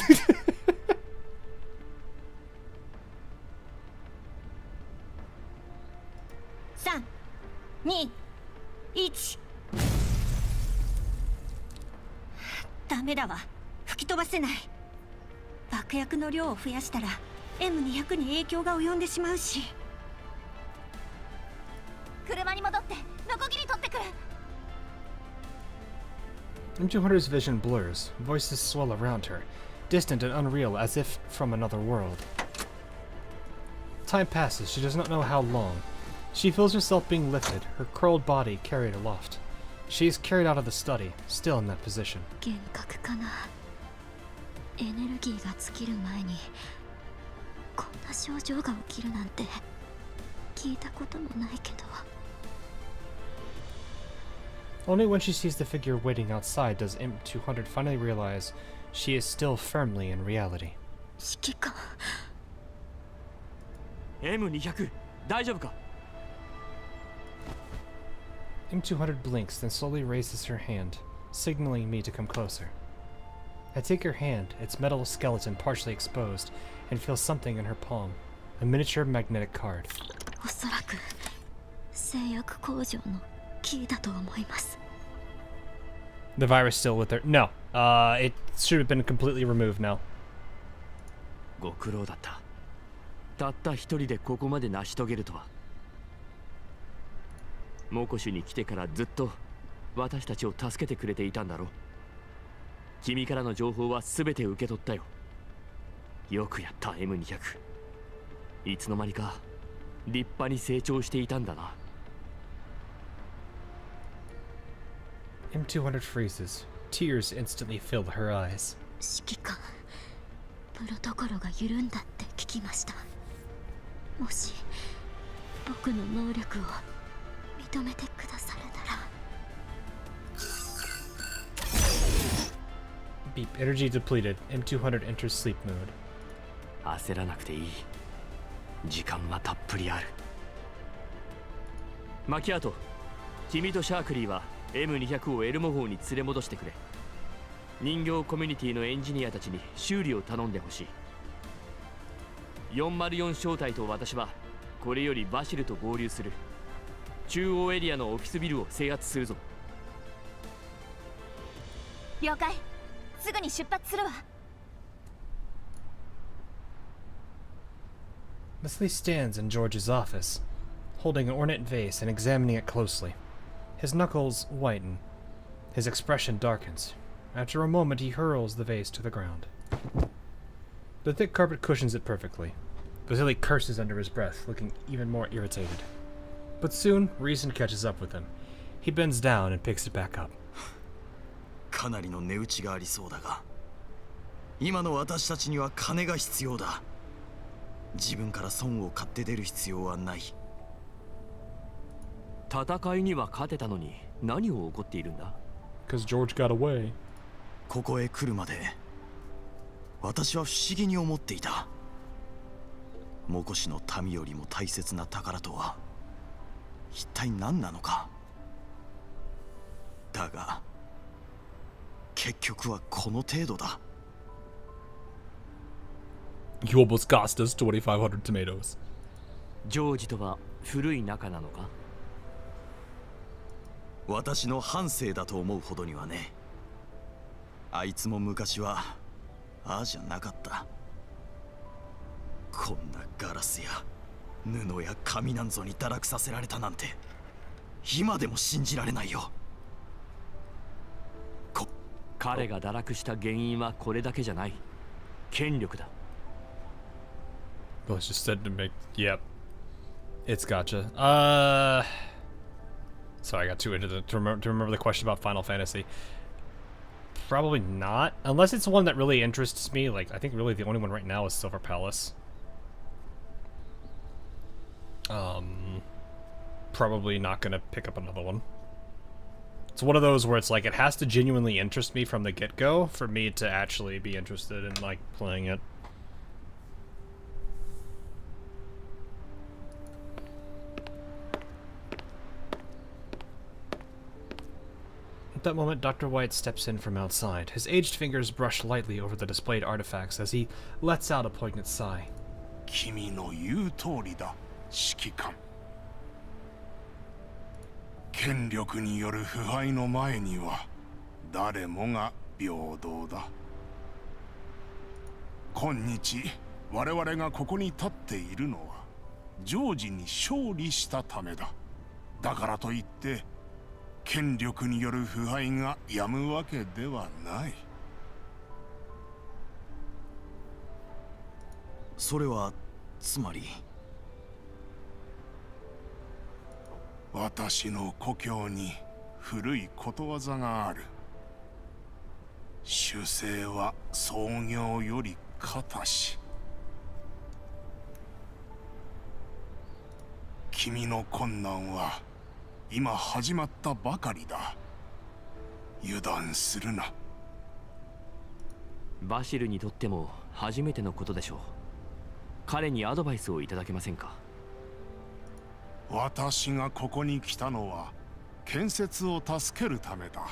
2、1。ダメだわ。吹き飛ばせない。爆薬の量を増やしたら M200 に影響が及んでしまうし。車に戻ってノコギリ取ってくる。M200's vision blurs. Voices swell around her, distant and unreal as if from another world. Time passes, she does not know how long. She feels herself being lifted, her curled body carried aloft. She is carried out of the study, still in that position. 幻覚かな。エネルギーが尽きる前にこんな症状が起きるなんて聞いたこともないけど。Only when she sees the figure waiting outside does M200 finally realize she is still firmly in reality. 指揮官。M200 大丈夫か？ M200 blinks, then slowly raises her hand, signaling me to come closer. I take her hand, its metal skeleton partially exposed, and feel something in her palm. A miniature magnetic card. おそらく製薬工場のキーだと思います。 The virus still with her. No. It should have been completely removed now. ご苦労だった。たった一人でここまで成し遂げるとは。モコシュに来てからずっと私たちを助けてくれていたんだろう。君からの情報は全て受け取ったよ。よくやった M200。いつの間にか立派に成長していたんだな。M200 freezes. Tears instantly fill her eyes. 指揮官、プロトコルが緩んだって聞きました。もし僕の能力を認めてくださるなら。Beep. Energy depleted. M200 enters sleep mode. 焦らなくていい。時間はたっぷりある。マキアート、君とシャークリーは M200 をエルモ号に連れ戻してくれ。人形コミュニティのエンジニアたちに修理を頼んでほしい。404小隊と私はこれよりバシルと合流する。中央エリアのオフィスビルを制圧するぞ。了解。すぐに出発するわ。Leslie stands in George's office, holding an ornate vase and examining it closely. His knuckles whiten. His expression darkens. After a moment, he hurls the vase to the ground. The thick carpet cushions it perfectly. Vasily curses under his breath, looking even more irritated. But soon, reason catches up with him. He bends down and picks it back up. かなりの値打ちがありそうだが、今の私たちには金が必要だ。自分から損を買って出る必要はない。戦いには勝てたのに何を怒っているんだ？ Because George got away. ここへ来るまで私は不思議に思っていた。モコシの民よりも大切な宝とは一体何なのか。だが結局はこの程度だ。You almost cost us 2,500 tomatoes. ジョージとは古い仲なのか？私の半生だと思うほどにはね。あいつも昔はああじゃなかった。こんなガラスや布や紙なんぞに堕落させられたなんて今でも信じられないよ。彼が堕落した原因はこれだけじゃない。権力だ。Well, it's just said to make. Yep. It's gotcha. Sorry, I got too into to remember the question about Final Fantasy. Probably not. Unless it's one that really interests me. Like, I think really the only one right now is Silver Palace. Probably not gonna pick up another one. It's one of those where it's like, it has to genuinely interest me from the get-go for me to actually be interested in, like, playing it. At that moment, Dr. White steps in from outside. His aged fingers brush lightly over the displayed artifacts as he lets out a poignant sigh. 君の言う通りだ、指揮官。権力による腐敗の前には誰もが平等だ。今日我々がここに立っているのはジョージに勝利したためだ。だからといって権力による腐敗が止むわけではない。それはつまり、私の故郷に古いことわざがある。主勢は創業より堅し。君の困難は今始まったばかりだ。油断するな。バシルにとっても初めてのことでしょう。彼にアドバイスをいただけませんか？私がここに来たのは建設を助けるためだ。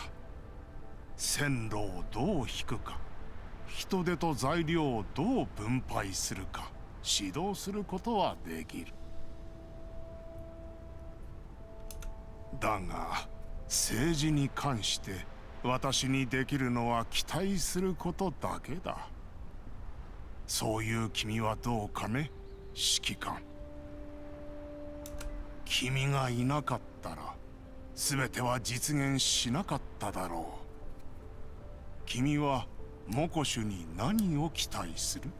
線路をどう引くか、人手と材料をどう分配するか指導することはできる。だが政治に関して私にできるのは期待することだけだ。そういう君はどうかね、指揮官。君がいなかったら全ては実現しなかっただろう。君はモコシュに何を期待する？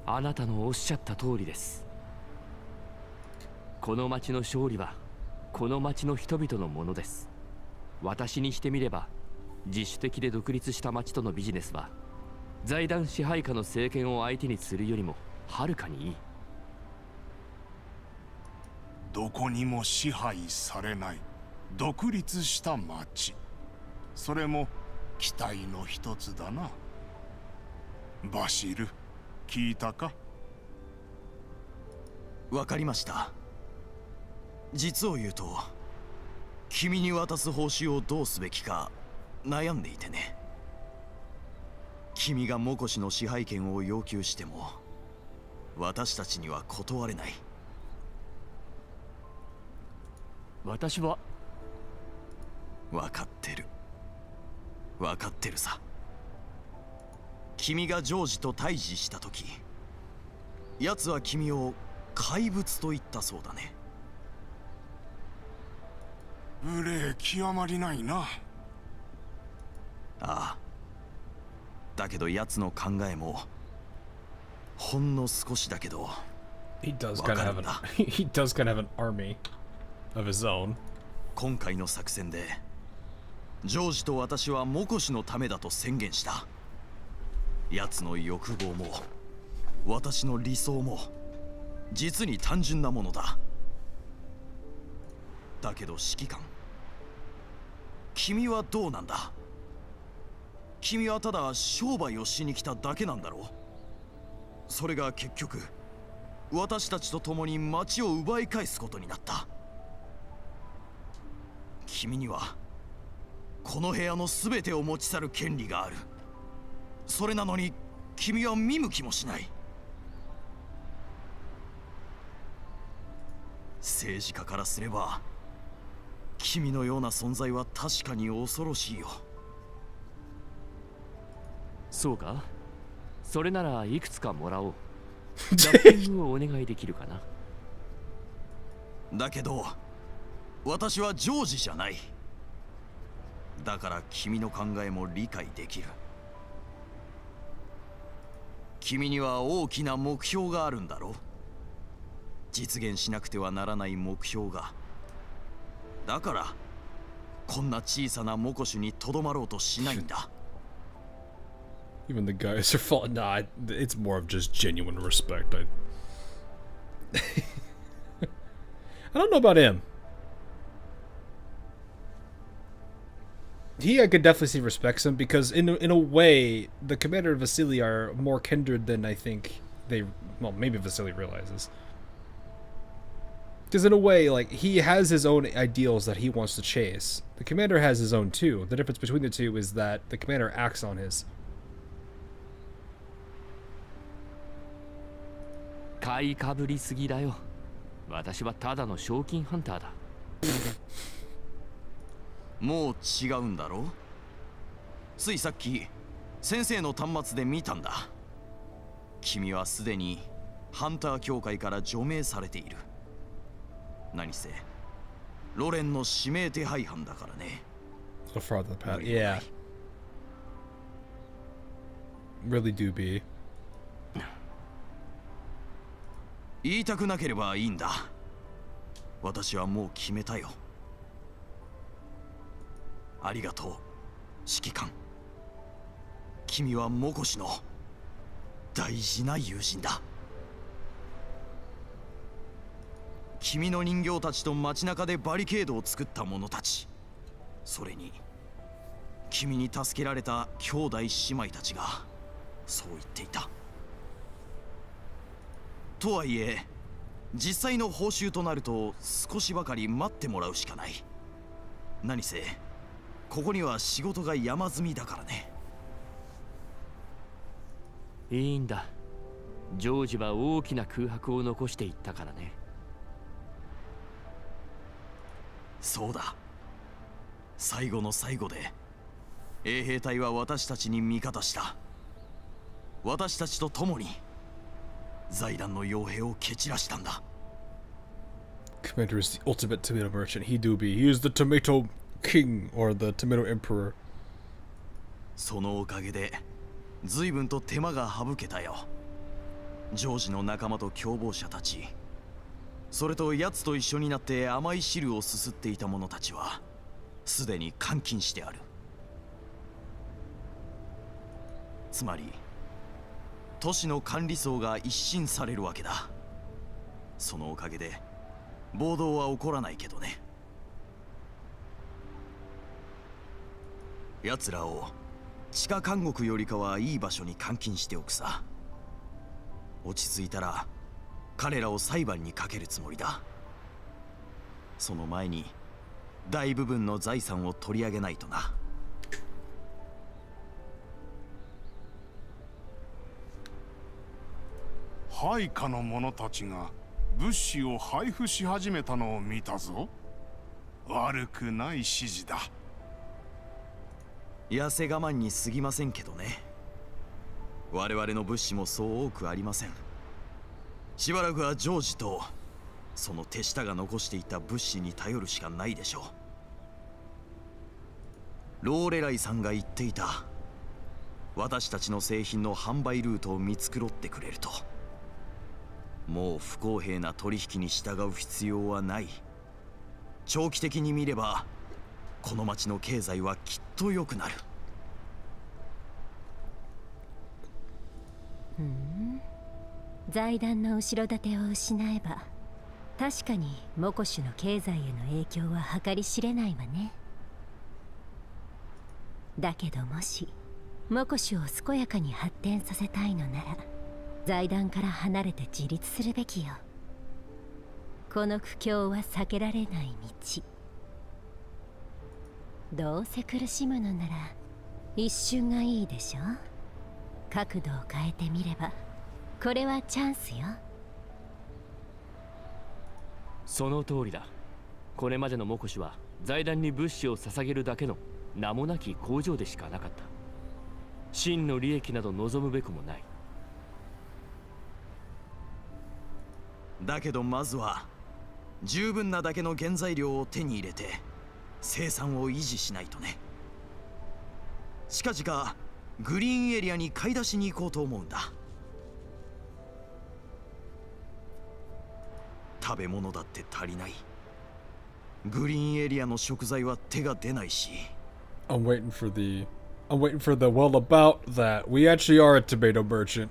あなたのおっしゃった通りです。この町の勝利はこの町の人々のものです。私にしてみれば自主的で独立した町とのビジネスは財団支配下の政権を相手にするよりもはるかにいい。どこにも支配されない独立した町、それも期待の一つだな。バシル、聞いたか？わかりました。実を言うと、君に渡す報酬をどうすべきか悩んでいてね。君がモコシの支配権を要求しても私たちには断れない。私は分かってる。分かってるさ。君がジョージと対峙した時、奴は君を怪物と言ったそうだね。無礼極まりないな。ああ。だけど奴の考えもほんの少しだけど he does kind of have an army of his own。 今回の作戦でジョージと私はモコシのためだと宣言した。奴の欲望も私の理想も実に単純なものだ。だけど指揮官、君はどうなんだ？君はただ商売をしに来ただけなんだろう。それが結局私たちと共に町を奪い返すことになった。君にはこの部屋の全てを持ち去る権利がある。それなのに君は見向きもしない。政治家からすれば君のような存在は確かに恐ろしいよ。そうか？それならいくつかもらおう。ラッピングをお願いできるかな？だけど私はジョージじゃない。だから君の考えも理解できる。君には大きな目標があるんだろう。実現しなくてはならない目標が。だからこんな小さなモコシュにとどまろうとしないんだ。Even the guys are falling. Nah, it's more of just genuine respect. I don't know about him. I could definitely see respects him because in a way, the commander and Vasily are more kindred than I think they. Well, maybe Vasily realizes. Because in a way, like, he has his own ideals that he wants to chase. The commander has his own too. The difference between the two is that the commander acts on his. 買いかぶりすぎだよ。私はただの賞金ハンターだ。もう違うんだろう。ついさっき先生の端末で見たんだ。君はすでにハンター協会から除名されている。何せロレンの指名手配犯だからね。 So far the path. Yeah. Really do be. 言いたくなければいいんだ。私はもう決めたよ。ありがとう、指揮官。君はモコシの大事な友人だ。君の人形たちと街中でバリケードを作った者たち、それに君に助けられた兄弟姉妹たちがそう言っていた。とはいえ実際の報酬となると少しばかり待ってもらうしかない。何せここには仕事が山積みだからね。いいんだ。ジョージは大きな空白を残していったからね。そうだ。最後の最後で衛兵隊は私たちに味方した。私たちと共に財団の傭兵を蹴散らしたんだ。 Commander is the ultimate tomato merchant. He do be. He is the tomato king or the tomato emperor. そのおかげで随分と手間が省けたよ。ジョージの仲間と共謀者たち、それと奴と一緒になって甘い汁をすすっていた者たちはすでに監禁してある。つまり都市の管理層が一新されるわけだ。そのおかげで暴動は起こらないけどね。奴らを地下監獄よりかはいい場所に監禁しておくさ。落ち着いたら彼らを裁判にかけるつもりだ。その前に大部分の財産を取り上げないとな。配下の者たちが物資を配布し始めたのを見たぞ。悪くない指示だ。痩せ我慢に過ぎませんけどね。我々の物資もそう多くありません。しばらくはジョージとその手下が残していた物資に頼るしかないでしょう。ローレライさんが言っていた。私たちの製品の販売ルートを見繕ってくれると。もう不公平な取引に従う必要はない。長期的に見ればこの町の経済はきっと良くなる。財団の後ろ盾を失えば確かにモコシュの経済への影響は計り知れないわね。だけどもしモコシュを健やかに発展させたいのなら財団から離れて自立するべきよ。この苦境は避けられない道。どうせ苦しむのなら一瞬がいいでしょ。角度を変えてみればこれはチャンスよ。その通りだ。これまでのモコシは財団に物資を捧げるだけの名もなき工場でしかなかった。真の利益など望むべくもない。だけどまずは十分なだけの原材料を手に入れて生産を維持しないとね。近々グリーンエリアに買い出しに行こうと思うんだ。食べ物だって足りない。グリーンエリアの食材は手が出ないし。I'm waiting for the well about that. We actually are a tomato merchant.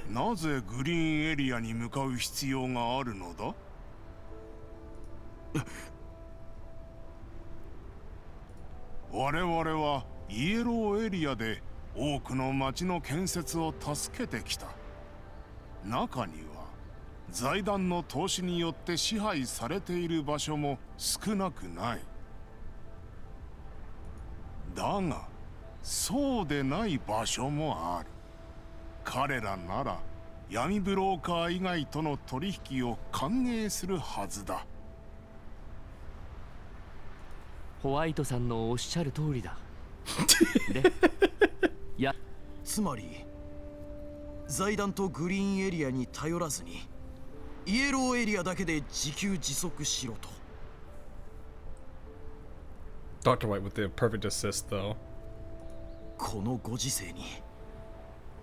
なぜグリーンエリアに向かう必要があるのだ？我々はイエローエリアで多くの町の建設を助けてきた。中には財団の投資によって支配されている場所も少なくない。だがそうでない場所もある。彼らなら闇ブローカー以外との取引を歓迎するはずだ。ホワイトさんのおっしゃる通りだ。で、つまり財団とグリーンエリアに頼らずにイエローエリアだけで自給自足しろと。Dr. White with the perfect assist, though. このご時世に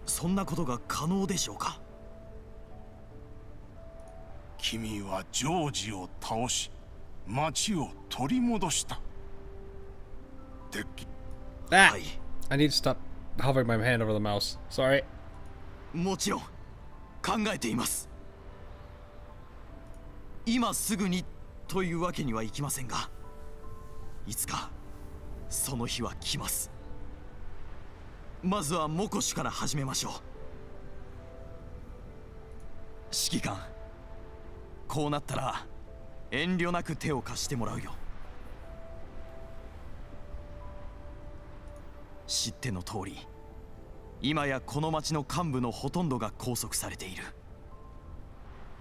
そんなことが可能でしょうか。君はジョージを倒し町を取り戻した。Ah! I need to stop hovering my hand over the mouse. Sorry. もちろん考えています。今すぐにというわけにはいきませんが、いつかその日は来ます。まずはモコシュから始めましょう。指揮官、こうなったら遠慮なく手を貸してもらうよ。知っての通り、今やこの町の幹部のほとんどが拘束されている。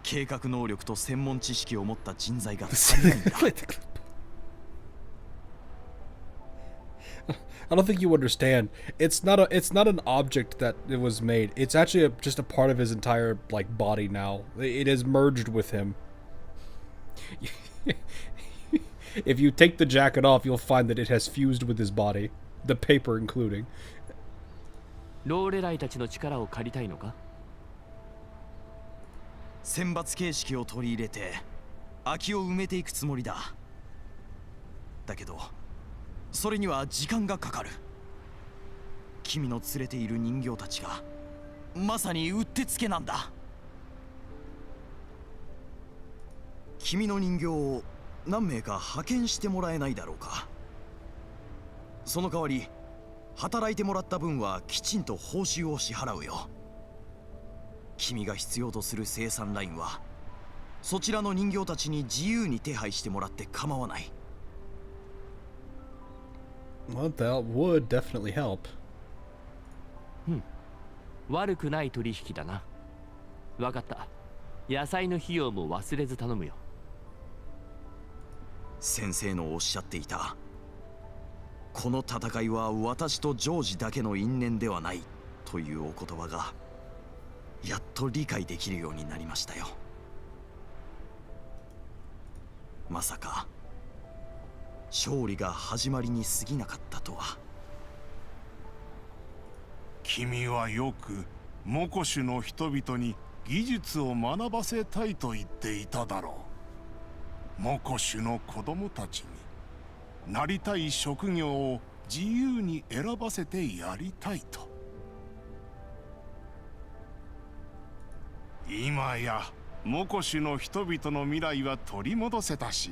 計画能力と専門知識を持った人材が足りないんだ。I don't think you understand. It's not an object that it was made. It's actually just a part of his entire like body now. It is merged with him. If you take the jacket off, you'll find that it has fused with his body, the paper including. ローレライたちの力を借りたいのか？選抜形式を取り入れて空きを埋めていくつもりだ。だけどそれには時間がかかる。君の連れている人形たちがまさにうってつけなんだ。君の人形を何名か派遣してもらえないだろうか。その代わり働いてもらった分はきちんと報酬を支払うよ。君が必要とする生産ラインはそちらの人形たちに自由に手配してもらって構わない。Well, that would definitely help. 悪くない取引だな。わかった。野菜の費用も忘れず頼むよ。先生のおっしゃっていた、この戦いは私とジョージだけの因縁ではないというお言葉がやっと理解できるようになりましたよ。まさか勝利が始まりに過ぎなかったとは。君はよくモコシュの人々に技術を学ばせたいと言っていただろう。モコシュの子供たちになりたい職業を自由に選ばせてやりたいと。今やモコシュの人々の未来は取り戻せたし、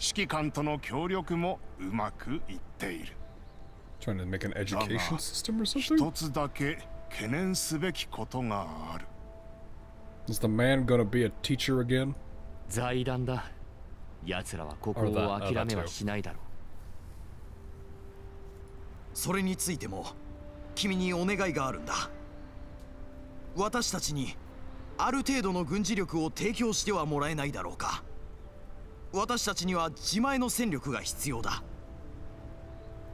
指揮官との協力もうまくいっている。Trying to make an education system or something? 一つだけ懸念すべきことがある。Is the man gonna be a teacher again? 財団だ。奴らはここを諦めはしないだろう。それについても君にお願いがあるんだ。私たちにある程度の軍事力を提供してはもらえないだろうか。私たちには自前の戦力が必要だ。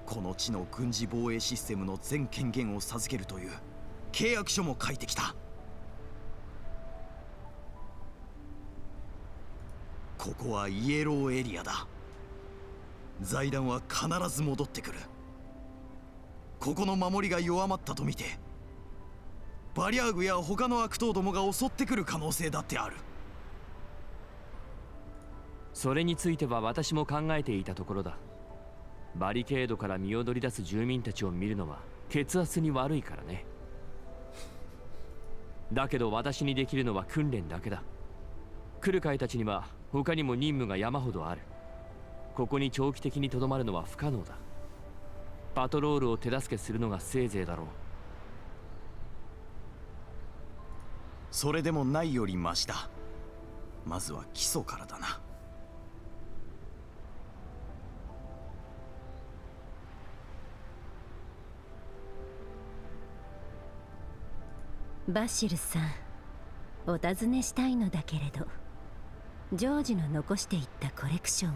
この地の軍事防衛システムの全権限を授けるという契約書も書いてきた。ここはイエローエリアだ。財団は必ず戻ってくる。ここの守りが弱まったと見てバリアーグや他の悪党どもが襲ってくる可能性だってある。それについては私も考えていたところだ。バリケードから身を乗り出す住民たちを見るのは血圧に悪いからね。だけど私にできるのは訓練だけだ。来る会たちには他にも任務が山ほどある。ここに長期的にとどまるのは不可能だ。パトロールを手助けするのがせいぜいだろう。それでもないよりマシだ。まずは基礎からだな。バシルさん、お尋ねしたいのだけれど、ジョージの残していったコレクションを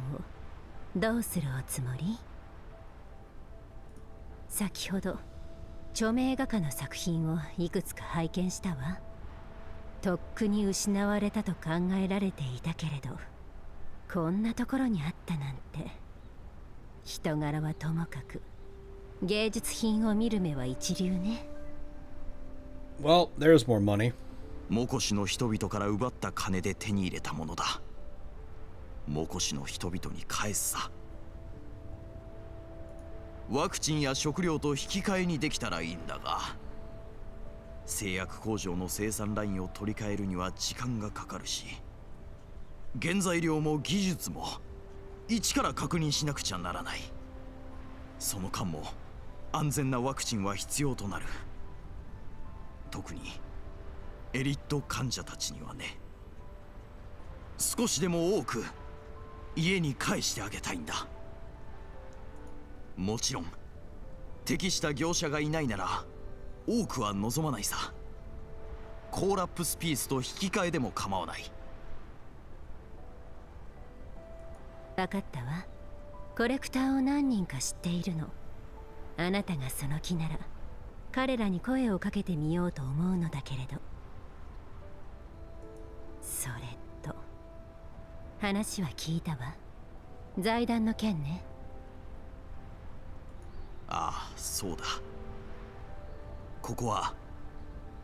どうするおつもり？先ほど著名画家の作品をいくつか拝見したわ。とっくに失われたと考えられていたけれど、こんなところにあったなんて。人柄はともかく芸術品を見る目は一流ね。 Well, there's more money. モコシの人々から奪った金で手に入れたものだ。モコシの人々に返すさ。ワクチンや食料と引き換えにできたらいいんだが、製薬工場の生産ラインを取り替えるには時間がかかるし、原材料も技術も一から確認しなくちゃならない。その間も安全なワクチンは必要となる。特にエリート患者たちにはね。少しでも多く家に返してあげたいんだ。もちろん適した業者がいないなら多くは望まないさ。コーラップスピースと引き換えでも構わない。分かったわ。コレクターを何人か知っているの。あなたがその気なら彼らに声をかけてみようと思うのだけれど。それと話は聞いたわ。財団の件ね。ああ、そうだ。ここは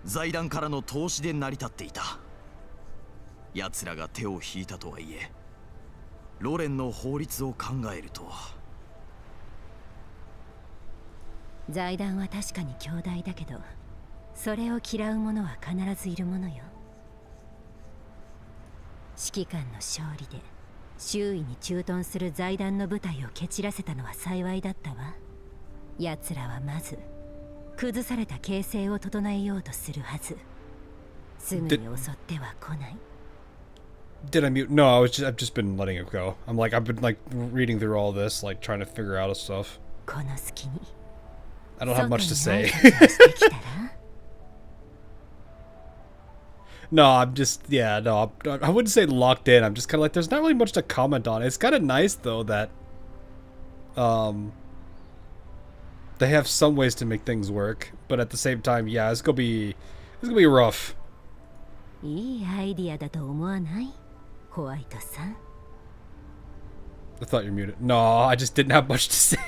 財団からの投資で成り立っていた。奴らが手を引いたとはいえ、ロレンの法律を考えると。財団は確かに強大だけど、それを嫌う者は必ずいるものよ。指揮官の勝利で周囲に駐屯する財団の部隊を蹴散らせたのは幸いだったわ。奴らはまず崩された形勢を整えようとするはず。すぐに襲っては来ない。Did I mute? No, I've just been letting it go. I've been like reading through all this, like trying to figure out stuff. この隙に I don't have much to say. No, I'm just, yeah, no, I wouldn't say locked in. I'm just kind of like, there's not really much to comment on. It's kind of nice though that, they have some ways to make things work, but at the same time, yeah, it's gonna be rough. いいアイディアだと思わない？ホワイトさん。I thought you muted. No, I just didn't have much to say.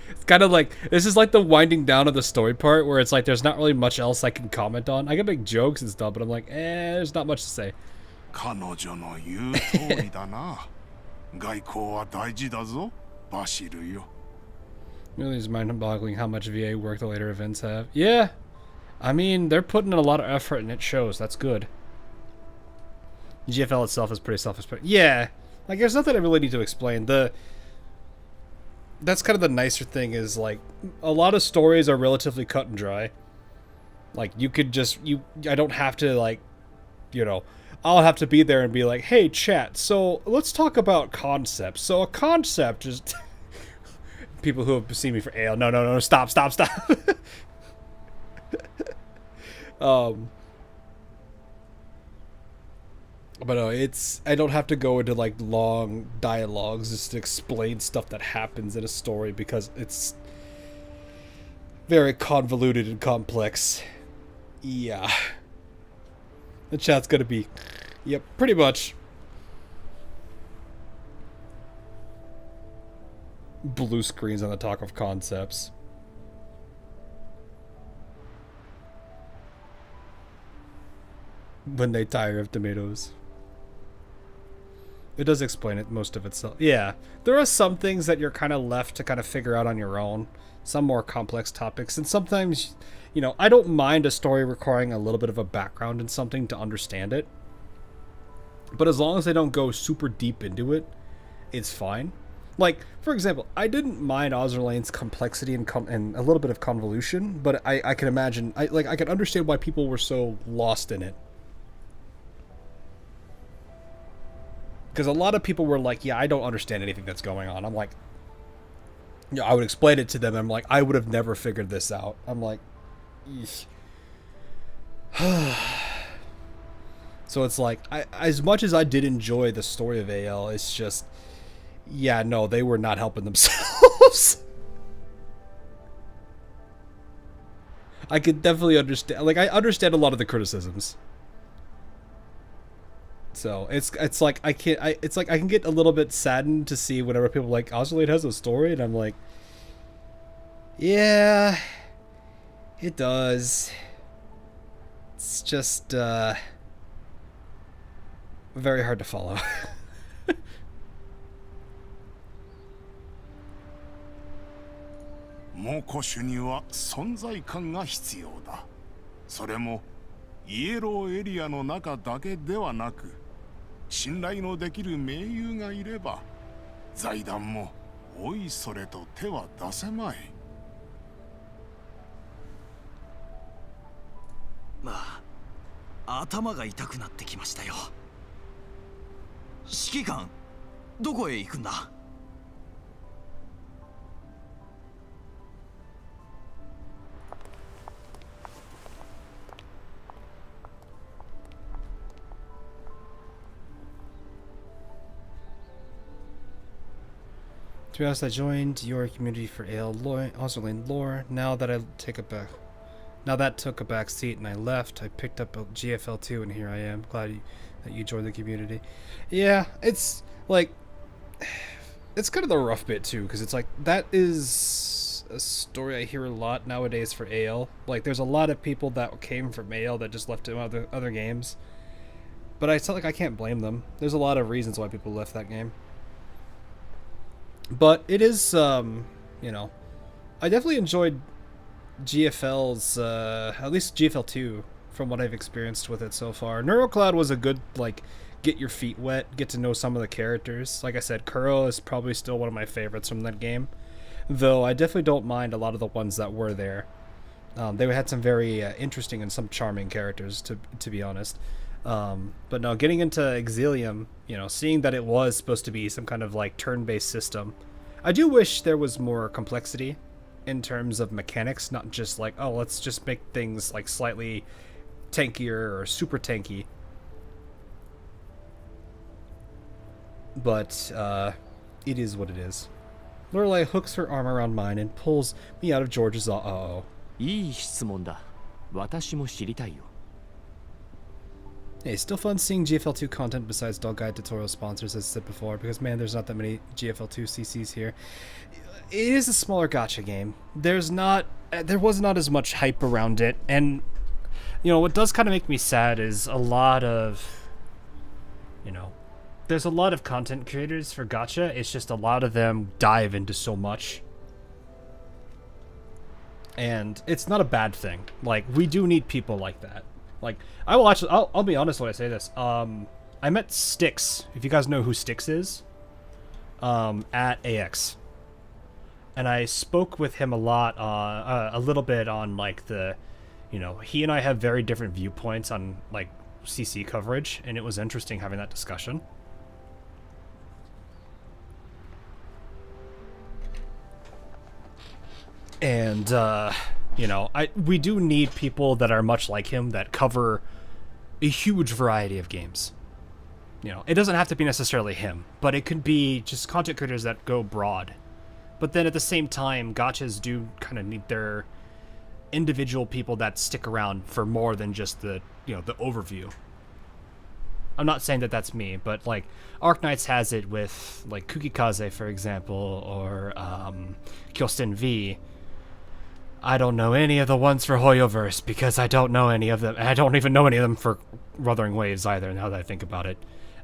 It's kind of like, this is like the winding down of the story part where it's like there's not really much else I can comment on. I can make jokes and stuff, but I'm like, there's not much to say. 彼女の言う通りだな。外交は大事だぞ、バシルよ。Really is mind-boggling how much VA work the later events have. Yeah, I mean, they're putting in a lot of effort and it shows. That's good. GFL itself is pretty self-explanatory. Yeah, like there's nothing I really need to explain. That's kind of the nicer thing is like a lot of stories are relatively cut and dry. Like you could just I don't have to like, you know, I'll have to be there and be like, hey chat, so let's talk about concepts. So a concept is people who have seen me for AL. No, stop. But no, I don't have to go into like long dialogues just to explain stuff that happens in a story because it's very convoluted and complex. Yeah. The chat's gonna be, yep, pretty much. Blue screens on the talk of concepts. When they tire of tomatoes. It does explain it, most of itself. Yeah, there are some things that you're kind of left to kind of figure out on your own. Some more complex topics. And sometimes, you know, I don't mind a story requiring a little bit of a background in something to understand it. But as long as they don't go super deep into it, it's fine. Like, for example, I didn't mind Ozerlane's complexity and a little bit of convolution, but I can imagine, I can understand why people were so lost in it. Because a lot of people were like, yeah, I don't understand anything that's going on. I'm like, yeah, I would explain it to them. I'm like, I would have never figured this out. I'm like, so it's like, as much as I did enjoy the story of AL, it's just, yeah, no, they were not helping themselves. I could definitely understand, like, I understand a lot of the criticisms. So it's like I can get a little bit saddened to see whenever people are like Ozolate has a story, and I'm like, yeah, it does. It's just very hard to follow. 猛虎種には存在感が必要だ。それもイエローエリアの中だけではなく、信頼のできる盟友がいれば財団もおいそれと手は出せまい。まあ、頭が痛くなってきましたよ。指揮官、どこへ行くんだTo be honest, I joined your community for Ale Ozerlane lore. Now that took a back seat and I left, I picked up a GFL2 and here I am. Glad that you joined the community. Yeah, it's like it's kind of the rough bit too, because it's like that is a story I hear a lot nowadays for AL. Like there's a lot of people that came from AL that just left to other games. But I feel like I can't blame them. There's a lot of reasons why people left that game. But it is, you know, I definitely enjoyed GFL's, at least GFL 2, from what I've experienced with it so far. NeuroCloud was a good, like, get your feet wet, get to know some of the characters. Like I said, Kuro is probably still one of my favorites from that game. Though I definitely don't mind a lot of the ones that were there. They had some very interesting and some charming characters, to be honest. But no, getting into Exilium, you know, seeing that it was supposed to be some kind of like turn-based system, I do wish there was more complexity in terms of mechanics, not just like, oh, let's just make things like slightly tankier or super tanky. But it is what it is. Lorelei hooks her arm around mine and pulls me out of George's uh-oh. いい質問だ。私も知りたいよ。 Hey, still fun seeing GFL2 content besides Dog Guide tutorial sponsors, as I said before, because man, there's not that many GFL2 CCs here. It is a smaller gacha game. There was not as much hype around it, and you know what does kind of make me sad is a lot of, you know, there's a lot of content creators for gacha. It's just a lot of them dive into so much, and it's not a bad thing. Like we do need people like that. Like, I'll be honest when I say this. I met Styx, if you guys know who Styx is, at AX. And I spoke with him a lot, a little bit on, like, the, you know, he and I have very different viewpoints on, like, CC coverage, and it was interesting having that discussion. And, you know, we do need people that are much like him that cover a huge variety of games. You know, it doesn't have to be necessarily him, but it could be just content creators that go broad. But then at the same time, gachas do kind of need their individual people that stick around for more than just the, you know, the overview. I'm not saying that that's me, but like Arknights has it with like Kukikaze, for example, or Kyostin V. I don't know any of the ones for Hoyoverse because I don't know any of them. I don't even know any of them for Wuthering Waves either, now that I think about it.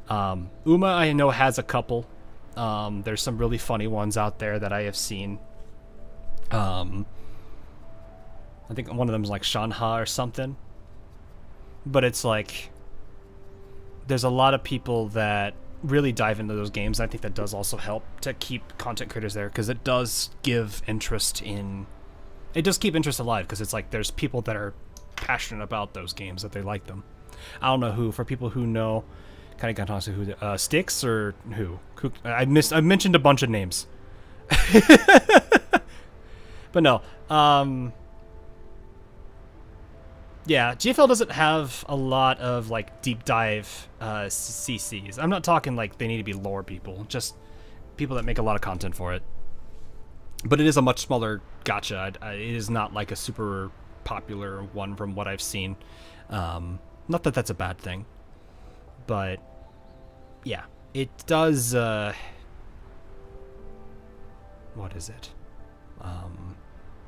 Uma, I know, has a couple. There's some really funny ones out there that I have seen. I think one of them is like Shanha or something. But it's like, there's a lot of people that really dive into those games. And I think that does also help to keep content creators there because it does give interest in... It does keep interest alive because it's like there's people that are passionate about those games, that they like them. I don't know who. For people who know, kind of got to who Styx or who? I mentioned a bunch of names, but no. Yeah, GFL doesn't have a lot of like deep dive CCs. I'm not talking like they need to be lore people, just people that make a lot of content for it. But it is a much smaller gacha. It is not like a super popular one from what I've seen. Not that that's a bad thing. But yeah, it does, what is it?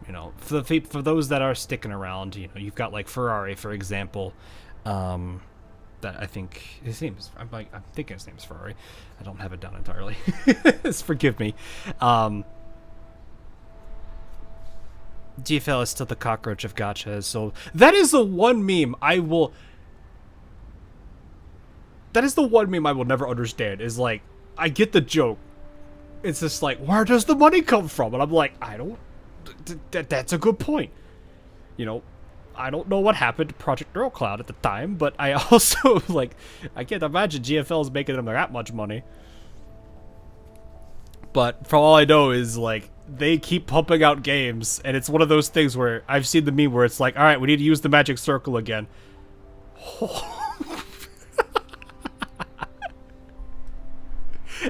You know, for those that are sticking around, you know, you've got like Ferrari, for example, that I think his name is, I'm thinking his name is Ferrari. I don't have it down entirely. Forgive me. GFL is still the cockroach of gacha, so that is the one meme I will. That is the one meme I will never understand. Is like, I get the joke. It's just like, where does the money come from? And I'm like, I don't. That's a good point. You know, I don't know what happened to Project Neurocloud at the time, but I also, like, I can't imagine GFL is making them that much money. But for all I know is, like, they keep pumping out games, and it's one of those things where I've seen the meme where it's like, alright, we need to use the magic circle again.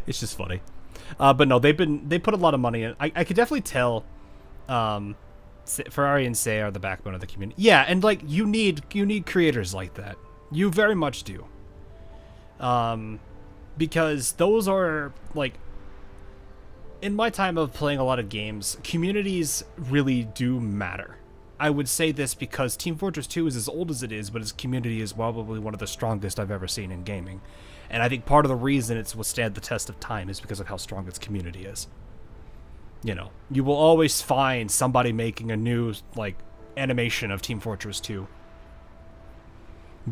It's just funny. But no, they put a lot of money in. I could definitely tell Ferrari and Say are the backbone of the community. Yeah, and like you need creators like that. You very much do. Because those are like, in my time of playing a lot of games, communities really do matter. I would say this because Team Fortress 2 is as old as it is, but its community is probably one of the strongest I've ever seen in gaming. And I think part of the reason it's withstand the test of time is because of how strong its community is. You know, you will always find somebody making a new, like, animation of Team Fortress 2.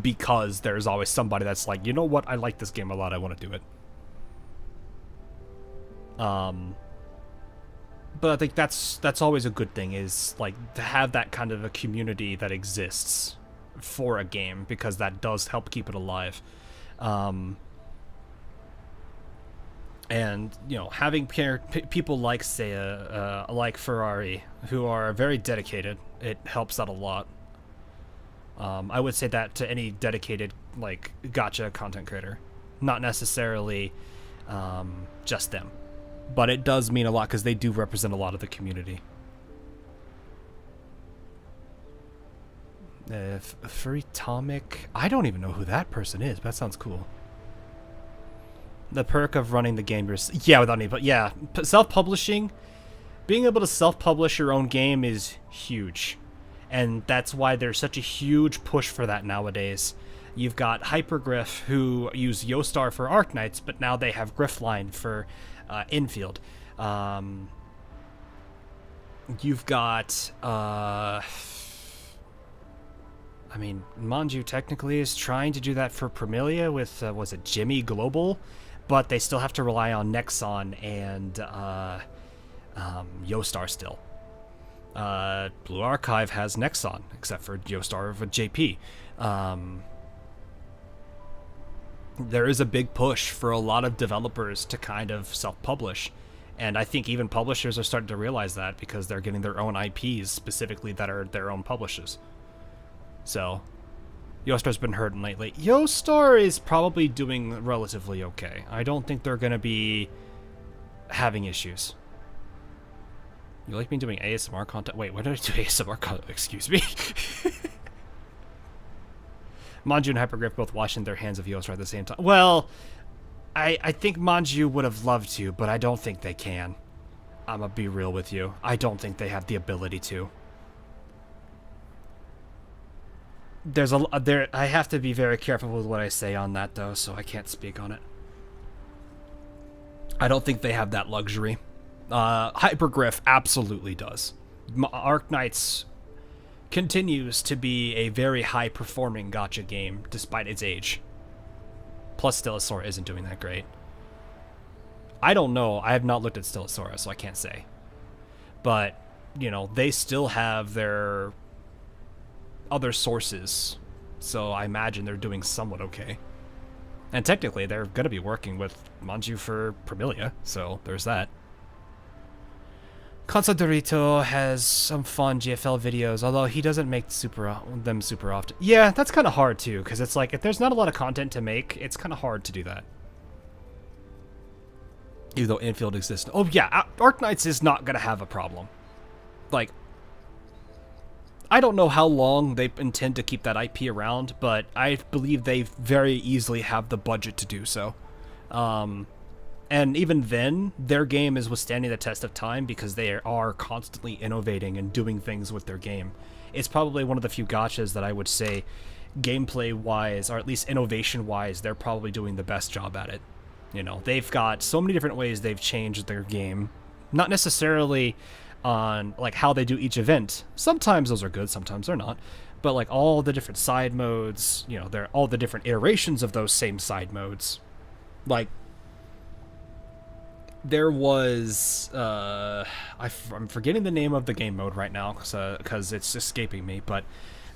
Because there's always somebody that's like, you know what, I like this game a lot, I want to do it. But I think that's always a good thing, is like to have that kind of a community that exists for a game, because that does help keep it alive. And you know, having people like say like Ferrari who are very dedicated, it helps out a lot. I would say that to any dedicated like gacha content creator, not necessarily just them. But it does mean a lot because they do represent a lot of the community. Freetomic, I don't even know who that person is, but that sounds cool. The perk of running the game yourself. Yeah, without any, but yeah, self-publishing, being able to self-publish your own game is huge. And that's why there's such a huge push for that nowadays. You've got Hypergriff, who use Yostar for Arknights, but now they have Griffline for Infield. You've got, I mean, Manju technically is trying to do that for Premilia with, was it Jimmy Global? But they still have to rely on Nexon and Yostar still. Blue Archive has Nexon, except for Yostar with JP. There is a big push for a lot of developers to kind of self-publish. And I think even publishers are starting to realize that because they're getting their own IPs specifically that are their own publishers. So, Yostar's been hurting lately. Yostar is probably doing relatively okay. I don't think they're going to be having issues. You like me doing ASMR content? Wait, why did I do ASMR content? Excuse me. Manju and Hypergriff both washing their hands of Yostar at the same time. Well, I think Manju would have loved to, but I don't think they can. I'm gonna be real with you. I don't think they have the ability to. I have to be very careful with what I say on that, though, so I can't speak on it. I don't think they have that luxury. Hypergriff absolutely does. Arknights continues to be a very high-performing gacha game, despite its age. Plus, Stellisora isn't doing that great. I don't know. I have not looked at Stellisora, so I can't say. But, you know, they still have their other sources, so I imagine they're doing somewhat okay. And technically, they're going to be working with Manju for Premilia, so there's that. Consadorito has some fun GFL videos, although he doesn't make them super often. Yeah, that's kind of hard too, because it's like, if there's not a lot of content to make, it's kind of hard to do that. Even though Infield exists. Oh yeah, Arknights is not going to have a problem. Like, I don't know how long they intend to keep that IP around, but I believe they very easily have the budget to do so. And even then, their game is withstanding the test of time because they are constantly innovating and doing things with their game. It's probably one of the few gachas that I would say, gameplay-wise, or at least innovation-wise, they're probably doing the best job at it. You know, they've got so many different ways they've changed their game. Not necessarily on, like, how they do each event. Sometimes those are good, sometimes they're not. But, like, all the different side modes, you know, they're all the different iterations of those same side modes. Like, there was, I'm forgetting the name of the game mode right now, because it's escaping me, but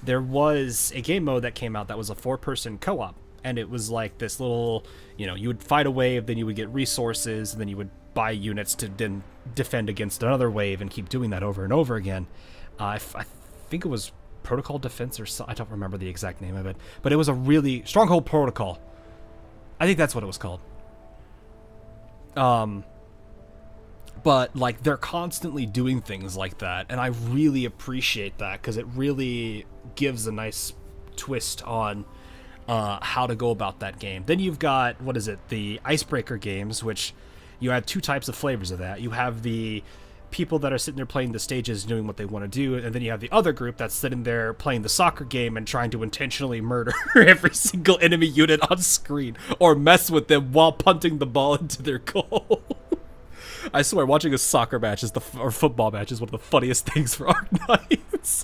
there was a game mode that came out that was a 4-person co-op, and it was like this little, you know, you would fight a wave, then you would get resources, and then you would buy units to then defend against another wave, and keep doing that over and over again. I think it was Protocol Defense or I don't remember the exact name of it, but it was a really Stronghold Protocol. I think that's what it was called. But, like, they're constantly doing things like that, and I really appreciate that, because it really gives a nice twist on how to go about that game. Then you've got, what is it, the Icebreaker games, which you have 2 types of flavors of that. You have the people that are sitting there playing the stages doing what they want to do, and then you have the other group that's sitting there playing the soccer game and trying to intentionally murder every single enemy unit on screen, or mess with them while punting the ball into their goal. I swear, watching a soccer match or football match is one of the funniest things for Arknights.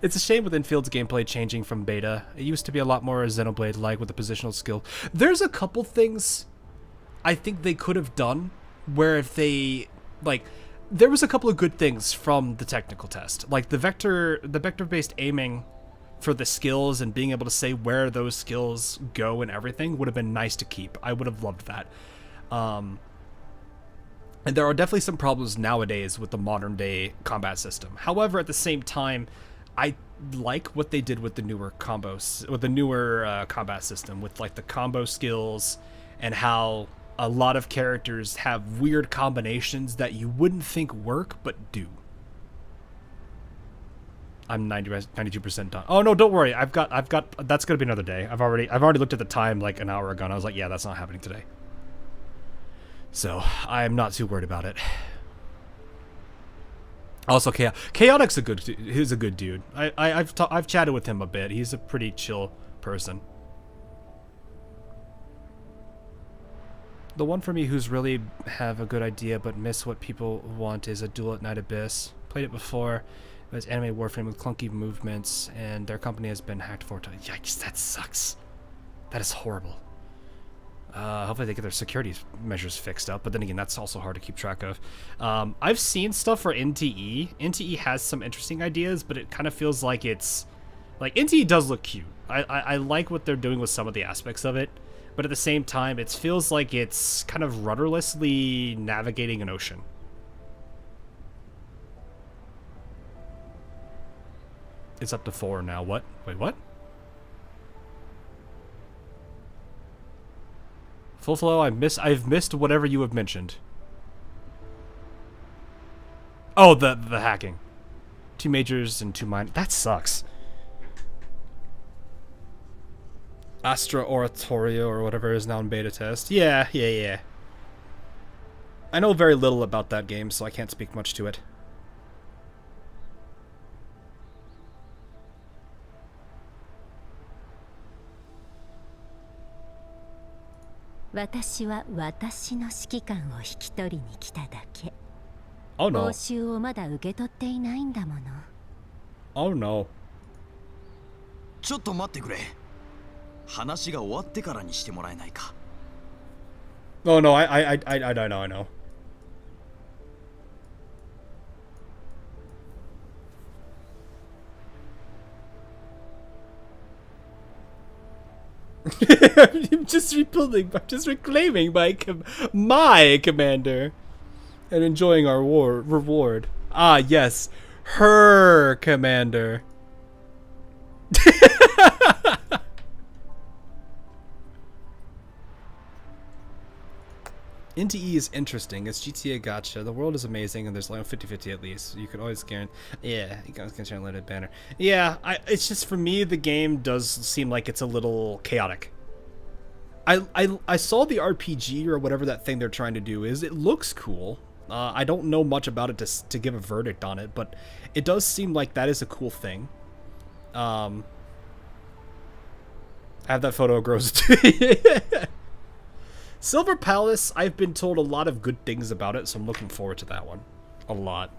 It's a shame with Infield's gameplay changing from beta. It used to be a lot more Xenoblade-like with the positional skill. There's a couple things I think they could have done where if they, like, there was a couple of good things from the technical test. Like the vector-based aiming for the skills and being able to say where those skills go and everything would have been nice to keep. I would have loved that. And there are definitely some problems nowadays with the modern day combat system. However, at the same time, I like what they did with the newer combat system, with like the combo skills and how a lot of characters have weird combinations that you wouldn't think work but do. I'm 92% done. Oh no, don't worry. I've got. That's gonna be another day. I've already looked at the time like an hour ago, and I was like, yeah, that's not happening today. So I'm not too worried about it. Also, Chaotic's he's a good dude. I've chatted with him a bit. He's a pretty chill person. The one for me who's really have a good idea but miss what people want is a Duel at Night Abyss. Played it before. It was anime Warframe with clunky movements, and their company has been hacked 4 times. Yikes, that sucks. That is horrible. Hopefully they get their security measures fixed up, but then again, that's also hard to keep track of. I've seen stuff for NTE. NTE has some interesting ideas, but it kind of feels like it's... Like, NTE does look cute. I like what they're doing with some of the aspects of it, but at the same time, it feels like it's kind of rudderlessly navigating an ocean. It's up to 4 now. What? Wait, what? Full flow, I've missed whatever you have mentioned. Oh, the hacking. 2 majors and 2 minors. That sucks. Astra Oratorio or whatever is now in beta test. Yeah. I know very little about that game, so I can't speak much to it. Oh no. Oh no. ちょっと待ってくれ。話が終わってからにしてもらえないか。Oh no, I know. I'm just reclaiming my commander and enjoying our reward. Ah, yes, her commander. NTE is interesting. It's GTA Gacha. The world is amazing, and there's like 50-50 at least. You could always guarantee. Yeah, you can always guarantee unlimited banner. Yeah, it's just for me, the game does seem like it's a little chaotic. I saw the RPG or whatever that thing they're trying to do is. It looks cool. I don't know much about it to give a verdict on it, but it does seem like that is a cool thing. I have that photo of Groza too. Silver Palace, I've been told a lot of good things about it, so I'm looking forward to that one. A lot.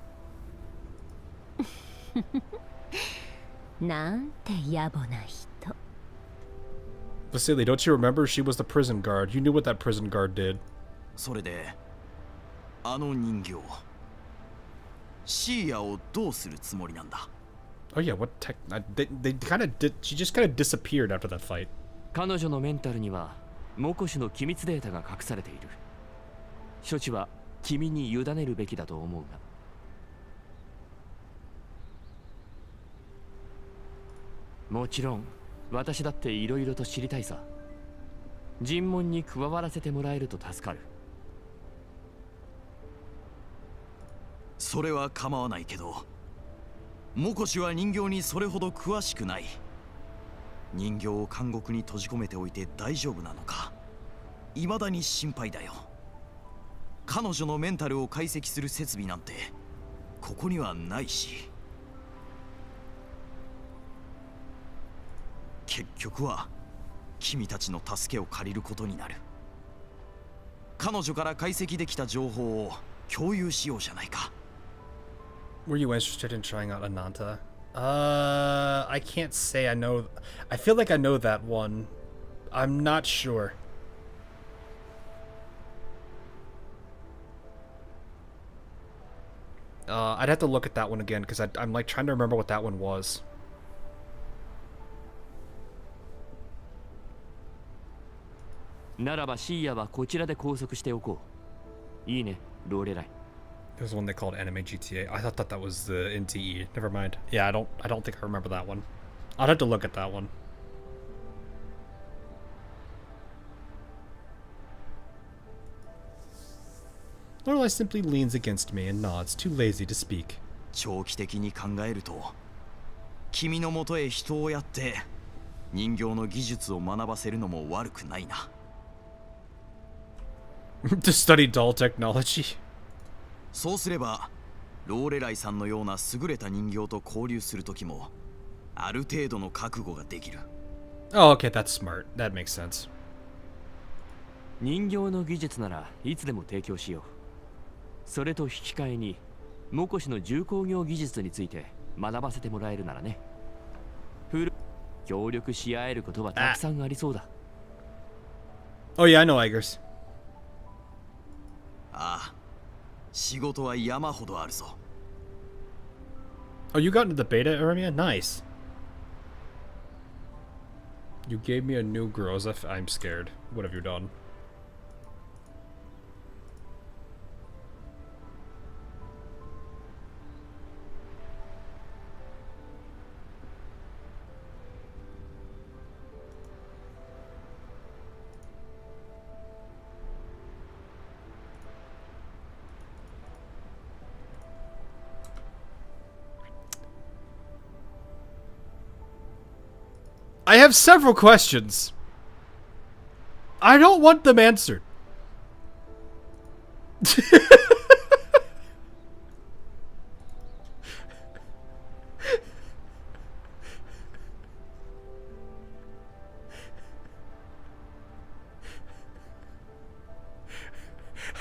なんて野暮な人。 Vasily, don't you remember? She was the prison guard. You knew what that prison guard did. それであの人形シーヤをどうするつもりなんだ Oh yeah, what tech... They kind of did... She just kind of disappeared after that fight. 彼女のメンタルにはモコシの機密データが隠されている。処置は君に委ねるべきだと思うが。もちろん私だって色々と知りたいさ。尋問に加わらせてもらえると助かる。それは構わないけど、モコシは人形にそれほど詳しくない。人形を監獄に閉じ込めておいて大丈夫なのか、未だに心配だよ。彼女のメンタルを解析する設備なんてここにはないし、結局は君たちの助けを借りることになる。彼女から解析できた情報を共有しようじゃないか。Were you interested in trying out Ananta? I can't say I know. I feel like I know that one. I'm not sure. I'd have to look at that one again because I'm like trying to remember what that one was. ならばシーヤはこちらで拘束しておこう。いいね、ローレライ。There's one they called Anime GTA. I thought that was the NTE. Never mind. Yeah, I don't think I remember that one. I'd have to look at that one. Lorelai simply leans against me and nods, too lazy to speak. 長期的に考えると、君のもとへ人をやって人形の技術を学ばせるのも悪くないな。To study doll technology. そうすれば、ローレライさんのような優れた人形と交流するときも、ある程度の覚悟ができる。Oh, okay, that's smart. That makes sense. 人形の技術ならいつでも提供しよう。それと引き換えに、モコシの重工業技術について学ばせてもらえるならね。協力し合えることはたくさんありそうだ。Oh yeah, I know Eggers. ああ、仕事は山ほどあるぞ。Oh, you got into the beta, Eremia? Nice. You gave me a new Groza. I'm scared. What have you done? I have several questions. I don't want them answered.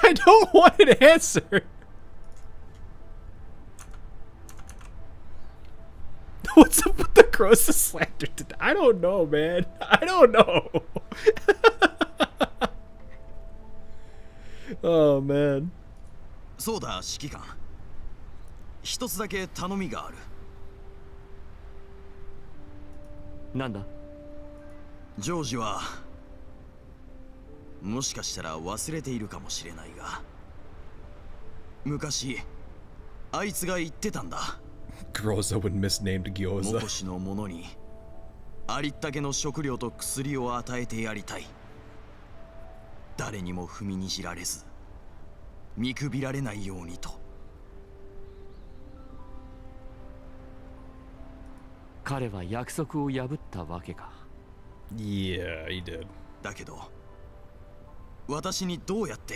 I don't want an answer. What's up with the grossest slander today? I don't know, man. I don't know. Oh, man. そうだ、指揮官。一つだけ頼みがある。なんだ？ジョージはもしかしたら忘れているかもしれないが、昔あいつが言ってたんだ。Groza when misnamed Gyoza. モコシの者にありったけの食料と薬を与えてやりたい。誰にも踏みにじられず、見くびられないようにと。彼は約束を破ったわけか。Yeah, he did. だけど、私にどうやって。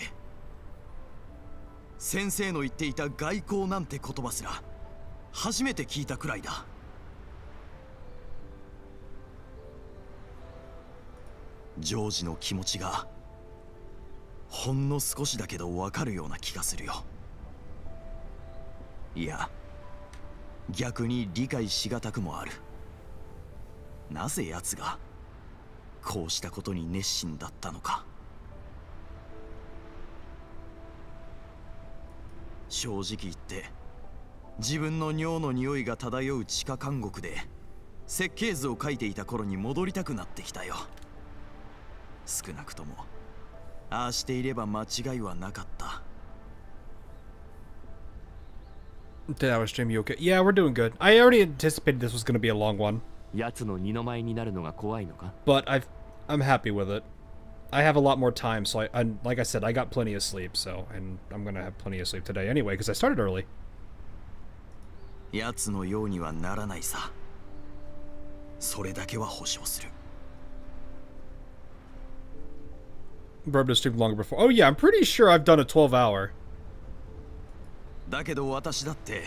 先生の言っていた外交なんて言葉すら初めて聞いたくらいだ。ジョージの気持ちがほんの少しだけど分かるような気がするよ。いや、逆に理解しがたくもある。なぜ奴がこうしたことに熱心だったのか。正直言って自分の尿の匂いが漂う地下監獄で設計図を描いていた頃に戻りたくなってきたよ。少なくともああしていれば間違いはなかった。 10 hour stream, you okay? Yeah, we're doing good. I already anticipated this was going to be a long one. 奴の二の舞になるのが怖いのか? But I'm happy with it. I have a lot more time, so like I said, I got plenty of sleep, so, and I'm gonna have plenty of sleep today anyway, because I started early. 奴のようにはならないさ。それだけは保証する。Bro, to stream longer before. Oh yeah, I'm pretty sure I've done a 12 hour. だけど私だって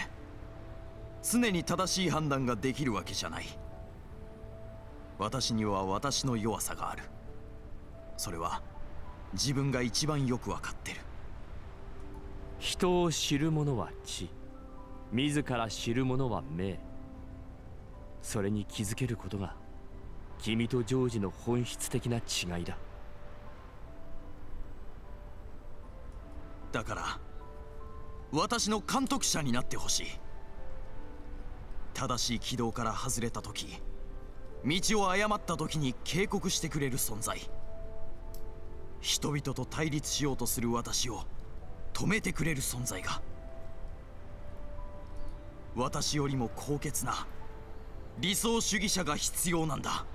常に正しい判断ができるわけじゃない。私には私の弱さがある。それは自分が一番よくわかってる。人を知る者は知、自ら知る者は命。それに気づけることが君とジョージの本質的な違いだ。だから私の監督者になってほしい。正しい軌道から外れた時、道を誤った時に警告してくれる存在。人々と対立しようとする私を止めてくれる存在が。私よりも高潔な理想主義者が必要なんだ。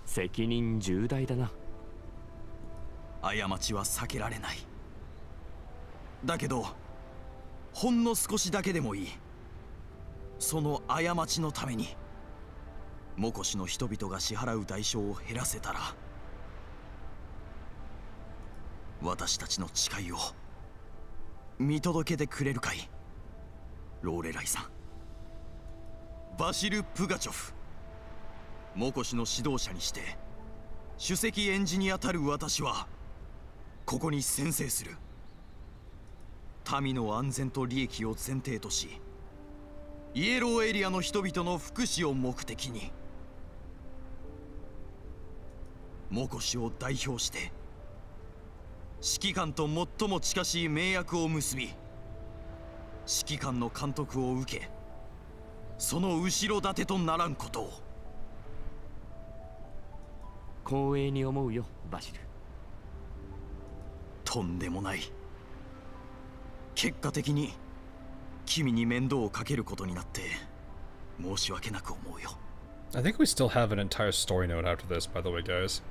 責任重大だな。過ちは避けられない。だけどほんの少しだけでもいい。その過ちのためにモコシの人々が支払う代償を減らせたら、私たちの誓いを見届けてくれるかい、ローレライさん。バシル・プガチョフ、モコシの指導者にして首席エンジにあたる私はここに宣誓する。民の安全と利益を前提とし、イエローエリアの人々の福祉を目的に、モコシを代表して指揮官と最も近しい盟約を結び、指揮官の監督を受け、その後ろ盾とならんことを。光栄に思うよ、バシル。とんでもない。結果的に君に面倒をかけることになって申し訳なく思うよ。I think we still have an entire story note after this, by the way, guys.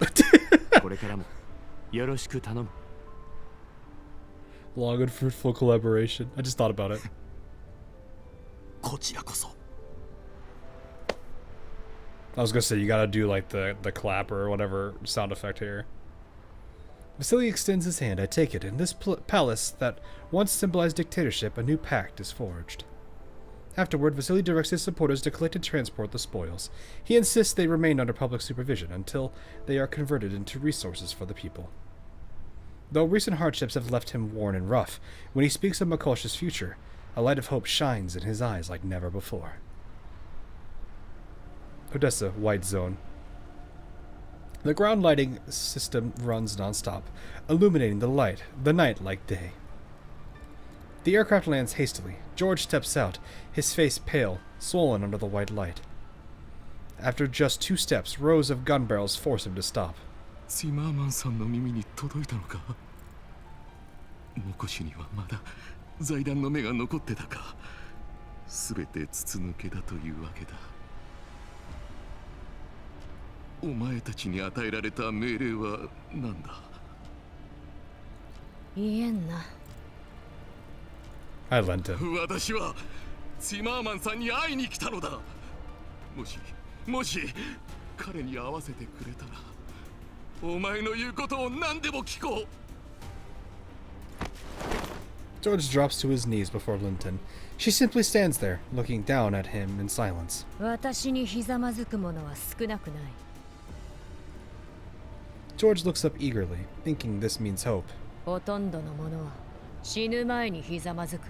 これからもよろしく頼む。Long and fruitful collaboration. I just thought about it. こちらこそ。I was gonna say, you gotta do like the clap or whatever sound effect here. Vasily extends his hand. I take it. In this palace that once symbolized dictatorship, a new pact is forged. Afterward, Vasily directs his supporters to collect and transport the spoils. He insists they remain under public supervision until they are converted into resources for the people. Though recent hardships have left him worn and rough, when he speaks of Makosha's future, a light of hope shines in his eyes like never before. Odessa, White Zone. The ground lighting system runs non-stop, illuminating the night like day. The aircraft lands hastily. George steps out, his face pale, swollen under the white light. After just 2 steps, rows of gun barrels force him to stop. ツィマーマンさんの耳に届いたのか。モコシにはまだ財団の目が残ってたか。すべて筒抜けだというわけだ。お前たちに与えられた命令は何だ。言えんな。I lent him. 私はツィマーマンさんに会いに来たのだ。もし彼に会わせてくれたらお前の言うことを何でも聞こう。 George drops to his knees before Linton. She simply stands there, looking down at him in silence. 私にひざまずく者は少なくない。George looks up eagerly, thinking this means hope. ほとんどの者は死ぬ前にひざまずく。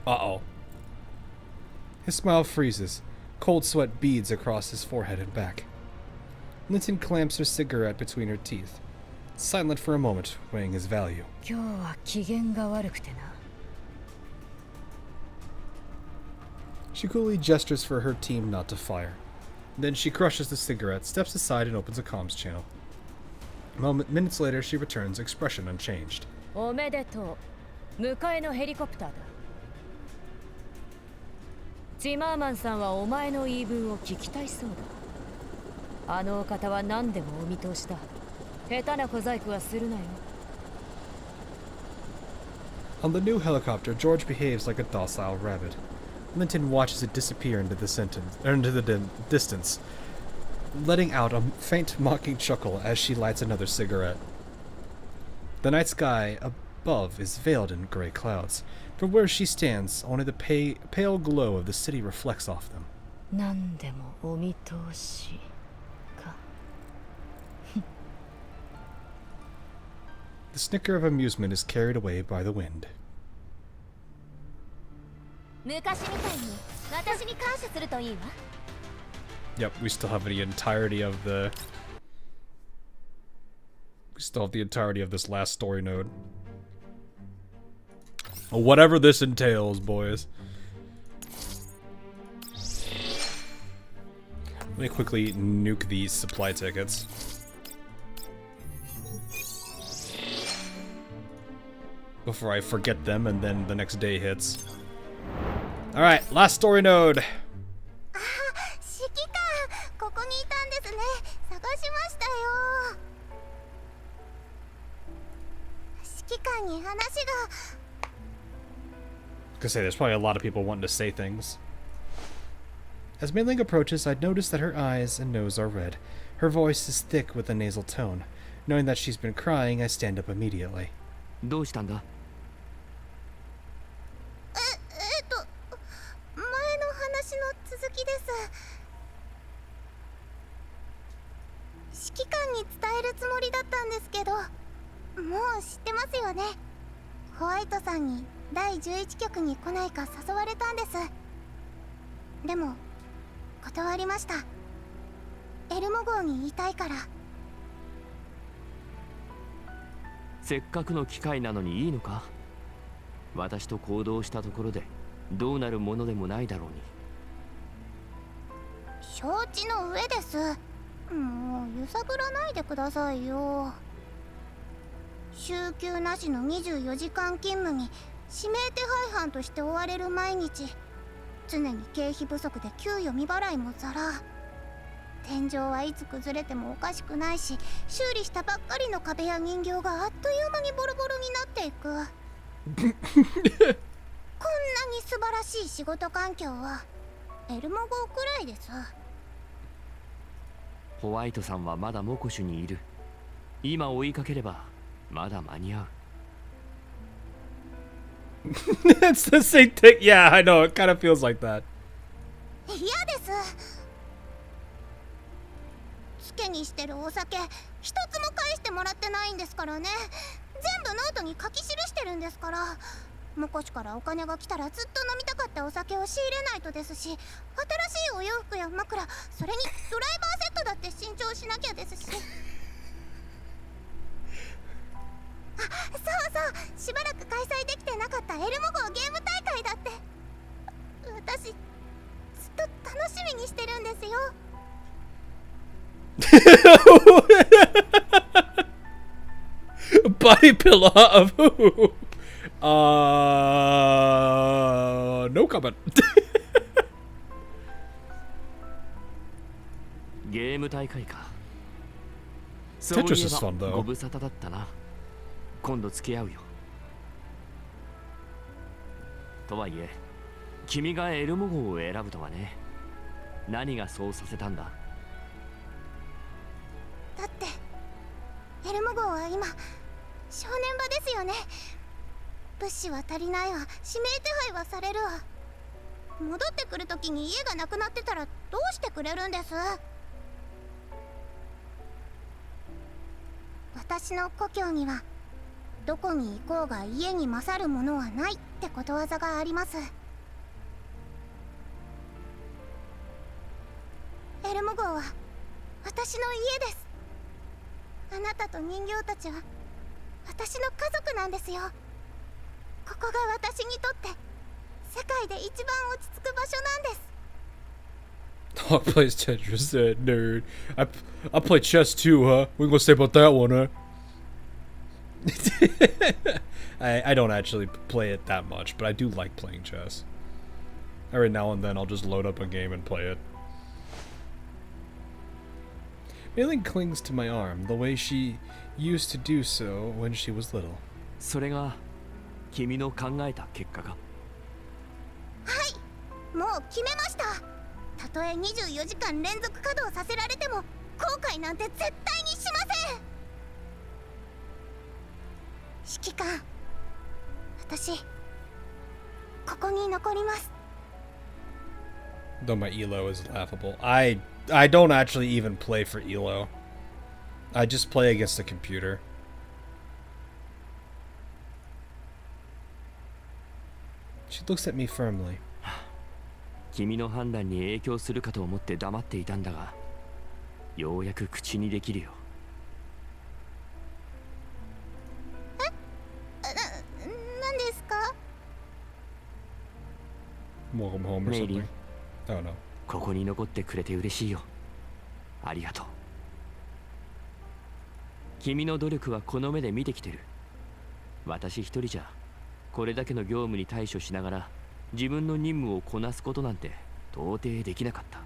Uh-oh. His smile freezes. Cold sweat beads across his forehead and back. Linton clamps her cigarette between her teeth, silent for a moment, weighing his value. 今日は機嫌が悪くてな。She coolly gestures for her team not to fire. Then she crushes the cigarette, steps aside, and opens a comms channel. Minutes later, she returns, expression unchanged. おめでとう。迎えのヘリコプターだ。チマーマンさんはお前の言い分を聞きたいそうだ。あのお方は何でもお見通しだ。下手な小細工はするなよ。On the new helicopter, George behaves like a docile rabbit. Linton watches it disappear into the distance, letting out a faint mocking chuckle as she lights another cigarette. The night sky above is veiled in gray clouds. From where she stands, only the pale glow of the city reflects off them. 何でもお見通しか。The snicker of amusement is carried away by the wind. 昔みたいに私に感謝するといいわ。 Yep, we still have the entirety of this last story node. Whatever this entails, boys. Let me quickly nuke these supply tickets. Before I forget them and then the next day hits. Alright, last story node. 指揮官、ここにいたんですね。探しましたよ。指揮官に話が。Gonna say, there's probably a lot of people wanting to say things. As Mei Ling approaches, I'd notice that her eyes and nose are red. Her voice is thick with a nasal tone. Knowing that she's been crying, I stand up immediately. どうしたんだ？前の話の続きです。指揮官に伝えるつもりだったんですけど、もう知ってますよね。ホワイトさんに第11局に来ないか誘われたんです。でも断りました。エルモ号にいたいから。せっかくの機会なのにいいのか？私と行動したところでどうなるものでもないだろうに。承知の上です。もう揺さぶらないでくださいよ。週休なしの24時間勤務に指名手配犯として追われる毎日。常に経費不足で給与未払いもザラ。天井はいつ崩れてもおかしくないし、修理したばっかりの壁や人形があっという間にボロボロになっていく。こんなに素晴らしい仕事環境はエルモ号くらいです。ホワイトさんはまだモコシュにいる。今追いかければまだ間に合う。It's the same thing. Yeah, I know. It kind of feels like that. 嫌です。つけにしてるお酒一つも返してもらってないんですからね。全部ノートに書き記してるんですから。モコシからお金が来たらずっと飲みたかったお酒を仕入れないとですし、新しいお洋服や枕、それにドライバーセットだって新調しなきゃですし。あ、そうそう、しばらく開催できてなかったエルモ号ゲーム大会だって。私ずっと楽しみにしてるんですよ。Body pillow of who? No comment. ゲーム大会か。 Tetris is fun, though. ご無沙汰だったな。今度付き合うよ。とはいえ、君がエルモ号を選ぶとはね。何がそうさせたんだ？だってエルム号は今正念場ですよね。物資は足りないわ、指名手配はされるわ。戻ってくるときに家がなくなってたらどうしてくれるんです？私の故郷にはどこに行こうが家に勝るものはないってことわざがあります。エルム号は私の家です。あなたと人形たちは私の家族なんですよ。ここが私にとって世界で一番落ち着く場所なんです。Oh, plays Tetris, that nerd. I play chess too, huh? We gonna say about that one, huh? I don't actually play it that much, but I do like playing chess. Every now and then I'll just load up a game and play it. Mailing clings to my arm the way she used to do so when she was little. それが君の考えた結果か？はい、もう決めました。たとえ24時間連続稼働させられても後悔なんて絶対にしません。指揮官、私ここに残ります。 Though my elo is laughable. I don't actually even play for elo. I just play against the computer. She looks at me firmly. 君の判断に影響するかと思って黙っていたんだが、ようやく口にできるよ。何ですか？ Welcome home or メイリ something. ン、 Oh no. ここに残ってくれて嬉しいよ。ありがとう。君の努力はこの目で見てきてる。私一人じゃこれだけの業務に対処しながら自分の任務をこなすことなんて到底できなかった。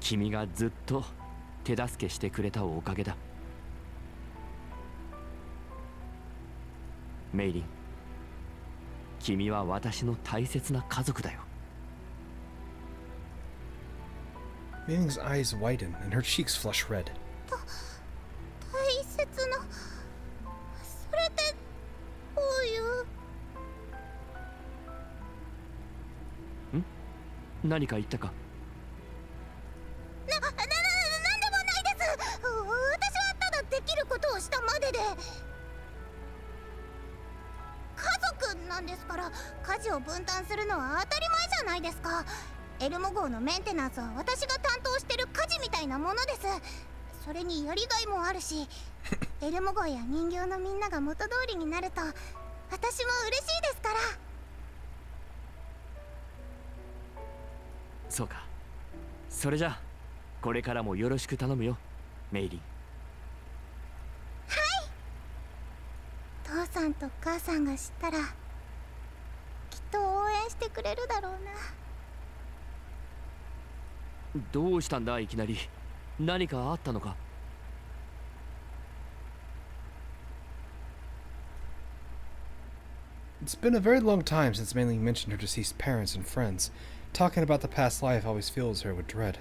君がずっと手助けしてくれたおかげだ。メイリン、君は私の大切な家族だよ。Meiling's eyes widen and her cheeks flush red. 大切な、それってどういう？何か言ったか？なんでもないです。私はただできることをしたまでで。家族なんですから家事を分担するのは当たり前じゃないですか。エルモ号のメンテナンスは私が担当してる家事みたいなものです。それにやりがいもあるしエルモ号や人形のみんなが元通りになると私も嬉しいですから。そうか。それじゃあこれからもよろしく頼むよ、メイリン。はい。父さんと母さんが知ったらきっと応援してくれるだろうな。どうしたんだいきなり。何かあったのか？ It's been a very long time since Mailing mentioned her deceased parents and friends. Talking about the past life always fills her with dread.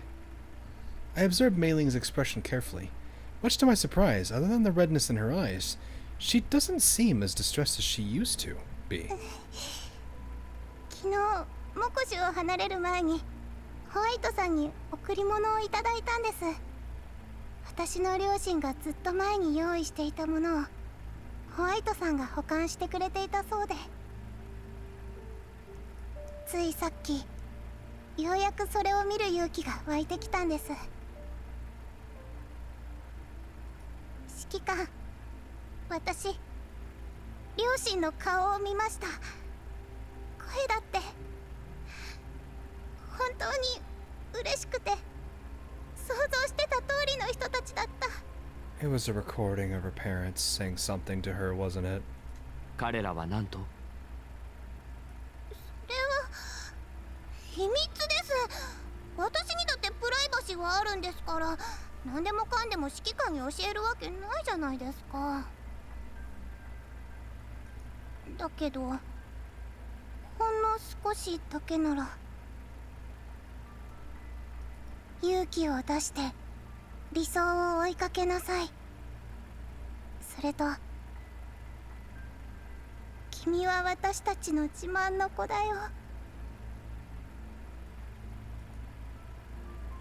I observed Mailing's expression carefully. Much to my surprise, other than the redness in her eyes, she doesn't seem as distressed as she used to be. 昨日モコシを離れる前にホワイトさんに贈り物をいただいたんです。私の両親がずっと前に用意していたものをホワイトさんが保管してくれていたそうで、ついさっきようやくそれを見る勇気が湧いてきたんです。指揮官、私両親の顔を見ました。声だって本当に嬉しくて想像してた通りの人たちだった。 It was a recording of her parents saying something to her, wasn't it? 彼らは何と？それは秘密です。私にだってプライバシーはあるんですから、何でもかんでも指揮官に教えるわけないじゃないですか。だけどほんの少しだけなら勇気を出して理想を追いかけなさい。それと君は私たちの自慢の子だよ。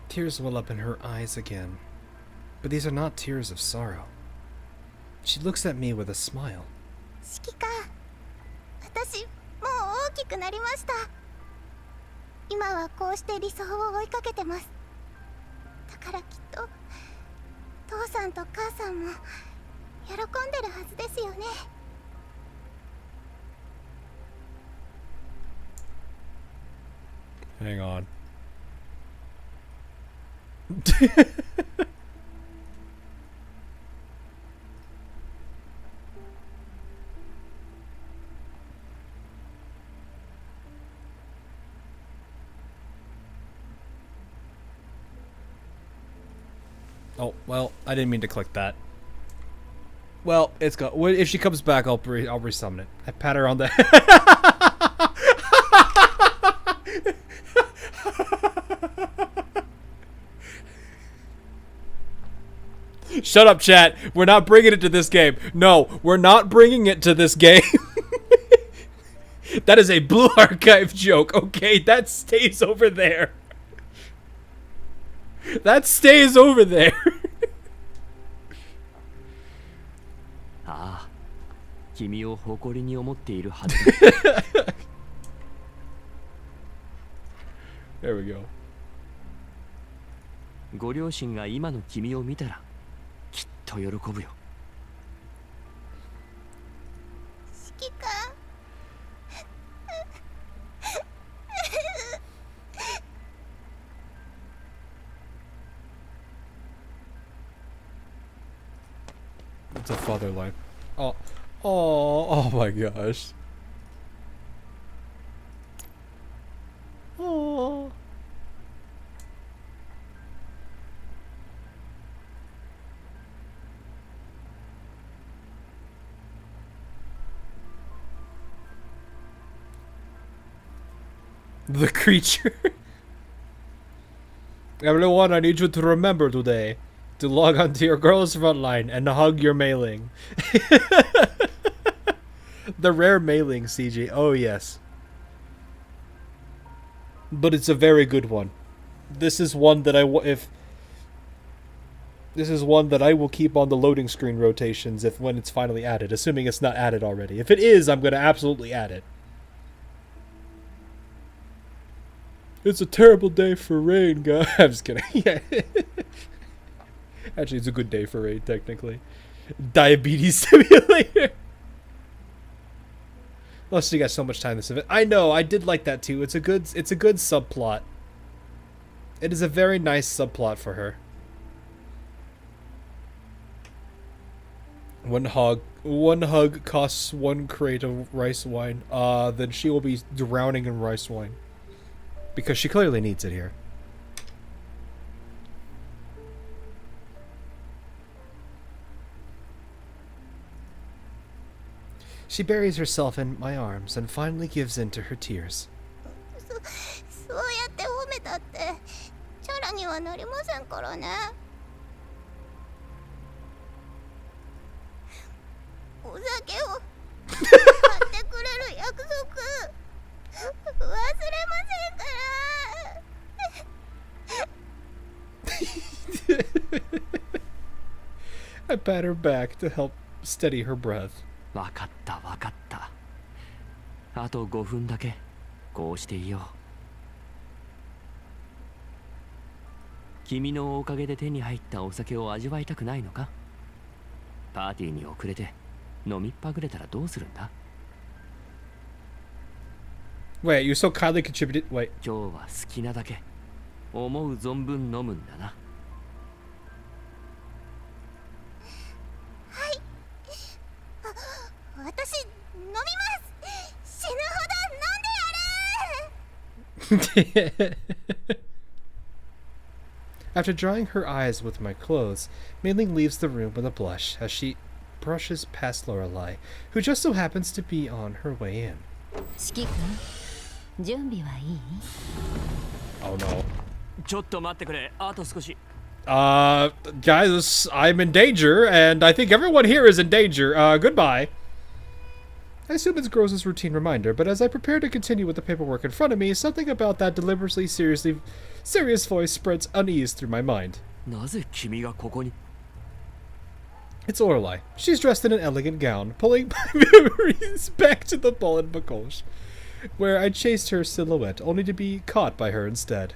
Tears well up in her eyes again, but these are not tears of sorrow. She looks at me with a smile. 指揮官、私もう大きくなりました。今はこうして理想を追いかけてます。だからきっと父さんと母さんも喜んでるはずですよね。Hang on. Oh, well, I didn't mean to click that. Well, it's got. If she comes back, I'll resummon it. I pat her on the. Shut up, chat. We're not bringing it to this game. No, we're not bringing it to this game. That is a Blue Archive joke, okay? That stays over there. That stays over there. Ah, 君を誇りに思っているはず。There we go. ご両親が今の君を見たらきっと喜ぶよ。指揮官。It's a father line. Oh, oh my gosh. Oh. The creature. Everyone, I need you to remember today to log onto your girl's Frontline and hug your mailing. The rare mailing, CG. Oh, yes. But it's a very good one. This is one that This is one that I will keep on the loading screen rotations when it's finally added, assuming it's not added already. If it is, I'm going to absolutely add it. It's a terrible day for rain, guys. I'm just kidding. Yeah. Actually, it's a good day for rain, technically. Diabetes simulator. Plus, you got so much time this event. I know, I did like that too. It's a good subplot. It is a very nice subplot for her. One hug costs 1 crate of rice wine. Then she will be drowning in rice wine. Because she clearly needs it here. She buries herself in my arms and finally gives in to her tears. そうやって褒めたってチャラにはなりませんからね。お酒を買ってくれる約束忘れませんから。I pat her back to help steady her breath. わかったわかった。あと5分だけこうしていよう。君のおかげで手に入ったお酒を味わいたくないのか？パーティーに遅れて飲みっぱぐれたらどうするんだ？ Wait, you so kindly contributed. Wait. 今日は好きなだけ思う存分飲むんだな。はい。私飲みます。死ぬほど飲んでやる。After drying her eyes with my clothes, Mei-Ling leaves the room with a blush as she brushes past Lorelei, who just so happens to be on her way in. 指揮官、準備はいい？ Oh no. ちょっと待ってくれ。あと少し。Guys, I'm in danger, and I think everyone here is in danger. Goodbye. I assume it's Groza's routine reminder, but as I prepare to continue with the paperwork in front of me, something about that deliberately serious voice spreads unease through my mind. It's Orlai. She's dressed in an elegant gown, pulling my memories back to the ball in Bakosh, where I chased her silhouette, only to be caught by her instead.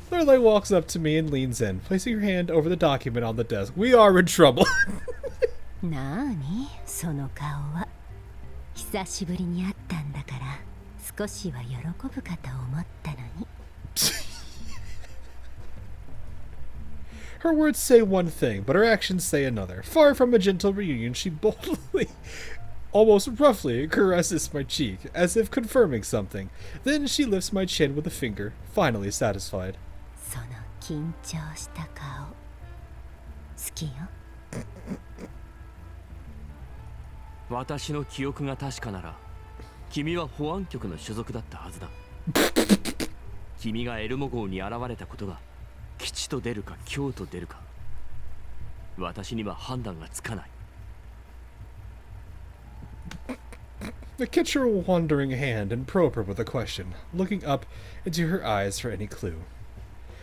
Lorelei walks up to me and leans in, placing her hand over the document on the desk. We are in trouble. なーに、その顔は。久しぶりに会ったんだから、少しは喜ぶかと思ったのに。Her words say one thing, but her actions say another. Far from a gentle reunion, she boldly, almost roughly, caresses my cheek, as if confirming something. Then she lifts my chin with a finger, finally satisfied. その緊張した顔、好きよ。私の記憶が確かなら、君は保安局の所属だったはずだ。君がエルモ号に現れたことが吉と出るか凶と出るか、私には判断がつかない。I catch her wandering hand and probe her with a question, looking up into her eyes for any clue.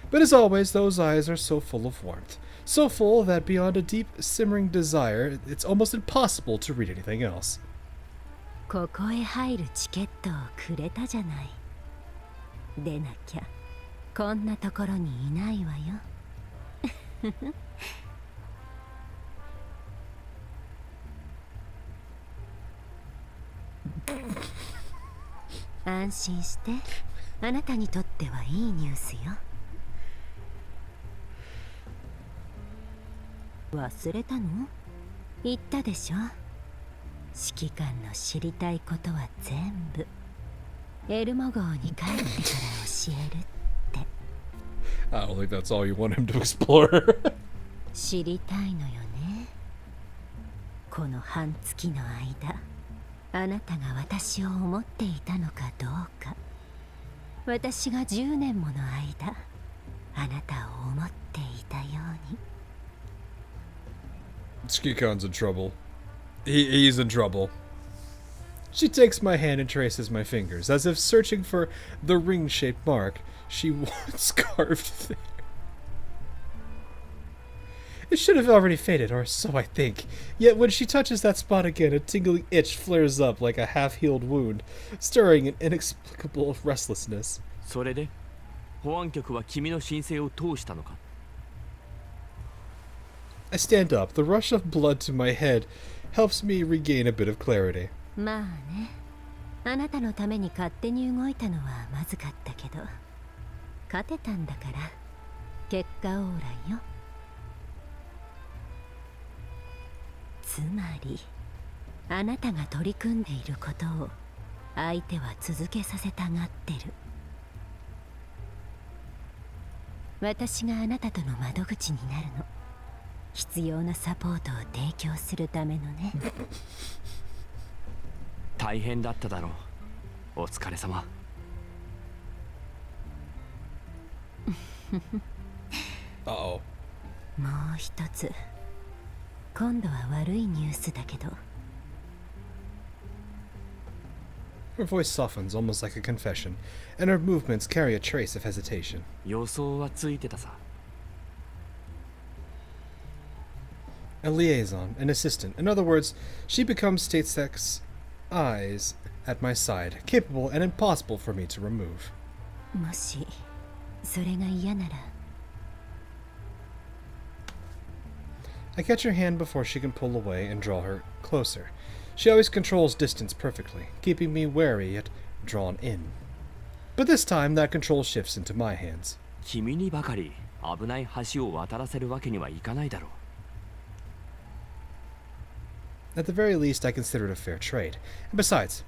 But as always, those eyes are so full of warmth, so full that beyond a deep, simmering desire, it's almost impossible to read anything else. ここへ入るチケットをくれたじゃない。でなきゃ、こんなところにいないわよ。安心して、あなたにとってはいいニュースよ。忘れたの？言ったでしょ。指揮官の知りたいことは全部エルモ号に帰ってから教えるって。I don't think that's all you want him to explore. 知りたいのよね。この半月の間、あなたが私を思っていたのかどうか。私が10年もの間、あなたを思っていたように。Skikon's in trouble. He's in trouble. She takes my hand and traces my fingers, as if searching for the ring-shaped mark she once carved there. It should have already faded, or so I think. Yet when she touches that spot again, a tingling itch flares up like a half-healed wound, stirring an inexplicable restlessness. それで、保安局は君の申請を通したのか? I stand up. The rush of blood to my head helps me regain a bit of clarity. まあね、あなたのために勝手に動いたのはまずかったけど、勝てたんだから結果オーライよ。つまり、あなたが取り組んでいることを相手は続けさせたがってる。私があなたとの窓口になるの。必要なサポートを提供するためのね。大変だっただろう。お疲れ様。Uh-oh. もう一つ。今度は悪いニュースだけど。Her voice softens almost like a confession, and her movements carry a trace of hesitation. 予想はついてたさ。A liaison, an assistant. In other words, she becomes StateSec's eyes at my side, capable and impossible for me to remove. もし、それが嫌なら。I catch her hand before she can pull away and draw her closer. She always controls distance perfectly, keeping me wary yet drawn in. But this time, that control shifts into my hands. 君にばかり危ない橋を渡らせるわけにはいかないだろう。At the very least, I consider it a fair trade. And besides,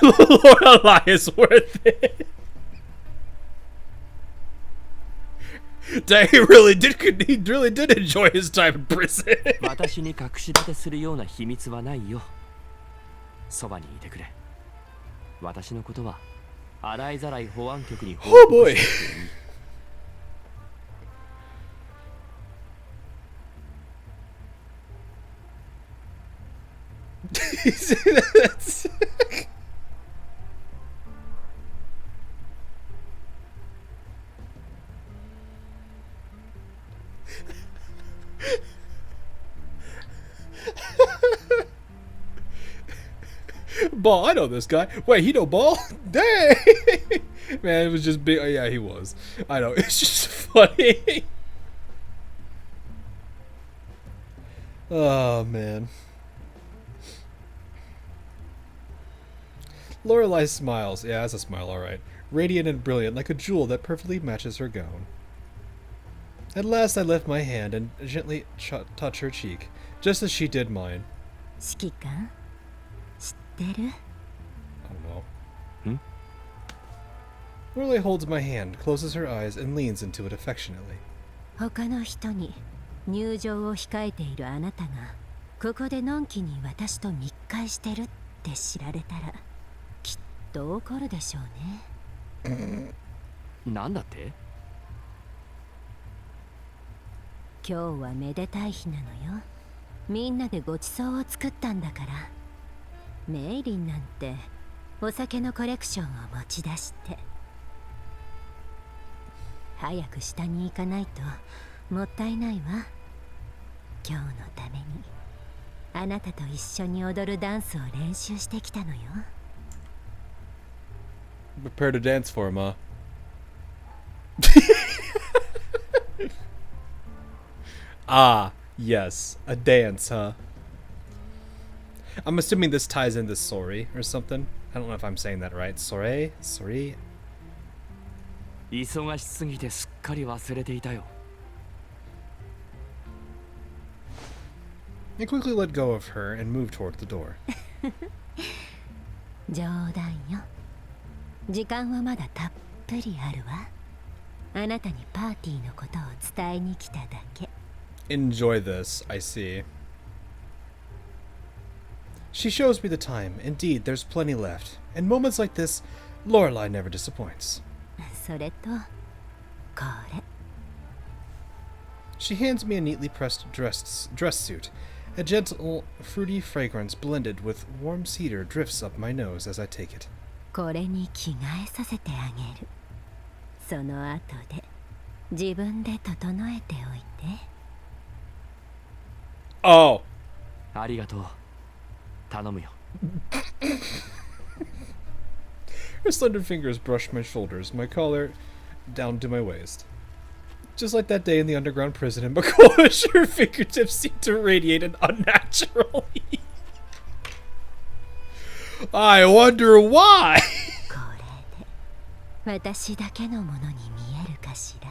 Lord Elias worth it. Dang, he really did enjoy his time in prison. 私に隠し立てするような秘密はないよ。そばにいてくれ。私のことは洗いざらい保安局に報告していい。Ball, I know this guy. Wait, he know Ball? Dang! Man, it was just big. Oh, yeah, he was. I know. It's just funny. Oh, man. Lorelei smiles. Yeah, that's a smile, alright. Radiant and brilliant, like a jewel that perfectly matches her gown. At last I lift my hand and gently touch her cheek, just as she did mine. 指揮官知ってる I don't know. Lorelei holds my hand, closes her eyes, and leans into it affectionately. 他の人に入場を控えているあなたがここでのんきに私と密会してるって知られたらきっと怒るでしょうね。なんだって？今日はめでたい日なのよ。みんなでごちそうを作ったんだから。メイリンなんてお酒のコレクションを持ち出して早く下に行かないともったいないわ。今日のためにあなたと一緒に踊るダンスを練習してきたのよ。 Prepare to dance for him, huh? Ah, yes. A dance, huh? I'm assuming this ties into sorry or something. I don't know if I'm saying that right. Sorry? Sorry? 忙しすぎてすっかり忘れていたよ。I quickly let go of her and moved toward the door. 冗談よ。時間はまだたっぷりあるわ。あなたにパーティーのことを伝えに来ただけ。 Enjoy this, I see. She shows me the time. Indeed, there's plenty left. In moments like this, Lorelei never disappoints. それと、これ。 She hands me a neatly pressed dress suit. A gentle, fruity fragrance blended with warm cedar drifts up my nose as I take it. これに着替えさせてあげる。その後で自分で整えておいて。 Oh! ありがとう。頼むよ。Her slender fingers brush my shoulders, my collar down to my waist. Just like that day in the underground prison in Makosh, her fingertips seem to radiate an unnatural heat. I wonder why! これで私だけのものに見えるかしら。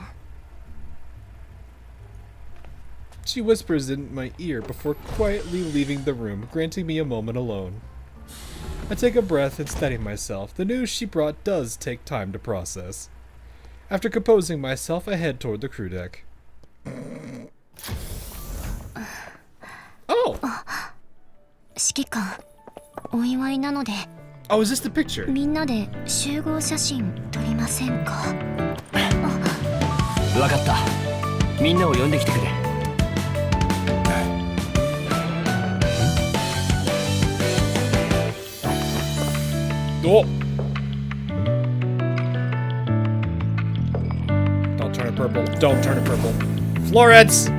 She whispers in my ear before quietly leaving the room, granting me a moment alone. I take a breath and steady myself. The news she brought does take time to process. After composing myself, I head toward the crew deck. Oh! 指揮官、お祝いなので。 Oh, is this the picture? みんなで集合写真撮りませんか？わかった。みんなを呼んできてくれ。 Oh! Don't turn it purple. Don't turn it purple. Florence!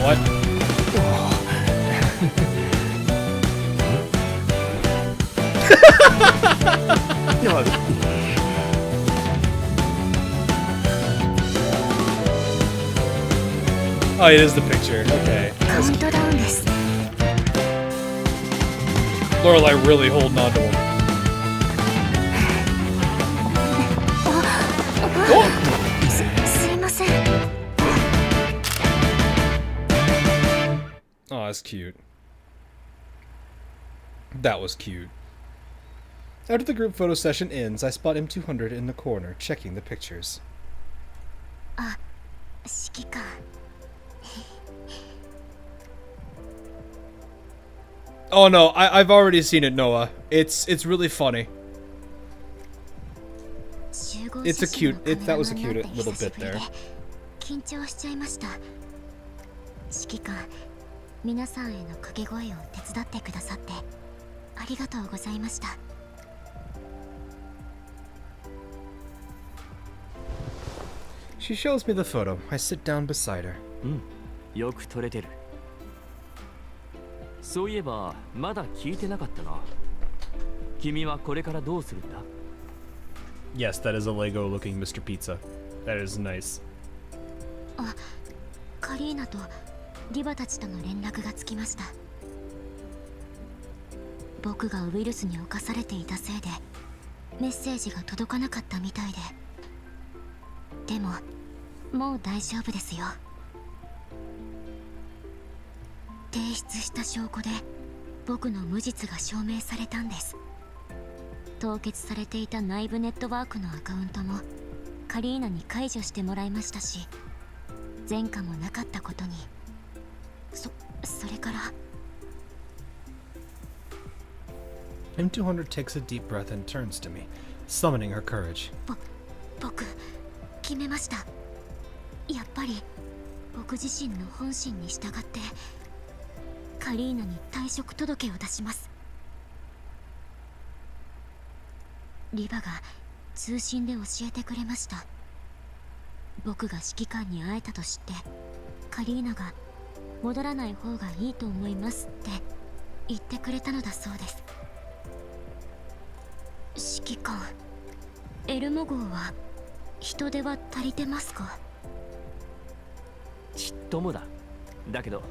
What? Oh, it is the picture. Okay. カウントダウンです。 Lorelei really holding on to him. Oh! すいません。 Oh, that's cute. That was cute. After the group photo session ends, I spot M200 in the corner, checking the pictures. あ、指揮官。Oh no, I've already seen it, Noah. It's really funny. It's a cute. That was a cute little bit there. 緊張しちゃいました。指揮官、皆さんへの掛け声を手伝ってくださってありがとうございました。She shows me the photo. I sit down beside her. よく撮れてる。そういえばまだ聞いてなかったな。君はこれからどうするんだ？ Yes, that is a Lego-looking Mr. Pizza. That is nice. あ、カリーナとリバたちとの連絡がつきました。僕がウイルスに侵されていたせいでメッセージが届かなかったみたいで。でももう大丈夫ですよ。提出した証拠で僕の無実が証明されたんです。凍結されていた内部ネットワークのアカウントもカリーナに解除してもらいましたし、前科もなかったことに。それから。M200 takes a deep breath and turns to me, summoning her courage. 僕決めました。やっぱり僕自身の本心に従ってカリーナに退職届を出します。リバが通信で教えてくれました。僕が指揮官に会えたと知ってカリーナが戻らない方がいいと思いますって言ってくれたのだそうです。指揮官、エルモ号は人手は足りてますか？ちっともだ。だけど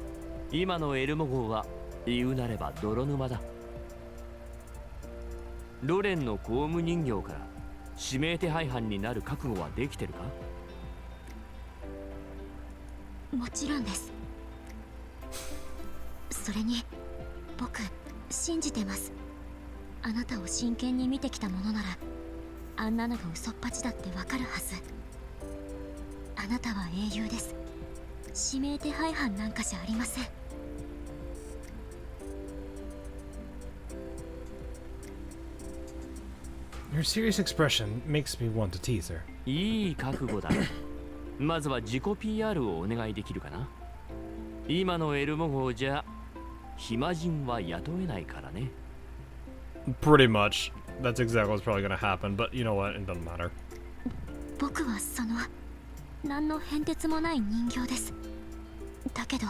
今のエルモ号は言うなれば泥沼だ。ロレンの公務人形から指名手配犯になる覚悟はできてるか？もちろんです。それに僕信じてます。あなたを真剣に見てきたものならあんなのが嘘っぱちだってわかるはず。あなたは英雄です。指名手配犯なんかじゃありません。Her serious expression makes me want to tease her. いい覚悟だ。まずは自己 PR をお願いできるかな。今のエルモ号じゃ暇人は雇えないからね。Pretty much. That's exactly what's probably gonna happen, but you know what? It doesn't matter. 僕は何の変哲もない人形です。だけど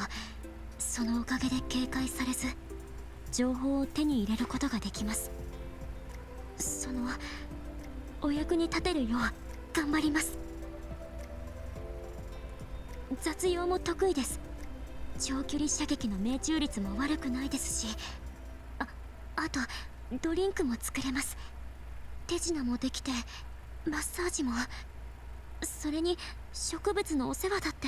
そのおかげで警戒されず情報を手に入れることができます。お役に立てるよう頑張ります。雑用も得意です。長距離射撃の命中率も悪くないですし、あとドリンクも作れます。手品もできてマッサージも、それに植物のお世話だって。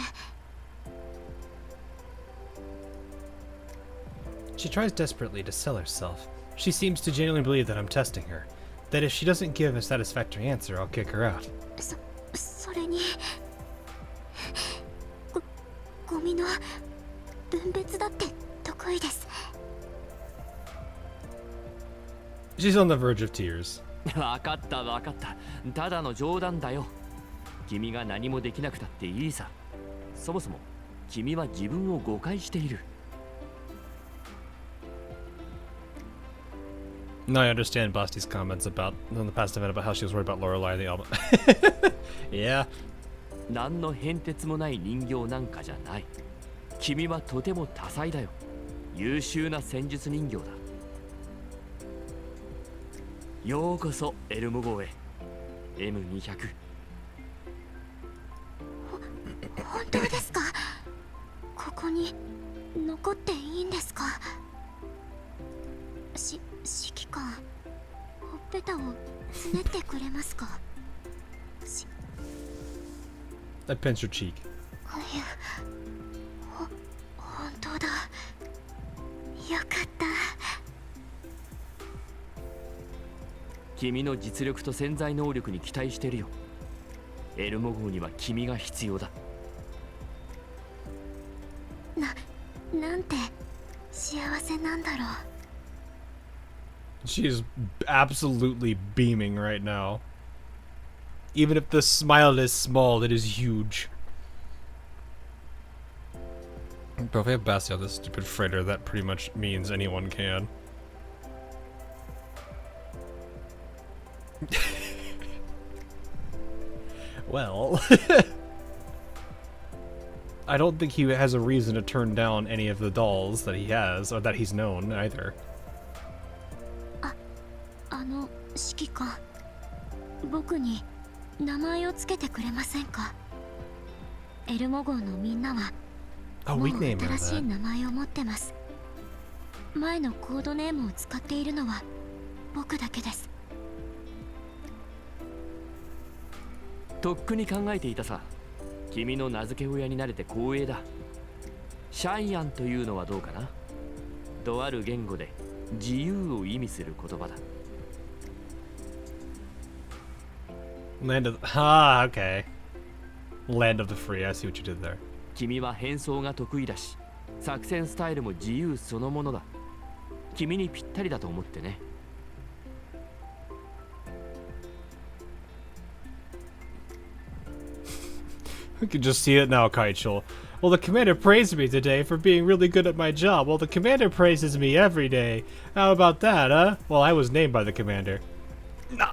She tries desperately to sell herself. She seems to genuinely believe that I'm testing her. That if she doesn't give a satisfactory answer, I'll kick her out. それにゴミの分別だって得意です。She's on the verge of tears. わかったわかった。ただの冗談だよ。君が何もできなくたっていいさ。そもそも君は自分を誤解している。No, I understand Basti's comments about in the past event about how she was worried about Lorelei the album. Yeah. 何の変哲もない人形なんかじゃない。君はとても多彩だよ。優秀な戦術人形だ。ようこそエルモ号へ。M200。本当ですか？ここに残っていいんですか？指揮官、ほっぺたをつねってくれますか？I pinch her cheek. 本当だ。よかった。君の実力と潜在能力に期待してるよ。エルモ号には君が必要だ。なんて幸せなんだろう。She is absolutely beaming right now. Even if the smile is small, it is huge. Bro, if we have Bastia on this stupid freighter, that pretty much means anyone can. Well, I don't think he has a reason to turn down any of the dolls that he has, or that he's known, either. 指揮官、僕に名前をつけてくれませんか？エルモ号のみんなは Oh, もう we name her 新しい that. 名前を持ってます。前のコードネームを使っているのは僕だけです。とっくに考えていたさ。君の名付け親になれて光栄だ。シャイアンというのはどうかな。とある言語で自由を意味する言葉だ。Land of... Ah, okay. Land of the free, I see what you did there. 君は変装が得意だし、作戦スタイルも自由そのものだ。君にぴったりだと思ってね。We can just see it now, Kaichel. Well, the commander praised me today for being really good at my job. Well, the commander praises me every day. How about that, huh? Well, I was named by the commander. No.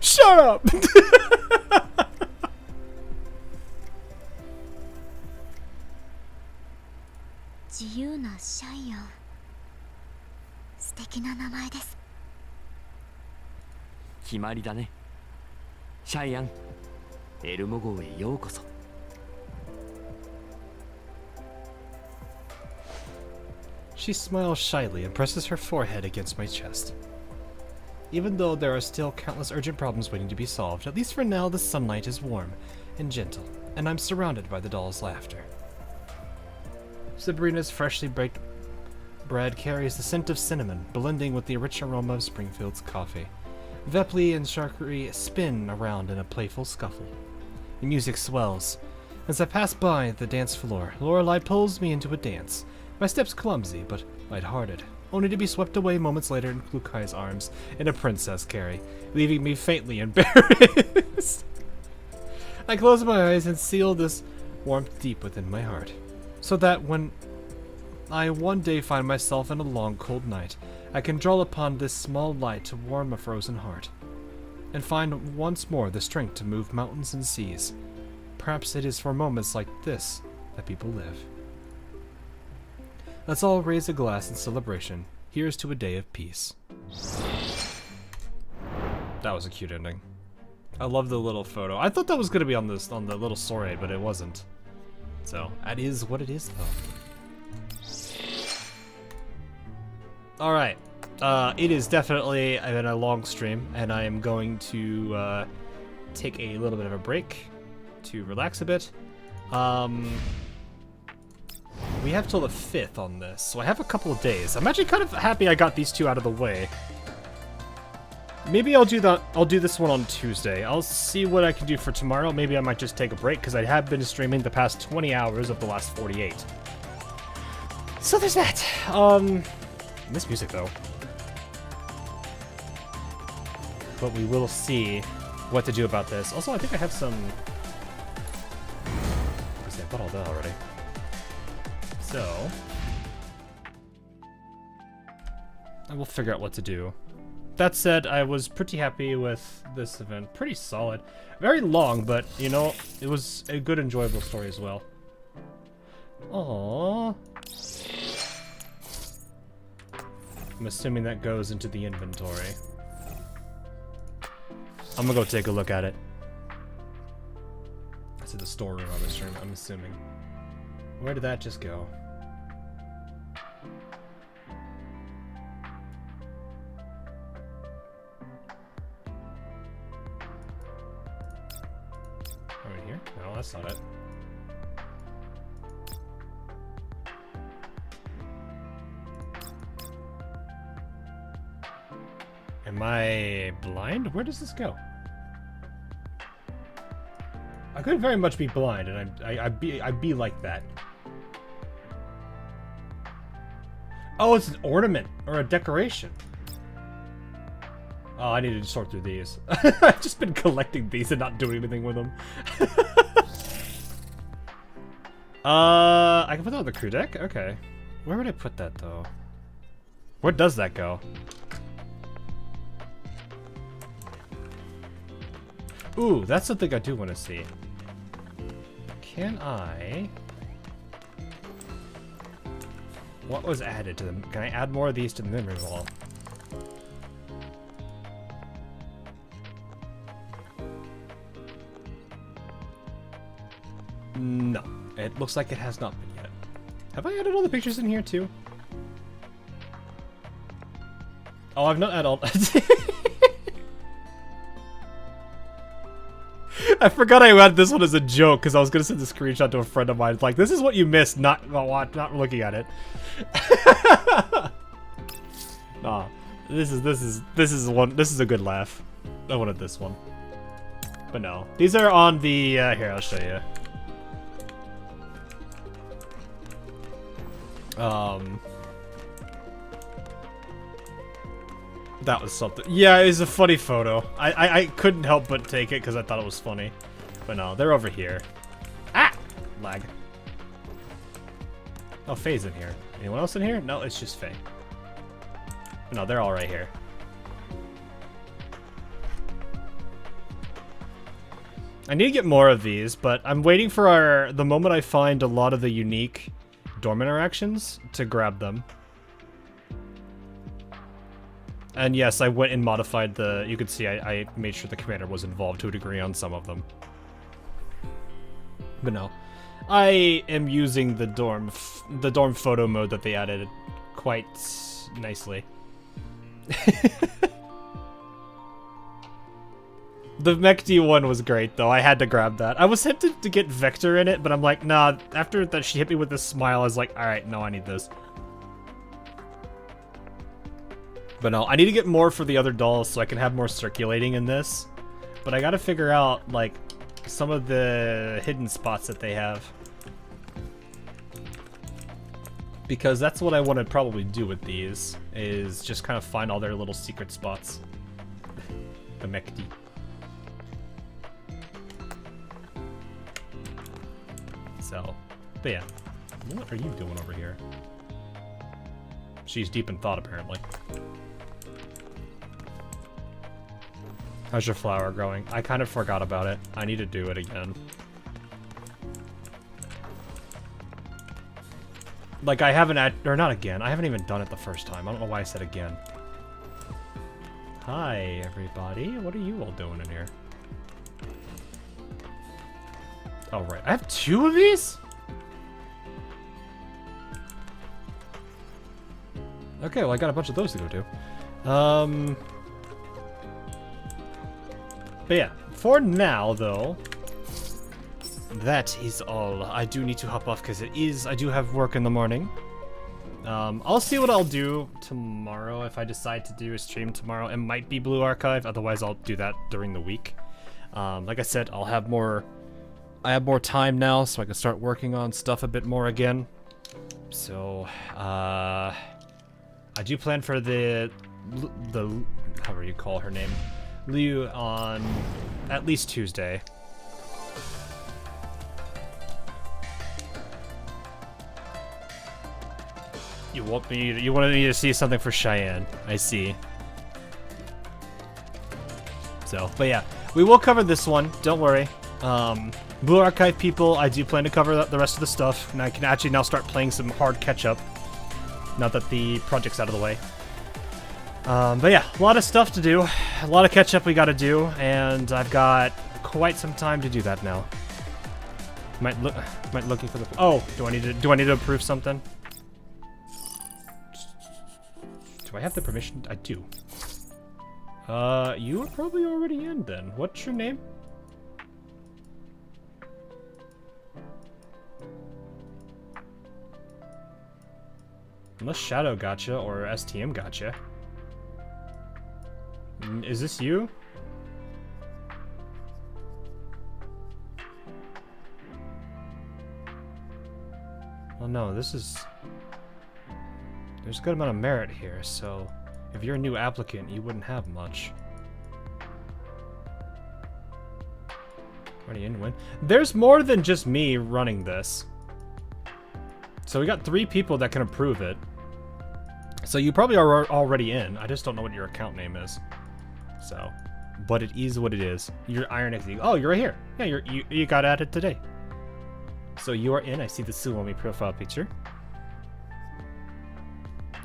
Shut up! 自由なシャイアン。素敵な名前です。決まりだね。シャイアン、エルモ号へようこそ。She smiles shyly and presses her forehead against my chest. Even though there are still countless urgent problems waiting to be solved, at least for now the sunlight is warm and gentle, and I'm surrounded by the doll's laughter. Sabrina's freshly baked bread carries the scent of cinnamon, blending with the rich aroma of Springfield's coffee. Vepli and Charcuterie spin around in a playful scuffle. The music swells. As I pass by the dance floor, Lorelei pulls me into a dance. My steps clumsy, but lighthearted, only to be swept away moments later in Klukai's arms in a princess carry, leaving me faintly embarrassed. I close my eyes and seal this warmth deep within my heart, so that when I one day find myself in a long, cold night, I can draw upon this small light to warm a frozen heart, and find once more the strength to move mountains and seas. Perhaps it is for moments like this that people live. Let's all raise a glass in celebration. Here's to a day of peace. That was a cute ending. I love the little photo. I thought that was gonna be on the little sorate, but it wasn't. So that is what it is, though. All right. It is definitely been a long stream, and I am going to take a little bit of a break to relax a bit. We have till the 5th on this, so I have a couple of days. I'm actually kind of happy I got these two out of the way. Maybe I'll do this one on Tuesday. I'll see what I can do for tomorrow. Maybe I might just take a break, because I have been streaming the past 20 hours of the last 48. So there's that. This music, though. But we will see what to do about this. Also, I think I have some... I bought all that already. So... I will figure out what to do. That said, I was pretty happy with this event. Pretty solid. Very long, but, you know, it was a good, enjoyable story as well. Aww. I'm assuming that goes into the inventory. I'm gonna go take a look at it. That's in the storeroom, I'm assuming. Where did that just go? Right here? No, that's not it. Am I blind? Where does this go? I could very much be blind, and I'd be like that. Oh, it's an ornament or a decoration. Oh, I need to sort through these. I've just been collecting these and not doing anything with them. I can put that on the crew deck? Okay. Where would I put that, though? Where does that go? Ooh, that's something I do want to see. Can I... What was added to them? Can I add more of these to the memory vault? No. It looks like it has not been yet. Have I added all the pictures in here too? Oh, I've not added all... I forgot I added this one as a joke because I was gonna send a screenshot to a friend of mine. It's like, this is what you missed, not looking at it. Nah, this is a good laugh. I wanted this one, but no, these are on the here. I'll show you. That was something. Yeah, it's a funny photo. I couldn't help but take it because I thought it was funny. But no, they're over here. Ah! Lag. Oh, Faye's in here. Anyone else in here? No, it's just Faye. No, they're all right here. I need to get more of these, but I'm waiting for the moment I find a lot of the unique dorm interactions to grab them. And yes, I went and modified the... You could see I made sure the commander was involved to a degree on some of them. But no. I am using the dorm photo mode that they added quite nicely. The Mechty one was great, though. I had to grab that. I was tempted to get Vector in it, but I'm like, nah. After that she hit me with this smile, I was like, alright, no, I need this. But no, I need to get more for the other dolls so I can have more circulating in this. But I gotta figure out, like, some of the hidden spots that they have. Because that's what I want to probably do with these, is just kind of find all their little secret spots. The Mechty. So, but yeah. What are you doing over here? She's deep in thought, apparently. How's your flower growing? I kind of forgot about it. I need to do it again. Like, I haven't or not again. I haven't even done it the first time. I don't know why I said again. Hi, everybody. What are you all doing in here? Oh, right. I have 2 of these? Okay, well, I got a bunch of those to go to. But yeah, for now, though, that is all. I do need to hop off because I do have work in the morning. I'll see what I'll do tomorrow. If I decide to do a stream tomorrow, it might be Blue Archive. Otherwise, I'll do that during the week. Like I said, I have more time now, so I can start working on stuff a bit more again. So, I do plan for the however you call her name, Liu, on at least Tuesday. You wanted me to see something for Cheyenne. I see. So, but yeah, we will cover this one. Don't worry. Blue Archive people, I do plan to cover the rest of the stuff, and I can actually now start playing some hard catch-up. Now that the project's out of the way. But yeah, a lot of stuff to do. A lot of catch-up we gotta do, and I've got quite some time to do that now. Might looking for the... Oh, do I need to approve something? Do I have the permission? I do. You are probably already in then. What's your name? Unless Shadow gotcha or STM gotcha. Is this you? Oh no, this is... There's a good amount of merit here, so if you're a new applicant, you wouldn't have much. Ready in win. There's more than just me running this. So we got 3 people that can approve it. So you probably are already in. I just don't know what your account name is. So, but it is what it is. You're Iron Exilium. Oh, you're right here. Yeah, you got added today. So you are in. I see the Suomi profile picture.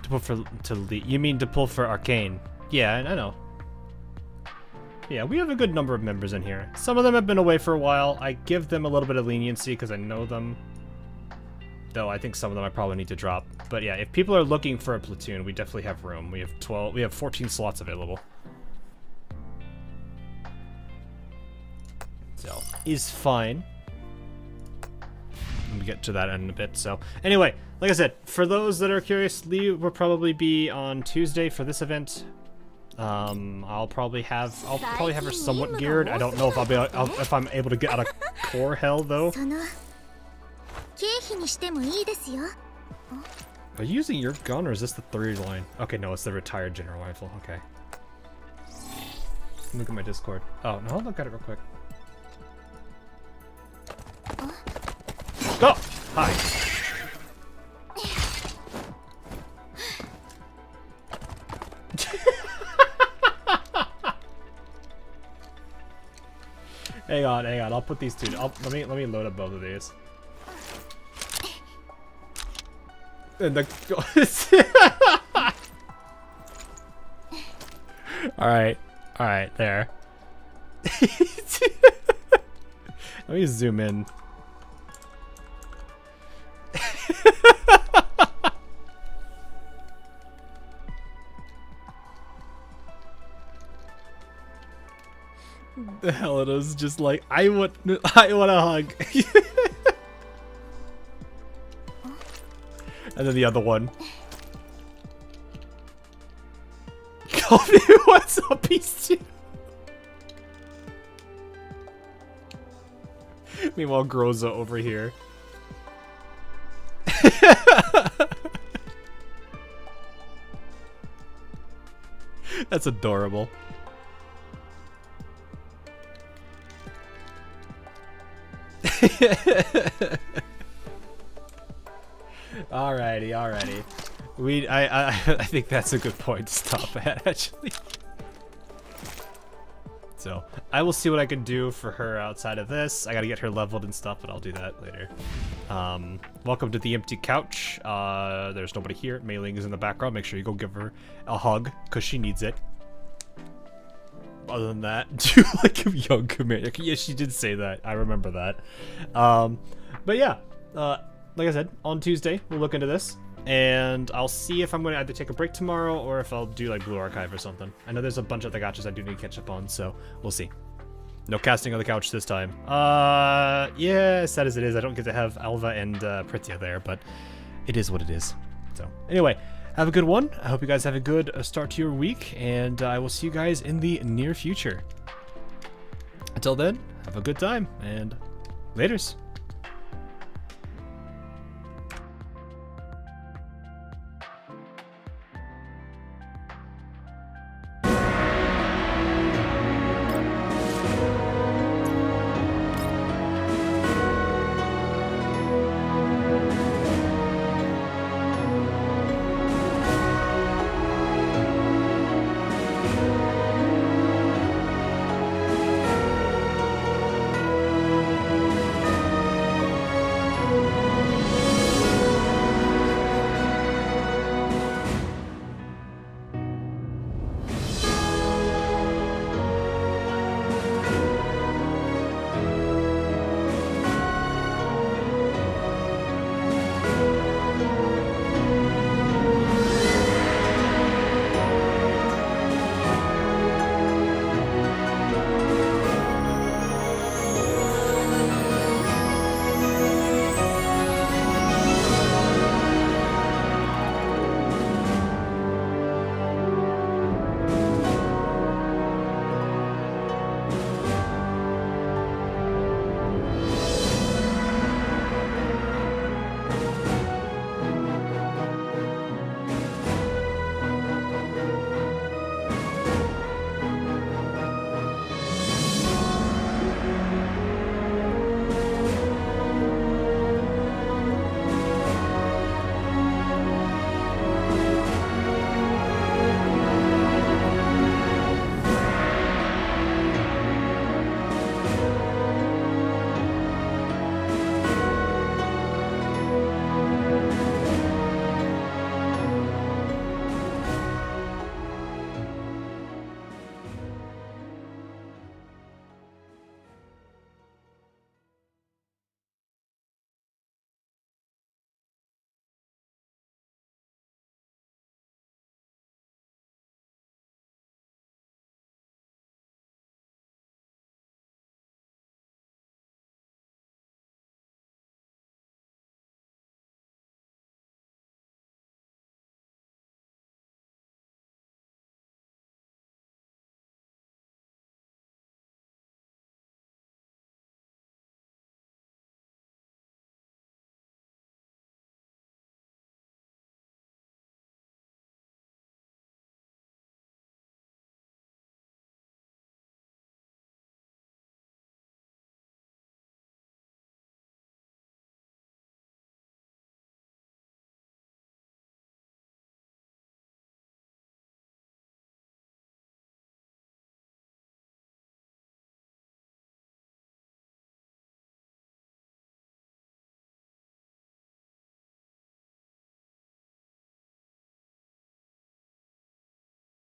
To pull for you mean to pull for Arcane? Yeah, I know. Yeah, we have a good number of members in here. Some of them have been away for a while. I give them a little bit of leniency because I know them. Though I think some of them I probably need to drop. But yeah, if people are looking for a platoon, we definitely have room. We have 14 slots available. So, is fine. We'll get to that in a bit. So, anyway, like I said, for those that are curious, Lee will probably be on Tuesday for this event. I'll probably have her somewhat geared. I don't know if if I'm able to get out of core hell though. Are you using your gun or is this the 3rd line? Okay, no, it's the retired general rifle. Okay. Look at my Discord. Oh, no, I'll look at it real quick. Oh! Hi. Hang on. I'll put these 2. Let me load up both of these. And the Alright, there. Let me zoom in. The hell it is just like I want a hug. And then the other one. Coffee, what's up, Beast? Meanwhile, Groza over here. That's adorable. Alrighty. I think that's a good point to stop at, actually. So, I will see what I can do for her outside of this. I gotta get her leveled and stuff, but I'll do that later. Welcome to the empty couch. There's nobody here. Mei Ling is in the background. Make sure you go give her a hug, because she needs it. Other than that, do you like a young commander? Yeah, she did say that. I remember that. But yeah, like I said, on Tuesday, we'll look into this. And I'll see if I'm going to either take a break tomorrow or if I'll do like Blue Archive or something. I know there's a bunch of the gachas I do need to catch up on, so we'll see. No casting on the couch this time. Yeah, sad as it is, I don't get to have Alva and Pritya there, but it is what it is. So anyway, have a good one. I hope you guys have a good start to your week, and I will see you guys in the near future. Until then, have a good time, and laters.